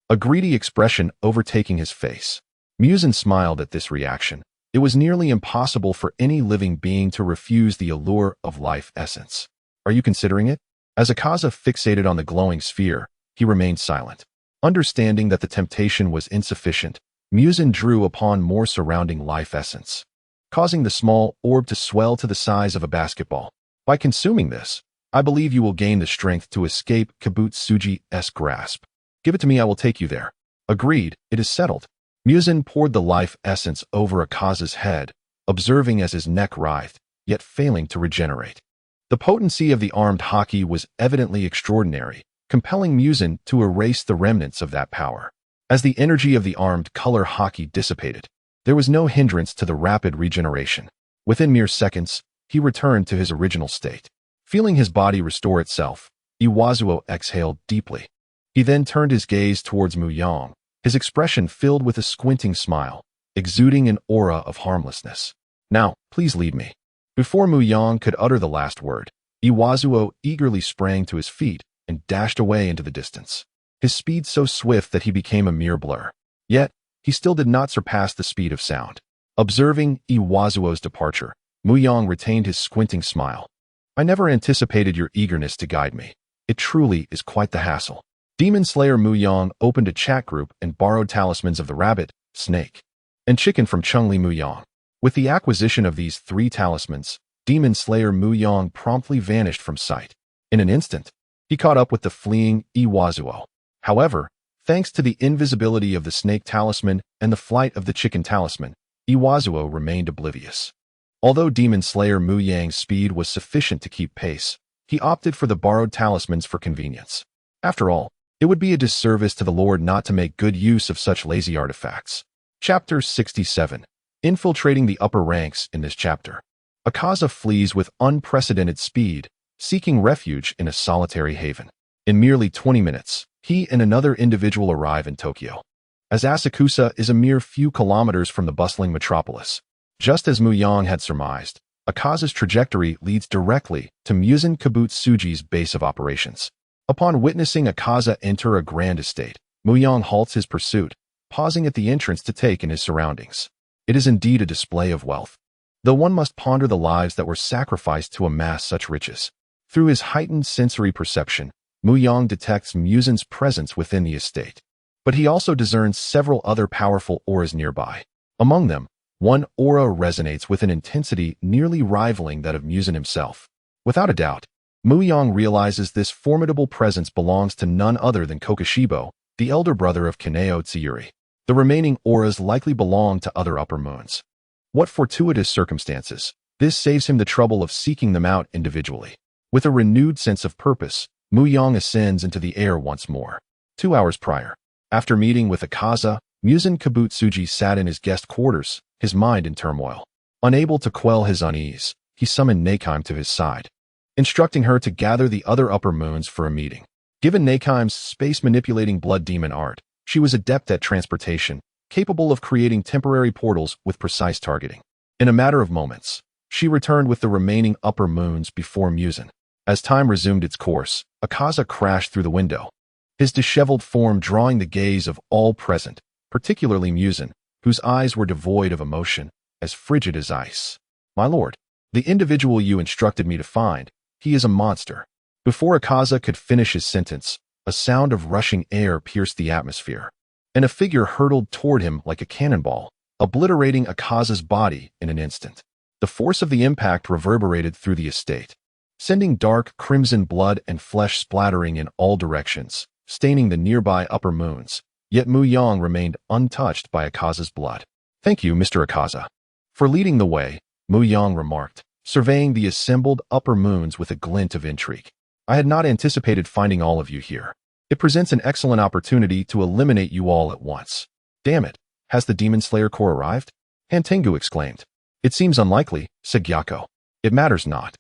A: a greedy expression overtaking his face. Muzan smiled at this reaction. It was nearly impossible for any living being to refuse the allure of life essence. "Are you considering it?" As Akaza fixated on the glowing sphere, he remained silent. Understanding that the temptation was insufficient, Muzan drew upon more surrounding life essence, causing the small orb to swell to the size of a basketball. "By consuming this, I believe you will gain the strength to escape Kibutsuji's grasp. Give it to me, I will take you there." "Agreed, it is settled." Muzan poured the life essence over Akaza's head, observing as his neck writhed, yet failing to regenerate. The potency of the armed haki was evidently extraordinary, compelling Muzan to erase the remnants of that power. As the energy of the armed color haki dissipated, there was no hindrance to the rapid regeneration. Within mere seconds, he returned to his original state. Feeling his body restore itself, Iwazuo exhaled deeply. He then turned his gaze towards Mu Yang, his expression filled with a squinting smile, exuding an aura of harmlessness. "Now, please lead me." Before Mu Yang could utter the last word, Iwazuo eagerly sprang to his feet and dashed away into the distance, his speed so swift that he became a mere blur. Yet, he still did not surpass the speed of sound. Observing Iwazuo's departure, Mu Yang retained his squinting smile. "I never anticipated your eagerness to guide me. It truly is quite the hassle." Demon Slayer Mu Yang opened a chat group and borrowed talismans of the rabbit, snake, and chicken from Cheng Li Mu Yang. With the acquisition of these 3 talismans, Demon Slayer Mu Yang promptly vanished from sight. In an instant, he caught up with the fleeing Iwazuo. However, thanks to the invisibility of the snake talisman and the flight of the chicken talisman, Iwazuo remained oblivious. Although Demon Slayer Mu Yang's speed was sufficient to keep pace, he opted for the borrowed talismans for convenience. After all, it would be a disservice to the Lord not to make good use of such lazy artifacts. Chapter 67. Infiltrating the upper ranks. In this chapter, Akaza flees with unprecedented speed, seeking refuge in a solitary haven. In merely 20 minutes, he and another individual arrive in Tokyo, as Asakusa is a mere few kilometers from the bustling metropolis. Just as Mu Yang had surmised, Akaza's trajectory leads directly to Muzan Kibutsuji's base of operations. Upon witnessing Akaza enter a grand estate, Mu Yang halts his pursuit, pausing at the entrance to take in his surroundings. It is indeed a display of wealth. though one must ponder the lives that were sacrificed to amass such riches. Through his heightened sensory perception, Mu Yang detects Muzin's presence within the estate. But he also discerns several other powerful auras nearby. Among them, one aura resonates with an intensity nearly rivaling that of Muzin himself. Without a doubt, Mu Yang realizes this formidable presence belongs to none other than Kokushibo, the elder brother of Kaneo Tsuyuri. The remaining auras likely belong to other upper moons. What fortuitous circumstances! This saves him the trouble of seeking them out individually. With a renewed sense of purpose, Mu Yang ascends into the air once more. 2 hours prior, after meeting with Akaza, Muzin Kabutsuji sat in his guest quarters, his mind in turmoil. Unable to quell his unease, he summoned Nakeim to his side, instructing her to gather the other upper moons for a meeting. Given Nakeim's space-manipulating blood demon art, she was adept at transportation, capable of creating temporary portals with precise targeting. In a matter of moments, she returned with the remaining upper moons before Muzin. As time resumed its course, Akaza crashed through the window, his disheveled form drawing the gaze of all present, particularly Muzin, whose eyes were devoid of emotion, as frigid as ice. "My lord, the individual you instructed me to find, he is a monster." Before Akaza could finish his sentence, a sound of rushing air pierced the atmosphere, and a figure hurtled toward him like a cannonball, obliterating Akaza's body in an instant. The force of the impact reverberated through the estate, sending dark crimson blood and flesh splattering in all directions, staining the nearby upper moons. Yet Mu Yang remained untouched by Akaza's blood. "Thank you, Mr. Akaza, for leading the way," Mu Yang remarked, surveying the assembled upper moons with a glint of intrigue. "I had not anticipated finding all of you here. It presents an excellent opportunity to eliminate you all at once." "Damn it, has the Demon Slayer Corps arrived?" Hantengu exclaimed. "It seems unlikely," said Gyako. "It matters not.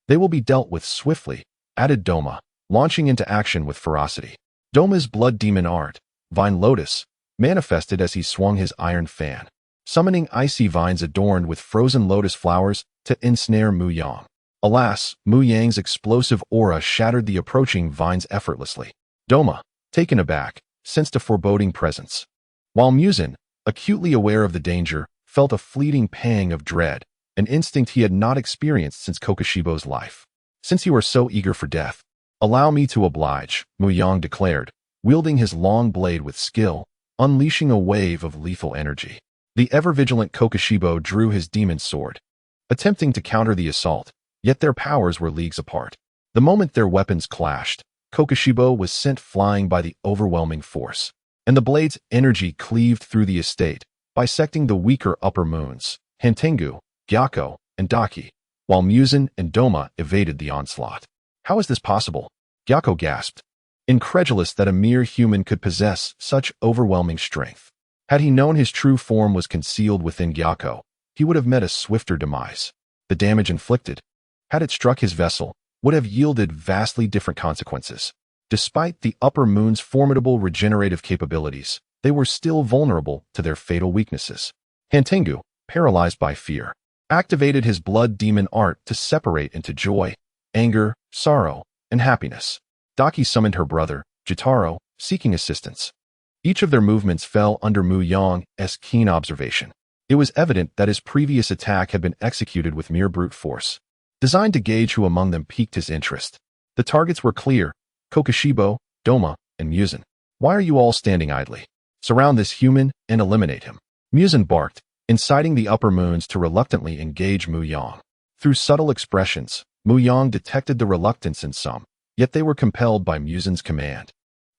A: They will be dealt with swiftly," added Doma, launching into action with ferocity. Doma's blood demon art, Vine Lotus, manifested as he swung his iron fan, summoning icy vines adorned with frozen lotus flowers to ensnare Mu Yang. Alas, Mu Yang's explosive aura shattered the approaching vines effortlessly. Doma, taken aback, sensed a foreboding presence, while Muzin, acutely aware of the danger, felt a fleeting pang of dread, an instinct he had not experienced since Kokushibo's life. "Since you are so eager for death, allow me to oblige," Mu Yang declared, wielding his long blade with skill, unleashing a wave of lethal energy. The ever-vigilant Kokushibo drew his demon sword, attempting to counter the assault, yet their powers were leagues apart. The moment their weapons clashed, Kokushibo was sent flying by the overwhelming force, and the blade's energy cleaved through the estate, bisecting the weaker upper moons, Hantengu, Gyako, and Daki, while Muzin and Doma evaded the onslaught. "How is this possible?" Gyako gasped, incredulous that a mere human could possess such overwhelming strength. Had he known his true form was concealed within Gyako, he would have met a swifter demise. The damage inflicted, had it struck his vessel, would have yielded vastly different consequences. Despite the upper moon's formidable regenerative capabilities, they were still vulnerable to their fatal weaknesses. Hantengu, paralyzed by fear, activated his blood demon art to separate into joy, anger, sorrow, and happiness. Daki summoned her brother, Jitaro, seeking assistance. Each of their movements fell under Mu Yang's keen observation. It was evident that his previous attack had been executed with mere brute force, designed to gauge who among them piqued his interest. The targets were clear: Kokushibo, Doma, and Muzin. "Why are you all standing idly? Surround this human and eliminate him," Muzin barked, inciting the upper moons to reluctantly engage Mu Yang. Through subtle expressions, Mu Yang detected the reluctance in some, yet they were compelled by Muzin's command,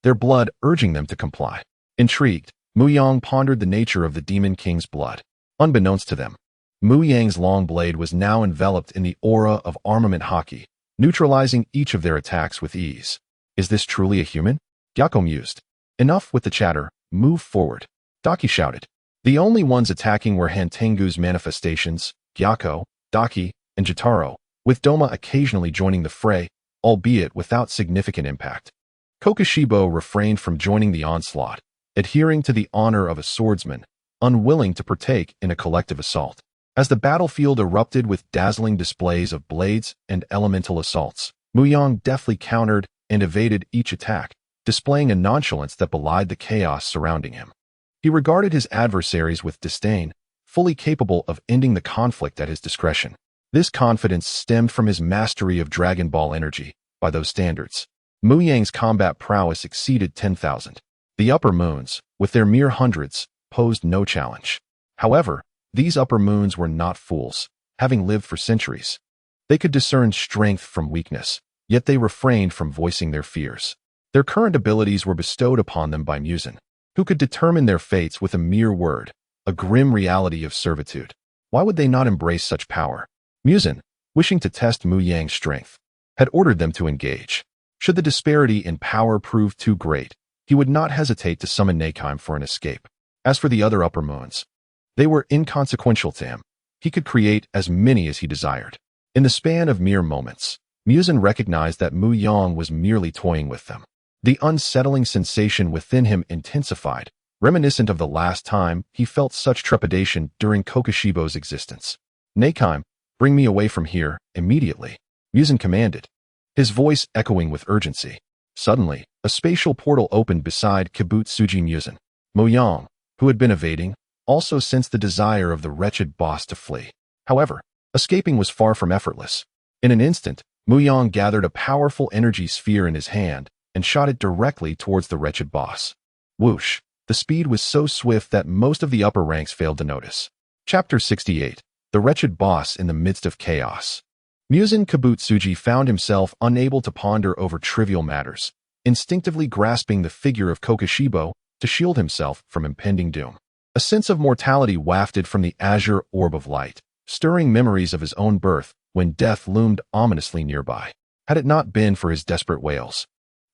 A: their blood urging them to comply. Intrigued, Mu Yang pondered the nature of the Demon King's blood. Unbeknownst to them, Mu Yang's long blade was now enveloped in the aura of armament haki, neutralizing each of their attacks with ease. "Is this truly a human?" Gyako mused. "Enough with the chatter, move forward," Daki shouted. The only ones attacking were Hantengu's manifestations, Gyako, Daki, and Jitaro, with Doma occasionally joining the fray, albeit without significant impact. Kokushibo refrained from joining the onslaught, adhering to the honor of a swordsman, unwilling to partake in a collective assault. As the battlefield erupted with dazzling displays of blades and elemental assaults, Mu Yang deftly countered and evaded each attack, displaying a nonchalance that belied the chaos surrounding him. He regarded his adversaries with disdain, fully capable of ending the conflict at his discretion. This confidence stemmed from his mastery of Dragon Ball energy. By those standards, Mu Yang's combat prowess exceeded 10,000. The upper moons, with their mere hundreds, posed no challenge. However, these upper moons were not fools, having lived for centuries. They could discern strength from weakness, yet they refrained from voicing their fears. Their current abilities were bestowed upon them by Muzan, who could determine their fates with a mere word, a grim reality of servitude. Why would they not embrace such power? Muzan, wishing to test Mu Yang's strength, had ordered them to engage. Should the disparity in power prove too great, he would not hesitate to summon Namek for an escape. As for the other upper moons, they were inconsequential to him. He could create as many as he desired. In the span of mere moments, Muzan recognized that Mu Yang was merely toying with them. The unsettling sensation within him intensified, reminiscent of the last time he felt such trepidation during Kokushibo's existence. Namek, bring me away from here, immediately, Muzan commanded, his voice echoing with urgency. Suddenly, a spatial portal opened beside Kibutsuji Muzan. Mu Yang, who had been evading, also sensed the desire of the wretched boss to flee. However, escaping was far from effortless. In an instant, Mu Yang gathered a powerful energy sphere in his hand and shot it directly towards the wretched boss. Whoosh! The speed was so swift that most of the upper ranks failed to notice. Chapter 68. The wretched boss in the midst of chaos. Muzan Kibutsuji found himself unable to ponder over trivial matters, instinctively grasping the figure of Kokushibo to shield himself from impending doom. A sense of mortality wafted from the azure orb of light, stirring memories of his own birth when death loomed ominously nearby. Had it not been for his desperate wails,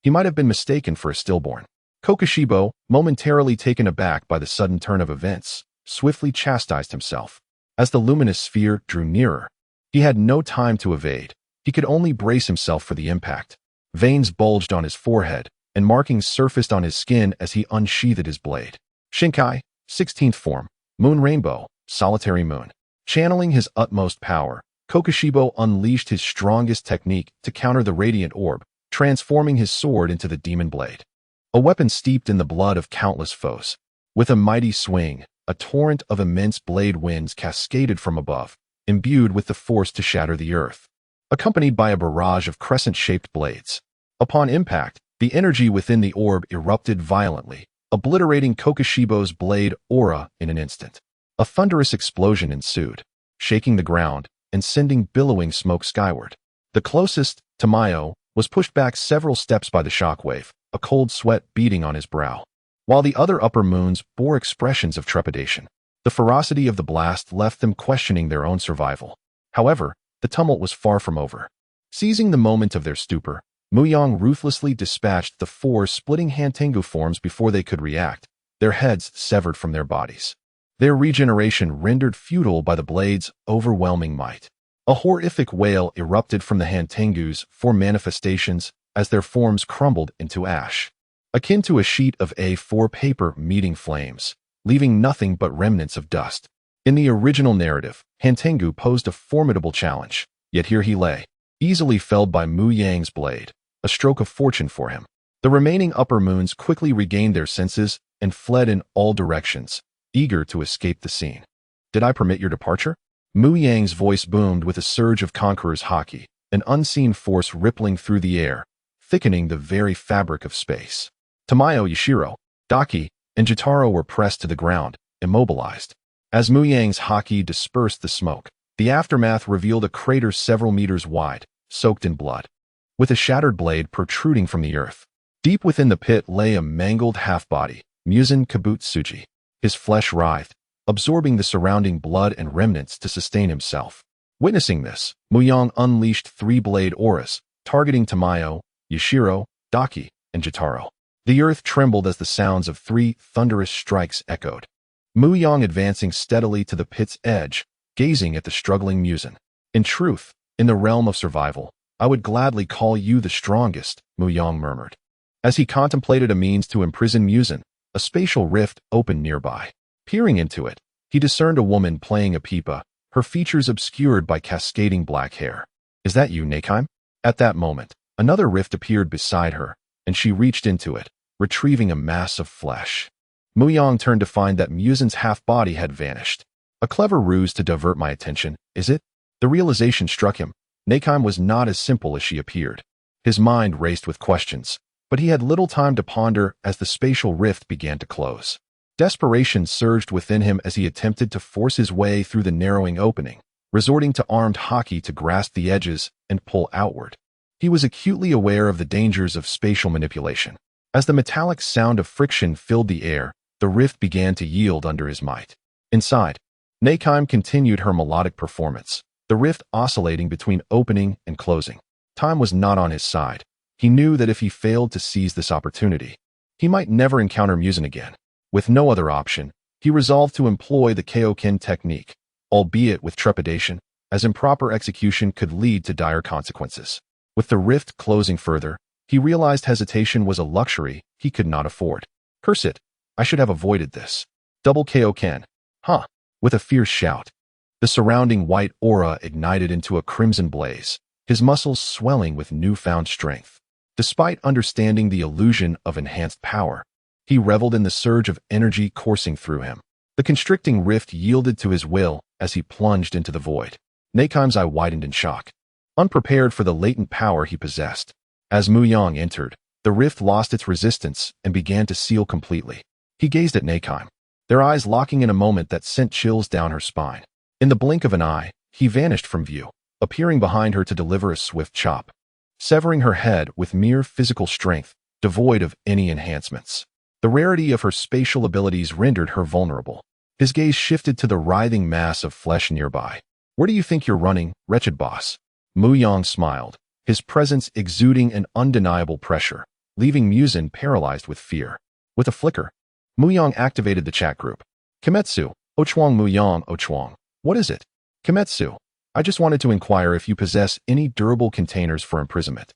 A: he might have been mistaken for a stillborn. Kokushibo, momentarily taken aback by the sudden turn of events, swiftly chastised himself. As the luminous sphere drew nearer, he had no time to evade. He could only brace himself for the impact. Veins bulged on his forehead, and markings surfaced on his skin as he unsheathed his blade. Shinkai, 16th form, Moon Rainbow, Solitary Moon. Channeling his utmost power, Kokushibo unleashed his strongest technique to counter the radiant orb, transforming his sword into the demon blade. A weapon steeped in the blood of countless foes. With a mighty swing, a torrent of immense blade winds cascaded from above, imbued with the force to shatter the earth, accompanied by a barrage of crescent-shaped blades. Upon impact, the energy within the orb erupted violently, obliterating Kokushibo's blade aura in an instant. A thunderous explosion ensued, shaking the ground and sending billowing smoke skyward. The closest, Tamayo, was pushed back several steps by the shockwave, a cold sweat beading on his brow, while the other upper moons bore expressions of trepidation. The ferocity of the blast left them questioning their own survival. However, the tumult was far from over. Seizing the moment of their stupor, Mu Yang ruthlessly dispatched the four splitting Hantengu forms before they could react, their heads severed from their bodies. Their regeneration rendered futile by the blade's overwhelming might. A horrific wail erupted from the Hantengu's four manifestations as their forms crumbled into ash, akin to a sheet of A4 paper meeting flames, leaving nothing but remnants of dust. In the original narrative, Hantengu posed a formidable challenge, yet here he lay, easily felled by Mu Yang's blade, a stroke of fortune for him. The remaining upper moons quickly regained their senses and fled in all directions, eager to escape the scene. Did I permit your departure? Mu Yang's voice boomed with a surge of conqueror's haki, an unseen force rippling through the air, thickening the very fabric of space. Tamayo, Yashiro, Daki, and Jotaro were pressed to the ground, immobilized. As Mu Yang's haki dispersed the smoke, the aftermath revealed a crater several meters wide, soaked in blood, with a shattered blade protruding from the earth. Deep within the pit lay a mangled half-body, Muzan Kibutsuji. His flesh writhed, absorbing the surrounding blood and remnants to sustain himself. Witnessing this, Mu Yang unleashed three blade auras, targeting Tamayo, Yashiro, Daki, and Jotaro. The earth trembled as the sounds of three thunderous strikes echoed. Mu Yang advancing steadily to the pit's edge, gazing at the struggling Muzan. In truth, in the realm of survival, I would gladly call you the strongest, Mu Yang murmured. As he contemplated a means to imprison Muzan, a spatial rift opened nearby. Peering into it, he discerned a woman playing a pipa, her features obscured by cascading black hair. Is that you, Namek? At that moment, another rift appeared beside her, and she reached into it, retrieving a mass of flesh. Mu Yang turned to find that Muzan's half-body had vanished. A clever ruse to divert my attention, is it? The realization struck him. Namek was not as simple as she appeared. His mind raced with questions, but he had little time to ponder as the spatial rift began to close. Desperation surged within him as he attempted to force his way through the narrowing opening, resorting to armed hockey to grasp the edges and pull outward. He was acutely aware of the dangers of spatial manipulation. As the metallic sound of friction filled the air, the rift began to yield under his might. Inside, Namek continued her melodic performance, the rift oscillating between opening and closing. Time was not on his side. He knew that if he failed to seize this opportunity, he might never encounter Muzan again. With no other option, he resolved to employ the Kaioken technique, albeit with trepidation, as improper execution could lead to dire consequences. With the rift closing further, he realized hesitation was a luxury he could not afford. Curse it, I should have avoided this. Double Kaioken. Huh. With a fierce shout, the surrounding white aura ignited into a crimson blaze, his muscles swelling with newfound strength. Despite understanding the illusion of enhanced power, he reveled in the surge of energy coursing through him. The constricting rift yielded to his will as he plunged into the void. Nakem's eye widened in shock, unprepared for the latent power he possessed. As Mu Yang entered, the rift lost its resistance and began to seal completely. He gazed at Namek, their eyes locking in a moment that sent chills down her spine. In the blink of an eye, he vanished from view, appearing behind her to deliver a swift chop, severing her head with mere physical strength, devoid of any enhancements. The rarity of her spatial abilities rendered her vulnerable. His gaze shifted to the writhing mass of flesh nearby. Where do you think you're running, wretched boss? Mu Yang smiled, his presence exuding an undeniable pressure, leaving Muzan paralyzed with fear. With a flicker, Mu Yang activated the chat group. Kimetsu, Ochuang Mu Yang Ochuang. What is it? Kimetsu, I just wanted to inquire if you possess any durable containers for imprisonment.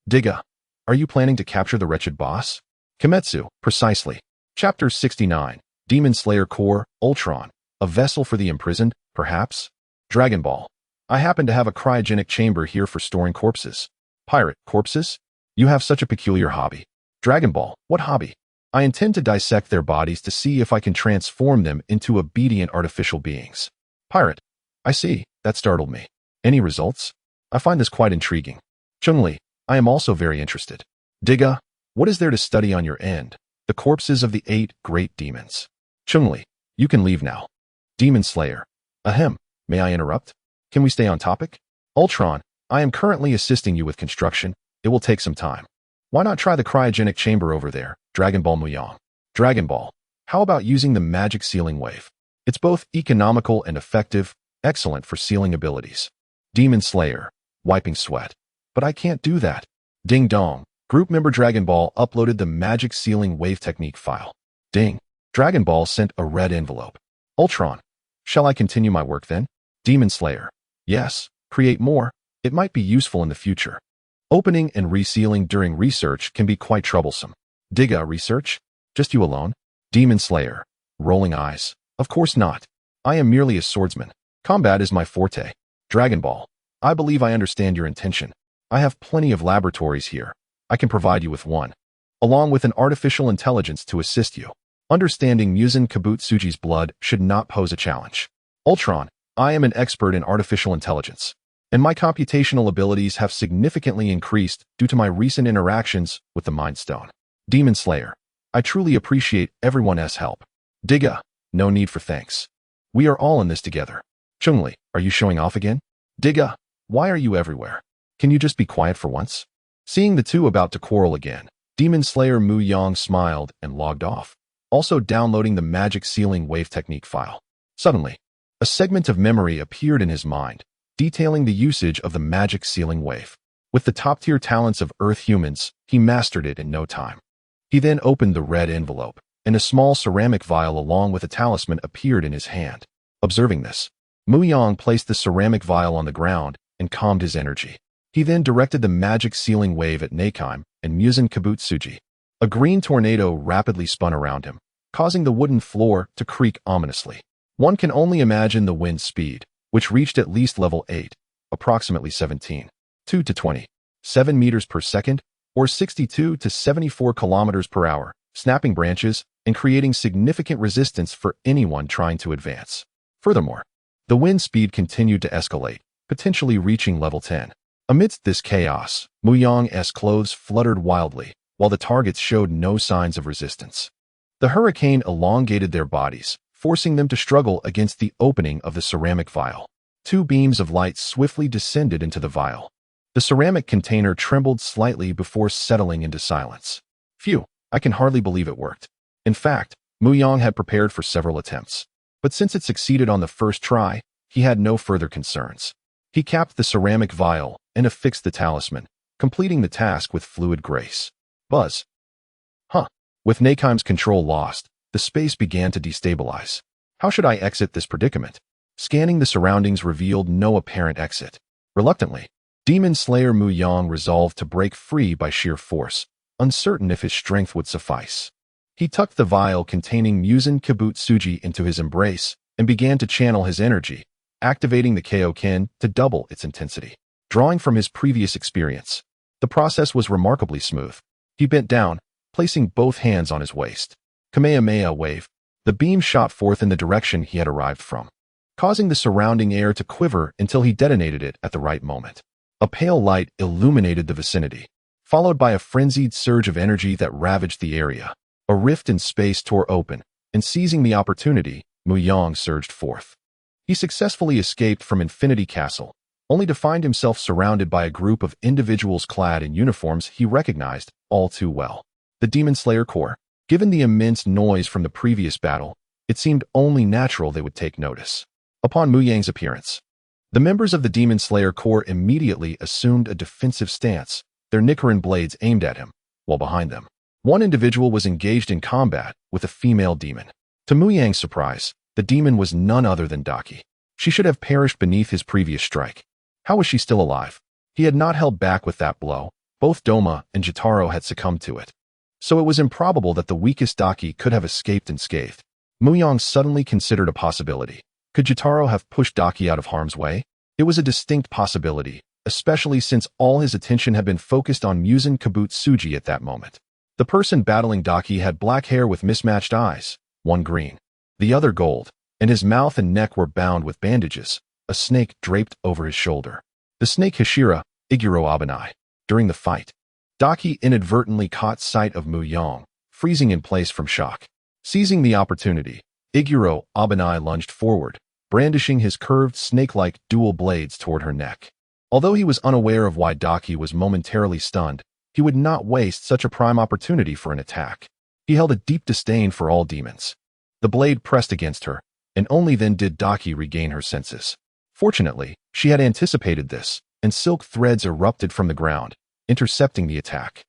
A: Tiga, are you planning to capture the wretched boss? Kimetsu, precisely. Chapter 69, Demon Slayer Core, Ultron, a vessel for the imprisoned, perhaps? Dragon Ball, I happen to have a cryogenic chamber here for storing corpses. Pirate, corpses? You have such a peculiar hobby. Dragon Ball, what hobby? I intend to dissect their bodies to see if I can transform them into obedient artificial beings. Pirate, I see, that startled me. Any results? I find this quite intriguing. Cheng Li, I am also very interested. Tiga, what is there to study on your end? The corpses of the 8 great demons. Cheng Li, you can leave now. Demon Slayer, ahem, may I interrupt? Can we stay on topic? Ultron, I am currently assisting you with construction. It will take some time. Why not try the cryogenic chamber over there, Dragon Ball Mu Yang? Dragon Ball, how about using the magic sealing wave? It's both economical and effective, excellent for sealing abilities. Demon Slayer, wiping sweat. But I can't do that. Ding dong, group member Dragon Ball uploaded the magic sealing wave technique file. Ding, Dragon Ball sent a red envelope. Ultron, shall I continue my work then? Demon Slayer, yes, create more. It might be useful in the future. Opening and resealing during research can be quite troublesome. Tiga, research? Just you alone? Demon Slayer, rolling eyes. Of course not. I am merely a swordsman. Combat is my forte. Dragon Ball, I believe I understand your intention. I have plenty of laboratories here. I can provide you with one, along with an artificial intelligence to assist you. Understanding Muzan Kabutsuji's blood should not pose a challenge. Ultron, I am an expert in artificial intelligence, and my computational abilities have significantly increased due to my recent interactions with the Mind Stone. Demon Slayer, I truly appreciate everyone's help. Tiga, no need for thanks. We are all in this together. Cheng Li, are you showing off again? Tiga, why are you everywhere? Can you just be quiet for once? Seeing the two about to quarrel again, Demon Slayer Mu Yang smiled and logged off, also downloading the magic sealing wave technique file. Suddenly, a segment of memory appeared in his mind, detailing the usage of the magic sealing wave. With the top-tier talents of Earth humans, he mastered it in no time. He then opened the red envelope, and a small ceramic vial along with a talisman appeared in his hand. Observing this, Mu Yang placed the ceramic vial on the ground and calmed his energy. He then directed the magic sealing wave at Namek and Muzan Kabutsuji. A green tornado rapidly spun around him, causing the wooden floor to creak ominously. One can only imagine the wind speed, which reached at least level 8, approximately 17, 2 to 20, 7 meters per second, or 62 to 74 kilometers per hour, snapping branches and creating significant resistance for anyone trying to advance. Furthermore, the wind speed continued to escalate, potentially reaching level 10. Amidst this chaos, Mu Yang's clothes fluttered wildly, while the targets showed no signs of resistance. The hurricane elongated their bodies, forcing them to struggle against the opening of the ceramic vial. 2 beams of light swiftly descended into the vial. The ceramic container trembled slightly before settling into silence. Phew, I can hardly believe it worked. In fact, Mu Yang had prepared for several attempts. But since it succeeded on the first try, he had no further concerns. He capped the ceramic vial and affixed the talisman, completing the task with fluid grace. Buzz. With Nakeim's control lost, the space began to destabilize. How should I exit this predicament? Scanning the surroundings revealed no apparent exit. Reluctantly, Demon Slayer Mu Yang resolved to break free by sheer force, uncertain if his strength would suffice. He tucked the vial containing Musen Kibutsuji into his embrace and began to channel his energy, activating the Kaioken to double its intensity. Drawing from his previous experience, the process was remarkably smooth. He bent down, placing both hands on his waist. Kamehameha wave. The beam shot forth in the direction he had arrived from, causing the surrounding air to quiver until he detonated it at the right moment. A pale light illuminated the vicinity, followed by a frenzied surge of energy that ravaged the area. A rift in space tore open, and seizing the opportunity, Mu Yang surged forth. He successfully escaped from Infinity Castle, only to find himself surrounded by a group of individuals clad in uniforms he recognized all too well. The Demon Slayer Corps. Given the immense noise from the previous battle, it seemed only natural they would take notice. Upon Mu Yang's appearance, the members of the Demon Slayer Corps immediately assumed a defensive stance, their Nichiren blades aimed at him, while behind them, one individual was engaged in combat with a female demon. To Mu Yang's surprise, the demon was none other than Daki. She should have perished beneath his previous strike. How was she still alive? He had not held back with that blow. Both Doma and Jotaro had succumbed to it. So it was improbable that the weakest Daki could have escaped unscathed. Mu Yang suddenly considered a possibility. Could Jotaro have pushed Daki out of harm's way? It was a distinct possibility, especially since all his attention had been focused on Musen Kibutsuji at that moment. The person battling Daki had black hair with mismatched eyes, one green, the other gold, and his mouth and neck were bound with bandages, a snake draped over his shoulder. The snake Hashira, Iguro Abanai. During the fight, Daki inadvertently caught sight of Mu Yang, freezing in place from shock. Seizing the opportunity, Iguro Abanai lunged forward, brandishing his curved snake-like dual blades toward her neck. Although he was unaware of why Daki was momentarily stunned, he would not waste such a prime opportunity for an attack. He held a deep disdain for all demons. The blade pressed against her, and only then did Daki regain her senses. Fortunately, she had anticipated this, and silk threads erupted from the ground, intercepting the attack.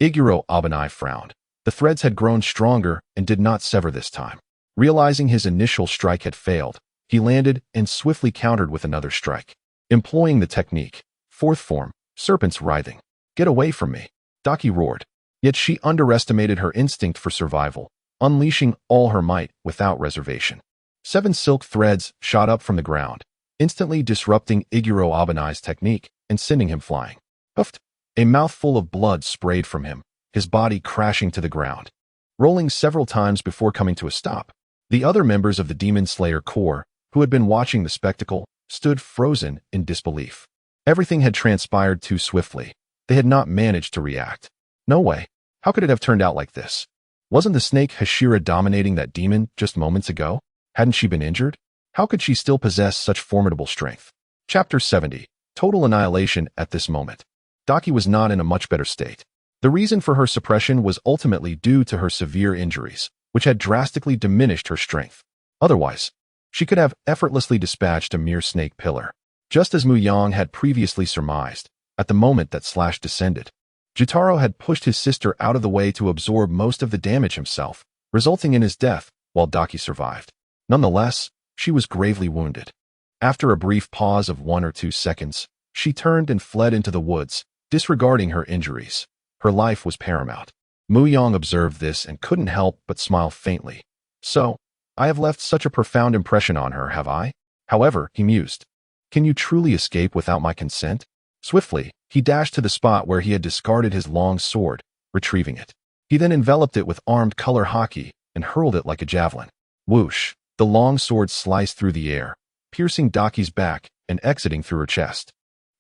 A: Iguro Abanai frowned. The threads had grown stronger and did not sever this time. Realizing his initial strike had failed, he landed and swiftly countered with another strike. Employing the technique, fourth form, serpent's writhing. Get away from me, Daki roared. Yet she underestimated her instinct for survival, unleashing all her might without reservation. 7 silk threads shot up from the ground, instantly disrupting Iguro Abanai's technique and sending him flying. Puffed. A mouthful of blood sprayed from him, his body crashing to the ground, rolling several times before coming to a stop. The other members of the Demon Slayer Corps, who had been watching the spectacle, stood frozen in disbelief. Everything had transpired too swiftly. They had not managed to react. No way. How could it have turned out like this? Wasn't the snake Hashira dominating that demon just moments ago? Hadn't she been injured? How could she still possess such formidable strength? Chapter 70. Total annihilation at this moment. Daki was not in a much better state. The reason for her suppression was ultimately due to her severe injuries, which had drastically diminished her strength. Otherwise, she could have effortlessly dispatched a mere snake pillar. Just as Mu Yang had previously surmised, at the moment that Slash descended, Jotaro had pushed his sister out of the way to absorb most of the damage himself, resulting in his death, while Daki survived. Nonetheless, she was gravely wounded. After a brief pause of 1 or 2 seconds, she turned and fled into the woods, disregarding her injuries. Her life was paramount. Mu Yang observed this and couldn't help but smile faintly. So, I have left such a profound impression on her, have I? However, he mused, can you truly escape without my consent? Swiftly, he dashed to the spot where he had discarded his long sword, retrieving it. He then enveloped it with armed color haki and hurled it like a javelin. Whoosh! The long sword sliced through the air, piercing Daki's back and exiting through her chest.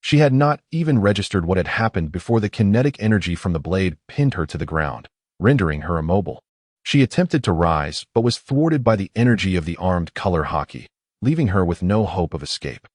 A: She had not even registered what had happened before the kinetic energy from the blade pinned her to the ground, rendering her immobile. She attempted to rise, but was thwarted by the energy of the armed color hockey, leaving her with no hope of escape.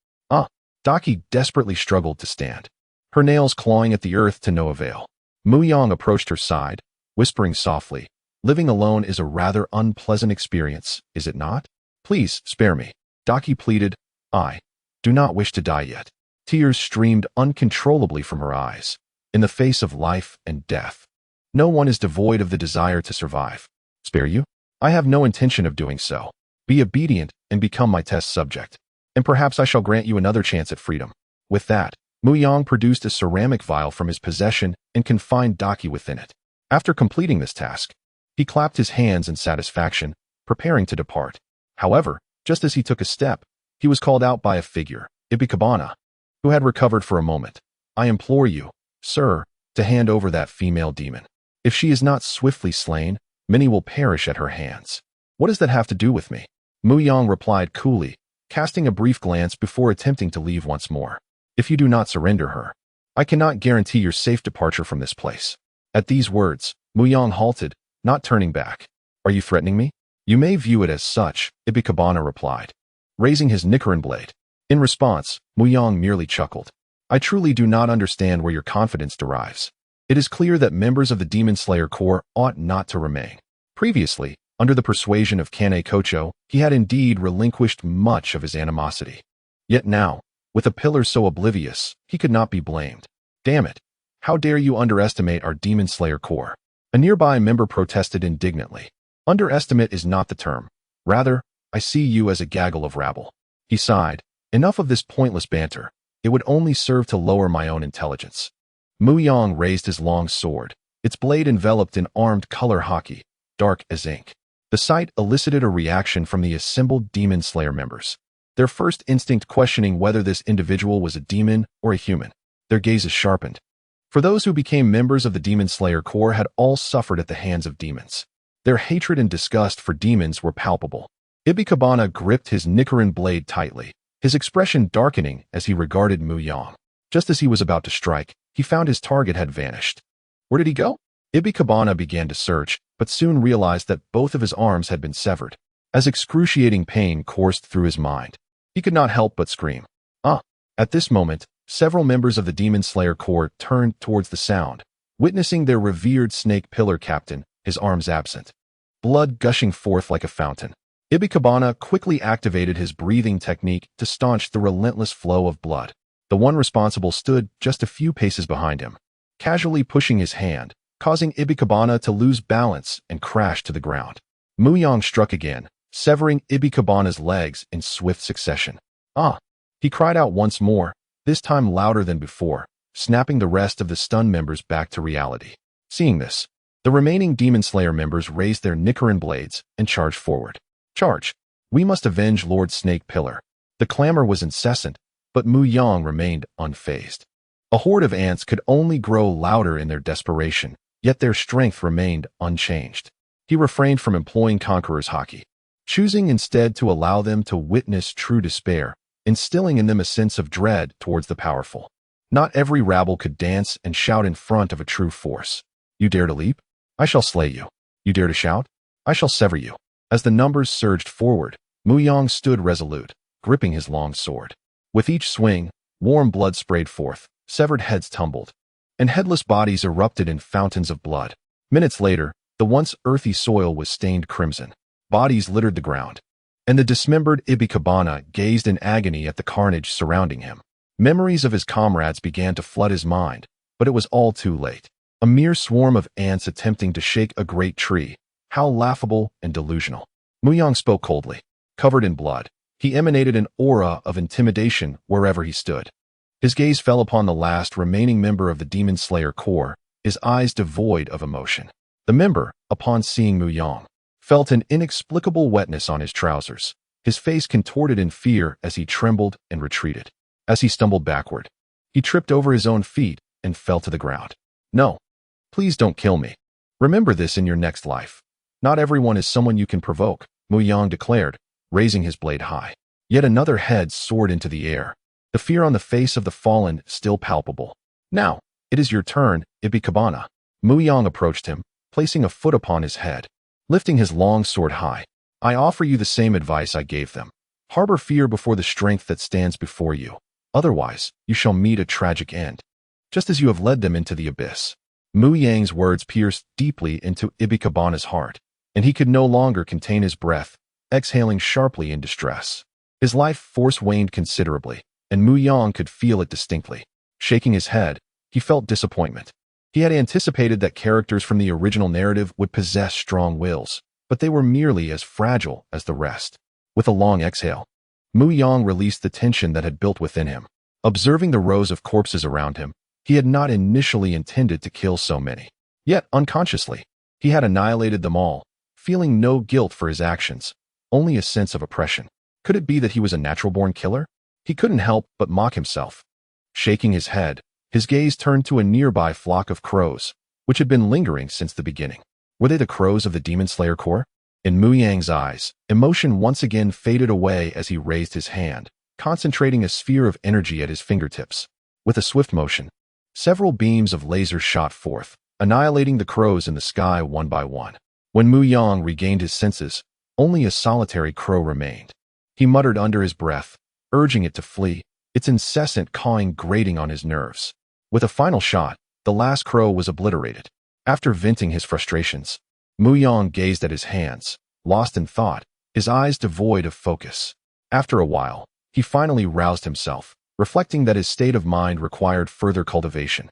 A: Daki desperately struggled to stand, her nails clawing at the earth to no avail. Mu Yang approached her side, whispering softly, "Living alone is a rather unpleasant experience, is it not? Please, spare me." Daki pleaded, "I do not wish to die yet." Tears streamed uncontrollably from her eyes. In the face of life and death, no one is devoid of the desire to survive. "Spare you? I have no intention of doing so. Be obedient and become my test subject, and perhaps I shall grant you another chance at freedom." With that, Mu Yang produced a ceramic vial from his possession and confined Daki within it. After completing this task, he clapped his hands in satisfaction, preparing to depart. However, just as he took a step, he was called out by a figure, Ibikabana, who had recovered for a moment. "I implore you, sir, to hand over that female demon. If she is not swiftly slain, many will perish at her hands." "What does that have to do with me?" Mu Yang replied coolly, casting a brief glance before attempting to leave once more. "If you do not surrender her, I cannot guarantee your safe departure from this place." At these words, Mu Yang halted, not turning back. "Are you threatening me?" "You may view it as such," Ibikabana replied, raising his Nichiren blade. In response, Mu Yang merely chuckled. "I truly do not understand where your confidence derives. It is clear that members of the Demon Slayer Corps ought not to remain. Previously, under the persuasion of Kane Kocho, he had indeed relinquished much of his animosity. Yet now, with a pillar so oblivious, he could not be blamed. Damn it! How dare you underestimate our Demon Slayer Corps?" A nearby member protested indignantly. "Underestimate is not the term. Rather, I see you as a gaggle of rabble." He sighed. "Enough of this pointless banter. It would only serve to lower my own intelligence." Mu Yang raised his long sword, its blade enveloped in armed color hockey, dark as ink. The sight elicited a reaction from the assembled Demon Slayer members, their first instinct questioning whether this individual was a demon or a human. Their gazes sharpened. For those who became members of the Demon Slayer Corps had all suffered at the hands of demons. Their hatred and disgust for demons were palpable. Ibikabana gripped his Nichiren blade tightly, his expression darkening as he regarded Mu Yang. Just as he was about to strike, he found his target had vanished. Where did he go? Ibikabana began to search, but soon realized that both of his arms had been severed. As excruciating pain coursed through his mind, he could not help but scream. At this moment, several members of the Demon Slayer Corps turned towards the sound, witnessing their revered snake pillar captain, his arms absent, blood gushing forth like a fountain. Ibikabana quickly activated his breathing technique to staunch the relentless flow of blood. The one responsible stood just a few paces behind him, casually pushing his hand, causing Ibikabana to lose balance and crash to the ground. Mu Yang struck again, severing Ibikabana's legs in swift succession. He cried out once more, this time louder than before, snapping the rest of the stunned members back to reality. Seeing this, the remaining Demon Slayer members raised their Nichiren blades and charged forward. "Charge! We must avenge Lord Snake Pillar." The clamor was incessant, but Mu Yang remained unfazed. A horde of ants could only grow louder in their desperation, yet their strength remained unchanged. He refrained from employing Conqueror's hockey, choosing instead to allow them to witness true despair, instilling in them a sense of dread towards the powerful. Not every rabble could dance and shout in front of a true force. "You dare to leap? I shall slay you. You dare to shout? I shall sever you." As the numbers surged forward, Mu Yang stood resolute, gripping his long sword. With each swing, warm blood sprayed forth, severed heads tumbled, and headless bodies erupted in fountains of blood. Minutes later, the once earthy soil was stained crimson. Bodies littered the ground, and the dismembered Ibikabana gazed in agony at the carnage surrounding him. Memories of his comrades began to flood his mind, but it was all too late. A mere swarm of ants attempting to shake a great tree. How laughable and delusional. Mu Yang spoke coldly. Covered in blood, he emanated an aura of intimidation wherever he stood. His gaze fell upon the last remaining member of the Demon Slayer Corps, his eyes devoid of emotion. The member, upon seeing Mu Yang, felt an inexplicable wetness on his trousers. His face contorted in fear as he trembled and retreated. As he stumbled backward, he tripped over his own feet and fell to the ground. "No, please don't kill me. Remember this in your next life. Not everyone is someone you can provoke," Mu Yang declared, raising his blade high. Yet another head soared into the air, the fear on the face of the fallen still palpable. Now, it is your turn, Ibikabana. Mu Yang approached him, placing a foot upon his head, lifting his long sword high. I offer you the same advice I gave them. Harbor fear before the strength that stands before you. Otherwise, you shall meet a tragic end, just as you have led them into the abyss. Mu Yang's words pierced deeply into Ibikabana's heart, and he could no longer contain his breath, exhaling sharply in distress. His life force waned considerably, and Mu Yang could feel it distinctly. Shaking his head, he felt disappointment. He had anticipated that characters from the original narrative would possess strong wills, but they were merely as fragile as the rest. With a long exhale, Mu Yang released the tension that had built within him. Observing the rows of corpses around him, he had not initially intended to kill so many. Yet, unconsciously, he had annihilated them all, feeling no guilt for his actions, only a sense of oppression. Could it be that he was a natural-born killer? He couldn't help but mock himself. Shaking his head, his gaze turned to a nearby flock of crows, which had been lingering since the beginning. Were they the crows of the Demon Slayer Corps? In Mu Yang's eyes, emotion once again faded away as he raised his hand, concentrating a sphere of energy at his fingertips. With a swift motion, several beams of laser shot forth, annihilating the crows in the sky one by one. When Mu Yang regained his senses, only a solitary crow remained. He muttered under his breath, urging it to flee, its incessant cawing grating on his nerves. With a final shot, the last crow was obliterated. After venting his frustrations, Mu Yang gazed at his hands, lost in thought, his eyes devoid of focus. After a while, he finally roused himself, reflecting that his state of mind required further cultivation,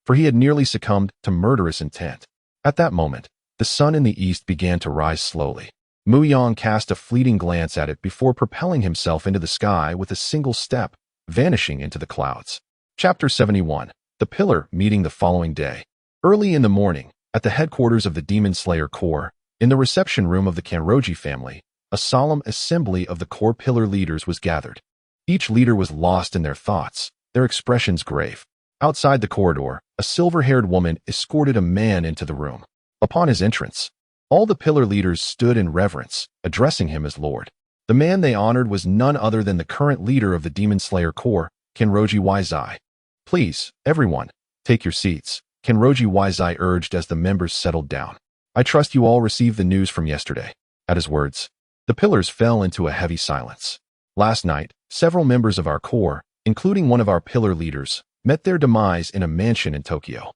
A: for he had nearly succumbed to murderous intent. At that moment, the sun in the east began to rise slowly. Mu Yang cast a fleeting glance at it before propelling himself into the sky with a single step, vanishing into the clouds. Chapter 71. The Pillar meeting the following day. Early in the morning, at the headquarters of the Demon Slayer Corps, in the reception room of the Kanroji family, a solemn assembly of the Corps Pillar leaders was gathered. Each leader was lost in their thoughts, their expressions grave. Outside the corridor, a silver-haired woman escorted a man into the room. Upon his entrance, all the Pillar leaders stood in reverence, addressing him as Lord. The man they honored was none other than the current leader of the Demon Slayer Corps, Kanroji Waizai. Please, everyone, take your seats, Kanroji Waizai urged as the members settled down. I trust you all received the news from yesterday. At his words, the pillars fell into a heavy silence. Last night, several members of our Corps, including one of our Pillar leaders, met their demise in a mansion in Tokyo.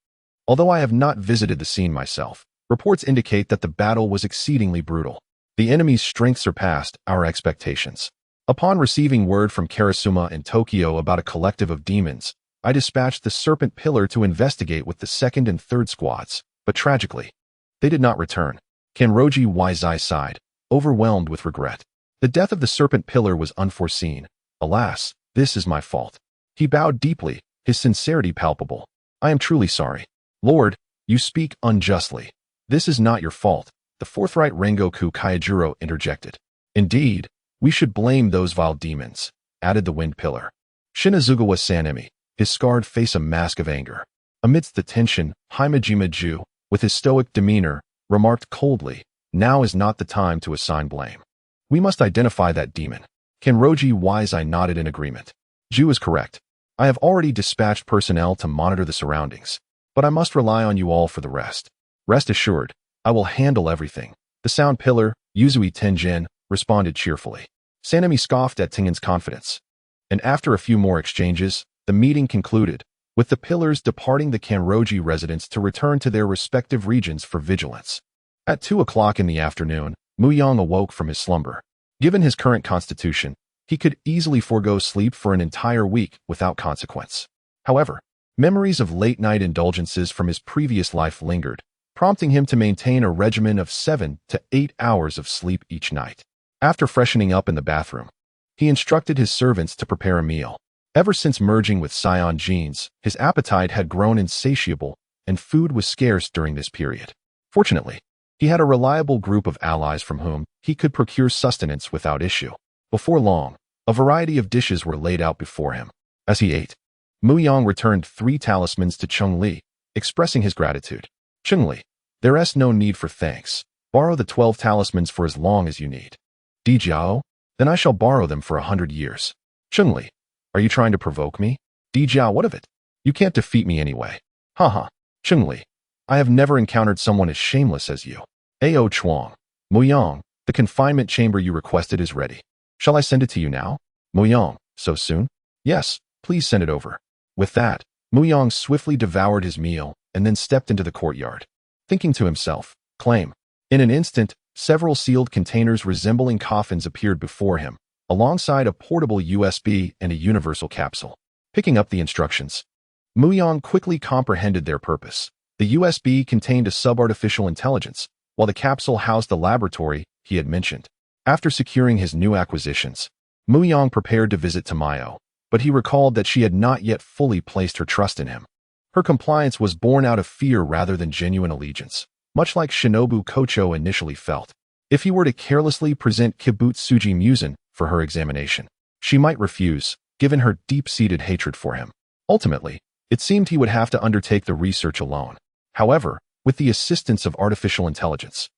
A: Although I have not visited the scene myself, reports indicate that the battle was exceedingly brutal. The enemy's strength surpassed our expectations. Upon receiving word from Karasuma in Tokyo about a collective of demons, I dispatched the Serpent Pillar to investigate with the 2nd and 3rd squads, but tragically, they did not return. Kanroji Waizai sighed, overwhelmed with regret. The death of the Serpent Pillar was unforeseen. Alas, this is my fault. He bowed deeply, his sincerity palpable. I am truly sorry. Lord, you speak unjustly. This is not your fault, the forthright Rengoku Kaijuro interjected. Indeed, we should blame those vile demons, added the Wind Pillar. Shinazugawa Sanemi, his scarred face a mask of anger. Amidst the tension, Himejima-ju, with his stoic demeanor, remarked coldly, now is not the time to assign blame. We must identify that demon. Kanroji Waizai nodded in agreement. Ju is correct. I have already dispatched personnel to monitor the surroundings, but I must rely on you all for the rest. Rest assured, I will handle everything. The Sound Pillar, Yuzui Tenjin, responded cheerfully. Sanemi scoffed at Tengen's confidence. And after a few more exchanges, the meeting concluded, with the pillars departing the Kanroji residence to return to their respective regions for vigilance. At 2 o'clock in the afternoon, Mu Yang awoke from his slumber. Given his current constitution, he could easily forego sleep for an entire week without consequence. However, memories of late-night indulgences from his previous life lingered, prompting him to maintain a regimen of 7 to 8 hours of sleep each night. After freshening up in the bathroom, he instructed his servants to prepare a meal. Ever since merging with Saiyan genes, his appetite had grown insatiable, and food was scarce during this period. Fortunately, he had a reliable group of allies from whom he could procure sustenance without issue. Before long, a variety of dishes were laid out before him. As he ate, Mu Yang returned 3 talismans to Cheng Li, expressing his gratitude. Cheng Li, there is no need for thanks. Borrow the 12 talismans for as long as you need. Di Jiao, then I shall borrow them for 100 years. Cheng Li, are you trying to provoke me? Di Jiao, what of it? You can't defeat me anyway. Haha. Cheng Li, I have never encountered someone as shameless as you. Ao Chuang. Mu Yang, the confinement chamber you requested is ready. Shall I send it to you now? Mu Yang, so soon? Yes, please send it over. With that, Mu Yang swiftly devoured his meal and then stepped into the courtyard. Thinking to himself, claim. In an instant, several sealed containers resembling coffins appeared before him, alongside a portable USB and a universal capsule. Picking up the instructions, Mu Yang quickly comprehended their purpose. The USB contained a sub-artificial intelligence, while the capsule housed the laboratory he had mentioned. After securing his new acquisitions, Mu Yang prepared to visit Tamayo, but he recalled that she had not yet fully placed her trust in him. Her compliance was born out of fear rather than genuine allegiance, much like Shinobu Kocho initially felt. If he were to carelessly present Kibutsuji Musen for her examination, she might refuse, given her deep-seated hatred for him. Ultimately, it seemed he would have to undertake the research alone. However, with the assistance of artificial intelligence,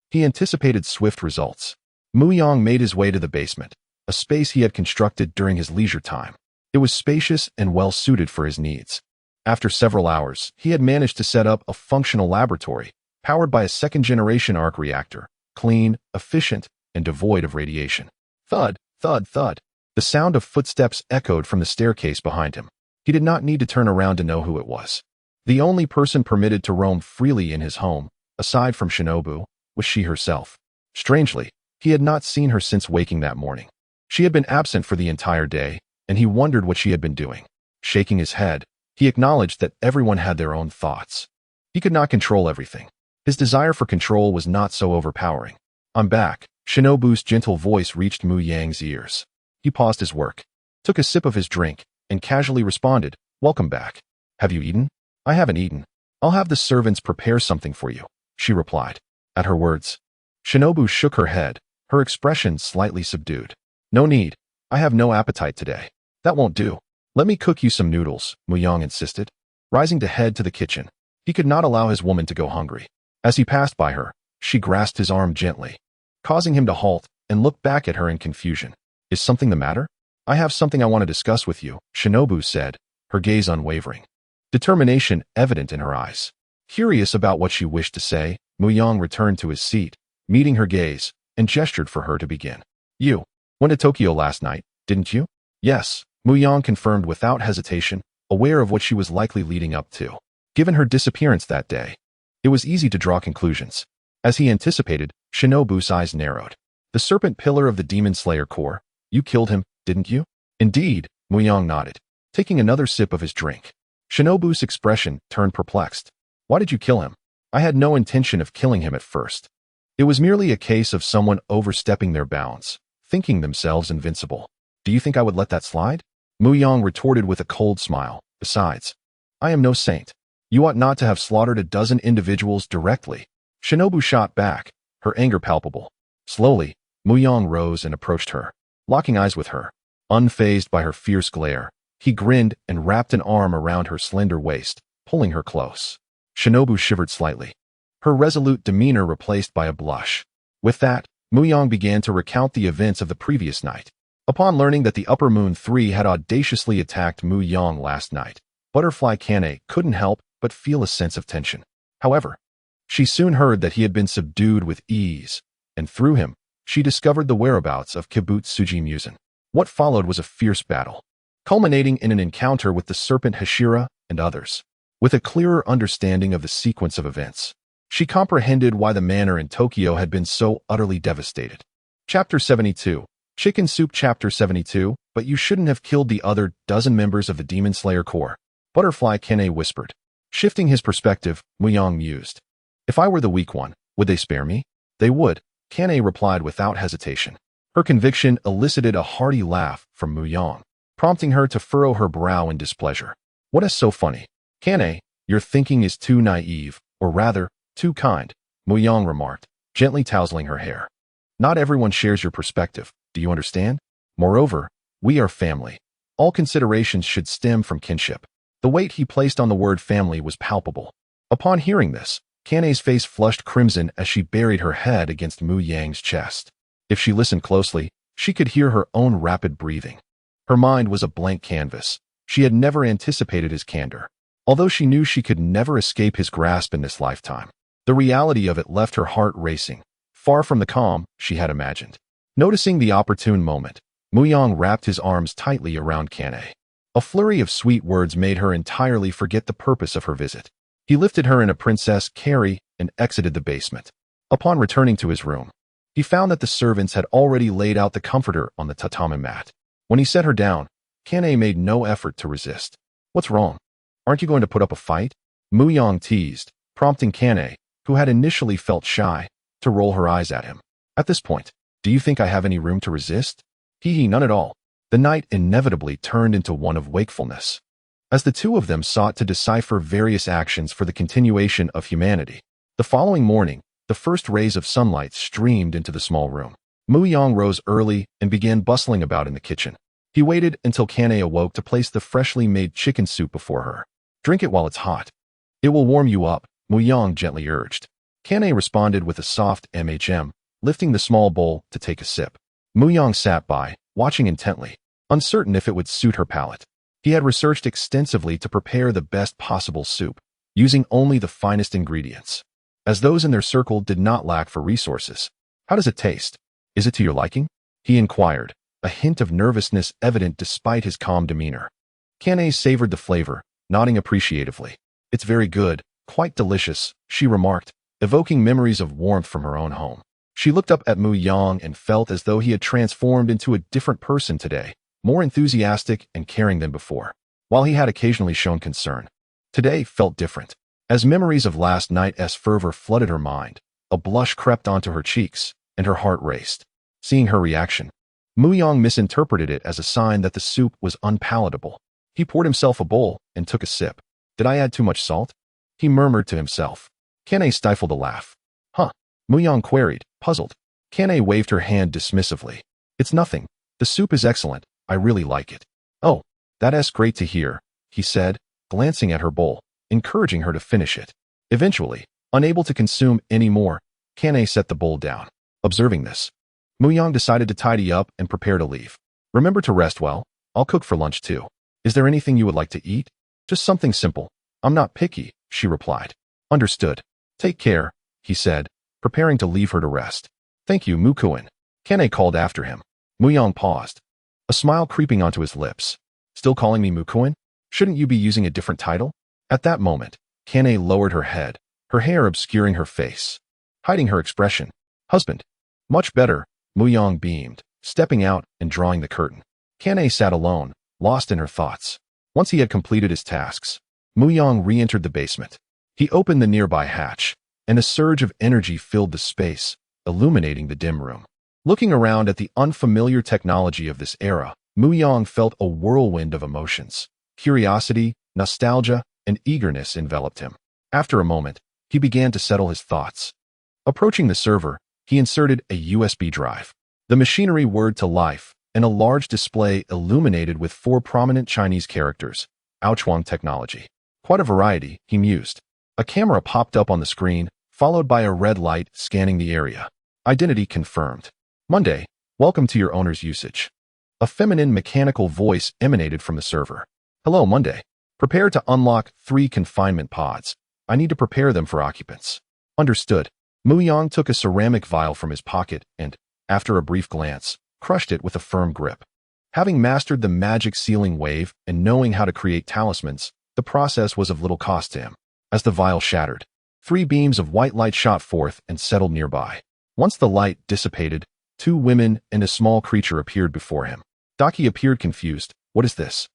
A: he anticipated swift results. Mu Yang made his way to the basement, a space he had constructed during his leisure time. It was spacious and well-suited for his needs. After several hours, he had managed to set up a functional laboratory, powered by a second-generation arc reactor, clean, efficient, and devoid of radiation. Thud, thud, thud. The sound of footsteps echoed from the staircase behind him. He did not need to turn around to know who it was. The only person permitted to roam freely in his home, aside from Shinobu, was she herself. Strangely, he had not seen her since waking that morning. She had been absent for the entire day, and he wondered what she had been doing. Shaking his head, he acknowledged that everyone had their own thoughts. He could not control everything. His desire for control was not so overpowering. I'm back. Shinobu's gentle voice reached Mu Yang's ears. He paused his work, took a sip of his drink, and casually responded, "Welcome back. Have you eaten?" "I haven't eaten. I'll have the servants prepare something for you," she replied. At her words, Shinobu shook her head, her expression slightly subdued. "No need. I have no appetite today." "That won't do. Let me cook you some noodles," Mu Yang insisted. Rising to head to the kitchen, he could not allow his woman to go hungry. As he passed by her, she grasped his arm gently, causing him to halt and look back at her in confusion. "Is something the matter?" "I have something I want to discuss with you," Shinobu said, her gaze unwavering, determination evident in her eyes. Curious about what she wished to say, Mu Yang returned to his seat, meeting her gaze, and gestured for her to begin. "You went to Tokyo last night, didn't you?" "Yes," Mu Yang confirmed without hesitation, aware of what she was likely leading up to. Given her disappearance that day, it was easy to draw conclusions. As he anticipated, Shinobu's eyes narrowed. "The serpent pillar of the Demon Slayer Corps, you killed him, didn't you?" "Indeed," Mu Yang nodded, taking another sip of his drink. Shinobu's expression turned perplexed. "Why did you kill him?" "I had no intention of killing him at first. It was merely a case of someone overstepping their bounds, thinking themselves invincible." "Do you think I would let that slide?" Mu Yang retorted with a cold smile. "Besides, I am no saint. You ought not to have slaughtered a dozen individuals directly." Shinobu shot back, her anger palpable. Slowly, Mu Yang rose and approached her, locking eyes with her. Unfazed by her fierce glare, he grinned and wrapped an arm around her slender waist, pulling her close. Shinobu shivered slightly, her resolute demeanor replaced by a blush. With that, Mu Yang began to recount the events of the previous night. Upon learning that the Upper Moon 3 had audaciously attacked Mu Yang last night, Butterfly Kane couldn't help but feel a sense of tension. However, she soon heard that he had been subdued with ease, and through him, she discovered the whereabouts of Kibutsuji Musen. What followed was a fierce battle, culminating in an encounter with the serpent Hashira and others. With a clearer understanding of the sequence of events, she comprehended why the manor in Tokyo had been so utterly devastated. Chapter 72. Chicken Soup. Chapter 72. But you shouldn't have killed the other dozen members of the Demon Slayer Corps, Butterfly Kane whispered. Shifting his perspective, Mu Yang mused. If I were the weak one, would they spare me? They would, Kane replied without hesitation. Her conviction elicited a hearty laugh from Mu Yang, prompting her to furrow her brow in displeasure. What is so funny? Kane, your thinking is too naive, or rather, too kind, Mu Yang remarked, gently tousling her hair. Not everyone shares your perspective, do you understand? Moreover, we are family. All considerations should stem from kinship. The weight he placed on the word family was palpable. Upon hearing this, Kane's face flushed crimson as she buried her head against Mu Yang's chest. If she listened closely, She could hear her own rapid breathing. Her mind was a blank canvas. She had never anticipated his candor. Although she knew she could never escape his grasp in this lifetime, the reality of it left her heart racing, far from the calm she had imagined. Noticing the opportune moment, Mu Yang wrapped his arms tightly around Kame. A flurry of sweet words made her entirely forget the purpose of her visit. He lifted her in a princess carry and exited the basement. Upon returning to his room, he found that the servants had already laid out the comforter on the tatami mat. When he set her down, Kane made no effort to resist. "What's wrong? Aren't you going to put up a fight?" Mu Yang teased, prompting Kane, who had initially felt shy, to roll her eyes at him. At this point, "Do you think I have any room to resist?" Hee, none at all. The night inevitably turned into one of wakefulness. As the two of them sought to decipher various actions for the continuation of humanity, the following morning, the first rays of sunlight streamed into the small room. Mu Yang rose early and began bustling about in the kitchen. He waited until Kane awoke to place the freshly made chicken soup before her. "Drink it while it's hot. It will warm you up," Mu Yang gently urged. Kane responded with a soft lifting the small bowl to take a sip. Mu Yang sat by, watching intently, uncertain if it would suit her palate. He had researched extensively to prepare the best possible soup, using only the finest ingredients, as those in their circle did not lack for resources. "How does it taste? Is it to your liking?" he inquired, a hint of nervousness evident despite his calm demeanor. Kane savored the flavor, nodding appreciatively. "It's very good, quite delicious," she remarked, evoking memories of warmth from her own home. She looked up at Mu Yang and felt as though he had transformed into a different person today, more enthusiastic and caring than before. While he had occasionally shown concern, today felt different. As memories of last night's fervor flooded her mind, a blush crept onto her cheeks, and her heart raced. Seeing her reaction, Mu Yang misinterpreted it as a sign that the soup was unpalatable. He poured himself a bowl and took a sip. "Did I add too much salt?" he murmured to himself. Kane stifled a laugh. "Huh?" Mu Yang queried, puzzled. Kane waved her hand dismissively. "It's nothing. The soup is excellent. I really like it." "Oh, that's great to hear," he said, glancing at her bowl, encouraging her to finish it. Eventually, unable to consume any more, Kane set the bowl down. Observing this, Mu Yang decided to tidy up and prepare to leave. "Remember to rest well. I'll cook for lunch too. Is there anything you would like to eat?" "Just something simple. I'm not picky," she replied. "Understood. Take care," he said, preparing to leave her to rest. "Thank you, Mu Buqun," Kane called after him. Mu Yang paused, a smile creeping onto his lips. "Still calling me Mu Buqun? Shouldn't you be using a different title?" At that moment, Kane lowered her head, her hair obscuring her face, hiding her expression. "Husband." "Much better," Mu Yang beamed, stepping out and drawing the curtain. Kane sat alone, lost in her thoughts. Once he had completed his tasks, Mu Yang re-entered the basement. He opened the nearby hatch, and a surge of energy filled the space, illuminating the dim room. Looking around at the unfamiliar technology of this era, Mu Yang felt a whirlwind of emotions. Curiosity, nostalgia, and eagerness enveloped him. After a moment, he began to settle his thoughts. Approaching the server, he inserted a USB drive. The machinery whirred to life, and a large display illuminated with 4 prominent Chinese characters. Ouchuang technology. Quite a variety, he mused. A camera popped up on the screen, followed by a red light scanning the area. Identity confirmed. "Monday, welcome to your owner's usage." A feminine mechanical voice emanated from the server. "Hello, Monday. Prepare to unlock 3 confinement pods. I need to prepare them for occupants." "Understood." Mu Yang took a ceramic vial from his pocket and, after a brief glance, crushed it with a firm grip. Having mastered the magic sealing wave and knowing how to create talismans, the process was of little cost to him. As the vial shattered, 3 beams of white light shot forth and settled nearby. Once the light dissipated, 2 women and a small creature appeared before him. Daki appeared confused. "What is this?"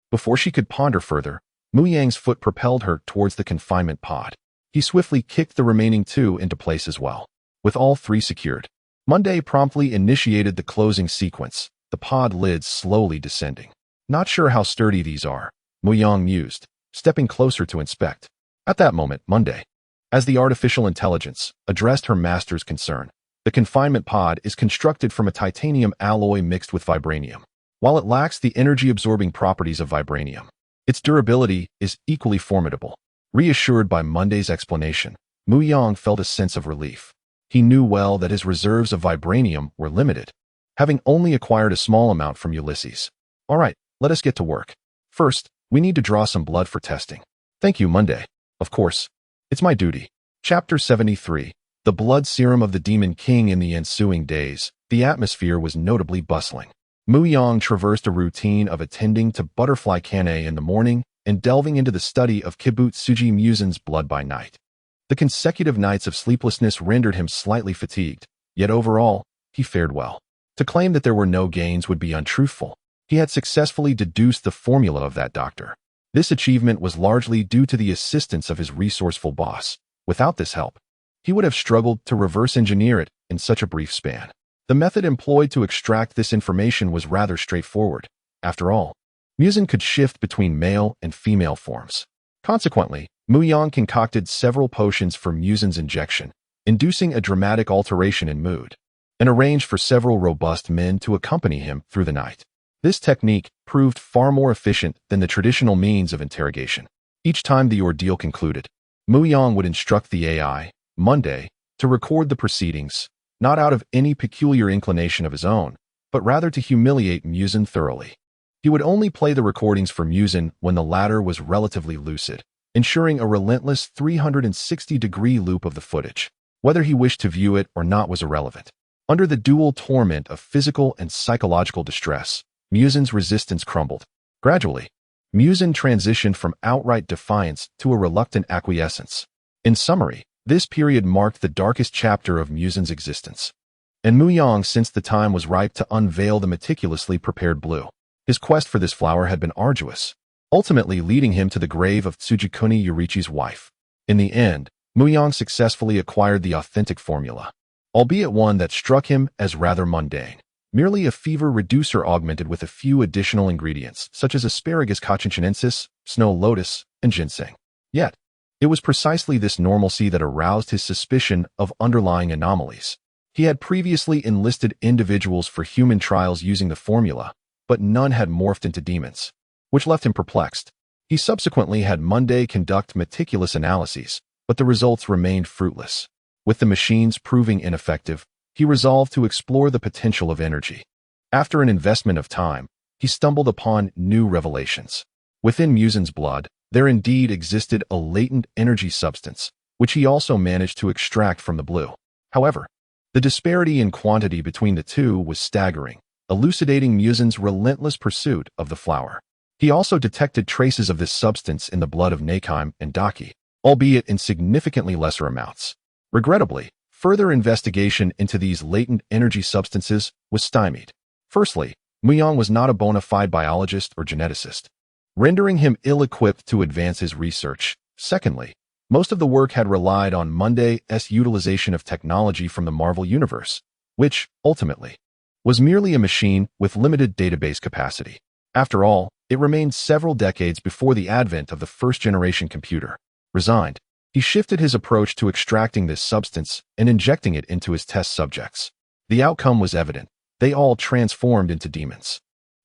A: Before she could ponder further, Mu Yang's foot propelled her towards the confinement pod. He swiftly kicked the remaining 2 into place as well. With all 3 secured, Monday promptly initiated the closing sequence, the pod lids slowly descending. "Not sure how sturdy these are," Mu Yang mused, stepping closer to inspect. At that moment, Monday, as the artificial intelligence, addressed her master's concern. "The confinement pod is constructed from a titanium alloy mixed with vibranium. While it lacks the energy-absorbing properties of vibranium, its durability is equally formidable." Reassured by Monday's explanation, Mu Yang felt a sense of relief. He knew well that his reserves of vibranium were limited. having only acquired a small amount from Ulysses. All right, let us get to work. First, we need to draw some blood for testing. Thank you, Monday. Of course. It's my duty. Chapter 73. The Blood Serum of the Demon King. In the ensuing days, the atmosphere was notably bustling. Mu Yang traversed a routine of attending to Butterfly Kane in the morning and delving into the study of Kibutsuji Musen's blood by night. The consecutive nights of sleeplessness rendered him slightly fatigued, yet overall, he fared well. To claim that there were no gains would be untruthful. He had successfully deduced the formula of that doctor. This achievement was largely due to the assistance of his resourceful boss. Without this help, he would have struggled to reverse engineer it in such a brief span. The method employed to extract this information was rather straightforward. After all, Musen could shift between male and female forms. Consequently, Mu Yang concocted several potions for Musen's injection, inducing a dramatic alteration in mood, and arranged for several robust men to accompany him through the night. This technique proved far more efficient than the traditional means of interrogation. Each time the ordeal concluded, Mu Yang would instruct the AI, Monday, to record the proceedings, not out of any peculiar inclination of his own, but rather to humiliate Musen thoroughly. He would only play the recordings for Musen when the latter was relatively lucid, ensuring a relentless 360-degree loop of the footage. Whether he wished to view it or not was irrelevant. Under the dual torment of physical and psychological distress, Musen's resistance crumbled. Gradually, Musen transitioned from outright defiance to a reluctant acquiescence. In summary, this period marked the darkest chapter of Musen's existence. And Mu Yang sensed the time was ripe to unveil the meticulously prepared blue. His quest for this flower had been arduous, ultimately leading him to the grave of Tsujikuni Yorichi's wife. In the end, Mu Yang successfully acquired the authentic formula, albeit one that struck him as rather mundane. Merely a fever reducer augmented with a few additional ingredients, such as asparagus cachinchinensis, snow lotus, and ginseng. Yet, it was precisely this normalcy that aroused his suspicion of underlying anomalies. He had previously enlisted individuals for human trials using the formula, but none had morphed into demons, which left him perplexed. He subsequently had Monday conduct meticulous analyses, but the results remained fruitless. With the machines proving ineffective, he resolved to explore the potential of energy. After an investment of time, he stumbled upon new revelations. Within Musen's blood, there indeed existed a latent energy substance, which he also managed to extract from the blue. However, the disparity in quantity between the two was staggering, elucidating Musen's relentless pursuit of the flower. He also detected traces of this substance in the blood of Nakime and Daki, albeit in significantly lesser amounts. Regrettably, further investigation into these latent energy substances was stymied. Firstly, Mu Yang was not a bona fide biologist or geneticist, rendering him ill-equipped to advance his research. Secondly, most of the work had relied on Monday's utilization of technology from the Marvel Universe, which, ultimately, was merely a machine with limited database capacity. After all, it remained several decades before the advent of the first-generation computer. Resigned, he shifted his approach to extracting this substance and injecting it into his test subjects. The outcome was evident. They all transformed into demons.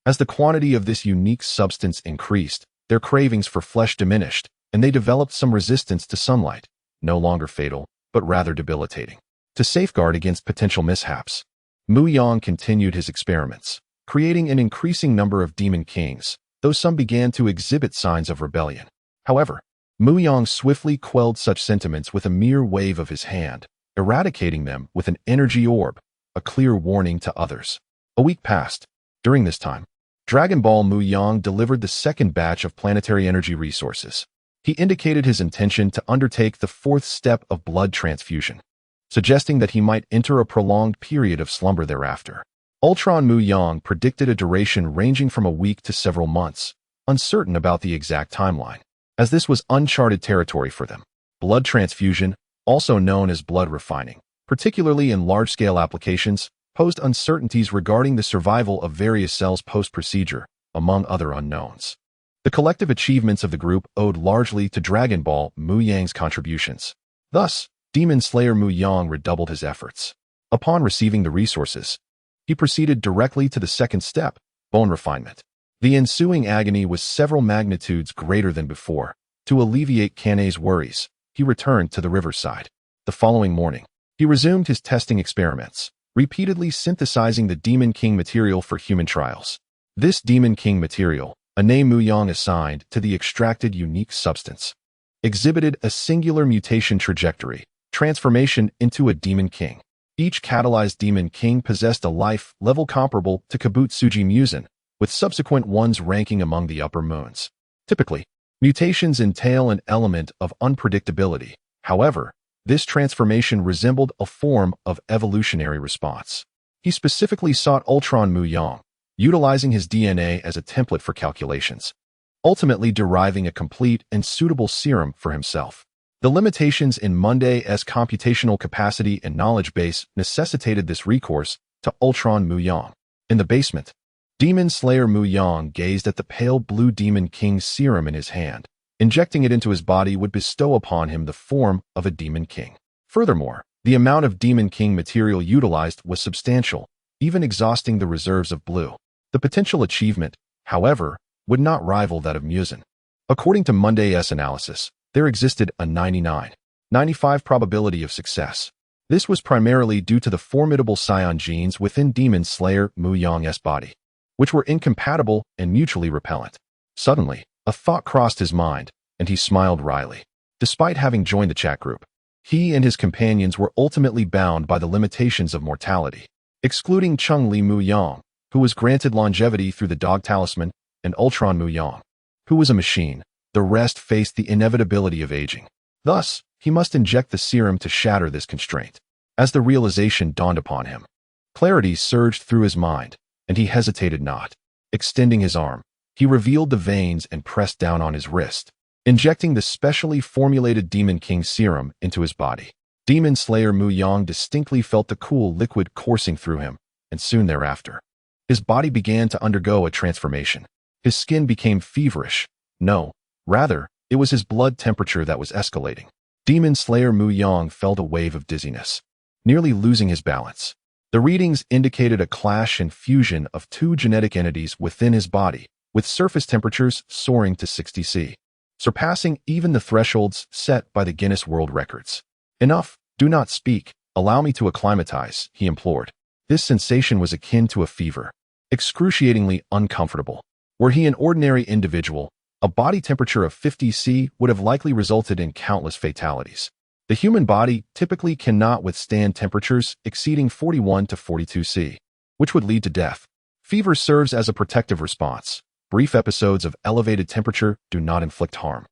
A: As the quantity of this unique substance increased, their cravings for flesh diminished, and they developed some resistance to sunlight, no longer fatal, but rather debilitating. To safeguard against potential mishaps, Mu Yang continued his experiments, creating an increasing number of demon kings, though some began to exhibit signs of rebellion. However, Mu Yang swiftly quelled such sentiments with a mere wave of his hand, eradicating them with an energy orb, a clear warning to others. A week passed. During this time, Dragon Ball Mu Yang delivered the second batch of planetary energy resources. He indicated his intention to undertake the fourth step of blood transfusion, suggesting that he might enter a prolonged period of slumber thereafter. Ultraman Mu Yang predicted a duration ranging from a week to several months, uncertain about the exact timeline, as this was uncharted territory for them. Blood transfusion, also known as blood refining, particularly in large-scale applications, posed uncertainties regarding the survival of various cells post-procedure, among other unknowns. The collective achievements of the group owed largely to Dragon Ball Mu Yang's contributions. Thus, Demon Slayer Mu Yang redoubled his efforts. Upon receiving the resources, he proceeded directly to the second step, bone refinement. The ensuing agony was several magnitudes greater than before. To alleviate Kane's worries, he returned to the riverside. The following morning, he resumed his testing experiments, repeatedly synthesizing the Demon King material for human trials. This Demon King material, a name Mu Yang assigned to the extracted unique substance, exhibited a singular mutation trajectory, transformation into a Demon King. Each catalyzed Demon King possessed a life level comparable to Kabutsuji Musen, with subsequent ones ranking among the upper moons. Typically, mutations entail an element of unpredictability. However, this transformation resembled a form of evolutionary response. He specifically sought Ultraman Mu Yang, utilizing his DNA as a template for calculations, ultimately deriving a complete and suitable serum for himself. The limitations in Monday's computational capacity and knowledge base necessitated this recourse to Ultraman Mu Yang. In the basement, Demon Slayer Mu Yang gazed at the pale blue Demon King serum in his hand. Injecting it into his body would bestow upon him the form of a Demon King. Furthermore, the amount of Demon King material utilized was substantial, even exhausting the reserves of blue. The potential achievement, however, would not rival that of Musen. According to Monday's analysis, there existed a 99.95 probability of success. This was primarily due to the formidable Saiyan genes within Demon Slayer Mu Yang's body, which were incompatible and mutually repellent. Suddenly, a thought crossed his mind, and he smiled wryly. Despite having joined the chat group, he and his companions were ultimately bound by the limitations of mortality, excluding Cheng Li Mu Yang, who was granted longevity through the dog talisman, and Ultraman Mu Yang, who was a machine. The rest faced the inevitability of aging. Thus, he must inject the serum to shatter this constraint. As the realization dawned upon him, clarity surged through his mind, and he hesitated not. Extending his arm, he revealed the veins and pressed down on his wrist, injecting the specially formulated Demon King serum into his body. Demon Slayer Mu Yang distinctly felt the cool liquid coursing through him, and soon thereafter, his body began to undergo a transformation. His skin became feverish. No, rather, it was his blood temperature that was escalating. Demon Slayer Mu Yang felt a wave of dizziness, nearly losing his balance. The readings indicated a clash and fusion of two genetic entities within his body, with surface temperatures soaring to 60 C, surpassing even the thresholds set by the Guinness World Records. Enough, do not speak, allow me to acclimatize, he implored. This sensation was akin to a fever, excruciatingly uncomfortable. Were he an ordinary individual, a body temperature of 50 C would have likely resulted in countless fatalities. The human body typically cannot withstand temperatures exceeding 41 to 42 C, which would lead to death. Fever serves as a protective response. Brief episodes of elevated temperature do not inflict harm,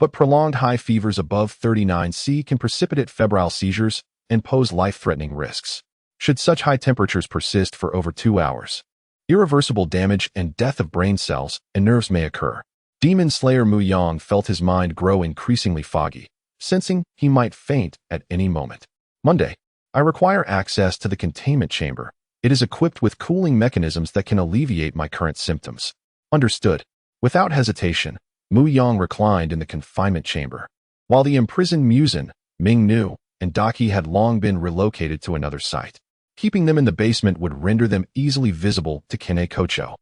A: but prolonged high fevers above 39 C can precipitate febrile seizures and pose life-threatening risks. Should such high temperatures persist for over 2 hours, irreversible damage and death of brain cells and nerves may occur. Demon Slayer Mu Yang felt his mind grow increasingly foggy, sensing he might faint at any moment. Monday, I require access to the containment chamber. It is equipped with cooling mechanisms that can alleviate my current symptoms. Understood. Without hesitation, Mu Yang reclined in the confinement chamber. While the imprisoned Musen, Ming-Nu, and Daki had long been relocated to another site, keeping them in the basement would render them easily visible to Kine Kocho,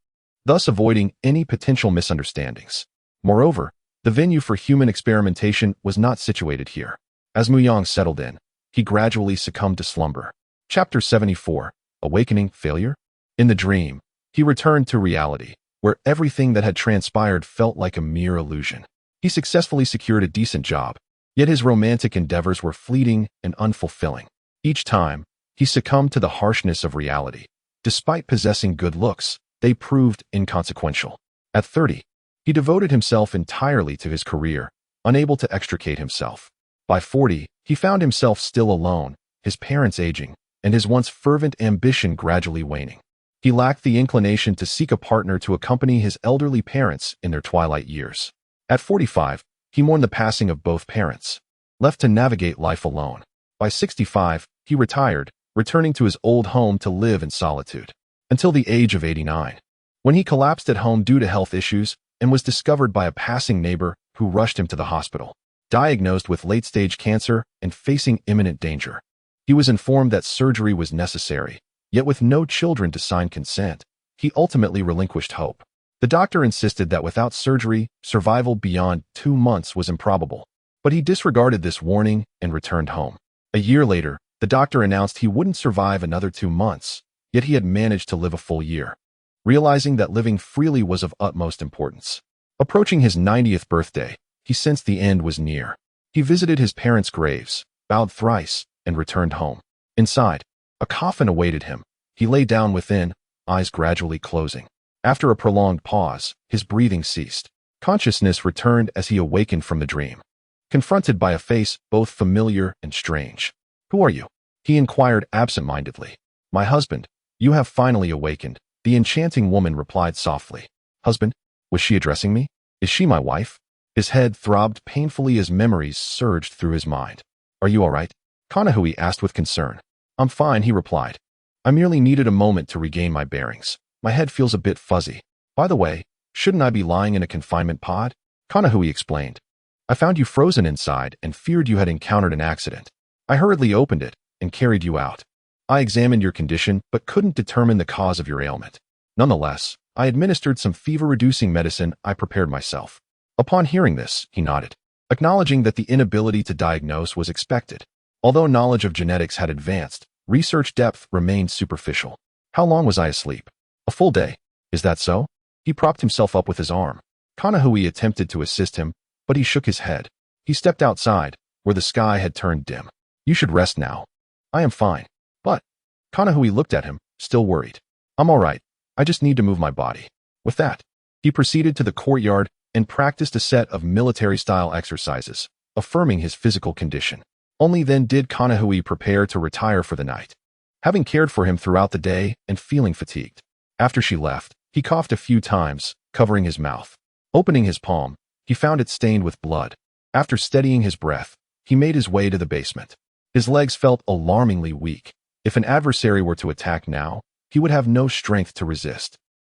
A: thus avoiding any potential misunderstandings. Moreover, the venue for human experimentation was not situated here. As Mu Yang settled in, he gradually succumbed to slumber. Chapter 74, Awakening Failure? In the dream, he returned to reality, where everything that had transpired felt like a mere illusion. He successfully secured a decent job, yet his romantic endeavors were fleeting and unfulfilling. Each time, he succumbed to the harshness of reality. Despite possessing good looks, they proved inconsequential. At 30, he devoted himself entirely to his career, unable to extricate himself. By 40, he found himself still alone, his parents aging, and his once fervent ambition gradually waning. He lacked the inclination to seek a partner to accompany his elderly parents in their twilight years. At 45, he mourned the passing of both parents, left to navigate life alone. By 65, he retired, returning to his old home to live in solitude, until the age of 89, when he collapsed at home due to health issues and was discovered by a passing neighbor who rushed him to the hospital. Diagnosed with late-stage cancer and facing imminent danger, he was informed that surgery was necessary, yet with no children to sign consent, he ultimately relinquished hope. The doctor insisted that without surgery, survival beyond 2 months was improbable, but he disregarded this warning and returned home. A year later, The doctor announced he wouldn't survive another 2 months, yet he had managed to live a full year. Realizing that living freely was of utmost importance. Approaching his 90th birthday, he sensed the end was near. He visited his parents' graves, bowed thrice, and returned home. Inside, a coffin awaited him. He lay down within, eyes gradually closing. After a prolonged pause, his breathing ceased. Consciousness returned as he awakened from the dream. Confronted by a face both familiar and strange. "Who are you?" he inquired absent-mindedly. "My husband. You have finally awakened," the enchanting woman replied softly. "Husband? Was she addressing me? Is she my wife?" His head throbbed painfully as memories surged through his mind. "Are you all right?" Kanahui asked with concern. "I'm fine," he replied. "I merely needed a moment to regain my bearings. My head feels a bit fuzzy. By the way, shouldn't I be lying in a confinement pod?" Kanahui explained. "I found you frozen inside and feared you had encountered an accident. I hurriedly opened it and carried you out. I examined your condition but couldn't determine the cause of your ailment. Nonetheless, I administered some fever-reducing medicine I prepared myself." Upon hearing this, he nodded, acknowledging that the inability to diagnose was expected. Although knowledge of genetics had advanced, research depth remained superficial. "How long was I asleep?" "A full day." "Is that so?" He propped himself up with his arm. Kanahui attempted to assist him, but he shook his head. He stepped outside, where the sky had turned dim. "You should rest now." "I am fine." "But..." Kanahui looked at him, still worried. "I'm all right. I just need to move my body." With that, he proceeded to the courtyard and practiced a set of military-style exercises, affirming his physical condition. Only then did Kanahui prepare to retire for the night. Having cared for him throughout the day and feeling fatigued. After she left, he coughed a few times, covering his mouth. Opening his palm, he found it stained with blood. After steadying his breath, he made his way to the basement. His legs felt alarmingly weak. If an adversary were to attack now, he would have no strength to resist.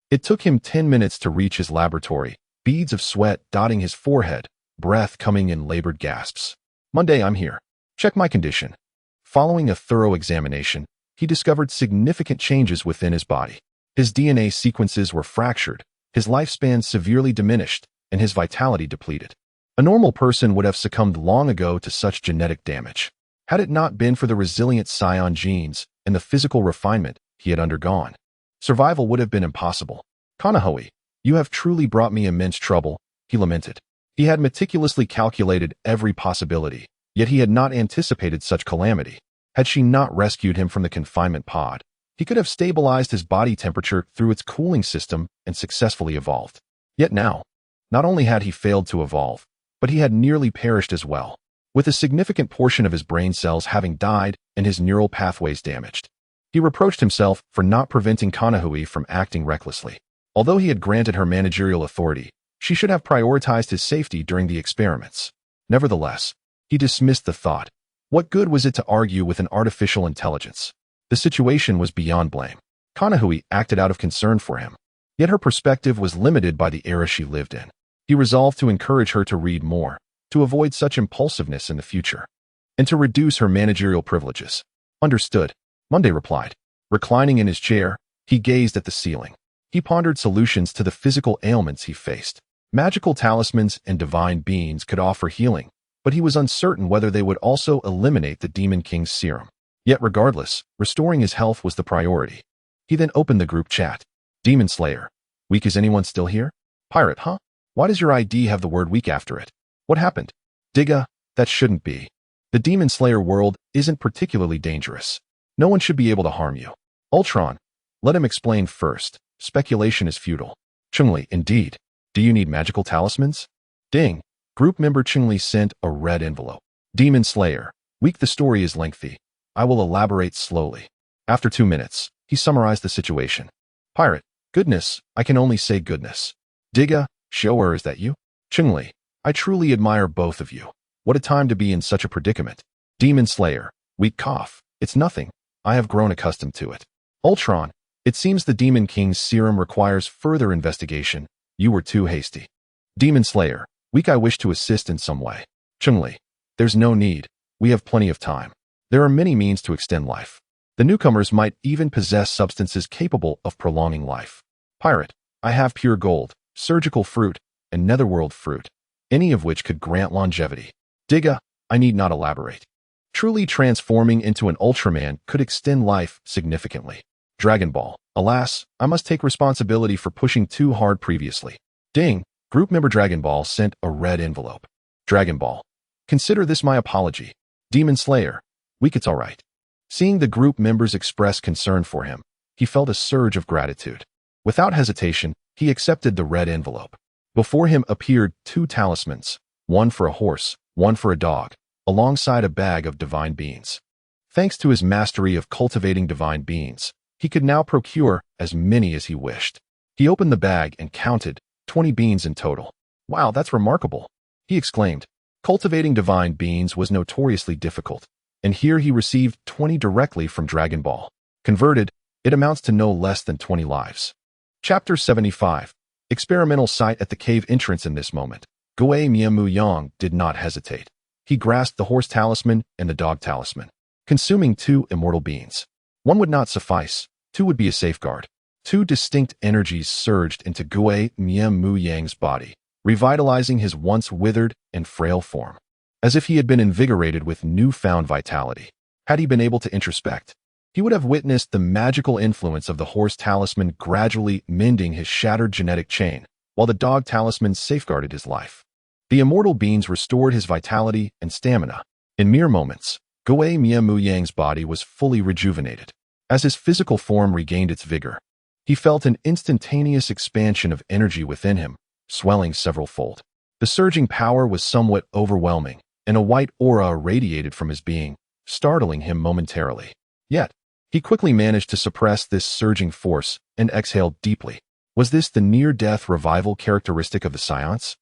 A: It took him 10 minutes to reach his laboratory, beads of sweat dotting his forehead, breath coming in labored gasps. "Monday, I'm here. Check my condition." Following a thorough examination, he discovered significant changes within his body. His DNA sequences were fractured, his lifespan severely diminished, and his vitality depleted. A normal person would have succumbed long ago to such genetic damage. Had it not been for the resilient Saiyan genes and the physical refinement he had undergone, survival would have been impossible. "Kanahui, you have truly brought me immense trouble," he lamented. He had meticulously calculated every possibility, yet he had not anticipated such calamity. Had she not rescued him from the confinement pod, he could have stabilized his body temperature through its cooling system and successfully evolved. Yet now, not only had he failed to evolve, but he had nearly perished as well, with a significant portion of his brain cells having died and his neural pathways damaged. He reproached himself for not preventing Kanahui from acting recklessly. Although he had granted her managerial authority, she should have prioritized his safety during the experiments. Nevertheless, he dismissed the thought. What good was it to argue with an artificial intelligence? The situation was beyond blame. Kanahui acted out of concern for him, yet her perspective was limited by the era she lived in. He resolved to encourage her to read more, to avoid such impulsiveness in the future, and to reduce her managerial privileges. "Understood," Monday replied. Reclining in his chair, he gazed at the ceiling. He pondered solutions to the physical ailments he faced. Magical talismans and divine beings could offer healing, but he was uncertain whether they would also eliminate the Demon King's serum. Yet regardless, restoring his health was the priority. He then opened the group chat. "Demon Slayer. Weak, is anyone still here?" "Pirate, huh? Why does your ID have the word weak after it? What happened?" "Tiga, that shouldn't be. The Demon Slayer world isn't particularly dangerous. No one should be able to harm you." "Ultron, let him explain first. Speculation is futile." "Cheng Li, indeed. Do you need magical talismans?" Ding. Group member Cheng Li sent a red envelope. "Demon Slayer. Weak, the story is lengthy. I will elaborate slowly." After 2 minutes, he summarized the situation. "Pirate, goodness, I can only say goodness. Tiga, shower, is that you?" "Cheng Li, I truly admire both of you. What a time to be in such a predicament." "Demon Slayer. Weak cough. It's nothing. I have grown accustomed to it." "Ultron, it seems the Demon King's serum requires further investigation. You were too hasty." "Demon Slayer. Weak, I wish to assist in some way." "Cheng Li, there's no need. We have plenty of time. There are many means to extend life. The newcomers might even possess substances capable of prolonging life." "Pirate, I have pure gold, surgical fruit, and netherworld fruit, any of which could grant longevity." "Tiga, I need not elaborate." Truly transforming into an Ultraman could extend life significantly. Dragon Ball. Alas, I must take responsibility for pushing too hard previously. Ding! Group member Dragon Ball sent a red envelope. Dragon Ball. Consider this my apology. Demon Slayer. Weak, it's alright. Seeing the group members express concern for him, he felt a surge of gratitude. Without hesitation, he accepted the red envelope. Before him appeared 2 talismans, one for a horse, one for a dog, alongside a bag of divine beans. Thanks to his mastery of cultivating divine beans, he could now procure as many as he wished. He opened the bag and counted 20 beans in total. Wow, that's remarkable, he exclaimed. Cultivating divine beans was notoriously difficult, and here he received 20 directly from Dragon Ball. Converted, it amounts to no less than 20 lives. Chapter 75. Experimental site at the cave entrance. In this moment, Yue Mu Yang did not hesitate. He grasped the horse talisman and the dog talisman, consuming 2 immortal beans. One would not suffice, 2 would be a safeguard. 2 distinct energies surged into Yue Mu Yang's body, revitalizing his once withered and frail form, as if he had been invigorated with newfound vitality. Had he been able to introspect, he would have witnessed the magical influence of the horse talisman gradually mending his shattered genetic chain, while the dog talisman safeguarded his life. The immortal beans restored his vitality and stamina. In mere moments, Yue Mu Yang's body was fully rejuvenated. As his physical form regained its vigor, he felt an instantaneous expansion of energy within him, swelling several-fold. The surging power was somewhat overwhelming, and a white aura radiated from his being, startling him momentarily. Yet, he quickly managed to suppress this surging force and exhaled deeply. Was this the near-death revival characteristic of the Saiyans?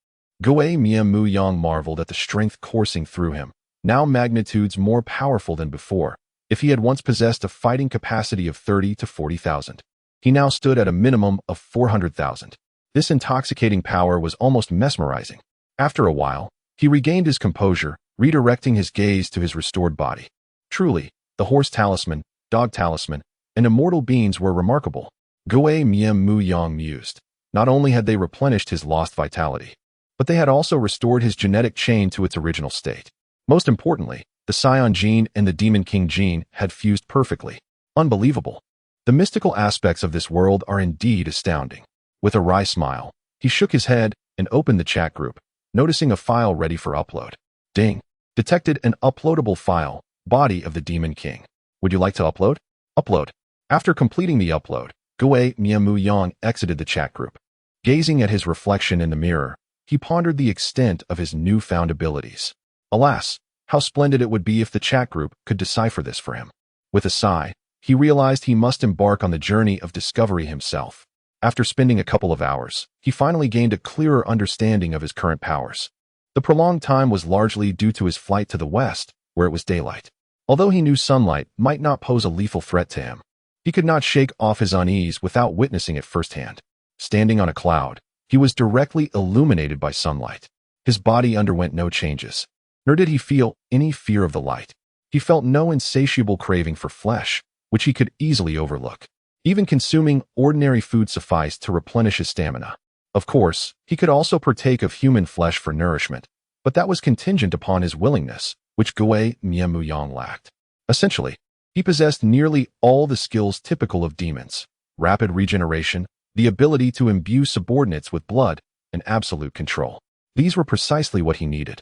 A: Yue Mu Yang marveled at the strength coursing through him, now magnitudes more powerful than before. If he had once possessed a fighting capacity of 30 to 40,000, he now stood at a minimum of 400,000. This intoxicating power was almost mesmerizing. After a while, he regained his composure, redirecting his gaze to his restored body. Truly, the horse talisman, dog talisman, and immortal beings were remarkable. Yue Mu Yang mused. Not only had they replenished his lost vitality, but they had also restored his genetic chain to its original state. Most importantly, the Saiyan gene and the Demon King gene had fused perfectly. Unbelievable. The mystical aspects of this world are indeed astounding. With a wry smile, he shook his head and opened the chat group, noticing a file ready for upload. Ding. Detected an uploadable file, body of the Demon King. Would you like to upload? Upload. After completing the upload, Yue Mu Yang exited the chat group. Gazing at his reflection in the mirror, he pondered the extent of his newfound abilities. Alas, how splendid it would be if the chat group could decipher this for him. With a sigh, he realized he must embark on the journey of discovery himself. After spending a couple of hours, he finally gained a clearer understanding of his current powers. The prolonged time was largely due to his flight to the west, where it was daylight. Although he knew sunlight might not pose a lethal threat to him, he could not shake off his unease without witnessing it firsthand. Standing on a cloud, he was directly illuminated by sunlight. His body underwent no changes, nor did he feel any fear of the light. He felt no insatiable craving for flesh, which he could easily overlook. Even consuming ordinary food sufficed to replenish his stamina. Of course, he could also partake of human flesh for nourishment, but that was contingent upon his willingness, which Yue Mu Yang lacked. Essentially, he possessed nearly all the skills typical of demons: rapid regeneration, the ability to imbue subordinates with blood, and absolute control. These were precisely what he needed.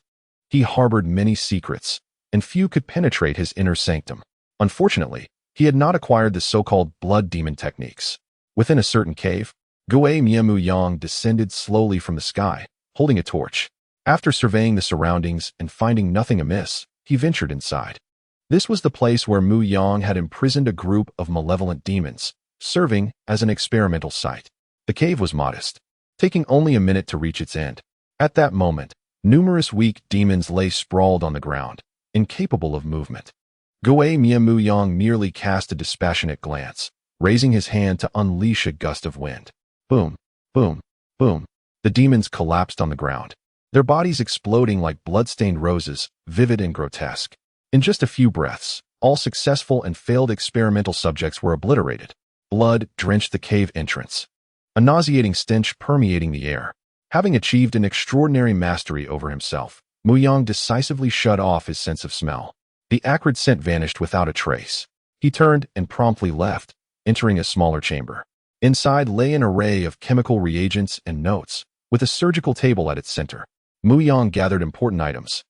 A: He harbored many secrets, and few could penetrate his inner sanctum. Unfortunately, he had not acquired the so-called blood demon techniques. Within a certain cave, Yue Mu Yang descended slowly from the sky, holding a torch. After surveying the surroundings and finding nothing amiss, he ventured inside. This was the place where Mu Yang had imprisoned a group of malevolent demons, serving as an experimental site. The cave was modest, taking only a minute to reach its end. At that moment, numerous weak demons lay sprawled on the ground, incapable of movement. Yue Mu Yang merely cast a dispassionate glance, raising his hand to unleash a gust of wind. Boom, boom, boom. The demons collapsed on the ground, their bodies exploding like blood-stained roses, vivid and grotesque. In just a few breaths, all successful and failed experimental subjects were obliterated. Blood drenched the cave entrance, a nauseating stench permeating the air. Having achieved an extraordinary mastery over himself, Mu Yang decisively shut off his sense of smell. The acrid scent vanished without a trace. He turned and promptly left, entering a smaller chamber. Inside lay an array of chemical reagents and notes, with a surgical table at its center. Mu Yang gathered important items,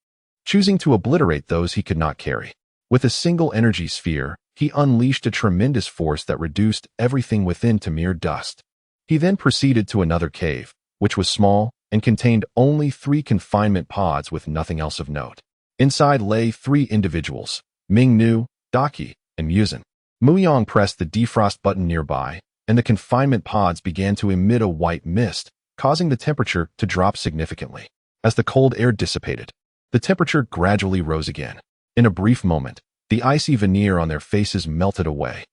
A: choosing to obliterate those he could not carry. With a single energy sphere, he unleashed a tremendous force that reduced everything within to mere dust. He then proceeded to another cave, which was small and contained only 3 confinement pods with nothing else of note. Inside lay 3 individuals, Ming-Nu, Daki, and Muzan. Mu Yang pressed the defrost button nearby, and the confinement pods began to emit a white mist, causing the temperature to drop significantly. As the cold air dissipated, the temperature gradually rose again. In a brief moment, the icy veneer on their faces melted away.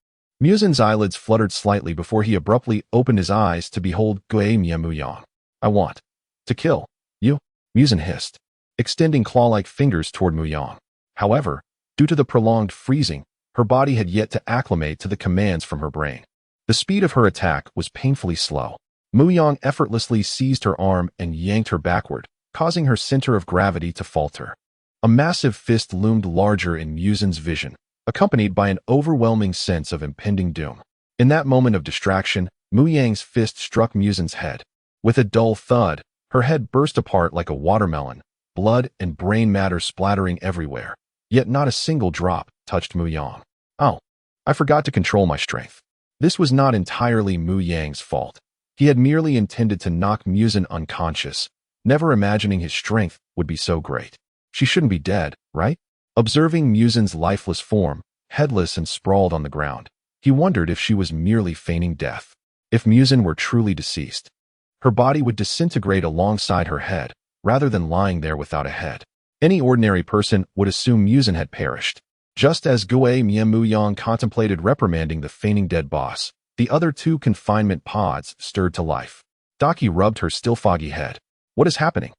A: Muzan's eyelids fluttered slightly before he abruptly opened his eyes to behold Yue Buqun. "I want to kill you," Muzan hissed, extending claw-like fingers toward Mu Yang. However, due to the prolonged freezing, her body had yet to acclimate to the commands from her brain. The speed of her attack was painfully slow. Mu Yang effortlessly seized her arm and yanked her backward, causing her center of gravity to falter. A massive fist loomed larger in Muzan's vision, accompanied by an overwhelming sense of impending doom. In that moment of distraction, Mu Yang's fist struck Muzan's head. With a dull thud, her head burst apart like a watermelon, blood and brain matter splattering everywhere. Yet not a single drop touched Mu Yang. "Oh, I forgot to control my strength." This was not entirely Mu Yang's fault. He had merely intended to knock Muzan unconscious, never imagining his strength would be so great. She shouldn't be dead, right? Observing Muzan's lifeless form, headless and sprawled on the ground, he wondered if she was merely feigning death. If Muzan were truly deceased, her body would disintegrate alongside her head, rather than lying there without a head. Any ordinary person would assume Muzan had perished. Just as Yue Buqun contemplated reprimanding the feigning dead boss, the other 2 confinement pods stirred to life. Daki rubbed her still foggy head. "What is happening?"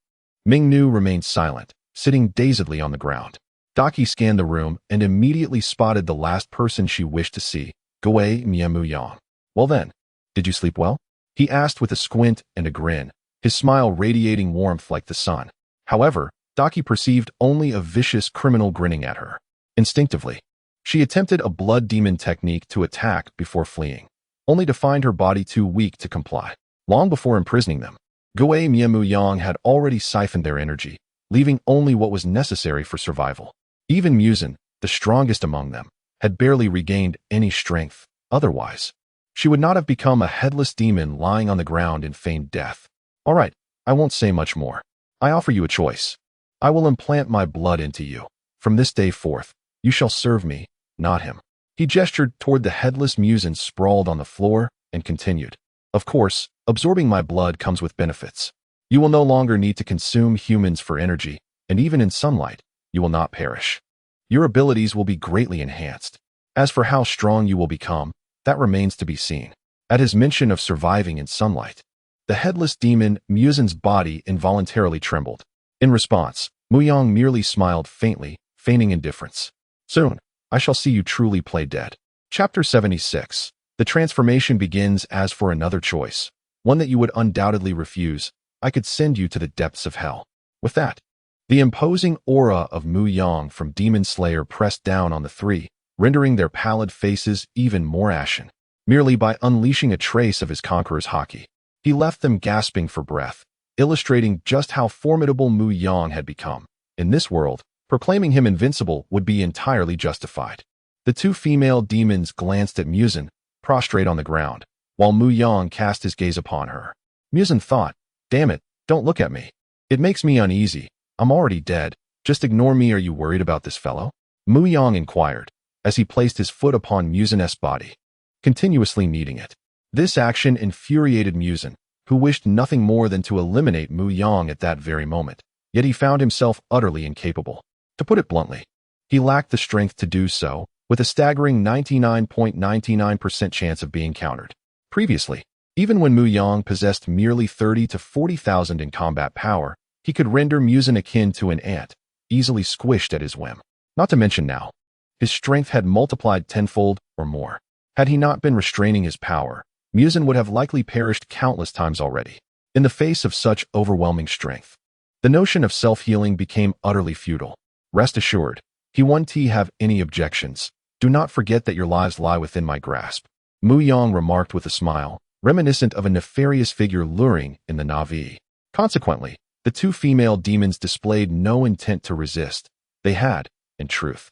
A: Ming-Nu remained silent, sitting dazedly on the ground. Daki scanned the room and immediately spotted the last person she wished to see, Yue Buqun. "Well then, did you sleep well?" he asked with a squint and a grin, his smile radiating warmth like the sun. However, Daki perceived only a vicious criminal grinning at her. Instinctively, she attempted a blood demon technique to attack before fleeing, only to find her body too weak to comply. Long before imprisoning them, Yue Buqun had already siphoned their energy, leaving only what was necessary for survival. Even Muzan, the strongest among them, had barely regained any strength. Otherwise, she would not have become a headless demon lying on the ground in feigned death. "All right, I won't say much more. I offer you a choice. I will implant my blood into you. From this day forth, you shall serve me, not him." He gestured toward the headless Muzan sprawled on the floor and continued. "Of course, absorbing my blood comes with benefits. You will no longer need to consume humans for energy, and even in sunlight, you will not perish. Your abilities will be greatly enhanced. As for how strong you will become, that remains to be seen." At his mention of surviving in sunlight, the headless demon Muzan's body involuntarily trembled. In response, Mu Yang merely smiled faintly, feigning indifference. "Soon, I shall see you truly play dead." Chapter 76. The transformation begins. As for another choice, one that you would undoubtedly refuse, I could send you to the depths of hell. With that, the imposing aura of Mu Yang from Demon Slayer pressed down on the 3, rendering their pallid faces even more ashen. Merely by unleashing a trace of his conqueror's haki, he left them gasping for breath, illustrating just how formidable Mu Yang had become. In this world, proclaiming him invincible would be entirely justified. The 2 female demons glanced at Muzan, prostrate on the ground, while Mu Yang cast his gaze upon her. Muzan thought, "Damn it, don't look at me. It makes me uneasy. I'm already dead. Just ignore me. Are you worried about this fellow?" Mu Yang inquired, as he placed his foot upon Muzan's body, continuously kneading it. This action infuriated Muzan, who wished nothing more than to eliminate Mu Yang at that very moment, yet he found himself utterly incapable. To put it bluntly, he lacked the strength to do so, with a staggering 99.99% chance of being countered. Previously, even when Mu Yang possessed merely 30 to 40,000 in combat power, he could render Muzan akin to an ant, easily squished at his whim. Not to mention now, his strength had multiplied tenfold or more. Had he not been restraining his power, Muzan would have likely perished countless times already. In the face of such overwhelming strength, the notion of self-healing became utterly futile. Rest assured, He won't have any objections. Do not forget that your lives lie within my grasp. Mu Yang remarked with a smile, reminiscent of a nefarious figure luring in the Na'vi. Consequently, the two female demons displayed no intent to resist. They had, in truth,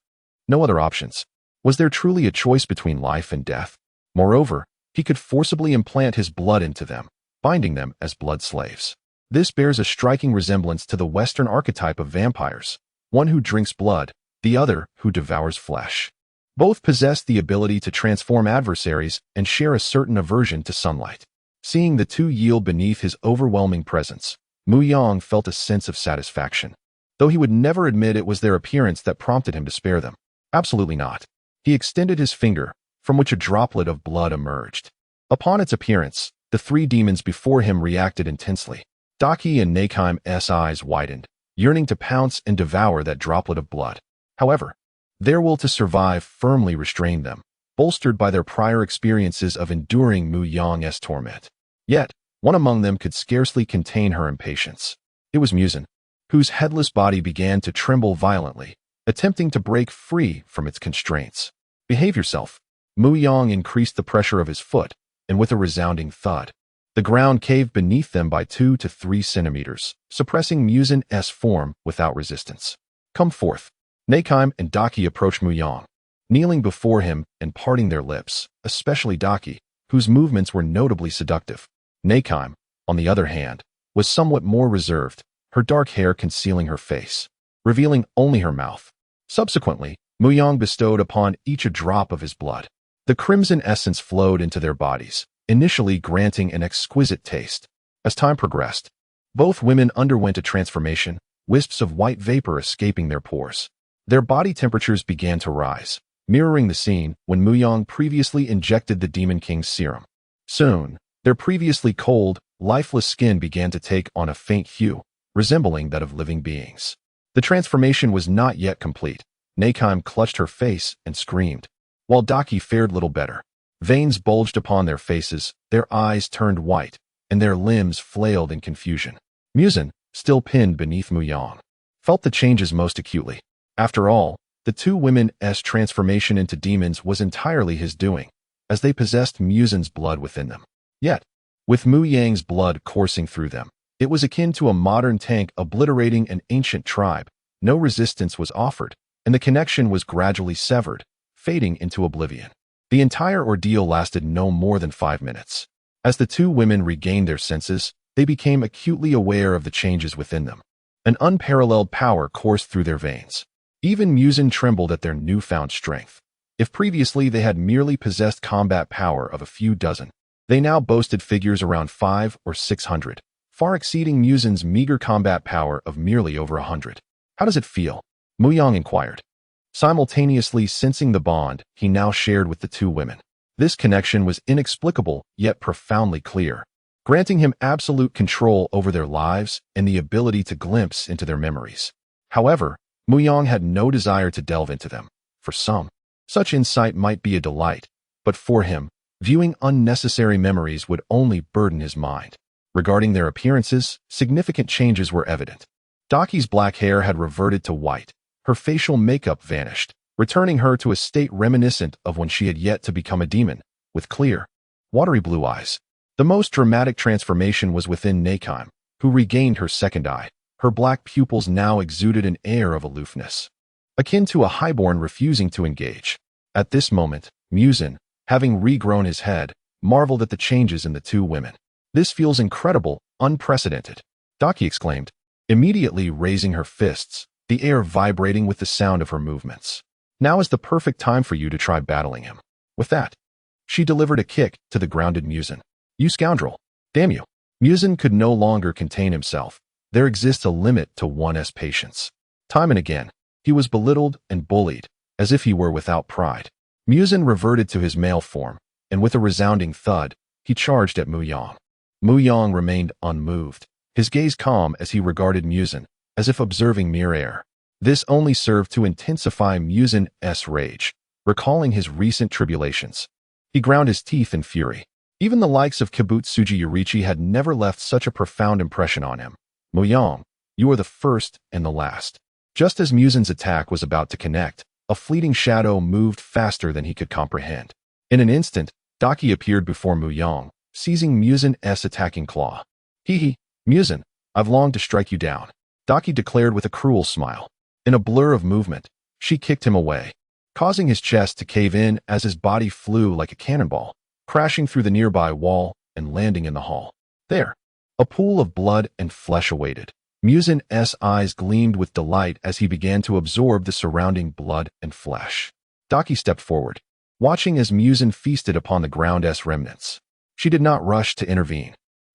A: no other options. Was there truly a choice between life and death? Moreover, he could forcibly implant his blood into them, binding them as blood slaves. This bears a striking resemblance to the Western archetype of vampires, one who drinks blood, the other who devours flesh. Both possess the ability to transform adversaries and share a certain aversion to sunlight. Seeing the two yield beneath his overwhelming presence, Mu Yang felt a sense of satisfaction, though he would never admit it was their appearance that prompted him to spare them. Absolutely not. He extended his finger, from which a droplet of blood emerged. Upon its appearance, the three demons before him reacted intensely. Daki and Nakeim's eyes widened, yearning to pounce and devour that droplet of blood. However, their will to survive firmly restrained them, bolstered by their prior experiences of enduring Mu Yang's torment. Yet, one among them could scarcely contain her impatience. It was Muzan, whose headless body began to tremble violently, attempting to break free from its constraints. Behave yourself. Mu Yang increased the pressure of his foot, and with a resounding thud, the ground caved beneath them by 2 to 3 centimeters, suppressing Muzan's form without resistance. Come forth. Nakeim and Daki approached Mu Yang, kneeling before him and parting their lips, especially Daki, whose movements were notably seductive. Nakeim, on the other hand, was somewhat more reserved, her dark hair concealing her face, revealing only her mouth. Subsequently, Mu Yang bestowed upon each a drop of his blood. The crimson essence flowed into their bodies, initially granting an exquisite taste. As time progressed, both women underwent a transformation, wisps of white vapor escaping their pores. Their body temperatures began to rise, mirroring the scene when Mu Yang previously injected the Demon King's serum. Soon, their previously cold, lifeless skin began to take on a faint hue, resembling that of living beings. The transformation was not yet complete. Nakeim clutched her face and screamed, while Daki fared little better. Veins bulged upon their faces, their eyes turned white, and their limbs flailed in confusion. Muzan, still pinned beneath Mu Yang, felt the changes most acutely. After all, the two women's transformation into demons was entirely his doing, as they possessed Muzan's blood within them. Yet, with Mu Yang's blood coursing through them, it was akin to a modern tank obliterating an ancient tribe. No resistance was offered, and the connection was gradually severed, fading into oblivion. The entire ordeal lasted no more than 5 minutes. As the two women regained their senses, they became acutely aware of the changes within them. An unparalleled power coursed through their veins. Even Muzan trembled at their newfound strength. If previously they had merely possessed combat power of a few dozen, they now boasted figures around 500 or 600, far exceeding Muzan's meager combat power of merely over 100. How does it feel? Mu Yang inquired, simultaneously sensing the bond he now shared with the two women. This connection was inexplicable yet profoundly clear, granting him absolute control over their lives and the ability to glimpse into their memories. However, Mu Yang had no desire to delve into them. For some, such insight might be a delight, but for him, viewing unnecessary memories would only burden his mind. Regarding their appearances, significant changes were evident. Daki's black hair had reverted to white. Her facial makeup vanished, returning her to a state reminiscent of when she had yet to become a demon, with clear, watery blue eyes. The most dramatic transformation was within Nakeim, who regained her second eye. Her black pupils now exuded an air of aloofness, akin to a highborn refusing to engage. At this moment, Muzan, having regrown his head, marveled at the changes in the two women. This feels incredible, unprecedented, Daki exclaimed, immediately raising her fists, the air vibrating with the sound of her movements. Now is the perfect time for you to try battling him. With that, she delivered a kick to the grounded Muzan. You scoundrel! Damn you! Muzan could no longer contain himself. There exists a limit to one's patience. Time and again, he was belittled and bullied, as if he were without pride. Muzan reverted to his male form, and with a resounding thud, he charged at Mu Yang. Mu Yang remained unmoved, his gaze calm as he regarded Muzan, as if observing mere air. This only served to intensify Muzan's rage, recalling his recent tribulations. He ground his teeth in fury. Even the likes of Kibutsuji Yurichi had never left such a profound impression on him. Mu Yang, you are the first and the last. Just as Muzin's attack was about to connect, a fleeting shadow moved faster than he could comprehend. In an instant, Daki appeared before Mu Yang, seizing Muzin's attacking claw. Hee, Muzin, I've longed to strike you down, Daki declared with a cruel smile. In a blur of movement, she kicked him away, causing his chest to cave in as his body flew like a cannonball, crashing through the nearby wall and landing in the hall. There, a pool of blood and flesh awaited. Muzin's eyes gleamed with delight as he began to absorb the surrounding blood and flesh. Daki stepped forward, watching as Muzin feasted upon the ground's remnants. She did not rush to intervene.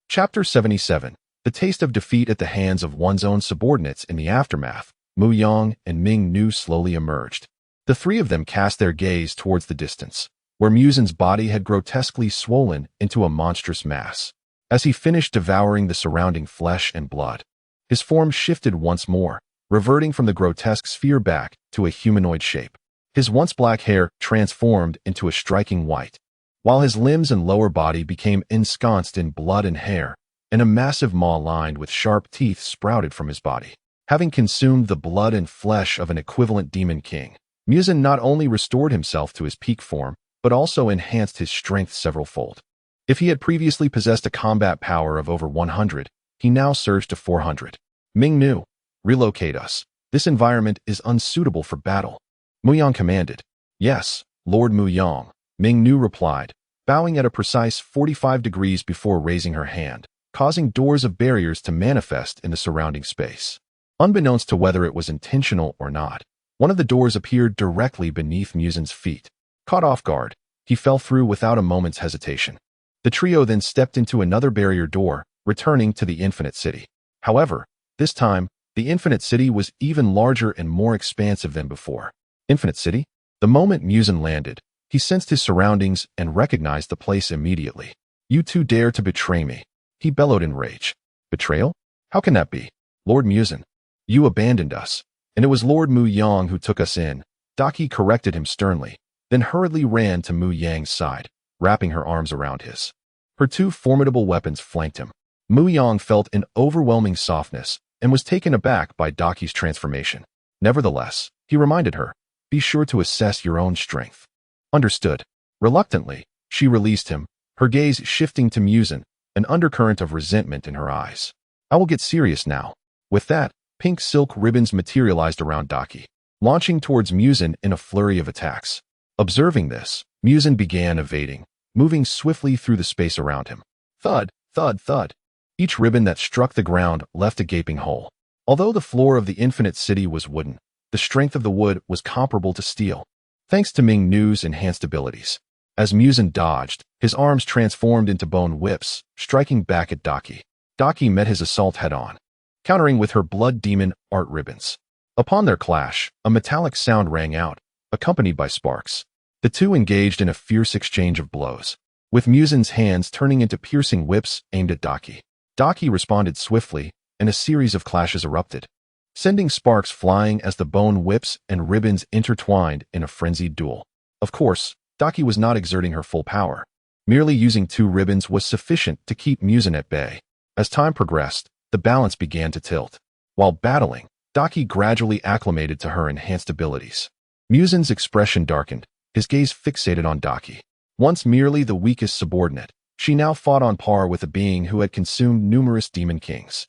A: Chapter 77. The taste of defeat at the hands of one's own subordinates. In the aftermath, Mu Yang and Ming Nu slowly emerged. The three of them cast their gaze towards the distance, where Muzin's body had grotesquely swollen into a monstrous mass. As he finished devouring the surrounding flesh and blood, his form shifted once more, reverting from the grotesque sphere back to a humanoid shape. His once black hair transformed into a striking white, while his limbs and lower body became ensconced in blood and hair, and a massive maw lined with sharp teeth sprouted from his body. Having consumed the blood and flesh of an equivalent demon king, Muzin not only restored himself to his peak form, but also enhanced his strength several-fold. If he had previously possessed a combat power of over 100, he now surged to 400. Ming Nu, relocate us. This environment is unsuitable for battle, Mu Yang commanded. Yes, Lord Mu Yang, Ming Nu replied, bowing at a precise 45 degrees before raising her hand, causing doors of barriers to manifest in the surrounding space. Unbeknownst to whether it was intentional or not, one of the doors appeared directly beneath Muzin's feet. Caught off guard, he fell through without a moment's hesitation. The trio then stepped into another barrier door, returning to the Infinite City. However, this time, the Infinite City was even larger and more expansive than before. Infinite City? The moment Muzin landed, he sensed his surroundings and recognized the place immediately. You two dare to betray me, he bellowed in rage. Betrayal? How can that be? Lord Muzin, you abandoned us, and it was Lord Mu Yang who took us in. Daki corrected him sternly, then hurriedly ran to Mu Yang's side, wrapping her arms around his. Her two formidable weapons flanked him. Mu Yang felt an overwhelming softness and was taken aback by Daki's transformation. Nevertheless, he reminded her, be sure to assess your own strength. Understood. Reluctantly, she released him, her gaze shifting to Muzin, an undercurrent of resentment in her eyes. I will get serious now. With that, pink silk ribbons materialized around Daki, launching towards Muzin in a flurry of attacks. Observing this, Muzin began evading, moving swiftly through the space around him. Thud, thud, thud. Each ribbon that struck the ground left a gaping hole. Although the floor of the Infinite City was wooden, the strength of the wood was comparable to steel, thanks to Ming Nu's enhanced abilities. As Muzin dodged, his arms transformed into bone whips, striking back at Daki. Daki met his assault head-on, countering with her blood demon art ribbons. Upon their clash, a metallic sound rang out, accompanied by sparks. The two engaged in a fierce exchange of blows, with Muzin's hands turning into piercing whips aimed at Daki. Daki responded swiftly, and a series of clashes erupted, sending sparks flying as the bone whips and ribbons intertwined in a frenzied duel. Of course, Daki was not exerting her full power. Merely using two ribbons was sufficient to keep Muzin at bay. As time progressed, the balance began to tilt. While battling, Daki gradually acclimated to her enhanced abilities. Muzin's expression darkened, his gaze fixated on Daki. Once merely the weakest subordinate, she now fought on par with a being who had consumed numerous demon kings.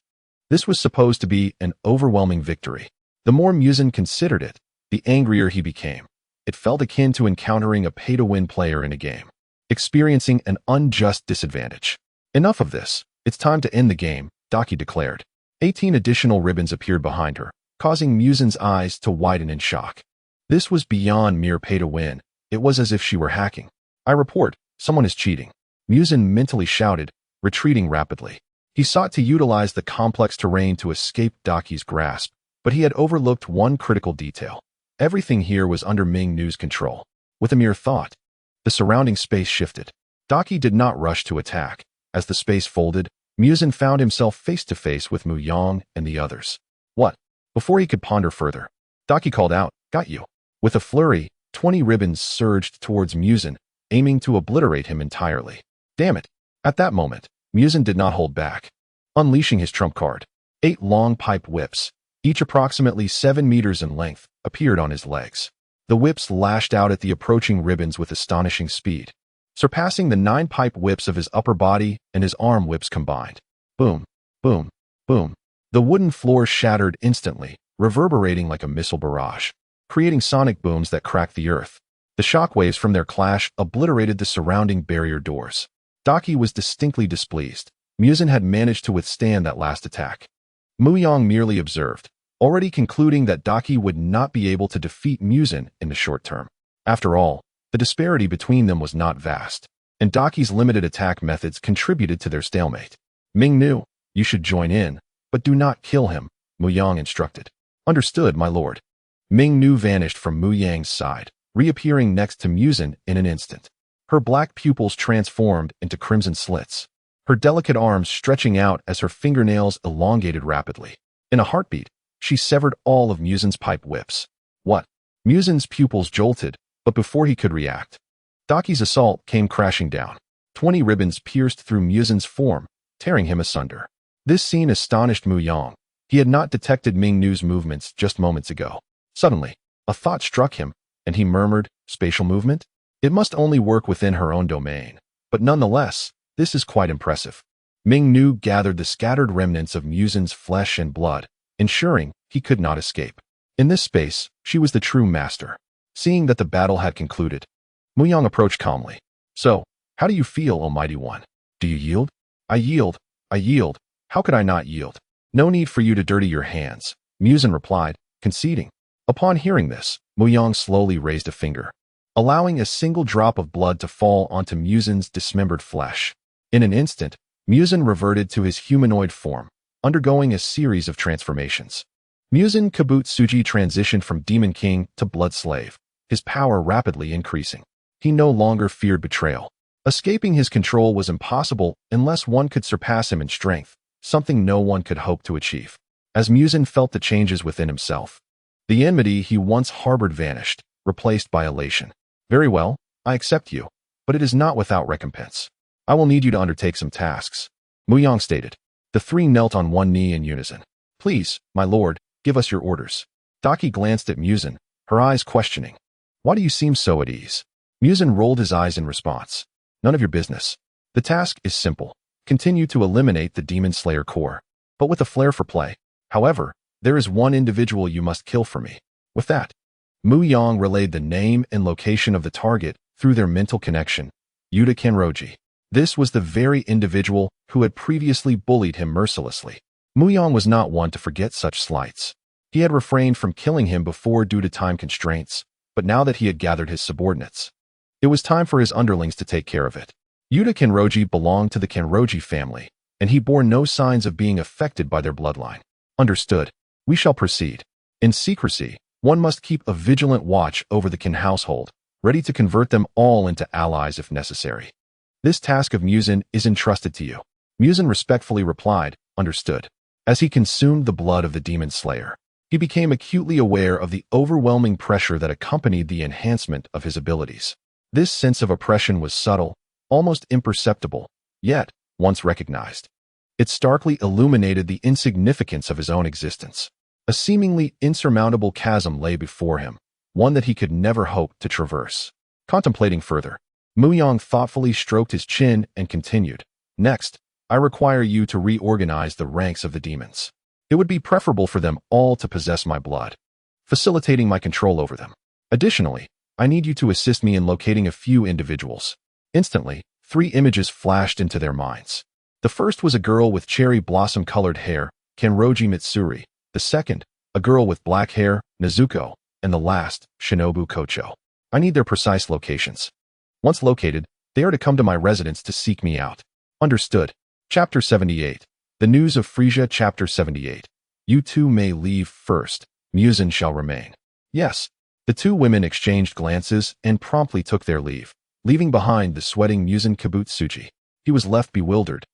A: This was supposed to be an overwhelming victory. The more Muzin considered it, the angrier he became. It felt akin to encountering a pay-to-win player in a game, experiencing an unjust disadvantage. Enough of this. It's time to end the game, Daki declared. 18 additional ribbons appeared behind her, causing Muzin's eyes to widen in shock. This was beyond mere pay-to-win. It was as if she were hacking. I report, someone is cheating, Muzin mentally shouted, retreating rapidly. He sought to utilize the complex terrain to escape Daki's grasp, but he had overlooked one critical detail. Everything here was under Ming Nu's control. With a mere thought, the surrounding space shifted. Daki did not rush to attack. As the space folded, Muzin found himself face-to-face with Mu Yang and the others. What? Before he could ponder further, Daki called out, got you. With a flurry, 20 ribbons surged towards Muzin, aiming to obliterate him entirely. Damn it. At that moment, Muzin did not hold back. Unleashing his trump card, 8 long pipe whips, each approximately 7 meters in length, appeared on his legs. The whips lashed out at the approaching ribbons with astonishing speed, surpassing the 9 pipe whips of his upper body and his arm whips combined. Boom, boom, boom. The wooden floor shattered instantly, reverberating like a missile barrage, creating sonic booms that cracked the earth. The shockwaves from their clash obliterated the surrounding barrier doors. Daki was distinctly displeased. Muzan had managed to withstand that last attack. Mu Yang merely observed, already concluding that Daki would not be able to defeat Muzan in the short term. After all, the disparity between them was not vast, and Daki's limited attack methods contributed to their stalemate. Ming Nu, you should join in, but do not kill him, Mu Yang instructed. Understood, my lord. Ming Nu vanished from Mu Yang's side, reappearing next to Muzan in an instant. Her black pupils transformed into crimson slits, her delicate arms stretching out as her fingernails elongated rapidly. In a heartbeat, she severed all of Muzan's pipe whips. What? Muzan's pupils jolted, but before he could react, Daki's assault came crashing down. 20 ribbons pierced through Muzan's form, tearing him asunder. This scene astonished Mu Yang. He had not detected Ming Nu's movements just moments ago. Suddenly, a thought struck him, and he murmured, spatial movement? It must only work within her own domain. But nonetheless, this is quite impressive. Ming Nu gathered the scattered remnants of Muzan's flesh and blood, ensuring he could not escape. In this space, she was the true master. Seeing that the battle had concluded, Mu Yang approached calmly. So, how do you feel, Almighty One? Do you yield? I yield. I yield. How could I not yield? No need for you to dirty your hands, Muzan replied, conceding. Upon hearing this, Mu Yang slowly raised a finger, allowing a single drop of blood to fall onto Muzan's dismembered flesh. In an instant, Muzan reverted to his humanoid form, undergoing a series of transformations. Muzan Kabutsuji transitioned from Demon King to Blood Slave, his power rapidly increasing. He no longer feared betrayal. Escaping his control was impossible unless one could surpass him in strength, something no one could hope to achieve. As Muzan felt the changes within himself, the enmity he once harbored vanished, replaced by elation. Very well, I accept you, but it is not without recompense. I will need you to undertake some tasks, Mu Yang stated. The three knelt on one knee in unison. Please, my lord, give us your orders. Daki glanced at Muzan, her eyes questioning. Why do you seem so at ease? Muzan rolled his eyes in response. None of your business. The task is simple. Continue to eliminate the Demon Slayer core, but with a flair for play. However, there is one individual you must kill for me. With that, Mu Yang relayed the name and location of the target through their mental connection, Yuta Kenroji. This was the very individual who had previously bullied him mercilessly. Mu Yang was not one to forget such slights. He had refrained from killing him before due to time constraints, but now that he had gathered his subordinates, it was time for his underlings to take care of it. Yuta Kenroji belonged to the Kenroji family, and he bore no signs of being affected by their bloodline. Understood. We shall proceed. In secrecy, one must keep a vigilant watch over the Ken household, ready to convert them all into allies if necessary. This task of Muzan is entrusted to you. Muzan respectfully replied, understood. As he consumed the blood of the Demon Slayer, he became acutely aware of the overwhelming pressure that accompanied the enhancement of his abilities. This sense of oppression was subtle, almost imperceptible, yet, once recognized, it starkly illuminated the insignificance of his own existence. A seemingly insurmountable chasm lay before him, one that he could never hope to traverse. Contemplating further, Mu Yang thoughtfully stroked his chin and continued, Next, I require you to reorganize the ranks of the demons. It would be preferable for them all to possess my blood, facilitating my control over them. Additionally, I need you to assist me in locating a few individuals. Instantly, 3 images flashed into their minds. The first was a girl with cherry blossom-colored hair, Kenroji Mitsuri. The second, a girl with black hair, Nezuko. And the last, Shinobu Kocho. I need their precise locations. Once located, they are to come to my residence to seek me out. Understood. Chapter 78. The News of Frisia. Chapter 78. You two may leave first. Muzan shall remain. Yes. The 2 women exchanged glances and promptly took their leave, leaving behind the sweating Muzan Kabutsuji. He was left bewildered,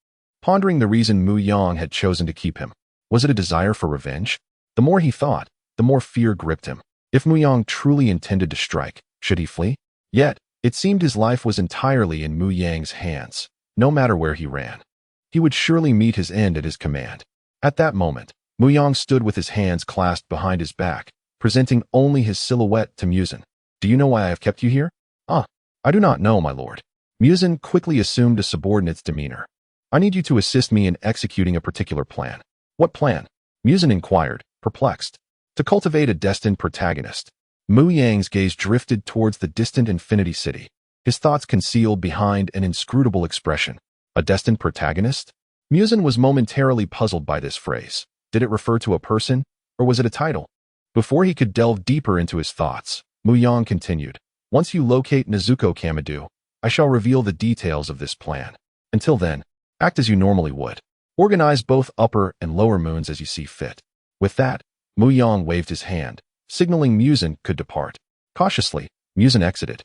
A: pondering the reason Mu Yang had chosen to keep him. Was it a desire for revenge? The more he thought, the more fear gripped him. If Mu Yang truly intended to strike, should he flee? Yet, it seemed his life was entirely in Mu Yang's hands. No matter where he ran, he would surely meet his end at his command. At that moment, Mu Yang stood with his hands clasped behind his back, presenting only his silhouette to Muzan. Do you know why I have kept you here? Ah, I do not know, my lord. Muzan quickly assumed a subordinate's demeanor. I need you to assist me in executing a particular plan. What plan? Muzan inquired, perplexed. To cultivate a destined protagonist. Mu Yang's gaze drifted towards the distant Infinity City, his thoughts concealed behind an inscrutable expression. A destined protagonist? Muzan was momentarily puzzled by this phrase. Did it refer to a person, or was it a title? Before he could delve deeper into his thoughts, Mu Yang continued. Once you locate Nezuko Kamadu, I shall reveal the details of this plan. Until then, act as you normally would. Organize both upper and lower moons as you see fit. With that, Mu Yang waved his hand, signaling Muzan could depart. Cautiously, Muzan exited,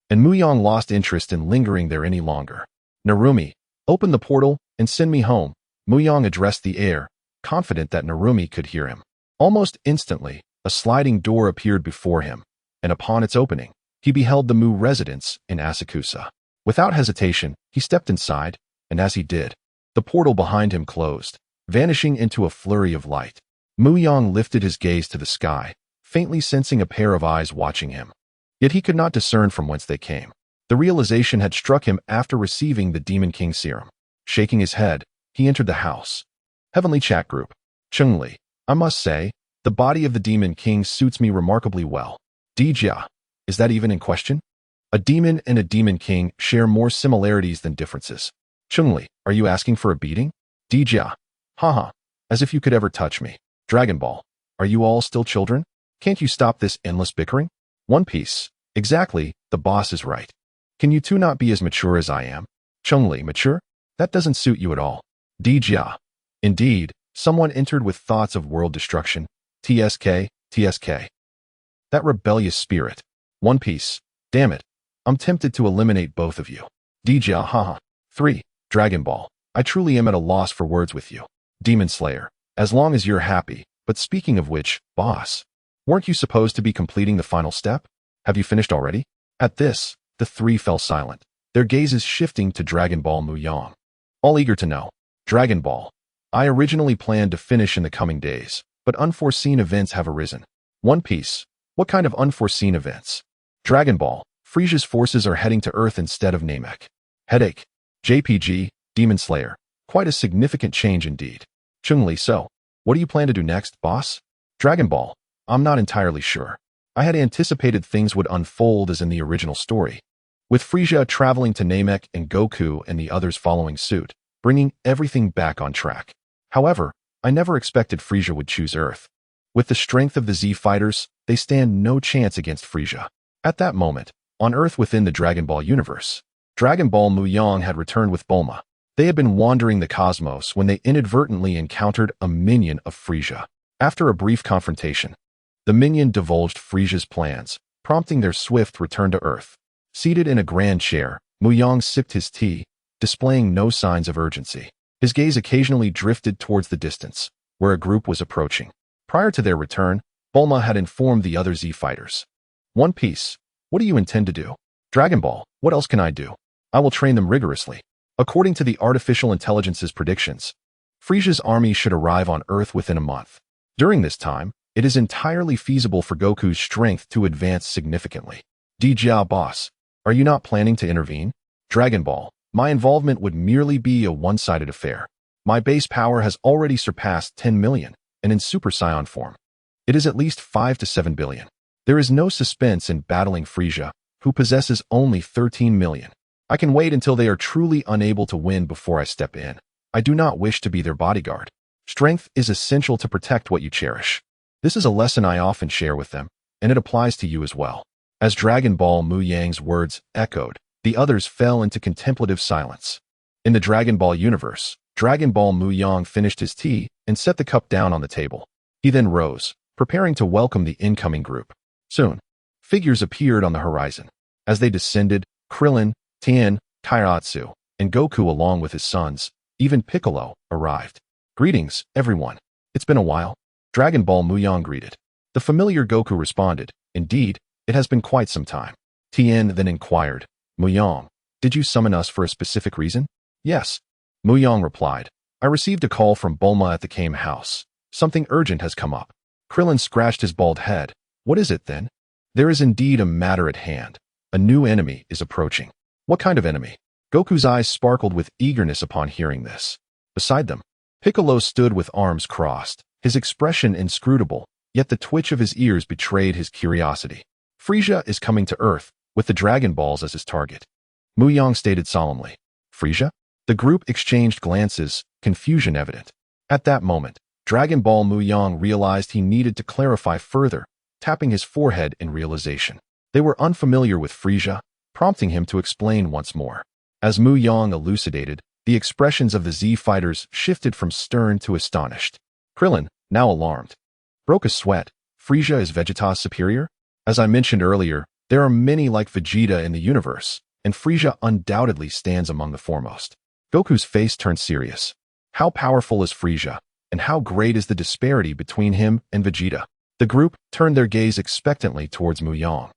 A: and Mu Yang lost interest in lingering there any longer. Narumi, open the portal and send me home. Mu Yang addressed the air, confident that Narumi could hear him. Almost instantly, a sliding door appeared before him, and upon its opening, he beheld the Mu residence in Asakusa. Without hesitation, he stepped inside, and as he did, the portal behind him closed, vanishing into a flurry of light. Mu Yang lifted his gaze to the sky, faintly sensing a pair of eyes watching him. Yet he could not discern from whence they came. The realization had struck him after receiving the Demon King serum. Shaking his head, he entered the house. Heavenly Chat Group. Cheng Li, I must say, the body of the Demon King suits me remarkably well. Dijia, is that even in question? A demon and a Demon King share more similarities than differences. Cheng Li, are you asking for a beating? Dijia, haha, as if you could ever touch me. Dragon Ball, are you all still children? Can't you stop this endless bickering? One Piece, exactly, the boss is right. Can you two not be as mature as I am? Cheng Li, mature? That doesn't suit you at all. Dijia, indeed, someone entered with thoughts of world destruction. TSK. That rebellious spirit. One Piece, damn it, I'm tempted to eliminate both of you. Dijia, haha. 3. Dragon Ball, I truly am at a loss for words with you. Demon Slayer, as long as you're happy, but speaking of which, boss, weren't you supposed to be completing the final step? Have you finished already? At this, the three fell silent, their gazes shifting to Dragon Ball Mu Yang. All eager to know. Dragon Ball, I originally planned to finish in the coming days, but unforeseen events have arisen. One Piece, what kind of unforeseen events? Dragon Ball, Frisia's forces are heading to Earth instead of Namek. Headache. JPG, Demon Slayer, quite a significant change indeed. Cheng Li, so, what do you plan to do next, boss? Dragon Ball, I'm not entirely sure. I had anticipated things would unfold as in the original story, with Frisia traveling to Namek and Goku and the others following suit, bringing everything back on track. However, I never expected Frisia would choose Earth. With the strength of the Z fighters, they stand no chance against Frisia. At that moment, on Earth within the Dragon Ball universe, Dragon Ball Mu Yang had returned with Bulma. They had been wandering the cosmos when they inadvertently encountered a minion of Frisia. After a brief confrontation, the minion divulged Frisia's plans, prompting their swift return to Earth. Seated in a grand chair, Mu Yang sipped his tea, displaying no signs of urgency. His gaze occasionally drifted towards the distance, where a group was approaching. Prior to their return, Bulma had informed the other Z fighters. One Piece, what do you intend to do? Dragon Ball, what else can I do? I will train them rigorously. According to the artificial intelligence's predictions, Frisia's army should arrive on Earth within a month. During this time, it is entirely feasible for Goku's strength to advance significantly. Dijia, boss, are you not planning to intervene? Dragon Ball, my involvement would merely be a one-sided affair. My base power has already surpassed 10 million, and in Super Saiyan form, it is at least 5 to 7 billion. There is no suspense in battling Frisia, who possesses only 13 million. I can wait until they are truly unable to win before I step in. I do not wish to be their bodyguard. Strength is essential to protect what you cherish. This is a lesson I often share with them, and it applies to you as well. As Dragon Ball Mu Yang's words echoed, the others fell into contemplative silence. In the Dragon Ball universe, Dragon Ball Mu Yang finished his tea and set the cup down on the table. He then rose, preparing to welcome the incoming group. Soon, figures appeared on the horizon. As they descended, Krillin, Tien, Kairatsu, and Goku along with his sons, even Piccolo, arrived. Greetings, everyone. It's been a while. Dragon Ball Mu Yang greeted. The familiar Goku responded, indeed, it has been quite some time. Tien then inquired, Mu Yang, did you summon us for a specific reason? Yes. Mu Yang replied, I received a call from Bulma at the Kame house. Something urgent has come up. Krillin scratched his bald head. What is it, then? There is indeed a matter at hand. A new enemy is approaching. What kind of enemy? Goku's eyes sparkled with eagerness upon hearing this. Beside them, Piccolo stood with arms crossed, his expression inscrutable, yet the twitch of his ears betrayed his curiosity. Frieza is coming to Earth, with the Dragon Balls as his target, Mu Yang stated solemnly. Frieza? The group exchanged glances, confusion evident. At that moment, Dragon Ball Mu Yang realized he needed to clarify further, tapping his forehead in realization. They were unfamiliar with Frieza, prompting him to explain once more. As Mu Yang elucidated, the expressions of the Z fighters shifted from stern to astonished. Krillin, now alarmed, broke a sweat. Frieza is Vegeta's superior? As I mentioned earlier, there are many like Vegeta in the universe, and Frieza undoubtedly stands among the foremost. Goku's face turned serious. How powerful is Frieza, and how great is the disparity between him and Vegeta? The group turned their gaze expectantly towards Mu Yang,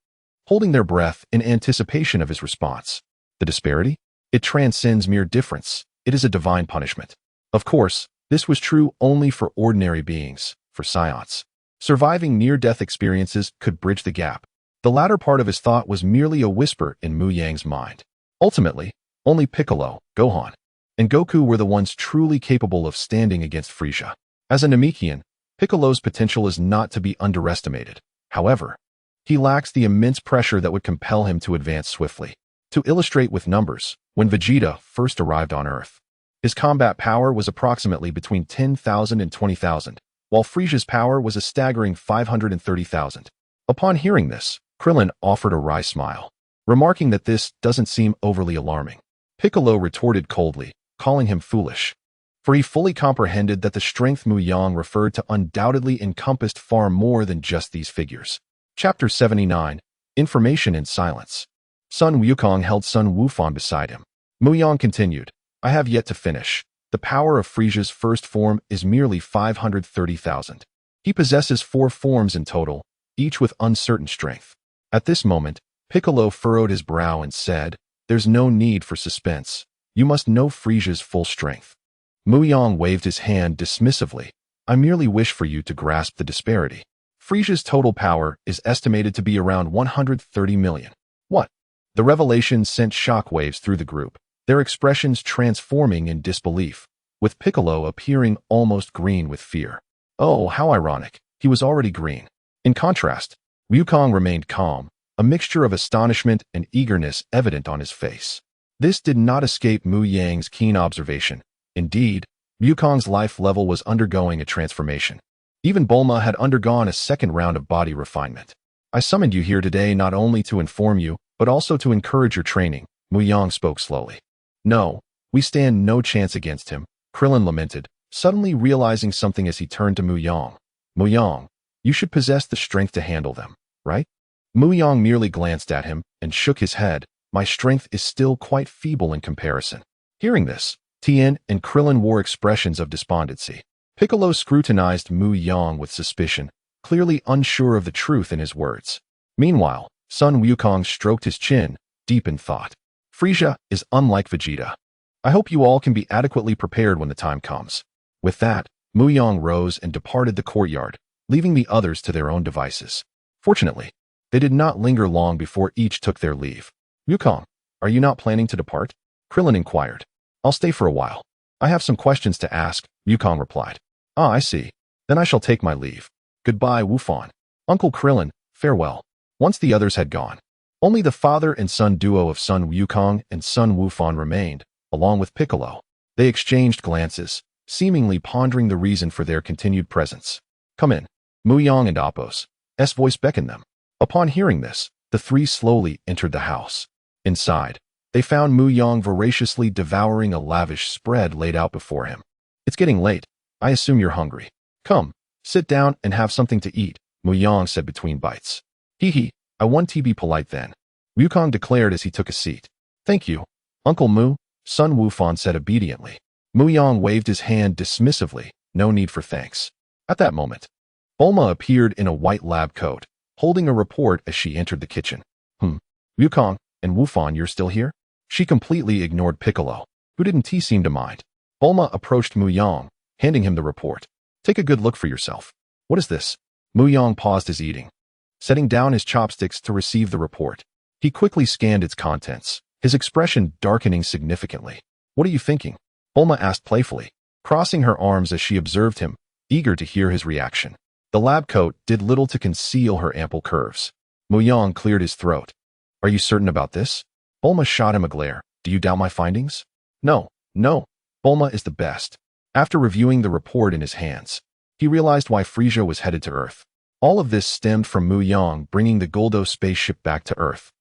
A: holding their breath in anticipation of his response. The disparity? It transcends mere difference. It is a divine punishment. Of course, this was true only for ordinary beings. For Saiyans, surviving near-death experiences could bridge the gap. The latter part of his thought was merely a whisper in Mu Yang's mind. Ultimately, only Piccolo, Gohan, and Goku were the ones truly capable of standing against Frieza. As a Namekian, Piccolo's potential is not to be underestimated. However, he lacks the immense pressure that would compel him to advance swiftly. To illustrate with numbers, when Vegeta first arrived on Earth, his combat power was approximately between 10,000 and 20,000, while Frieza's power was a staggering 530,000. Upon hearing this, Krillin offered a wry smile, remarking that this doesn't seem overly alarming. Piccolo retorted coldly, calling him foolish, for he fully comprehended that the strength Mu Yang referred to undoubtedly encompassed far more than just these figures. Chapter 79, Information in Silence. Sun Wukong held Sun Wufan beside him. Mu Yang continued, I have yet to finish. The power of Frieza's first form is merely 530,000. He possesses 4 forms in total, each with uncertain strength. At this moment, Piccolo furrowed his brow and said, There's no need for suspense. You must know Frieza's full strength. Mu Yang waved his hand dismissively. I merely wish for you to grasp the disparity. Frieza's total power is estimated to be around 130 million. What? The revelation sent shockwaves through the group, their expressions transforming in disbelief, with Piccolo appearing almost green with fear. Oh, how ironic. He was already green. In contrast, Wukong remained calm, a mixture of astonishment and eagerness evident on his face. This did not escape Mu Yang's keen observation. Indeed, Wukong's life level was undergoing a transformation. Even Bulma had undergone a second round of body refinement. I summoned you here today not only to inform you, but also to encourage your training, Mu Yang spoke slowly. No, we stand no chance against him, Krillin lamented, suddenly realizing something as he turned to Mu Yang. Mu Yang, you should possess the strength to handle them, right? Mu Yang merely glanced at him and shook his head. My strength is still quite feeble in comparison. Hearing this, Tien and Krillin wore expressions of despondency. Piccolo scrutinized Mu Yang with suspicion, clearly unsure of the truth in his words. Meanwhile, Sun Wukong stroked his chin, deep in thought. Frieza is unlike Vegeta. I hope you all can be adequately prepared when the time comes. With that, Mu Yang rose and departed the courtyard, leaving the others to their own devices. Fortunately, they did not linger long before each took their leave. Wukong, are you not planning to depart? Krillin inquired. I'll stay for a while. I have some questions to ask, Wukong replied. Ah, I see. Then I shall take my leave. Goodbye, Wufan. Uncle Krillin, farewell. Once the others had gone, only the father and son duo of Sun Wukong and Sun Wufan remained, along with Piccolo. They exchanged glances, seemingly pondering the reason for their continued presence. Come in. Mu Yang and Appo's voice beckoned them. Upon hearing this, the three slowly entered the house. Inside, they found Mu Yang voraciously devouring a lavish spread laid out before him. It's getting late. I assume you're hungry. Come, sit down and have something to eat, Mu Yang said between bites. Hee, I want to be polite then, Wukong declared as he took a seat. Thank you, Uncle Mu, Sun Wufan said obediently. Mu Yang waved his hand dismissively, no need for thanks. At that moment, Bulma appeared in a white lab coat, holding a report as she entered the kitchen. Wukong and Wufan, you're still here? She completely ignored Piccolo, who didn't seem to mind. Bulma approached Mu Yang, handing him the report. Take a good look for yourself. What is this? Mu Yang paused his eating, setting down his chopsticks to receive the report. He quickly scanned its contents, his expression darkening significantly. What are you thinking? Bulma asked playfully, crossing her arms as she observed him, eager to hear his reaction. The lab coat did little to conceal her ample curves. Mu Yang cleared his throat. Are you certain about this? Bulma shot him a glare. Do you doubt my findings? No. Bulma is the best. After reviewing the report in his hands, he realized why Frisia was headed to Earth. All of this stemmed from Mu Yang bringing the Goldo spaceship back to Earth.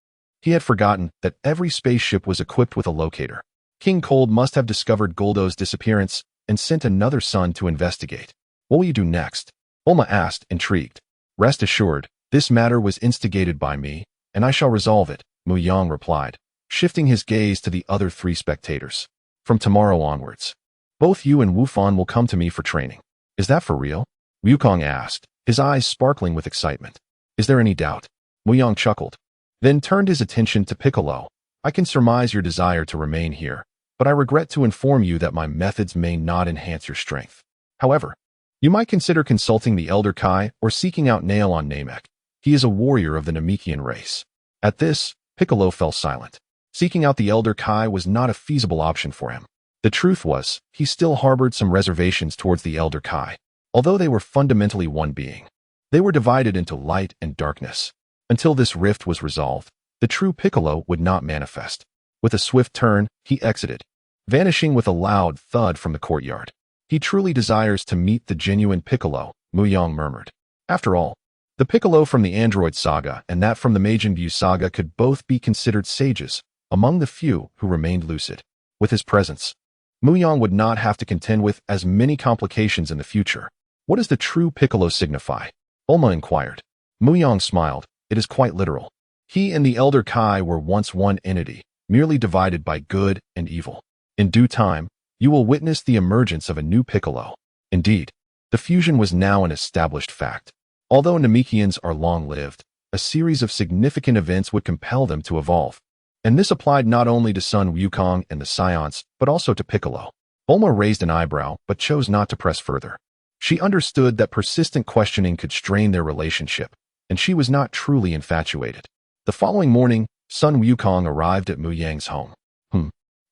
A: He had forgotten that every spaceship was equipped with a locator. King Cold must have discovered Goldo's disappearance and sent another son to investigate. What will you do next? Bulma asked, intrigued. Rest assured, this matter was instigated by me, and I shall resolve it, Mu Yang replied, shifting his gaze to the other 3 spectators. From tomorrow onwards, both you and Wufan will come to me for training. Is that for real? Wukong asked, his eyes sparkling with excitement. Is there any doubt? Mu Yang chuckled, then turned his attention to Piccolo. I can surmise your desire to remain here, but I regret to inform you that my methods may not enhance your strength. However, you might consider consulting the Elder Kai or seeking out Nail on Namek. He is a warrior of the Namekian race. At this, Piccolo fell silent. Seeking out the Elder Kai was not a feasible option for him. The truth was, he still harbored some reservations towards the Elder Kai. Although they were fundamentally one being, they were divided into light and darkness. Until this rift was resolved, the true Piccolo would not manifest. With a swift turn, he exited, vanishing with a loud thud from the courtyard. He truly desires to meet the genuine Piccolo, Mu Yang murmured. After all, the Piccolo from the Android saga and that from the Majin Buu saga could both be considered sages, among the few who remained lucid. With his presence, Mu Yang would not have to contend with as many complications in the future. What does the true Piccolo signify? Bulma inquired. Mu Yang smiled. It is quite literal. He and the Elder Kai were once one entity, merely divided by good and evil. In due time, you will witness the emergence of a new Piccolo. Indeed, the fusion was now an established fact. Although Namekians are long-lived, a series of significant events would compel them to evolve. And this applied not only to Sun Wukong and the Saiyans, but also to Piccolo. Bulma raised an eyebrow, but chose not to press further. She understood that persistent questioning could strain their relationship, and she was not truly infatuated. The following morning, Sun Wukong arrived at Mu Yang's home.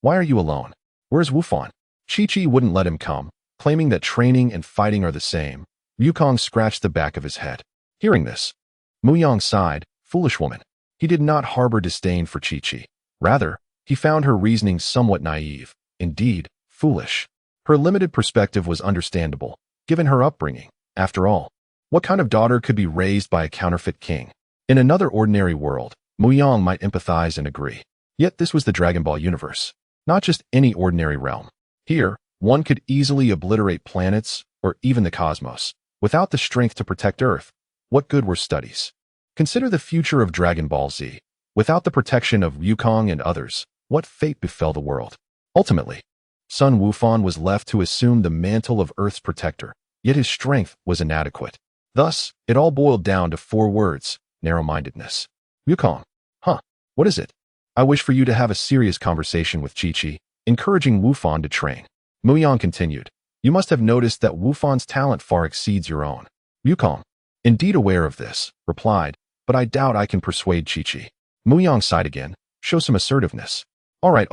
A: Why are you alone? Where's Wufan? Chi-Chi wouldn't let him come, claiming that training and fighting are the same. Wukong scratched the back of his head. Hearing this, Mu Yang sighed. Foolish woman. He did not harbor disdain for Chi-Chi. Rather, he found her reasoning somewhat naive. Indeed, foolish. Her limited perspective was understandable, given her upbringing. After all, what kind of daughter could be raised by a counterfeit king? In another ordinary world, Mu Yang might empathize and agree. Yet this was the Dragon Ball universe, not just any ordinary realm. Here, one could easily obliterate planets or even the cosmos. Without the strength to protect Earth, what good were studies? Consider the future of Dragon Ball Z. Without the protection of Wukong and others, what fate befell the world? Ultimately, Sun Wufan was left to assume the mantle of Earth's protector, yet his strength was inadequate. Thus, it all boiled down to 4 words: narrow-mindedness. Wukong. What is it? I wish for you to have a serious conversation with Chi-Chi, encouraging Wufan to train. Mu Yang continued. You must have noticed that Wufan's talent far exceeds your own. Wukong, indeed aware of this, replied, but I doubt I can persuade Chi-Chi. Mu Yang sighed again. Show some assertiveness. All right.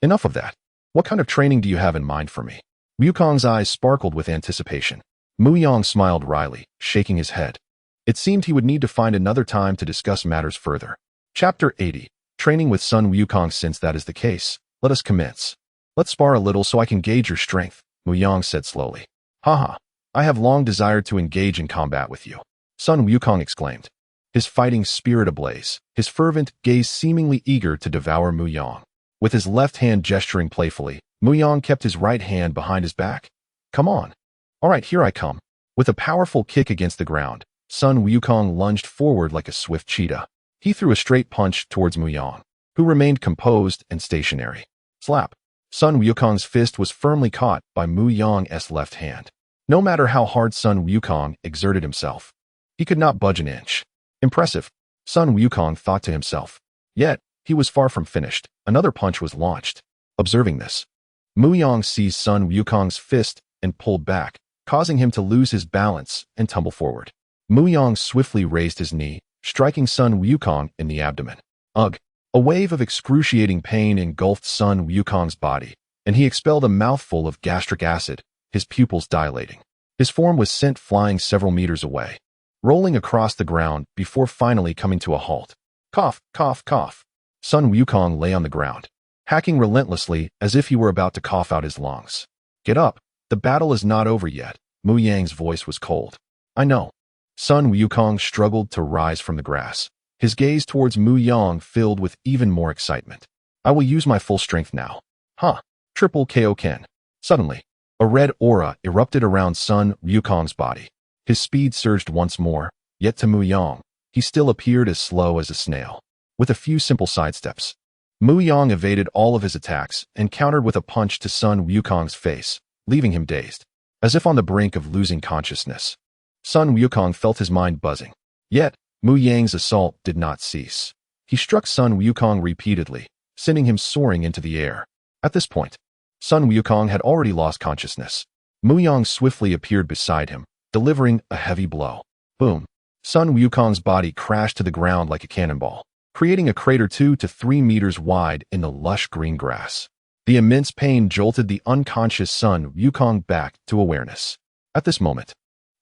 A: Enough of that. What kind of training do you have in mind for me? Wukong's eyes sparkled with anticipation. Mu Yang smiled wryly, shaking his head. It seemed he would need to find another time to discuss matters further. Chapter 80. Training with Sun Wukong. Since that is the case, let us commence. Let's spar a little so I can gauge your strength, Mu Yang said slowly. I have long desired to engage in combat with you, Sun Wukong exclaimed, his fighting spirit ablaze, his fervent gaze seemingly eager to devour Mu Yang. With his left hand gesturing playfully, Mu Yang kept his right hand behind his back. Come on. All right, here I come. With a powerful kick against the ground, Sun Wukong lunged forward like a swift cheetah. He threw a straight punch towards Mu Yang, who remained composed and stationary. Slap. Sun Wukong's fist was firmly caught by Mu Yang's left hand. No matter how hard Sun Wukong exerted himself, he could not budge an inch. Impressive, Sun Wukong thought to himself. Yet, he was far from finished. Another punch was launched. Observing this, Mu Yang seized Sun Wukong's fist and pulled back, causing him to lose his balance and tumble forward. Mu Yang swiftly raised his knee, striking Sun Wukong in the abdomen. Ugh! A wave of excruciating pain engulfed Sun Wukong's body, and he expelled a mouthful of gastric acid, his pupils dilating. His form was sent flying several meters away, rolling across the ground before finally coming to a halt. Cough, cough, cough. Sun Wukong lay on the ground, hacking relentlessly as if he were about to cough out his lungs. Get up, the battle is not over yet. Mu Yang's voice was cold. I know. Sun Wukong struggled to rise from the grass, his gaze towards Mu Yang filled with even more excitement. I will use my full strength now. Huh. Triple KO Ken. Suddenly, a red aura erupted around Sun Wukong's body. His speed surged once more, yet to Mu Yang, he still appeared as slow as a snail. With a few simple sidesteps, Mu Yang evaded all of his attacks and countered with a punch to Sun Wukong's face, leaving him dazed, as if on the brink of losing consciousness. Sun Wukong felt his mind buzzing. Yet, Mu Yang's assault did not cease. He struck Sun Wukong repeatedly, sending him soaring into the air. At this point, Sun Wukong had already lost consciousness. Mu Yang swiftly appeared beside him, delivering a heavy blow. Boom! Sun Wukong's body crashed to the ground like a cannonball, creating a crater 2 to 3 meters wide in the lush green grass. The immense pain jolted the unconscious Sun Wukong back to awareness. At this moment,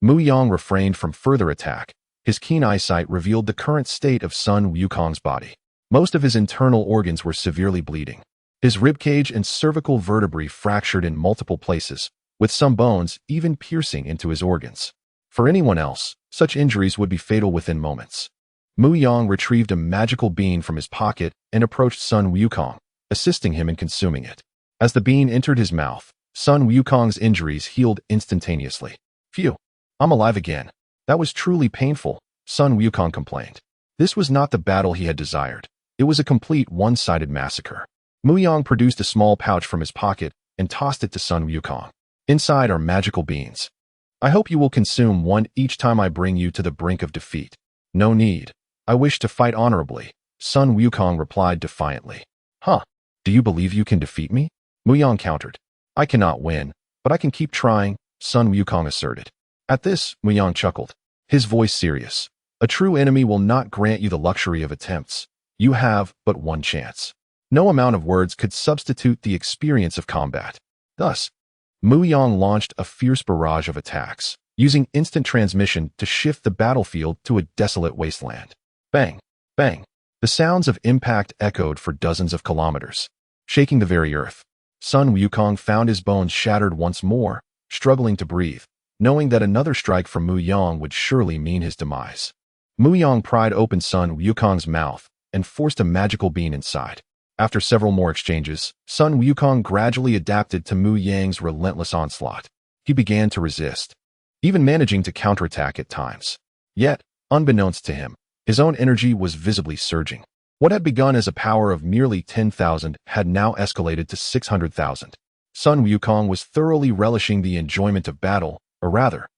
A: Mu Yang refrained from further attack. His keen eyesight revealed the current state of Sun Wukong's body. Most of his internal organs were severely bleeding. His ribcage and cervical vertebrae fractured in multiple places, with some bones even piercing into his organs. For anyone else, such injuries would be fatal within moments. Mu Yang retrieved a magical bean from his pocket and approached Sun Wukong, assisting him in consuming it. As the bean entered his mouth, Sun Wukong's injuries healed instantaneously. Phew! I'm alive again. That was truly painful, Sun Wukong complained. This was not the battle he had desired. It was a complete one-sided massacre. Mu Yang produced a small pouch from his pocket and tossed it to Sun Wukong. Inside are magical beans. I hope you will consume one each time I bring you to the brink of defeat. No need. I wish to fight honorably, Sun Wukong replied defiantly. Huh? Do you believe you can defeat me? Mu Yang countered. I cannot win, but I can keep trying, Sun Wukong asserted. At this, Mu Yang chuckled, his voice serious. A true enemy will not grant you the luxury of attempts. You have but one chance. No amount of words could substitute the experience of combat. Thus, Mu Yang launched a fierce barrage of attacks, using instant transmission to shift the battlefield to a desolate wasteland. Bang! Bang! The sounds of impact echoed for dozens of kilometers, shaking the very earth. Sun Wukong found his bones shattered once more, struggling to breathe, knowing that another strike from Mu Yang would surely mean his demise. Mu Yang pried open Sun Wukong's mouth and forced a magical bean inside. After several more exchanges, Sun Wukong gradually adapted to Mu Yang's relentless onslaught. He began to resist, even managing to counterattack at times. Yet, unbeknownst to him, his own energy was visibly surging. What had begun as a power of merely 10,000 had now escalated to 600,000. Sun Wukong was thoroughly relishing the enjoyment of battle, or rather,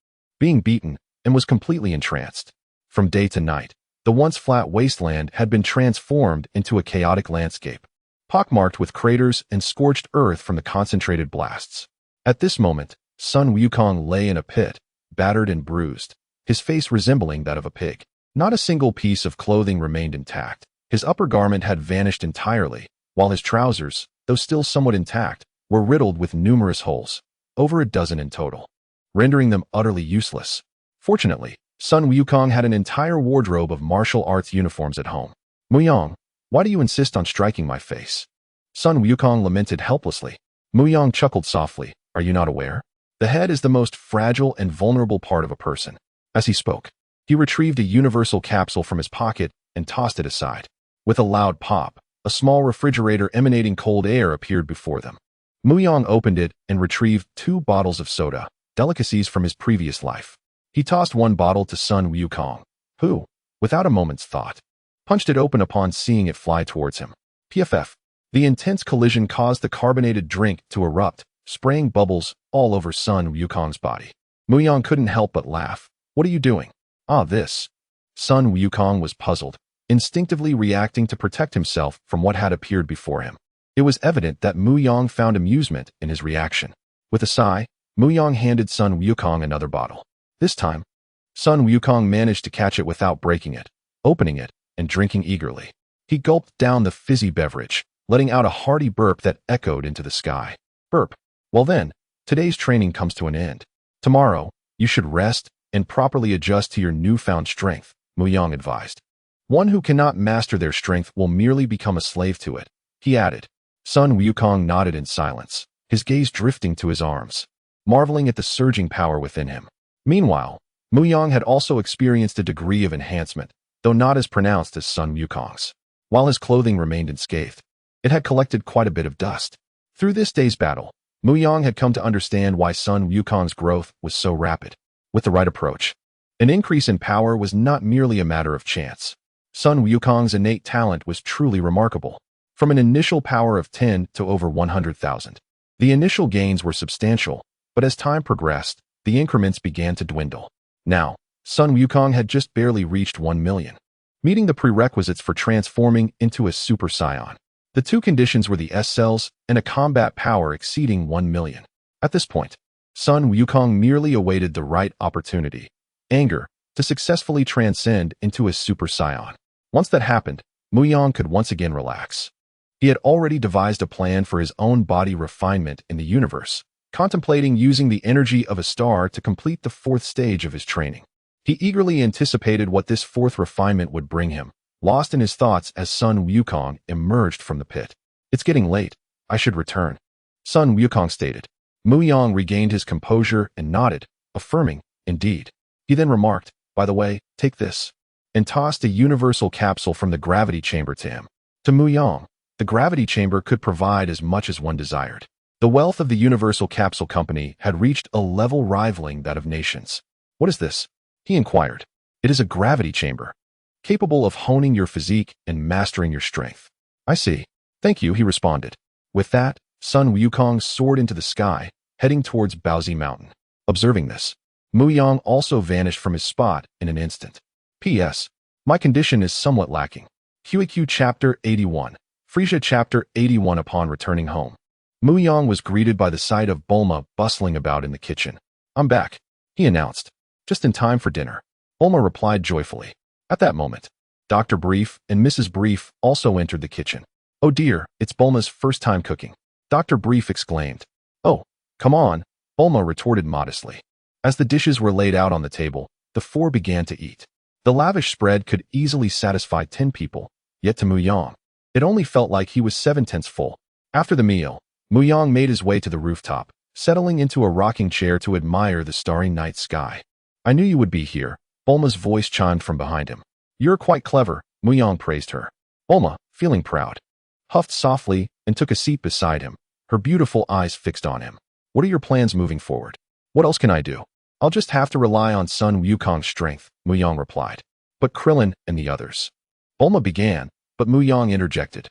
A: being beaten, and was completely entranced. From day to night, the once flat wasteland had been transformed into a chaotic landscape, pockmarked with craters and scorched earth from the concentrated blasts. At this moment, Sun Wukong lay in a pit, battered and bruised, his face resembling that of a pig. Not a single piece of clothing remained intact. His upper garment had vanished entirely, while his trousers, though still somewhat intact, were riddled with numerous holes, over a dozen in total, rendering them utterly useless. Fortunately, Sun Wukong had an entire wardrobe of martial arts uniforms at home. Mu Yang, why do you insist on striking my face? Sun Wukong lamented helplessly. Mu Yang chuckled softly. Are you not aware? The head is the most fragile and vulnerable part of a person. As he spoke, he retrieved a universal capsule from his pocket and tossed it aside. With a loud pop, a small refrigerator emanating cold air appeared before them. Mu Yang opened it and retrieved 2 bottles of soda, delicacies from his previous life. He tossed one bottle to Sun Wukong, who, without a moment's thought, punched it open upon seeing it fly towards him. PFF. The intense collision caused the carbonated drink to erupt, spraying bubbles all over Sun Wukong's body. Mu Yang couldn't help but laugh. What are you doing? Ah, this. Sun Wukong was puzzled, instinctively reacting to protect himself from what had appeared before him. It was evident that Mu Yang found amusement in his reaction. With a sigh, Mu Yang handed Sun Wukong another bottle. This time, Sun Wukong managed to catch it without breaking it, opening it, and drinking eagerly. He gulped down the fizzy beverage, letting out a hearty burp that echoed into the sky. Burp. Well then, today's training comes to an end. Tomorrow, you should rest and properly adjust to your newfound strength, Mu Yang advised. One who cannot master their strength will merely become a slave to it, he added. Sun Wukong nodded in silence, his gaze drifting to his arms, marveling at the surging power within him. Meanwhile, Mu Yang had also experienced a degree of enhancement, though not as pronounced as Sun Wukong's. While his clothing remained unscathed, it had collected quite a bit of dust. Through this day's battle, Mu Yang had come to understand why Sun Wukong's growth was so rapid. With the right approach, an increase in power was not merely a matter of chance. Sun Wukong's innate talent was truly remarkable. From an initial power of 10 to over 100,000. The initial gains were substantial, but as time progressed, the increments began to dwindle. Now, Sun Wukong had just barely reached 1 million, meeting the prerequisites for transforming into a Super Saiyan. The two conditions were the S-cells and a combat power exceeding 1 million. At this point, Sun Wukong merely awaited the right opportunity, anger, to successfully transcend into a Super Saiyan. Once that happened, Mu Yang could once again relax. He had already devised a plan for his own body refinement in the universe, contemplating using the energy of a star to complete the fourth stage of his training. He eagerly anticipated what this fourth refinement would bring him, lost in his thoughts as Sun Wukong emerged from the pit. It's getting late. I should return, Sun Wukong stated. Mu Yang regained his composure and nodded, affirming, indeed. He then remarked, by the way, take this, and tossed a universal capsule from the gravity chamber to him. To Mu Yang, the gravity chamber could provide as much as one desired. The wealth of the Universal Capsule Company had reached a level rivaling that of nations. What is this? He inquired. It is a gravity chamber, capable of honing your physique and mastering your strength. I see. Thank you, he responded. With that, Sun Wukong soared into the sky, heading towards Baozi Mountain. Observing this, Mu Yang also vanished from his spot in an instant. P.S. My condition is somewhat lacking. QAQ Chapter 81. Frisia Chapter 81. Upon returning home, Mu Yang was greeted by the sight of Bulma bustling about in the kitchen. I'm back, he announced. Just in time for dinner. Bulma replied joyfully. At that moment, Dr. Brief and Mrs. Brief also entered the kitchen. Oh dear, it's Bulma's first time cooking, Dr. Brief exclaimed. Oh, come on, Bulma retorted modestly. As the dishes were laid out on the table, the four began to eat. The lavish spread could easily satisfy 10 people, yet to Mu Yang, it only felt like he was 7/10 full. After the meal, Mu Yang made his way to the rooftop, settling into a rocking chair to admire the starry night sky. I knew you would be here, Bulma's voice chimed from behind him. You're quite clever, Mu Yang praised her. Bulma, feeling proud, huffed softly and took a seat beside him, her beautiful eyes fixed on him. What are your plans moving forward? What else can I do? I'll just have to rely on Sun Wukong's strength, Mu Yang replied. But Krillin and the others. Bulma began, but Mu Yang interjected.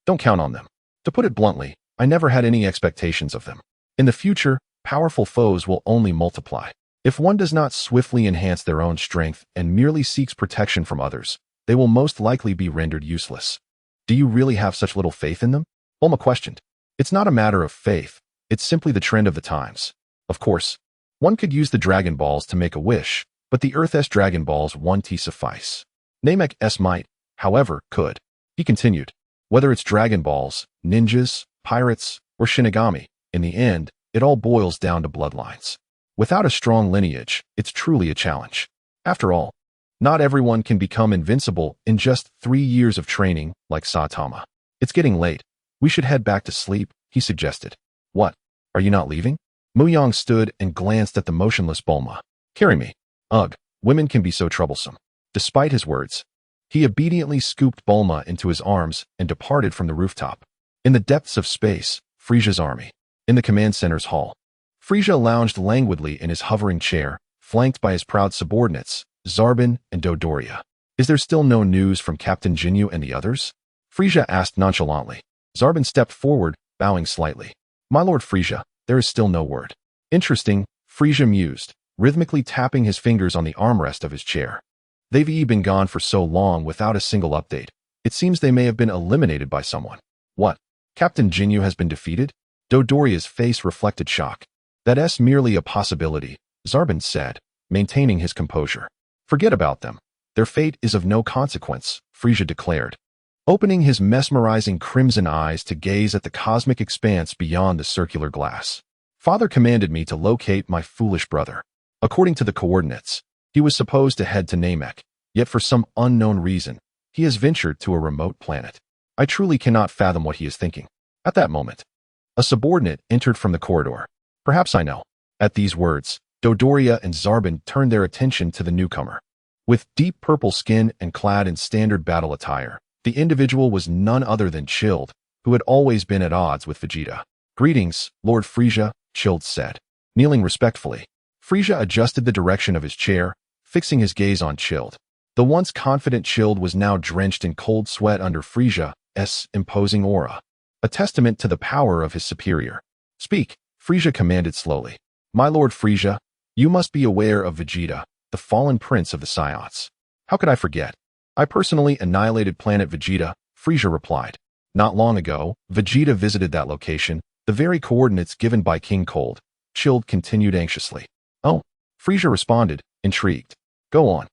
A: Don't count on them. To put it bluntly, I never had any expectations of them. In the future, powerful foes will only multiply. If one does not swiftly enhance their own strength and merely seeks protection from others, they will most likely be rendered useless. Do you really have such little faith in them? Bulma questioned. It's not a matter of faith, it's simply the trend of the times. Of course, one could use the Dragon Balls to make a wish, but the Earth's Dragon Balls won't suffice. Namek's might, however, could. He continued. Whether it's Dragon Balls, ninjas, pirates, or Shinigami, in the end, it all boils down to bloodlines. Without a strong lineage, it's truly a challenge. After all, not everyone can become invincible in just 3 years of training like Saitama. It's getting late. We should head back to sleep, he suggested. What? Are you not leaving? Mu Yang stood and glanced at the motionless Bulma. Carry me. Ugh, women can be so troublesome. Despite his words, he obediently scooped Bulma into his arms and departed from the rooftop. In the depths of space, Frisia's army. In the command center's hall, Frisia lounged languidly in his hovering chair, flanked by his proud subordinates, Zarbin and Dodoria. Is there still no news from Captain Jinyu and the others? Frisia asked nonchalantly. Zarbin stepped forward, bowing slightly. My lord Frisia, there is still no word. Interesting, Frisia mused, rhythmically tapping his fingers on the armrest of his chair. They've been gone for so long without a single update. It seems they may have been eliminated by someone. What? Captain Jinyu has been defeated? Dodoria's face reflected shock. That's merely a possibility, Zarbon said, maintaining his composure. Forget about them. Their fate is of no consequence, Frisia declared, opening his mesmerizing crimson eyes to gaze at the cosmic expanse beyond the circular glass. Father commanded me to locate my foolish brother. According to the coordinates, he was supposed to head to Namek, yet for some unknown reason, he has ventured to a remote planet. I truly cannot fathom what he is thinking. At that moment, a subordinate entered from the corridor. Perhaps I know. At these words, Dodoria and Zarbon turned their attention to the newcomer. With deep purple skin and clad in standard battle attire, the individual was none other than Chilled, who had always been at odds with Vegeta. Greetings, Lord Frisia, Chilled said. Kneeling respectfully, Frisia adjusted the direction of his chair, fixing his gaze on Chilled. The once confident Chilled was now drenched in cold sweat under Frisia's imposing aura, a testament to the power of his superior. Speak, Frisia commanded slowly. My Lord Frisia, you must be aware of Vegeta, the fallen prince of the Saiyans. How could I forget? I personally annihilated planet Vegeta, Frisia replied. Not long ago, Vegeta visited that location, the very coordinates given by King Cold. Chilled continued anxiously. Oh, Frisia responded, intrigued. Go on.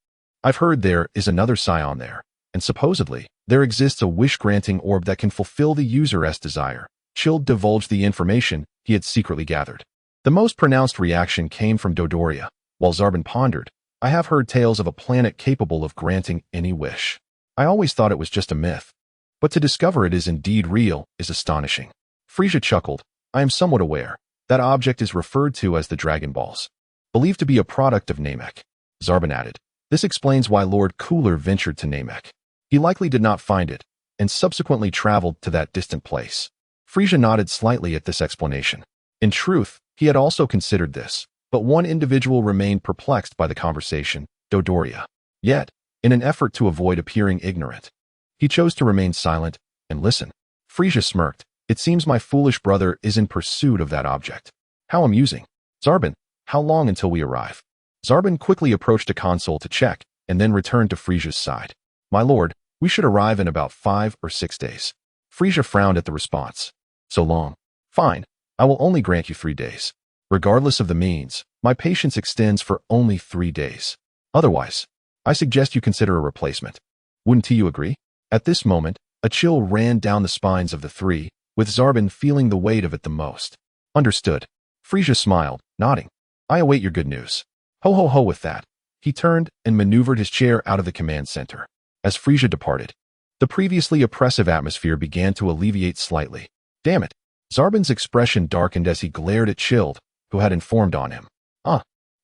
A: I've heard there is another Saiyan there, and supposedly, there exists a wish-granting orb that can fulfill the user's desire. Chilled divulged the information he had secretly gathered. The most pronounced reaction came from Dodoria, while Zarbon pondered. I have heard tales of a planet capable of granting any wish. I always thought it was just a myth. But to discover it is indeed real is astonishing. Frisia chuckled. I am somewhat aware. That object is referred to as the Dragon Balls, believed to be a product of Namek. Zarbon added. This explains why Lord Cooler ventured to Namek. He likely did not find it, and subsequently traveled to that distant place. Frisia nodded slightly at this explanation. In truth, he had also considered this, but one individual remained perplexed by the conversation, Dodoria. Yet, in an effort to avoid appearing ignorant, he chose to remain silent and listen. Frisia smirked. It seems my foolish brother is in pursuit of that object. How amusing. Zarbon, how long until we arrive? Zarbon quickly approached a console to check, and then returned to Frisia's side. My lord, we should arrive in about 5 or 6 days. Frisia frowned at the response. So long. Fine, I will only grant you 3 days. Regardless of the means, my patience extends for only 3 days. Otherwise, I suggest you consider a replacement. Wouldn't you agree? At this moment, a chill ran down the spines of the three, with Zarbon feeling the weight of it the most. Understood. Frisia smiled, nodding. I await your good news. Ho ho ho with that. He turned and maneuvered his chair out of the command center. As Frisia departed, the previously oppressive atmosphere began to alleviate slightly. Damn it. Zarbon's expression darkened as he glared at Chilled, who had informed on him.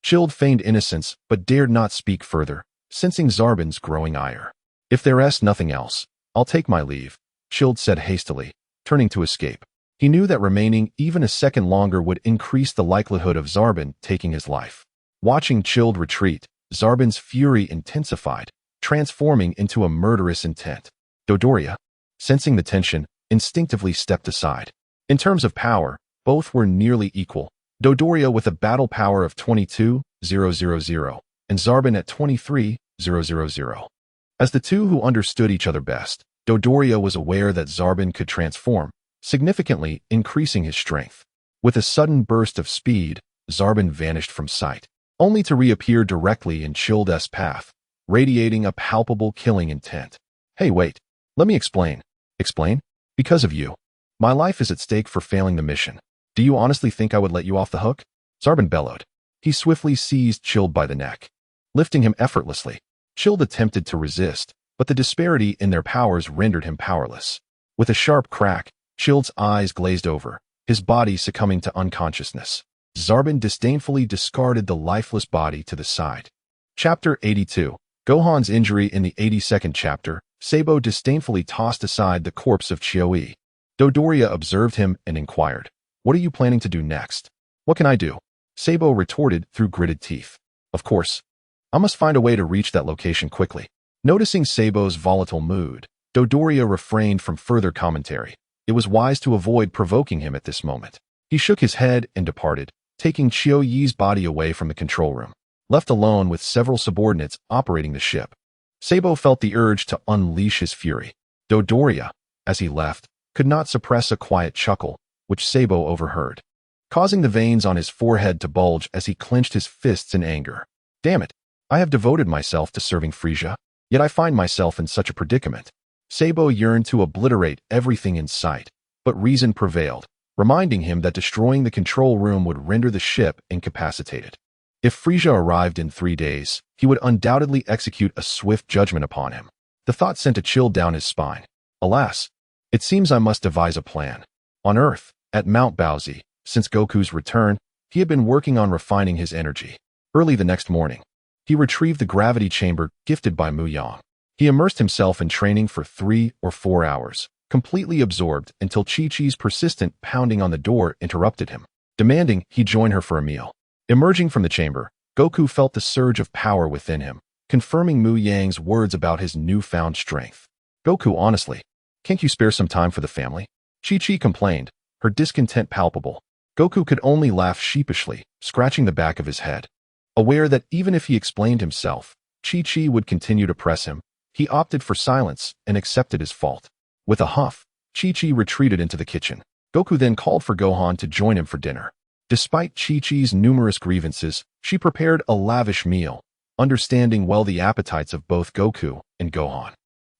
A: Chilled feigned innocence, but dared not speak further, sensing Zarbon's growing ire. If there's nothing else, I'll take my leave, Chilled said hastily, turning to escape. He knew that remaining even a second longer would increase the likelihood of Zarbon taking his life. Watching Chilled retreat, Zarbon's fury intensified, transforming into a murderous intent. Dodoria, sensing the tension, instinctively stepped aside. In terms of power, both were nearly equal. Dodoria with a battle power of 22,000, and Zarbon at 23,000. As the two who understood each other best, Dodoria was aware that Zarbon could transform, significantly increasing his strength. With a sudden burst of speed, Zarbon vanished from sight, only to reappear directly in Chilled's path, radiating a palpable killing intent. Hey, wait. Let me explain. Explain? Because of you. My life is at stake for failing the mission. Do you honestly think I would let you off the hook? Zarbon bellowed. He swiftly seized Chilled by the neck, lifting him effortlessly. Chilled attempted to resist, but the disparity in their powers rendered him powerless. With a sharp crack, Chilled's eyes glazed over, his body succumbing to unconsciousness. Zarbon disdainfully discarded the lifeless body to the side. Chapter 82. Gohan's injury. In the 82nd chapter, Sabo disdainfully tossed aside the corpse of Chioi. Dodoria observed him and inquired, What are you planning to do next? What can I do? Sabo retorted through gritted teeth. Of course. I must find a way to reach that location quickly. Noticing Sabo's volatile mood, Dodoria refrained from further commentary. It was wise to avoid provoking him at this moment. He shook his head and departed, taking Chioyi's body away from the control room. Left alone with several subordinates operating the ship, Sabo felt the urge to unleash his fury. Dodoria, as he left, could not suppress a quiet chuckle, which Sabo overheard. causing the veins on his forehead to bulge as he clenched his fists in anger. Damn it! I have devoted myself to serving Frisia, yet I find myself in such a predicament. Sabo yearned to obliterate everything in sight, but reason prevailed, reminding him that destroying the control room would render the ship incapacitated. If Frisia arrived in 3 days, he would undoubtedly execute a swift judgment upon him. The thought sent a chill down his spine. Alas, it seems I must devise a plan. On Earth, at Mount Bowsy, since Goku's return, he had been working on refining his energy. Early the next morning, he retrieved the gravity chamber gifted by Mu Yang. He immersed himself in training for 3 or 4 hours, completely absorbed until Chi-Chi's persistent pounding on the door interrupted him, demanding he join her for a meal. Emerging from the chamber, Goku felt the surge of power within him, confirming Mu Yang's words about his newfound strength. Goku, honestly, can't you spare some time for the family? Chi-Chi complained, her discontent palpable. Goku could only laugh sheepishly, scratching the back of his head. Aware that even if he explained himself, Chi-Chi would continue to press him, he opted for silence and accepted his fault. With a huff, Chi-Chi retreated into the kitchen. Goku then called for Gohan to join him for dinner. Despite Chi-Chi's numerous grievances, she prepared a lavish meal, understanding well the appetites of both Goku and Gohan.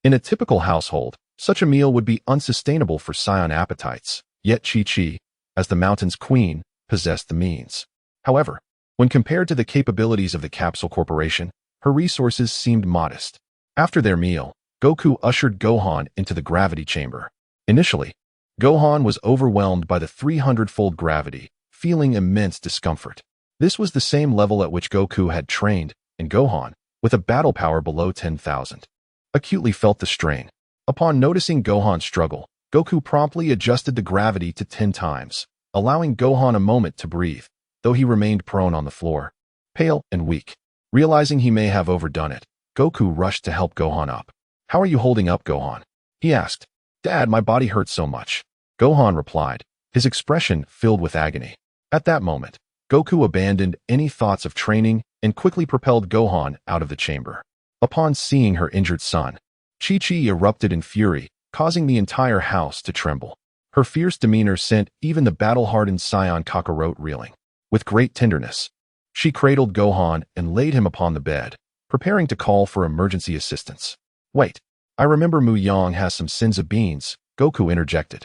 A: In a typical household, such a meal would be unsustainable for Saiyan appetites, yet Chi-Chi, as the mountain's queen, possessed the means. However, when compared to the capabilities of the Capsule Corporation, her resources seemed modest. After their meal, Goku ushered Gohan into the gravity chamber. Initially, Gohan was overwhelmed by the 300-fold gravity, feeling immense discomfort. This was the same level at which Goku had trained, and Gohan, with a battle power below 10,000, acutely felt the strain. Upon noticing Gohan's struggle, Goku promptly adjusted the gravity to 10 times, allowing Gohan a moment to breathe, though he remained prone on the floor, pale and weak. Realizing he may have overdone it, Goku rushed to help Gohan up. "How are you holding up, Gohan?" he asked. "Dad, my body hurts so much," Gohan replied, his expression filled with agony. At that moment, Goku abandoned any thoughts of training and quickly propelled Gohan out of the chamber. Upon seeing her injured son, Chi-Chi erupted in fury, causing the entire house to tremble. Her fierce demeanor sent even the battle-hardened Saiyan Kakarot reeling. With great tenderness, she cradled Gohan and laid him upon the bed, preparing to call for emergency assistance. "Wait, I remember Mu Yang has some senzu beans," Goku interjected.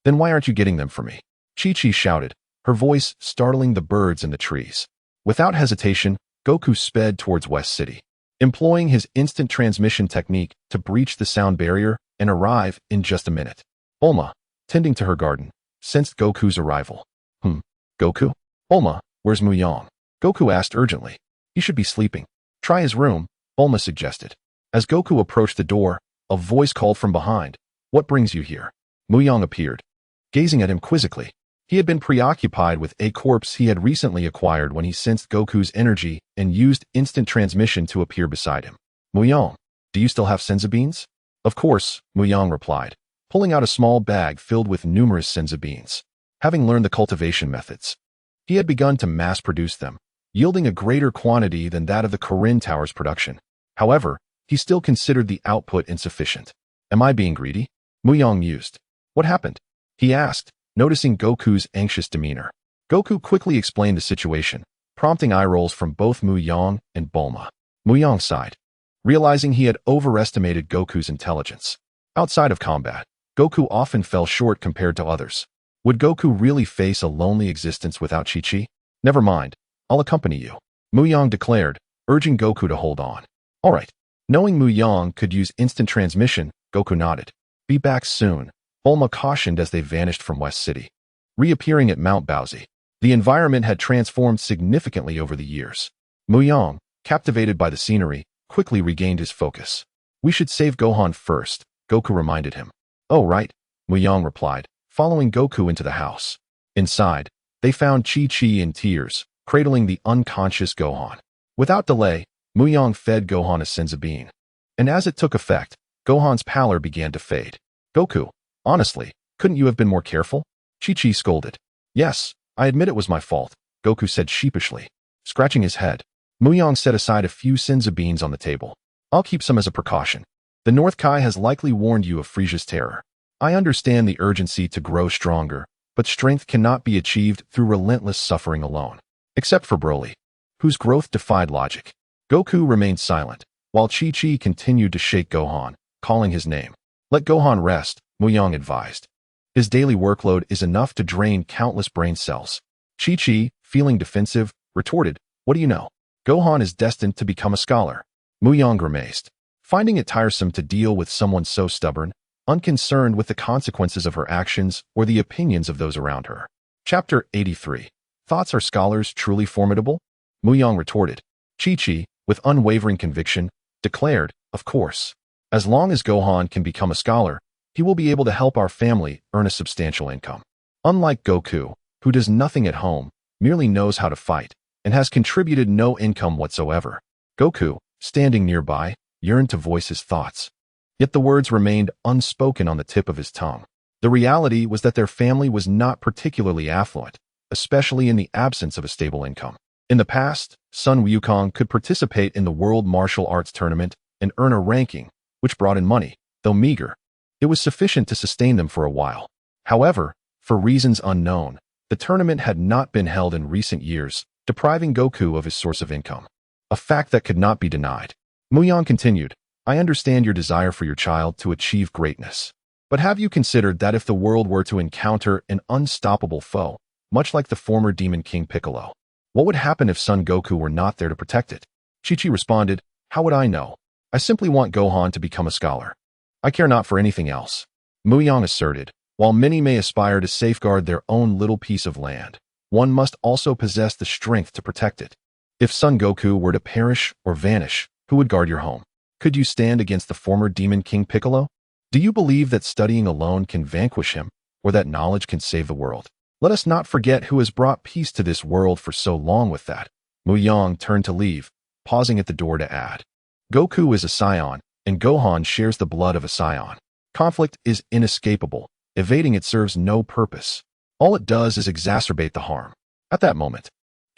A: "Then why aren't you getting them for me?" Chi-Chi shouted, her voice startling the birds in the trees. Without hesitation, Goku sped towards West City, employing his instant transmission technique to breach the sound barrier and arrive in just a minute. Bulma, tending to her garden, sensed Goku's arrival. Goku? Bulma, where's Mu Yang?" Goku asked urgently. "He should be sleeping. Try his room," Bulma suggested. As Goku approached the door, a voice called from behind, "What brings you here?" Mu Yang appeared, gazing at him quizzically. He had been preoccupied with a corpse he had recently acquired when he sensed Goku's energy and used instant transmission to appear beside him. "Mu Yang, do you still have senzu beans?" "Of course," Mu Yang replied, pulling out a small bag filled with numerous senzu beans. Having learned the cultivation methods, he had begun to mass-produce them, yielding a greater quantity than that of the Kirin Tower's production. However, he still considered the output insufficient. "Am I being greedy?" Mu Yang mused. "What happened?" he asked, noticing Goku's anxious demeanor. Goku quickly explained the situation, prompting eye rolls from both Mu Yang and Bulma. Mu Yang sighed, realizing he had overestimated Goku's intelligence. Outside of combat, Goku often fell short compared to others. Would Goku really face a lonely existence without Chi-Chi? "Never mind, I'll accompany you," Mu Yang declared, urging Goku to hold on. "All right." Knowing Mu Yang could use instant transmission, Goku nodded. "Be back soon," Bulma cautioned as they vanished from West City. Reappearing at Mount Bowsy, the environment had transformed significantly over the years. Mu Yang, captivated by the scenery, quickly regained his focus. "We should save Gohan first," Goku reminded him. "Oh, right," Mu Yang replied, following Goku into the house. Inside, they found Chi-Chi in tears, cradling the unconscious Gohan. Without delay, Mu Yang fed Gohan a senzu bean. And as it took effect, Gohan's pallor began to fade. "Goku, honestly, couldn't you have been more careful?" Chi-Chi scolded. "Yes, I admit it was my fault," Goku said sheepishly. Scratching his head, Mu Yang set aside a few senzu beans on the table. "I'll keep some as a precaution. The North Kai has likely warned you of Frisia's terror. I understand the urgency to grow stronger, but strength cannot be achieved through relentless suffering alone. Except for Broly, whose growth defied logic. Goku remained silent, while Chi-Chi continued to shake Gohan, calling his name. Let Gohan rest, Mu Yang advised. His daily workload is enough to drain countless brain cells. Chi-Chi, feeling defensive, retorted, what do you know? Gohan is destined to become a scholar. Mu Yang grimaced, finding it tiresome to deal with someone so stubborn, unconcerned with the consequences of her actions or the opinions of those around her. Chapter 83. Thoughts are scholars truly formidable? Mu Yang retorted. Chi-Chi, with unwavering conviction, declared, of course. As long as Gohan can become a scholar, he will be able to help our family earn a substantial income. Unlike Goku, who does nothing at home, merely knows how to fight, and has contributed no income whatsoever. Goku, standing nearby, yearned to voice his thoughts. Yet the words remained unspoken on the tip of his tongue. The reality was that their family was not particularly affluent, especially in the absence of a stable income. In the past, Sun Wukong could participate in the World Martial Arts Tournament and earn a ranking, which brought in money, though meager. It was sufficient to sustain them for a while. However, for reasons unknown, the tournament had not been held in recent years, depriving Goku of his source of income. A fact that could not be denied. Mu Yang continued, I understand your desire for your child to achieve greatness. But have you considered that if the world were to encounter an unstoppable foe, much like the former Demon King Piccolo, what would happen if Son Goku were not there to protect it? Chi-Chi responded, how would I know? I simply want Gohan to become a scholar. I care not for anything else. Mu Yang asserted, while many may aspire to safeguard their own little piece of land, one must also possess the strength to protect it. If Son Goku were to perish or vanish, who would guard your home? Could you stand against the former Demon King Piccolo? Do you believe that studying alone can vanquish him, or that knowledge can save the world? Let us not forget who has brought peace to this world for so long. With that, Mu Yang turned to leave, pausing at the door to add, Goku is a Saiyan, and Gohan shares the blood of a Saiyan. Conflict is inescapable. Evading it serves no purpose. All it does is exacerbate the harm. At that moment,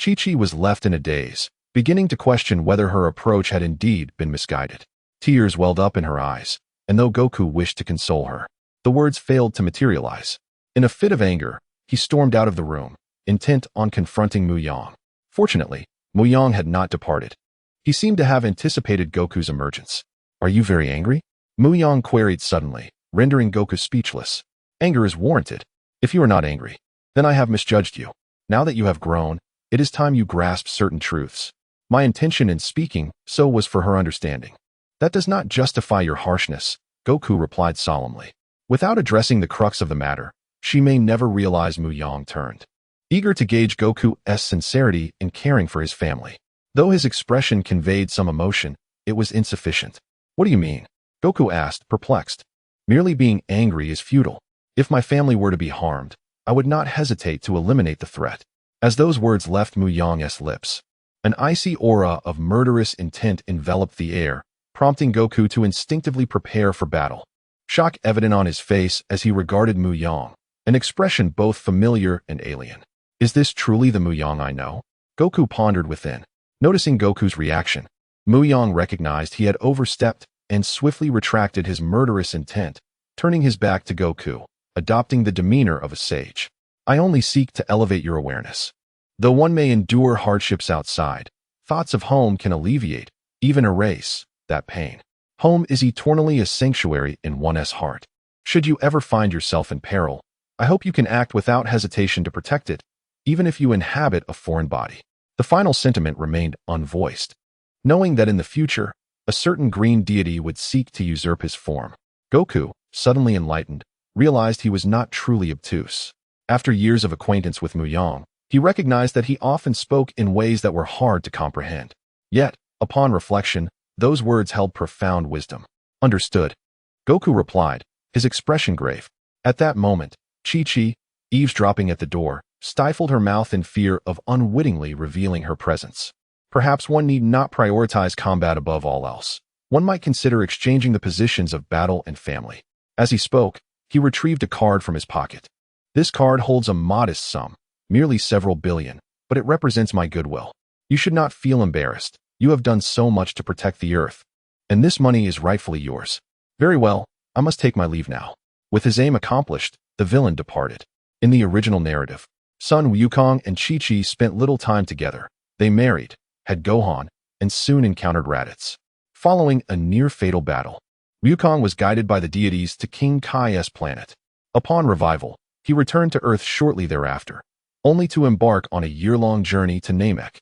A: Chi-Chi was left in a daze, beginning to question whether her approach had indeed been misguided. Tears welled up in her eyes, and though Goku wished to console her, the words failed to materialize. In a fit of anger, he stormed out of the room, intent on confronting Mu Yang. Fortunately, Mu Yang had not departed. He seemed to have anticipated Goku's emergence. Are you very angry? Mu Yang queried suddenly, rendering Goku speechless. Anger is warranted. If you are not angry, then I have misjudged you. Now that you have grown, it is time you grasp certain truths. My intention in speaking so was for her understanding. That does not justify your harshness, Goku replied solemnly. Without addressing the crux of the matter, she may never realize Mu Yang turned. Eager to gauge Goku's sincerity in caring for his family. Though his expression conveyed some emotion, it was insufficient. What do you mean? Goku asked, perplexed. Merely being angry is futile. If my family were to be harmed, I would not hesitate to eliminate the threat. As those words left Mu Yang's lips, an icy aura of murderous intent enveloped the air, prompting Goku to instinctively prepare for battle. Shock evident on his face as he regarded Mu Yang, an expression both familiar and alien. Is this truly the Mu Yang I know? Goku pondered within. Noticing Goku's reaction, Mu Yang recognized he had overstepped and swiftly retracted his murderous intent, turning his back to Goku, adopting the demeanor of a sage. I only seek to elevate your awareness. Though one may endure hardships outside, thoughts of home can alleviate, even erase, that pain. Home is eternally a sanctuary in one's heart. Should you ever find yourself in peril, I hope you can act without hesitation to protect it, even if you inhabit a foreign body. The final sentiment remained unvoiced, knowing that in the future, a certain green deity would seek to usurp his form. Goku, suddenly enlightened, realized he was not truly obtuse. After years of acquaintance with Mu Yang, he recognized that he often spoke in ways that were hard to comprehend. Yet, upon reflection, those words held profound wisdom. Understood. Goku replied, his expression grave. At that moment, Chi-Chi, eavesdropping at the door, stifled her mouth in fear of unwittingly revealing her presence. Perhaps one need not prioritize combat above all else. One might consider exchanging the positions of battle and family. As he spoke, he retrieved a card from his pocket. This card holds a modest sum, merely several billion, but it represents my goodwill. You should not feel embarrassed. You have done so much to protect the earth, and this money is rightfully yours. Very well, I must take my leave now. With his aim accomplished, the villain departed. In the original narrative, Sun Wukong and Chi-Chi spent little time together. They married, had Gohan, and soon encountered Raditz. Following a near-fatal battle, Wukong was guided by the deities to King Kai's planet. Upon revival, he returned to Earth shortly thereafter, only to embark on a year-long journey to Namek,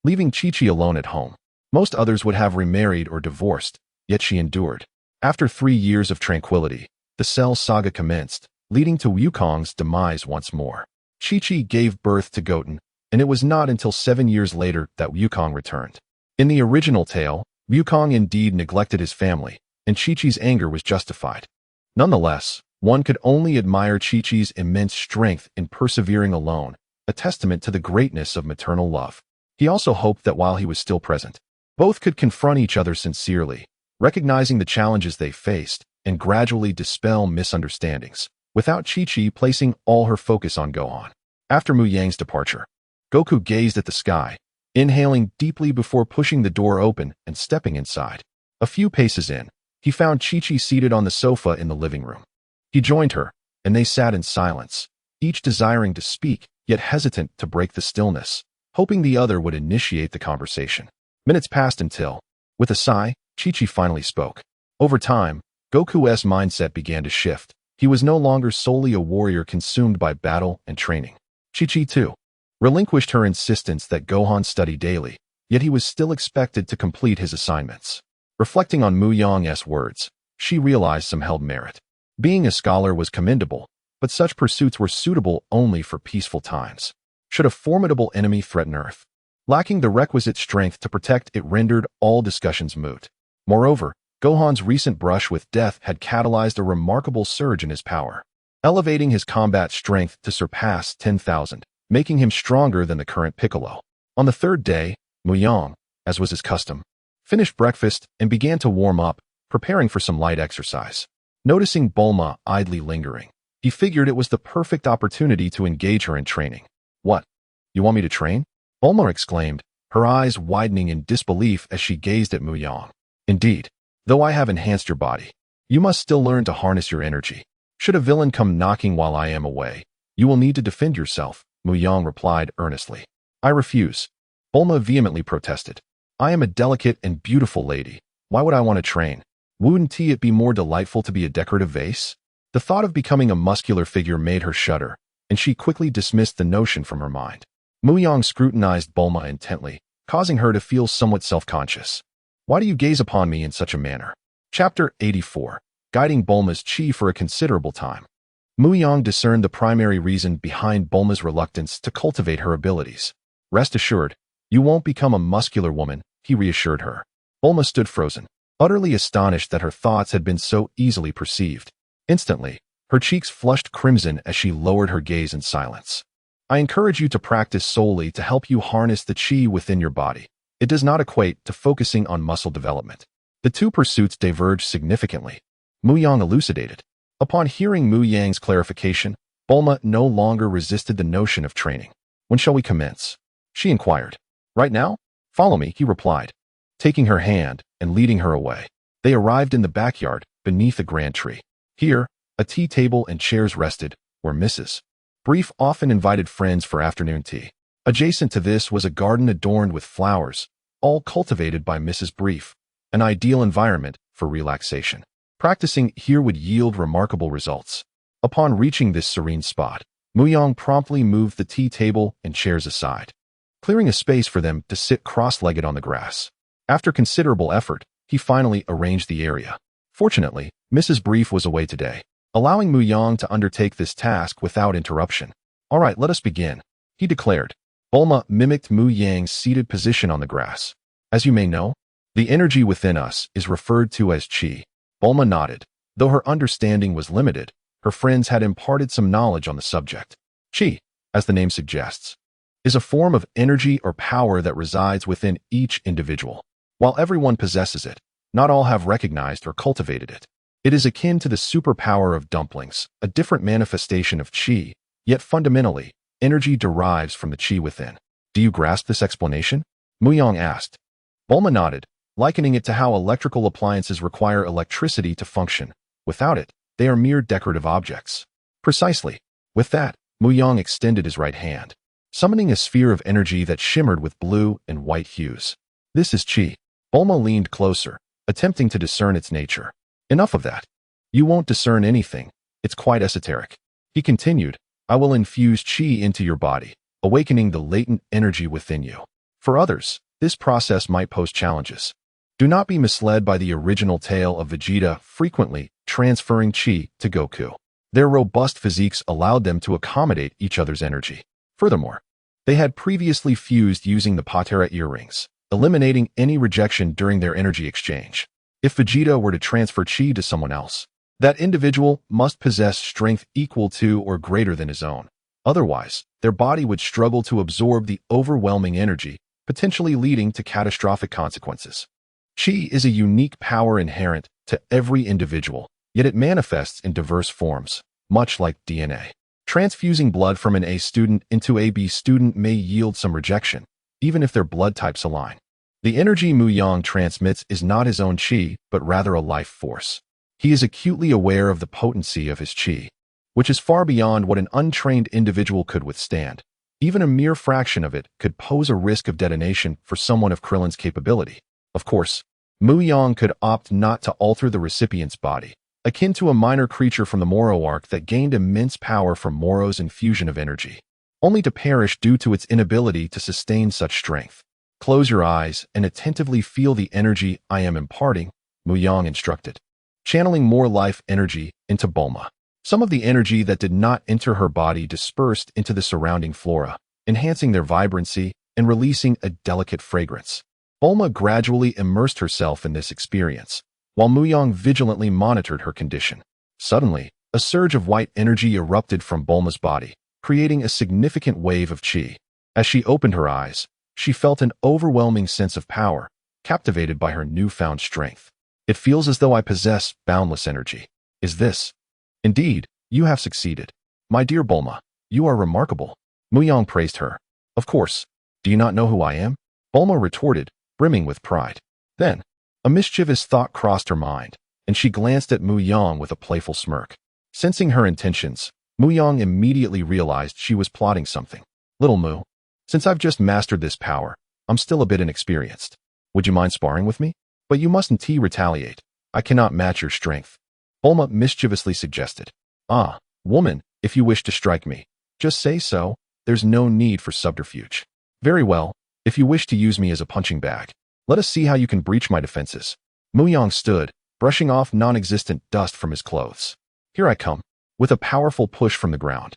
A: leaving Chi-Chi alone at home. Most others would have remarried or divorced, yet she endured. After 3 years of tranquility, the Cell saga commenced, leading to Wukong's demise once more. Chi-Chi gave birth to Goten, and it was not until 7 years later that Wukong returned. In the original tale, Wukong indeed neglected his family, and Chi-Chi's anger was justified. Nonetheless, one could only admire Chi-Chi's immense strength in persevering alone, a testament to the greatness of maternal love. He also hoped that while he was still present, both could confront each other sincerely, recognizing the challenges they faced, and gradually dispel misunderstandings, without Chi-Chi placing all her focus on Gohan. After Mu Yang's departure, Goku gazed at the sky, inhaling deeply before pushing the door open and stepping inside. A few paces in, he found Chi-Chi seated on the sofa in the living room. He joined her, and they sat in silence, each desiring to speak, yet hesitant to break the stillness, hoping the other would initiate the conversation. Minutes passed until, with a sigh, Chi-Chi finally spoke. Over time, Goku's mindset began to shift. He was no longer solely a warrior consumed by battle and training. Chi-Chi, too, relinquished her insistence that Gohan study daily, yet he was still expected to complete his assignments. Reflecting on Mu Yang's words, she realized some held merit. Being a scholar was commendable, but such pursuits were suitable only for peaceful times. Should a formidable enemy threaten Earth, lacking the requisite strength to protect, it rendered all discussions moot. Moreover, Gohan's recent brush with death had catalyzed a remarkable surge in his power, elevating his combat strength to surpass 10,000, making him stronger than the current Piccolo. On the third day, Mu Yang, as was his custom, finished breakfast and began to warm up, preparing for some light exercise. Noticing Bulma idly lingering, he figured it was the perfect opportunity to engage her in training. "What? You want me to train?" Bulma exclaimed, her eyes widening in disbelief as she gazed at Mu Yang. "Indeed. Though I have enhanced your body, you must still learn to harness your energy. Should a villain come knocking while I am away, you will need to defend yourself," Mu Yang replied earnestly. "I refuse," Bulma vehemently protested. "I am a delicate and beautiful lady. Why would I want to train? Wouldn't it be more delightful to be a decorative vase?" The thought of becoming a muscular figure made her shudder, and she quickly dismissed the notion from her mind. Mu Yang scrutinized Bulma intently, causing her to feel somewhat self-conscious. "Why do you gaze upon me in such a manner?" Chapter 84. Guiding Bulma's chi for a considerable time. Mu Yang discerned the primary reason behind Bulma's reluctance to cultivate her abilities. "Rest assured, you won't become a muscular woman," he reassured her. Bulma stood frozen, utterly astonished that her thoughts had been so easily perceived. Instantly, her cheeks flushed crimson as she lowered her gaze in silence. "I encourage you to practice solely to help you harness the chi within your body. It does not equate to focusing on muscle development." The two pursuits diverged significantly, Mu Yang elucidated. Upon hearing Mu Yang's clarification, Bulma no longer resisted the notion of training. "When shall we commence?" she inquired. "Right now? Follow me," he replied, taking her hand and leading her away. They arrived in the backyard, beneath a grand tree. Here, a tea table and chairs rested, where Mrs. Brief often invited friends for afternoon tea. Adjacent to this was a garden adorned with flowers, all cultivated by Mrs. Brief, an ideal environment for relaxation. Practicing here would yield remarkable results. Upon reaching this serene spot, Mu Yang promptly moved the tea table and chairs aside, clearing a space for them to sit cross-legged on the grass. After considerable effort, he finally arranged the area. Fortunately, Mrs. Brief was away today, allowing Mu Yang to undertake this task without interruption. "All right, let us begin," he declared. Bulma mimicked Mu Yang's seated position on the grass. "As you may know, the energy within us is referred to as chi." Bulma nodded. Though her understanding was limited, her friends had imparted some knowledge on the subject. Chi, as the name suggests, is a form of energy or power that resides within each individual. While everyone possesses it, not all have recognized or cultivated it. It is akin to the superpower of dumplings, a different manifestation of chi, yet fundamentally, energy derives from the chi within. "Do you grasp this explanation?" Mu Yang asked. Bulma nodded, likening it to how electrical appliances require electricity to function. Without it, they are mere decorative objects. "Precisely. With that, Mu Yang extended his right hand, summoning a sphere of energy that shimmered with blue and white hues. This is Qi. Bulma leaned closer, attempting to discern its nature. Enough of that. You won't discern anything. It's quite esoteric. He continued, I will infuse Qi into your body, awakening the latent energy within you. For others, this process might pose challenges. Do not be misled by the original tale of Vegeta frequently transferring Qi to Goku. Their robust physiques allowed them to accommodate each other's energy. Furthermore, they had previously fused using the Patera earrings, eliminating any rejection during their energy exchange. If Vegeta were to transfer Qi to someone else, that individual must possess strength equal to or greater than his own. Otherwise, their body would struggle to absorb the overwhelming energy, potentially leading to catastrophic consequences. Qi is a unique power inherent to every individual, yet it manifests in diverse forms, much like DNA. Transfusing blood from an A student into a B student may yield some rejection, even if their blood types align. The energy Mu Yang transmits is not his own Qi, but rather a life force. He is acutely aware of the potency of his Qi, which is far beyond what an untrained individual could withstand. Even a mere fraction of it could pose a risk of detonation for someone of Krillin's capability. Of course, Mu Yang could opt not to alter the recipient's body, akin to a minor creature from the Moro arc that gained immense power from Moro's infusion of energy, only to perish due to its inability to sustain such strength. Close your eyes and attentively feel the energy I am imparting, Mu Yang instructed, channeling more life energy into Bulma. Some of the energy that did not enter her body dispersed into the surrounding flora, enhancing their vibrancy and releasing a delicate fragrance. Bulma gradually immersed herself in this experience, while Mu Yang vigilantly monitored her condition. Suddenly, a surge of white energy erupted from Bulma's body, creating a significant wave of Qi. As she opened her eyes, she felt an overwhelming sense of power, captivated by her newfound strength. It feels as though I possess boundless energy. Is this? Indeed, you have succeeded. My dear Bulma, you are remarkable. Mu Yang praised her. Of course. Do you not know who I am? Bulma retorted, brimming with pride. Then, a mischievous thought crossed her mind, and she glanced at Mu Yang with a playful smirk. Sensing her intentions, Mu Yang immediately realized she was plotting something. Little Mu, since I've just mastered this power, I'm still a bit inexperienced. Would you mind sparring with me? But you mustn't retaliate. I cannot match your strength. Bulma mischievously suggested. Ah, woman, if you wish to strike me, just say so. There's no need for subterfuge. Very well, if you wish to use me as a punching bag, let us see how you can breach my defenses. Mu Yang stood, brushing off non-existent dust from his clothes. Here I come. With a powerful push from the ground,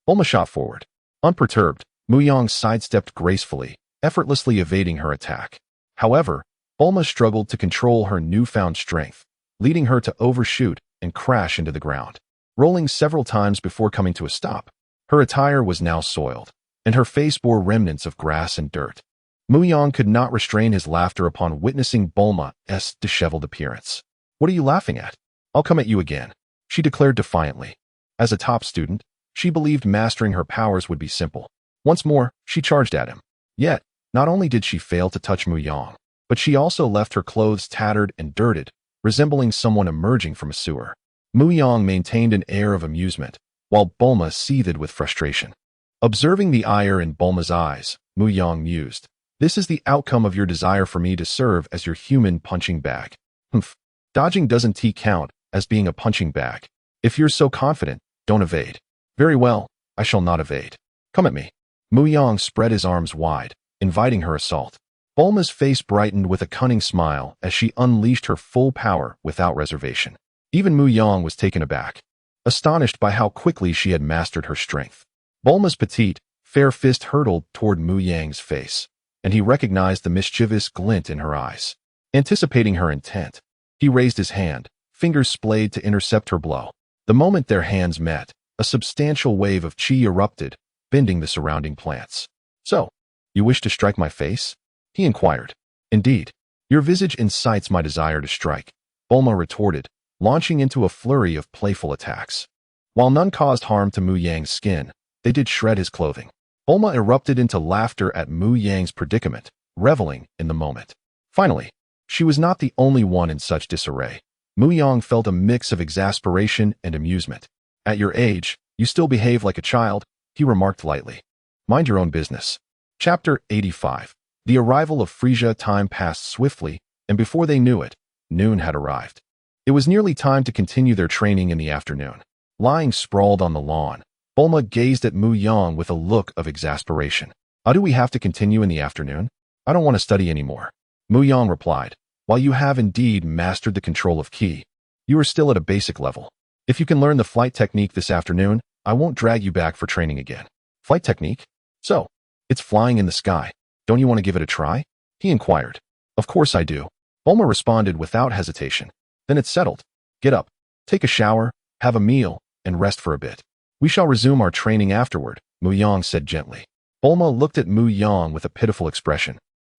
A: Bulma shot forward. Unperturbed, Mu Yang sidestepped gracefully, effortlessly evading her attack. However, Bulma struggled to control her newfound strength, leading her to overshoot and crash into the ground, rolling several times before coming to a stop. Her attire was now soiled, and her face bore remnants of grass and dirt. Mu Yang could not restrain his laughter upon witnessing Bulma's disheveled appearance. What are you laughing at? I'll come at you again, she declared defiantly. As a top student, she believed mastering her powers would be simple. Once more, she charged at him. Yet, not only did she fail to touch Mu Yang, but she also left her clothes tattered and dirted, resembling someone emerging from a sewer. Mu Yang maintained an air of amusement, while Bulma seethed with frustration. Observing the ire in Bulma's eyes, Mu Yang mused, this is the outcome of your desire for me to serve as your human punching bag. Humph. Dodging doesn't count as being a punching bag. If you're so confident, don't evade. Very well, I shall not evade. Come at me. Mu Yang spread his arms wide, inviting her assault. Bulma's face brightened with a cunning smile as she unleashed her full power without reservation. Even Mu Yang was taken aback, astonished by how quickly she had mastered her strength. Bulma's petite, fair fist hurtled toward Mu Yang's face, and he recognized the mischievous glint in her eyes. Anticipating her intent, he raised his hand, fingers splayed to intercept her blow. The moment their hands met, a substantial wave of Qi erupted, bending the surrounding plants. So, you wish to strike my face? He inquired. Indeed. Your visage incites my desire to strike, Bulma retorted, launching into a flurry of playful attacks. While none caused harm to Mu Yang's skin, they did shred his clothing. Bulma erupted into laughter at Mu Yang's predicament, reveling in the moment. Finally, she was not the only one in such disarray. Mu Yang felt a mix of exasperation and amusement. At your age, you still behave like a child, he remarked lightly. Mind your own business. Chapter 85. The arrival of Frisia. Time passed swiftly, and before they knew it, noon had arrived. It was nearly time to continue their training in the afternoon. Lying sprawled on the lawn, Bulma gazed at Mu Yang with a look of exasperation. How do we have to continue in the afternoon? I don't want to study anymore. Mu Yang replied. While you have indeed mastered the control of ki, you are still at a basic level. If you can learn the flight technique this afternoon, I won't drag you back for training again. Flight technique? So, it's flying in the sky. Don't you want to give it a try? He inquired. Of course I do. Bulma responded without hesitation. Then it's settled. Get up, take a shower, have a meal, and rest for a bit. We shall resume our training afterward, Mu Yang said gently. Bulma looked at Mu Yang with a pitiful expression.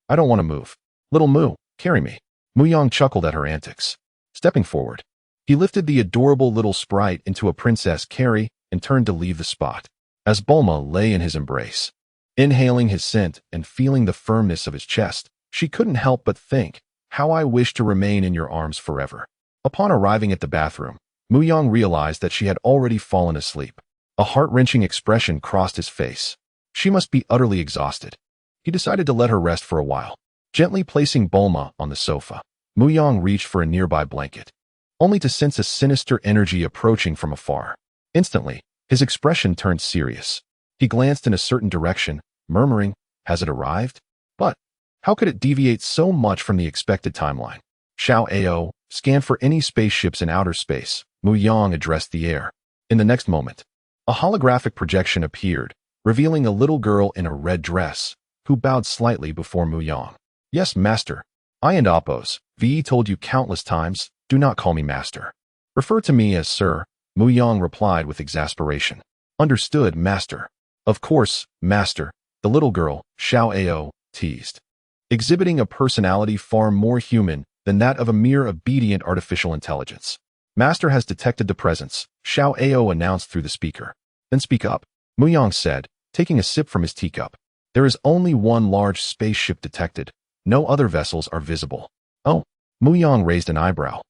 A: I don't want to move. Little Mu, carry me. Mu Yang chuckled at her antics. Stepping forward, he lifted the adorable little sprite into a princess carry and turned to leave the spot. As Bulma lay in his embrace, inhaling his scent and feeling the firmness of his chest, she couldn't help but think, how I wish to remain in your arms forever. Upon arriving at the bathroom, Mu Yang realized that she had already fallen asleep. A heart-wrenching expression crossed his face. She must be utterly exhausted. He decided to let her rest for a while. Gently placing Bulma on the sofa, Mu Yang reached for a nearby blanket, only to sense a sinister energy approaching from afar. Instantly, his expression turned serious. He glanced in a certain direction, murmuring, has it arrived? But how could it deviate so much from the expected timeline? Xiao Ao, scan for any spaceships in outer space, Mu Yang addressed the air. In the next moment, a holographic projection appeared, revealing a little girl in a red dress, who bowed slightly before Mu Yang. Yes, master. I and Oppos, VE told you countless times, do not call me master. Refer to me as sir, Mu Yang replied with exasperation. Understood, master. Of course, master, the little girl, Xiao Ao, teased. Exhibiting a personality far more human than that of a mere obedient artificial intelligence. Master has detected the presence, Xiao Ao announced through the speaker. Then speak up, Mu Yang said, taking a sip from his teacup. There is only one large spaceship detected. No other vessels are visible. Oh, Mu Yang raised an eyebrow.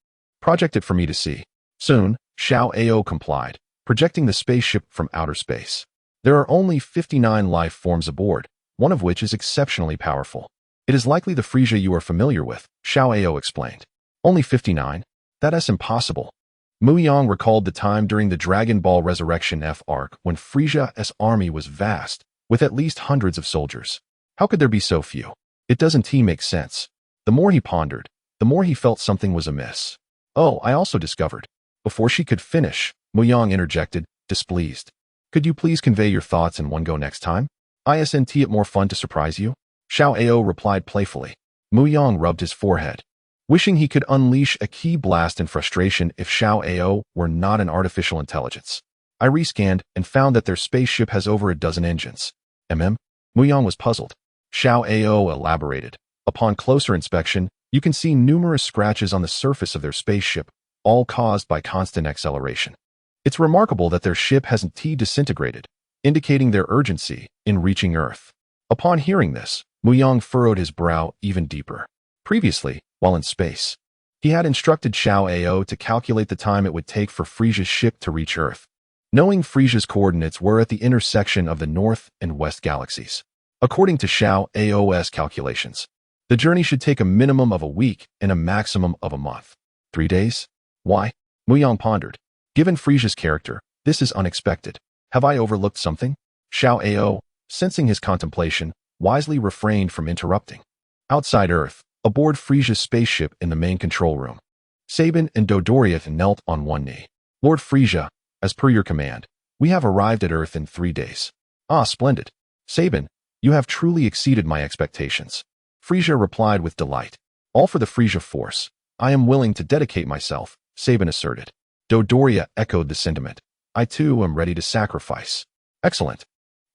A: Project it for me to see. Soon, Xiao Ao complied, projecting the spaceship from outer space. There are only 59 life forms aboard, one of which is exceptionally powerful. It is likely the Frisia you are familiar with, Xiao Ao explained. Only 59? That is impossible. Mu Yang recalled the time during the Dragon Ball Resurrection F arc when Frisia's army was vast, with at least hundreds of soldiers. How could there be so few? It doesn't make sense. The more he pondered, the more he felt something was amiss. Oh, I also discovered. Before she could finish, Mu Yang interjected, displeased. Could you please convey your thoughts in one go next time? Isn't it more fun to surprise you? Xiao Ao replied playfully. Mu Yang rubbed his forehead, wishing he could unleash a ki blast in frustration if Xiao Ao were not an artificial intelligence. I rescanned and found that their spaceship has over a dozen engines. Mu Yang was puzzled. Xiao Ao elaborated. Upon closer inspection, you can see numerous scratches on the surface of their spaceship, all caused by constant acceleration. It's remarkable that their ship hasn't disintegrated, indicating their urgency in reaching Earth. Upon hearing this, Mu Yang furrowed his brow even deeper. Previously, while in space, he had instructed Xiao Ao to calculate the time it would take for Frisia's ship to reach Earth, knowing Frisia's coordinates were at the intersection of the North and West galaxies. According to Xiao Ao's calculations, the journey should take a minimum of a week and a maximum of a month. 3 days? Why? Mu Yang pondered. Given Frisia's character, this is unexpected. Have I overlooked something? Xiao Ao, sensing his contemplation, wisely refrained from interrupting. Outside Earth, aboard Frisia's spaceship in the main control room, Sabin and Dodoria knelt on one knee. Lord Frisia, as per your command, we have arrived at Earth in 3 days. Ah, splendid. Sabin, you have truly exceeded my expectations. Frisia replied with delight. All for the Frisia force. I am willing to dedicate myself, Sabin asserted. Dodoria echoed the sentiment. I too am ready to sacrifice. Excellent.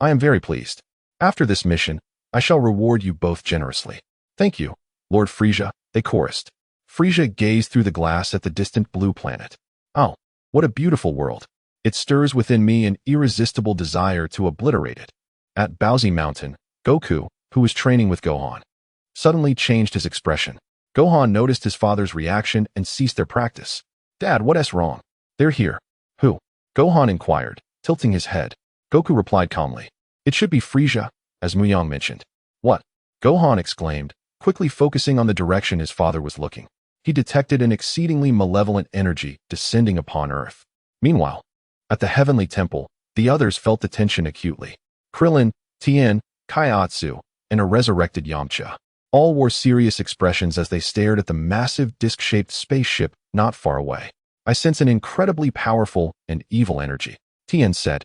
A: I am very pleased. After this mission, I shall reward you both generously. Thank you, Lord Frisia, they chorused. Frisia gazed through the glass at the distant blue planet. Oh, what a beautiful world. It stirs within me an irresistible desire to obliterate it. At Baozi Mountain, Goku, who was training with Gohan, suddenly changed his expression. Gohan noticed his father's reaction and ceased their practice. Dad, what's wrong? They're here. Who? Gohan inquired, tilting his head. Goku replied calmly. It should be Frieza, as Mu Yang mentioned. What? Gohan exclaimed, quickly focusing on the direction his father was looking. He detected an exceedingly malevolent energy descending upon Earth. Meanwhile, at the heavenly temple, the others felt the tension acutely. Krillin, Tien, Kaiatsu, and a resurrected Yamcha all wore serious expressions as they stared at the massive disc-shaped spaceship not far away. I sense an incredibly powerful and evil energy, Tien said,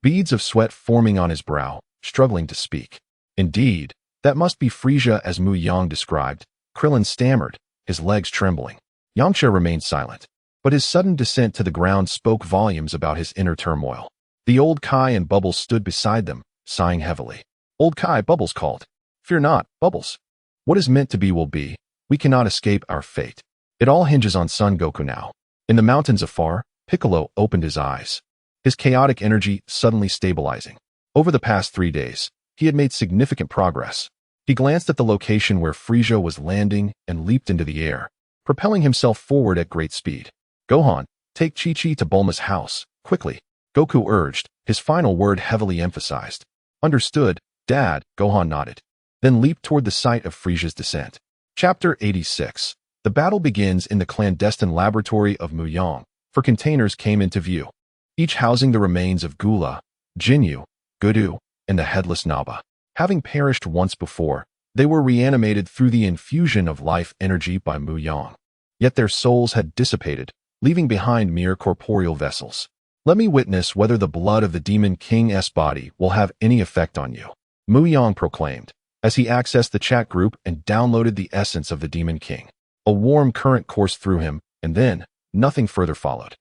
A: beads of sweat forming on his brow, struggling to speak. Indeed, that must be Frieza as Mu Yang described, Krillin stammered, his legs trembling. Yamcha remained silent, but his sudden descent to the ground spoke volumes about his inner turmoil. The old Kai and Bubbles stood beside them, sighing heavily. Old Kai, Bubbles called. Fear not, Bubbles. What is meant to be will be. We cannot escape our fate. It all hinges on Son Goku now. In the mountains afar, Piccolo opened his eyes, his chaotic energy suddenly stabilizing. Over the past 3 days, he had made significant progress. He glanced at the location where Frieza was landing and leaped into the air, propelling himself forward at great speed. Gohan, take Chi-Chi to Bulma's house, quickly, Goku urged, his final word heavily emphasized. Understood, Dad, Gohan nodded, then leaped toward the site of Frieza's descent. Chapter 86. The battle begins in the clandestine laboratory of Mu Yang, for containers came into view, each housing the remains of Gula, Jinyu, Gudu, and the headless Naba. Having perished once before, they were reanimated through the infusion of life energy by Mu Yang. Yet their souls had dissipated, leaving behind mere corporeal vessels. Let me witness whether the blood of the Demon King's body will have any effect on you, Mu Yang proclaimed, as he accessed the chat group and downloaded the essence of the Demon King. A warm current coursed through him, and then, nothing further followed.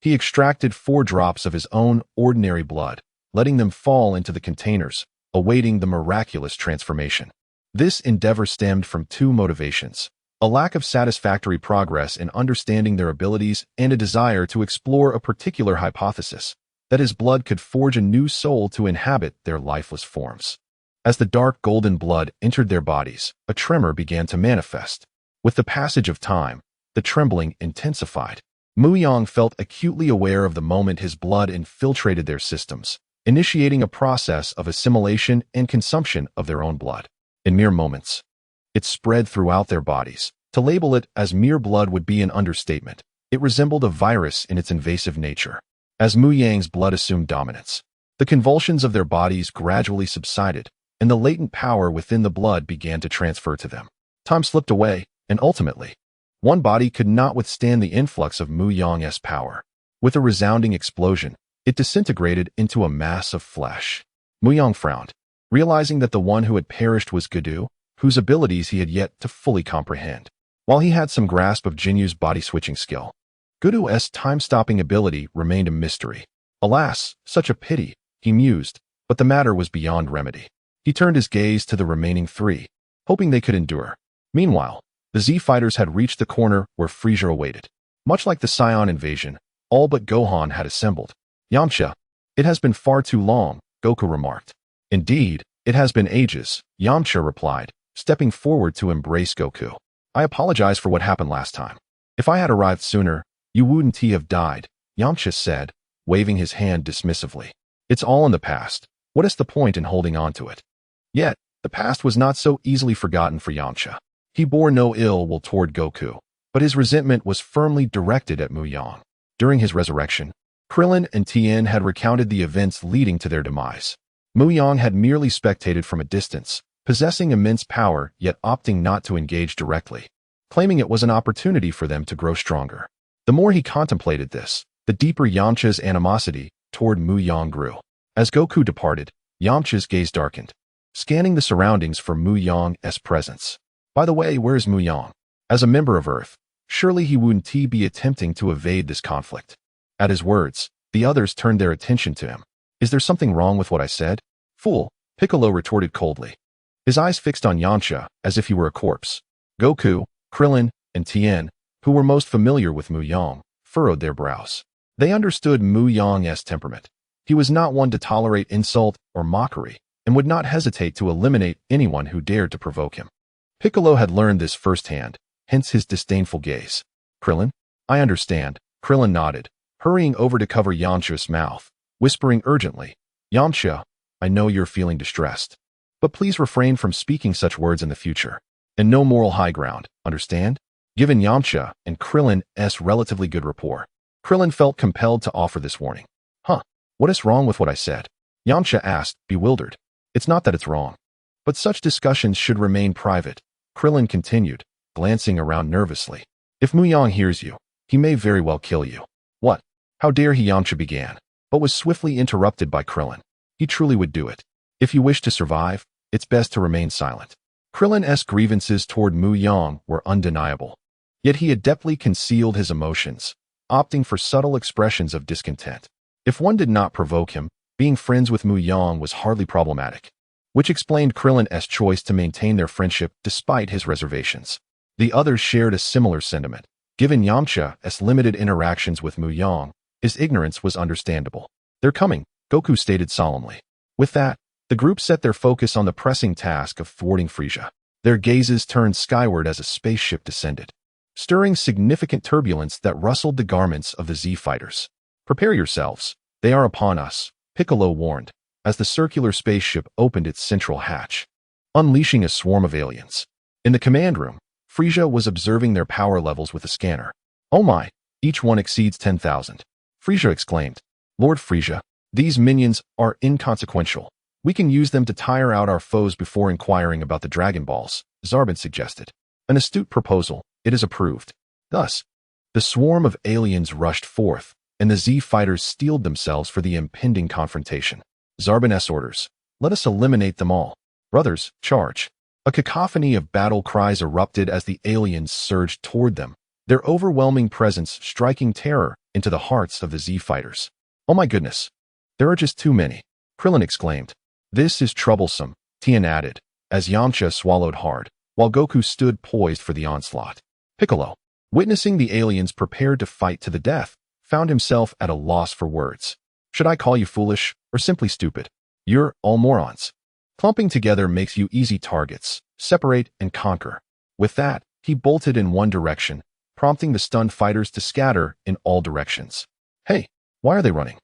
A: He extracted 4 drops of his own ordinary blood, letting them fall into the containers, awaiting the miraculous transformation. This endeavor stemmed from 2 motivations: a lack of satisfactory progress in understanding their abilities and a desire to explore a particular hypothesis, that his blood could forge a new soul to inhabit their lifeless forms. As the dark golden blood entered their bodies, a tremor began to manifest. With the passage of time, the trembling intensified. Mu Yang felt acutely aware of the moment his blood infiltrated their systems, initiating a process of assimilation and consumption of their own blood. In mere moments, it spread throughout their bodies. To label it as mere blood would be an understatement. It resembled a virus in its invasive nature. As Mu Yang's blood assumed dominance, the convulsions of their bodies gradually subsided, and the latent power within the blood began to transfer to them. Time slipped away, and ultimately, one body could not withstand the influx of Mu Yang's power. With a resounding explosion, it disintegrated into a mass of flesh. Mu Yang frowned, realizing that the one who had perished was Gudu, whose abilities he had yet to fully comprehend. While he had some grasp of Jinyu's body-switching skill, Gudu's time-stopping ability remained a mystery. Alas, such a pity, he mused, but the matter was beyond remedy. He turned his gaze to the remaining 3, hoping they could endure. Meanwhile, the Z-Fighters had reached the corner where Frieza awaited. Much like the Saiyan invasion, all but Gohan had assembled. Yamcha, it has been far too long, Goku remarked. Indeed, it has been ages, Yamcha replied, stepping forward to embrace Goku. I apologize for what happened last time. If I had arrived sooner, you wouldn't have died, Yamcha said, waving his hand dismissively. It's all in the past. What is the point in holding on to it? Yet, the past was not so easily forgotten for Yamcha. He bore no ill will toward Goku, but his resentment was firmly directed at Mu Yang. During his resurrection, Krillin and Tien had recounted the events leading to their demise. Mu Yang had merely spectated from a distance, possessing immense power yet opting not to engage directly, claiming it was an opportunity for them to grow stronger. The more he contemplated this, the deeper Yamcha's animosity toward Mu Yang grew. As Goku departed, Yamcha's gaze darkened, scanning the surroundings for Mu Yang's presence. By the way, where is Mu Yang? As a member of Earth, surely he wouldn't be attempting to evade this conflict. At his words, the others turned their attention to him. Is there something wrong with what I said? Fool, Piccolo retorted coldly, his eyes fixed on Yamcha as if he were a corpse. Goku, Krillin, and Tien, who were most familiar with Mu Yang, furrowed their brows. They understood Mu Yang's temperament. He was not one to tolerate insult or mockery, and would not hesitate to eliminate anyone who dared to provoke him. Piccolo had learned this firsthand, hence his disdainful gaze. Krillin? I understand, Krillin nodded, hurrying over to cover Yamcha's mouth, whispering urgently, Yamcha, I know you're feeling distressed. But please refrain from speaking such words in the future. And no moral high ground, understand? Given Yamcha and Krillin's relatively good rapport, Krillin felt compelled to offer this warning. Huh, what is wrong with what I said? Yamcha asked, bewildered. It's not that it's wrong. But such discussions should remain private, Krillin continued, glancing around nervously. If Mu Yang hears you, he may very well kill you. What? How dare he? Yamcha began, but was swiftly interrupted by Krillin. He truly would do it. If you wish to survive, it's best to remain silent. Krillin's grievances toward Mu Yang were undeniable. Yet he adeptly concealed his emotions, opting for subtle expressions of discontent. If one did not provoke him, being friends with Mu Yang was hardly problematic, which explained Krillin's choice to maintain their friendship despite his reservations. The others shared a similar sentiment. Given Yamcha's limited interactions with Mu Yang, his ignorance was understandable. They're coming, Goku stated solemnly. With that, the group set their focus on the pressing task of thwarting Frieza. Their gazes turned skyward as a spaceship descended, stirring significant turbulence that rustled the garments of the Z fighters. Prepare yourselves, they are upon us, Piccolo warned, as the circular spaceship opened its central hatch, unleashing a swarm of aliens. In the command room, Frieza was observing their power levels with a scanner. Oh my, each one exceeds 10,000. Frieza exclaimed. Lord Frieza, these minions are inconsequential. We can use them to tire out our foes before inquiring about the Dragon Balls, Zarbon suggested. An astute proposal, it is approved. Thus, the swarm of aliens rushed forth, and the Z fighters steeled themselves for the impending confrontation. Zarbon's orders, let us eliminate them all. Brothers, charge. A cacophony of battle cries erupted as the aliens surged toward them, their overwhelming presence striking terror into the hearts of the Z fighters. Oh my goodness, there are just too many, Krillin exclaimed. This is troublesome, Tien added, as Yamcha swallowed hard, while Goku stood poised for the onslaught. Piccolo, witnessing the aliens prepared to fight to the death, found himself at a loss for words. Should I call you foolish, or simply stupid? You're all morons. Clumping together makes you easy targets. Separate and conquer. With that, he bolted in one direction, prompting the stunned fighters to scatter in all directions. Hey, why are they running?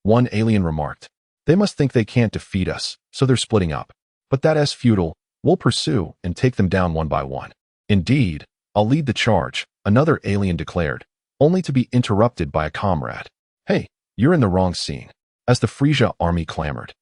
A: One alien remarked. They must think they can't defeat us, so they're splitting up. But that's futile. We'll pursue and take them down one by one. Indeed, I'll lead the charge, another alien declared, only to be interrupted by a comrade. Hey, you're in the wrong scene. As the Frieza army clamored,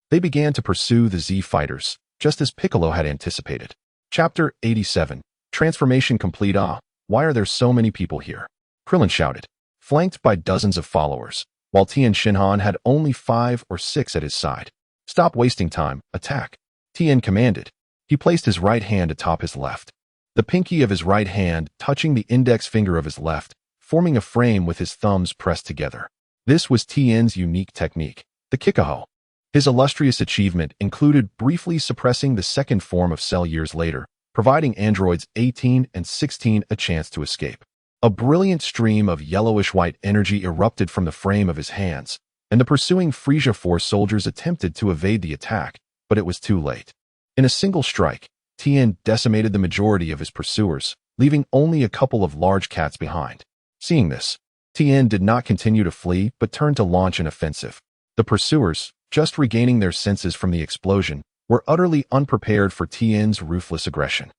A: they began to pursue the Z fighters, just as Piccolo had anticipated. Chapter 87. Transformation complete. Ah, why are there so many people here? Krillin shouted, flanked by dozens of followers, while Tien Shinhan had only 5 or 6 at his side. Stop wasting time, attack. Tien commanded. He placed his right hand atop his left, the pinky of his right hand touching the index finger of his left, forming a frame with his thumbs pressed together. This was Tien's unique technique, the Kikaho. His illustrious achievement included briefly suppressing the second form of Cell years later, providing androids 18 and 16 a chance to escape. A brilliant stream of yellowish-white energy erupted from the frame of his hands, and the pursuing Frieza Force soldiers attempted to evade the attack, but it was too late. In a single strike, Tien decimated the majority of his pursuers, leaving only a couple of large cats behind. Seeing this, Tien did not continue to flee but turned to launch an offensive. The pursuers, just regaining their senses from the explosion, were utterly unprepared for Tien's ruthless aggression.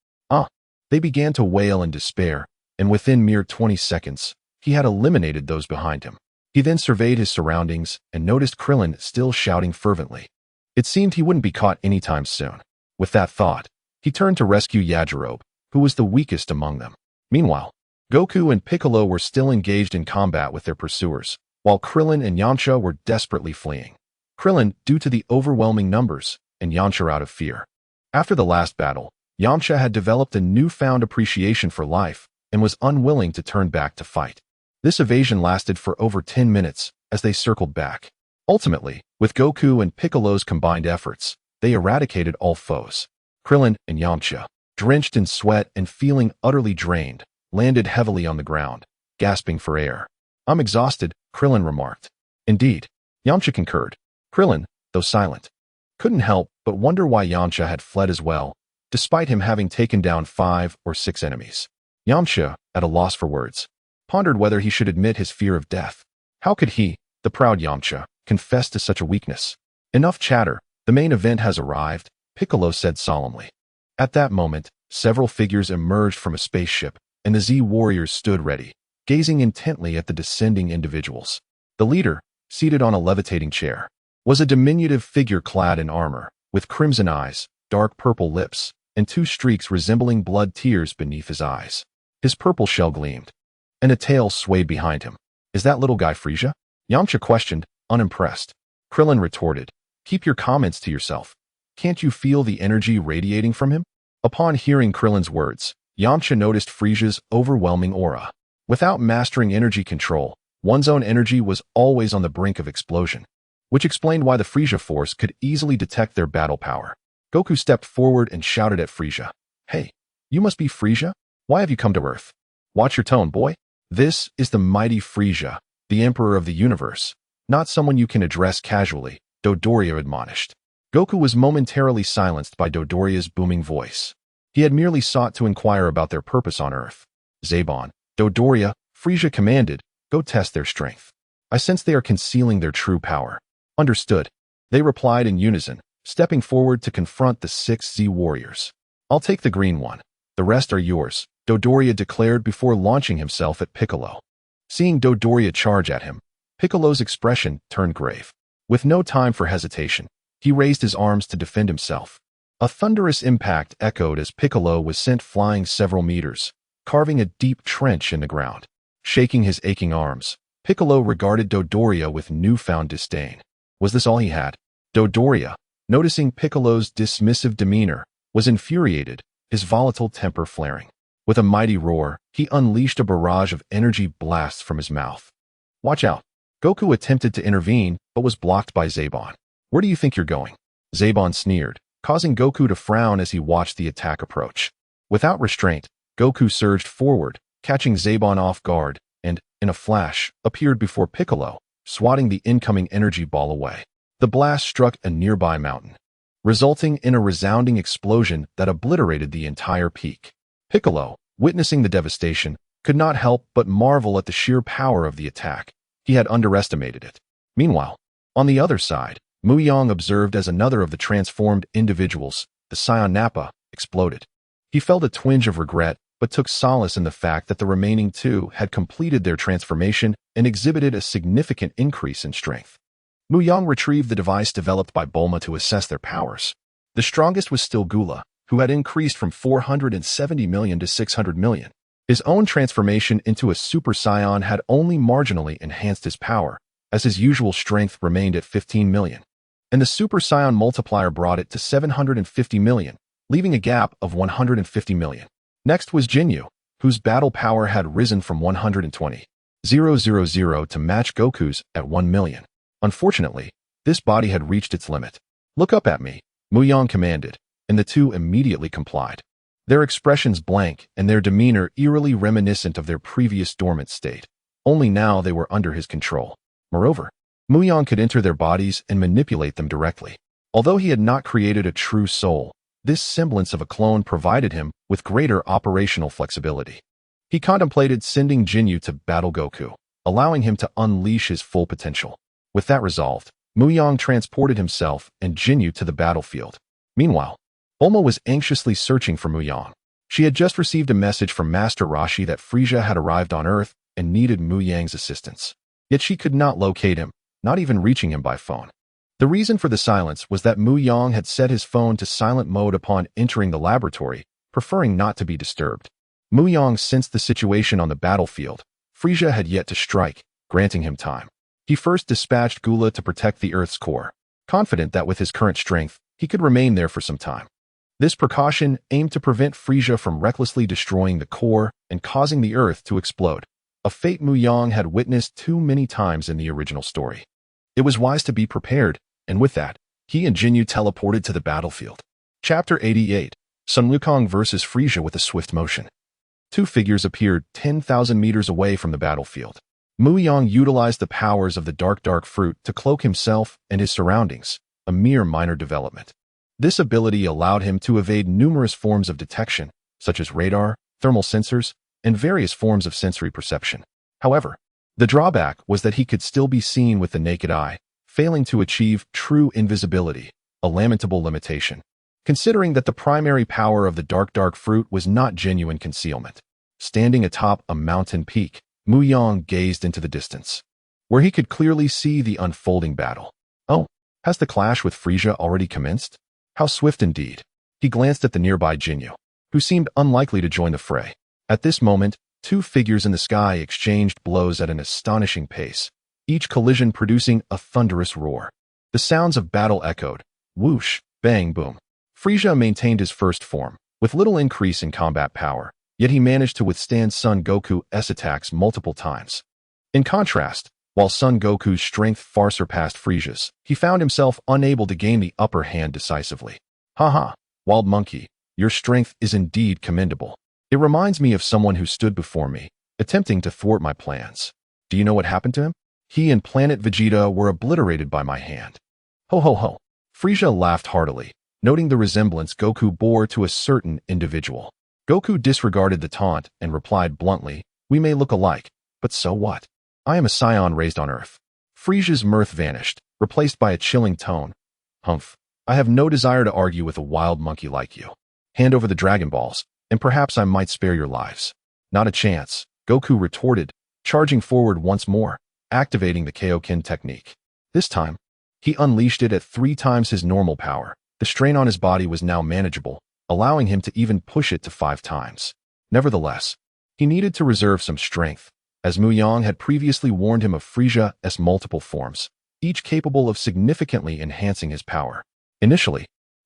A: They began to wail in despair, and within mere 20 seconds, he had eliminated those behind him. He then surveyed his surroundings and noticed Krillin still shouting fervently. It seemed he wouldn't be caught anytime soon. With that thought, he turned to rescue Yajirobe, who was the weakest among them. Meanwhile, Goku and Piccolo were still engaged in combat with their pursuers, while Krillin and Yamcha were desperately fleeing. Krillin, due to the overwhelming numbers, and Yamcha out of fear. After the last battle, Yamcha had developed a newfound appreciation for life and was unwilling to turn back to fight. This evasion lasted for over 10 minutes as they circled back. Ultimately, with Goku and Piccolo's combined efforts, they eradicated all foes. Krillin and Yamcha, drenched in sweat and feeling utterly drained, landed heavily on the ground, gasping for air. I'm exhausted, Krillin remarked. Indeed, Yamcha concurred. Krillin, though silent, couldn't help but wonder why Yamcha had fled as well, despite him having taken down 5 or 6 enemies. Yamcha, at a loss for words, pondered whether he should admit his fear of death. How could he, the proud Yamcha, confess to such a weakness? Enough chatter. The main event has arrived, Piccolo said solemnly. At that moment, several figures emerged from a spaceship, and the Z warriors stood ready, gazing intently at the descending individuals. The leader, seated on a levitating chair, was a diminutive figure clad in armor, with crimson eyes, dark purple lips, and two streaks resembling blood tears beneath his eyes. His purple shell gleamed, and a tail swayed behind him. Is that little guy Frisia? Yamcha questioned, unimpressed. Krillin retorted, keep your comments to yourself. Can't you feel the energy radiating from him? Upon hearing Krillin's words, Yamcha noticed Frisia's overwhelming aura. Without mastering energy control, one's own energy was always on the brink of explosion, which explained why the Frisia force could easily detect their battle power. Goku stepped forward and shouted at Frisia, "Hey, you must be Frisia? Why have you come to Earth? Watch your tone, boy. This is the mighty Frisia, the Emperor of the Universe, not someone you can address casually," Dodoria admonished. Goku was momentarily silenced by Dodoria's booming voice. He had merely sought to inquire about their purpose on Earth. Zabon, Dodoria, Frisia commanded, go test their strength. I sense they are concealing their true power. Understood. They replied in unison, stepping forward to confront the 6 Z warriors. I'll take the green one. The rest are yours, Dodoria declared before launching himself at Piccolo. Seeing Dodoria charge at him, Piccolo's expression turned grave. With no time for hesitation, he raised his arms to defend himself. A thunderous impact echoed as Piccolo was sent flying several meters, carving a deep trench in the ground. Shaking his aching arms, Piccolo regarded Dodoria with newfound disdain. Was this all he had? Dodoria, noticing Piccolo's dismissive demeanor, was infuriated, his volatile temper flaring. With a mighty roar, he unleashed a barrage of energy blasts from his mouth. Watch out. Goku attempted to intervene, but was blocked by Zabon. Where do you think you're going? Zabon sneered, causing Goku to frown as he watched the attack approach. Without restraint, Goku surged forward, catching Zabon off guard, and, in a flash, appeared before Piccolo, swatting the incoming energy ball away. The blast struck a nearby mountain, resulting in a resounding explosion that obliterated the entire peak. Piccolo, witnessing the devastation, could not help but marvel at the sheer power of the attack. He had underestimated it. Meanwhile, on the other side, Mu Yang observed as another of the transformed individuals, the Saiyan Nappa, exploded. He felt a twinge of regret, but took solace in the fact that the remaining 2 had completed their transformation and exhibited a significant increase in strength. Mu Yang retrieved the device developed by Bulma to assess their powers. The strongest was still Gula, who had increased from 470 million to 600 million. His own transformation into a Super Saiyan had only marginally enhanced his power, as his usual strength remained at 15 million. And the Super Saiyan multiplier brought it to 750 million, leaving a gap of 150 million. Next was Jinyu, whose battle power had risen from 120,000 to match Goku's at 1 million. Unfortunately, this body had reached its limit. Look up at me, Mu Yang commanded, and the 2 immediately complied. Their expressions blank and their demeanor eerily reminiscent of their previous dormant state. Only now they were under his control. Moreover, Mu Yang could enter their bodies and manipulate them directly. Although he had not created a true soul, this semblance of a clone provided him with greater operational flexibility. He contemplated sending Jinyu to battle Goku, allowing him to unleash his full potential. With that resolved, Mu Yang transported himself and Jinyu to the battlefield. Meanwhile, Bulma was anxiously searching for Mu Yang. She had just received a message from Master Roshi that Frisia had arrived on Earth and needed Mu Yang's assistance. Yet she could not locate him, not even reaching him by phone. The reason for the silence was that Mu Yang had set his phone to silent mode upon entering the laboratory, preferring not to be disturbed. Mu Yang sensed the situation on the battlefield. Frisia had yet to strike, granting him time. He first dispatched Gula to protect the Earth's core, confident that with his current strength, he could remain there for some time. This precaution aimed to prevent Frisia from recklessly destroying the core and causing the Earth to explode, a fate Mu Yang had witnessed too many times in the original story. It was wise to be prepared, and with that, he and Jinyu teleported to the battlefield. Chapter 88, Sun Wukong vs. Frisia with a swift motion. 2 figures appeared 10,000 meters away from the battlefield. Mu Yang utilized the powers of the dark fruit to cloak himself and his surroundings, a mere minor development. This ability allowed him to evade numerous forms of detection, such as radar, thermal sensors, and various forms of sensory perception. However, the drawback was that he could still be seen with the naked eye, failing to achieve true invisibility, a lamentable limitation. Considering that the primary power of the dark fruit was not genuine concealment. Standing atop a mountain peak, Mu Yang gazed into the distance, where he could clearly see the unfolding battle. Oh, has the clash with Frisia already commenced? How swift indeed. He glanced at the nearby Jinyu, who seemed unlikely to join the fray. At this moment, two figures in the sky exchanged blows at an astonishing pace, each collision producing a thunderous roar. The sounds of battle echoed. Whoosh, bang, boom. Frisia maintained his first form, with little increase in combat power, yet he managed to withstand Son Goku's attacks multiple times. In contrast, while Son Goku's strength far surpassed Frisia's, he found himself unable to gain the upper hand decisively. Haha, Wild Monkey, your strength is indeed commendable. It reminds me of someone who stood before me, attempting to thwart my plans. Do you know what happened to him? He and Planet Vegeta were obliterated by my hand. Ho ho ho. Frisia laughed heartily, noting the resemblance Goku bore to a certain individual. Goku disregarded the taunt and replied bluntly, we may look alike, but so what? I am a Saiyan raised on Earth. Frisia's mirth vanished, replaced by a chilling tone. Humph, I have no desire to argue with a wild monkey like you. Hand over the Dragon Balls, and perhaps I might spare your lives. Not a chance, Goku retorted, charging forward once more, activating the Kaioken technique. This time, he unleashed it at 3 times his normal power. The strain on his body was now manageable, allowing him to even push it to 5 times. Nevertheless, he needed to reserve some strength, as Mu Yang had previously warned him of Frisia's multiple forms, each capable of significantly enhancing his power. Initially,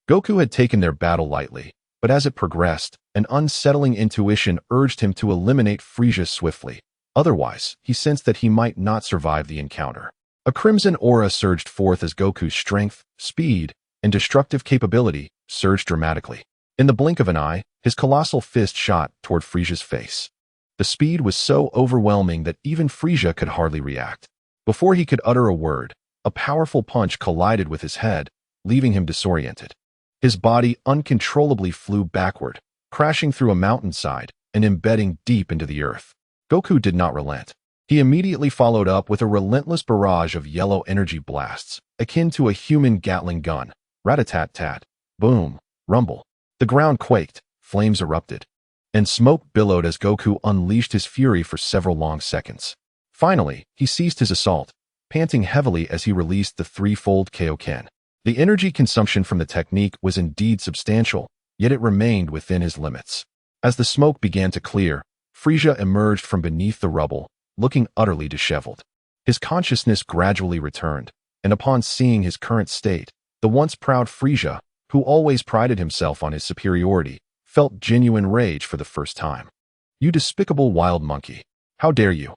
A: Goku had taken their battle lightly, but as it progressed, an unsettling intuition urged him to eliminate Frisia swiftly. Otherwise, he sensed that he might not survive the encounter. A crimson aura surged forth as Goku's strength, speed, and destructive capability surged dramatically. In the blink of an eye, his colossal fist shot toward Frisia's face. The speed was so overwhelming that even Frisia could hardly react. Before he could utter a word, a powerful punch collided with his head, leaving him disoriented. His body uncontrollably flew backward, crashing through a mountainside and embedding deep into the earth. Goku did not relent. He immediately followed up with a relentless barrage of yellow energy blasts, akin to a human Gatling gun. Rat-a-tat-tat. Boom. Rumble. The ground quaked, flames erupted, and smoke billowed as Goku unleashed his fury for several long seconds. Finally, he ceased his assault, panting heavily as he released the 3-fold Kaioken. The energy consumption from the technique was indeed substantial, yet it remained within his limits. As the smoke began to clear, Frisia emerged from beneath the rubble, looking utterly disheveled. His consciousness gradually returned, and upon seeing his current state, the once proud Frisia, who always prided himself on his superiority, felt genuine rage for the first time. You despicable wild monkey! How dare you!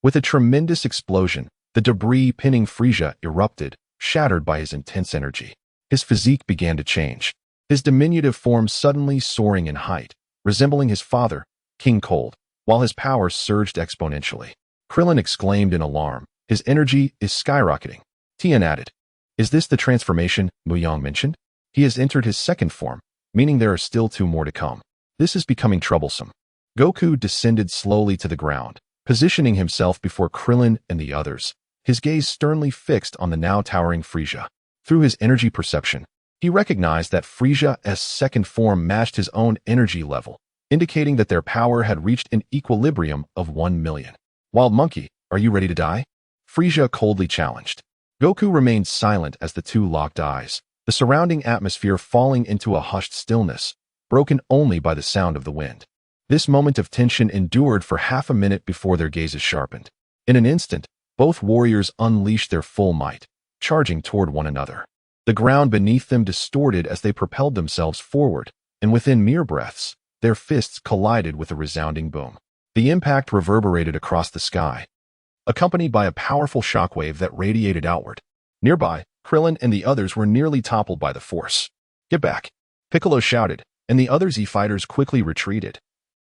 A: With a tremendous explosion, the debris pinning Frisia erupted, shattered by his intense energy. His physique began to change, his diminutive form suddenly soaring in height, resembling his father, King Cold, while his power surged exponentially. Krillin exclaimed in alarm, his energy is skyrocketing. Tien added, is this the transformation Mu Yang mentioned? He has entered his second form, meaning there are still 2 more to come. This is becoming troublesome. Goku descended slowly to the ground, positioning himself before Krillin and the others, his gaze sternly fixed on the now towering Frisia. Through his energy perception, he recognized that Frisia's second form matched his own energy level, indicating that their power had reached an equilibrium of 1 million. Wild Monkey, are you ready to die? Frisia coldly challenged. Goku remained silent as the two locked eyes, the surrounding atmosphere falling into a hushed stillness, broken only by the sound of the wind. This moment of tension endured for half a minute before their gazes sharpened. In an instant, both warriors unleashed their full might, charging toward one another. The ground beneath them distorted as they propelled themselves forward, and within mere breaths, their fists collided with a resounding boom. The impact reverberated across the sky, accompanied by a powerful shockwave that radiated outward. Nearby, Krillin and the others were nearly toppled by the force. Get back! Piccolo shouted, and the other Z-fighters quickly retreated.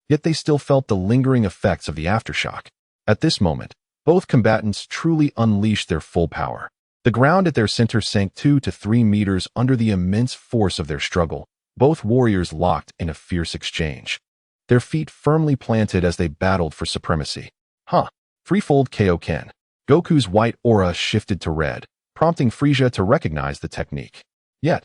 A: Yet they still felt the lingering effects of the aftershock. At this moment, both combatants truly unleashed their full power. The ground at their center sank 2 to 3 meters under the immense force of their struggle, both warriors locked in a fierce exchange, their feet firmly planted as they battled for supremacy. 3-fold Kaioken. Goku's white aura shifted to red, prompting Frieza to recognize the technique. Yet,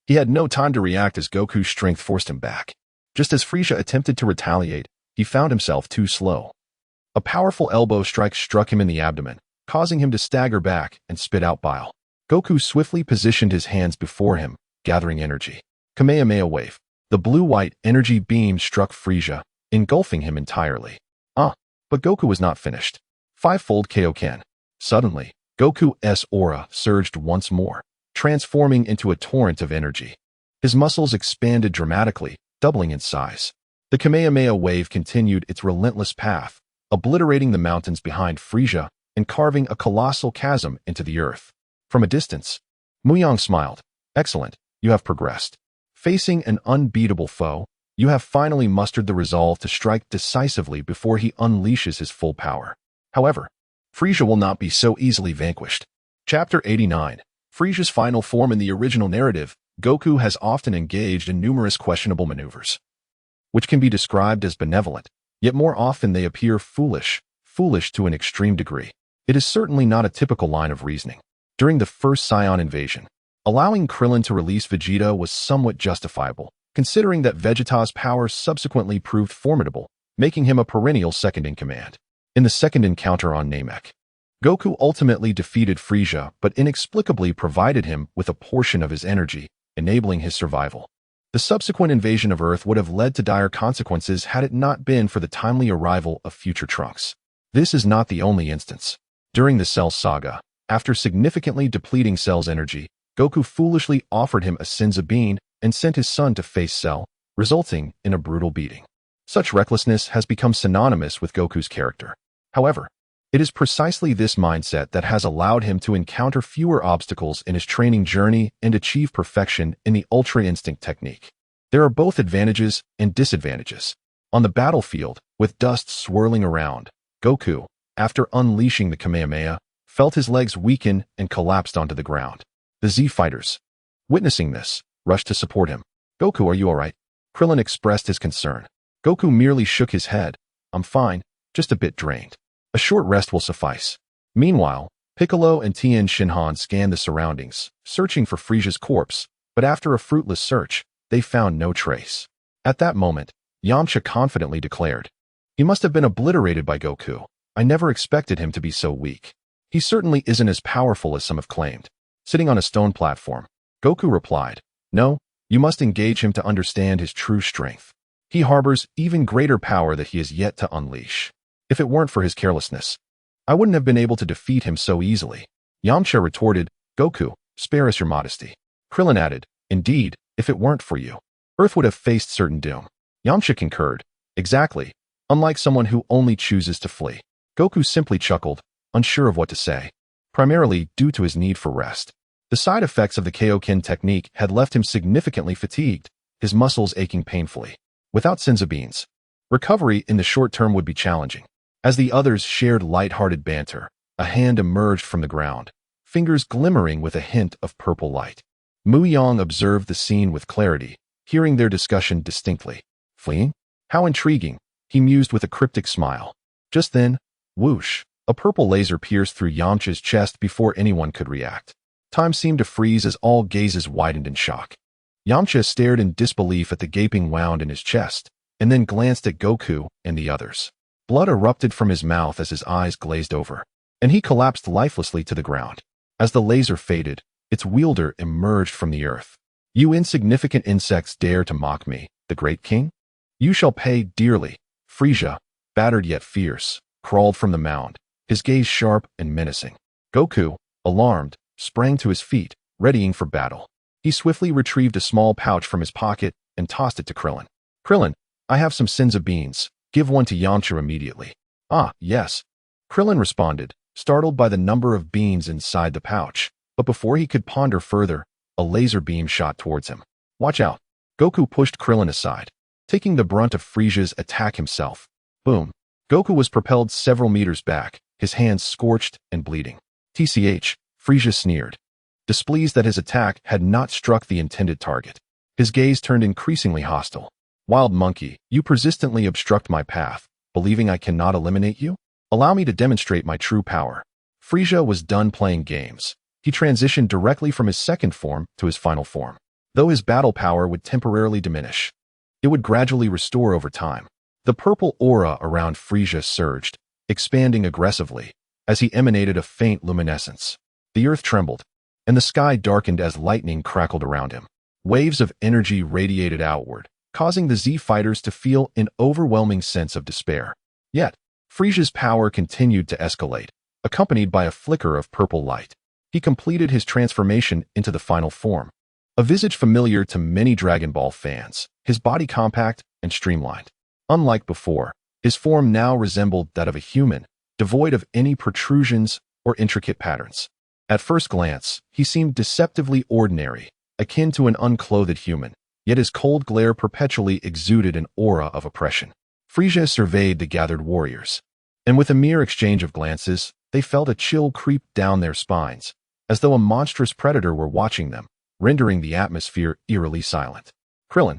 A: he had no time to react as Goku's strength forced him back. Just as Frieza attempted to retaliate, he found himself too slow. A powerful elbow strike struck him in the abdomen, causing him to stagger back and spit out bile. Goku swiftly positioned his hands before him, gathering energy. Kamehameha wave. The blue-white energy beam struck Frieza, engulfing him entirely. But Goku was not finished. Five-fold Kaioken. Suddenly, Goku's aura surged once more, transforming into a torrent of energy. His muscles expanded dramatically, doubling in size. The Kamehameha wave continued its relentless path, obliterating the mountains behind Frieza and carving a colossal chasm into the earth. From a distance, Mu Yang smiled. Excellent, you have progressed. Facing an unbeatable foe, you have finally mustered the resolve to strike decisively before he unleashes his full power. However, Frieza will not be so easily vanquished. Chapter 89. Frieza's final form. In the original narrative, Goku has often engaged in numerous questionable maneuvers, which can be described as benevolent, yet more often they appear foolish to an extreme degree. It is certainly not a typical line of reasoning. During the first Saiyan invasion, allowing Krillin to release Vegeta was somewhat justifiable, considering that Vegeta's powers subsequently proved formidable, making him a perennial second-in-command. In the second encounter on Namek, Goku ultimately defeated Frieza but inexplicably provided him with a portion of his energy, enabling his survival. The subsequent invasion of Earth would have led to dire consequences had it not been for the timely arrival of future Trunks. This is not the only instance. During the Cell saga, after significantly depleting Cell's energy, Goku foolishly offered him a Senzu bean and sent his son to face Cell, resulting in a brutal beating. Such recklessness has become synonymous with Goku's character. However, it is precisely this mindset that has allowed him to encounter fewer obstacles in his training journey and achieve perfection in the Ultra Instinct technique. There are both advantages and disadvantages. On the battlefield, with dust swirling around, Goku, after unleashing the Kamehameha, felt his legs weaken and collapsed onto the ground. The Z fighters, witnessing this, rushed to support him. Goku, are you alright? Krillin expressed his concern. Goku merely shook his head. I'm fine, just a bit drained. A short rest will suffice. Meanwhile, Piccolo and Tien Shinhan scanned the surroundings, searching for Frieza's corpse, but after a fruitless search, they found no trace. At that moment, Yamcha confidently declared, "He must have been obliterated by Goku. I never expected him to be so weak. He certainly isn't as powerful as some have claimed." Sitting on a stone platform, Goku replied, "No, you must engage him to understand his true strength. He harbors even greater power that he has yet to unleash. If it weren't for his carelessness, I wouldn't have been able to defeat him so easily." Yamcha retorted, "Goku, spare us your modesty." Krillin added, "Indeed, if it weren't for you, Earth would have faced certain doom." Yamcha concurred, "Exactly, unlike someone who only chooses to flee." Goku simply chuckled, unsure of what to say, primarily due to his need for rest. The side effects of the Kaioken technique had left him significantly fatigued, his muscles aching painfully. Without Senzu beans, recovery in the short term would be challenging. As the others shared light-hearted banter, a hand emerged from the ground, fingers glimmering with a hint of purple light. Mu Yang observed the scene with clarity, hearing their discussion distinctly. Fleeing? How intriguing, he mused with a cryptic smile. Just then, whoosh, a purple laser pierced through Yamcha's chest before anyone could react. Time seemed to freeze as all gazes widened in shock. Yamcha stared in disbelief at the gaping wound in his chest, and then glanced at Goku and the others. Blood erupted from his mouth as his eyes glazed over, and he collapsed lifelessly to the ground. As the laser faded, its wielder emerged from the earth. "You insignificant insects dare to mock me, the great king? You shall pay dearly." Frieza, battered yet fierce, crawled from the mound, his gaze sharp and menacing. Goku, alarmed, sprang to his feet, readying for battle. He swiftly retrieved a small pouch from his pocket and tossed it to Krillin. "Krillin, I have some Senzu beans. Give one to Yamcha immediately." "Ah, yes." Krillin responded, startled by the number of beans inside the pouch, but before he could ponder further, a laser beam shot towards him. "Watch out." Goku pushed Krillin aside, taking the brunt of Frieza's attack himself. Boom. Goku was propelled several meters back, his hands scorched and bleeding. "TCH, Frieza sneered, displeased that his attack had not struck the intended target. His gaze turned increasingly hostile. "Wild monkey, you persistently obstruct my path, believing I cannot eliminate you? Allow me to demonstrate my true power." Frieza was done playing games. he transitioned directly from his second form to his final form. Though his battle power would temporarily diminish, it would gradually restore over time. The purple aura around Frisia surged, expanding aggressively, as he emanated a faint luminescence. The earth trembled, and the sky darkened as lightning crackled around him. Waves of energy radiated outward, causing the Z fighters to feel an overwhelming sense of despair. Yet, Frisia's power continued to escalate, accompanied by a flicker of purple light. He completed his transformation into the final form, a visage familiar to many Dragon Ball fans, his body compact and streamlined. Unlike before, his form now resembled that of a human, devoid of any protrusions or intricate patterns. At first glance, he seemed deceptively ordinary, akin to an unclothed human, yet his cold glare perpetually exuded an aura of oppression. Frisia surveyed the gathered warriors, and with a mere exchange of glances, they felt a chill creep down their spines, as though a monstrous predator were watching them, rendering the atmosphere eerily silent. Krillin,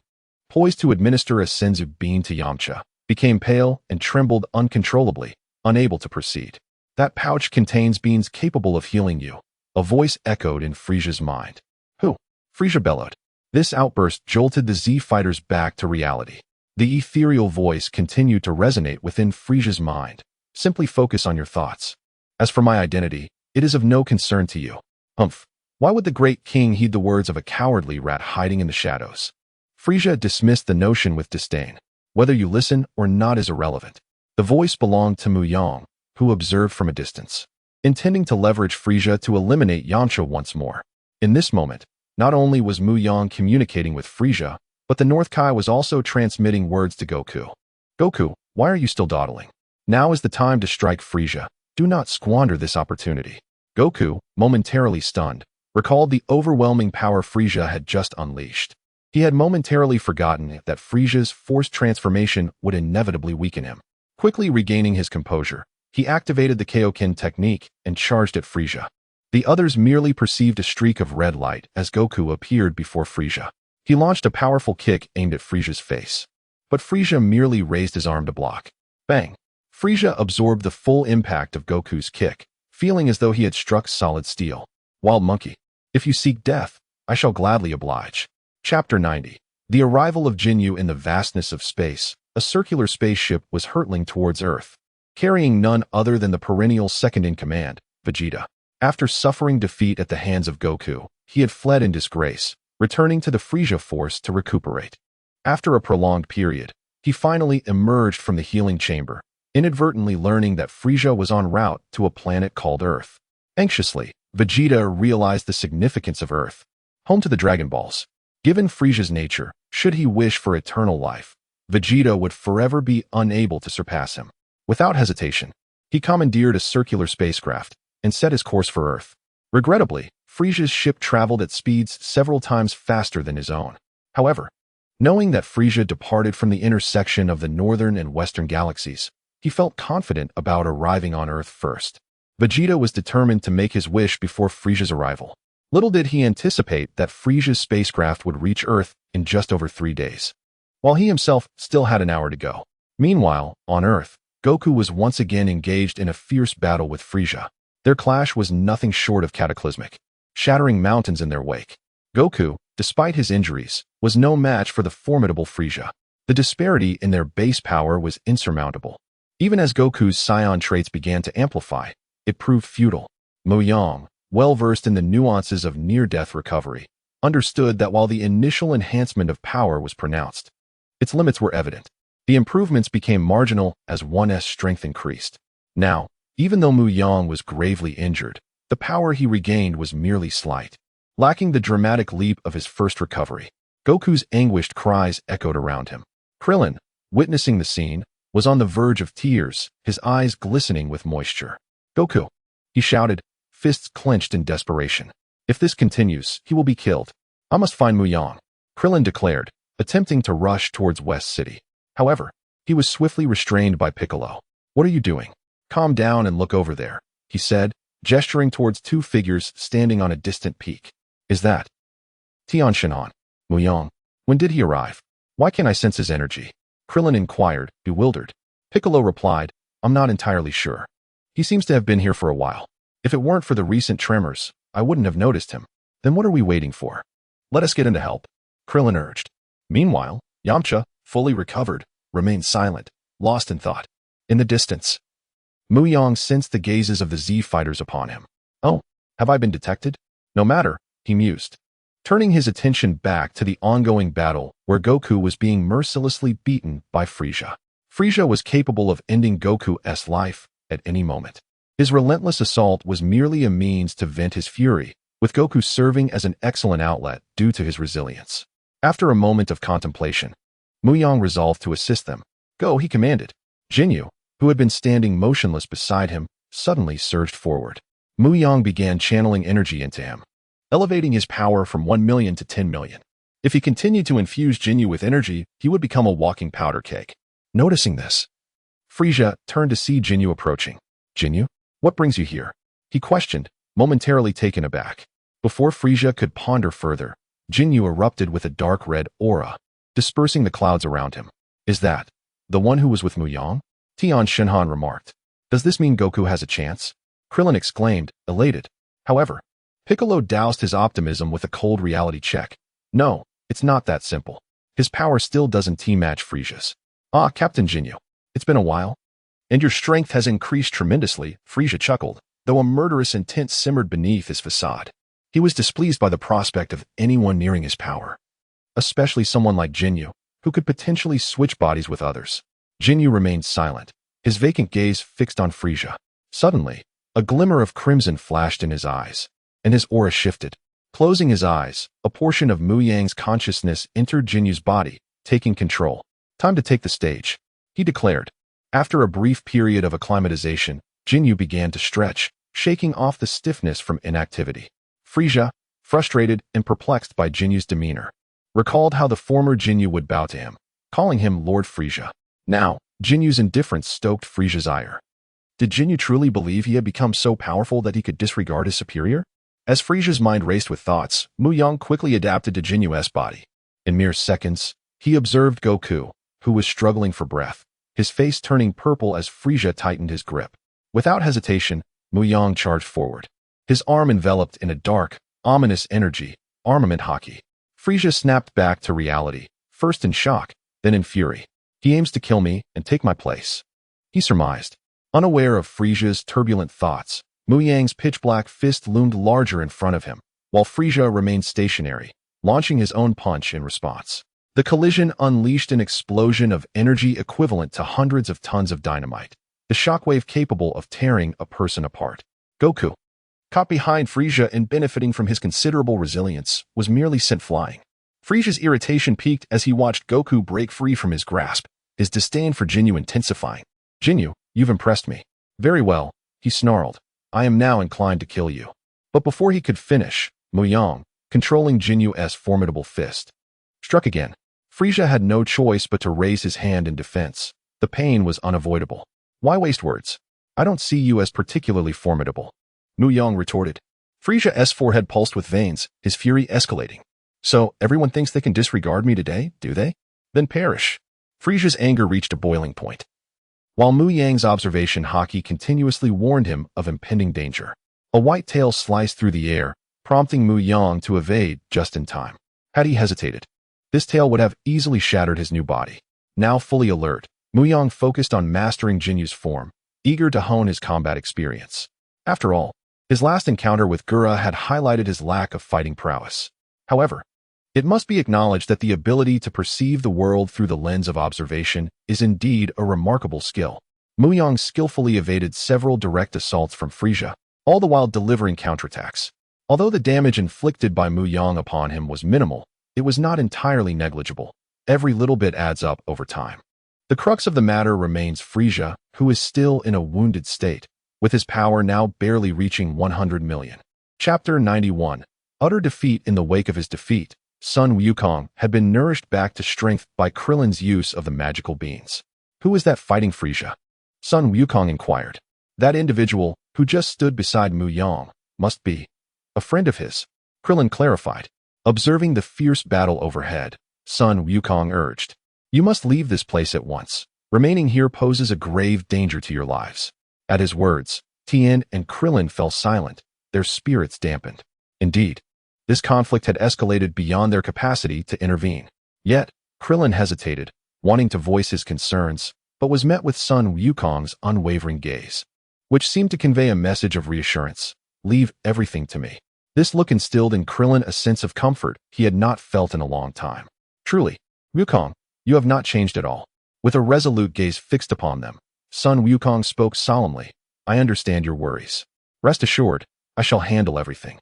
A: poised to administer a senzu bean to Yamcha, became pale and trembled uncontrollably, unable to proceed. That pouch contains beans capable of healing you, a voice echoed in Frisia's mind. Who? Frisia bellowed. This outburst jolted the Z fighters back to reality. The ethereal voice continued to resonate within Frisia's mind. Simply focus on your thoughts. As for my identity, it is of no concern to you. Humph. Why would the great king heed the words of a cowardly rat hiding in the shadows? Frisia dismissed the notion with disdain. Whether you listen or not is irrelevant. The voice belonged to Mu Yang, who observed from a distance, intending to leverage Frisia to eliminate Yamcha once more. In this moment, not only was Mu Yang communicating with Frisia, but the North Kai was also transmitting words to Goku. Goku, why are you still dawdling? Now is the time to strike Frisia. Do not squander this opportunity. Goku, momentarily stunned, recalled the overwhelming power Frisia had just unleashed. He had momentarily forgotten that Frisia's forced transformation would inevitably weaken him. Quickly regaining his composure, he activated the Kaioken technique and charged at Frisia. The others merely perceived a streak of red light as Goku appeared before Frisia. He launched a powerful kick aimed at Frisia's face, but Frisia merely raised his arm to block. Bang! Frisia absorbed the full impact of Goku's kick, feeling as though he had struck solid steel. Wild monkey, if you seek death, I shall gladly oblige. Chapter 90. The arrival of Jinyu in the vastness of space. A circular spaceship was hurtling towards Earth, carrying none other than the perennial second-in-command, Vegeta. After suffering defeat at the hands of Goku, he had fled in disgrace, returning to the Frisia force to recuperate. After a prolonged period, he finally emerged from the healing chamber, inadvertently learning that Frisia was en route to a planet called Earth. Anxiously, Vegeta realized the significance of Earth, home to the Dragon Balls. Given Frisia's nature, should he wish for eternal life, Vegeta would forever be unable to surpass him. Without hesitation, he commandeered a circular spacecraft and set his course for Earth. Regrettably, Frisia's ship traveled at speeds several times faster than his own. However, knowing that Frisia departed from the intersection of the northern and western galaxies, he felt confident about arriving on Earth first. Vegeta was determined to make his wish before Frisia's arrival. Little did he anticipate that Frisia's spacecraft would reach Earth in just over 3 days, while he himself still had an hour to go. Meanwhile, on Earth, Goku was once again engaged in a fierce battle with Frisia. Their clash was nothing short of cataclysmic, shattering mountains in their wake. Goku, despite his injuries, was no match for the formidable Frisia. The disparity in their base power was insurmountable. Even as Goku's Saiyan traits began to amplify, it proved futile. Mu Yang, well-versed in the nuances of near-death recovery, understood that while the initial enhancement of power was pronounced, its limits were evident. The improvements became marginal as one's strength increased. Now, even though Mu Yang was gravely injured, the power he regained was merely slight, lacking the dramatic leap of his first recovery. Goku's anguished cries echoed around him. Krillin, witnessing the scene, was on the verge of tears, his eyes glistening with moisture. Goku, he shouted, fists clenched in desperation. If this continues, he will be killed. I must find Mu Yang, Krillin declared, attempting to rush towards West City. However, he was swiftly restrained by Piccolo. What are you doing? Calm down and look over there, he said, gesturing towards 2 figures standing on a distant peak. Is that Tian Shinan? Mu Yang? When did he arrive? Why can't I sense his energy? Krillin inquired, bewildered. Piccolo replied, I'm not entirely sure. He seems to have been here for a while. If it weren't for the recent tremors, I wouldn't have noticed him. Then what are we waiting for? Let us get in to help, Krillin urged. Meanwhile, Yamcha, fully recovered, remained silent, lost in thought. In the distance, Mu Yang sensed the gazes of the Z fighters upon him. Oh, have I been detected? No matter, he mused, turning his attention back to the ongoing battle where Goku was being mercilessly beaten by Frieza. Frieza was capable of ending Goku's life at any moment. His relentless assault was merely a means to vent his fury, with Goku serving as an excellent outlet due to his resilience. After a moment of contemplation, Mu Yang resolved to assist them. Go, he commanded. Jinyu, who had been standing motionless beside him, suddenly surged forward. Mu Yang began channeling energy into him, elevating his power from 1 million to 10 million. If he continued to infuse Jinyu with energy, he would become a walking powder cake. Noticing this, Frieza turned to see Jinyu approaching. Jinyu, what brings you here? He questioned, momentarily taken aback. Before Frieza could ponder further, Jinyu erupted with a dark red aura, dispersing the clouds around him. Is that the one who was with Mu Yang? Tian Shenhan remarked. Does this mean Goku has a chance? Krillin exclaimed, elated. However, Piccolo doused his optimism with a cold reality check. No, it's not that simple. His power still doesn't team-match Frieza's. Ah, Captain Jinyu. It's been a while. And your strength has increased tremendously, Frieza chuckled, though a murderous intent simmered beneath his facade. He was displeased by the prospect of anyone nearing his power, especially someone like Jinyu, who could potentially switch bodies with others. Jinyu remained silent, his vacant gaze fixed on Frieza. Suddenly, a glimmer of crimson flashed in his eyes, and his aura shifted. Closing his eyes, a portion of Mu Yang's consciousness entered Jinyu's body, taking control. Time to take the stage, he declared. After a brief period of acclimatization, Jinyu began to stretch, shaking off the stiffness from inactivity. Frieza, frustrated and perplexed by Jinyu's demeanor, recalled how the former Jinyu would bow to him, calling him Lord Frieza. Now, Jinyu's indifference stoked Frieza's ire. Did Jinyu truly believe he had become so powerful that he could disregard his superior? As Frieza's mind raced with thoughts, Mu Yang quickly adapted to Jinyu's body. In mere seconds, he observed Goku, who was struggling for breath, his face turning purple as Frieza tightened his grip. Without hesitation, Mu Yang charged forward, his arm enveloped in a dark, ominous energy, armament hockey. Frieza snapped back to reality, first in shock, then in fury. He aims to kill me and take my place, he surmised. Unaware of Frieza's turbulent thoughts, Mu Yang's pitch-black fist loomed larger in front of him, while Frieza remained stationary, launching his own punch in response. The collision unleashed an explosion of energy equivalent to hundreds of tons of dynamite, the shockwave capable of tearing a person apart. Goku, caught behind Frieza and benefiting from his considerable resilience, was merely sent flying. Frieza's irritation peaked as he watched Goku break free from his grasp, his disdain for Jinyu intensifying. Jinyu, you've impressed me. Very well, he snarled. I am now inclined to kill you. But before he could finish, Mu Yang, controlling Jinyu's formidable fist, struck again. Frieza had no choice but to raise his hand in defense. The pain was unavoidable. Why waste words? I don't see you as particularly formidable, Mu Yang retorted. Frieza's forehead pulsed with veins, his fury escalating. So, everyone thinks they can disregard me today, do they? Then perish. Frieza's anger reached a boiling point, while Mu Yang's observation hockey continuously warned him of impending danger. A white tail sliced through the air, prompting Mu Yang to evade just in time. Had he hesitated, this tail would have easily shattered his new body. Now fully alert, Mu Yang focused on mastering Jinyu's form, eager to hone his combat experience. After all, his last encounter with Gura had highlighted his lack of fighting prowess. However, it must be acknowledged that the ability to perceive the world through the lens of observation is indeed a remarkable skill. Mu Yang skillfully evaded several direct assaults from Frieza, all the while delivering counterattacks. Although the damage inflicted by Mu Yang upon him was minimal, it was not entirely negligible. Every little bit adds up over time. The crux of the matter remains Frieza, who is still in a wounded state, with his power now barely reaching 100 million. Chapter 91. Utter defeat. In the wake of his defeat, Sun Wukong had been nourished back to strength by Krillin's use of the magical beans. Who is that fighting Frieza? Sun Wukong inquired. That individual, who just stood beside Mu Yang, must be a friend of his, Krillin clarified. Observing the fierce battle overhead, Sun Wukong urged. You must leave this place at once. Remaining here poses a grave danger to your lives. At his words, Tien and Krillin fell silent, their spirits dampened. Indeed, this conflict had escalated beyond their capacity to intervene. Yet, Krillin hesitated, wanting to voice his concerns, but was met with Sun Wukong's unwavering gaze, which seemed to convey a message of reassurance. Leave everything to me. This look instilled in Krillin a sense of comfort he had not felt in a long time. Truly, Wukong, you have not changed at all. With a resolute gaze fixed upon them, Sun Wukong spoke solemnly. I understand your worries. Rest assured, I shall handle everything.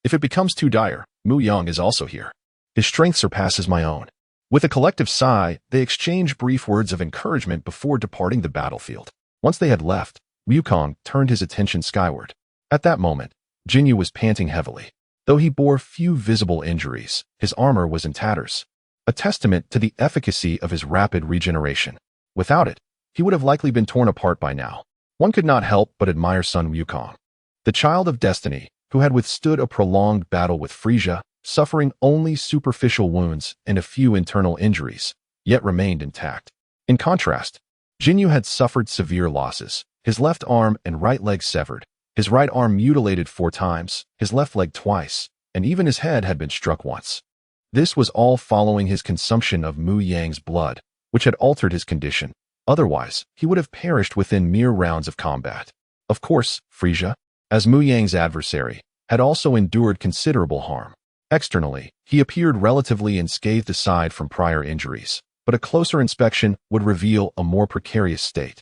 A: If it becomes too dire, Mu Yang is also here. His strength surpasses my own. With a collective sigh, they exchanged brief words of encouragement before departing the battlefield. Once they had left, Wukong turned his attention skyward. At that moment, Jinyu was panting heavily. Though he bore few visible injuries, his armor was in tatters, a testament to the efficacy of his rapid regeneration. Without it, he would have likely been torn apart by now. One could not help but admire Sun Wukong, the child of destiny, who had withstood a prolonged battle with Frisia, suffering only superficial wounds and a few internal injuries, yet remained intact. In contrast, Jinyu had suffered severe losses, his left arm and right leg severed, his right arm mutilated 4 times, his left leg twice, and even his head had been struck once. This was all following his consumption of Mu Yang's blood, which had altered his condition. Otherwise, he would have perished within mere rounds of combat. Of course, Frisia, as Mu Yang's adversary, had also endured considerable harm. Externally, he appeared relatively unscathed aside from prior injuries, but a closer inspection would reveal a more precarious state,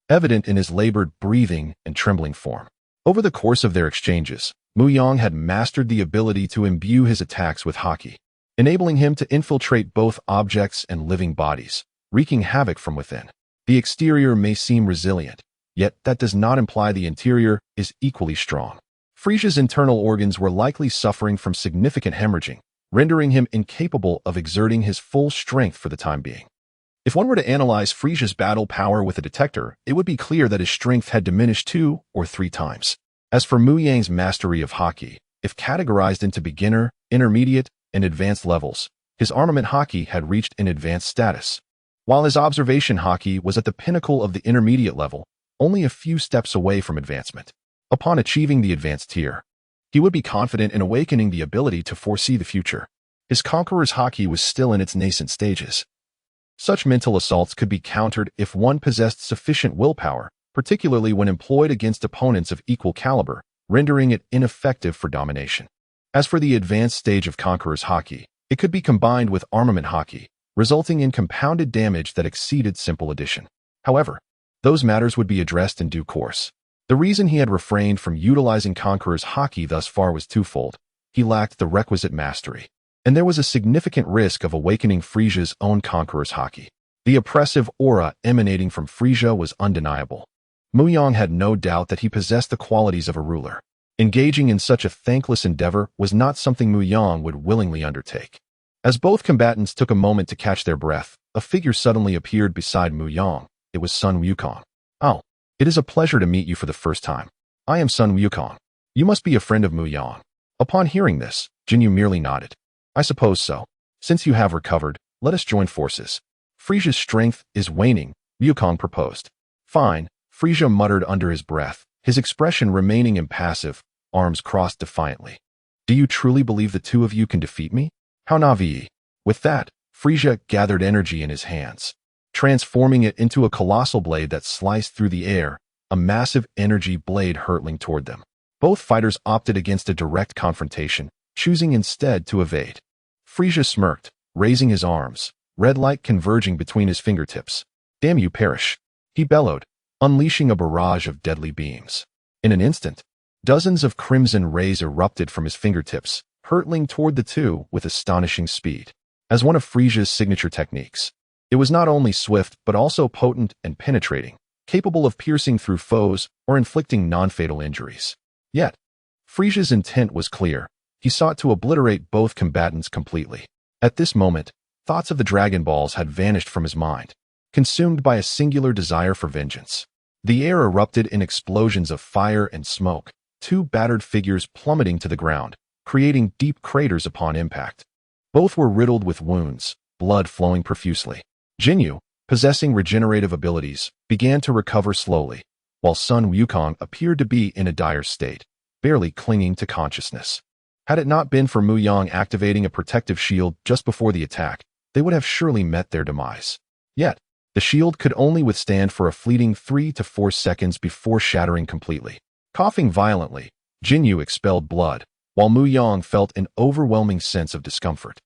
A: evident in his labored breathing and trembling form. Over the course of their exchanges, Mu Yang had mastered the ability to imbue his attacks with haki, enabling him to infiltrate both objects and living bodies, wreaking havoc from within. The exterior may seem resilient, yet that does not imply the interior is equally strong. Frisia's internal organs were likely suffering from significant hemorrhaging, rendering him incapable of exerting his full strength for the time being. If one were to analyze Frisia's battle power with a detector, it would be clear that his strength had diminished 2 or 3 times. As for Mu Yang's mastery of haki, if categorized into beginner, intermediate, and advanced levels, his armament haki had reached an advanced status, while his observation haki was at the pinnacle of the intermediate level, only a few steps away from advancement. Upon achieving the advanced tier, he would be confident in awakening the ability to foresee the future. His conqueror's haki was still in its nascent stages. Such mental assaults could be countered if one possessed sufficient willpower, particularly when employed against opponents of equal caliber, rendering it ineffective for domination. As for the advanced stage of conqueror's haki, it could be combined with armament haki, resulting in compounded damage that exceeded simple addition. However, those matters would be addressed in due course. The reason he had refrained from utilizing Conqueror's haki thus far was twofold. He lacked the requisite mastery, and there was a significant risk of awakening Frisia's own Conqueror's haki. The oppressive aura emanating from Frisia was undeniable. Mu Yang had no doubt that he possessed the qualities of a ruler. Engaging in such a thankless endeavor was not something Mu Yang would willingly undertake. As both combatants took a moment to catch their breath, a figure suddenly appeared beside Mu Yang. It was Sun Wukong. Oh, it is a pleasure to meet you for the first time. I am Sun Wukong. You must be a friend of Mu Yang. Upon hearing this, Jinyu merely nodded. I suppose so. Since you have recovered, let us join forces. Frisia's strength is waning, Wukong proposed. Fine, Frisia muttered under his breath, his expression remaining impassive, arms crossed defiantly. Do you truly believe the two of you can defeat me? How navi? With that, Frisia gathered energy in his hands, transforming it into a colossal blade that sliced through the air, a massive energy blade hurtling toward them. Both fighters opted against a direct confrontation, choosing instead to evade. Frisia smirked, raising his arms, red light converging between his fingertips. Damn you, perish! He bellowed, unleashing a barrage of deadly beams. In an instant, dozens of crimson rays erupted from his fingertips, hurtling toward the two with astonishing speed. As one of Frisia's signature techniques, it was not only swift but also potent and penetrating, capable of piercing through foes or inflicting non-fatal injuries. Yet, Frisia's intent was clear. He sought to obliterate both combatants completely. At this moment, thoughts of the Dragon Balls had vanished from his mind, consumed by a singular desire for vengeance. The air erupted in explosions of fire and smoke, two battered figures plummeting to the ground, creating deep craters upon impact. Both were riddled with wounds, blood flowing profusely. Jinyu, possessing regenerative abilities, began to recover slowly, while Sun Wukong appeared to be in a dire state, barely clinging to consciousness. Had it not been for Mu Yang activating a protective shield just before the attack, they would have surely met their demise. Yet, the shield could only withstand for a fleeting 3 to 4 seconds before shattering completely. Coughing violently, Jinyu expelled blood, while Mu Yang felt an overwhelming sense of discomfort.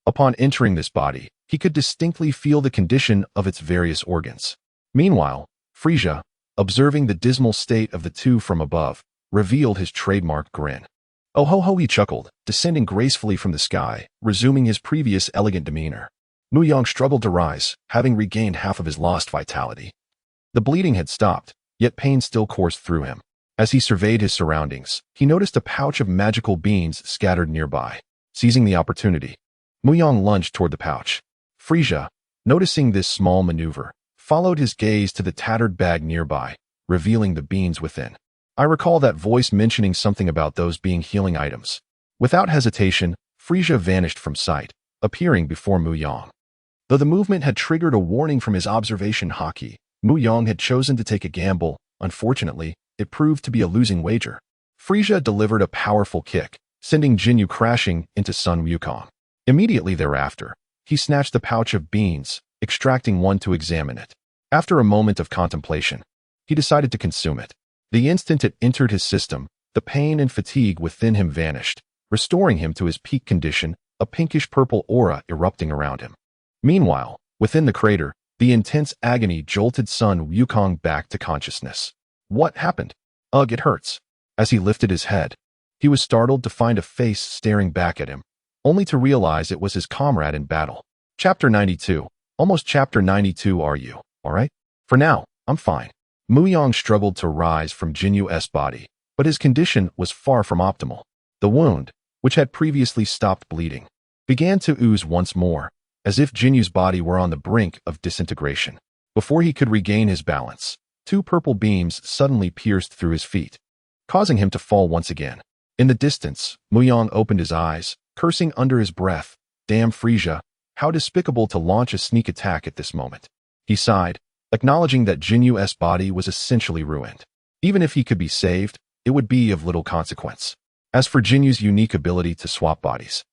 A: Upon entering this body, he could distinctly feel the condition of its various organs. Meanwhile, Frisia, observing the dismal state of the two from above, revealed his trademark grin. Oh ho ho, he chuckled, descending gracefully from the sky, resuming his previous elegant demeanor. Mu Yang struggled to rise, having regained half of his lost vitality. The bleeding had stopped, yet pain still coursed through him. As he surveyed his surroundings, he noticed a pouch of magical beans scattered nearby. Seizing the opportunity, Mu Yang lunged toward the pouch. Frisia, noticing this small maneuver, followed his gaze to the tattered bag nearby, revealing the beans within. I recall that voice mentioning something about those being healing items. Without hesitation, Frisia vanished from sight, appearing before Mu Yang. Though the movement had triggered a warning from his observation haki, Mu Yang had chosen to take a gamble. Unfortunately, it proved to be a losing wager. Frisia delivered a powerful kick, sending Jinyu crashing into Sun Wukong. Immediately thereafter, he snatched the pouch of beans, extracting one to examine it. After a moment of contemplation, he decided to consume it. The instant it entered his system, the pain and fatigue within him vanished, restoring him to his peak condition, a pinkish-purple aura erupting around him. Meanwhile, within the crater, the intense agony jolted Sun Wukong back to consciousness. What happened? Ugh, it hurts. As he lifted his head, he was startled to find a face staring back at him, only to realize it was his comrade in battle. Chapter 92. Almost Chapter 92. Are you alright? For now, I'm fine. Mu Yang struggled to rise from Jinyu's body, but his condition was far from optimal. The wound, which had previously stopped bleeding, began to ooze once more, as if Jinyu's body were on the brink of disintegration. Before he could regain his balance, 2 purple beams suddenly pierced through his feet, causing him to fall once again. In the distance, Mu Yang opened his eyes, cursing under his breath, "Damn Frisia, how despicable to launch a sneak attack at this moment." He sighed, acknowledging that Jinyu's body was essentially ruined. Even if he could be saved, it would be of little consequence. As for Jinyu's unique ability to swap bodies,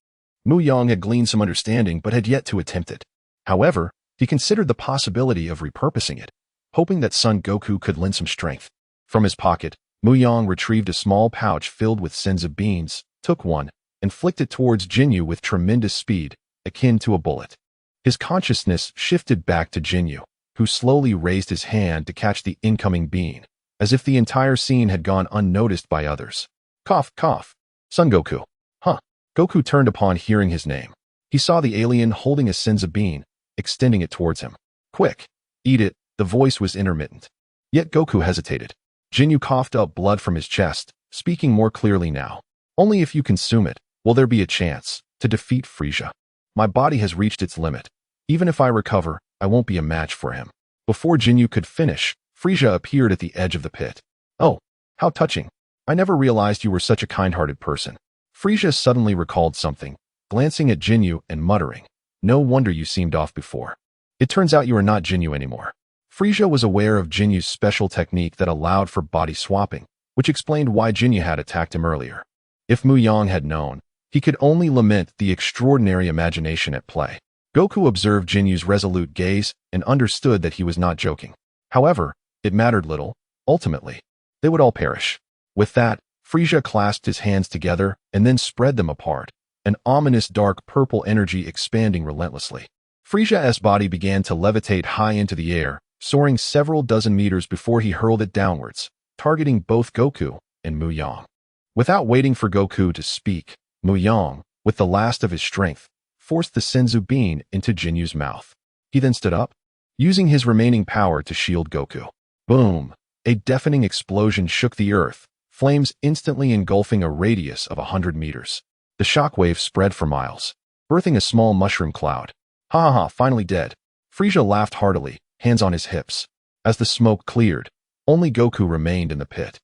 A: Mu Yang had gleaned some understanding but had yet to attempt it. However, he considered the possibility of repurposing it, hoping that Son Goku could lend some strength. From his pocket, Mu Yang retrieved a small pouch filled with senzu beans, took one, and flicked it towards Jinyu with tremendous speed, akin to a bullet. His consciousness shifted back to Jinyu, who slowly raised his hand to catch the incoming bean, as if the entire scene had gone unnoticed by others. Cough, cough. Son Goku. Huh. Goku turned upon hearing his name. He saw the alien holding a senzu bean, extending it towards him. Quick. Eat it. The voice was intermittent. Yet Goku hesitated. Jinyu coughed up blood from his chest, speaking more clearly now. Only if you consume it will there be a chance to defeat Frisia. My body has reached its limit. Even if I recover, I won't be a match for him. Before Jinyu could finish, Frisia appeared at the edge of the pit. Oh, how touching. I never realized you were such a kind-hearted person. Frisia suddenly recalled something, glancing at Jinyu and muttering, "No wonder you seemed off before. It turns out you are not Jinyu anymore." Frisia was aware of Jinyu's special technique that allowed for body swapping, which explained why Jinyu had attacked him earlier. If Mu Yang had known, he could only lament the extraordinary imagination at play. Goku observed Jinyu's resolute gaze and understood that he was not joking. However, it mattered little. Ultimately, they would all perish. With that, Frisia clasped his hands together and then spread them apart, an ominous dark purple energy expanding relentlessly. Frisia's body began to levitate high into the air, soaring several dozen meters before he hurled it downwards, targeting both Goku and Mu Yang. Without waiting for Goku to speak, Mu Yang, with the last of his strength, forced the senzu bean into Jinyu's mouth. He then stood up, using his remaining power to shield Goku. Boom! A deafening explosion shook the earth, flames instantly engulfing a radius of 100 meters. The shockwave spread for miles, birthing a small mushroom cloud. Ha ha ha, finally dead. Frisia laughed heartily, hands on his hips. As the smoke cleared, only Goku remained in the pit.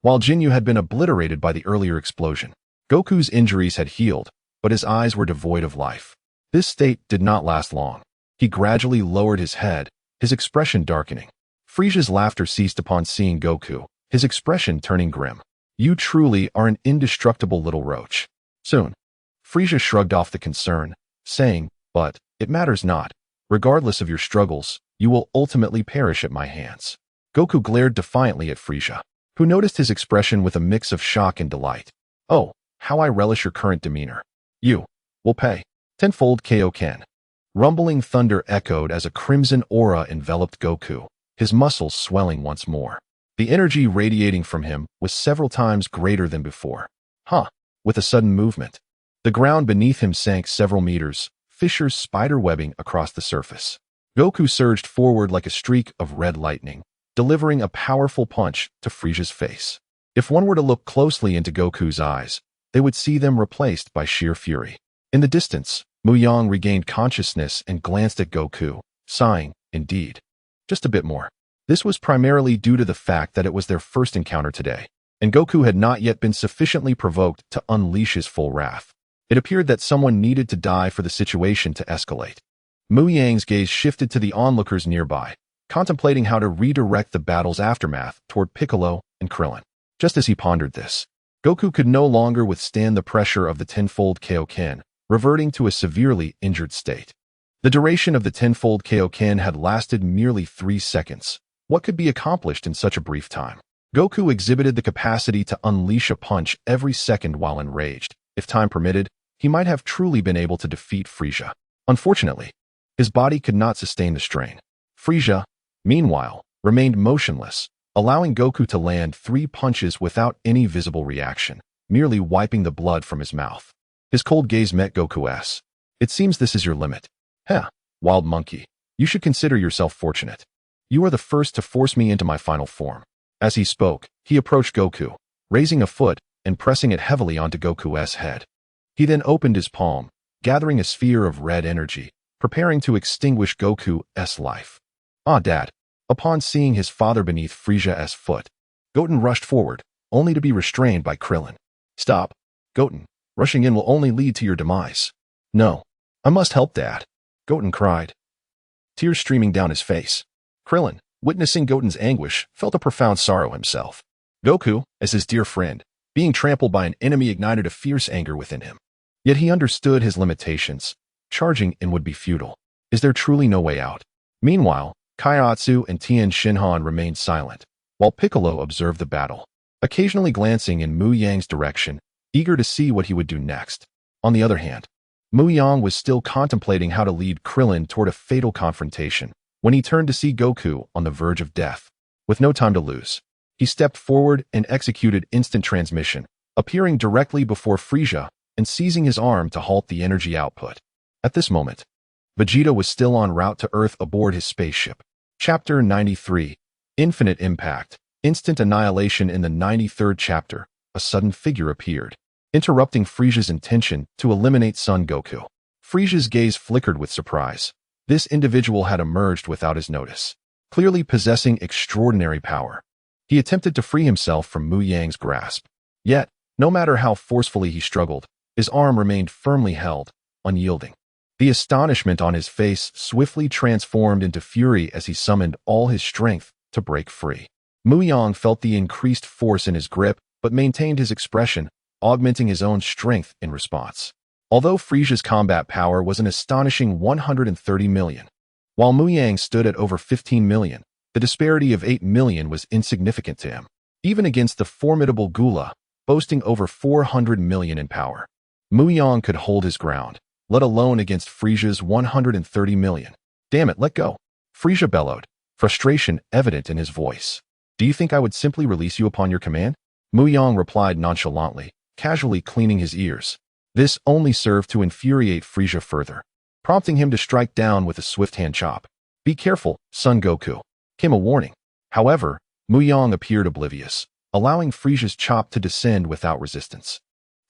A: While Jinyu had been obliterated by the earlier explosion, Goku's injuries had healed, but his eyes were devoid of life. This state did not last long. He gradually lowered his head, his expression darkening. Frisia's laughter ceased upon seeing Goku, his expression turning grim. You truly are an indestructible little roach. Soon, Frieza shrugged off the concern, saying, but it matters not. Regardless of your struggles, you will ultimately perish at my hands. Goku glared defiantly at Frieza, who noticed his expression with a mix of shock and delight. Oh, how I relish your current demeanor. You will pay. Tenfold Kaioken. Rumbling thunder echoed as a crimson aura enveloped Goku, his muscles swelling once more. The energy radiating from him was several times greater than before. With a sudden movement, the ground beneath him sank several meters, fissures spiderwebbing across the surface. Goku surged forward like a streak of red lightning, delivering a powerful punch to Frieza's face. If one were to look closely into Goku's eyes, they would see them replaced by sheer fury. In the distance, Mu Yang regained consciousness and glanced at Goku, sighing, indeed. Just a bit more. This was primarily due to the fact that it was their first encounter today, and Goku had not yet been sufficiently provoked to unleash his full wrath. It appeared that someone needed to die for the situation to escalate. Mu Yang's gaze shifted to the onlookers nearby, contemplating how to redirect the battle's aftermath toward Piccolo and Krillin. Just as he pondered this, Goku could no longer withstand the pressure of the tenfold Kaioken, reverting to a severely injured state. The duration of the tenfold Kaioken had lasted merely 3 seconds. What could be accomplished in such a brief time? Goku exhibited the capacity to unleash a punch every second while enraged. If time permitted, he might have truly been able to defeat Frieza. Unfortunately, his body could not sustain the strain. Frieza, meanwhile, remained motionless, allowing Goku to land 3 punches without any visible reaction, merely wiping the blood from his mouth. His cold gaze met Goku's. It seems this is your limit. Wild monkey. You should consider yourself fortunate. You are the first to force me into my final form. As he spoke, he approached Goku, raising a foot and pressing it heavily onto Goku's head. He then opened his palm, gathering a sphere of red energy, preparing to extinguish Goku's life. Dad. Upon seeing his father beneath Frieza's foot, Goten rushed forward, only to be restrained by Krillin. Stop, Goten. Rushing in will only lead to your demise. No. I must help, Dad, Goten cried, tears streaming down his face. Krillin, witnessing Goten's anguish, felt a profound sorrow himself. Goku, as his dear friend, being trampled by an enemy ignited a fierce anger within him. Yet he understood his limitations. Charging in would be futile. Is there truly no way out? Meanwhile, Kaiatsu and Tien Shinhan remained silent, while Piccolo observed the battle, occasionally glancing in Mu Yang's direction, eager to see what he would do next. On the other hand, Mu Yang was still contemplating how to lead Krillin toward a fatal confrontation when he turned to see Goku on the verge of death. With no time to lose, he stepped forward and executed instant transmission, appearing directly before Frieza and seizing his arm to halt the energy output. At this moment, Vegeta was still en route to Earth aboard his spaceship. Chapter 93, Infinite Impact, Instant Annihilation. In the 93rd chapter, a sudden figure appeared, interrupting Frieza's intention to eliminate Son Goku. Frieza's gaze flickered with surprise. This individual had emerged without his notice, clearly possessing extraordinary power. He attempted to free himself from Mu Yang's grasp. Yet, no matter how forcefully he struggled, his arm remained firmly held, unyielding. The astonishment on his face swiftly transformed into fury as he summoned all his strength to break free. Mu Yang felt the increased force in his grip, but maintained his expression, augmenting his own strength in response. Although Frieza's combat power was an astonishing 130 million, while Mu Yang stood at over 15 million, the disparity of 8 million was insignificant to him. Even against the formidable Gula, boasting over 400 million in power, Mu Yang could hold his ground, let alone against Frieza's 130 million. Damn it, let go. Frieza bellowed, frustration evident in his voice. Do you think I would simply release you upon your command? Mu Yang replied nonchalantly, casually cleaning his ears. This only served to infuriate Frieza further, prompting him to strike down with a swift hand chop. Be careful, Son Goku, came a warning. However, Mu Yang appeared oblivious, allowing Frieza's chop to descend without resistance.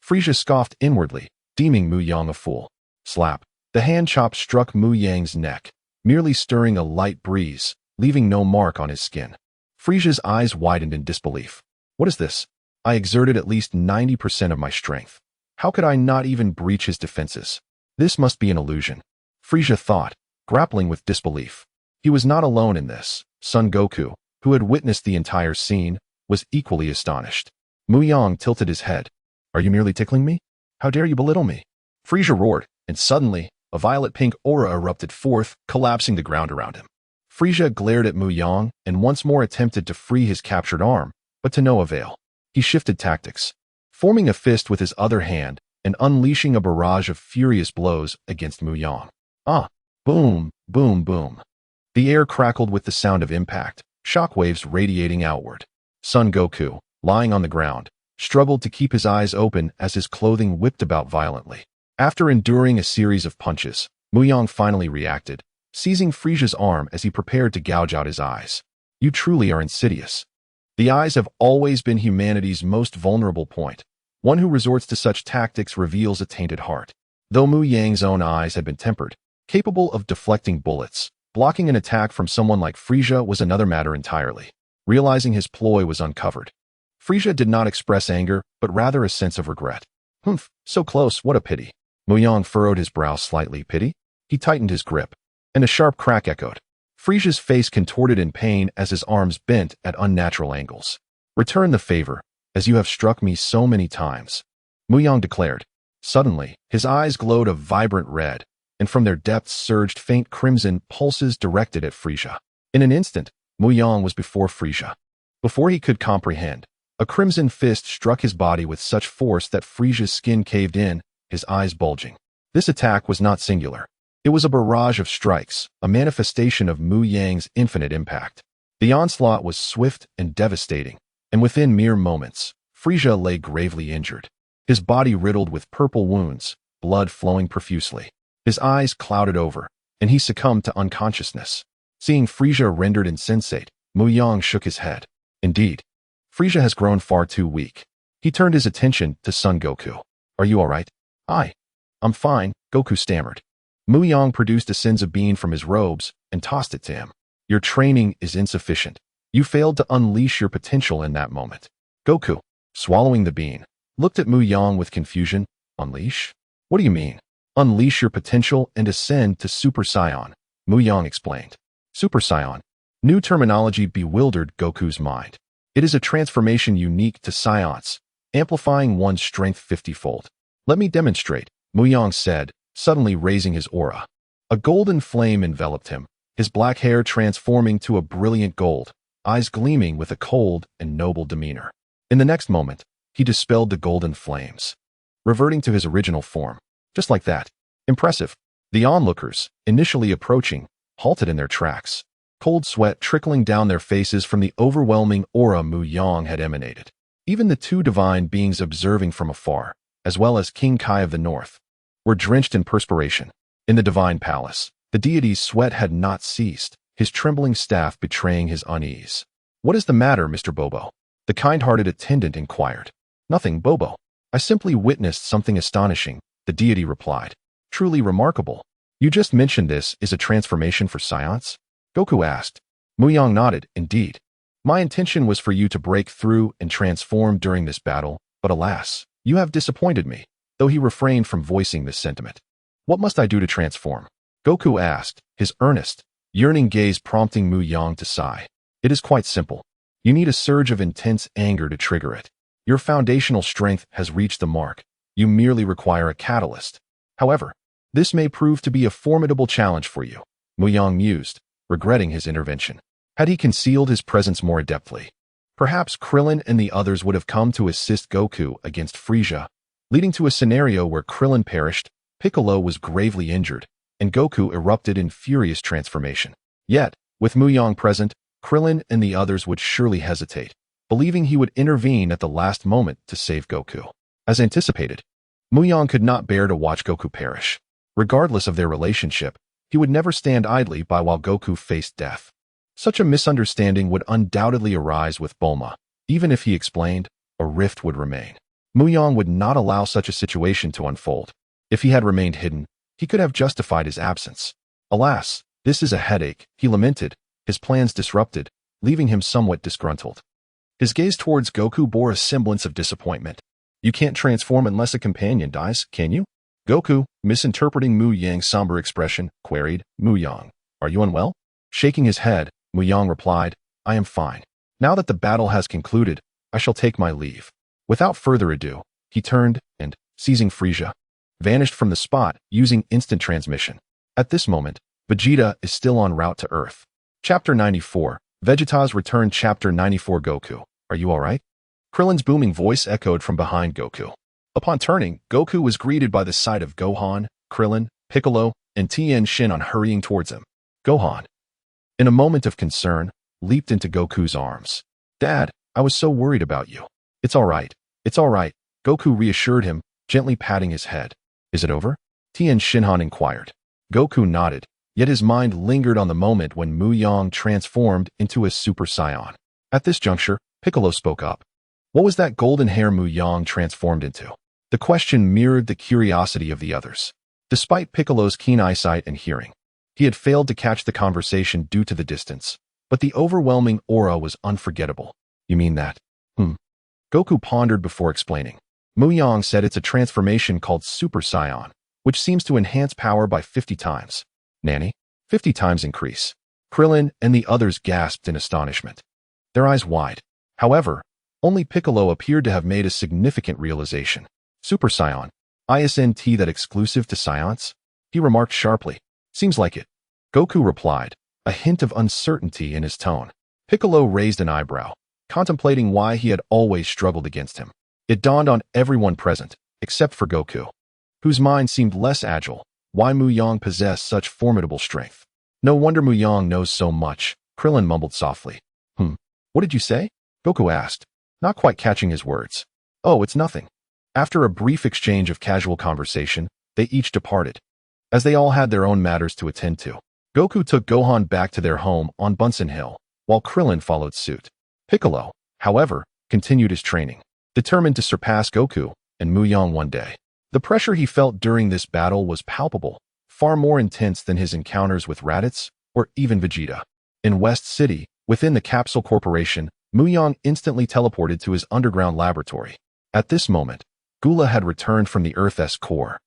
A: Frieza scoffed inwardly, deeming Mu Yang a fool. Slap. The hand chop struck Mu Yang's neck, merely stirring a light breeze, leaving no mark on his skin. Frieza's eyes widened in disbelief. What is this? I exerted at least 90% of my strength. How could I not even breach his defenses? This must be an illusion, Frieza thought, grappling with disbelief. He was not alone in this. Son Goku, who had witnessed the entire scene, was equally astonished. Mu Yang tilted his head. Are you merely tickling me? How dare you belittle me? Frisia roared, and suddenly, a violet-pink aura erupted forth, collapsing the ground around him. Frisia glared at Mu Yang and once more attempted to free his captured arm, but to no avail. He shifted tactics, forming a fist with his other hand and unleashing a barrage of furious blows against Mu Yang. Ah! Boom, boom, boom. The air crackled with the sound of impact, shockwaves radiating outward. Son Goku, lying on the ground, struggled to keep his eyes open as his clothing whipped about violently. After enduring a series of punches, Mu Yang finally reacted, seizing Frisia's arm as he prepared to gouge out his eyes. You truly are insidious. The eyes have always been humanity's most vulnerable point. One who resorts to such tactics reveals a tainted heart. Though Mu Yang's own eyes had been tempered, capable of deflecting bullets, blocking an attack from someone like Frisia was another matter entirely. Realizing his ploy was uncovered, Frisia did not express anger, but rather a sense of regret. Humph, so close, what a pity. Mu Yang furrowed his brow slightly. Pity? He tightened his grip, and a sharp crack echoed. Frisia's face contorted in pain as his arms bent at unnatural angles. Return the favor, as you have struck me so many times, Mu Yang declared. Suddenly, his eyes glowed a vibrant red, and from their depths surged faint crimson pulses directed at Frisia. In an instant, Mu Yang was before Frisia. Before he could comprehend, a crimson fist struck his body with such force that Frisia's skin caved in, his eyes bulging. This attack was not singular. It was a barrage of strikes, a manifestation of Mu Yang's infinite impact. The onslaught was swift and devastating, and within mere moments, Frisia lay gravely injured. His body riddled with purple wounds, blood flowing profusely. His eyes clouded over, and he succumbed to unconsciousness. Seeing Frisia rendered insensate, Mu Yang shook his head. Indeed, Frisia has grown far too weak. He turned his attention to Son Goku. Are you all right? I'm fine, Goku stammered. Mu Yang produced a senzu bean from his robes and tossed it to him. Your training is insufficient. You failed to unleash your potential in that moment. Goku, swallowing the bean, looked at Mu Yang with confusion. Unleash? What do you mean? Unleash your potential and ascend to Super Saiyan, Mu Yang explained. Super Saiyan. New terminology bewildered Goku's mind. It is a transformation unique to Saiyans, amplifying one's strength 50-fold. Let me demonstrate, Mu Yang said, suddenly raising his aura. A golden flame enveloped him, his black hair transforming to a brilliant gold, eyes gleaming with a cold and noble demeanor. In the next moment, he dispelled the golden flames, reverting to his original form. Just like that. Impressive. The onlookers, initially approaching, halted in their tracks, cold sweat trickling down their faces from the overwhelming aura Mu Yang had emanated. Even the two divine beings observing from afar, as well as King Kai of the North, were drenched in perspiration. In the divine palace, the deity's sweat had not ceased, his trembling staff betraying his unease. What is the matter, Mr. Bobo? The kind-hearted attendant inquired. Nothing, Bobo. I simply witnessed something astonishing, the deity replied. Truly remarkable. You just mentioned this is a transformation for Saiyans? Goku asked. Mu Yang nodded. Indeed. My intention was for you to break through and transform during this battle, but alas, you have disappointed me, though he refrained from voicing this sentiment. What must I do to transform? Goku asked, his earnest, yearning gaze prompting Mu Yang to sigh. It is quite simple. You need a surge of intense anger to trigger it. Your foundational strength has reached the mark. You merely require a catalyst. However, this may prove to be a formidable challenge for you, Mu Yang mused, regretting his intervention. Had he concealed his presence more adeptly, perhaps Krillin and the others would have come to assist Goku against Frisia, leading to a scenario where Krillin perished, Piccolo was gravely injured, and Goku erupted in furious transformation. Yet, with Mu Yang present, Krillin and the others would surely hesitate, believing he would intervene at the last moment to save Goku. As anticipated, Mu Yang could not bear to watch Goku perish. Regardless of their relationship, he would never stand idly by while Goku faced death. Such a misunderstanding would undoubtedly arise with Bulma. Even if he explained, a rift would remain. Mu Yang would not allow such a situation to unfold. If he had remained hidden, he could have justified his absence. Alas, this is a headache, he lamented, his plans disrupted, leaving him somewhat disgruntled. His gaze towards Goku bore a semblance of disappointment. You can't transform unless a companion dies, can you? Goku, misinterpreting Mu Yang's somber expression, queried, Mu Yang, are you unwell? Shaking his head, Mu Yang replied, I am fine. Now that the battle has concluded, I shall take my leave. Without further ado, he turned and, seizing Frieza, vanished from the spot using instant transmission. At this moment, Vegeta is still en route to Earth. Chapter 94, Vegeta's Return. Chapter 94. Goku, are you alright? Krillin's booming voice echoed from behind Goku. Upon turning, Goku was greeted by the sight of Gohan, Krillin, Piccolo, and Tien Shinhan hurrying towards him. Gohan, in a moment of concern, leaped into Goku's arms. Dad, I was so worried about you. It's alright. It's alright, Goku reassured him, gently patting his head. Is it over? Tien Shinhan inquired. Goku nodded, yet his mind lingered on the moment when Mu Yang transformed into a Super Saiyan. At this juncture, Piccolo spoke up. What was that golden hair Mu Yang transformed into? The question mirrored the curiosity of the others. Despite Piccolo's keen eyesight and hearing, he had failed to catch the conversation due to the distance, but the overwhelming aura was unforgettable. You mean that? Goku pondered before explaining. Mu Yang said it's a transformation called Super Saiyan, which seems to enhance power by 50 times. Nanny? 50 times increase. Krillin and the others gasped in astonishment, their eyes wide. However, only Piccolo appeared to have made a significant realization. Super Saiyan? Isn't that exclusive to Saiyans? He remarked sharply. Seems like it. Goku replied, a hint of uncertainty in his tone. Piccolo raised an eyebrow, contemplating why he had always struggled against him. It dawned on everyone present, except for Goku, whose mind seemed less agile, why Mu Yang possessed such formidable strength. No wonder Mu Yang knows so much, Krillin mumbled softly. What did you say? Goku asked, not quite catching his words. Oh, it's nothing. After a brief exchange of casual conversation, they each departed, as they all had their own matters to attend to. Goku took Gohan back to their home on Bunsen Hill, while Krillin followed suit. Piccolo, however, continued his training, determined to surpass Goku and Mu Yang one day. The pressure he felt during this battle was palpable, far more intense than his encounters with Raditz or even Vegeta. In West City, within the Capsule Corporation, Mu Yang instantly teleported to his underground laboratory. At this moment, Gula had returned from the Earth's core,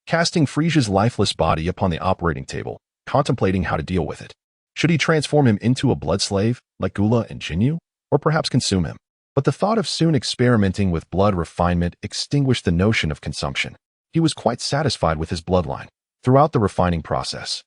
A: casting Frieza's lifeless body upon the operating table, contemplating how to deal with it. Should he transform him into a blood slave, like Gula and Jinyu, or perhaps consume him? But the thought of soon experimenting with blood refinement extinguished the notion of consumption. He was quite satisfied with his bloodline. Throughout the refining process,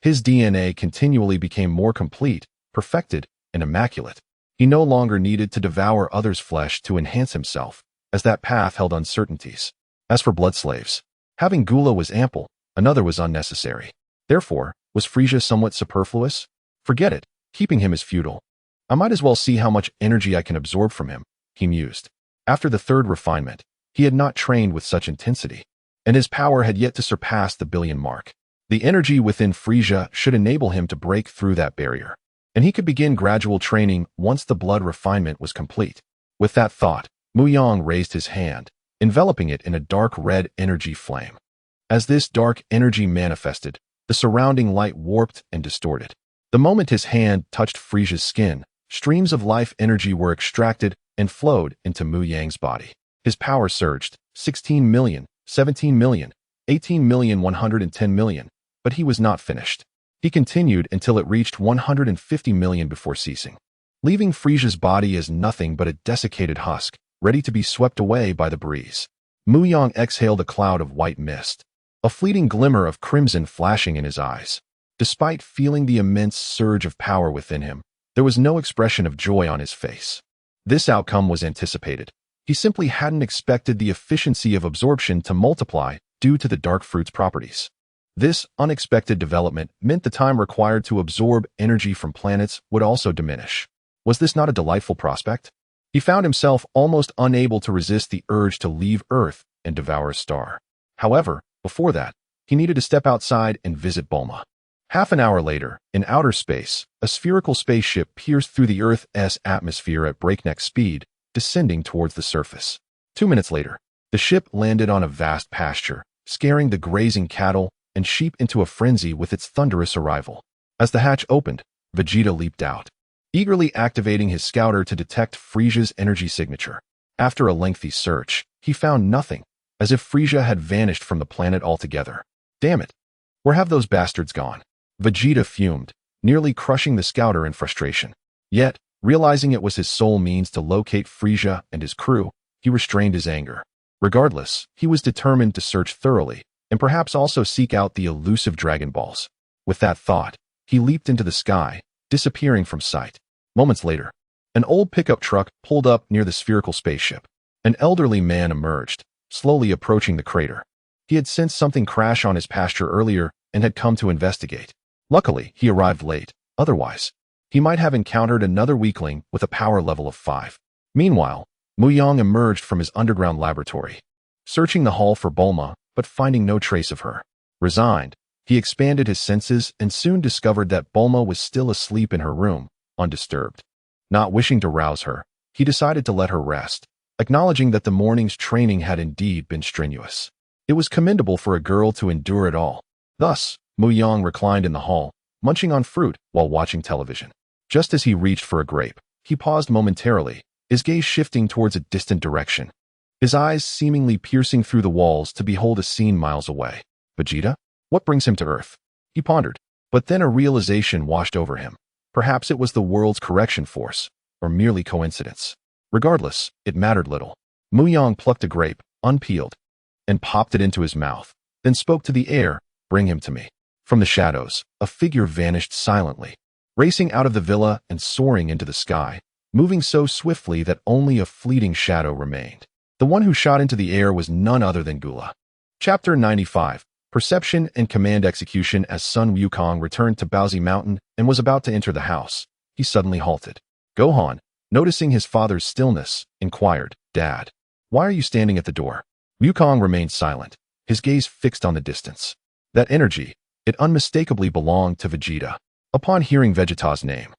A: his DNA continually became more complete, perfected, and immaculate. He no longer needed to devour others' flesh to enhance himself, as that path held uncertainties. As for blood slaves, having Gula was ample, another was unnecessary. Therefore, was Frieza somewhat superfluous? Forget it, keeping him is futile. I might as well see how much energy I can absorb from him, he mused. After the third refinement, he had not trained with such intensity, and his power had yet to surpass the billion mark. The energy within Frieza should enable him to break through that barrier, and he could begin gradual training once the blood refinement was complete. With that thought, Mu Yang raised his hand, enveloping it in a dark red energy flame. As this dark energy manifested, the surrounding light warped and distorted. The moment his hand touched Frieza's skin, streams of life energy were extracted and flowed into Mu Yang's body. His power surged, 16 million, 17 million, 18 million, 110 million, but he was not finished. He continued until it reached 150 million before ceasing, leaving Frieza's body as nothing but a desiccated husk, ready to be swept away by the breeze. Mu Yang exhaled a cloud of white mist, a fleeting glimmer of crimson flashing in his eyes. Despite feeling the immense surge of power within him, there was no expression of joy on his face. This outcome was anticipated. He simply hadn't expected the efficiency of absorption to multiply due to the dark fruit's properties. This unexpected development meant the time required to absorb energy from planets would also diminish. Was this not a delightful prospect? He found himself almost unable to resist the urge to leave Earth and devour a star. However, before that, he needed to step outside and visit Bulma. Half an hour later, in outer space, a spherical spaceship pierced through the Earth's atmosphere at breakneck speed, descending towards the surface. 2 minutes later, the ship landed on a vast pasture, scaring the grazing cattle and sheep into a frenzy with its thunderous arrival. As the hatch opened, Vegeta leaped out, eagerly activating his scouter to detect Frieza's energy signature. After a lengthy search, he found nothing, as if Frieza had vanished from the planet altogether. Damn it! Where have those bastards gone? Vegeta fumed, nearly crushing the scouter in frustration. Yet, realizing it was his sole means to locate Frieza and his crew, he restrained his anger. Regardless, he was determined to search thoroughly, and perhaps also seek out the elusive Dragon Balls. With that thought, he leaped into the sky, disappearing from sight. Moments later, an old pickup truck pulled up near the spherical spaceship. An elderly man emerged, slowly approaching the crater. He had sensed something crash on his pasture earlier and had come to investigate. Luckily, he arrived late. Otherwise, he might have encountered another weakling with a power level of 5. Meanwhile, Mu Yang emerged from his underground laboratory, searching the hall for Bulma, but finding no trace of her. Resigned, he expanded his senses and soon discovered that Bulma was still asleep in her room, undisturbed. Not wishing to rouse her, he decided to let her rest, acknowledging that the morning's training had indeed been strenuous. It was commendable for a girl to endure it all. Thus, Mu Yang reclined in the hall, munching on fruit while watching television. Just as he reached for a grape, he paused momentarily, his gaze shifting towards a distant direction, his eyes seemingly piercing through the walls to behold a scene miles away. Vegeta? What brings him to Earth? He pondered, but then a realization washed over him. Perhaps it was the world's correction force, or merely coincidence. Regardless, it mattered little. Mu Yang plucked a grape, unpeeled, and popped it into his mouth, then spoke to the air, "Bring him to me." From the shadows, a figure vanished silently, racing out of the villa and soaring into the sky, moving so swiftly that only a fleeting shadow remained. The one who shot into the air was none other than Gula. Chapter 95. Perception and Command Execution. As Sun Wukong returned to Baozi Mountain and was about to enter the house, he suddenly halted. Gohan, noticing his father's stillness, inquired, "Dad, why are you standing at the door?" Wukong remained silent, his gaze fixed on the distance. That energy, it unmistakably belonged to Vegeta. Upon hearing Vegeta's name,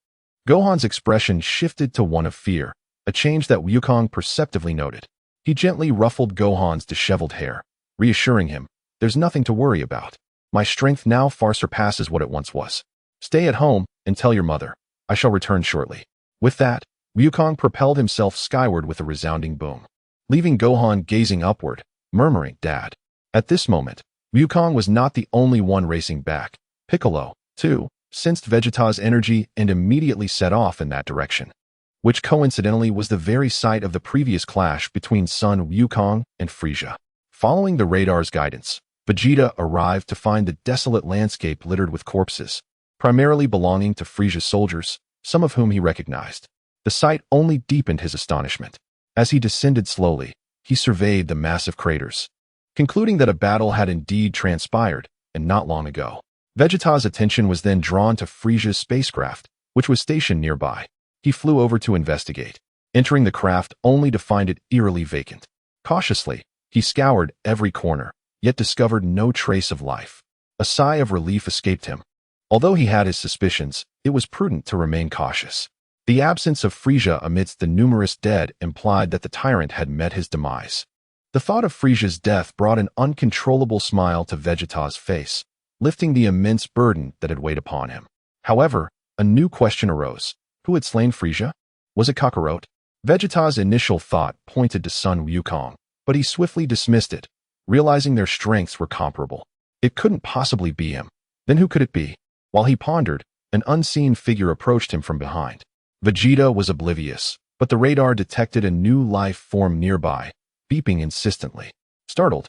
A: Gohan's expression shifted to one of fear, a change that Wukong perceptively noted. He gently ruffled Gohan's disheveled hair, reassuring him, "There's nothing to worry about. My strength now far surpasses what it once was. Stay at home and tell your mother. I shall return shortly." With that, Wukong propelled himself skyward with a resounding boom, leaving Gohan gazing upward, murmuring, "Dad." At this moment, Wukong was not the only one racing back. Piccolo, too, sensed Vegeta's energy and immediately set off in that direction, which coincidentally was the very site of the previous clash between Sun Wukong and Frieza. Following the radar's guidance, Vegeta arrived to find the desolate landscape littered with corpses, primarily belonging to Frieza's soldiers, some of whom he recognized. The sight only deepened his astonishment. As he descended slowly, he surveyed the massive craters, concluding that a battle had indeed transpired, and not long ago. Vegeta's attention was then drawn to Frieza's spacecraft, which was stationed nearby. He flew over to investigate, entering the craft only to find it eerily vacant. Cautiously, he scoured every corner, yet discovered no trace of life. A sigh of relief escaped him. Although he had his suspicions, it was prudent to remain cautious. The absence of Frieza amidst the numerous dead implied that the tyrant had met his demise. The thought of Frieza's death brought an uncontrollable smile to Vegeta's face, lifting the immense burden that had weighed upon him. However, a new question arose. Who had slain Frieza? Was it Kakarot? Vegeta's initial thought pointed to Sun Wukong, but he swiftly dismissed it, realizing their strengths were comparable. It couldn't possibly be him. Then who could it be? While he pondered, an unseen figure approached him from behind. Vegeta was oblivious, but the radar detected a new life form nearby, beeping insistently. Startled,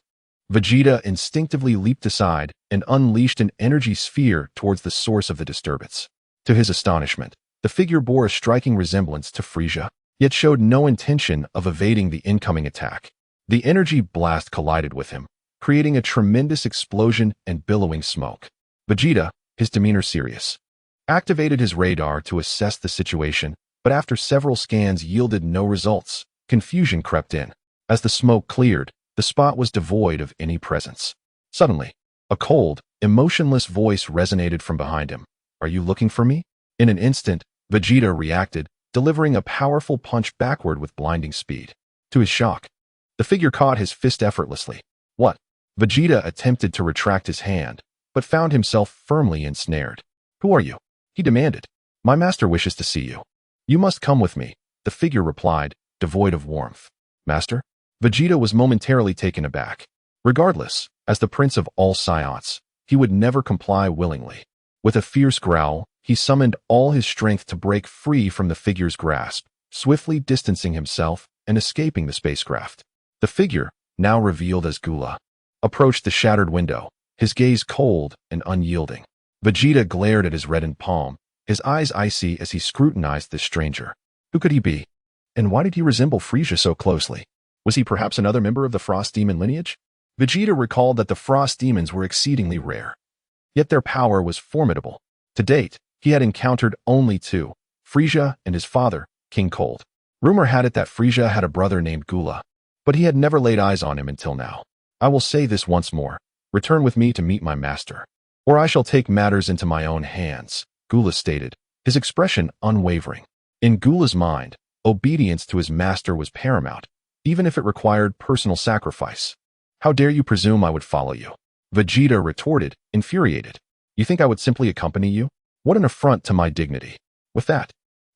A: Vegeta instinctively leaped aside and unleashed an energy sphere towards the source of the disturbance. To his astonishment, the figure bore a striking resemblance to Frieza, yet showed no intention of evading the incoming attack. The energy blast collided with him, creating a tremendous explosion and billowing smoke. Vegeta, his demeanor serious, activated his radar to assess the situation, but after several scans yielded no results, confusion crept in. As the smoke cleared, the spot was devoid of any presence. Suddenly, a cold, emotionless voice resonated from behind him. "Are you looking for me?" In an instant, Vegeta reacted, delivering a powerful punch backward with blinding speed. To his shock, the figure caught his fist effortlessly. "What?" Vegeta attempted to retract his hand, but found himself firmly ensnared. "Who are you?" he demanded. "My master wishes to see you." "You must come with me," the figure replied, devoid of warmth. "Master?" Vegeta was momentarily taken aback. Regardless, as the prince of all Saiyans, he would never comply willingly. With a fierce growl, he summoned all his strength to break free from the figure's grasp, swiftly distancing himself and escaping the spacecraft. The figure, now revealed as Gula, approached the shattered window, his gaze cold and unyielding. Vegeta glared at his reddened palm, his eyes icy as he scrutinized this stranger. Who could he be? And why did he resemble Frieza so closely? Was he perhaps another member of the Frost Demon lineage? Vegeta recalled that the Frost Demons were exceedingly rare. Yet their power was formidable. To date, he had encountered only two, Frieza and his father, King Cold. Rumor had it that Frieza had a brother named Gula, but he had never laid eyes on him until now. I will say this once more. Return with me to meet my master, or I shall take matters into my own hands, Gula stated, his expression unwavering. In Gula's mind, obedience to his master was paramount, even if it required personal sacrifice. How dare you presume I would follow you? Vegeta retorted, infuriated. You think I would simply accompany you? What an affront to my dignity. With that,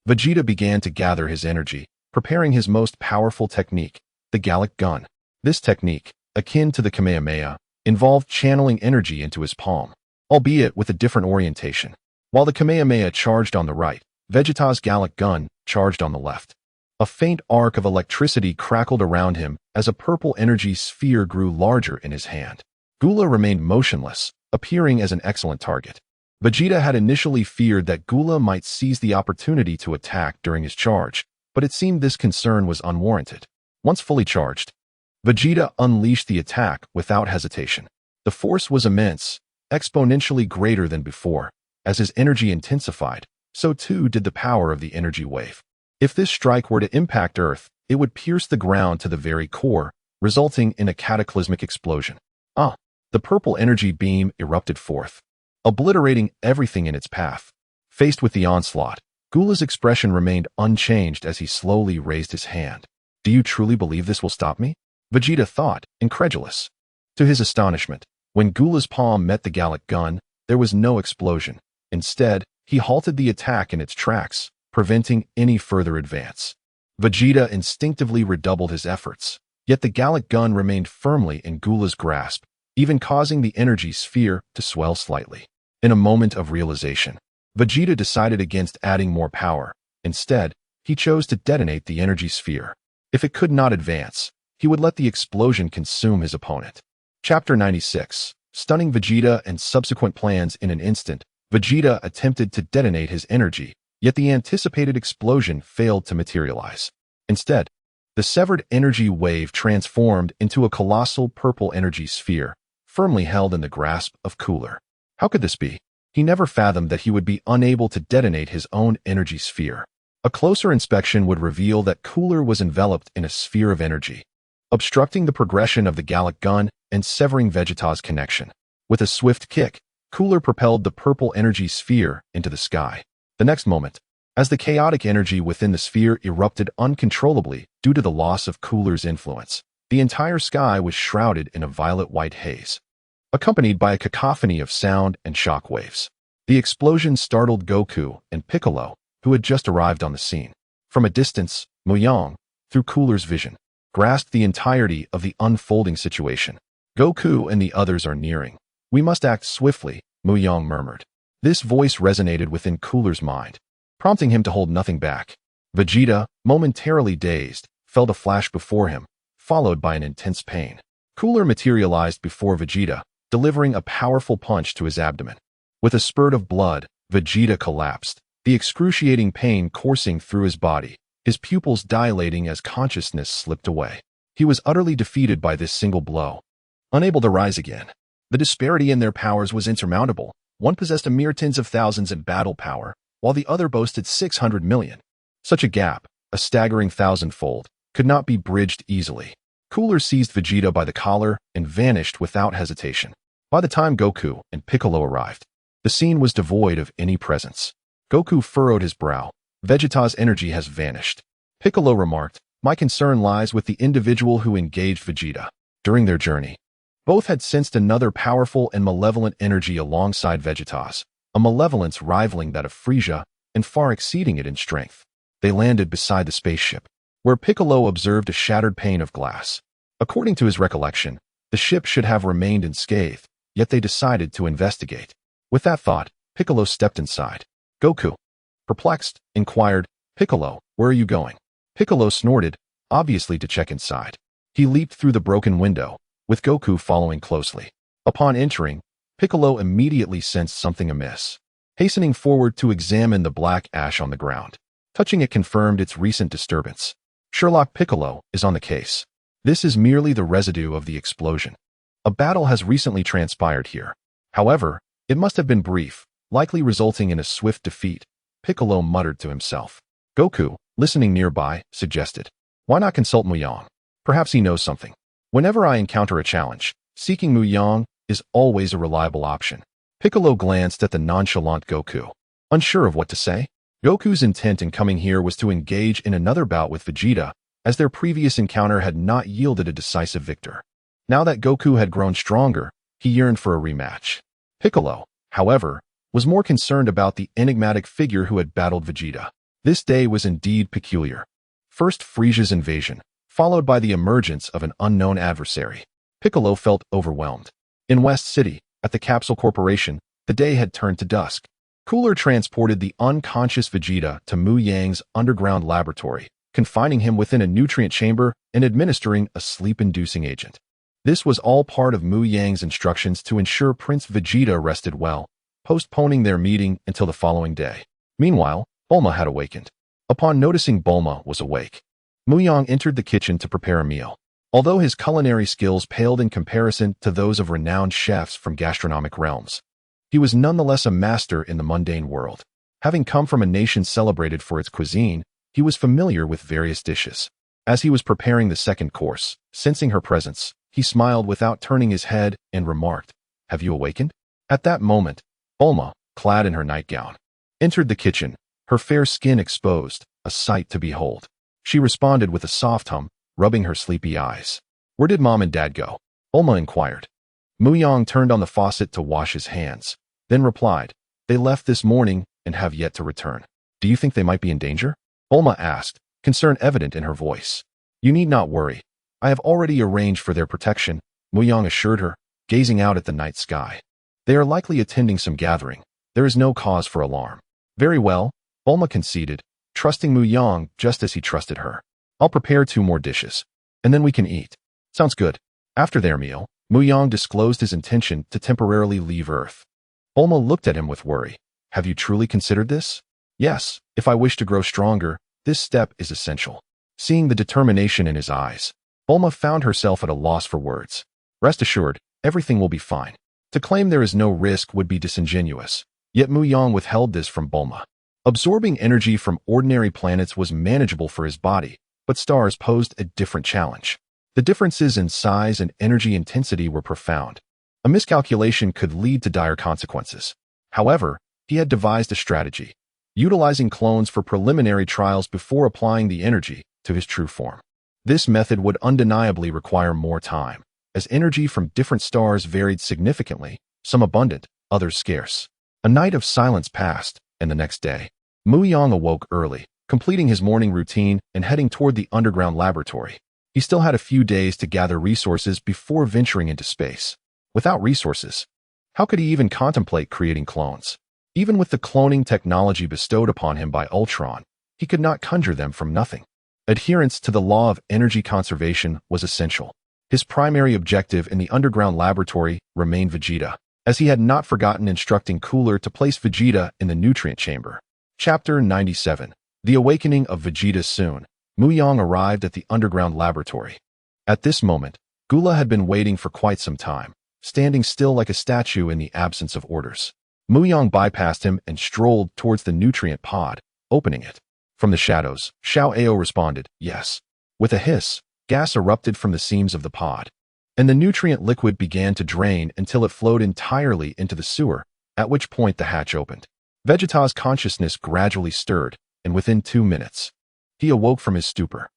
A: Vegeta began to gather his energy, preparing his most powerful technique, the Gallic Gun. This technique, akin to the Kamehameha, involved channeling energy into his palm, albeit with a different orientation. While the Kamehameha charged on the right, Vegeta's Gallic Gun charged on the left. A faint arc of electricity crackled around him as a purple energy sphere grew larger in his hand. Gula remained motionless, appearing as an excellent target. Vegeta had initially feared that Gula might seize the opportunity to attack during his charge, but it seemed this concern was unwarranted. Once fully charged, Vegeta unleashed the attack without hesitation. The force was immense, exponentially greater than before. As his energy intensified, so too did the power of the energy wave. If this strike were to impact Earth, it would pierce the ground to the very core, resulting in a cataclysmic explosion. The purple energy beam erupted forth, obliterating everything in its path. Faced with the onslaught, Gula's expression remained unchanged as he slowly raised his hand. Do you truly believe this will stop me? Vegeta thought, incredulous. To his astonishment, when Gula's palm met the Gallic Gun, there was no explosion. Instead, he halted the attack in its tracks, preventing any further advance. Vegeta instinctively redoubled his efforts, yet the Gallic Gun remained firmly in Gula's grasp, even causing the energy sphere to swell slightly. In a moment of realization, Vegeta decided against adding more power. Instead, he chose to detonate the energy sphere. If it could not advance, he would let the explosion consume his opponent. Chapter 96. Stunning Vegeta and subsequent plans. In an instant, Vegeta attempted to detonate his energy, yet the anticipated explosion failed to materialize. Instead, the severed energy wave transformed into a colossal purple energy sphere, firmly held in the grasp of Cooler. How could this be? He never fathomed that he would be unable to detonate his own energy sphere. A closer inspection would reveal that Cooler was enveloped in a sphere of energy, obstructing the progression of the Gallic Gun and severing Vegeta's connection. With a swift kick, Cooler propelled the purple energy sphere into the sky. The next moment, as the chaotic energy within the sphere erupted uncontrollably due to the loss of Cooler's influence, the entire sky was shrouded in a violet-white haze, accompanied by a cacophony of sound and shock waves. The explosion startled Goku and Piccolo, who had just arrived on the scene. From a distance, Mu Yang, through Cooler's vision, grasped the entirety of the unfolding situation. Goku and the others are nearing. We must act swiftly, Mu Yang murmured. This voice resonated within Cooler's mind, prompting him to hold nothing back. Vegeta, momentarily dazed, felt a flash before him, followed by an intense pain. Cooler materialized before Vegeta, delivering a powerful punch to his abdomen. With a spurt of blood, Vegeta collapsed, the excruciating pain coursing through his body, his pupils dilating as consciousness slipped away. He was utterly defeated by this single blow, unable to rise again. The disparity in their powers was insurmountable. One possessed a mere tens of thousands in battle power, while the other boasted 600 million. Such a gap, a staggering thousandfold, could not be bridged easily. Cooler seized Vegeta by the collar and vanished without hesitation. By the time Goku and Piccolo arrived, the scene was devoid of any presence. Goku furrowed his brow. Vegeta's energy has vanished. Piccolo remarked, my concern lies with the individual who engaged Vegeta. During their journey, both had sensed another powerful and malevolent energy alongside Vegeta's, a malevolence rivaling that of Frieza and far exceeding it in strength. They landed beside the spaceship, where Piccolo observed a shattered pane of glass. According to his recollection, the ship should have remained unscathed, yet they decided to investigate. With that thought, Piccolo stepped inside. Goku, perplexed, inquired, Piccolo, where are you going? Piccolo snorted, obviously to check inside. He leaped through the broken window, with Goku following closely. Upon entering, Piccolo immediately sensed something amiss. Hastening forward to examine the black ash on the ground. Touching it confirmed its recent disturbance. Sherlock Piccolo is on the case. This is merely the residue of the explosion. A battle has recently transpired here. However, it must have been brief, likely resulting in a swift defeat, Piccolo muttered to himself. Goku, listening nearby, suggested, "Why not consult Mu Yang? Perhaps he knows something. Whenever I encounter a challenge, seeking Mu Yang is always a reliable option." Piccolo glanced at the nonchalant Goku. Unsure of what to say, Goku's intent in coming here was to engage in another bout with Vegeta, as their previous encounter had not yielded a decisive victor. Now that Goku had grown stronger, he yearned for a rematch. Piccolo, however, was more concerned about the enigmatic figure who had battled Vegeta. This day was indeed peculiar. First Frisia's invasion, followed by the emergence of an unknown adversary. Piccolo felt overwhelmed. In West City, at the Capsule Corporation, the day had turned to dusk. Cooler transported the unconscious Vegeta to Mu Yang's underground laboratory, confining him within a nutrient chamber and administering a sleep-inducing agent. This was all part of Mu Yang's instructions to ensure Prince Vegeta rested well, postponing their meeting until the following day. Meanwhile, Bulma had awakened. Upon noticing Bulma was awake, Mu Yang entered the kitchen to prepare a meal. Although his culinary skills paled in comparison to those of renowned chefs from gastronomic realms, he was nonetheless a master in the mundane world. Having come from a nation celebrated for its cuisine, he was familiar with various dishes. As he was preparing the second course, sensing her presence, he smiled without turning his head and remarked, "Have you awakened?" At that moment, Bulma, clad in her nightgown, entered the kitchen, her fair skin exposed, a sight to behold. She responded with a soft hum, rubbing her sleepy eyes. "Where did Mom and Dad go?" Bulma inquired. Mu Yang turned on the faucet to wash his hands, then replied, "They left this morning and have yet to return." "Do you think they might be in danger?" Bulma asked, concern evident in her voice. "You need not worry. I have already arranged for their protection," Mu Yang assured her, gazing out at the night sky. "They are likely attending some gathering. There is no cause for alarm." "Very well," Bulma conceded, trusting Mu Yang just as he trusted her. "I'll prepare 2 more dishes, and then we can eat." "Sounds good." After their meal, Mu Yang disclosed his intention to temporarily leave Earth. Bulma looked at him with worry. "Have you truly considered this?" "Yes, if I wish to grow stronger, this step is essential." Seeing the determination in his eyes, Bulma found herself at a loss for words. "Rest assured, everything will be fine." To claim there is no risk would be disingenuous, yet Mu Yang withheld this from Bulma. Absorbing energy from ordinary planets was manageable for his body, but stars posed a different challenge. The differences in size and energy intensity were profound. A miscalculation could lead to dire consequences. However, he had devised a strategy, utilizing clones for preliminary trials before applying the energy to his true form. This method would undeniably require more time, as energy from different stars varied significantly, some abundant, others scarce. A night of silence passed, and the next day, Mu Yang awoke early, completing his morning routine and heading toward the underground laboratory. He still had a few days to gather resources before venturing into space. Without resources, how could he even contemplate creating clones? Even with the cloning technology bestowed upon him by Ultron, he could not conjure them from nothing. Adherence to the law of energy conservation was essential. His primary objective in the underground laboratory remained Vegeta, as he had not forgotten instructing Cooler to place Vegeta in the nutrient chamber. Chapter 97. The Awakening of Vegeta. Soon, Mu Yang arrived at the underground laboratory. At this moment, Gula had been waiting for quite some time, standing still like a statue in the absence of orders. Mu Yang bypassed him and strolled towards the nutrient pod, opening it. From the shadows, Xiao Ao responded, "Yes." With a hiss, gas erupted from the seams of the pod, and the nutrient liquid began to drain until it flowed entirely into the sewer, at which point the hatch opened. Vegeta's consciousness gradually stirred, and within 2 minutes, he awoke from his stupor.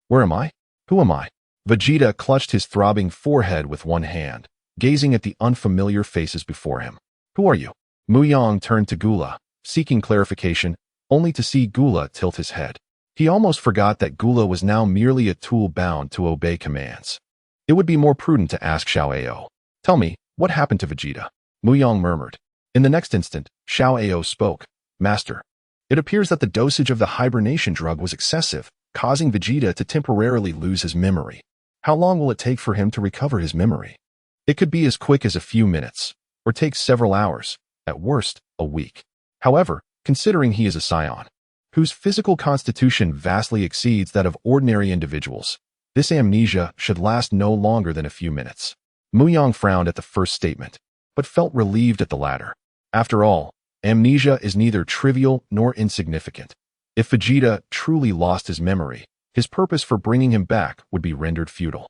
A: Where am I? Who am I? Vegeta clutched his throbbing forehead with one hand, gazing at the unfamiliar faces before him. "Who are you?" Mu Yang turned to Gula, seeking clarification, only to see Gula tilt his head. He almost forgot that Gula was now merely a tool bound to obey commands. It would be more prudent to ask Xiao Ao. "Tell me, what happened to Vegeta?" Mu Yang murmured. In the next instant, Xiao Ao spoke. "Master, it appears that the dosage of the hibernation drug was excessive, causing Vegeta to temporarily lose his memory. How long will it take for him to recover his memory? It could be as quick as a few minutes, or take several hours, at worst, a week. However, considering he is a Saiyan, whose physical constitution vastly exceeds that of ordinary individuals, this amnesia should last no longer than a few minutes. Mu Yang frowned at the first statement, but felt relieved at the latter. After all, amnesia is neither trivial nor insignificant. If Vegeta truly lost his memory, his purpose for bringing him back would be rendered futile.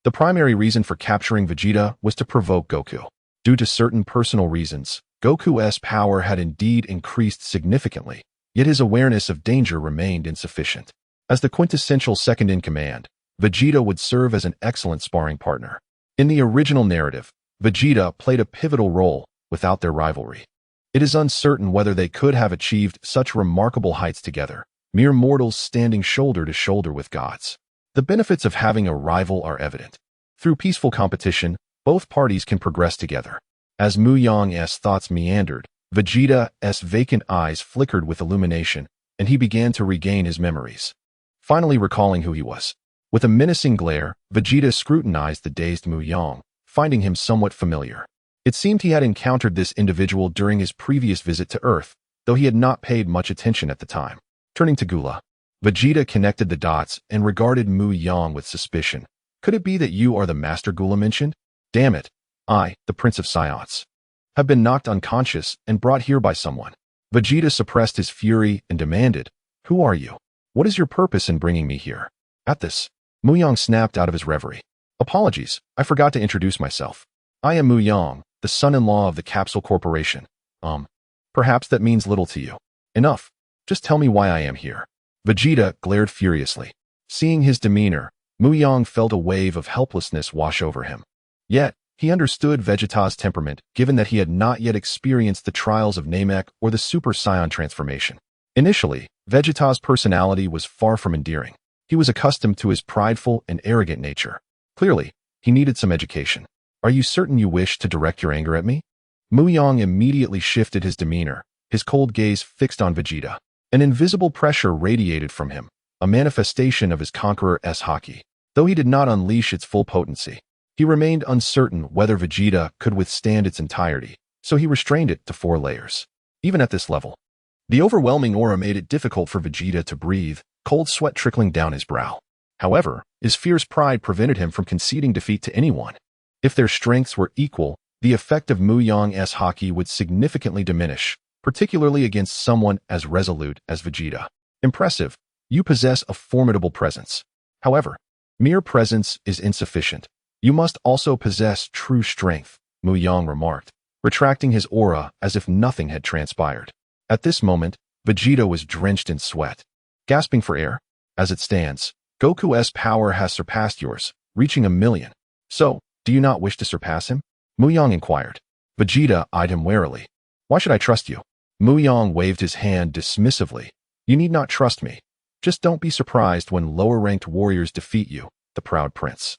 A: The primary reason for capturing Vegeta was to provoke Goku. Due to certain personal reasons, Goku's power had indeed increased significantly, yet his awareness of danger remained insufficient. As the quintessential second-in-command, Vegeta would serve as an excellent sparring partner. In the original narrative, Vegeta played a pivotal role without their rivalry. It is uncertain whether they could have achieved such remarkable heights together, mere mortals standing shoulder to shoulder with gods. The benefits of having a rival are evident. Through peaceful competition, both parties can progress together. As Mu Yang's thoughts meandered, Vegeta's vacant eyes flickered with illumination, and he began to regain his memories. Finally recalling who he was. With a menacing glare, Vegeta scrutinized the dazed Mu Yang, finding him somewhat familiar. It seemed he had encountered this individual during his previous visit to Earth, though he had not paid much attention at the time. Turning to Gula, Vegeta connected the dots and regarded Mu Yang with suspicion. Could it be that you are the Master Gula mentioned? Damn it, I, the Prince of Saiyans, have been knocked unconscious and brought here by someone. Vegeta suppressed his fury and demanded, "Who are you? What is your purpose in bringing me here?" At this, Mu Yang snapped out of his reverie. "Apologies, I forgot to introduce myself. I am Mu Yang, the son-in-law of the Capsule Corporation. Perhaps that means little to you. Enough. Just tell me why I am here." Vegeta glared furiously. Seeing his demeanor, Mu Yang felt a wave of helplessness wash over him. Yet, he understood Vegeta's temperament, given that he had not yet experienced the trials of Namek or the Super Saiyan transformation. Initially, Vegeta's personality was far from endearing. He was accustomed to his prideful and arrogant nature. Clearly, he needed some education. "Are you certain you wish to direct your anger at me?" Mu Yang immediately shifted his demeanor, his cold gaze fixed on Vegeta. An invisible pressure radiated from him, a manifestation of his conqueror's haki. Though he did not unleash its full potency, he remained uncertain whether Vegeta could withstand its entirety, so he restrained it to 4 layers. Even at this level, the overwhelming aura made it difficult for Vegeta to breathe, cold sweat trickling down his brow. However, his fierce pride prevented him from conceding defeat to anyone. If their strengths were equal, the effect of Mu Yang's haki would significantly diminish, particularly against someone as resolute as Vegeta. "Impressive. You possess a formidable presence. However, mere presence is insufficient. You must also possess true strength," Mu Yang remarked, retracting his aura as if nothing had transpired. At this moment, Vegeta was drenched in sweat. Gasping for air. "As it stands, Goku's power has surpassed yours, reaching 1,000,000. So, do you not wish to surpass him?" Mu Yang inquired. Vegeta eyed him warily. "Why should I trust you?" Mu Yang waved his hand dismissively. "You need not trust me. Just don't be surprised when lower-ranked warriors defeat you, the proud prince.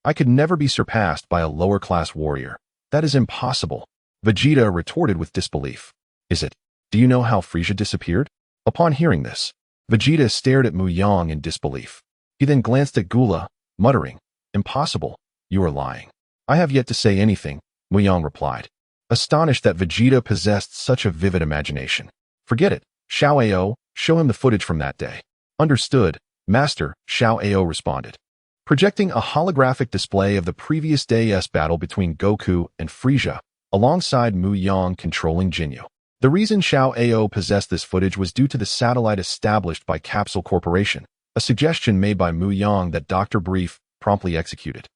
A: I could never be surpassed by a lower-class warrior. That is impossible." Vegeta retorted with disbelief. "Is it? Do you know how Frieza disappeared?" Upon hearing this, Vegeta stared at Mu Yang in disbelief. He then glanced at Gula, muttering, "Impossible. You are lying." "I have yet to say anything," Mu Yang replied, astonished that Vegeta possessed such a vivid imagination. "Forget it. Xiao Ao, show him the footage from that day." "Understood, Master," Xiao Ao responded, projecting a holographic display of the previous day's battle between Goku and Frieza, alongside Mu Yang controlling Jinyu. The reason Xiao Ao possessed this footage was due to the satellite established by Capsule Corporation, a suggestion made by Mu Yang that Dr. Brief promptly executed.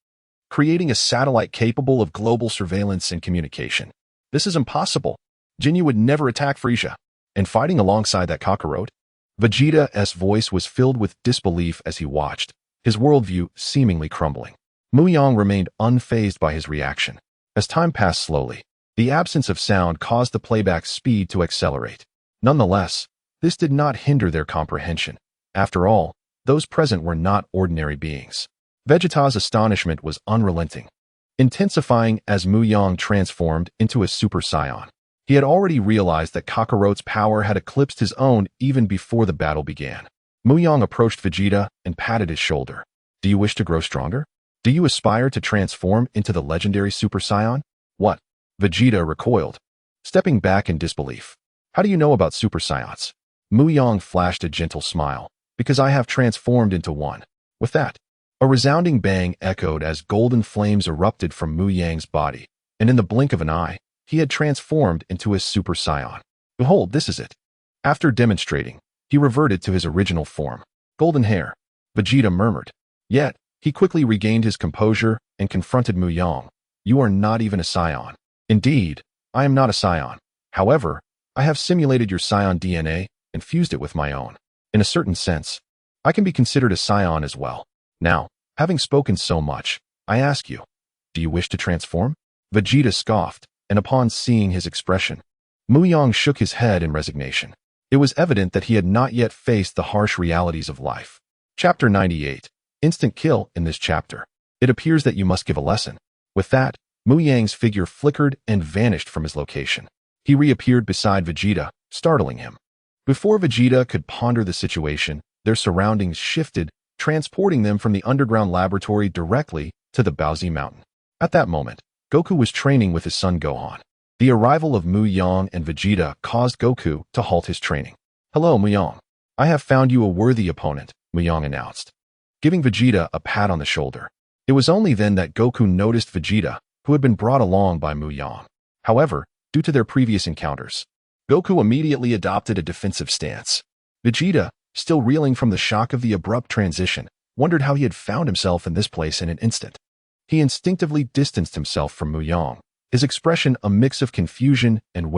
A: Creating a satellite capable of global surveillance and communication. This is impossible. Jinyu would never attack Frieza. And fighting alongside that cockroach? Vegeta's voice was filled with disbelief as he watched, his worldview seemingly crumbling. Mu Yang remained unfazed by his reaction. As time passed slowly, the absence of sound caused the playback speed to accelerate. Nonetheless, this did not hinder their comprehension. After all, those present were not ordinary beings. Vegeta's astonishment was unrelenting, intensifying as Mu Yang transformed into a Super Saiyan. He had already realized that Kakaroto's power had eclipsed his own even before the battle began. Mu Yang approached Vegeta and patted his shoulder. Do you wish to grow stronger? Do you aspire to transform into the legendary Super Saiyan? What? Vegeta recoiled, stepping back in disbelief. How do you know about Super Saiyans? Mu Yang flashed a gentle smile. Because I have transformed into one. With that, a resounding bang echoed as golden flames erupted from Mu Yang's body, and in the blink of an eye, he had transformed into his Super Saiyan. Behold, this is it. After demonstrating, he reverted to his original form. Golden hair, Vegeta murmured. Yet, he quickly regained his composure and confronted Mu Yang. You are not even a Saiyan. Indeed, I am not a Saiyan. However, I have simulated your Saiyan DNA and fused it with my own. In a certain sense, I can be considered a Saiyan as well. Now, having spoken so much, I ask you, do you wish to transform? Vegeta scoffed, and upon seeing his expression, Mu Yang shook his head in resignation. It was evident that he had not yet faced the harsh realities of life. Chapter 98. Instant kill. In this chapter, it appears that you must give a lesson. With that, Mu Yang's figure flickered and vanished from his location. He reappeared beside Vegeta, startling him. Before Vegeta could ponder the situation, their surroundings shifted, transporting them from the underground laboratory directly to the Baozi Mountain. At that moment, Goku was training with his son Gohan. The arrival of Mu Yang and Vegeta caused Goku to halt his training. Hello, Mu Yang. I have found you a worthy opponent, Mu Yang announced, giving Vegeta a pat on the shoulder. It was only then that Goku noticed Vegeta, who had been brought along by Mu Yang. However, due to their previous encounters, Goku immediately adopted a defensive stance. Vegeta, still reeling from the shock of the abrupt transition, wondered how he had found himself in this place in an instant. He instinctively distanced himself from Mu Yang, his expression a mix of confusion and